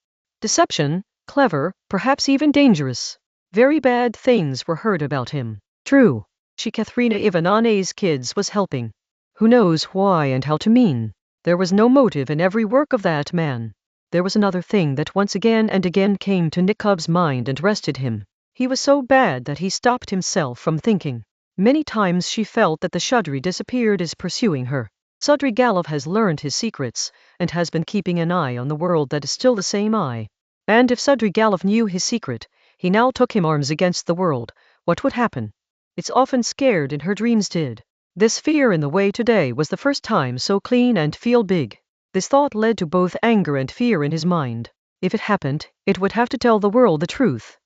Deception, clever, perhaps even dangerous. Very bad things were heard about him. True. She Katerina Ivanovna's kids was helping. Who knows why and how to mean. There was no motive in every work of that man. There was another thing that once again and again came to Nikov's mind and rested him. He was so bad that he stopped himself from thinking. Many times she felt that the Shudry disappeared is pursuing her. Sudrygalov has learned his secrets, and has been keeping an eye on the world that is still the same eye. And if Sudrygalov knew his secret, he now took him arms against the world, what would happen? It's often scared in her dreams did. This fear in the way today was the first time so clean and feel big. This thought led to both anger and fear in his mind. If it happened, it would have to tell the world the truth.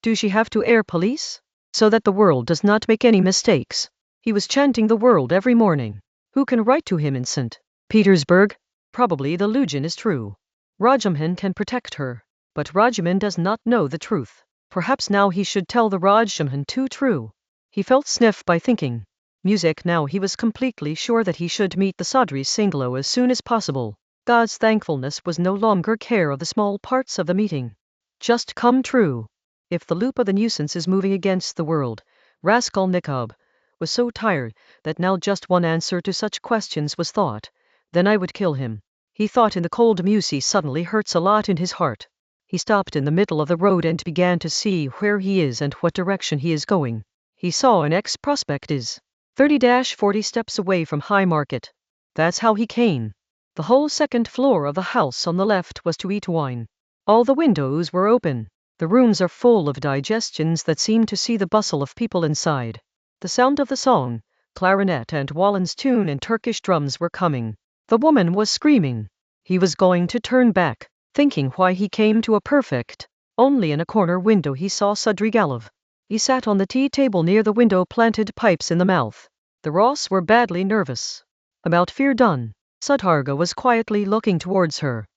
Do she have to air police? So that the world does not make any mistakes. He was chanting the world every morning. Who can write to him in St. Petersburg? Probably the Lugin is true. Rajumin can protect her. But Rajumin does not know the truth. Perhaps now he should tell the Rajumin too true. He felt sniff by thinking. Music now he was completely sure that he should meet the Sudry Singlo as soon as possible. God's thankfulness was no longer care of the small parts of the meeting. Just come true. If the loop of the nuisance is moving against the world, Raskolnikov was so tired that now just one answer to such questions was thought. Then I would kill him. He thought in the cold Musi suddenly hurts a lot in his heart. He stopped in the middle of the road and began to see where he is and what direction he is going. He saw an X-prospect is 30-40 steps away from High Market. That's how he came. The whole second floor of the house on the left was to eat wine. All the windows were open. The rooms are full of digestions that seem to see the bustle of people inside. The sound of the song, clarinet and Wallen's tune and Turkish drums were coming. The woman was screaming. He was going to turn back, thinking why he came to a perfect. Only in a corner window he saw Sudrygalov. He sat on the tea table near the window, planted pipes in the mouth. The Ross were badly nervous. About fear done, Sudharga was quietly looking towards her.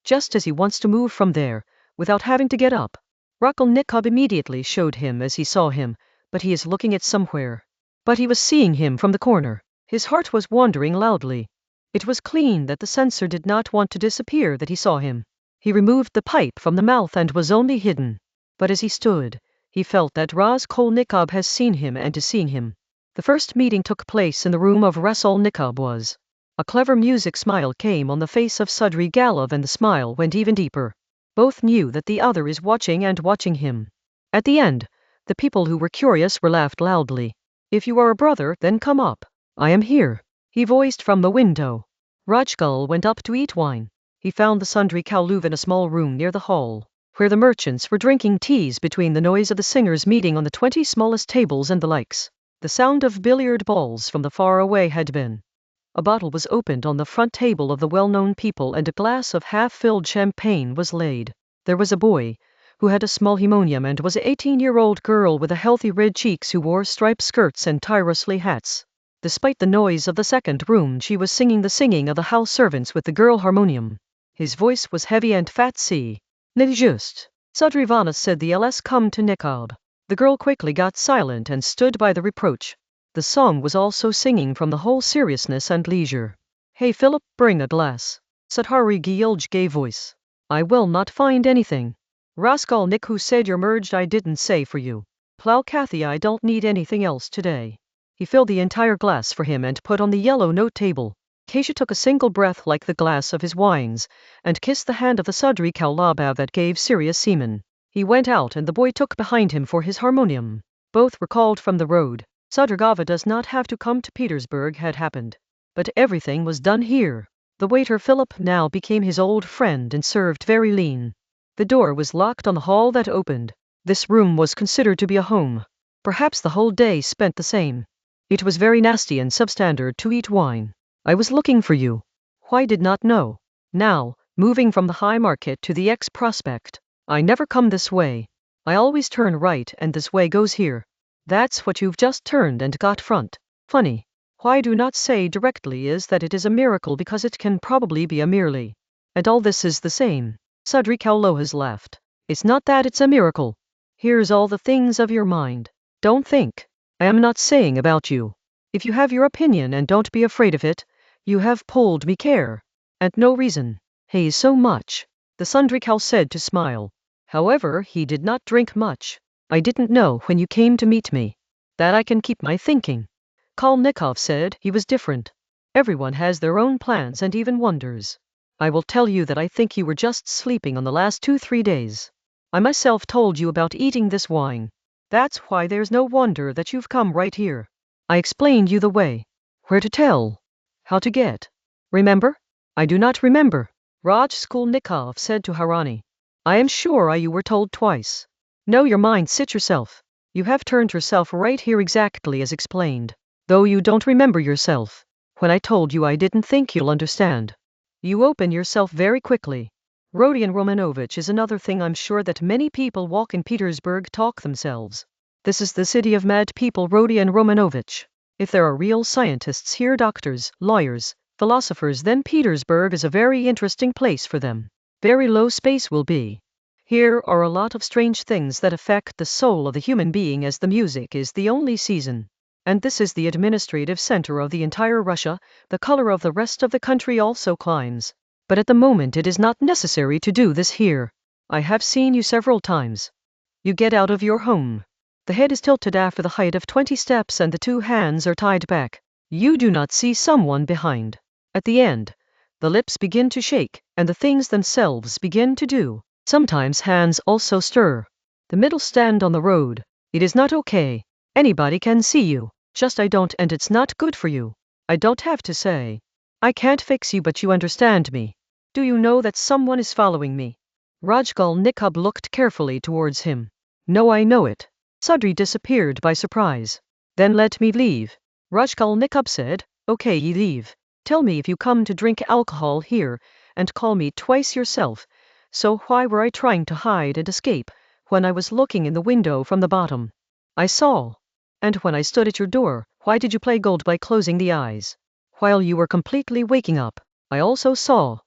Just as he wants to move from there, without having to get up. Raskolnikov immediately showed him as he saw him, but he is looking at somewhere. But he was seeing him from the corner. His heart was wandering loudly. It was clean that the censor did not want to disappear that he saw him. He removed the pipe from the mouth and was only hidden. But as he stood, he felt that Raskolnikov has seen him and is seeing him. The first meeting took place in the room of Raskolnikov was. A clever music smile came on the face of Sudrygalov, and the smile went even deeper. Both knew that the other is watching and watching him. At the end, the people who were curious were laughed loudly. If you are a brother, then come up. I am here, he voiced from the window. Rajkul went up to eat wine. He found the Sundry Kaluv in a small room near the hall, where the merchants were drinking teas between the noise of the singers meeting on the 20 smallest tables and the likes. The sound of billiard balls from the far away had been. A bottle was opened on the front table of the well-known people, and a glass of half-filled champagne was laid. There was a boy, who had a small harmonium, and was an 18-year-old girl with a healthy red cheeks who wore striped skirts and tirelessly hats. Despite the noise of the second room, she was singing the singing of the house servants with the girl harmonium. His voice was heavy and fat. Just. Sudrivana said the LS come to Nikov. The girl quickly got silent and stood by the reproach. The song was also singing from the whole seriousness and leisure. Hey Philip, bring a glass. Sudhari Gilj gave voice. I will not find anything. Raskolnik, who said you're merged, I didn't say for you. Plow Kathy, I don't need anything else today. He filled the entire glass for him and put on the yellow note table. Kasia took a single breath like the glass of his wines, and kissed the hand of the Sudry Kaulaba that gave serious semen. He went out and the boy took behind him for his harmonium. Both were called from the road. Sudrgava does not have to come to Petersburg had happened. But everything was done here. The waiter Philip now became his old friend and served very lean. The door was locked on the hall that opened. This room was considered to be a home. Perhaps the whole day spent the same. It was very nasty and substandard to eat wine. I was looking for you. Why did not know? Now, moving from the High Market to the X Prospect. I never come this way. I always turn right and this way goes here. That's what you've just turned and got front. Funny. Why do not say directly is that it is a miracle because it can probably be a merely. And all this is the same. Sudrikaulo has laughed. It's not that it's a miracle. Here's all the things of your mind. Don't think. I am not saying about you. If you have your opinion and don't be afraid of it, you have pulled me care. And no reason. Hey, so much. The Sundrikal said to smile. However, he did not drink much. I didn't know when you came to meet me that I can keep my thinking. Kalnikov said he was different. Everyone has their own plans and even wonders. I will tell you that I think you were just sleeping on the last 2-3 days. I myself told you about eating this wine. That's why there's no wonder that you've come right here. I explained you the way. Where to tell. How to get. Remember? I do not remember. Raskolnikov said to Harani. I am sure you were told twice. Know your mind, sit yourself. You have turned yourself right here exactly as explained. Though you don't remember yourself. When I told you I didn't think you'll understand. You open yourself very quickly. Rodion Romanovich is another thing I'm sure that many people walk in Petersburg talk themselves. This is the city of mad people, Rodion Romanovich. If there are real scientists here, doctors, lawyers, philosophers, then Petersburg is a very interesting place for them. Very low space will be. Here are a lot of strange things that affect the soul of the human being, as the music is the only season. And this is the administrative center of the entire Russia. The color of the rest of the country also climbs. But at the moment it is not necessary to do this here. I have seen you several times. You get out of your home. The head is tilted after the height of 20 steps and the 2 hands are tied back. You do not see someone behind. At the end, the lips begin to shake, and the things themselves begin to do. Sometimes hands also stir. The middle stand on the road. It is not okay. Anybody can see you. Just I don't, and it's not good for you. I don't have to say. I can't fix you, but you understand me. Do you know that someone is following me? Raskolnikov looked carefully towards him. No, I know it. Sudri disappeared by surprise. Then let me leave. Raskolnikov said, okay, you leave. Tell me if you come to drink alcohol here, and call me twice yourself. So why were I trying to hide and escape, when I was looking in the window from the bottom? I saw. And when I stood at your door, why did you play gold by closing the eyes? While you were completely waking up, I also saw.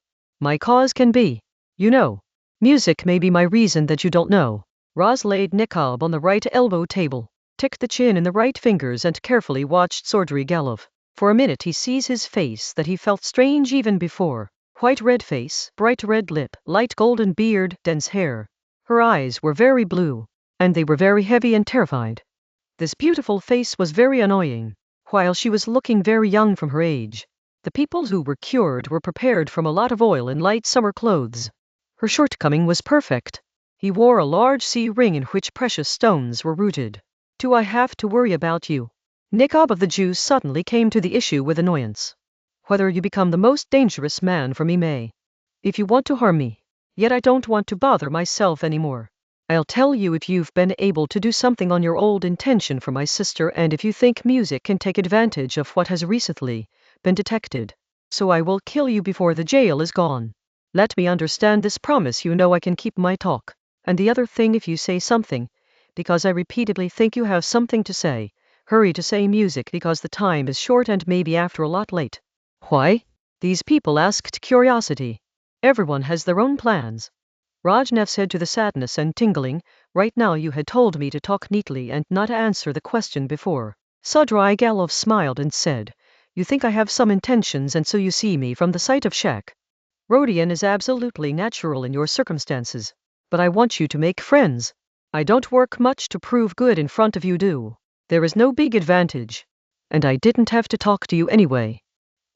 My cause can be. You know. Music may be my reason that you don't know. Roz laid Nikab on the right elbow table, ticked the chin in the right fingers and carefully watched Sordrigalov. For a minute he sees his face that he felt strange even before. White red face, bright red lip, light golden beard, dense hair. Her eyes were very blue, and they were very heavy and terrified. This beautiful face was very annoying, while she was looking very young from her age. The people who were cured were prepared from a lot of oil in light summer clothes. Her shortcoming was perfect. He wore a large C-ring in which precious stones were rooted. Do I have to worry about you? Nikab of the Jews suddenly came to the issue with annoyance. Whether you become the most dangerous man for me may. If you want to harm me. Yet I don't want to bother myself anymore. I'll tell you if you've been able to do something on your old intention for my sister, and if you think music can take advantage of what has recently been detected. So I will kill you before the jail is gone. Let me understand this promise. You know I can keep my talk. And the other thing, if you say something, because I repeatedly think you have something to say, hurry to say music because the time is short and maybe after a lot late. Why? These people asked curiosity. Everyone has their own plans. Rajnev said to the sadness and tingling, right now you had told me to talk neatly and not answer the question before. Sudrigalov smiled and said, you think I have some intentions and so you see me from the site of shack. Rodion is absolutely natural in your circumstances. But I want you to make friends. I don't work much to prove good in front of you, do. There is no big advantage. And I didn't have to talk to you anyway.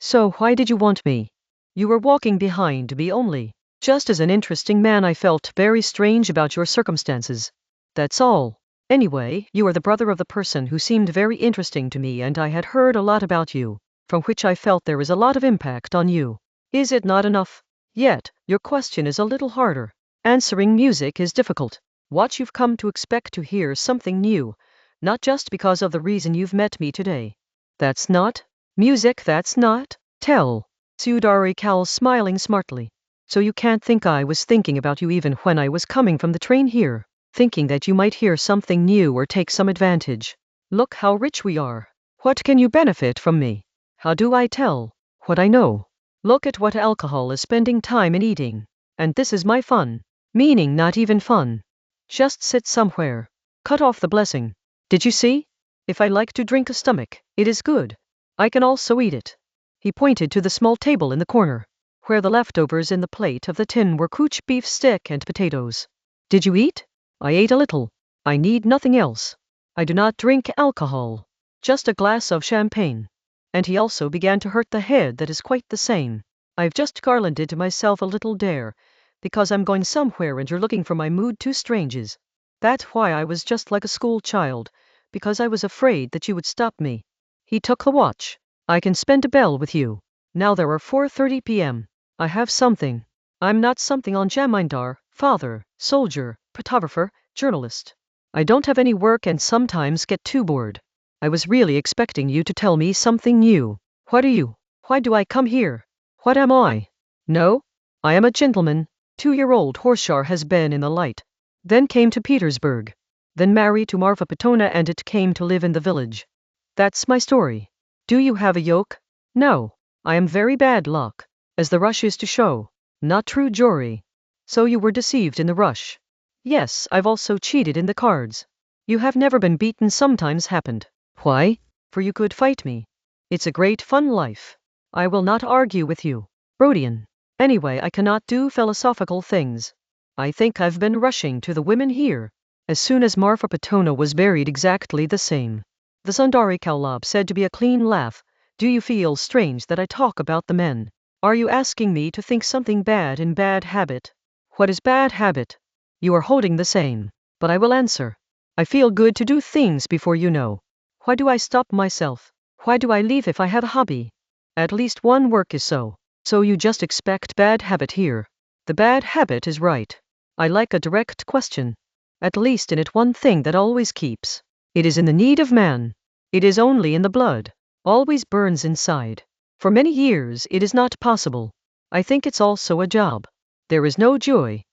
So why did you want me? You were walking behind me only. Just as an interesting man I felt very strange about your circumstances. That's all. Anyway, you are the brother of the person who seemed very interesting to me, and I had heard a lot about you, from which I felt there is a lot of impact on you. Is it not enough? Yet, your question is a little harder. Answering music is difficult. What you've come to expect to hear something new, not just because of the reason you've met me today. That's not music, that's not tell. Sudari smiling smartly. So you can't think I was thinking about you even when I was coming from the train here, thinking that you might hear something new or take some advantage. Look how rich we are. What can you benefit from me? How do I tell what I know? Look at what alcohol is spending time in eating. And this is my fun. Meaning not even fun. Just sit somewhere. Cut off the blessing. Did you see? If I like to drink a stomach, it is good. I can also eat it. He pointed to the small table in the corner, where the leftovers in the plate of the tin were couch beef stick and potatoes. Did you eat? I ate a little. I need nothing else. I do not drink alcohol. Just a glass of champagne. And he also began to hurt the head that is quite the same. I've just garlanded to myself a little dare, because I'm going somewhere and you're looking for my mood too stranges. That's why I was just like a school child, because I was afraid that you would stop me. He took the watch. I can spend a bell with you. Now there are 4:30 p.m. I have something. I'm not something on Jamindar, father, soldier, photographer, journalist. I don't have any work and sometimes get too bored. I was really expecting you to tell me something new. What are you? Why do I come here? What am I? No? I am a gentleman. 2-year-old Horshar has been in the light. Then came to Petersburg. Then married to Marfa Petona and it came to live in the village. That's my story. Do you have a yoke? No. I am very bad luck. As the rush is to show. Not true jewelry. So you were deceived in the rush. Yes, I've also cheated in the cards. You have never been beaten sometimes happened. Why? For you could fight me. It's a great fun life. I will not argue with you. Rodion. Anyway, I cannot do philosophical things. I think I've been rushing to the women here. As soon as Marfa Petona was buried exactly the same. The Sundari Kaulab said to be a clean laugh. Do you feel strange that I talk about the men? Are you asking me to think something bad in bad habit? What is bad habit? You are holding the same. But I will answer. I feel good to do things before you know. Why do I stop myself? Why do I leave if I have a hobby? At least one work is so. So you just expect bad habit here. The bad habit is right. I like a direct question. At least in it one thing that always keeps. It is in the need of man. It is only in the blood. Always burns inside. For many years it is not possible. I think it's also a job. There is no joy.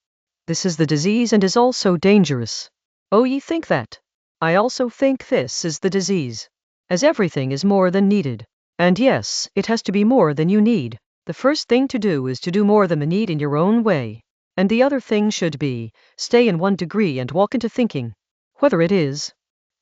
This is the disease and is also dangerous. Oh, ye think that? I also think this is the disease. As everything is more than needed. And yes, it has to be more than you need. The first thing to do is to do more than the need in your own way. And the other thing should be, stay in 1 degree and walk into thinking. Whether it is.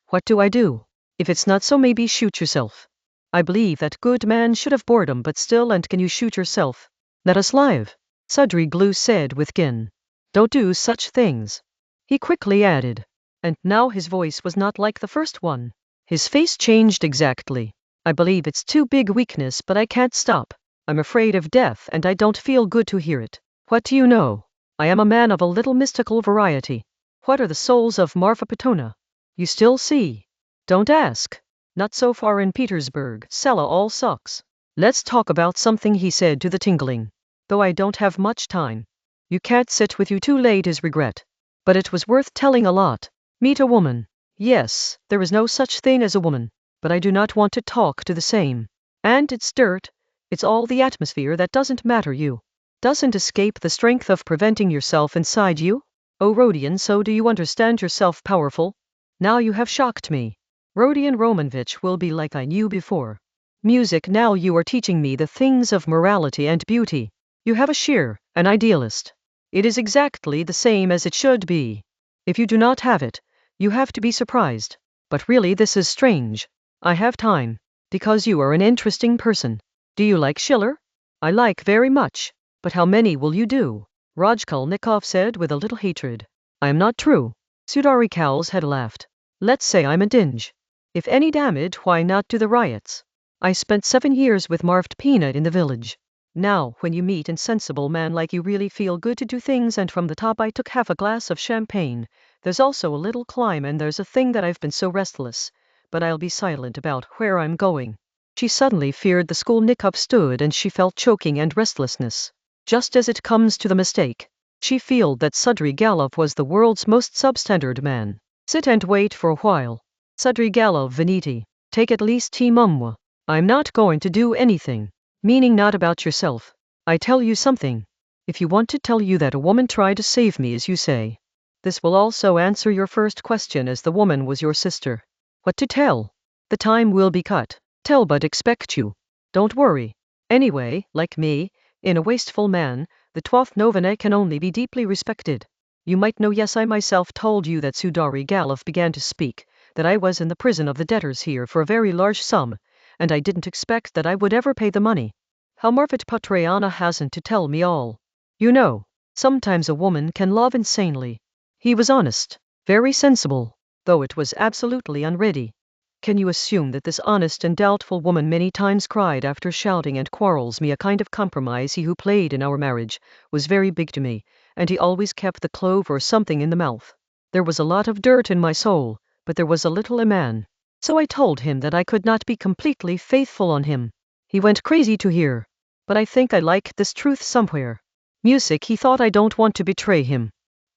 What do I do? If it's not so, maybe shoot yourself. I believe that good man should have boredom, but still, and can you shoot yourself? Let us live. Sudri Glue said with Gin. Don't do such things. He quickly added. And now his voice was not like the first one. His face changed exactly. I believe it's too big a weakness, but I can't stop. I'm afraid of death and I don't feel good to hear it. What do you know? I am a man of a little mystical variety. What are the souls of Marfa Petona? You still see? Don't ask. Not so far in Petersburg. Sella all sucks. Let's talk about something, he said to the tingling. Though I don't have much time. You can't sit with you too late is regret. But it was worth telling a lot. Meet a woman. Yes, there is no such thing as a woman. But I do not want to talk to the same. And it's dirt. It's all the atmosphere that doesn't matter. You doesn't escape the strength of preventing yourself inside you. Oh Rodion, so do you understand yourself powerful? Now you have shocked me. Rodion Romanovich will be like I knew before. Music, now you are teaching me the things of morality and beauty. You have a sheer, an idealist. It is exactly the same as it should be. If you do not have it, you have to be surprised. But really this is strange. I have time. Because you are an interesting person. Do you like Schiller? I like very much. But how many will you do? Raskolnikov said with a little hatred. I am not true. Sudarikals had laughed. Let's say I'm a dinge. If any damage, why not do the riots? I spent 7 years with Marfed Peanut in the village. Now, when you meet a sensible man like you, really feel good to do things, and from the top I took half a glass of champagne. There's also a little climb, and there's a thing that I've been so restless. But I'll be silent about where I'm going. She suddenly feared the Skolnikov stood and she felt choking and restlessness. Just as it comes to the mistake. She felt that Sudri Galov was the world's most substandard man. Sit and wait for a while. Sudri Galov Veniti. Take at least T-mumwa. I'm not going to do anything. Meaning not about yourself. I tell you something. If you want to tell you that a woman tried to save me as you say. This will also answer your first question, as the woman was your sister. What to tell? The time will be cut. Tell but expect you. Don't worry. Anyway, like me, in a wasteful man, the 12th novena can only be deeply respected. You might know, yes, I myself told you that Sudarygalov began to speak, that I was in the prison of the debtors here for a very large sum, and I didn't expect that I would ever pay the money. How Marfat Petrona hasn't to tell me all. You know, sometimes a woman can love insanely. He was honest, very sensible, though it was absolutely unready. Can you assume that this honest and doubtful woman many times cried after shouting and quarrels me a kind of compromise? He who played in our marriage was very big to me, and he always kept the clove or something in the mouth. There was a lot of dirt in my soul, but there was a little iman. So I told him that I could not be completely faithful on him. He went crazy to hear. But I think I like this truth somewhere. Music, he thought I don't want to betray him.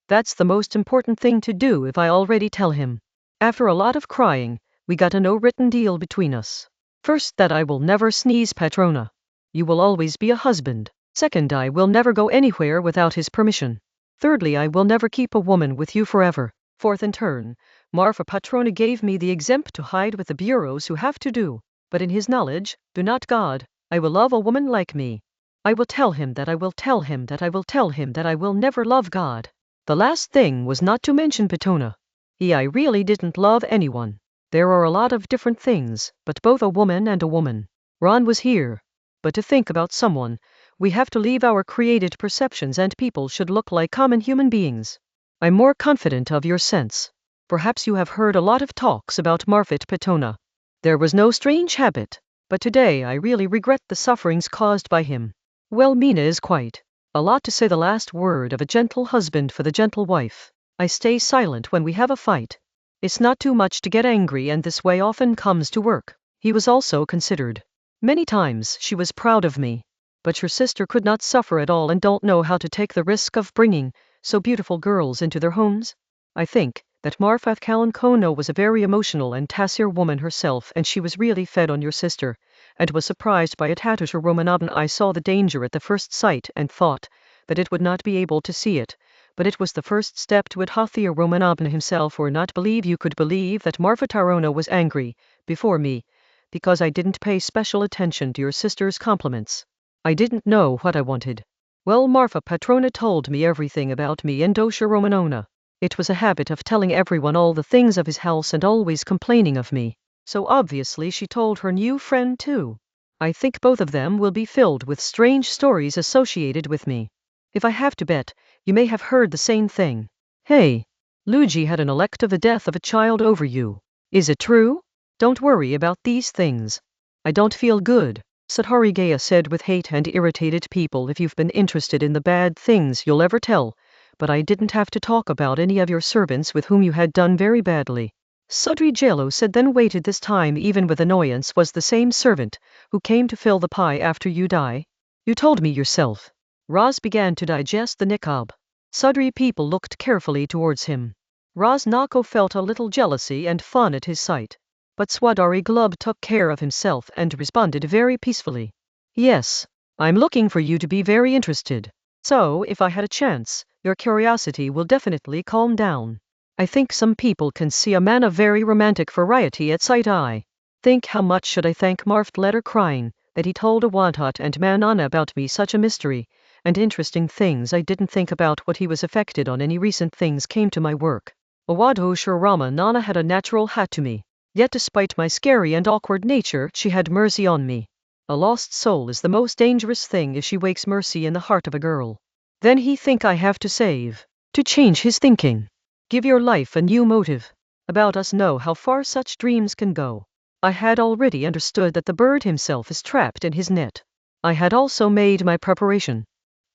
That's the most important thing to do if I already tell him. After a lot of crying, we got a no-written deal between us. First, that I will never sneeze Petrona. You will always be a husband. Second, I will never go anywhere without his permission. Thirdly, I will never keep a woman with you forever. Fourth, in turn, Marfa Petrona gave me the exempt to hide with the bureaus who have to do. But in his knowledge, do not God, I will love a woman like me. I will tell him that I will tell him that I will tell him that I will never love God. The last thing was not to mention Petona. I really didn't love anyone. There are a lot of different things, but both a woman and a woman. Ron was here. But to think about someone, we have to leave our created perceptions, and people should look like common human beings. I'm more confident of your sense. Perhaps you have heard a lot of talks about Marfat Petona. There was no strange habit, but today I really regret the sufferings caused by him. Well, Mina is quite a lot to say the last word of a gentle husband for the gentle wife. I stay silent when we have a fight. It's not too much to get angry, and this way often comes to work. He was also considered. Many times she was proud of me. But your sister could not suffer at all and don't know how to take the risk of bringing so beautiful girls into their homes. I think that Marfa Kalankono was a very emotional and tacir woman herself, and she was really fed on your sister, and was surprised by it. Hatusha Romanovna, I saw the danger at the first sight and thought that it would not be able to see it. But it was the first step to it. Hathir Romanovna himself or not believe you could believe that Marfa Tarona was angry before me, because I didn't pay special attention to your sister's compliments. I didn't know what I wanted. Well, Marfa Petrona told me everything about me and Dosha Romanovna. It was a habit of telling everyone all the things of his house and always complaining of me. So obviously she told her new friend too. I think both of them will be filled with strange stories associated with me. If I have to bet, you may have heard the same thing. Hey, Luigi had an elect of the death of a child over you. Is it true? Don't worry about these things. I don't feel good, Satharigeya said with hate and irritated people. If you've been interested in the bad things you'll ever tell, but I didn't have to talk about any of your servants with whom you had done very badly. Sudrigelo said, then waited. This time, even with annoyance, was the same servant who came to fill the pie after you die. You told me yourself. Raz began to digest the niqab. Sudri people looked carefully towards him. Raz Nako felt a little jealousy and fun at his sight. But Swadari Glub took care of himself and responded very peacefully. Yes, I'm looking for you to be very interested. So if I had a chance, your curiosity will definitely calm down. I think some people can see a man of very romantic variety at sight. I think how much should I thank Marft letter crying, that he told Awantat and Manana about me, such a mystery and interesting things. I didn't think about what he was affected on. Any recent things came to my work. Awadhoshur Rama Nana had a natural hat to me. Yet despite my scary and awkward nature, she had mercy on me. A lost soul is the most dangerous thing if she wakes mercy in the heart of a girl. Then he think I have to save, to change his thinking. Give your life a new motive. About us know how far such dreams can go. I had already understood that the bird himself is trapped in his net. I had also made my preparation.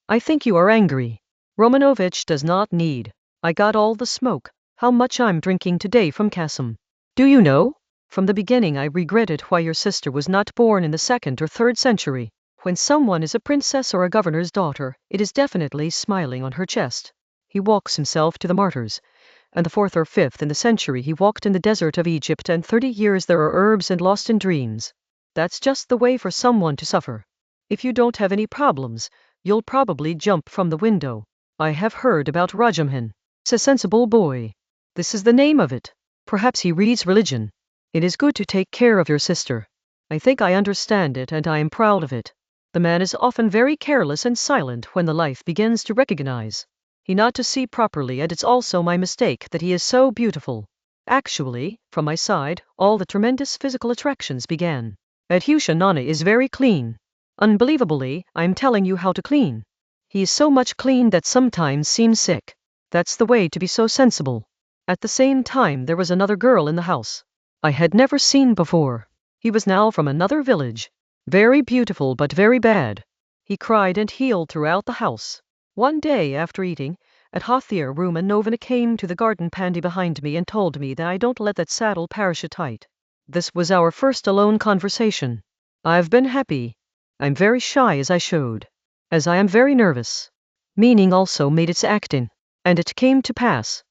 I think you are angry. Romanovich does not need. I got all the smoke. How much I'm drinking today from Kasim. Do you know? From the beginning I regretted why your sister was not born in the 2nd or 3rd century. When someone is a princess or a governor's daughter, it is definitely smiling on her chest. He walks himself to the martyrs. And the 4th or 5th in the century he walked in the desert of Egypt, and 30 years there are herbs and lost in dreams. That's just the way for someone to suffer. If you don't have any problems, you'll probably jump from the window. I have heard about Rajamhin. It's a sensible boy. This is the name of it. Perhaps he reads religion. It is good to take care of your sister. I think I understand it and I am proud of it. The man is often very careless and silent when the life begins to recognize. He not to see properly, and it's also my mistake that he is so beautiful. Actually, from my side, all the tremendous physical attractions began. Adyusha Nana is very clean. Unbelievably, I'm telling you how to clean. He is so much clean that sometimes seems sick. That's the way to be so sensible. At the same time there was another girl in the house. I had never seen before. He was now from another village. Very beautiful but very bad. He cried and healed throughout the house. One day after eating, at Hothier room and Novena came to the garden pandy behind me and told me that I don't let that saddle parachutite. This was our first alone conversation. I've been happy. I'm very shy as I showed. As I am very nervous. Meaning also made its acting. And it came to pass.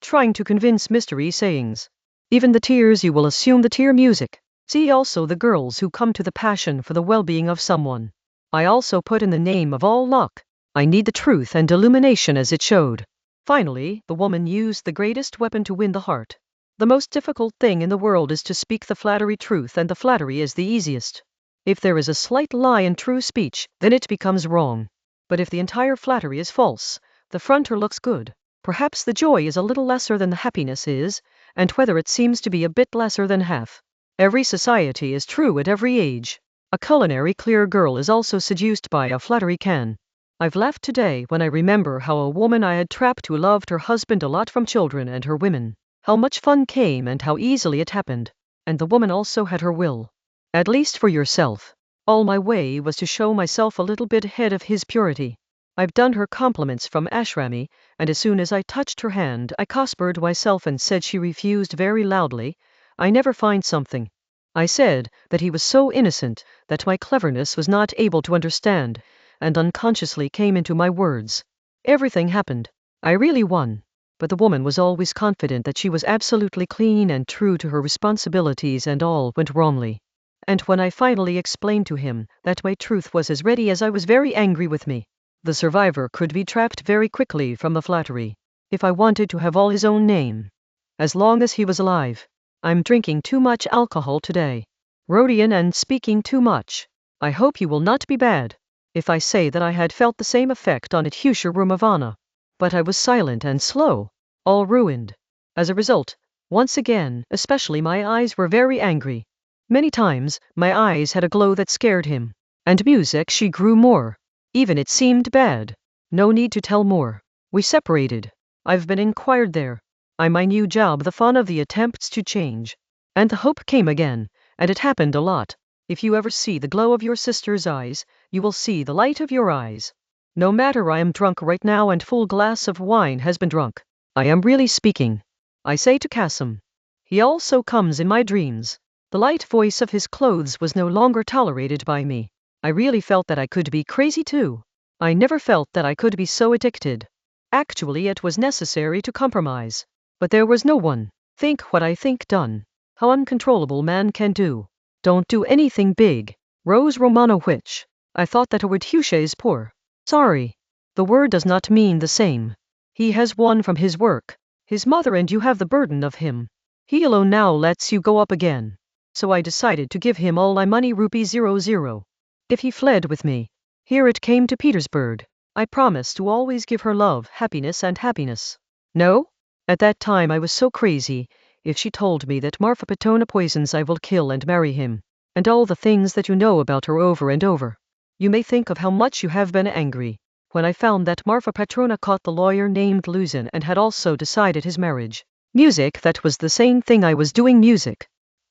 Trying to convince mystery sayings. Even the tears you will assume the tear music. See also the girls who come to the passion for the well-being of someone. I also put in the name of all luck. I need the truth and illumination as it showed. Finally, the woman used the greatest weapon to win the heart. The most difficult thing in the world is to speak the flattery truth, and the flattery is the easiest. If there is a slight lie in true speech, then it becomes wrong. But if the entire flattery is false, the fronter looks good. Perhaps the joy is a little lesser than the happiness is, and whether it seems to be a bit lesser than half. Every society is true at every age. A culinary clear girl is also seduced by a flattery can. I've laughed today when I remember how a woman I had trapped who loved her husband a lot from children and her women. How much fun came and how easily it happened. And the woman also had her will. At least for yourself. All my way was to show myself a little bit ahead of his purity. I've done her compliments from Ashrami, and as soon as I touched her hand I cospered myself and said she refused very loudly. I never find something. I said that he was so innocent that my cleverness was not able to understand, and unconsciously came into my words. Everything happened. I really won. But the woman was always confident that she was absolutely clean and true to her responsibilities, and all went wrongly. And when I finally explained to him that my truth was as ready as I was very angry with me, the survivor could be trapped very quickly from the flattery. If I wanted to have all his own name. As long as he was alive. I'm drinking too much alcohol today. Rodion, and speaking too much. I hope you will not be bad if I say that I had felt the same effect on Adyusha Rumavana. But I was silent and slow. All ruined. As a result, once again, especially my eyes were very angry. Many times, my eyes had a glow that scared him. And music she grew more. Even it seemed bad. No need to tell more. We separated. I've been inquired there. My new job, the fun of the attempts to change. And the hope came again, and it happened a lot. If you ever see the glow of your sister's eyes, you will see the light of your eyes. No matter, I am drunk right now and full glass of wine has been drunk. I am really speaking. I say to Kasim. He also comes in my dreams. The light voice of his clothes was no longer tolerated by me. I really felt that I could be crazy too. I never felt that I could be so addicted. Actually, it was necessary to compromise. But there was no one. Think what I think done. How uncontrollable man can do. Don't do anything big. Rose Romanowitch. I thought that Adyusha is poor. Sorry. The word does not mean the same. He has won from his work. His mother, and you have the burden of him. He alone now lets you go up again. So I decided to give him all my money, rupee 00. If he fled with me. Here it came to Petersburg. I promised to always give her love, happiness and happiness. No? At that time I was so crazy. If she told me that Marfa Petrovna poisons, I will kill and marry him. And all the things that you know about her over and over. You may think of how much you have been angry. When I found that Marfa Petrovna caught the lawyer named Luzin and had also decided his marriage. Music, that was the same thing I was doing music.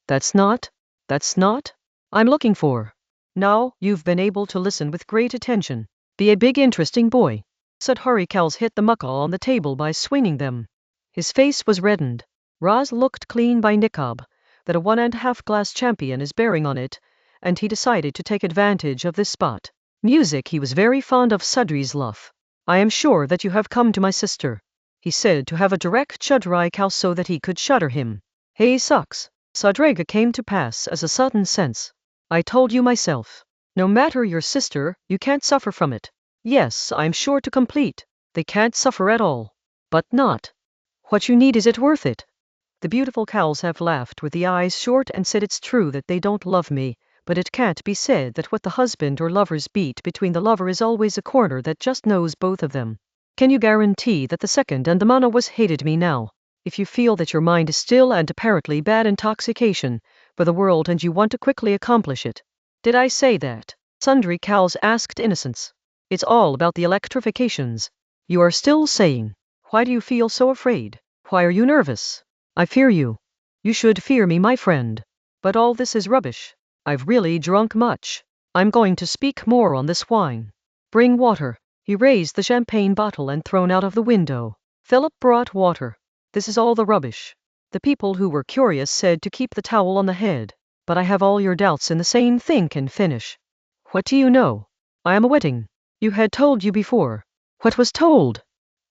That's not. I'm looking for. Now, you've been able to listen with great attention. Be a big interesting boy. Said Harikals hit the muckle on the table by swinging them. His face was reddened. Raz looked clean by niqab, that a 1.5 glass champion is bearing on it, and he decided to take advantage of this spot. Music, he was very fond of Sudri's luff. I am sure that you have come to my sister. He said to have a direct shudrai cow so that he could shudder him. Hey sucks. Sadrega came to pass as a sudden sense. I told you myself. No matter your sister, you can't suffer from it. Yes, I'm sure to complete. They can't suffer at all. But not. What you need, is it worth it? The beautiful cows have laughed with the eyes short and said it's true that they don't love me, but it can't be said that what the husband or lovers beat between the lover is always a corner that just knows both of them. Can you guarantee that the second and the mana was hated me now? If you feel that your mind is still and apparently bad intoxication for the world and you want to quickly accomplish it. Did I say that? Sundry cows asked innocence. It's all about the electrifications. You are still saying. Why do you feel so afraid? Why are you nervous? I fear you. You should fear me, my friend. But all this is rubbish. I've really drunk much. I'm going to speak more on this wine. Bring water. He raised the champagne bottle and thrown out of the window. Philip brought water. This is all the rubbish. The people who were curious said to keep the towel on the head. But I have all your doubts in the same thing can finish. What do you know? I am a wedding. You had told you before. What was told?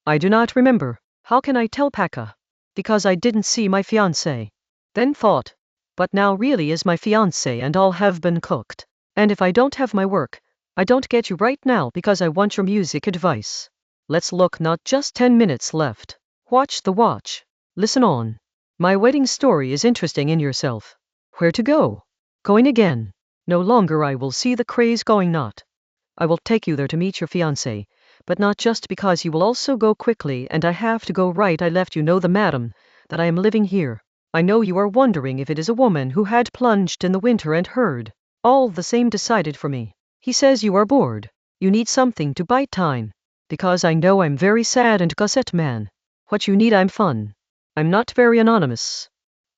I do not remember. How can I tell Paka? Because I didn't see my fiancé. Then thought. But now really is my fiancé and all have been cooked. And if I don't have my work, I don't get you right now because I want your music advice. Let's look, not just 10 minutes left. Watch the watch. Listen on. My wedding story is interesting in yourself. Where to go? Going again. No longer I will see the craze going not. I will take you there to meet your fiancé, but not just because you will also go quickly and I have to go right. I left you know the madam, that I am living here. I know you are wondering if it is a woman who had plunged in the winter and heard. All the same decided for me. He says you are bored. You need something to bite time. Because I know I'm very sad and gusset man. What you need, I'm fun. I'm not very anonymous.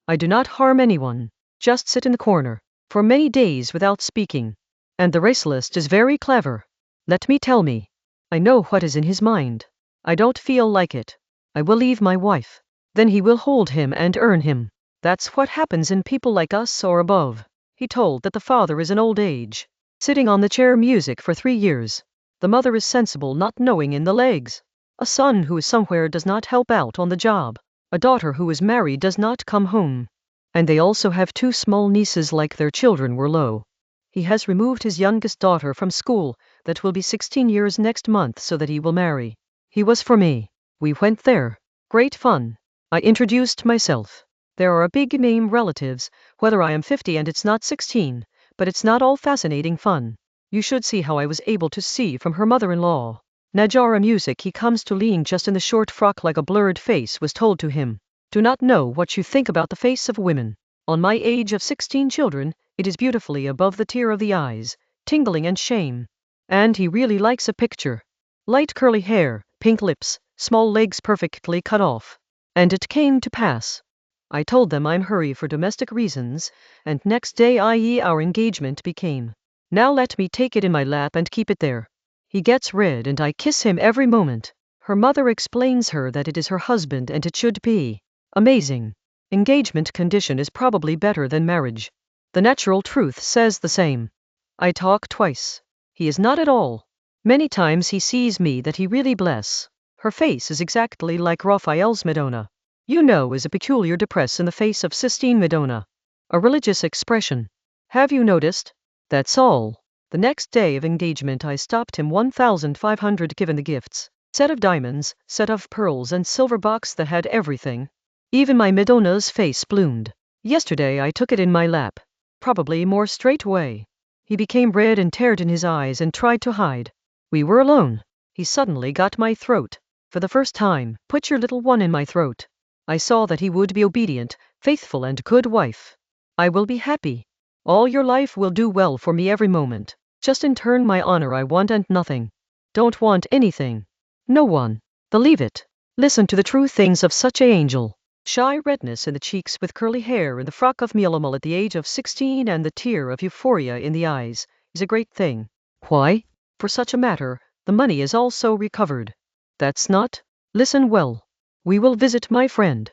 I do not harm anyone. Just sit in the corner for many days without speaking. And the racelist is very clever. Let me tell me. I know what is in his mind. I don't feel like it. I will leave my wife. Then he will hold him and earn him. That's what happens in people like us or above. He told that the father is in old age, sitting on the chair music for 3 years. The mother is sensible, not knowing in the legs. A son who is somewhere does not help out on the job. A daughter who is married does not come home. And they also have 2 small nieces like their children were low. He has removed his youngest daughter from school, that will be 16 years next month, so that he will marry. He was for me. We went there. Great fun. I introduced myself. There are a big name relatives, whether I am 50 and it's not 16, but it's not all fascinating fun. You should see how I was able to see from her mother-in-law. Najara music, he comes to lean just in the short frock like a blurred face was told to him. Do not know what you think about the face of women. On my age of 16 children, it is beautifully above the tear of the eyes, tingling and shame. And he really likes a picture. Light curly hair, pink lips, small legs perfectly cut off. And it came to pass. I told them I'm hurry for domestic reasons, and next day i.e. our engagement became. Now let me take it in my lap and keep it there. He gets red and I kiss him every moment. Her mother explains her that it is her husband and it should be. Amazing. Engagement condition is probably better than marriage. The natural truth says the same. I talk twice. He is not at all. Many times he sees me that he really bless. Her face is exactly like Raphael's Madonna. You know, is a peculiar depress in the face of Sistine Madonna. A religious expression. Have you noticed? That's all. The next day of engagement I stopped him 1,500 given the gifts. Set of diamonds, set of pearls and silver box that had everything. Even my Madonna's face bloomed. Yesterday I took it in my lap. Probably more straight away. He became red and teared in his eyes and tried to hide. We were alone. He suddenly got my throat. For the first time, put your little one in my throat. I saw that he would be obedient, faithful and good wife. I will be happy. All your life will do well for me every moment. Just in turn my honor I want and nothing. Don't want anything. No one. Believe it. Listen to the true things of such an angel. Shy redness in the cheeks with curly hair in the frock of Milamul at the age of 16 and the tear of euphoria in the eyes is a great thing. Why? For such a matter, the money is also recovered. That's not. Listen well. We will visit my friend.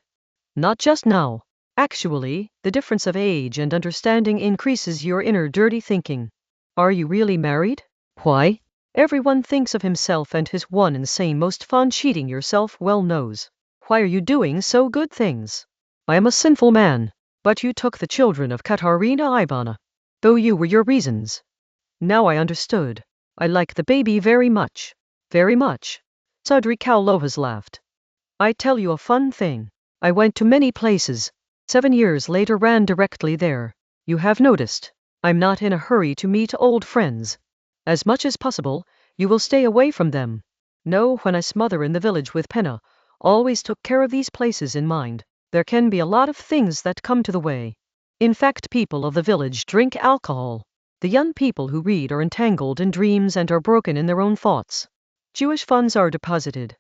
Not just now. Actually, the difference of age and understanding increases your inner dirty thinking. Are you really married? Why? Everyone thinks of himself and his one and same most fun. Cheating yourself well knows. Why are you doing so good things? I am a sinful man. But you took the children of Katarina Ivana. Though you were your reasons. Now I understood. I like the baby very much. Very much. Sudri Kaulohas laughed. I tell you a fun thing. I went to many places. 7 years later ran directly there. You have noticed. I'm not in a hurry to meet old friends. As much as possible, you will stay away from them. No, when I smother in the village with penna, always took care of these places in mind. There can be a lot of things that come to the way. In fact, people of the village drink alcohol. The young people who read are entangled in dreams and are broken in their own thoughts. Jewish funds are deposited.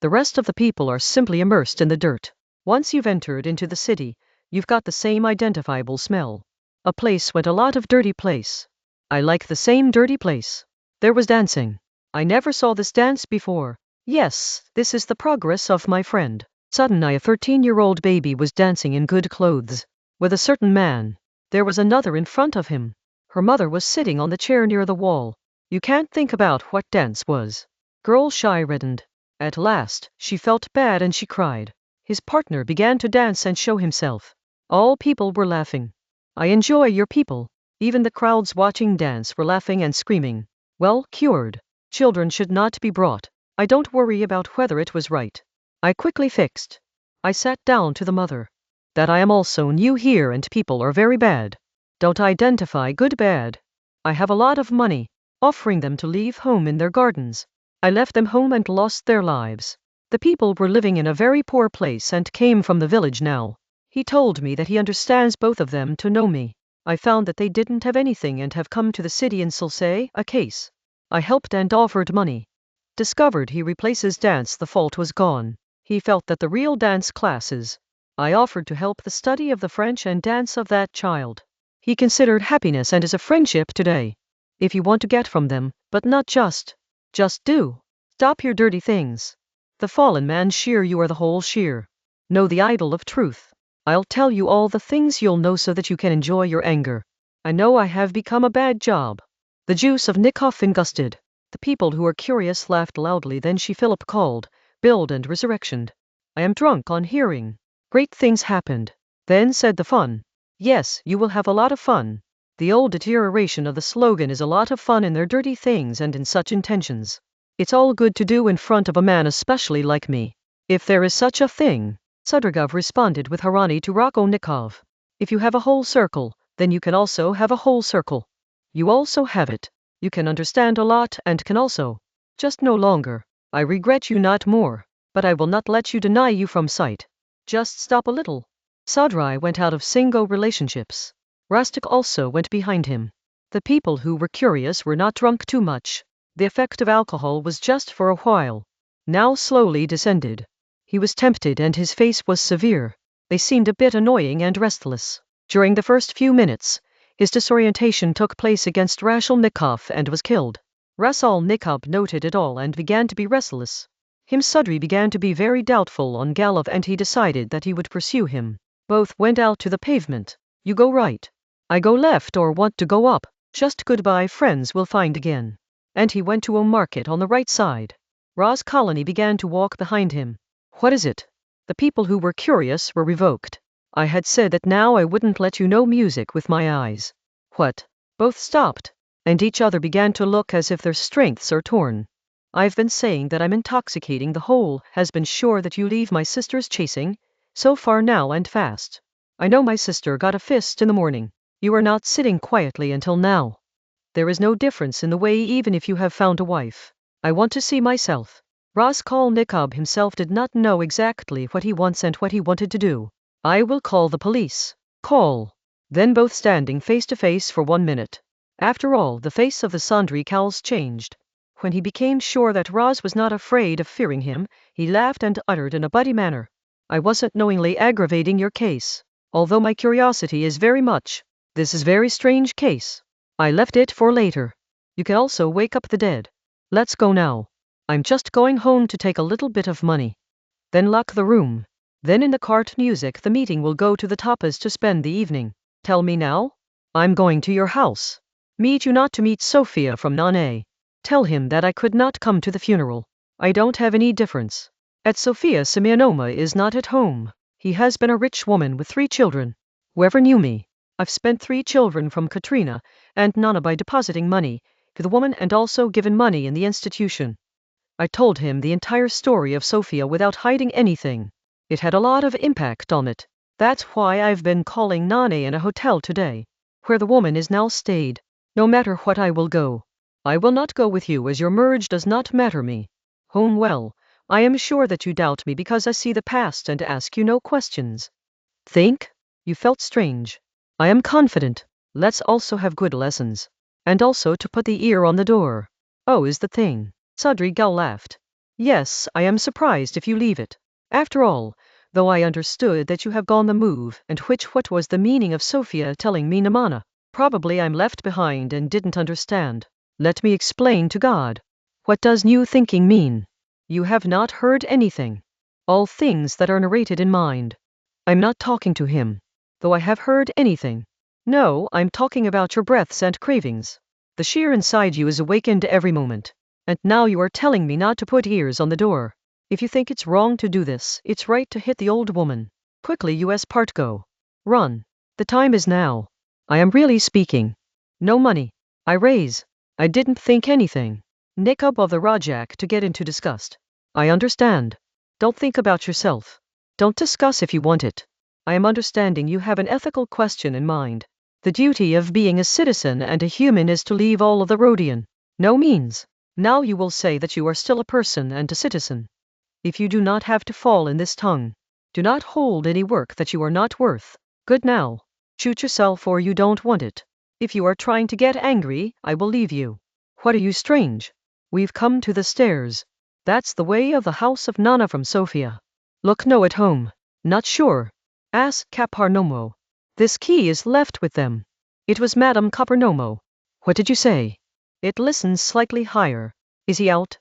The rest of the people are simply immersed in the dirt. Once you've entered into the city, you've got the same identifiable smell. A place went a lot of dirty place. I like the same dirty place. There was dancing. I never saw this dance before. Yes, this is the progress of my friend. Suddenly a 13-year-old baby was dancing in good clothes. With a certain man. There was another in front of him. Her mother was sitting on the chair near the wall. You can't think about what dance was. Girl shy reddened. At last, she felt bad and she cried. His partner began to dance and show himself. All people were laughing. I enjoy your people. Even the crowds watching dance were laughing and screaming. Well, cured. Children should not be brought. I don't worry about whether it was right. I quickly fixed. I sat down to the mother. That I am also new here and people are very bad. Don't identify good bad. I have a lot of money. Offering them to leave home in their gardens. I left them home and lost their lives. The people were living in a very poor place and came from the village now. He told me that he understands both of them to know me. I found that they didn't have anything and have come to the city in Sulce, a case. I helped and offered money. Discovered he replaces dance, the fault was gone. He felt that the real dance classes. I offered to help the study of the French and dance of that child. He considered happiness and is a friendship today. If you want to get from them, but not just do. Stop your dirty things. The fallen man sheer, you are the whole sheer. Know the idol of truth. I'll tell you all the things you'll know so that you can enjoy your anger. I know I have become a bad job. The juice of Nikov ingusted. The people who were curious laughed loudly. Then Philip called, build and resurrection. I am drunk on hearing. Great things happened. Then said the fun. Yes, you will have a lot of fun. The old deterioration of the slogan is a lot of fun in their dirty things and in such intentions. It's all good to do in front of a man especially like me. If there is such a thing. Sudragov responded with Harani to Raskolnikov. If you have a whole circle, then you can also have a whole circle. You also have it. You can understand a lot and can also. Just no longer. I regret you not more, but I will not let you deny you from sight. Just stop a little. Sadrai went out of single relationships. Rastik also went behind him. The people who were curious were not drunk too much. The effect of alcohol was just for a while. Now slowly descended. He was tempted and his face was severe. They seemed a bit annoying and restless. During the first few minutes, his disorientation took place against Raskolnikov and was killed. Raskolnikov noted it all and began to be restless. Sudri began to be very doubtful on Galov and he decided that he would pursue him. Both went out to the pavement. You go right. I go left or want to go up. Just goodbye friends, we'll find again. And he went to a market on the right side. Raskolnikov began to walk behind him. What is it? The people who were curious were revoked. I had said that now I wouldn't let you know music with my eyes. What? Both stopped, and each other began to look as if their strengths are torn. I've been saying that I'm intoxicating. The whole has been sure that you leave my sister's chasing, so far now and fast. I know my sister got a fist in the morning. You are not sitting quietly until now. There is no difference in the way even if you have found a wife. I want to see myself. Raskolnikov himself did not know exactly what he wants and what he wanted to do. I will call the police. Call. Then both standing face to face for 1 minute. After all, the face of the Sandri Cows changed. When he became sure that Raz was not afraid of fearing him, he laughed and uttered in a buddy manner. I wasn't knowingly aggravating your case. Although my curiosity is very much. This is very strange case. I left it for later. You can also wake up the dead. Let's go now. I'm just going home to take a little bit of money. Then lock the room. Then in the cart music the meeting will go to the tapas to spend the evening. Tell me now? I'm going to your house. Meet you not to meet Sofia from Nane. Tell him that I could not come to the funeral. I don't have any difference. At Sofia Semyonovna is not at home. He has been a rich woman with 3 children. Whoever knew me. I've spent 3 children from Katrina and Nana by depositing money to the woman and also given money in the institution. I told him the entire story of Sofia without hiding anything. It had a lot of impact on it. That's why I've been calling Nane in a hotel today, where the woman is now stayed. No matter what, I will go. I will not go with you, as your marriage does not matter me. Home, well, I am sure that you doubt me because I see the past and ask you no questions. Think? You felt strange. I am confident. Let's also have good lessons. And also to put the ear on the door. Oh, is the thing. Sadrigal laughed. Yes, I am surprised if you leave it. After all, though I understood that you have gone the move, and what was the meaning of Sophia telling me Namana? Probably I'm left behind and didn't understand. Let me explain to God. What does new thinking mean? You have not heard anything. All things that are narrated in mind. I'm not talking to him, though I have heard anything. No, I'm talking about your breaths and cravings. The sheer inside you is awakened every moment. And now you are telling me not to put ears on the door. If you think it's wrong to do this, it's right to hit the old woman. Quickly, US part, go. Run. The time is now. I am really speaking. No money. I raise. I didn't think anything. Nick up of the Rajak to get into disgust. I understand. Don't think about yourself. Don't discuss if you want it. I am understanding you have an ethical question in mind. The duty of being a citizen and a human is to leave all of the Rodion. No means. Now you will say that you are still a person and a citizen. If you do not have to fall in this tongue. Do not hold any work that you are not worth. Good now. Shoot yourself or you don't want it. If you are trying to get angry, I will leave you. What are you strange? We've come to the stairs. That's the way of the house of Nana from Sofia. Look, no, at home. Not sure. Ask Caparnomo. This key is left with them. It was Madame Caparnomo. What did you say? It listens slightly higher. Is he out?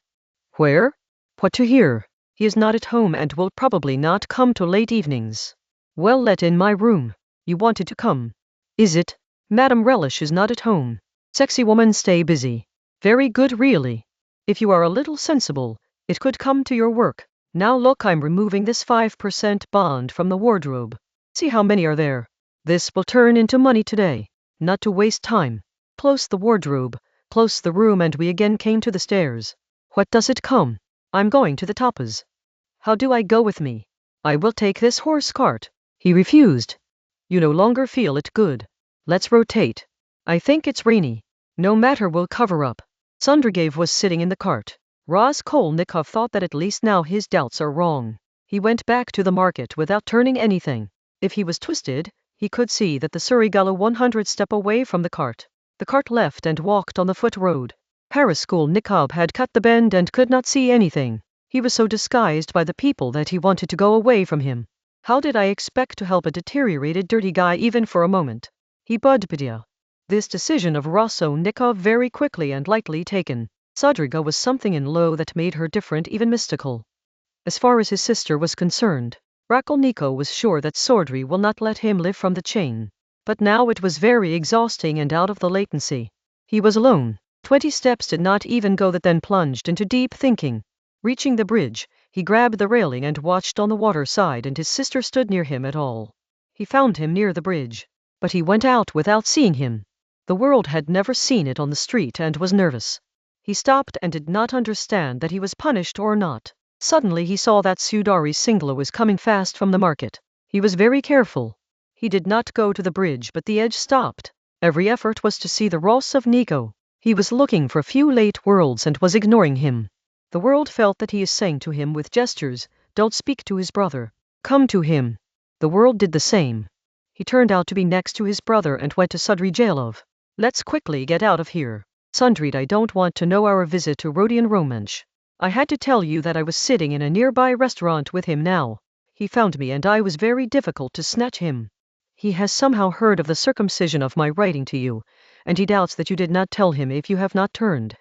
Where? What to hear? He is not at home and will probably not come till late evenings. Well, let in my room. You wanted to come. Is it? Madame Relish is not at home. Sexy woman, stay busy. Very good, really. If you are a little sensible, it could come to your work. Now look, I'm removing this 5% bond from the wardrobe. See how many are there. This will turn into money today. Not to waste time. Close the wardrobe, close the room, and we again came to the stairs. What does it come? I'm going to the tapas. How do I go with me? I will take this horse cart. He refused. You no longer feel it good. Let's rotate. I think it's rainy. No matter, we'll cover up. Sundragave was sitting in the cart. Raskolnikov thought that at least now his doubts are wrong. He went back to the market without turning anything. If he was twisted, he could see that the Surigala 100 step away from the cart. The cart left and walked on the foot road. Raskolnikov had cut the bend and could not see anything. He was so disguised by the people that he wanted to go away from him. How did I expect to help a deteriorated dirty guy even for a moment? He budbidya. This decision of Raskolnikov very quickly and lightly taken. Sadriga was something in low that made her different, even mystical. As far as his sister was concerned, Raskolnikov was sure that Sordri will not let him live from the chain. But now it was very exhausting and out of the latency. He was alone. 20 steps did not even go, that then plunged into deep thinking. Reaching the bridge, he grabbed the railing and watched on the water side, and his sister stood near him at all. He found him near the bridge. But he went out without seeing him. The world had never seen it on the street and was nervous. He stopped and did not understand that he was punished or not. Suddenly he saw that Sudari Singla was coming fast from the market. He was very careful. He did not go to the bridge, but the edge stopped. Every effort was to see the Ross of Nico. He was looking for a few late worlds and was ignoring him. The world felt that he is saying to him with gestures, don't speak to his brother. Come to him. The world did the same. He turned out to be next to his brother and went to Sudrijalov. Let's quickly get out of here. Sundrid, I don't want to know our visit to Rodion Raskolnikov. I had to tell you that I was sitting in a nearby restaurant with him now. He found me and I was very difficult to snatch him. He has somehow heard of the circumcision of my writing to you, and he doubts that you did not tell him if you have not turned.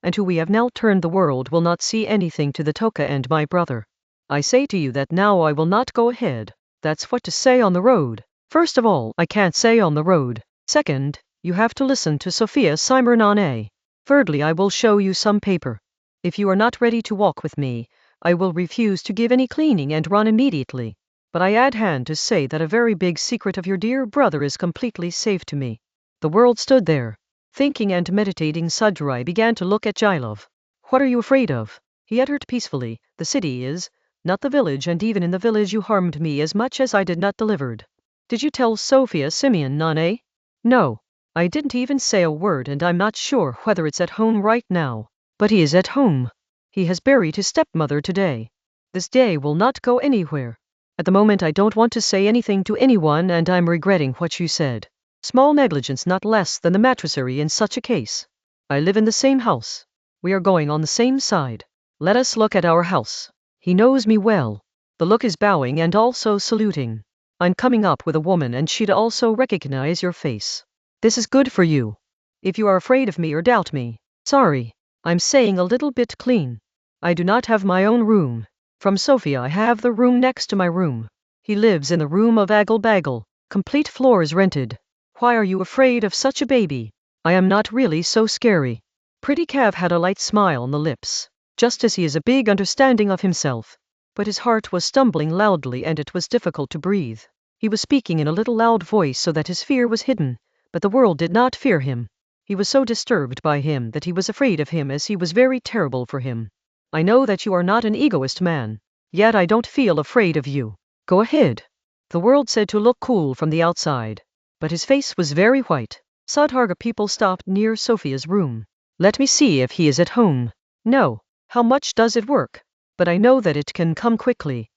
And who we have now turned, the world will not see anything to the Toka and my brother. I say to you that now I will not go ahead. That's what to say on the road. First of all, I can't say on the road. Second, you have to listen to Sophia Simernane. Thirdly, I will show you some paper. If you are not ready to walk with me, I will refuse to give any cleaning and run immediately. But I add hand to say that a very big secret of your dear brother is completely safe to me. The world stood there, thinking and meditating. Sudrai began to look at Jilov. What are you afraid of? He uttered peacefully. The city is Not the village, and even in the village you harmed me as much as I did not delivered. Did you tell Sofia Semyonovna? No. I didn't even say a word, and I'm not sure whether it's at home right now. But he is at home. He has buried his stepmother today. This day will not go anywhere. At the moment I don't want to say anything to anyone, and I'm regretting what you said. Small negligence, not less than the matricide in such a case. I live in the same house. We are going on the same side. Let us look at our house. He knows me well. The look is bowing and also saluting. I'm coming up with a woman, and she'd also recognize your face. This is good for you. If you are afraid of me or doubt me, sorry, I'm saying a little bit clean. I do not have my own room. From Sofia I have the room next to my room. He lives in the room of Aggle Baggle, complete floors rented. Why are you afraid of such a baby? I am not really so scary. Pretty Cav had a light smile on the lips, just as he is a big understanding of himself. But his heart was stumbling loudly and it was difficult to breathe. He was speaking in a little loud voice so that his fear was hidden, but the world did not fear him. He was so disturbed by him that he was afraid of him, as he was very terrible for him. I know that you are not an egoist man, yet I don't feel afraid of you. Go ahead. The world said to look cool from the outside, but his face was very white. Sudharga people stopped near Sofia's room. Let me see if he is at home. No. How much does it work? But I know that it can come quickly.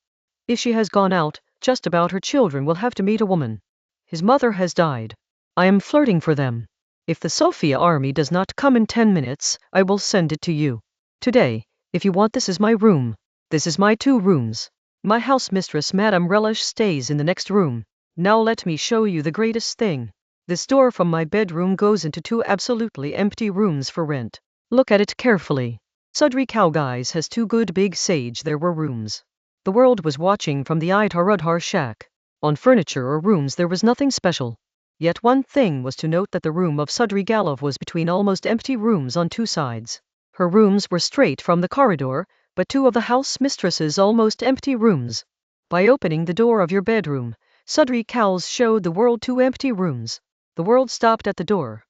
If she has gone out, just about her children will have to meet a woman. His mother has died. I am flirting for them. If the Sofia army does not come in 10 minutes, I will send it to you. Today, if you want. This is my room. This is my 2 rooms. My house mistress Madame Relish stays in the next room. Now let me show you the greatest thing. This door from my bedroom goes into 2 absolutely empty rooms for rent. Look at it carefully. Sudri Cowguys has 2 good big sage there were rooms. The world was watching from the Itarudhar shack. On furniture or rooms there was nothing special. Yet one thing was to note, that the room of Sudri Galov was between almost empty rooms on 2 sides. Her rooms were straight from the corridor, but 2 of the house mistress's almost empty rooms. By opening the door of your bedroom, Sudri Cows showed the world 2 empty rooms. The world stopped at the door,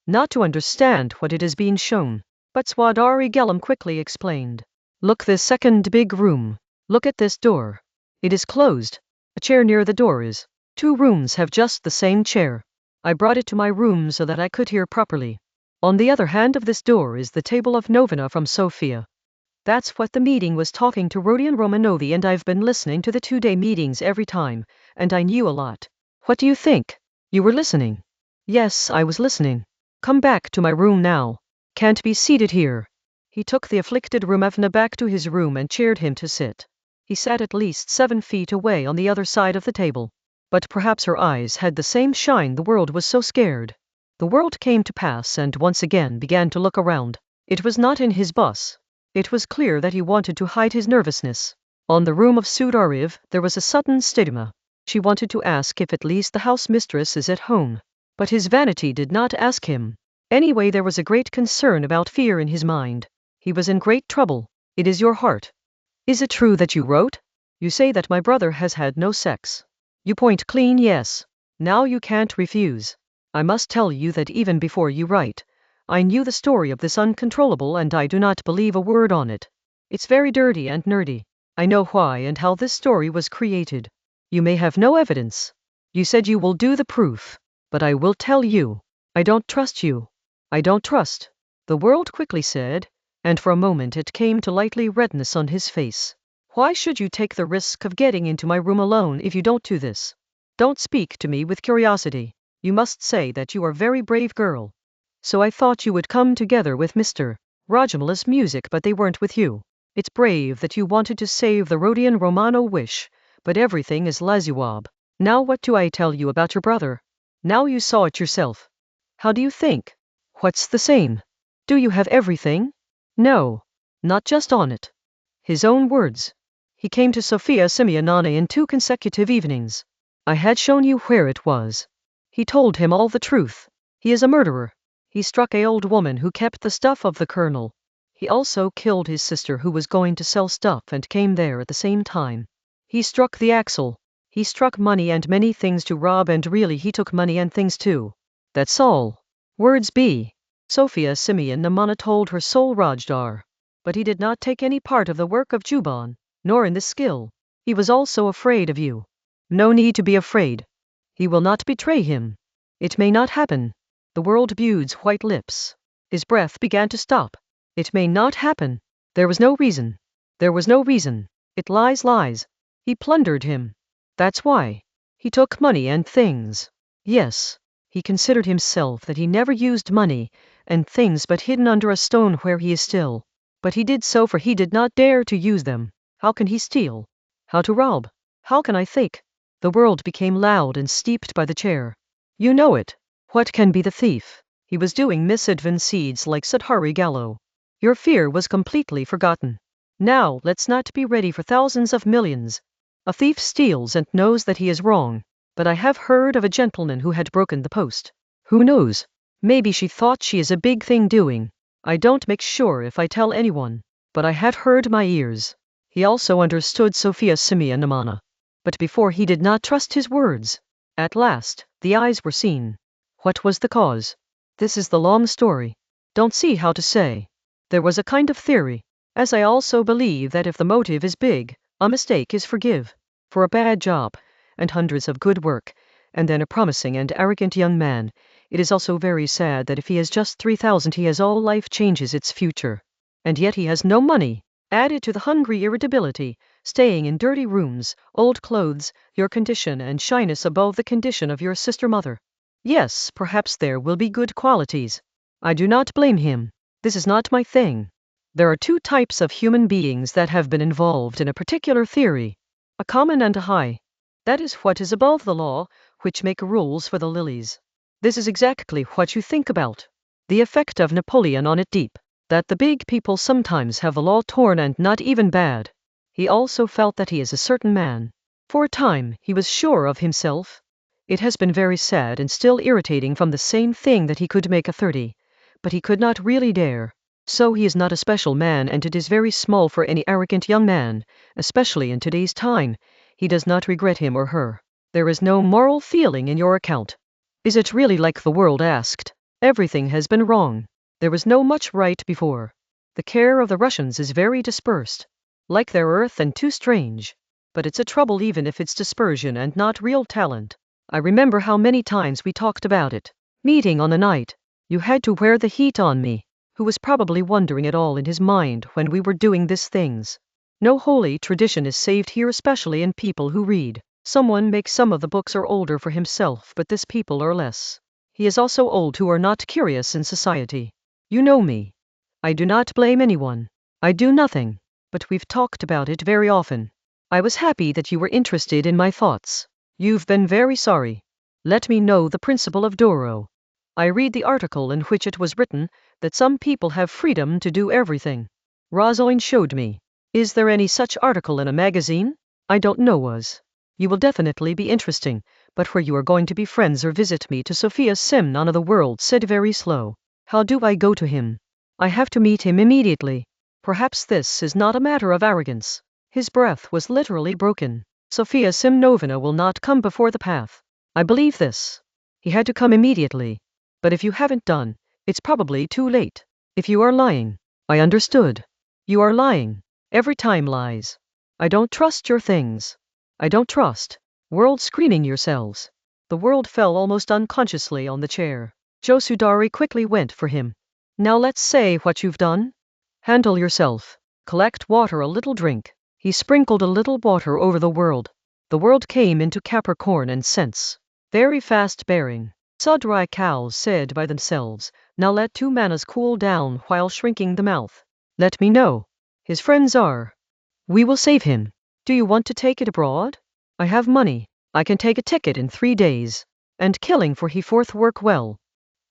not to understand what it is being shown. But Swadari Gelam quickly explained. Look, this second big room. Look at this door. It is closed. A chair near the door is. 2 rooms have just the same chair. I brought it to my room so that I could hear properly. On the other hand of this door is the table of novena from Sofia. That's what the meeting was talking to Rodion Romanovi, and I've been listening to the 2-day meetings every time, and I knew a lot. What do you think? You were listening? Yes, I was listening. Come back to my room now. Can't be seated here. He took the afflicted Rumevna back to his room and cheered him to sit. He sat at least 7 feet away on the other side of the table. But perhaps her eyes had the same shine. The world was so scared. The world came to pass and once again began to look around. It was not in his bus. It was clear that he wanted to hide his nervousness. On the room of Sudariv there was a sudden stigma. She wanted to ask if at least the house mistress is at home. But his vanity did not ask him. Anyway, there was a great concern about fear in his mind. He was in great trouble. It is your heart. Is it true that you wrote? You say that my brother has had no sex. You point clean, yes. Now you can't refuse. I must tell you that even before you write, I knew the story of this uncontrollable, and I do not believe a word on it. It's very dirty and nerdy. I know why and how this story was created. You may have no evidence. You said you will do the proof. But I will tell you. I don't trust you. I don't trust. The world quickly said, and for a moment it came to lightly redness on his face. Why should you take the risk of getting into my room alone if you don't do this? Don't speak to me with curiosity. You must say that you are a very brave girl. So I thought you would come together with Mr. Rajamala's music, but they weren't with you. It's brave that you wanted to save the Rodion Romano wish, but everything is Lazuab. Now what do I tell you about your brother? Now you saw it yourself. How do you think? What's the same? Do you have everything? No. Not just on it. His own words. He came to Sofia Semyonovna in 2 consecutive evenings. I had shown you where it was. He told him all the truth. He is a murderer. He struck an old woman who kept the stuff of the colonel. He also killed his sister who was going to sell stuff and came there at the same time. He struck the axle. He struck money and many things to rob, and really he took money and things too. That's all. Words be. Sofia Semyonovna told her soul Rajdar. But he did not take any part of the work of Juban. nor in the skill. He was also afraid of you. No need to be afraid. He will not betray him. It may not happen. The world builds white lips. His breath began to stop. It may not happen. There was no reason. There was no reason. It lies. He plundered him. That's why. He took money and things. Yes. He considered himself that he never used money and things but hidden under a stone where he is still. But he did so, for he did not dare to use them. How can he steal? How to rob? How can I think? The world became loud and steeped by the chair. You know it. What can be the thief? He was doing misadvances like Sudhari Gallo. Your fear was completely forgotten. Now let's not be ready for thousands of millions. A thief steals and knows that he is wrong. But I have heard of a gentleman who had broken the post. Who knows? Maybe she thought she is a big thing doing. I don't make sure if I tell anyone. But I had heard my ears. He also understood Sofia Semyonovna. But before he did not trust his words. At last, the eyes were seen. What was the cause? This is the long story. Don't see how to say. There was a kind of theory. As I also believe that if the motive is big, a mistake is forgive. For a bad job, and hundreds of good work, and then a promising and arrogant young man, it is also very sad that if he has just 3,000 he has all life changes its future. And yet he has no money. Added to the hungry irritability, staying in dirty rooms, old clothes, your condition and shyness above the condition of your sister mother. Yes, perhaps there will be good qualities. I do not blame him. This is not my thing. There are two types of human beings that have been involved in a particular theory. A common and a high. That is what is above the law, which make rules for the lilies. This is exactly what you think about. The effect of Napoleon on it deep. That the big people sometimes have the law torn and not even bad. He also felt that he is a certain man. For a time, he was sure of himself. It has been very sad and still irritating from the same thing that he could make a 30. But he could not really dare. So he is not a special man, and it is very small for any arrogant young man, especially in today's time. He does not regret him or her. There is no moral feeling in your account. Is it really like the world asked? Everything has been wrong. There was no much right before. The care of the Russians is very dispersed. Like their earth and too strange. But it's a trouble even if it's dispersion and not real talent. I remember how many times we talked about it. Meeting on the night. You had to wear the heat on me. Who was probably wondering it all in his mind when we were doing these things. No holy tradition is saved here, especially in people who read. Someone makes some of the books are older for himself, but these people are less. He is also old who are not curious in society. You know me. I do not blame anyone. I do nothing. But we've talked about it very often. I was happy that you were interested in my thoughts. You've been very sorry. Let me know the principle of Doro. I read the article in which it was written that some people have freedom to do everything. Rodion showed me. Is there any such article in a magazine? I don't know was. You will definitely be interesting, but where you are going to be friends or visit me to Sofia Semyonovna. The world said very slow. How do I go to him? I have to meet him immediately. Perhaps this is not a matter of arrogance. His breath was literally broken. Sofia Semyonovna will not come before the path. I believe this. He had to come immediately. But if you haven't done, it's probably too late. If you are lying, I understood. You are lying. Every time lies. I don't trust your things. I don't trust. World screening yourselves. The world fell almost unconsciously on the chair. Josudari quickly went for him. Now let's say what you've done. Handle yourself. Collect water, a little drink. He sprinkled a little water over the world. The world came into Capricorn and sense. Very fast bearing. Sudrai cows said by themselves, now let 2 manas cool down while shrinking the mouth. Let me know. His friends are. We will save him. Do you want to take it abroad? I have money. I can take a ticket in 3 days. And killing for he forth work well.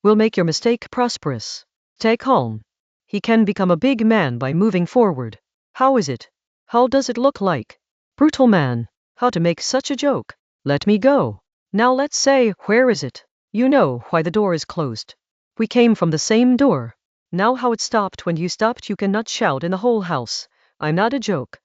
Will make your mistake prosperous. Stay calm. He can become a big man by moving forward. How is it? How does it look like? Brutal man. How to make such a joke? Let me go. Now let's say, where is it? You know why the door is closed. We came from the same door. Now how it stopped when you stopped, you cannot shout in the whole house. I'm not a joke.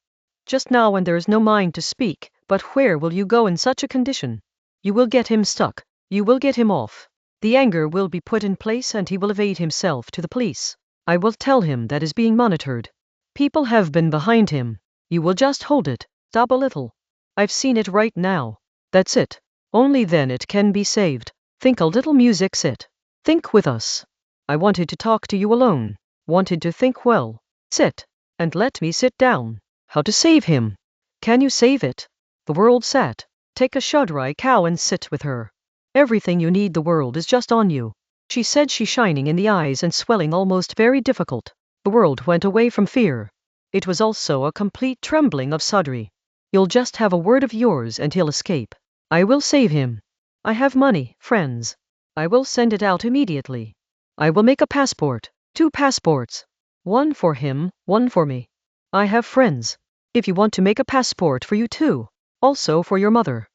Just now when there is no mind to speak, but where will you go in such a condition? You will get him stuck. You will get him off. The anger will be put in place and he will evade himself to the police. I will tell him that is being monitored. People have been behind him. You will just hold it. Stop a little. I've seen it right now. That's it. Only then it can be saved. Think a little music, sit. Think with us. I wanted to talk to you alone. Wanted to think well. Sit. And let me sit down. How to save him? Can you save it? The world sat. Take a Shudrai cow and sit with her. Everything you need the world is just on you. She said, she shining in the eyes and swelling almost very difficult. The world went away from fear. It was also a complete trembling of Sudri. You'll just have a word of yours and he'll escape. I will save him. I have money, friends. I will send it out immediately. I will make a passport, 2 passports. One for him, one for me. I have friends. If you want to make a passport for you too. Also for your mother.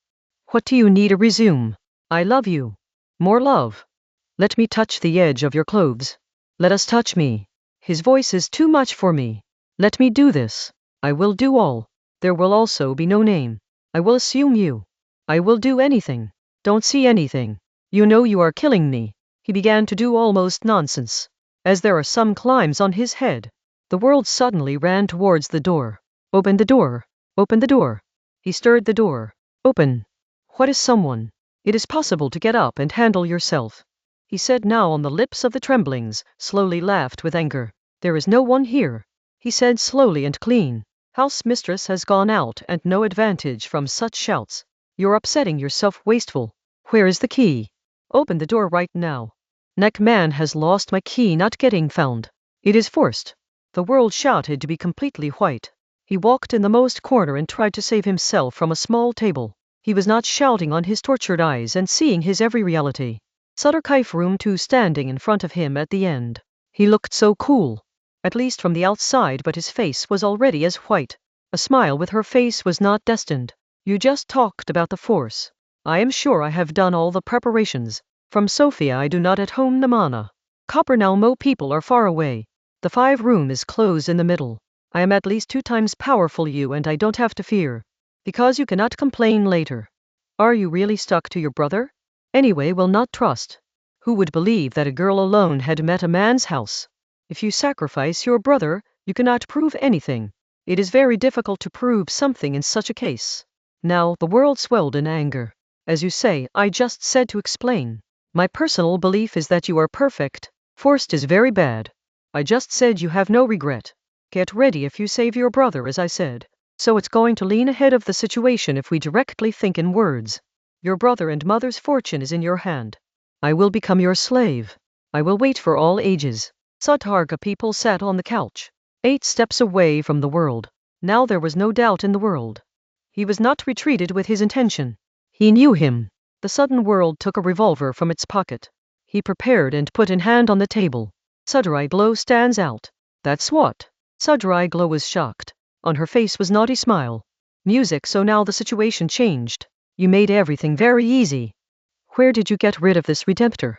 What do you need to resume? I love you. More love. Let me touch the edge of your clothes. Let us touch me. His voice is too much for me. Let me do this. I will do all. There will also be no name. I will assume you. I will do anything. Don't see anything. You know you are killing me. He began to do almost nonsense. As there are some climbs on his head. The world suddenly ran towards the door. Open the door. Open the door. He stirred the door. Open. What is someone? It is possible to get up and handle yourself. He said, now on the lips of the tremblings, slowly laughed with anger. There is no one here. He said slowly and clean. House mistress has gone out and no advantage from such shouts. You're upsetting yourself, wasteful. Where is the key? Open the door right now. Neck man has lost my key, not getting found. It is forced. The world shouted to be completely white. He walked in the most corner and tried to save himself from a small table. He was not shouting on his tortured eyes and seeing his every reality. Sudderkaif room 2 standing in front of him at the end. He looked so cool. At least from the outside, but his face was already as white. A smile with her face was not destined. You just talked about the force. I am sure I have done all the preparations. From Sofia I do not at home Namana. Copernalmo people are far away. The 5 room is closed in the middle. I am at least 2 times powerful you and I don't have to fear. Because you cannot complain later. Are you really stuck to your brother? Anyway, will not trust. Who would believe that a girl alone had met a man's house? If you sacrifice your brother, you cannot prove anything. It is very difficult to prove something in such a case. Now, the world swelled in anger. As you say, I just said to explain. My personal belief is that you are perfect. Forced is very bad. I just said you have no regret. Get ready if you save your brother, as I said. So it's going to lean ahead of the situation if we directly think in words. Your brother and mother's fortune is in your hand. I will become your slave. I will wait for all ages. Satarga people sat on the couch, 8 steps away from the world. Now there was no doubt in the world. He was not retreated with his intention. He knew him. The sudden world took a revolver from its pocket. He prepared and put in hand on the table. Sudrai Glow stands out. That's what? Sudrai Glow was shocked. On her face was naughty smile. Music, so now the situation changed. You made everything very easy. Where did you get rid of this redemptor?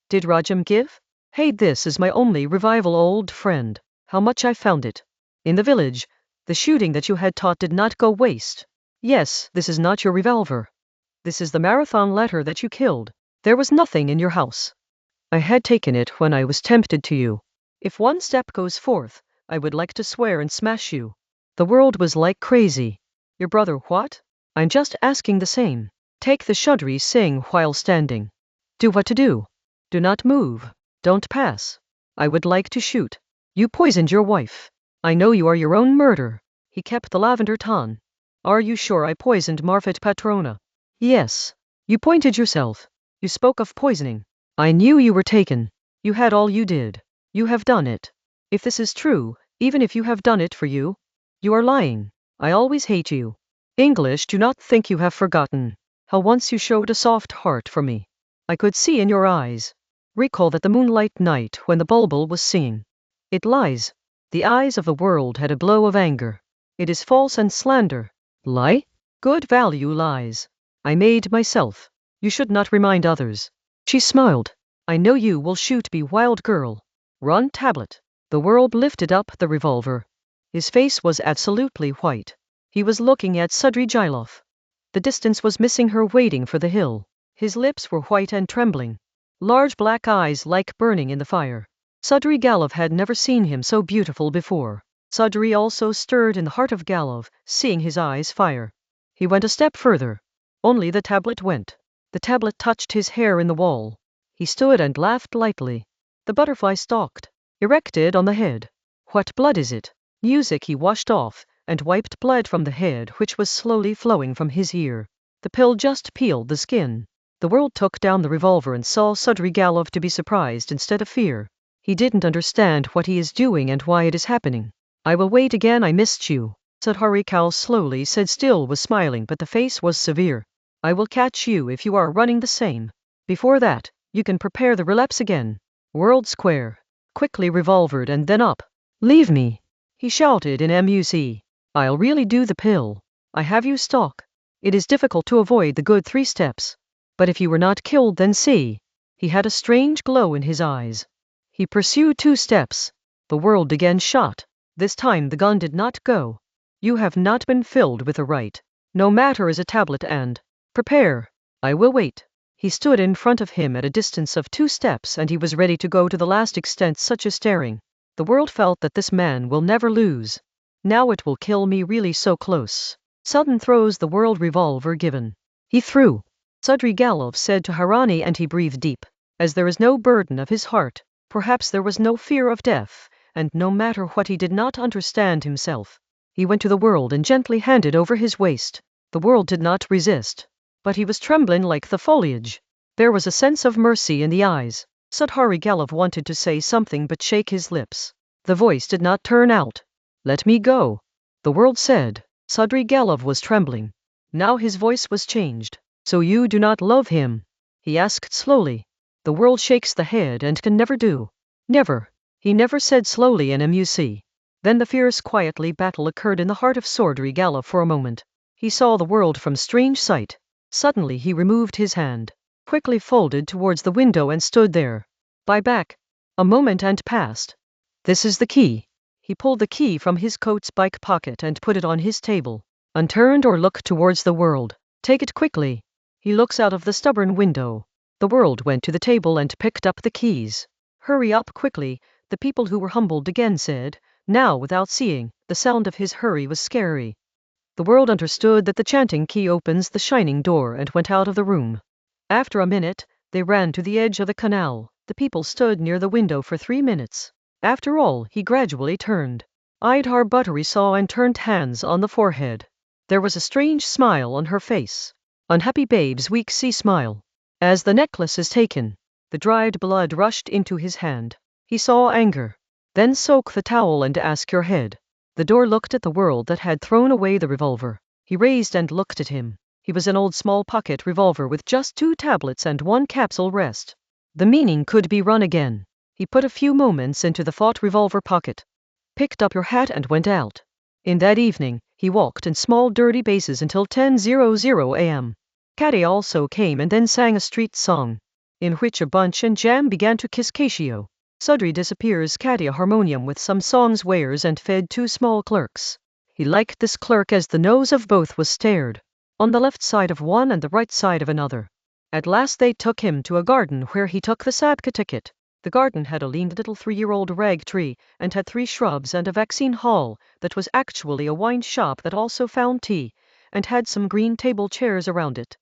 Did Rajam give? Hey, this is my only revival, old friend. How much I found it. In the village, the shooting that you had taught did not go waste. Yes, this is not your revolver. This is the marathon letter that you killed. There was nothing in your house. I had taken it when I was tempted to you. If one step goes forth, I would like to swear and smash you. The world was like crazy. Your brother, what? I'm just asking the same. Take the Shudri Singh while standing. Do what to do. Do not move. Don't pass. I would like to shoot. You poisoned your wife. I know you are your own murder. He kept the lavender ton. Are you sure I poisoned Marfit Patrona? Yes. You pointed yourself. You spoke of poisoning. I knew you were taken. You had all you did. You have done it. If this is true, even if you have done it for you, you are lying. I always hate you. English, do not think you have forgotten how once you showed a soft heart for me. I could see in your eyes. Recall that the moonlight night when the bulbul was singing. It lies. The eyes of the world had a glow of anger. It is false and slander. Lie? Good value lies. I made myself. You should not remind others. She smiled. I know you will shoot me, wild girl. Run, tablet. The world lifted up the revolver. His face was absolutely white. He was looking at Sudri Jilov. The distance was missing her, waiting for the hill. His lips were white and trembling. Large black eyes like burning in the fire. Sudri Galov had never seen him so beautiful before. Sudbury also stirred in the heart of Galov, seeing his eyes fire. He went a step further. Only the tablet went. The tablet touched his hair in the wall. He stood and laughed lightly. The butterfly stalked, erected on the head. What blood is it? Music. He washed off, and wiped blood from the head which was slowly flowing from his ear. The pill just peeled the skin. The world took down the revolver and saw Sudbury Galov to be surprised instead of fear. He didn't understand what he is doing and why it is happening. I will wait again. I missed you. Sudbury Cal slowly said, still was smiling, but the face was severe. I will catch you if you are running the same. Before that, you can prepare the relapse again. World Square. Quickly revolvered and then up. Leave me, he shouted in MUC. I'll really do the pill. I have you stalk. It is difficult to avoid the good 3 steps. But if you were not killed, then see. He had a strange glow in his eyes. He pursued 2 steps. The world again shot. This time the gun did not go. You have not been filled with the right. No matter as a tablet and prepare. I will wait. He stood in front of him at a distance of 2 steps, and he was ready to go to the last extent, such as staring. The world felt that this man will never lose. Now it will kill me, really so close. Sudden throws the world revolver given. He threw. Sudbury Galov said to Harani, and he breathed deep. As there is no burden of his heart, perhaps there was no fear of death, and no matter what he did not understand himself. He went to the world and gently handed over his waist. The world did not resist. But he was trembling like the foliage. There was a sense of mercy in the eyes. Sudbury Galov wanted to say something but shake his lips. The voice did not turn out. Let me go, the world said. Sudbury Galov was trembling. Now his voice was changed. So you do not love him? He asked slowly. The world shakes the head and can never do. Never. He never said slowly in MUC. Then the fierce quietly battle occurred in the heart of Sudbury Galov for a moment. He saw the world from strange sight. Suddenly he removed his hand, quickly folded towards the window and stood there. By back. A moment and passed. This is the key. He pulled the key from his coat's bike pocket and put it on his table. Unturned or look towards the world. Take it quickly. He looks out of the stubborn window. The world went to the table and picked up the keys. Hurry up quickly, the people who were humbled again said, now without seeing. The sound of his hurry was scary. The world understood that the chanting key opens the shining door and went out of the room. After a minute, they ran to the edge of the canal. The people stood near the window for 3 minutes. After all, he gradually turned. Eyed her buttery saw and turned hands on the forehead. There was a strange smile on her face. Unhappy babe's weak sea smile. As the necklace is taken, the dried blood rushed into his hand. He saw anger. Then soak the towel and ask your head. The door looked at the world that had thrown away the revolver. He raised and looked at him. He was an old small pocket revolver with just 2 tablets and 1 capsule rest. The meaning could be run again. He put a few moments into the thought revolver pocket, picked up your hat and went out. In that evening, he walked in small dirty bases until 10:00 a.m. Caddy also came and then sang a street song, in which a bunch and jam began to kiss Casio. Sudbury disappears. Caddy a harmonium with some songs wares and fed 2 small clerks. He liked this clerk as the nose of both was stared, on the left side of one and the right side of another. At last they took him to a garden where he took the Sadka ticket. The garden had a lean little 3-year-old rag tree, and had 3 shrubs and a vaccine hall that was actually a wine shop that also found tea, and had some green table chairs around it.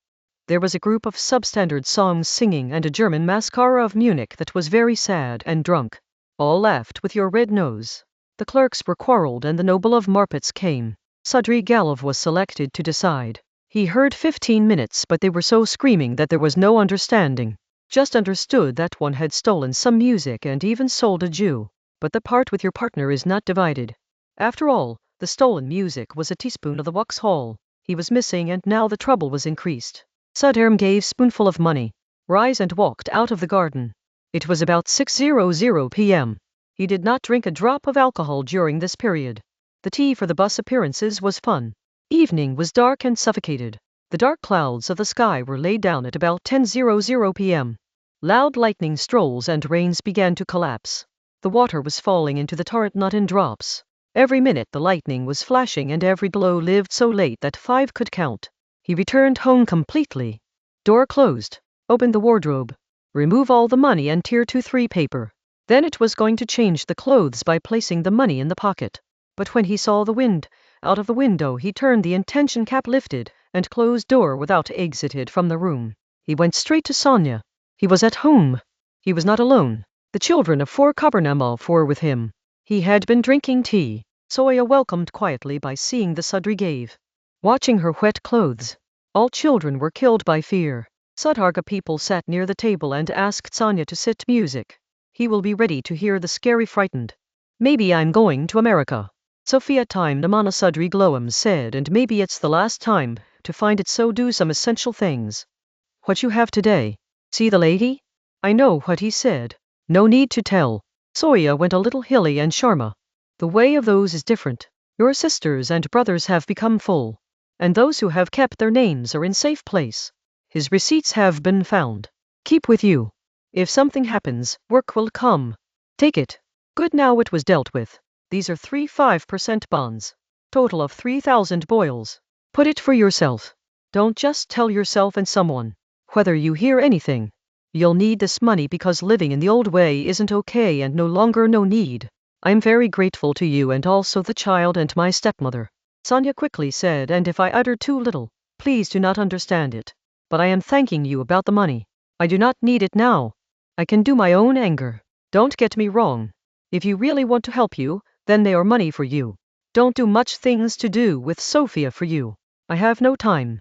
There was a group of substandard songs singing and a German mascara of Munich that was very sad and drunk. All laughed with your red nose. The clerks were quarreled and the noble of Marpets came. Sudbury Galov was selected to decide. He heard 15 minutes, but they were so screaming that there was no understanding. Just understood that one had stolen some music and even sold a Jew. But the part with your partner is not divided. After all, the stolen music was a teaspoon of the Vauxhall. He was missing and now the trouble was increased. Sudherm gave spoonful of money, rise and walked out of the garden. It was about 6:00 p.m. He did not drink a drop of alcohol during this period. The tea for the bus appearances was fun. Evening was dark and suffocated. The dark clouds of the sky were laid down at about 10:00 p.m. Loud lightning strolls and rains began to collapse. The water was falling into the torrent not in drops. Every minute the lightning was flashing and every blow lived so late that 5 could count. He returned home completely. Door closed. Opened the wardrobe. Remove all the money and Tier 2-3 paper. Then it was going to change the clothes by placing the money in the pocket. But when he saw the wind out of the window, he turned the intention cap lifted, and closed door without exited from the room. He went straight to Sonya. He was at home. He was not alone. The children of 4 Kabernamov were with him. He had been drinking tea. Sonya welcomed quietly by seeing the Sudry gave. Watching her wet clothes. All children were killed by fear. Sudarga people sat near the table and asked Sonya to sit music. He will be ready to hear the scary frightened. Maybe I'm going to America. Sophia time Namana Sudry Glowam said, and maybe it's the last time to find it, so do some essential things. What you have today. See the lady? I know what he said. No need to tell. Soya went a little hilly and Sharma. The way of those is different. Your sisters and brothers have become full. And those who have kept their names are in safe place. His receipts have been found. Keep with you. If something happens, work will come. Take it. Good, now it was dealt with. These are 3 5% bonds. Total of 3,000 boils. Put it for yourself. Don't just tell yourself and someone. Whether you hear anything. You'll need this money because living in the old way isn't okay and no longer no need. I'm very grateful to you and also the child and my stepmother. Sonya quickly said, and if I utter too little, please do not understand it. But I am thanking you about the money. I do not need it now. I can do my own anger. Don't get me wrong. If you really want to help you, then they are money for you. Don't do much things to do with Sophia for you. I have no time.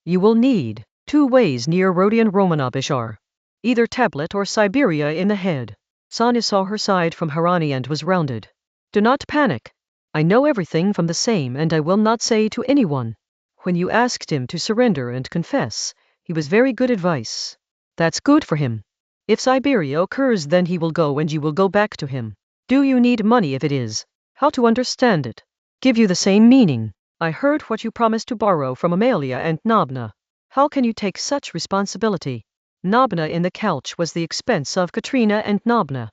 You will need 2 ways near Rodion Raskolnikov. Either tablet or Siberia in the head. Sonya saw her side from Harani and was rounded. Do not panic. I know everything from the same and I will not say to anyone. When you asked him to surrender and confess, he was very good advice. That's good for him. If Siberia occurs, then he will go and you will go back to him. Do you need money? If it is, how to understand it? Give you the same meaning. I heard what you promised to borrow from Amalia and Nabna. How can you take such responsibility? Nabna in the couch was the expense of Katrina and Nabna.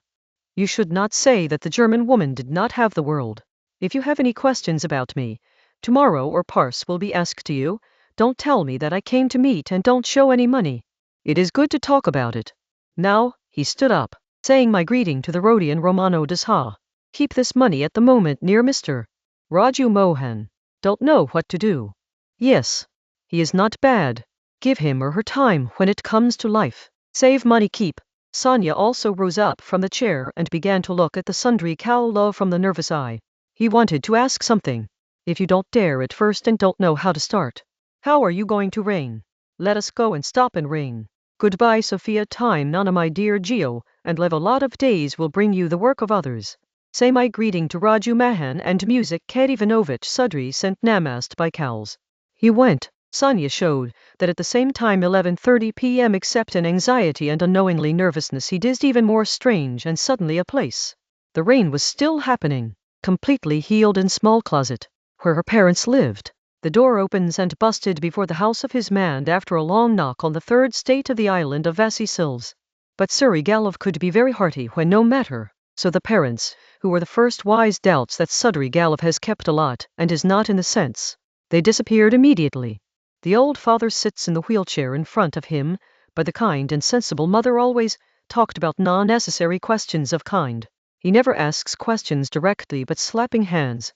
You should not say that the German woman did not have the world. If you have any questions about me, tomorrow or Pars will be asked to you. Don't tell me that I came to meet and don't show any money. It is good to talk about it. Now, he stood up, saying my greeting to the Rodion Romano Dasha. Keep this money at the moment near Mr. Raju Mohan. Don't know what to do. Yes. He is not bad. Give him or her time when it comes to life. Save money, keep. Sonya also rose up from the chair and began to look at the sundry Kaula from the nervous eye. He wanted to ask something. If you don't dare at first and don't know how to start. How are you going to rain? Let us go and stop and rain. Goodbye Sophia time Nana my dear Geo, and live a lot of days will bring you the work of others. Say my greeting to Raju Mahan and music Ket Ivanovich Sudry sent namast by Cowles. He went. Sonya showed that at the same time 11:30 p.m. except an anxiety and unknowingly nervousness he did even more strange and suddenly a place. The rain was still happening. Completely healed in small closet, where her parents lived. The door opens and busted before the house of his man after a long knock on the 3rd state of the island of Vasisilves. But Surigalov could be very hearty when no matter, so the parents, who were the first wise doubts that Surigalov has kept a lot and is not in the sense, they disappeared immediately. The old father sits in the wheelchair in front of him, but the kind and sensible mother always talked about non-necessary questions of kind. He never asks questions directly but slapping hands.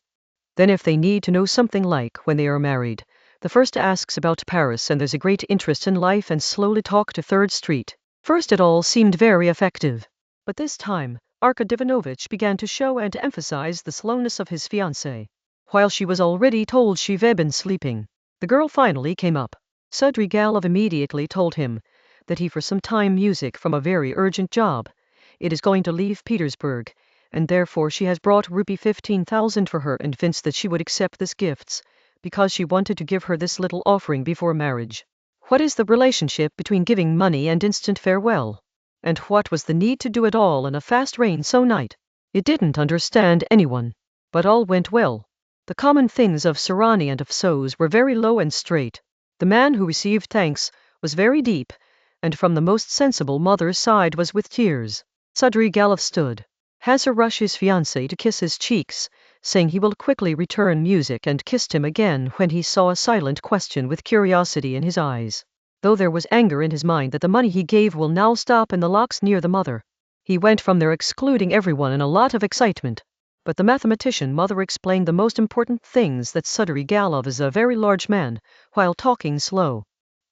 Then if they need to know something like when they are married, the first asks about Paris and there's a great interest in life and slowly talk to 3rd Street. First it all seemed very effective. But this time, Arkady Ivanovich began to show and emphasize the slowness of his fiancée. While she was already told she had been sleeping. The girl finally came up. Sudrigalov immediately told him that he for some time music from a very urgent job. It is going to leave Petersburg, and therefore she has brought rupee 15,000 for her and convinced that she would accept this gifts, because she wanted to give her this little offering before marriage. What is the relationship between giving money and instant farewell? And what was the need to do it all in a fast rain so night? It didn't understand anyone. But all went well. The common things of Sarani and of Sos were very low and straight. The man who received thanks was very deep, and from the most sensible mother's side was with tears. Sudrigalov stood. Hazar rushed his fiancée to kiss his cheeks, saying he will quickly return music and kissed him again when he saw a silent question with curiosity in his eyes. Though there was anger in his mind that the money he gave will now stop in the locks near the mother. He went from there excluding everyone in a lot of excitement. But the mathematician mother explained the most important things, that Sudarygalov is a very large man, while talking slow.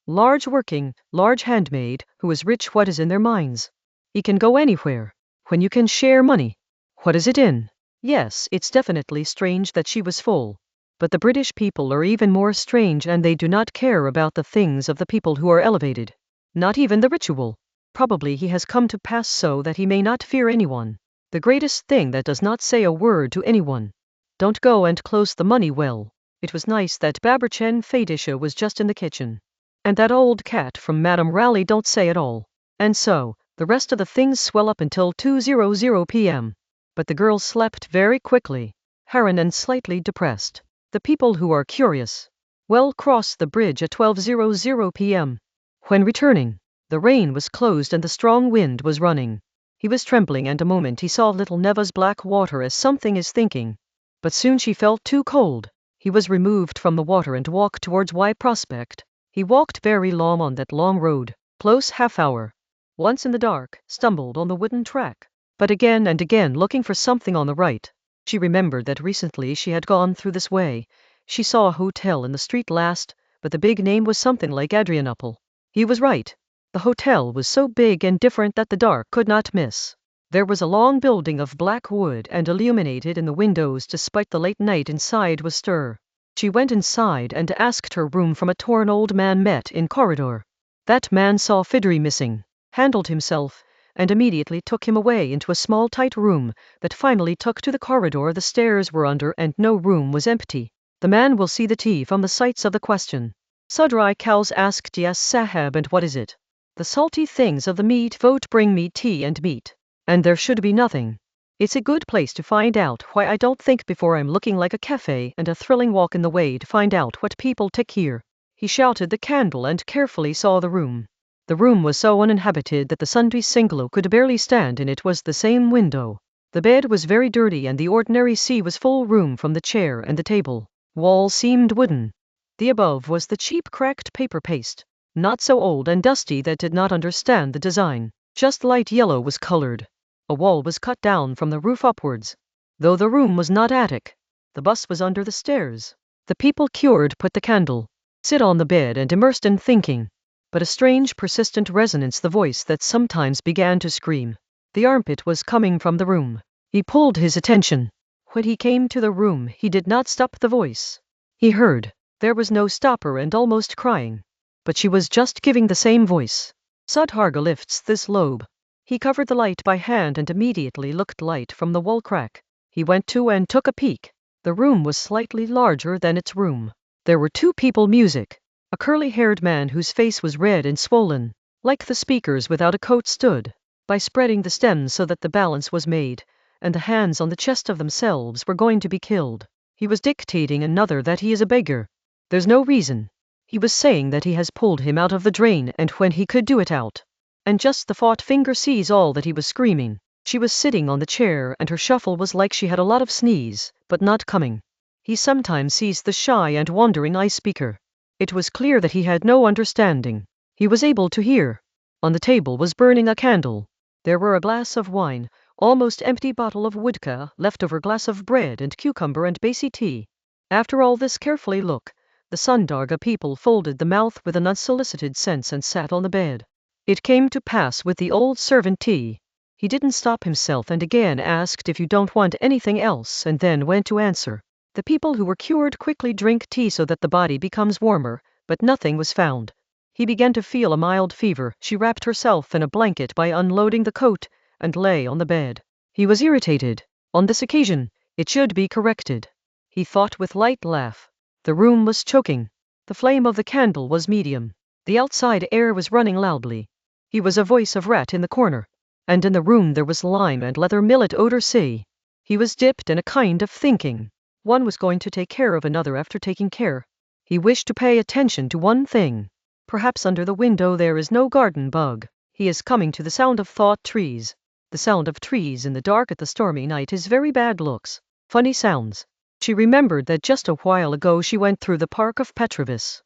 Large working, large handmaid, who is rich. What is in their minds? He can go anywhere. When you can share money. What is it in? Yes, it's definitely strange that she was full. But the British people are even more strange, and they do not care about the things of the people who are elevated. Not even the ritual. Probably he has come to pass so that he may not fear anyone. The greatest thing, that does not say a word to anyone. Don't go and close the money well. It was nice that Baberchen Fedisha was just in the kitchen. And that old cat from Madame Raleigh don't say at all. And so, the rest of the things swell up until 2:00 p.m. But the girls slept very quickly, harrowed and slightly depressed. The people who are curious, well, crossed the bridge at 12:00 p.m. When returning, the rain was closed and the strong wind was running. He was trembling, and a moment he saw little Neva's black water, as something is thinking. But soon she felt too cold. He was removed from the water and walked towards Y Prospect. He walked very long on that long road, close half hour. Once in the dark, stumbled on the wooden track, but again and again looking for something on the right. She remembered that recently she had gone through this way. She saw a hotel in the street last, but the big name was something like Adrianople. He was right. The hotel was so big and different that the dark could not miss. There was a long building of black wood, and illuminated in the windows despite the late night inside was stir. She went inside and asked her room from a torn old man met in corridor. That man saw Fyodor missing, handled himself, and immediately took him away into a small tight room that finally took to the corridor. The stairs were under and no room was empty. The man will see the tea from the sights of the question. Sudrai cows asked, yes, Sahab, and what is it? The salty things of the meat. Vote bring me tea and meat. And there should be nothing. It's a good place to find out why I don't think before I'm looking like a cafe, and a thrilling walk in the way to find out what people take here. He shouted the candle and carefully saw the room. The room was so uninhabited that the Sundry Singalo could barely stand in it. Was the same window. The bed was very dirty, and the ordinary sea was full room from the chair and the table. Walls seemed wooden. The above was the cheap cracked paper paste, not so old and dusty that did not understand the design. Just light yellow was colored. A wall was cut down from the roof upwards. Though the room was not attic, the bus was under the stairs. The people cured put the candle, sit on the bed and immersed in thinking. But a strange persistent resonance, the voice that sometimes began to scream. The armpit was coming from the room. He pulled his attention. When he came to the room he did not stop the voice. He heard. There was no stopper and almost crying. But she was just giving the same voice. Sudharga lifts this lobe. He covered the light by hand and immediately looked light from the wall crack. He went to and took a peek. The room was slightly larger than its room. There were two people music. A curly-haired man whose face was red and swollen, like the speakers without a coat, stood by spreading the stems so that the balance was made, and the hands on the chest of themselves were going to be killed. He was dictating another that he is a beggar. There's no reason. He was saying that he has pulled him out of the drain, and when he could do it out. And just the thought finger sees all that he was screaming. She was sitting on the chair and her shuffle was like she had a lot of sneeze, but not coming. He sometimes sees the shy and wandering eye speaker. It was clear that he had no understanding. He was able to hear. On the table was burning a candle. There were a glass of wine, almost empty bottle of vodka, leftover glass of bread and cucumber and basi tea. After all this carefully look, the Sundarga people folded the mouth with an unsolicited sense and sat on the bed. It came to pass with the old servant tea. He didn't stop himself and again asked if you don't want anything else, and then went to answer. The people who were cured quickly drink tea so that the body becomes warmer, but nothing was found. He began to feel a mild fever. She wrapped herself in a blanket by unloading the coat, and lay on the bed. He was irritated. On this occasion, it should be corrected. He thought with light laugh. The room was choking. The flame of the candle was medium. The outside air was running loudly. He was a voice of rat in the corner. And in the room there was lime and leather millet odor. See. He was dipped in a kind of thinking. One was going to take care of another after taking care. He wished to pay attention to one thing. Perhaps under the window there is no garden bug. He is coming to the sound of thought trees. The sound of trees in the dark at the stormy night is very bad looks. Funny sounds. She remembered that just a while ago she went through the park of Petrovis.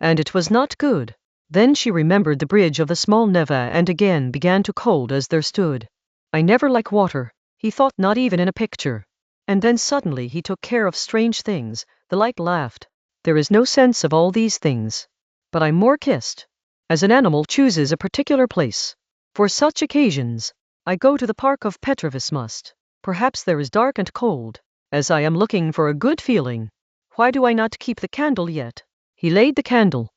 And it was not good. Then she remembered the bridge of the small Neva and again began to cold as there stood. I never like water, he thought, not even in a picture. And then suddenly he took care of strange things. The light laughed. There is no sense of all these things. But I'm more kissed. As an animal chooses a particular place. For such occasions, I go to the park of Petrovismust. Perhaps there is dark and cold. As I am looking for a good feeling. Why do I not keep the candle yet? He laid the candle.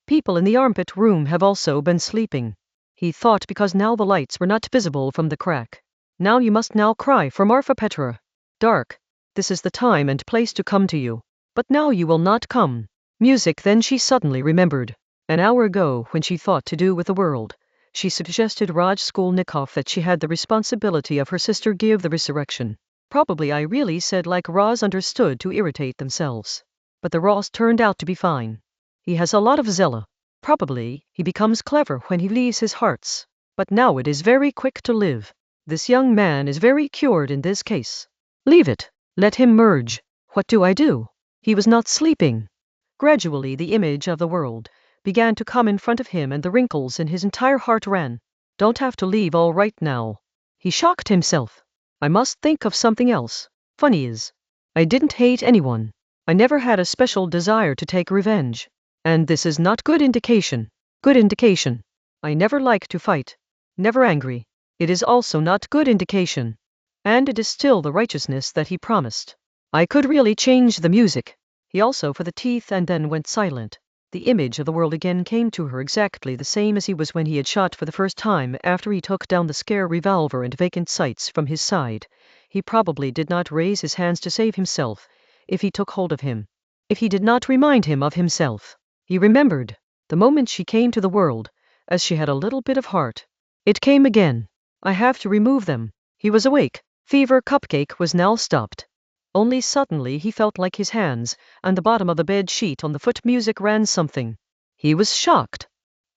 People in the armpit room have also been sleeping. He thought because now the lights were not visible from the crack. Now you must now cry for Marfa Petra. Dark. This is the time and place to come to you. But now you will not come. Music. Then she suddenly remembered. An hour ago, when she thought to do with the world, she suggested Raskolnikov that she had the responsibility of her sister give the resurrection. Probably I really said like Roz understood to irritate themselves. But the Roz turned out to be fine. He has a lot of zeal. Probably he becomes clever when he leaves his hearts. But now it is very quick to live. This young man is very cured in this case. Leave it. Let him merge. What do I do? He was not sleeping. Gradually the image of the world began to come in front of him and the wrinkles in his entire heart ran. Don't have to leave all right now. He shocked himself. I must think of something else. Funny is, I didn't hate anyone. I never had a special desire to take revenge. And this is not good indication. Good indication. I never like to fight. Never angry. It is also not good indication. And it is still the righteousness that he promised. I could really change the music. He also for the teeth and then went silent. The image of the world again came to her exactly the same as he was when he had shot for the first time after he took down the scare revolver and vacant sights from his side. He probably did not raise his hands to save himself, if he took hold of him. If he did not remind him of himself. He remembered, the moment she came to the world, as she had a little bit of heart. It came again. I have to remove them. He was awake. Fever cupcake was now stopped. Only suddenly he felt like his hands, and the bottom of the bed sheet on the foot music ran something. He was shocked.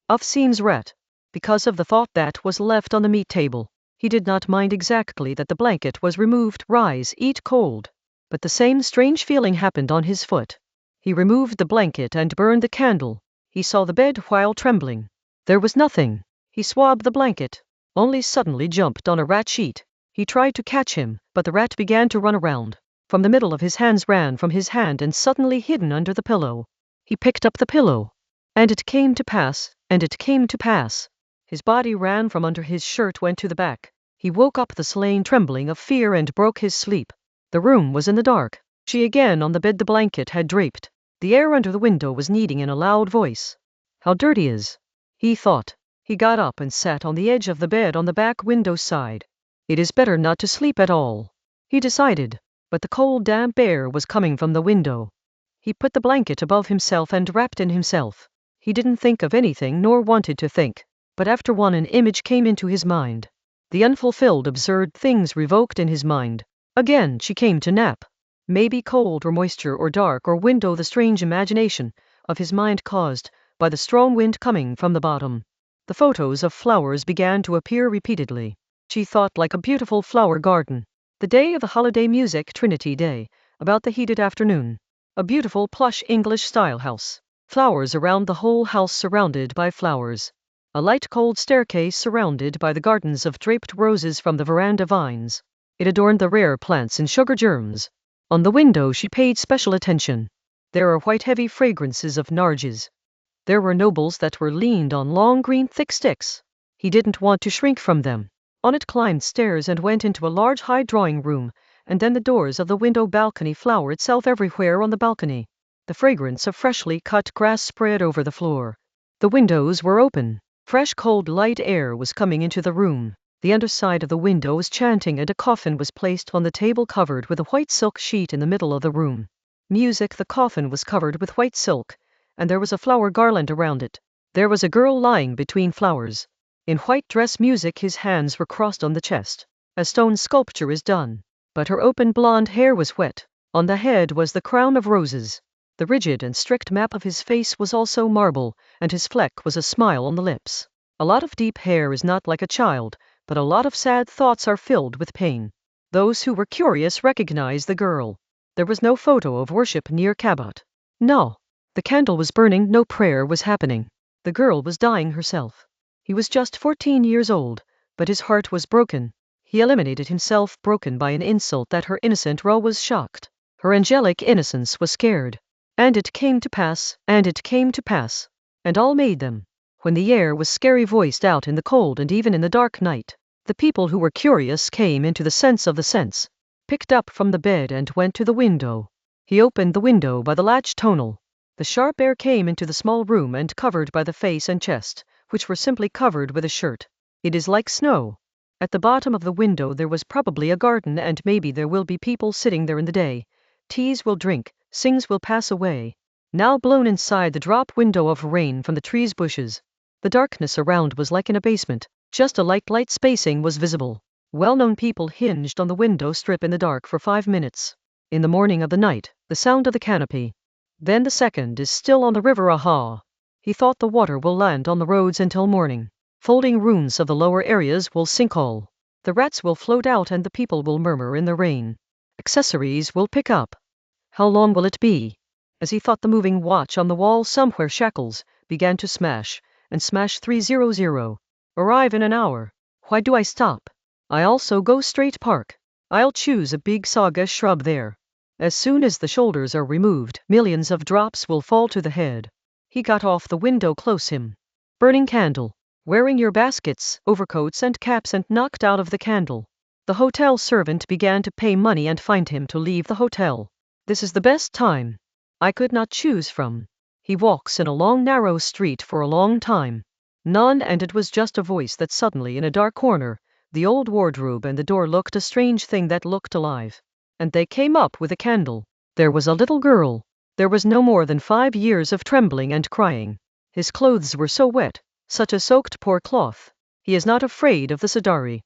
Of seems rat. Because of the thought that was left on the meat table. He did not mind exactly that the blanket was removed, rise, eat cold. But the same strange feeling happened on his foot. He removed the blanket and burned the candle. He saw the bed while trembling. There was nothing. He swabbed the blanket. Only suddenly jumped on a rat sheet. He tried to catch him, but the rat began to run around. From the middle of his hands ran from his hand and suddenly hidden under the pillow. He picked up the pillow. And it came to pass, and it came to pass. His body ran from under his shirt went to the back. He woke up the slain trembling of fear and broke his sleep. The room was in the dark. She again on the bed the blanket had draped. The air under the window was kneading in a loud voice. How dirty is, he thought. He got up and sat on the edge of the bed on the back window side. It is better not to sleep at all, he decided. But the cold damp air was coming from the window. He put the blanket above himself and wrapped in himself. He didn't think of anything nor wanted to think. But after one an image came into his mind. The unfulfilled absurd things revoked in his mind. Again she came to nap. Maybe cold or moisture or dark or window the strange imagination of his mind caused by the strong wind coming from the bottom. The photos of flowers began to appear repeatedly. She thought like a beautiful flower garden. The day of the holiday music Trinity Day, about the heated afternoon. A beautiful plush English-style house. Flowers around the whole house surrounded by flowers. A light cold staircase surrounded by the gardens of draped roses from the veranda vines. It adorned the rare plants and sugar germs. On the window she paid special attention. There are white heavy fragrances of narges. There were nobles that were leaned on long green thick sticks. He didn't want to shrink from them. On it climbed stairs and went into a large high drawing room, and then the doors of the window balcony flower itself everywhere on the balcony. The fragrance of freshly cut grass spread over the floor. The windows were open. Fresh cold light air was coming into the room. The underside of the window was chanting and a coffin was placed on the table covered with a white silk sheet in the middle of the room. Music. The coffin was covered with white silk, and there was a flower garland around it. There was a girl lying between flowers. In white dress. Music. His hands were crossed on the chest. A stone sculpture is done. But her open blonde hair was wet. On the head was the crown of roses. The rigid and strict map of his face was also marble, and his fleck was a smile on the lips. A lot of deep hair is not like a child, but a lot of sad thoughts are filled with pain. Those who were curious recognized the girl. There was no photo of worship near Cabot. No. The candle was burning, no prayer was happening. The girl was dying herself. He was just 14 years old, but his heart was broken. He eliminated himself, broken by an insult that her innocent Ra was shocked. Her angelic innocence was scared. And it came to pass, and it came to pass. And all made them. When the air was scary, voiced out in the cold and even in the dark night, the people who were curious came into the sense of the sense, picked up from the bed and went to the window. He opened the window by the latch tonal. The sharp air came into the small room and covered by the face and chest, which were simply covered with a shirt. It is like snow. At the bottom of the window there was probably a garden, and maybe there will be people sitting there in the day. Teas will drink, sings will pass away. Now blown inside the drop window of rain from the trees' bushes. The darkness around was like in a basement. Just a light spacing was visible. Well-known people hinged on the window strip in the dark for 5 minutes. In the morning of the night, the sound of the canopy. Then the second is still on the river. Aha! He thought the water will land on the roads until morning. Folding ruins of the lower areas will sink all. The rats will float out and the people will murmur in the rain. Accessories will pick up. How long will it be? As he thought, the moving watch on the wall somewhere, shackles, began to smash, and smash 300. Arrive in an hour. Why do I stop? I also go straight park. I'll choose a big saga shrub there. As soon as the shoulders are removed, millions of drops will fall to the head. He got off the window close him. Burning candle. Wearing your baskets, overcoats and caps, and knocked out of the candle. The hotel servant began to pay money and find him to leave the hotel. This is the best time. I could not choose from. He walks in a long narrow street for a long time. None, and it was just a voice that suddenly in a dark corner, the old wardrobe and the door looked a strange thing that looked alive. And they came up with a candle. There was a little girl. There was no more than 5 years of trembling and crying. His clothes were so wet, such a soaked poor cloth. He is not afraid of the Sadari.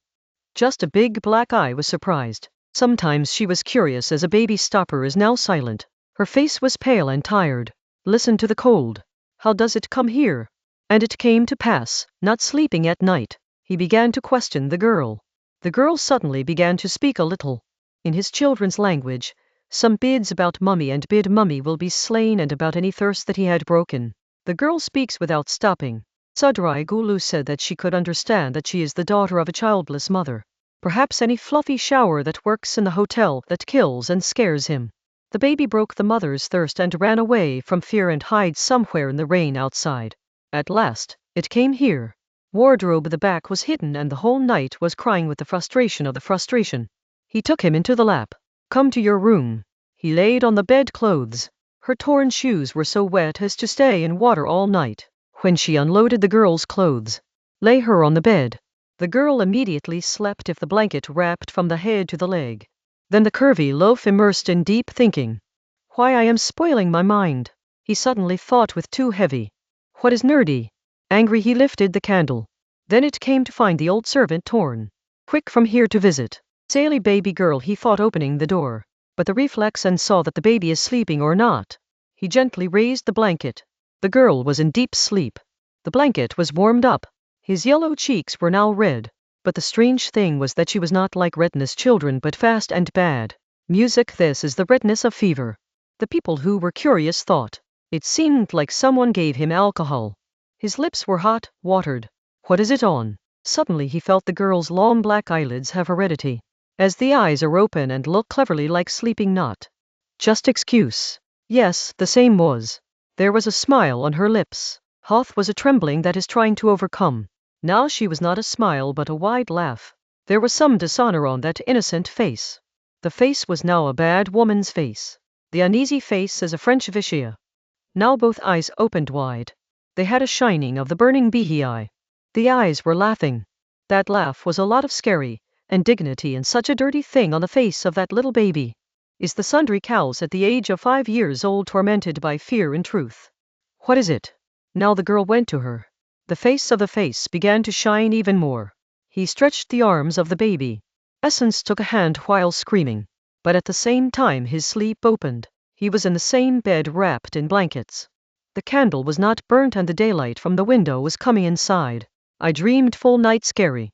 Just a big black eye was surprised. Sometimes she was curious as a baby. Stopper is now silent. Her face was pale and tired. Listen to the cold. How does it come here? And it came to pass, not sleeping at night, he began to question the girl. The girl suddenly began to speak a little. In his children's language, some bids about mummy and bid mummy will be slain, and about any thirst that he had broken. The girl speaks without stopping. Sadrai Gulu said that she could understand that she is the daughter of a childless mother. Perhaps any fluffy shower that works in the hotel that kills and scares him. The baby broke the mother's thirst and ran away from fear and hides somewhere in the rain outside. At last, it came here. Wardrobe the back was hidden and the whole night was crying with the frustration of the frustration. He took him into the lap. Come to your room. He laid on the bed clothes. Her torn shoes were so wet as to stay in water all night. When she unloaded the girl's clothes, lay her on the bed. The girl immediately slept if the blanket wrapped from the head to the leg. Then the curvy loaf immersed in deep thinking. Why I am spoiling my mind. He suddenly thought with too heavy. What is nerdy? Angry, he lifted the candle. Then it came to find the old servant torn. Quick from here to visit. Silly baby girl, he thought, opening the door. But the reflex and saw that the baby is sleeping or not. He gently raised the blanket. The girl was in deep sleep. The blanket was warmed up. His yellow cheeks were now red. But the strange thing was that she was not like redness children, but fast and bad. Music, this is the redness of fever. The people who were curious thought. It seemed like someone gave him alcohol. His lips were hot, watered. What is it on? Suddenly he felt the girl's long black eyelids have heredity. As the eyes are open and look cleverly like sleeping, not just excuse. Yes, the same was. There was a smile on her lips. Hoth was a trembling that is trying to overcome. Now she was not a smile but a wide laugh. There was some dishonor on that innocent face. The face was now a bad woman's face. The uneasy face as a French Vishia. Now both eyes opened wide. They had a shining of the burning behy eye. The eyes were laughing. That laugh was a lot of scary and dignity and such a dirty thing on the face of that little baby. Is the sundry cows at the age of 5 years old tormented by fear in truth? What is it? Now the girl went to her. The face of the face began to shine even more. He stretched the arms of the baby. Essence took a hand while screaming. But at the same time his sleep opened. He was in the same bed wrapped in blankets. The candle was not burnt and the daylight from the window was coming inside. I dreamed full night scary.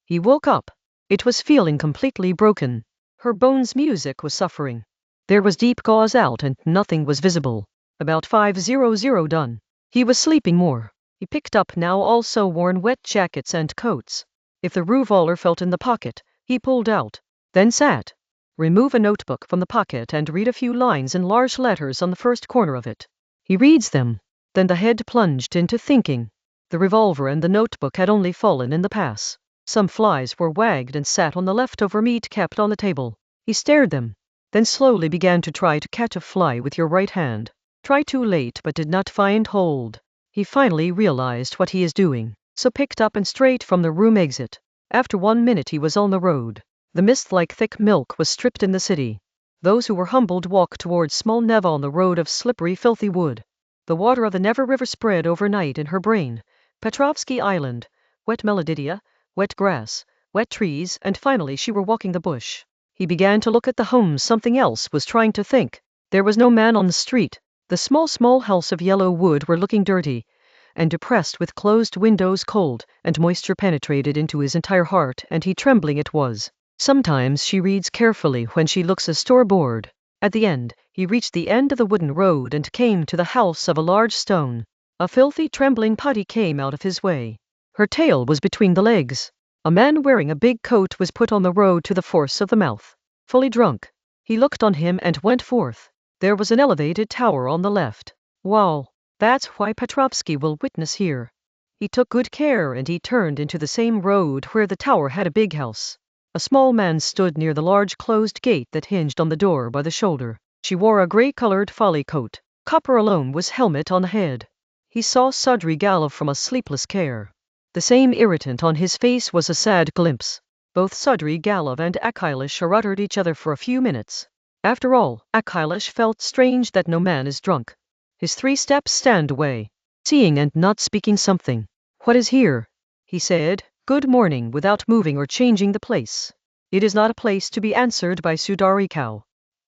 He woke up. It was feeling completely broken. Her bones music was suffering. There was deep gauze out and nothing was visible. About 500 done. He was sleeping more. He picked up now also worn wet jackets and coats. If the revolver felt in the pocket, He pulled out, then sat. Remove a notebook from the pocket and read a few lines in large letters on the first corner of it. He reads them. Then the head plunged into thinking. The revolver and the notebook had only fallen in the pass. Some flies were wagged and sat on the leftover meat kept on the table. He stared them, then slowly began to try to catch a fly with your right hand. Tried too late but did not find hold. He finally realized what he is doing, so picked up and straight from the room exit. After 1 minute he was on the road. The mist like thick milk was stripped in the city. Those who were humbled walked towards small Neva on the road of slippery filthy wood. The water of the Neva River spread overnight in her brain. Petrovsky Island, wet Melodidia, wet grass, wet trees, and finally she were walking the bush. He began to look at the homes. Something else was trying to think. There was no man on the street. The small house of yellow wood were looking dirty and depressed with closed windows. Cold and moisture penetrated into his entire heart, and he trembling it was. Sometimes she reads carefully when she looks a store-board. At the end, he reached the end of the wooden road and came to the house of a large stone. A filthy, trembling putty came out of his way. Her tail was between the legs. A man wearing a big coat was put on the road to the force of the mouth. Fully drunk. He looked on him and went forth. There was an elevated tower on the left. Wow, that's why Petrovsky will witness here. He took good care and he turned into the same road where the tower had a big house. A small man stood near the large closed gate that hinged on the door by the shoulder. She wore a grey-colored folly coat. Copper alone was helmet on the head. He saw Sudry Galov from a sleepless care. The same irritant on his face was a sad glimpse. Both Sudry Galov and Akilish uttered each other for a few minutes. After all, Akilish felt strange that no man is drunk. His 3 steps stand away, seeing and not speaking something. What is here? He said, good morning, without moving or changing the place. It is not a place to be answered by Sudarikau.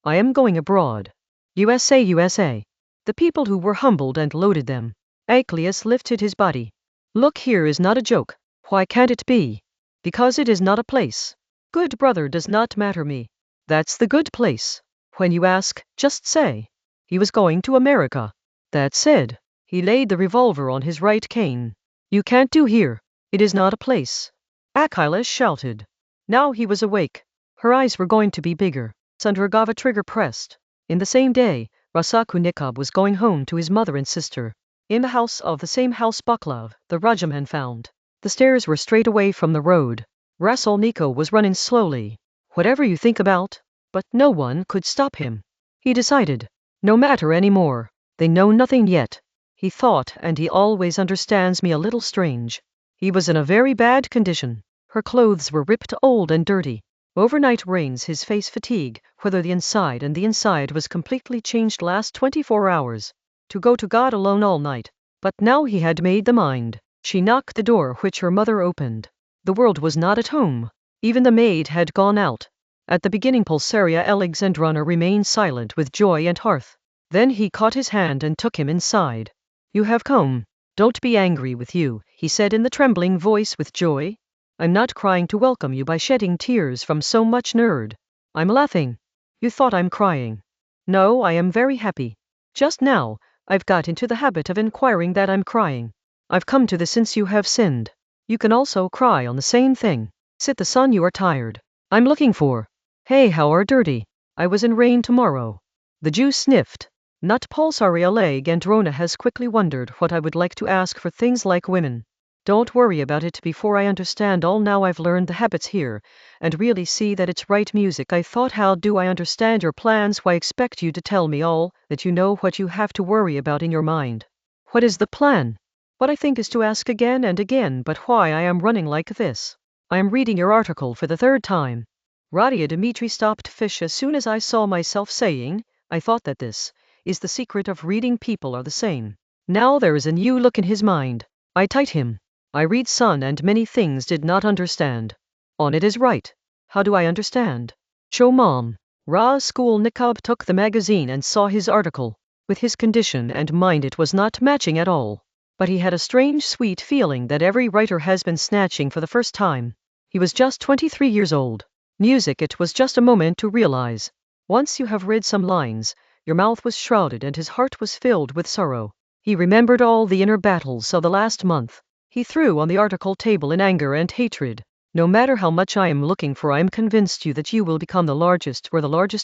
I am going abroad. USA. The people who were humbled and loaded them. Aclius lifted his body. Look, here is not a joke. Why can't it be? Because it is not a place. Good brother does not matter me. That's the good place. When you ask, just say. He was going to America. That said, he laid the revolver on his right cane. You can't do here. It is not a place. Akilish shouted. Now he was awake. Her eyes were going to be bigger. Sandragava trigger pressed. In the same day, Raskolnikov was going home to his mother and sister. In the house of the same house Baklov, the Rajamhan found. The stairs were straight away from the road. Raskolnikov was running slowly. Whatever you think about, but no one could stop him. He decided. No matter anymore. They know nothing yet. He thought, and he always understands me a little strange. He was in a very bad condition. Her clothes were ripped, old and dirty. Overnight rains, his face fatigue, whether the inside and the inside was completely changed last 24 hours. To go to God alone all night. But now he had made the mind. She knocked the door, which her mother opened. The world was not at home. Even the maid had gone out. At the beginning Pulsaria Alexandrovna remained silent with joy and hearth. Then he caught his hand and took him inside. You have come. Don't be angry with you, he said in the trembling voice with joy. I'm not crying to welcome you by shedding tears from so much nerd. I'm laughing. You thought I'm crying. No, I am very happy. Just now, I've got into the habit of inquiring that I'm crying. I've come to this since you have sinned. You can also cry on the same thing. Sit the sun, you are tired. I'm looking for. Hey, how are dirty. I was in rain tomorrow. The Jew sniffed. Not Pulsaria Alexandrovna has quickly wondered what I would like to ask for things like women. Don't worry about it before I understand all. Now I've learned the habits here, and really see that it's right music. I thought, how do I understand your plans? Why expect you to tell me all, that you know what you have to worry about in your mind? What is the plan? What I think is to ask again and again, but why I am running like this. I am reading your article for the 3rd time. Radia Dmitri stopped fish as soon as I saw myself saying, I thought that this is the secret of reading. People are the same. Now there is a new look in his mind. I tied him. I read son and many things did not understand. On it is right. How do I understand? Show mom. Raskolnikov took the magazine and saw his article. With his condition and mind it was not matching at all. But he had a strange sweet feeling that every writer has been snatching for the first time. He was just 23 years old. Music, it was just a moment to realize. Once you have read some lines, your mouth was shrouded and his heart was filled with sorrow. He remembered all the inner battles of the last month. He threw on the article table in anger and hatred. No matter how much I am looking for, I am convinced you that you will become the largest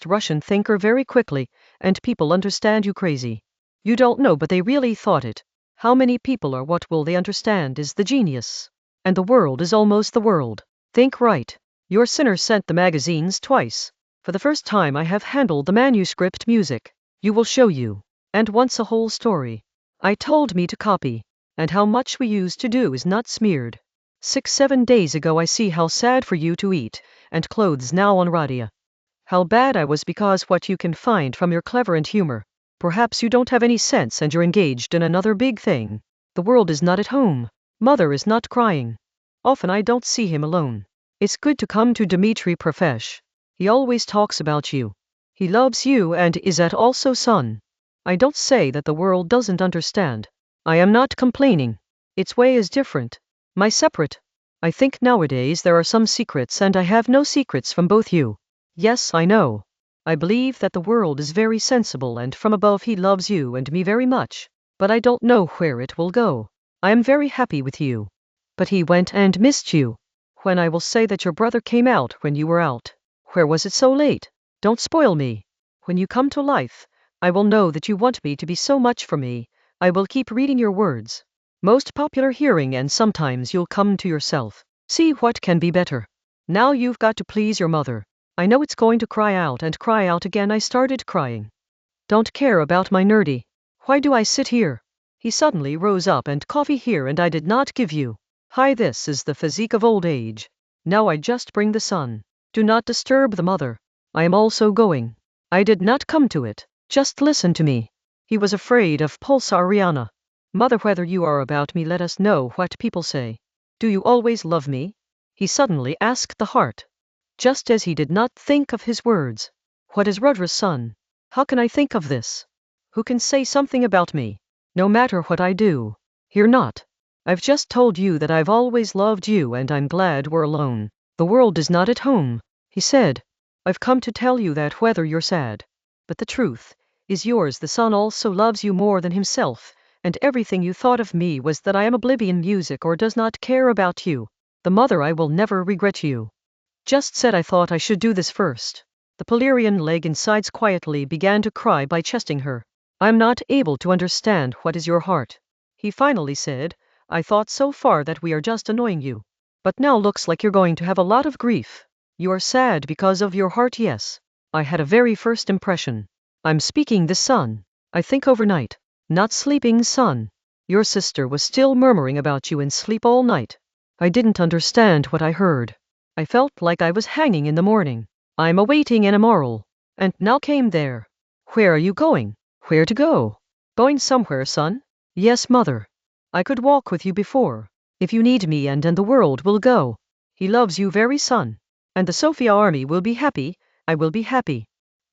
Russian thinker very quickly, and people understand you crazy. You don't know, but they really thought it. How many people are what will they understand is the genius. And the world is almost the world. Think right. Your sinner sent the magazines twice. For the first time I have handled the manuscript music. You will show you. And once a whole story. I told me to copy. And how much we used to do is not smeared. 6-7 days ago I see how sad for you to eat, and clothes now on Radia. How bad I was because what you can find from your clever and humor. Perhaps you don't have any sense and you're engaged in another big thing. The world is not at home. Mother is not crying. Often I don't see him alone. It's good to come to Dmitry Profesh. He always talks about you. He loves you, and is that also, son? I don't say that the world doesn't understand. I am not complaining. Its way is different. My separate. I think nowadays there are some secrets, and I have no secrets from both you. Yes, I know. I believe that the world is very sensible, and from above he loves you and me very much. But I don't know where it will go. I am very happy with you. But he went and missed you. When I will say that your brother came out when you were out. Where was it so late? Don't spoil me. When you come to life, I will know that you want me to be so much for me. I will keep reading your words. Most popular hearing, and sometimes you'll come to yourself. See what can be better. Now you've got to please your mother. I know it's going to cry out and cry out again. I started crying. Don't care about my nerdy. Why do I sit here? He suddenly rose up. And coffee here, and I did not give you. Hi, this is the physique of old age. Now I just bring the sun. Do not disturb the mother. I am also going. I did not come to it. Just listen to me. He was afraid of Pulsa Ariana. Mother, whether you are about me, let us know what people say. Do you always love me? He suddenly asked the heart. Just as he did not think of his words. What is Rudra's son? How can I think of this? Who can say something about me? No matter what I do. Hear not. I've just told you that I've always loved you, and I'm glad we're alone. The world is not at home, he said. I've come to tell you that whether you're sad. But the truth is yours. The son also loves you more than himself. And everything you thought of me was that I am oblivion music or does not care about you. The mother, I will never regret you. Just said I thought I should do this first. The Polarian leg insides quietly began to cry by chesting her. I'm not able to understand what is your heart. He finally said, I thought so far that we are just annoying you. But now looks like you're going to have a lot of grief. You are sad because of your heart, yes. I had a very first impression. I'm speaking the son. I think overnight. Not sleeping, son. Your sister was still murmuring about you in sleep all night. I didn't understand what I heard. I felt like I was hanging in the morning. I'm awaiting an immoral. And now came there. Where are you going? Where to go? Going somewhere, son? Yes, mother. I could walk with you before. If you need me, and the world will go. He loves you very, son. And the Sophia army will be happy. I will be happy.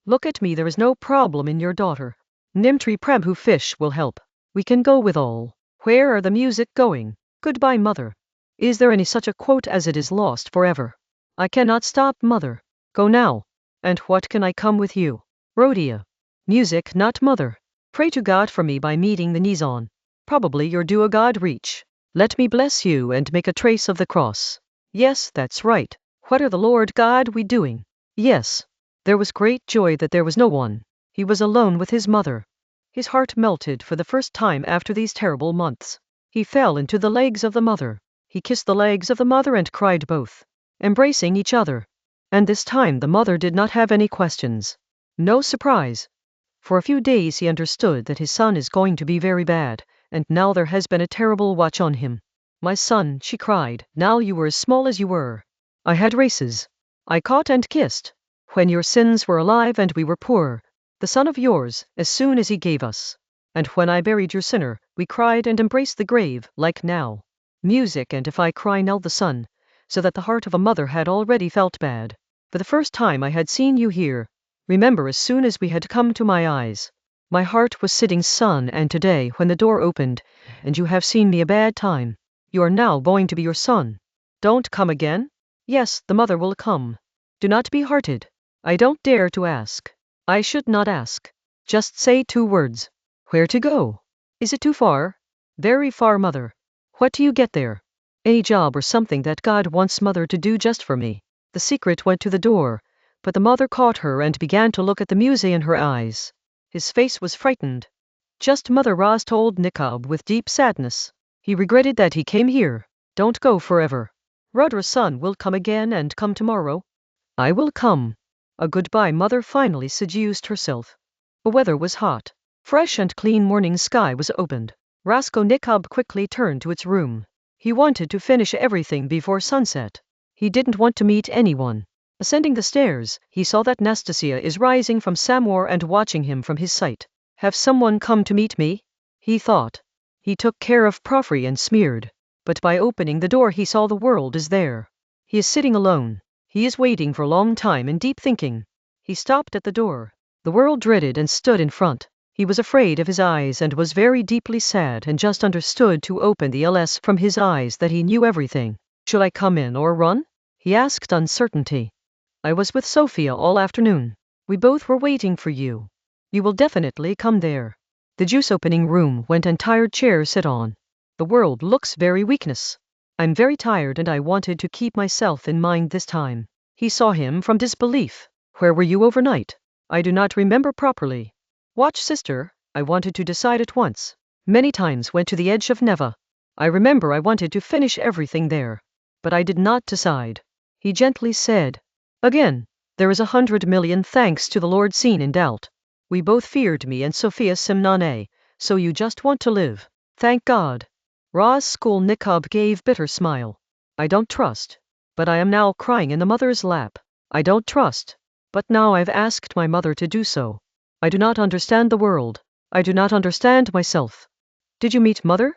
Look at me, there is no problem in your daughter. Nimtri Prabhu fish will help. We can go with all. Where are the music going? Goodbye, mother. Is there any such a quote as it is lost forever? I cannot stop, mother. Go now. And what can I come with you? Rhodia. Music, not mother. Pray to God for me by meeting the Nizon. Probably you're due a God reach. Let me bless you and make a trace of the cross. Yes, that's right. What are the Lord God we doing? Yes. There was great joy that there was no one. He was alone with his mother. His heart melted for the first time after these terrible months. He fell into the legs of the mother. He kissed the legs of the mother and cried both, embracing each other. And this time the mother did not have any questions. No surprise. For a few days he understood that his son is going to be very bad, and now there has been a terrible watch on him. My son, she cried, now you were as small as you were. I had races. I caught and kissed. When your sins were alive and we were poor. The son of yours, as soon as he gave us. And when I buried your sinner, we cried and embraced the grave, like now. Music, and if I cry now the son, so that the heart of a mother had already felt bad. For the first time I had seen you here. Remember, as soon as we had come to my eyes. My heart was sitting, son, and today when the door opened, and you have seen me a bad time. You are now going to be your son. Don't come again? Yes, the mother will come. Do not be hearted. I don't dare to ask. I should not ask. Just say 2 words. Where to go? Is it too far? Very far, mother. What do you get there? A job or something that God wants mother to do just for me. The secret went to the door, but the mother caught her and began to look at the muse in her eyes. His face was frightened. Just mother, Roz told Nikob with deep sadness. He regretted that he came here. Don't go forever. Rudra's son will come again and come tomorrow. I will come. A goodbye mother finally seduced herself. The weather was hot. Fresh and clean morning sky was opened. Raskolnikov quickly turned to its room. He wanted to finish everything before sunset. He didn't want to meet anyone. Ascending the stairs, he saw that Nastasia is rising from somewhere and watching him from his sight. Have someone come to meet me? He thought. He took care of Profri and smeared. But by opening the door he saw the world is there. He is sitting alone. He is waiting for a long time in deep thinking. He stopped at the door. The world dreaded and stood in front. He was afraid of his eyes and was very deeply sad and just understood to open the LS from his eyes that he knew everything. Should I come in or run? He asked uncertainty. I was with Sophia all afternoon. We both were waiting for you. You will definitely come there. The juice opening room went and tired chairs sit on. The world looks very weakness. I'm very tired and I wanted to keep myself in mind this time. He saw him from disbelief. Where were you overnight? I do not remember properly. Watch sister, I wanted to decide at once. Many times went to the edge of Neva. I remember I wanted to finish everything there. But I did not decide. He gently said. Again, there is 100 million thanks to the Lord seen in doubt. We both feared me and Sophia Simnane, so you just want to live. Thank God. Raskolnikov gave bitter smile. I don't trust. But I am now crying in the mother's lap. I don't trust. But now I've asked my mother to do so. I do not understand the world. I do not understand myself. Did you meet mother?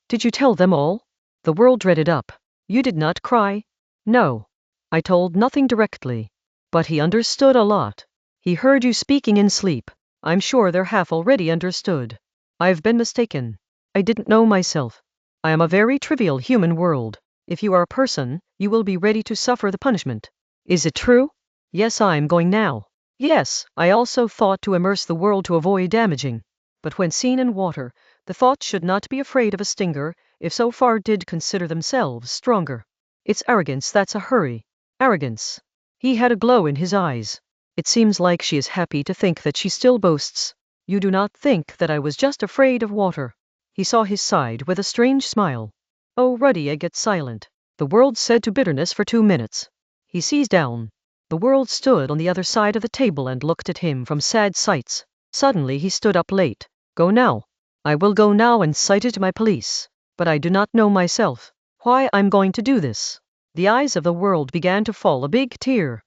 Did you tell them all? The world dreaded up. You did not cry? No. I told nothing directly. But he understood a lot. He heard you speaking in sleep. I'm sure they're half already understood. I've been mistaken. I didn't know myself. I am a very trivial human world. If you are a person, you will be ready to suffer the punishment. Is it true? Yes, I'm going now. Yes, I also thought to immerse the world to avoid damaging. But when seen in water, the thought should not be afraid of a stinger, if so far did consider themselves stronger. It's arrogance that's a hurry. Arrogance. He had a glow in his eyes. It seems like she is happy to think that she still boasts. You do not think that I was just afraid of water. He saw his side with a strange smile. Oh, Ruddy, get silent. The world said to bitterness for 2 minutes. He seized down. The world stood on the other side of the table and looked at him from sad sights. Suddenly he stood up late. Go now. I will go now and cite it to my police. But I do not know myself. Why I'm going to do this. The eyes of the world began to fall a big tear.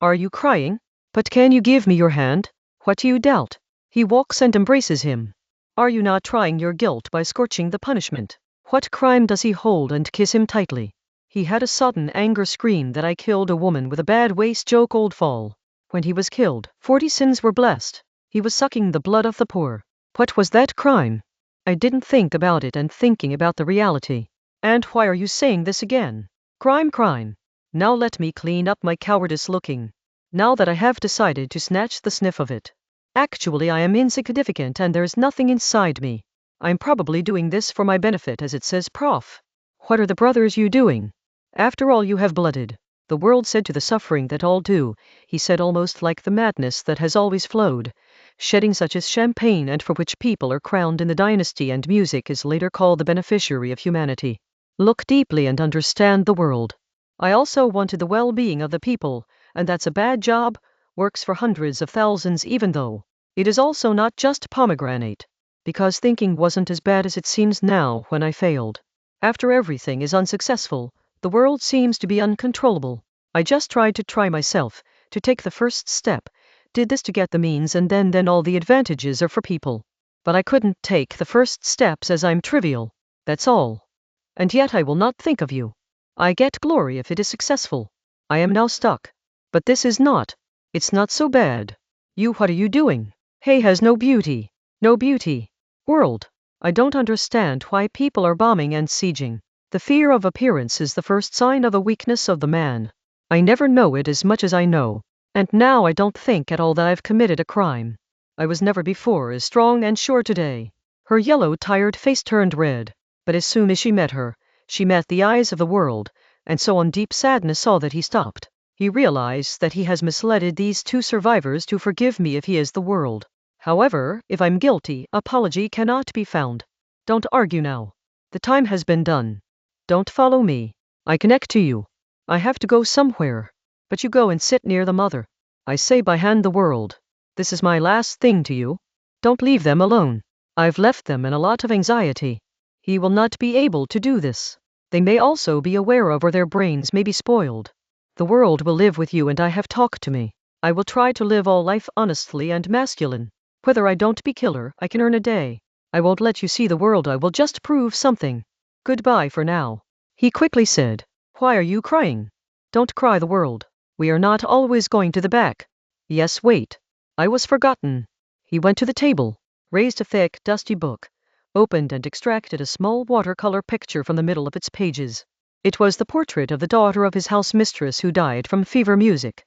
Are you crying? But can you give me your hand? What do you doubt? He walks and embraces him. Are you not trying your guilt by scorching the punishment? What crime does he hold and kiss him tightly? He had a sudden anger scream that I killed a woman with a bad waist joke old fall. When he was killed, 40 sins were blessed. He was sucking the blood of the poor. What was that crime? I didn't think about it and thinking about the reality. And why are you saying this again? Crime. Now let me clean up my cowardice looking. Now that I have decided to snatch the sniff of it. Actually I am insignificant and there is nothing inside me. I'm probably doing this for my benefit as it says Prof. What are the brothers you doing? After all you have blooded. The world said to the suffering that all do, he said almost like the madness that has always flowed, shedding such as champagne and for which people are crowned in the dynasty and music is later called the beneficiary of humanity. Look deeply and understand the world. I also wanted the well-being of the people, and that's a bad job, works for hundreds of thousands even though it is also not just pomegranate. Because thinking wasn't as bad as it seems now when I failed. After everything is unsuccessful, the world seems to be uncontrollable. I just tried to try myself, to take the first step, did this to get the means and then all the advantages are for people. But I couldn't take the first steps as I'm trivial. That's all. And yet I will not think of you. I get glory if it is successful. I am now stuck. But this is not. It's not so bad. You, what are you doing? Hey has no beauty. No beauty. World. I don't understand why people are bombing and sieging. The fear of appearance is the first sign of the weakness of the man. I never know it as much as I know. And now I don't think at all that I've committed a crime. I was never before as strong and sure today. Her yellow tired face turned red. But as soon as she met her, she met the eyes of the world, and so in deep sadness saw that he stopped. He realized that he has misled these two survivors to forgive me if he is the world. However, if I'm guilty, apology cannot be found. Don't argue now. The time has been done. Don't follow me. I connect to you. I have to go somewhere. But you go and sit near the mother. I say by hand the world. This is my last thing to you. Don't leave them alone. I've left them in a lot of anxiety. He will not be able to do this. They may also be aware of or their brains may be spoiled. The world will live with you and I have talked to me. I will try to live all life honestly and masculine. Whether I don't be killer, I can earn a day. I won't let you see the world, I will just prove something. Goodbye for now. He quickly said. Why are you crying? Don't cry, the world. We are not always going to the back. Yes, wait. I was forgotten. He went to the table, raised a thick, dusty book, opened and extracted a small watercolor picture from the middle of its pages. It was the portrait of the daughter of his house mistress who died from fever music.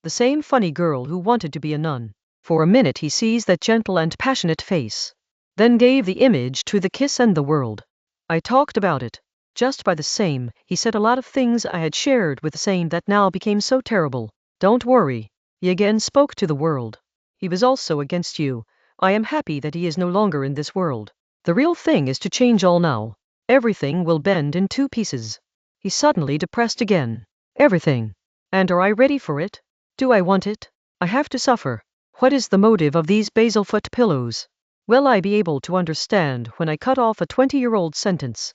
The same funny girl who wanted to be a nun. For a minute he sees that gentle and passionate face. Then gave the image to the kiss and the world. I talked about it. Just by the same, he said a lot of things I had shared with the same that now became so terrible. Don't worry. He again spoke to the world. He was also against you. I am happy that he is no longer in this world. The real thing is to change all now. Everything will bend in two pieces. He suddenly depressed again. Everything. And are I ready for it? Do I want it? I have to suffer. What is the motive of these basil-foot pillows? Will I be able to understand when I cut off a 20-year-old sentence?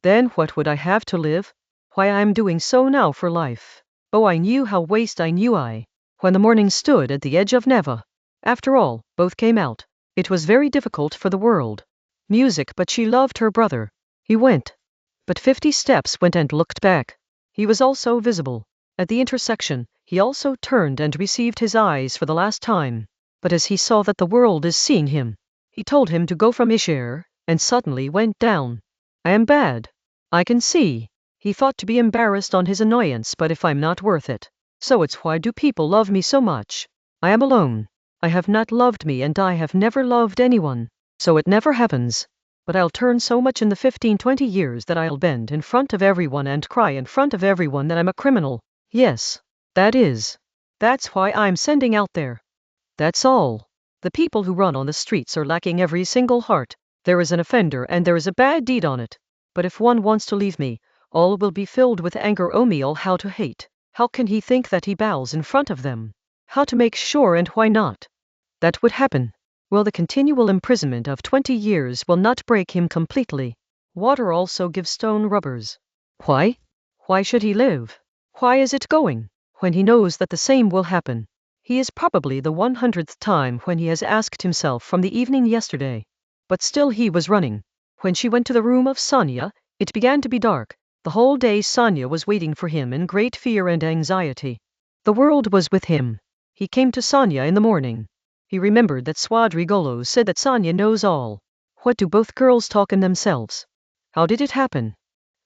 Then what would I have to live? Why I am doing so now for life. Oh, I knew how waste I knew I. When the morning stood at the edge of Neva. After all, both came out. It was very difficult for the world. Music, but she loved her brother. He went. But 50 steps went and looked back. He was also visible. At the intersection, he also turned and received his eyes for the last time. But as he saw that the world is seeing him, he told him to go from Ishar, and suddenly went down. I am bad. I can see. He thought to be embarrassed on his annoyance, but if I'm not worth it. So it's why do people love me so much? I am alone. I have not loved me and I have never loved anyone. So it never happens. But I'll turn so much in the 15-20 years that I'll bend in front of everyone and cry in front of everyone that I'm a criminal. Yes. That's why I'm sending out there. That's all. The people who run on the streets are lacking every single heart. There is an offender and there is a bad deed on it. But if one wants to leave me, all will be filled with anger. Oh me, all how to hate. How can he think that he bows in front of them? How to make sure and why not? That would happen. Well, the continual imprisonment of 20 years will not break him completely. Water also gives stone rubbers. Why? Why should he live? Why is it going? When he knows that the same will happen. He is probably the 100th time when he has asked himself from the evening yesterday. But still he was running. When she went to the room of Sonia, it began to be dark. The whole day Sonia was waiting for him in great fear and anxiety. The world was with him. He came to Sonia in the morning. He remembered that Swadrigolo said that Sonia knows all. What do both girls talk in themselves? How did it happen?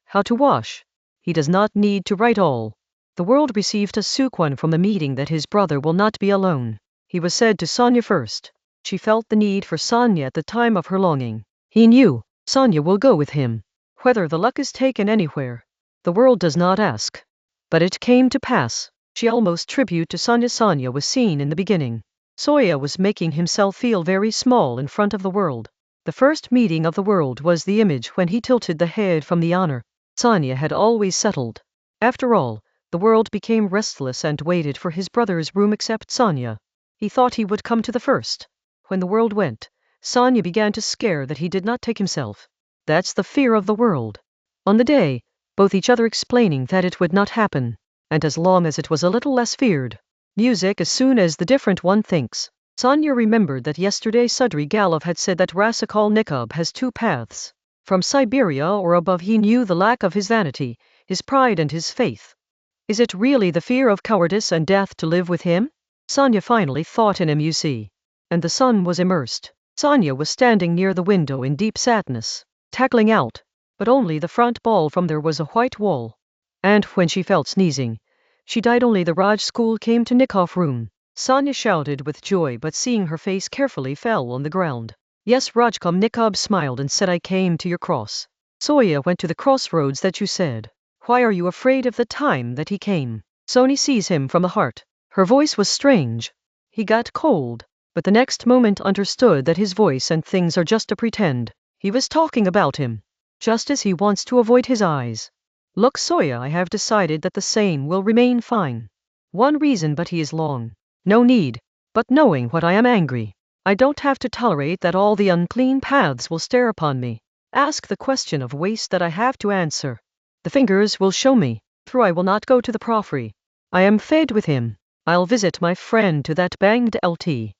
How to wash? He does not need to write all. The world received a sequin from the meeting that his brother will not be alone. He was said to Sonia first. She felt the need for Sonia at the time of her longing. He knew Sonia will go with him. Whether the luck is taken anywhere, the world does not ask. But it came to pass. She almost tribute to Sonia. Sonia was seen in the beginning. Soya was making himself feel very small in front of the world. The first meeting of the world was the image when he tilted the head from the honor. Sonia had always settled. After all, the world became restless and waited for his brother's room except Sonia. He thought he would come to the first. When the world went, Sonia began to scare that he did not take himself. That's the fear of the world. On the day, both each other explaining that it would not happen. And as long as it was a little less feared. Music as soon as the different one thinks. Sonia remembered that yesterday Sudrigalov had said that Raskolnikov has two paths. From Siberia or above. He knew the lack of his vanity, his pride and his faith. Is it really the fear of cowardice and death to live with him? Sonia finally thought in him, you see. And the sun was immersed. Sonia was standing near the window in deep sadness, tackling out. But only the front ball from there was a white wall. And when she felt sneezing, she died. Only the Raj school came to Nikov room. Sonia shouted with joy, but seeing her face carefully fell on the ground. Yes, Rajkom. Nikov smiled and said, I came to your cross. Soya went to the crossroads that you said. Why are you afraid of the time that he came? Sony sees him from the heart. Her voice was strange. He got cold, but the next moment understood that his voice and things are just a pretend. He was talking about him, just as he wants to avoid his eyes. Look, Soya, I have decided that the same will remain fine. One reason, but he is long. No need. But knowing what I am angry, I don't have to tolerate that all the unclean paths will stare upon me. Ask the question of waste that I have to answer. The fingers will show me, through I will not go to the proffery. I am fed with him. I'll visit my friend to that banged LT.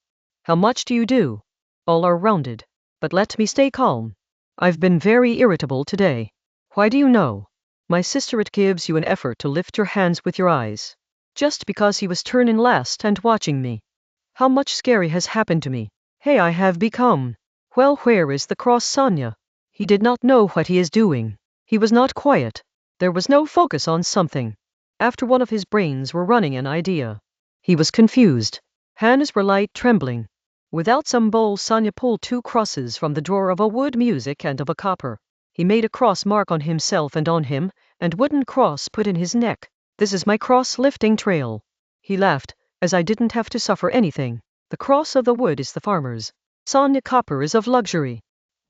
How much do you do? All are rounded. But let me stay calm. I've been very irritable today. Why do you know? My sister, it gives you an effort to lift your hands with your eyes. Just because he was turning last and watching me. How much scary has happened to me. Hey, I have become. Well, where is the cross, Sonia? He did not know what he is doing. He was not quiet. There was no focus on something. After one of his brains were running an idea. He was confused. Hands were light trembling. Without some bowl, Sonia pulled 2 crosses from the drawer of a wood music and of a copper. He made a cross mark on himself and on him, and wooden cross put in his neck. This is my cross lifting trail. He laughed, as I didn't have to suffer anything. The cross of the wood is the farmer's. Sonia, copper is of luxury.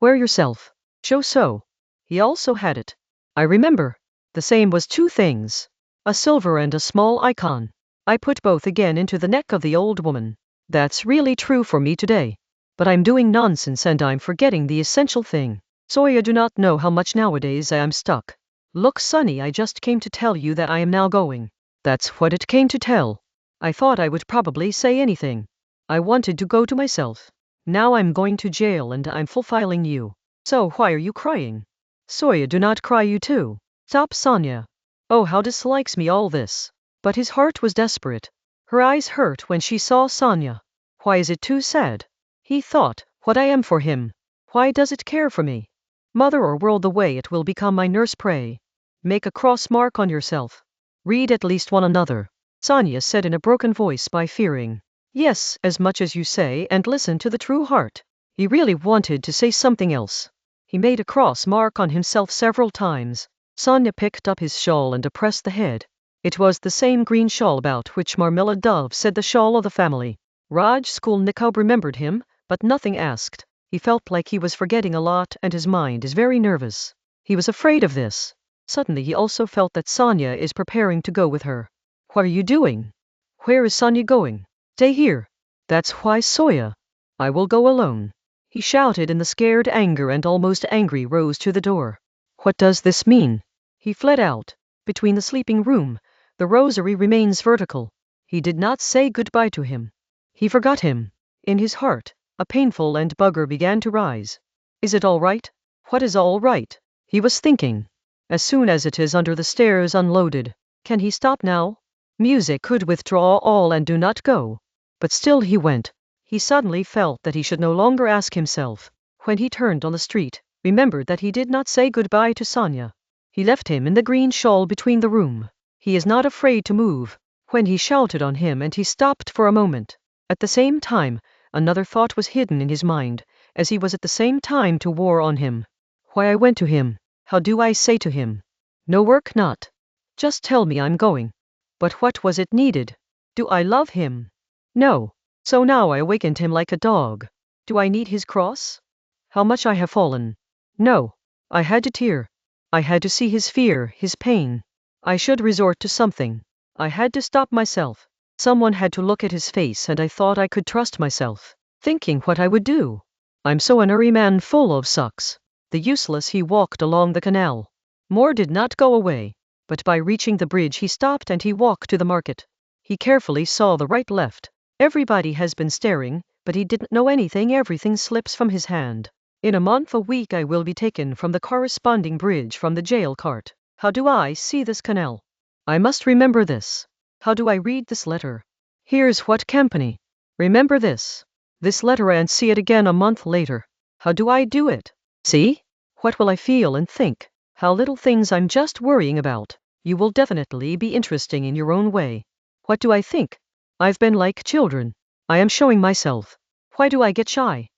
Wear yourself. Show so. He also had it. I remember. The same was 2 things. A silver and a small icon. I put both again into the neck of the old woman. That's really true for me today. But I'm doing nonsense and I'm forgetting the essential thing. Soya, do not know how much nowadays I am stuck. Look, Sonny, I just came to tell you that I am now going. That's what it came to tell. I thought I would probably say anything. I wanted to go to myself. Now I'm going to jail and I'm fulfilling you. So why are you crying? Soya, do not cry, you too. Stop, Sonia. Oh, how dislikes me all this. But his heart was desperate. Her eyes hurt when she saw Sonia. Why is it too sad? He thought, what I am for him. Why does it care for me? Mother or world, the way it will become my nurse, pray. Make a cross mark on yourself. Read at least one another. Sonia said in a broken voice, by fearing. Yes, as much as you say, and listen to the true heart. He really wanted to say something else. He made a cross mark on himself several times. Sonia picked up his shawl and depressed the head. It was the same green shawl about which Marmilla Dove said the shawl of the family. Raskolnikov remembered him, but nothing asked. He felt like he was forgetting a lot and his mind is very nervous. He was afraid of this. Suddenly he also felt that Sonia is preparing to go with her. What are you doing? Where is Sonia going? Stay here. That's why, Soya. I will go alone. He shouted in the scared anger and almost angry rose to the door. What does this mean? He fled out. Between the sleeping room, the rosary remains vertical. He did not say goodbye to him. He forgot him. In his heart, a painful and bugger began to rise. Is it all right? What is all right? He was thinking. As soon as it is under the stairs unloaded, can he stop now? Music could withdraw all and do not go. But still he went. He suddenly felt that he should no longer ask himself. When he turned on the street, remembered that he did not say goodbye to Sonia. He left him in the green shawl between the room. He is not afraid to move. When he shouted on him and he stopped for a moment. At the same time, another thought was hidden in his mind, as he was at the same time to war on him. Why I went to him. How do I say to him? No work, not. Just tell me I'm going. But what was it needed? Do I love him? No. So now I awakened him like a dog. Do I need his cross? How much I have fallen. No. I had to tear. I had to see his fear, his pain. I should resort to something. I had to stop myself. Someone had to look at his face and I thought I could trust myself, thinking what I would do. I'm so an airy man full of sucks. The useless. He walked along the canal. Moore did not go away, but by reaching the bridge he stopped and he walked to the market. He carefully saw the right left. Everybody has been staring, but he didn't know anything. Everything slips from his hand. In a month, a week, I will be taken from the corresponding bridge from the jail cart. How do I see this canal? I must remember this. How do I read this letter? Here's what company. Remember this. This letter and see it again a month later. How do I do it? See? What will I feel and think? How little things I'm just worrying about. You will definitely be interesting in your own way. What do I think? I've been like children. I am showing myself. Why do I get shy?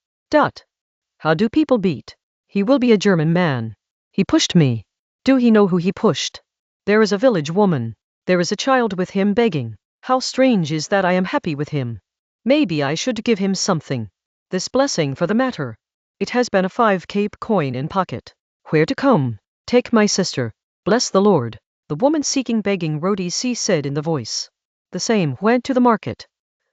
How do people beat? He will be a German man. He pushed me. Do he know who he pushed? There is a village woman. There is a child with him begging. How strange is that I am happy with him. Maybe I should give him something. This blessing for the matter. It has been a 5 cape coin in pocket. Where to come? Take my sister. Bless the Lord. The woman seeking begging Rodi said in the voice. The same went to the market.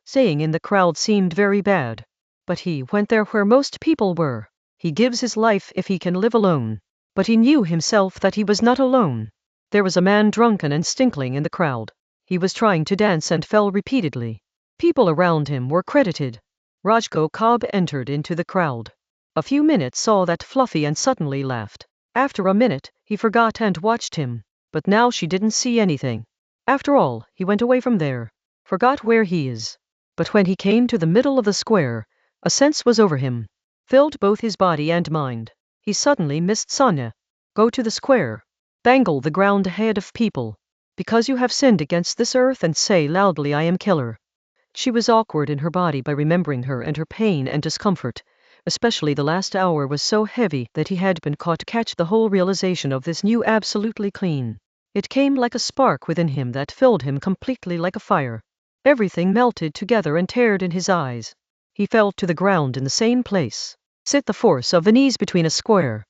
Staying in the crowd seemed very bad. But he went there where most people were. He gives his life if he can live alone. But he knew himself that he was not alone. There was a man drunken and stinkling in the crowd. He was trying to dance and fell repeatedly. People around him were credited. Raskolnikov entered into the crowd. A few minutes saw that Fluffy and suddenly laughed. After a minute, he forgot and watched him. But now she didn't see anything. After all, he went away from there. Forgot where he is. But when he came to the middle of the square, a sense was over him. Filled both his body and mind. He suddenly missed Sonya. Go to the square. Bangle the ground ahead of people. Because you have sinned against this earth and say loudly I am killer. She was awkward in her body by remembering her and her pain and discomfort. Especially the last hour was so heavy that he had been caught to catch the whole realization of this new absolutely clean. It came like a spark within him that filled him completely like a fire. Everything melted together and teared in his eyes. He fell to the ground in the same place. Sit the force of the knees between a square.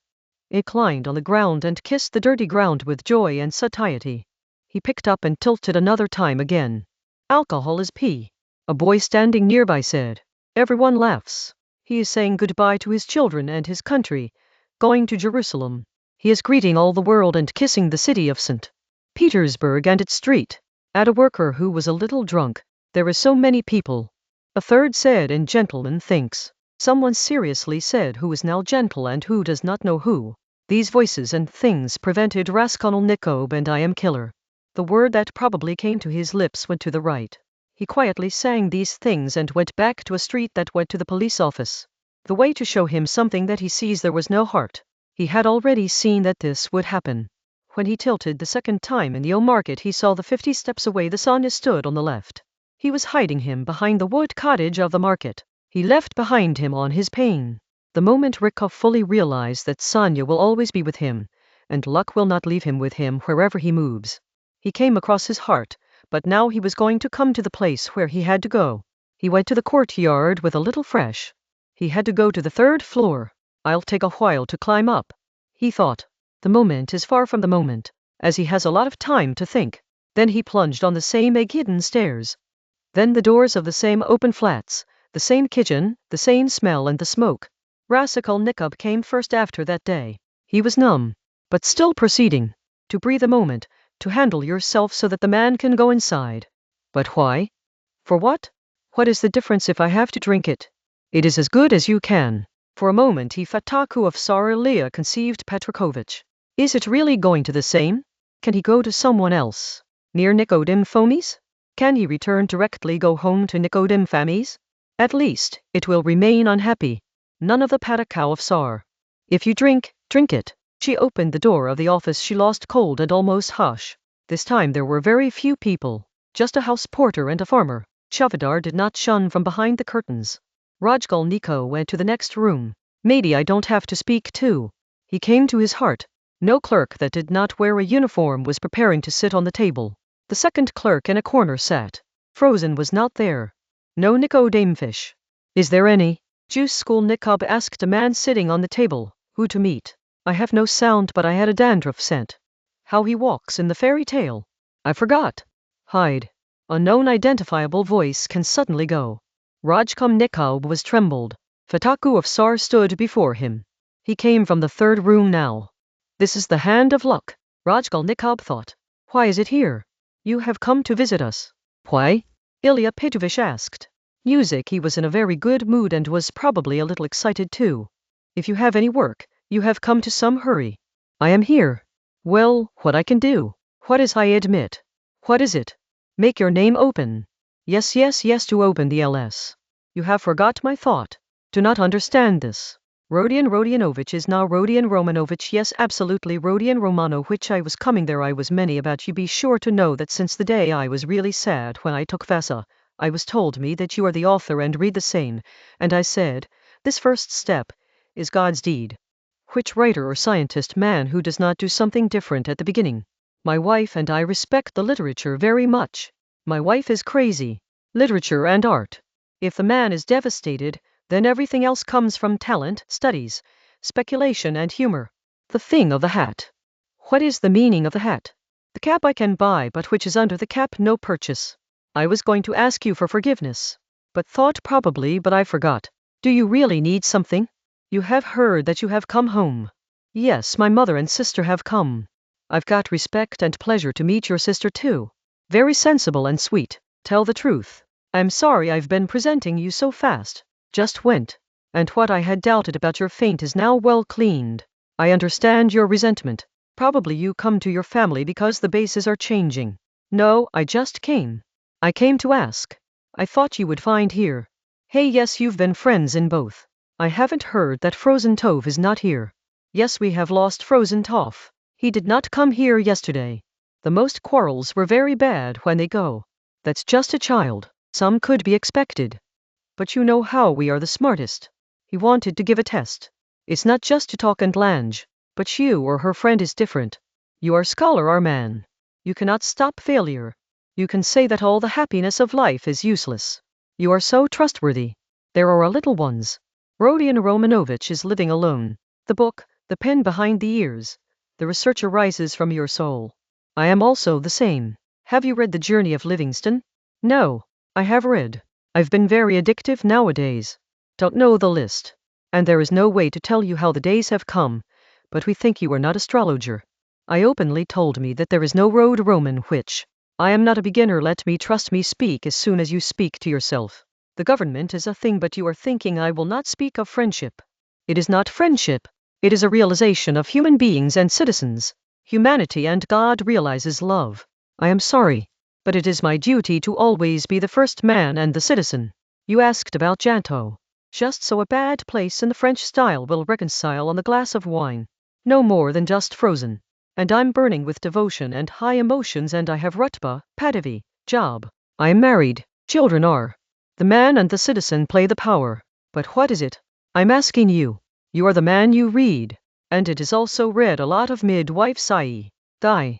It climbed on the ground and kissed the dirty ground with joy and satiety. He picked up and tilted another time again. Alcohol is pee. A boy standing nearby said. Everyone laughs. He is saying goodbye to his children and his country, going to Jerusalem. He is greeting all the world and kissing the city of St. Petersburg and its street. At a worker who was a little drunk, there is so many people. A third said and gentleman thinks. Someone seriously said who is now gentle and who does not know who. These voices and things prevented Raskolnikov and I am killer. The word that probably came to his lips went to the right. He quietly sang these things and went back to a street that went to the police office. The way to show him something that he sees there was no heart. He had already seen that this would happen. When he tilted the second time in the old market he saw the 50 steps away the Sonya stood on the left. He was hiding him behind the wood cottage of the market. He left behind him on his pain. The moment Rykov fully realized that Sonya will always be with him, and luck will not leave him with him wherever he moves. He came across his heart, but now he was going to come to the place where he had to go. He went to the courtyard with a little fresh. He had to go to the 3rd floor. I'll take a while to climb up. He thought. The moment is far from the moment, as he has a lot of time to think. Then he plunged on the same egg-hidden stairs. Then the doors of the same open flats, the same kitchen, the same smell and the smoke. Raskolnikov came first after that day. He was numb, but still proceeding. To breathe a moment, to handle yourself so that the man can go inside. But why? For what? What is the difference if I have to drink it? It is as good as you can. For a moment he Fataku of Saralia conceived Petrovich. Is it really going to the same? Can he go to someone else? Near Nicodim Fomis? Can he return directly go home to Nicodim Famis? At least, it will remain unhappy. None of the Patakau of Sar. If you drink, drink it. She opened the door of the office. She lost cold and almost hush. This time there were very few people. Just a house porter and a farmer. Fyodor did not shun from behind the curtains. Raskolnikov went to the next room. Maybe I don't have to speak too. He came to his heart. No clerk that did not wear a uniform was preparing to sit on the table. The second clerk in a corner sat. Frozen was not there. No Nicodeme fish. Is there any? Juice Raskolnikov asked a man sitting on the table. Who to meet? I have no sound but I had a dandruff scent. How he walks in the fairy tale. I forgot. Hide. A known identifiable voice can suddenly go. Raskolnikov was trembled. Fataku of Sar stood before him. He came from the 3rd room now. This is the hand of luck, Raskolnikov thought. Why is it here? You have come to visit us. Why? Ilya Petrovich asked. Music. He was in a very good mood and was probably a little excited too. If you have any work, you have come to some hurry. I am here. Well, what I can do? What is I admit? What is it? Make your name open. Yes, to open the LS. You have forgot my thought. Do not understand this. Rodion Rodionovich is now Rodion Romanovich. Yes, absolutely Rodion Romanovich. I was coming there. I was many about you. Be sure to know that since the day I was really sad when I took Vasa, I was told me that you are the author and read the same, and I said, this first step is God's deed. Which writer or scientist man who does not do something different at the beginning? My wife and I respect the literature very much. My wife is crazy. Literature and art. If the man is devastated, then everything else comes from talent, studies, speculation and humor. The thing of the hat. What is the meaning of the hat? The cap I can buy, but which is under the cap no purchase. I was going to ask you for forgiveness, but thought probably, but I forgot. Do you really need something? You have heard that you have come home. Yes, my mother and sister have come. I've got respect and pleasure to meet your sister too. Very sensible and sweet. Tell the truth. I'm sorry I've been presenting you so fast. Just went. And what I had doubted about your faint is now well cleaned. I understand your resentment. Probably you come to your family because the bases are changing. No, I just came. I came to ask. I thought you would find here. Hey, yes, you've been friends in both. I haven't heard that Frozen Tove is not here. Yes, we have lost Frozen Toff. He did not come here yesterday. The most quarrels were very bad when they go. That's just a child. Some could be expected. But you know how we are the smartest. He wanted to give a test. It's not just to talk and lange. But you or her friend is different. You are scholar or man. You cannot stop failure. You can say that all the happiness of life is useless. You are so trustworthy. There are little ones. Rodion Romanovich is living alone. The book, the pen behind the ears. The research arises from your soul. I am also the same. Have you read The Journey of Livingstone? No, I have read. I've been very addictive nowadays. Don't know the list. And there is no way to tell you how the days have come, but we think you are not astrologer. I openly told me that there is no road Roman which. I am not a beginner, let me trust me, speak as soon as you speak to yourself. The government is a thing, but you are thinking I will not speak of friendship. It is not friendship. It is a realization of human beings and citizens. Humanity and God realizes love. I am sorry, but it is my duty to always be the first man and the citizen. You asked about Janto. Just so a bad place in the French style will reconcile on the glass of wine. No more than just frozen. And I'm burning with devotion and high emotions, and I have rutba, padavi, job. I am married, children are. The man and the citizen play the power. But what is it? I'm asking you. You are the man, you read. And it is also read a lot of midwife Sai. Die.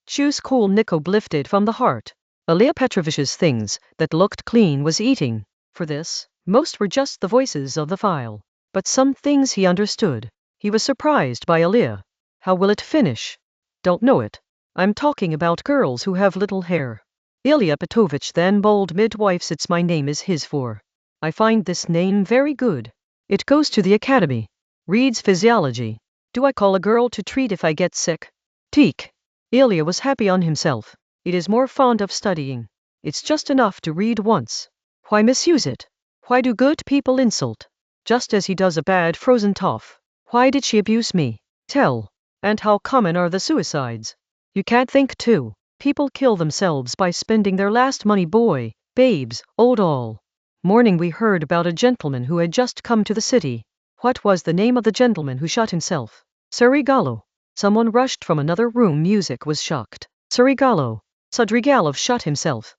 Choose cool Nikob lifted from the heart. Ilya Petrovich's things that looked clean was eating. For this, most were just the voices of the file. But some things he understood. He was surprised by Ilya. How will it finish? Don't know it. I'm talking about girls who have little hair. Ilya Petrovich, then bold midwives, it's my name is his for. I find this name very good. It goes to the academy. Reads physiology. Do I call a girl to treat if I get sick? Teak. Ilya was happy on himself. It is more fond of studying. It's just enough to read once. Why misuse it? Why do good people insult? Just as he does a bad Frozen Toff. Why did she abuse me? Tell. And how common are the suicides? You can't think too. People kill themselves by spending their last money, boy, babes, old all. Morning we heard about a gentleman who had just come to the city. What was the name of the gentleman who shot himself? Surigallo. Someone rushed from another room. Music was shocked. Surigallo. Sudrigalov shot himself.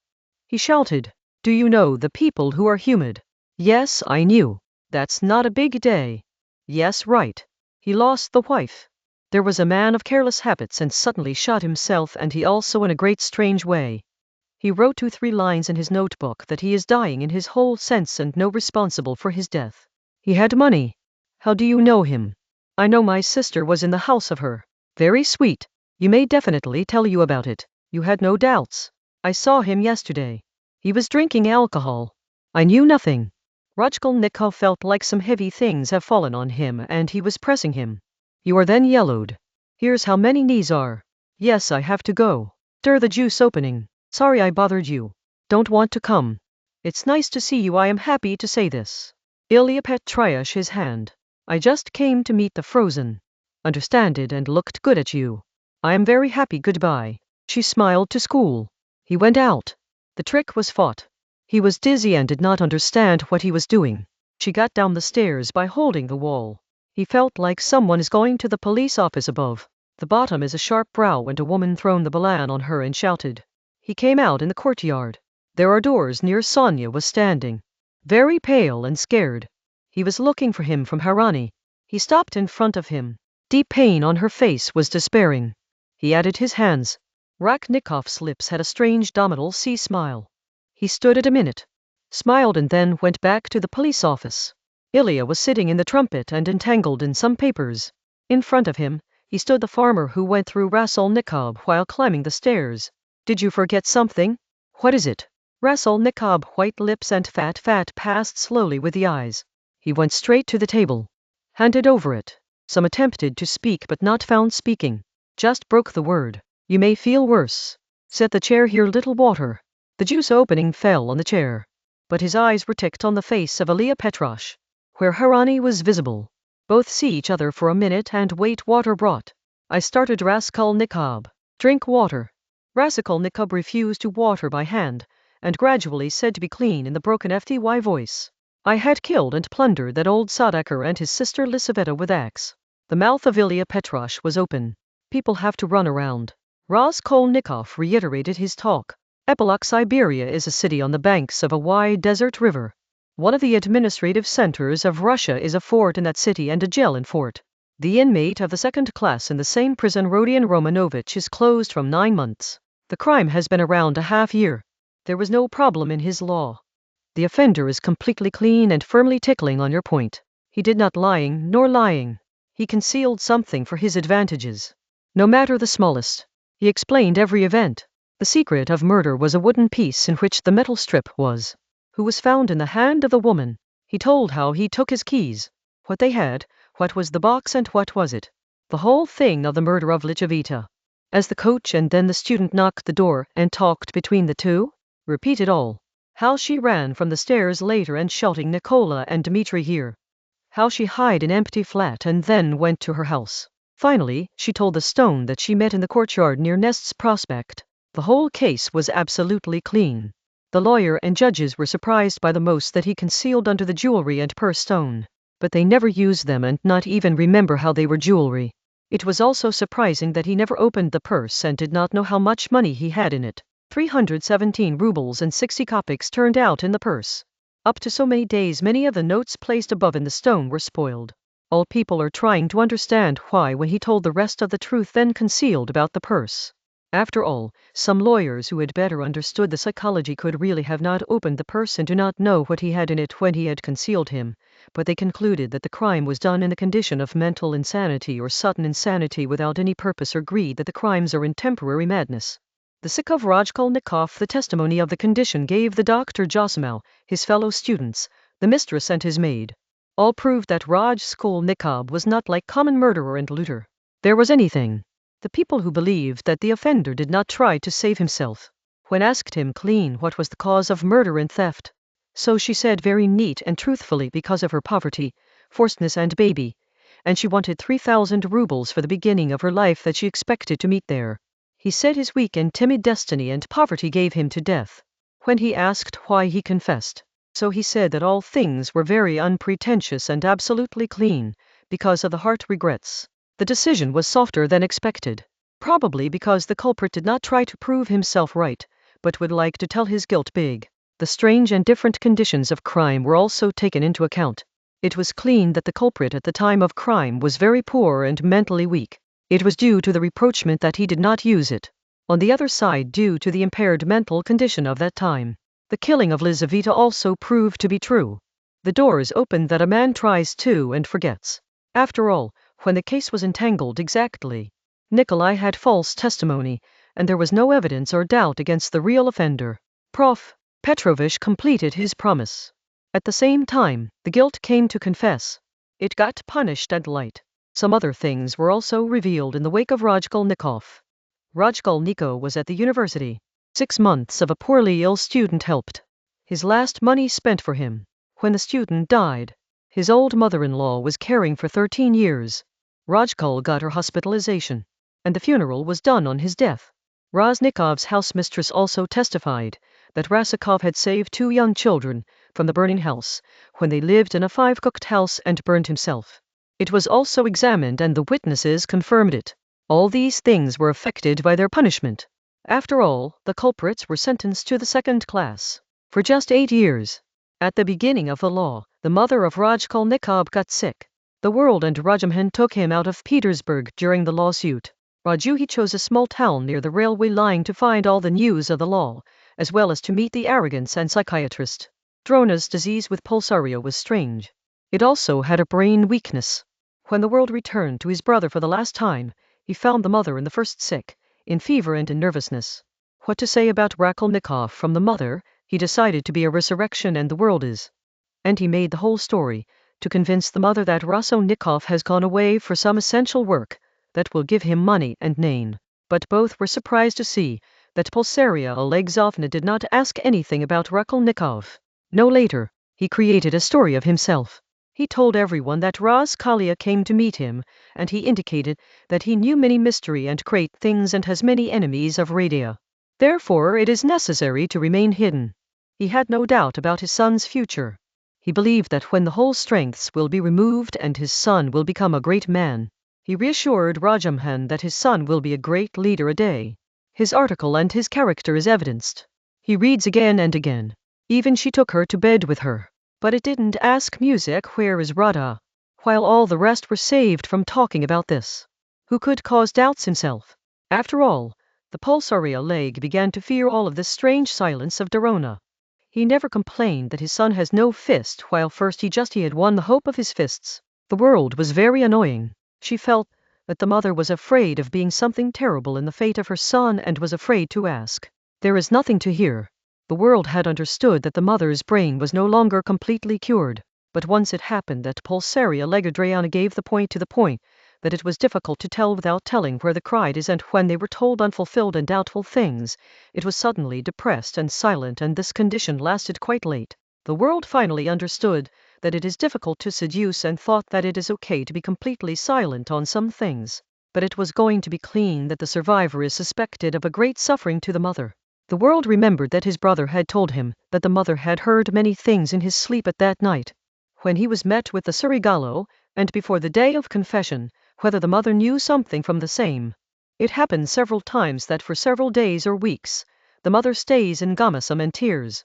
He shouted. Do you know the people who are humid? Yes, I knew. That's not a big day. Yes, right. He lost the wife. There was a man of careless habits and suddenly shot himself, and he also in a great strange way. He wrote 2-3 lines in his notebook that he is dying in his whole sense and no responsible for his death. He had money. How do you know him? I know, my sister was in the house of her. Very sweet. You may definitely tell you about it. You had no doubts. I saw him yesterday. He was drinking alcohol. I knew nothing. Raskolnikov felt like some heavy things have fallen on him, and he was pressing him. You are then yellowed. Here's how many knees are. Yes, I have to go. Stir the juice opening. Sorry I bothered you. Don't want to come. It's nice to see you, I am happy to say this. Ilya Petrovich his hand. I just came to meet the frozen. Understand it and looked good at you. I am very happy, goodbye. She smiled to school. He went out. The trick was fought. He was dizzy and did not understand what he was doing. She got down the stairs by holding the wall. He felt like someone is going to the police office above. The bottom is a sharp brow and a woman thrown the balan on her and shouted. He came out in the courtyard. There are doors near. Sonia was standing. Very pale and scared. He was looking for him from Harani. He stopped in front of him. Deep pain on her face was despairing. He added his hands. Raskolnikov's lips had a strange abdominal C smile. He stood it a minute, smiled and then went back to the police office. Ilya was sitting in the trumpet and entangled in some papers. In front of him, he stood the farmer who went through Raskolnikov while climbing the stairs. Did you forget something? What is it? Raskolnikov, white lips and fat passed slowly with the eyes. He went straight to the table, handed over it. Some attempted to speak but not found speaking. Just broke the word. You may feel worse. Set the chair here, little water. The juice opening fell on the chair. But his eyes were ticked on the face of Ilya Petrovich, where Harani was visible. Both see each other for a minute and wait. Water brought. I started. Raskolnikov. Drink water. Raskolnikov refused to water by hand, and gradually said to be clean in the broken FTY voice. I had killed and plundered that old Sadakar and his sister Lisaveta with axe. The mouth of Ilya Petrovich was open. People have to run around. Raskolnikov reiterated his talk. Epilogue. Siberia is a city on the banks of a wide desert river. One of the administrative centers of Russia is a fort in that city and a jail in fort. The inmate of the second class in the same prison, Rodion Romanovich, is closed from 9 months. The crime has been around a half year. There was no problem in his law. The offender is completely clean and firmly tickling on your point. He did not lying nor lying. He concealed something for his advantages. No matter the smallest. He explained every event. The secret of murder was a wooden piece in which the metal strip was, who was found in the hand of the woman. He told how he took his keys, what they had, what was the box and what was it. The whole thing of the murder of Lichavita. As the coach and then the student knocked the door and talked between the two, repeated all. How she ran from the stairs later and shouting Nicola and Dmitri here. How she hid in empty flat and then went to her house. Finally, she told the stone that she met in the courtyard near Nest's Prospect. The whole case was absolutely clean. The lawyer and judges were surprised by the most that he concealed under the jewelry and purse stone, but they never used them and not even remember how they were jewelry. It was also surprising that he never opened the purse and did not know how much money he had in it. 317 rubles and 60 kopecks turned out in the purse. Up to so many days many of the notes placed above in the stone were spoiled. All people are trying to understand why when he told the rest of the truth then concealed about the purse. After all, some lawyers who had better understood the psychology could really have not opened the purse and do not know what he had in it when he had concealed him, but they concluded that the crime was done in the condition of mental insanity or sudden insanity without any purpose or greed, that the crimes are in temporary madness. The sick of Raskolnikov, the testimony of the condition gave the Dr. Josimow, his fellow students, the mistress and his maid. All proved that Raskolnikov was not like common murderer and looter. There was anything. The people who believed that the offender did not try to save himself. When asked him clean what was the cause of murder and theft, so she said very neat and truthfully because of her poverty, forcedness and baby, and she wanted 3,000 rubles for the beginning of her life that she expected to meet there. He said his weak and timid destiny and poverty gave him to death. When he asked why he confessed, so he said that all things were very unpretentious and absolutely clean, because of the heart regrets. The decision was softer than expected, probably because the culprit did not try to prove himself right, but would like to tell his guilt big. The strange and different conditions of crime were also taken into account. It was clean that the culprit at the time of crime was very poor and mentally weak. It was due to the reproachment that he did not use it. On the other side, due to the impaired mental condition of that time. The killing of Lizaveta also proved to be true. The door is opened that a man tries to and forgets. After all, when the case was entangled exactly, Nikolai had false testimony, and there was no evidence or doubt against the real offender. Prof. Petrovich completed his promise. At the same time, the guilt came to confess. It got punished and light. Some other things were also revealed in the wake of Raskolnikov. Raskolnikov was at the university. 6 months of a poorly ill student helped. His last money spent for him. When the student died, his old mother-in-law was caring for 13 years. Rajkol got her hospitalization, and the funeral was done on his death. Rasnikov's housemistress also testified that Rasakov had saved 2 young children from the burning house when they lived in a 5-cooked house and burned himself. It was also examined and the witnesses confirmed it. All these things were affected by their punishment. After all, the culprits were sentenced to the 2nd class for just 8 years. At the beginning of the law, the mother of Raskolnikov got sick. The world and Rajamhan took him out of Petersburg during the lawsuit. Raju chose a small town near the railway line to find all the news of the law, as well as to meet the arrogance and psychiatrist. Drona's disease with pulsaria was strange. It also had a brain weakness. When the world returned to his brother for the last time, he found the mother in the first sick, in fever and in nervousness. What to say about Raskolnikov from the mother? He decided to be a resurrection and the world is. And he made the whole story, to convince the mother that Raskolnikov has gone away for some essential work that will give him money and name. But both were surprised to see that Pulsaria Alexovna did not ask anything about Raskolnikov. No later, he created a story of himself. He told everyone that Raskalia came to meet him, and he indicated that he knew many mystery and great things and has many enemies of Radia. Therefore it is necessary to remain hidden. He had no doubt about his son's future. He believed that when the whole strengths will be removed and his son will become a great man, he reassured Rajamhan that his son will be a great leader a day. His article and his character is evidenced. He reads again and again. Even she took her to bed with her. But it didn't ask music where is Radha, while all the rest were saved from talking about this. Who could cause doubts himself? After all, the Pulsaria leg began to fear all of this strange silence of Dorona. He never complained that his son has no fist, while first he had won the hope of his fists. The world was very annoying. She felt that the mother was afraid of being something terrible in the fate of her son and was afraid to ask. There is nothing to hear. The world had understood that the mother's brain was no longer completely cured, but once it happened that Pulsaria Legadrayana gave the point, that it was difficult to tell without telling where the cried is, and when they were told unfulfilled and doubtful things, it was suddenly depressed and silent, and this condition lasted quite late. The world finally understood that it is difficult to seduce and thought that it is okay to be completely silent on some things, but it was going to be clean that the survivor is suspected of a great suffering to the mother. The world remembered that his brother had told him that the mother had heard many things in his sleep at that night, when he was met with the Surigalo, and before the day of confession, whether the mother knew something from the same. It happened several times that for several days or weeks, the mother stays in gamasam and tears.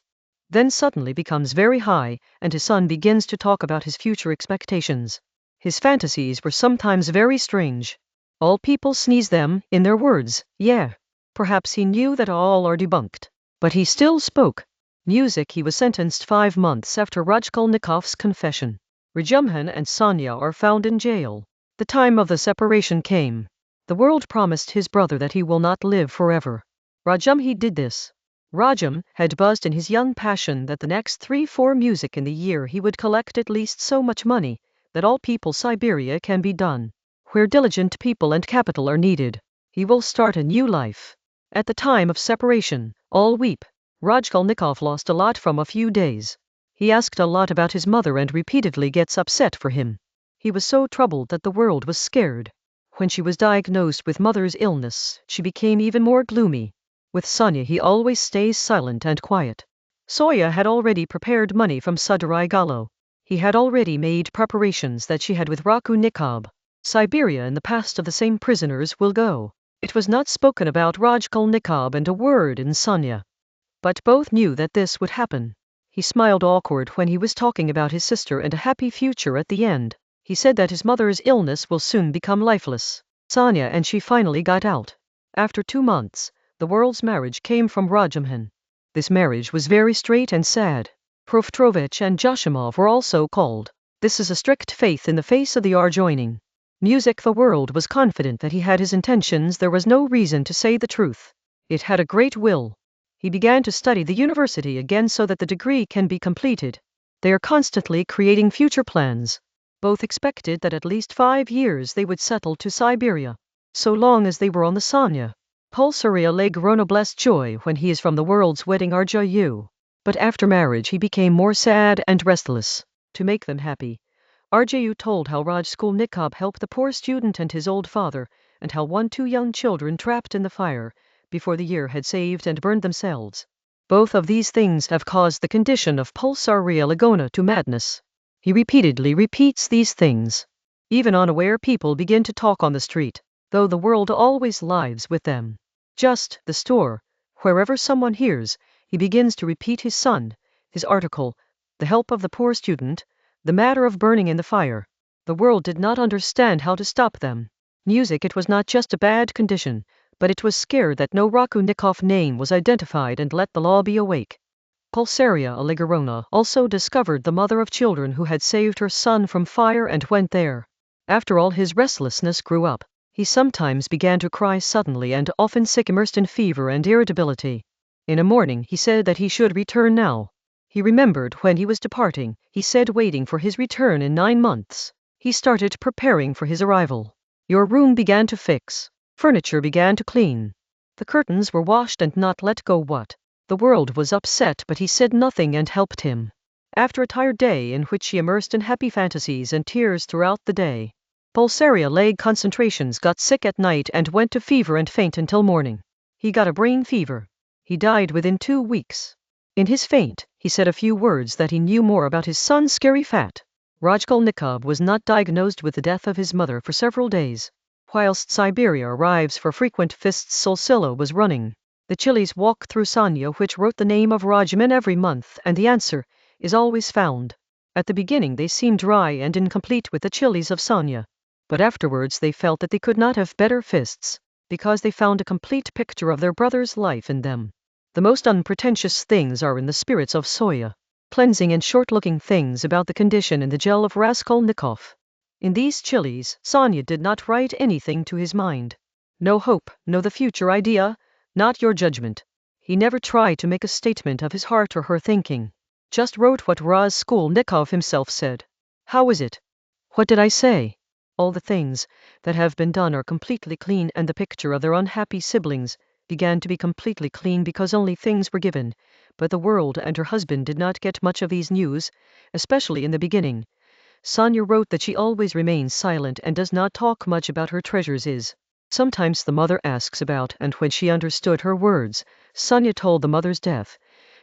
Then suddenly becomes very high, and his son begins to talk about his future expectations. His fantasies were sometimes very strange. All people sneeze them, in their words, yeah. Perhaps he knew that all are debunked. But he still spoke. Music. He was sentenced 5 months after Raskolnikov's confession. Rajamhan and Sonia are found in jail. The time of the separation came. The world promised his brother that he will not live forever. He did this. Rajam had buzzed in his young passion that the next 3-4 music in the year he would collect at least so much money, that all people Siberia can be done. Where diligent people and capital are needed, he will start a new life. At the time of separation, all weep. Raskolnikov lost a lot from a few days. He asked a lot about his mother and repeatedly gets upset for him. He was so troubled that the world was scared. When she was diagnosed with mother's illness, she became even more gloomy. With Sonia he always stays silent and quiet. Soya had already prepared money from Sudarigalo. He had already made preparations that she had with Raskolnikov. Siberia in the past of the same prisoners will go. It was not spoken about Raskolnikov and a word in Sonia. But both knew that this would happen. He smiled awkward when he was talking about his sister and a happy future at the end. He said that his mother's illness will soon become lifeless. Sonia and she finally got out. After 2 months, the world's marriage came from Rajamhan. This marriage was very straight and sad. Profitrovich and Joshimov were also called. This is a strict faith in the face of the joining. Music. The world was confident that he had his intentions. There was no reason to say the truth. It had a great will. He began to study the university again so that the degree can be completed. They are constantly creating future plans. Both expected that at least 5 years they would settle to Siberia. So long as they were on the Sonia. Pulsaria Legrona blessed joy when he is from the world's wedding Arjayu. But after marriage he became more sad and restless. To make them happy, Arjayu told how Raskolnikov helped the poor student and his old father, and how 2 young children trapped in the fire, before the year had saved and burned themselves. Both of these things have caused the condition of Pulsaria Legona to madness. He repeatedly repeats these things. Even unaware people begin to talk on the street, though the world always lives with them. Just the store, wherever someone hears, he begins to repeat his son, his article, the help of the poor student, the matter of burning in the fire. The world did not understand how to stop them. Music, it was not just a bad condition, but it was scared that no Raskolnikov name was identified and let the law be awake. Pulsaria Oligorona also discovered the mother of children who had saved her son from fire and went there. After all his restlessness grew up, he sometimes began to cry suddenly and often sick, immersed in fever and irritability. In a morning he said that he should return now. He remembered when he was departing, he said waiting for his return in 9 months. He started preparing for his arrival. Your room began to fix. Furniture began to clean. The curtains were washed and not let go. What? The world was upset, but he said nothing and helped him. After a tired day in which he immersed in happy fantasies and tears throughout the day, Pulsaria leg concentrations got sick at night and went to fever and faint until morning. He got a brain fever. He died within 2 weeks. In his faint, he said a few words that he knew more about his son's scary fat. Raskolnikov was not diagnosed with the death of his mother for several days. Whilst Siberia arrives for frequent fists, Solsilla was running. The Chilis walk through Sonya, which wrote the name of Rodman every month, and the answer is always found. At the beginning they seemed dry and incomplete with the Chilis of Sonya. But afterwards they felt that they could not have better fists, because they found a complete picture of their brother's life in them. The most unpretentious things are in the spirits of Soya, cleansing and short-looking things about the condition in the gel of Raskolnikov. In these Chilis, Sonya did not write anything to his mind. No hope, no the future idea, not your judgment. He never tried to make a statement of his heart or her thinking. Just wrote what Raskolnikov himself said. How is it? What did I say? All the things that have been done are completely clean, and the picture of their unhappy siblings began to be completely clean because only things were given, but the world and her husband did not get much of these news, especially in the beginning. Sonya wrote that she always remains silent and does not talk much about her treasures. Sometimes the mother asks about, and when she understood her words, Sonya told the mother's death.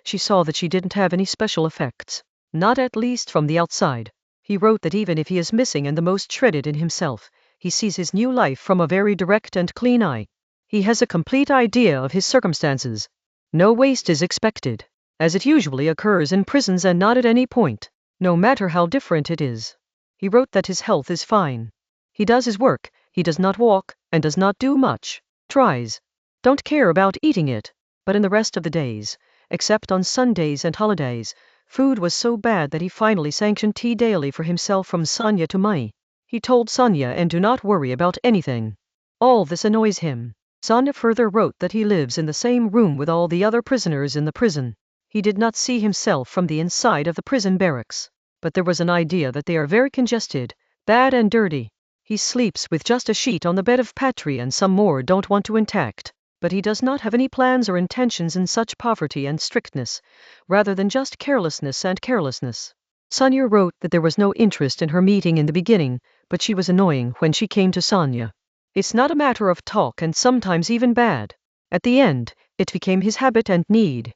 She saw that she didn't have any special effects, not at least from the outside. He wrote that even if he is missing and the most shredded in himself, he sees his new life from a very direct and clean eye. He has a complete idea of his circumstances. No waste is expected, as it usually occurs in prisons, and not at any point, no matter how different it is. He wrote that his health is fine. He does his work, he does not walk, and does not do much. Tries. Don't care about eating it. But in the rest of the days, except on Sundays and holidays, food was so bad that he finally sanctioned tea daily for himself from Sonya to money. He told Sonya, and do not worry about anything. All this annoys him. Sonya further wrote that he lives in the same room with all the other prisoners in the prison. He did not see himself from the inside of the prison barracks, but there was an idea that they are very congested, bad and dirty. He sleeps with just a sheet on the bed of Patry, and some more don't want to intact, but he does not have any plans or intentions in such poverty and strictness, rather than just carelessness and carelessness. Sonya wrote that there was no interest in her meeting in the beginning, but she was annoying when she came to Sonya. It's not a matter of talk, and sometimes even bad. At the end, it became his habit and need.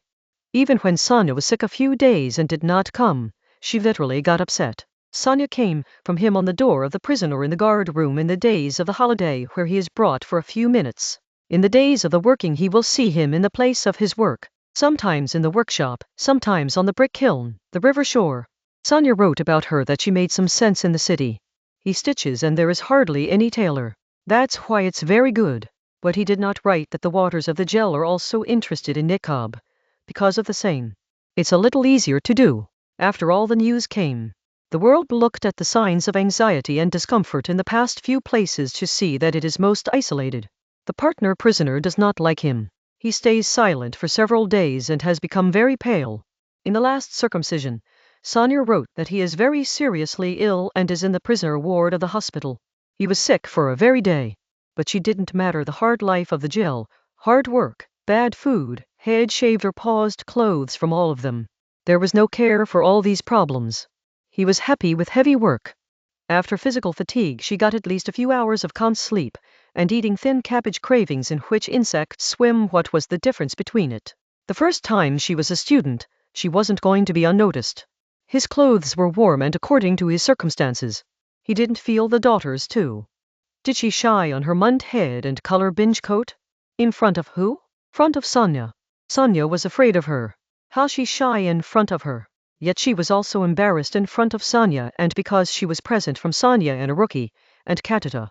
Even when Sonya was sick a few days and did not come, she literally got upset. Sonya came from him on the door of the prison or in the guard room in the days of the holiday, where he is brought for a few minutes. In the days of the working he will see him in the place of his work, sometimes in the workshop, sometimes on the brick kiln, the river shore. Sonya wrote about her that she made some sense in the city. He stitches and there is hardly any tailor. That's why it's very good. But he did not write that the waters of the gel are also interested in niqab, because of the same. It's a little easier to do. After all the news came, the world looked at the signs of anxiety and discomfort in the past few places to see that it is most isolated. The partner prisoner does not like him. He stays silent for several days and has become very pale. In the last circumcision, Sonya wrote that he is very seriously ill and is in the prisoner ward of the hospital. He was sick for a very day. But she didn't matter the hard life of the jail, hard work, bad food, head-shaved or paused clothes from all of them. There was no care for all these problems. He was happy with heavy work. After physical fatigue she got at least a few hours of calm sleep, and eating thin cabbage cravings in which insects swim. What was the difference between it? The first time she was a student, she wasn't going to be unnoticed. His clothes were warm and according to his circumstances. He didn't feel the daughters too. Did she shy on her munt head and color binge coat? In front of who? Front of Sonya. Sonya was afraid of her. How she shy in front of her. Yet she was also embarrassed in front of Sonia and because she was present from Sonia and Aruki and Katata.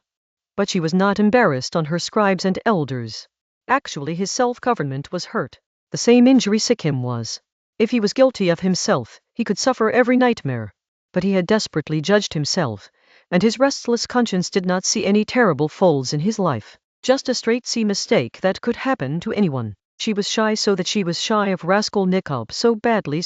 But she was not embarrassed on her scribes and elders. Actually his self-government was hurt. The same injury Sikkim was. If he was guilty of himself, he could suffer every nightmare. But he had desperately judged himself, and his restless conscience did not see any terrible faults in his life. Just a straight-C mistake that could happen to anyone. She was shy so that she was shy of Raskolnikov so badly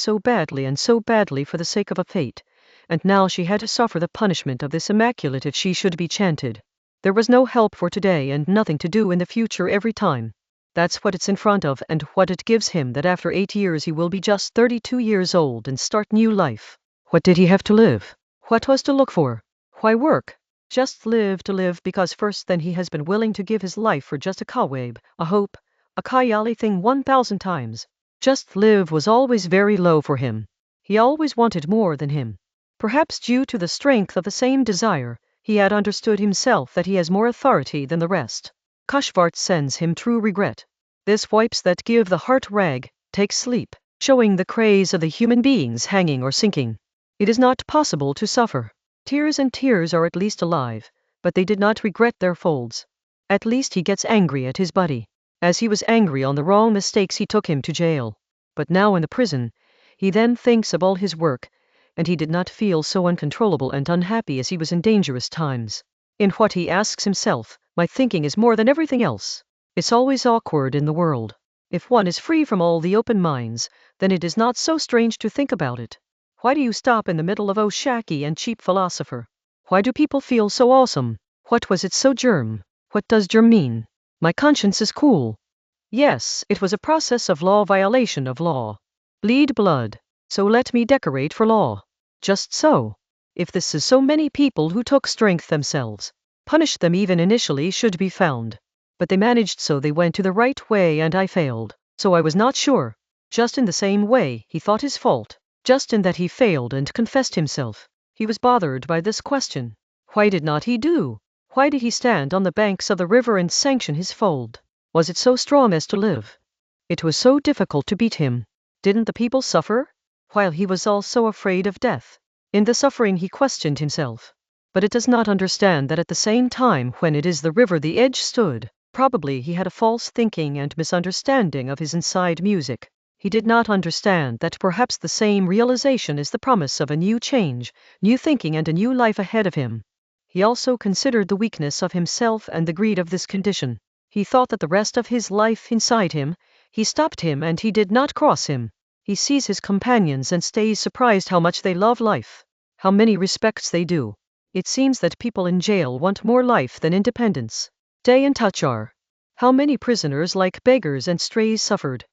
and so badly for the sake of a fate. And now she had to suffer the punishment of this immaculate if she should be chanted. There was no help for today and nothing to do in the future every time. That's what it's in front of and what it gives him that after 8 years he will be just 32 years old and start new life. What did he have to live? What was to look for? Why work? Just live to live because first then he has been willing to give his life for just a kawabe, a hope, a kayali thing 1,000 times. Just live was always very low for him. He always wanted more than him. Perhaps due to the strength of the same desire, he had understood himself that he has more authority than the rest. Kashvart sends him true regret. This wipes that give the heart rag, takes sleep, showing the craze of the human beings hanging or sinking. It is not possible to suffer. Tears and tears are at least alive, but they did not regret their folds. At least he gets angry at his buddy. As he was angry on the wrong mistakes he took him to jail. But now in the prison, he then thinks of all his work, and he did not feel so uncontrollable and unhappy as he was in dangerous times. In what he asks himself, my thinking is more than everything else. It's always awkward in the world. If one is free from all the open minds, then it is not so strange to think about it. Why do you stop in the middle of Oshaki and cheap philosopher? Why do people feel so awesome? What was it so germ? What does germ mean? My conscience is cool. Yes, it was a process of law violation of law. Bleed blood. So let me decorate for law. Just so. If this is so many people who took strength themselves, punish them even initially should be found. But they managed so they went to the right way and I failed. So I was not sure. Just in the same way he thought his fault. Just in that he failed and confessed himself. He was bothered by this question. Why did not he do? Why did he stand on the banks of the river and sanction his fold? Was it so strong as to live? It was so difficult to beat him. Didn't the people suffer? While he was also afraid of death. In the suffering he questioned himself. But it does not understand that at the same time when it is the river the edge stood, probably he had a false thinking and misunderstanding of his inside music. He did not understand that perhaps the same realization is the promise of a new change, new thinking and a new life ahead of him. He also considered the weakness of himself and the greed of this condition. He thought that the rest of his life inside him, he stopped him and he did not cross him. He sees his companions and stays surprised how much they love life, how many respects they do. It seems that people in jail want more life than independence. Day and touch are. How many prisoners like beggars and strays suffered?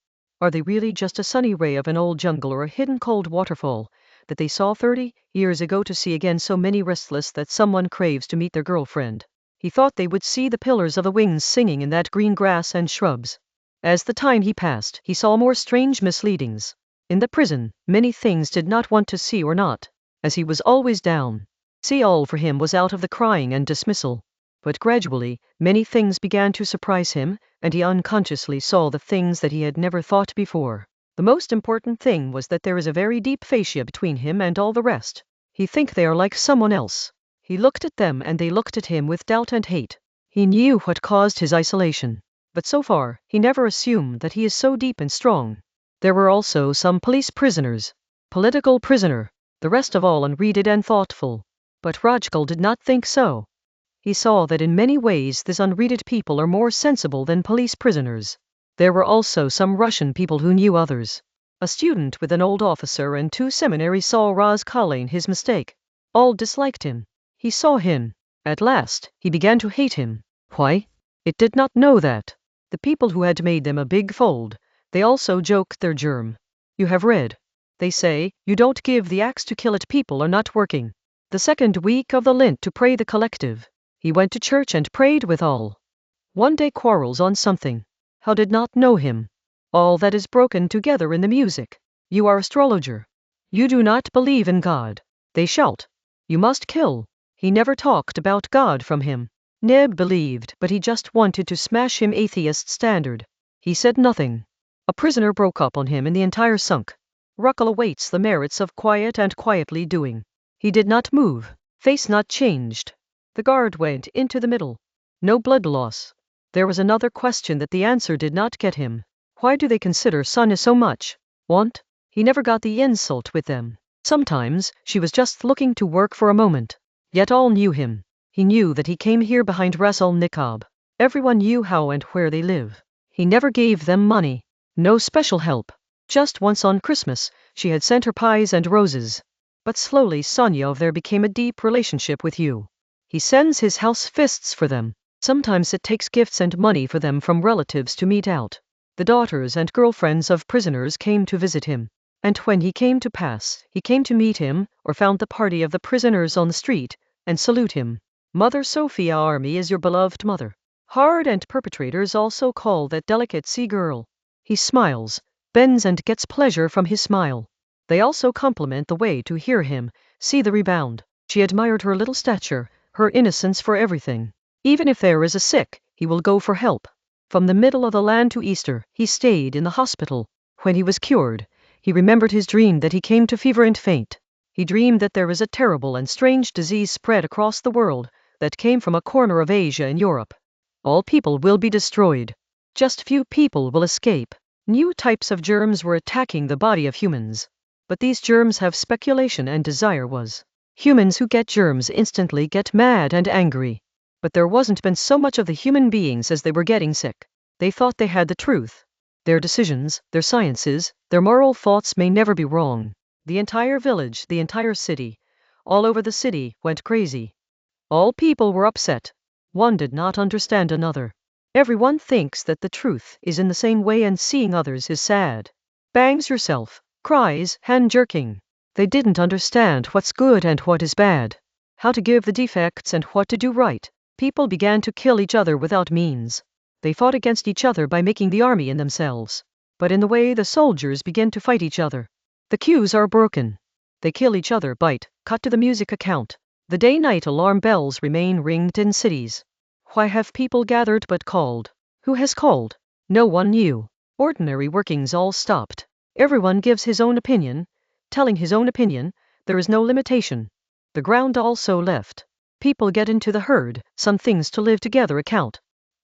Are they really just a sunny ray of an old jungle or a hidden cold waterfall that they saw 30 years ago to see again so many restless that someone craves to meet their girlfriend? He thought they would see the pillars of the wings singing in that green grass and shrubs. As the time he passed, he saw more strange misleadings. In the prison, many things did not want to see or not, as he was always down. See all for him was out of the crying and dismissal. But gradually, many things began to surprise him, and he unconsciously saw the things that he had never thought before. The most important thing was that there is a very deep fascia between him and all the rest. He think they are like someone else. He looked at them and they looked at him with doubt and hate. He knew what caused his isolation. But so far, he never assumed that he is so deep and strong. There were also some police prisoners. Political prisoner. The rest of all unreaded and thoughtful. But Rajkal did not think so. He saw that in many ways these unreaded people are more sensible than police prisoners. There were also some Russian people who knew others. A student with an old officer and 2 seminaries saw Raskolnikov his mistake. All disliked him. He saw him. At last, he began to hate him. Why? It did not know that. The people who had made them a big fold, they also joked their germ. You have read. They say, you don't give the axe to kill it people are not working. The second week of the Lent to pray the collective. He went to church and prayed with all. One day quarrels on something. How did not know him? All that is broken together in the music. You are astrologer. You do not believe in God. They shout. You must kill. He never talked about God from him. Neb believed, but he just wanted to smash him atheist standard. He said nothing. A prisoner broke up on him and the entire sunk. Ruckle awaits the merits of quiet and quietly doing. He did not move, face not changed. The guard went into the middle. No blood loss. There was another question that the answer did not get him. Why do they consider Sonia so much? Want? He never got the insult with them. Sometimes she was just looking to work for a moment. Yet all knew him. He knew that he came here behind Raskolnikov. Everyone knew how and where they live. He never gave them money. No special help. Just once on Christmas, she had sent her pies and roses. But slowly Sonia there became a deep relationship with you. He sends his house fists for them. Sometimes it takes gifts and money for them from relatives to meet out. The daughters and girlfriends of prisoners came to visit him. And when he came to pass, he came to meet him, or found the party of the prisoners on the street, and salute him. Mother Sophia Army is your beloved mother. Hard and perpetrators also call that delicate sea girl. He smiles, bends and gets pleasure from his smile. They also compliment the way to hear him, see the rebound. She admired her little stature, her innocence for everything. Even if there is a sick, he will go for help. From the middle of the land to Easter, he stayed in the hospital. When he was cured, he remembered his dream that he came to fever and faint. He dreamed that there is a terrible and strange disease spread across the world, that came from a corner of Asia and Europe. All people will be destroyed. Just few people will escape. New types of germs were attacking the body of humans. But these germs have speculation and desire was. Humans who get germs instantly get mad and angry. But there wasn't been so much of the human beings as they were getting sick. They thought they had the truth. Their decisions, their sciences, their moral thoughts may never be wrong. The entire village, the entire city, all over the city, went crazy. All people were upset. One did not understand another. Everyone thinks that the truth is in the same way and seeing others is sad. Bangs yourself, cries, hand-jerking. They didn't understand what's good and what is bad. How to give the defects and what to do right. People began to kill each other without means. They fought against each other by making the army in themselves. But in the way the soldiers began to fight each other. The queues are broken. They kill each other, bite, cut to the music account. The day-night alarm bells remain ringed in cities. Why have people gathered but called? Who has called? No one knew. Ordinary workings all stopped. Everyone gives his own opinion. Telling his own opinion, there is no limitation. The ground also left. People get into the herd, some things to live together account.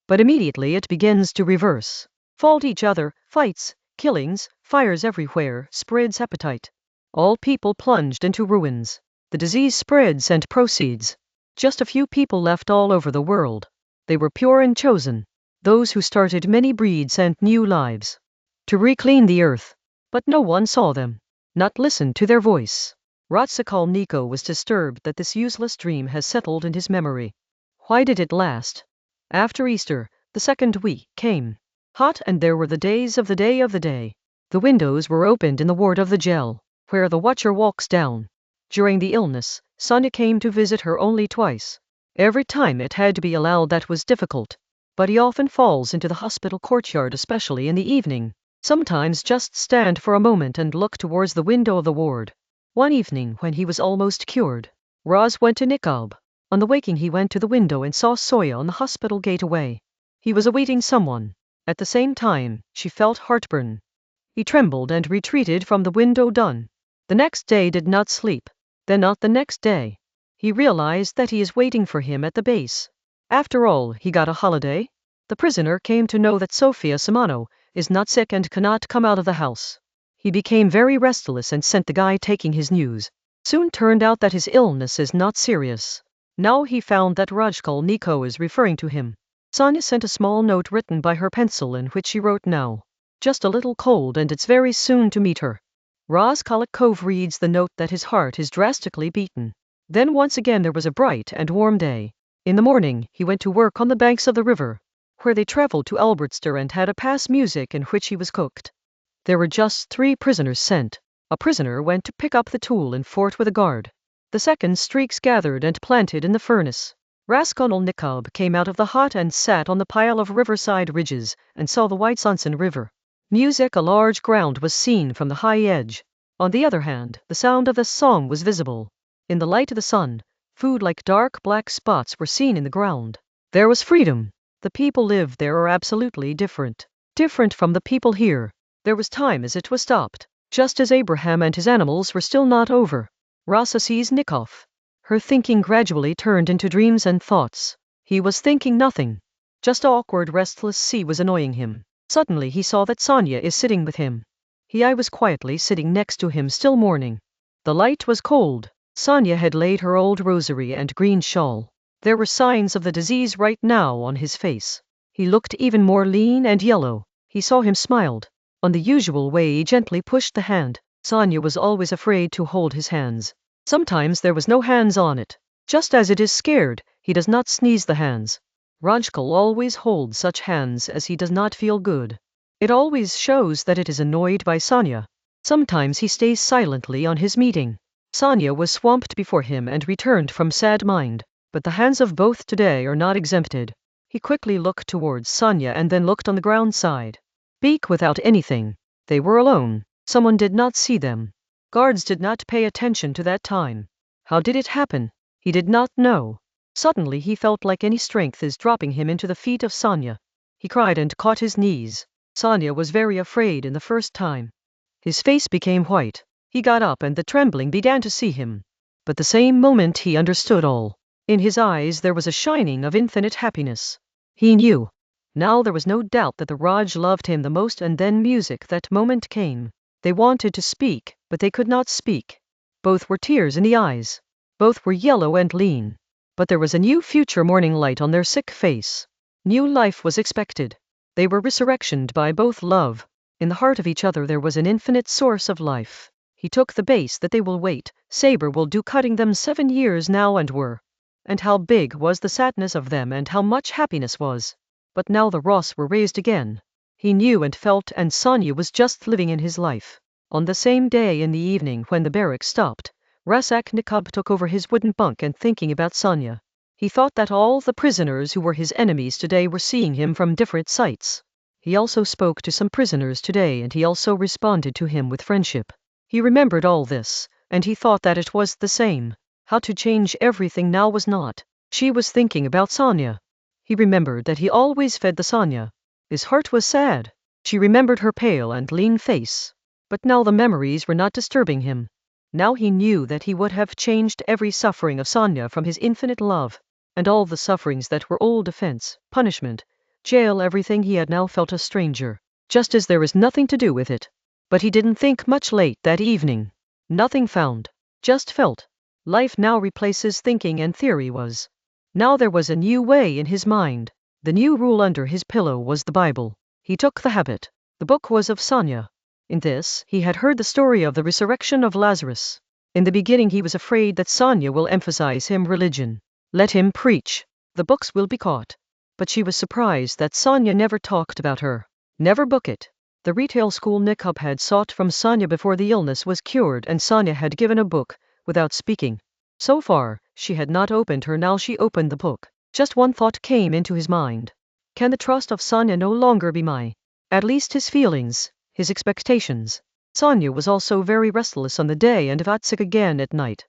But immediately it begins to reverse. Fault each other, fights, killings, fires everywhere, spreads appetite. All people plunged into ruins. The disease spreads and proceeds. Just a few people left all over the world. They were pure and chosen. Those who started many breeds and new lives. To reclean the earth. But no one saw them. Not listened to their voice. Raskolnikov was disturbed that this useless dream has settled in his memory. Why did it last? After Easter, the second week came. Hot, and there were the days of the day of the day. The windows were opened in the ward of the jail, where the watcher walks down. During the illness, Sonia came to visit her only twice. Every time it had to be allowed that was difficult. But he often falls into the hospital courtyard, especially in the evening. Sometimes just stand for a moment and look towards the window of the ward. One evening when he was almost cured, Raz went to Nikob. On the waking he went to the window and saw Soya on the hospital gate away. He was awaiting someone. At the same time, she felt heartburn. He trembled and retreated from the window done. The next day did not sleep. Then not the next day. He realized that he is waiting for him at the base. After all, he got a holiday. The prisoner came to know that Sofia Simano is not sick and cannot come out of the house. He became very restless and sent the guy taking his news. Soon turned out that his illness is not serious. Now he found that Raskolnikov is referring to him. Sonia sent a small note written by her pencil in which she wrote now. Just a little cold and it's very soon to meet her. Raskolnikov reads the note that his heart is drastically beaten. Then once again there was a bright and warm day. In the morning he went to work on the banks of the river, where they traveled to Albertster and had a pass music in which he was cooked. There were just 3 prisoners sent. A prisoner went to pick up the tool and fought with a guard. The second streaks gathered and planted in the furnace. Raskolnikov came out of the hot and sat on the pile of riverside ridges and saw the white Sunsen River. Music, a large ground was seen from the high edge. On the other hand, the sound of the song was visible. In the light of the sun, food like dark black spots were seen in the ground. There was freedom. The people lived there are absolutely different. Different from the people here. There was time as it was stopped. just as Abraham and his animals were still not over. Raskolnikov. Her thinking gradually turned into dreams and thoughts. He was thinking nothing. Just awkward restless sea was annoying him. Suddenly he saw that Sonia is sitting with him. I was quietly sitting next to him still mourning. The light was cold. Sonia had laid her old rosary and green shawl. There were signs of the disease right now on his face. He looked even more lean and yellow. He saw him smiled. On the usual way he gently pushed the hand. Sonia was always afraid to hold his hands. Sometimes there was no hands on it. Just as it is scared, he does not sneeze the hands. Rajkal always holds such hands as he does not feel good. It always shows that it is annoyed by Sonia. Sometimes he stays silently on his meeting. Sonia was swamped before him and returned from sad mind. But the hands of both today are not exempted. He quickly looked towards Sonia and then looked on the ground side. Speak without anything. They were alone. Someone did not see them. Guards did not pay attention to that time. How did it happen? He did not know. Suddenly he felt like any strength is dropping him into the feet of Sonia. He cried and caught his knees. Sonia was very afraid in the first time. His face became white. He got up and the trembling began to see him. But the same moment he understood all. In his eyes there was a shining of infinite happiness. He knew. Now there was no doubt that the Raj loved him the most, and then music that moment came. They wanted to speak, but they could not speak. Both were tears in the eyes. Both were yellow and lean. But there was a new future morning light on their sick face. New life was expected. They were resurrectioned by both love. In the heart of each other there was an infinite source of life. He took the base that they will wait. Saber will do cutting them 7 years now and were. And how big was the sadness of them and how much happiness was. But now the Ross were raised again. He knew and felt, and Sonia was just living in his life. On the same day in the evening when the barrack stopped, Raskolnikov took over his wooden bunk and thinking about Sonia. He thought that all the prisoners who were his enemies today were seeing him from different sights. He also spoke to some prisoners today and he also responded to him with friendship. He remembered all this, and he thought that it was the same. How to change everything now was not. She was thinking about Sonia. He remembered that he always fed the Sonia. His heart was sad. She remembered her pale and lean face. But now the memories were not disturbing him. Now he knew that he would have changed every suffering of Sonia from his infinite love. And all the sufferings that were old offense, punishment, jail, everything he had now felt a stranger. Just as there was nothing to do with it. But he didn't think much late that evening. Nothing found. Just felt. Life now replaces thinking and theory was. Now there was a new way in his mind. The new rule under his pillow was the Bible. He took the habit. The book was of Sonia. In this, he had heard the story of the resurrection of Lazarus. In the beginning he was afraid that Sonia will emphasize him religion. Let him preach. The books will be caught. But she was surprised that Sonia never talked about her. Never book it. The retail school Nikab had sought from Sonia before the illness was cured, and Sonia had given a book, without speaking. So far, she had not opened her. Now she opened the book. Just one thought came into his mind. Can the trust of Sonia no longer be mine? At least his feelings, his expectations. Sonia was also very restless on the day and sick again at night.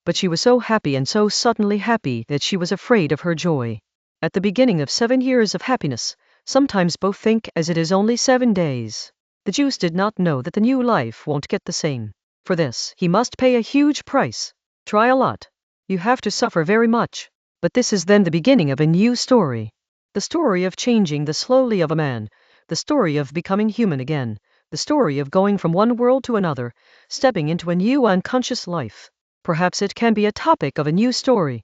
But she was so happy and so suddenly happy that she was afraid of her joy. At the beginning of 7 years of happiness, sometimes both think as it is only 7 days. The Jews did not know that the new life won't get the same. For this, he must pay a huge price. Try a lot. You have to suffer very much. But this is then the beginning of a new story. The story of changing the slowly of a man. The story of becoming human again. The story of going from one world to another, stepping into a new unconscious life. Perhaps it can be a topic of a new story.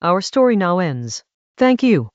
Our story now ends. Thank you.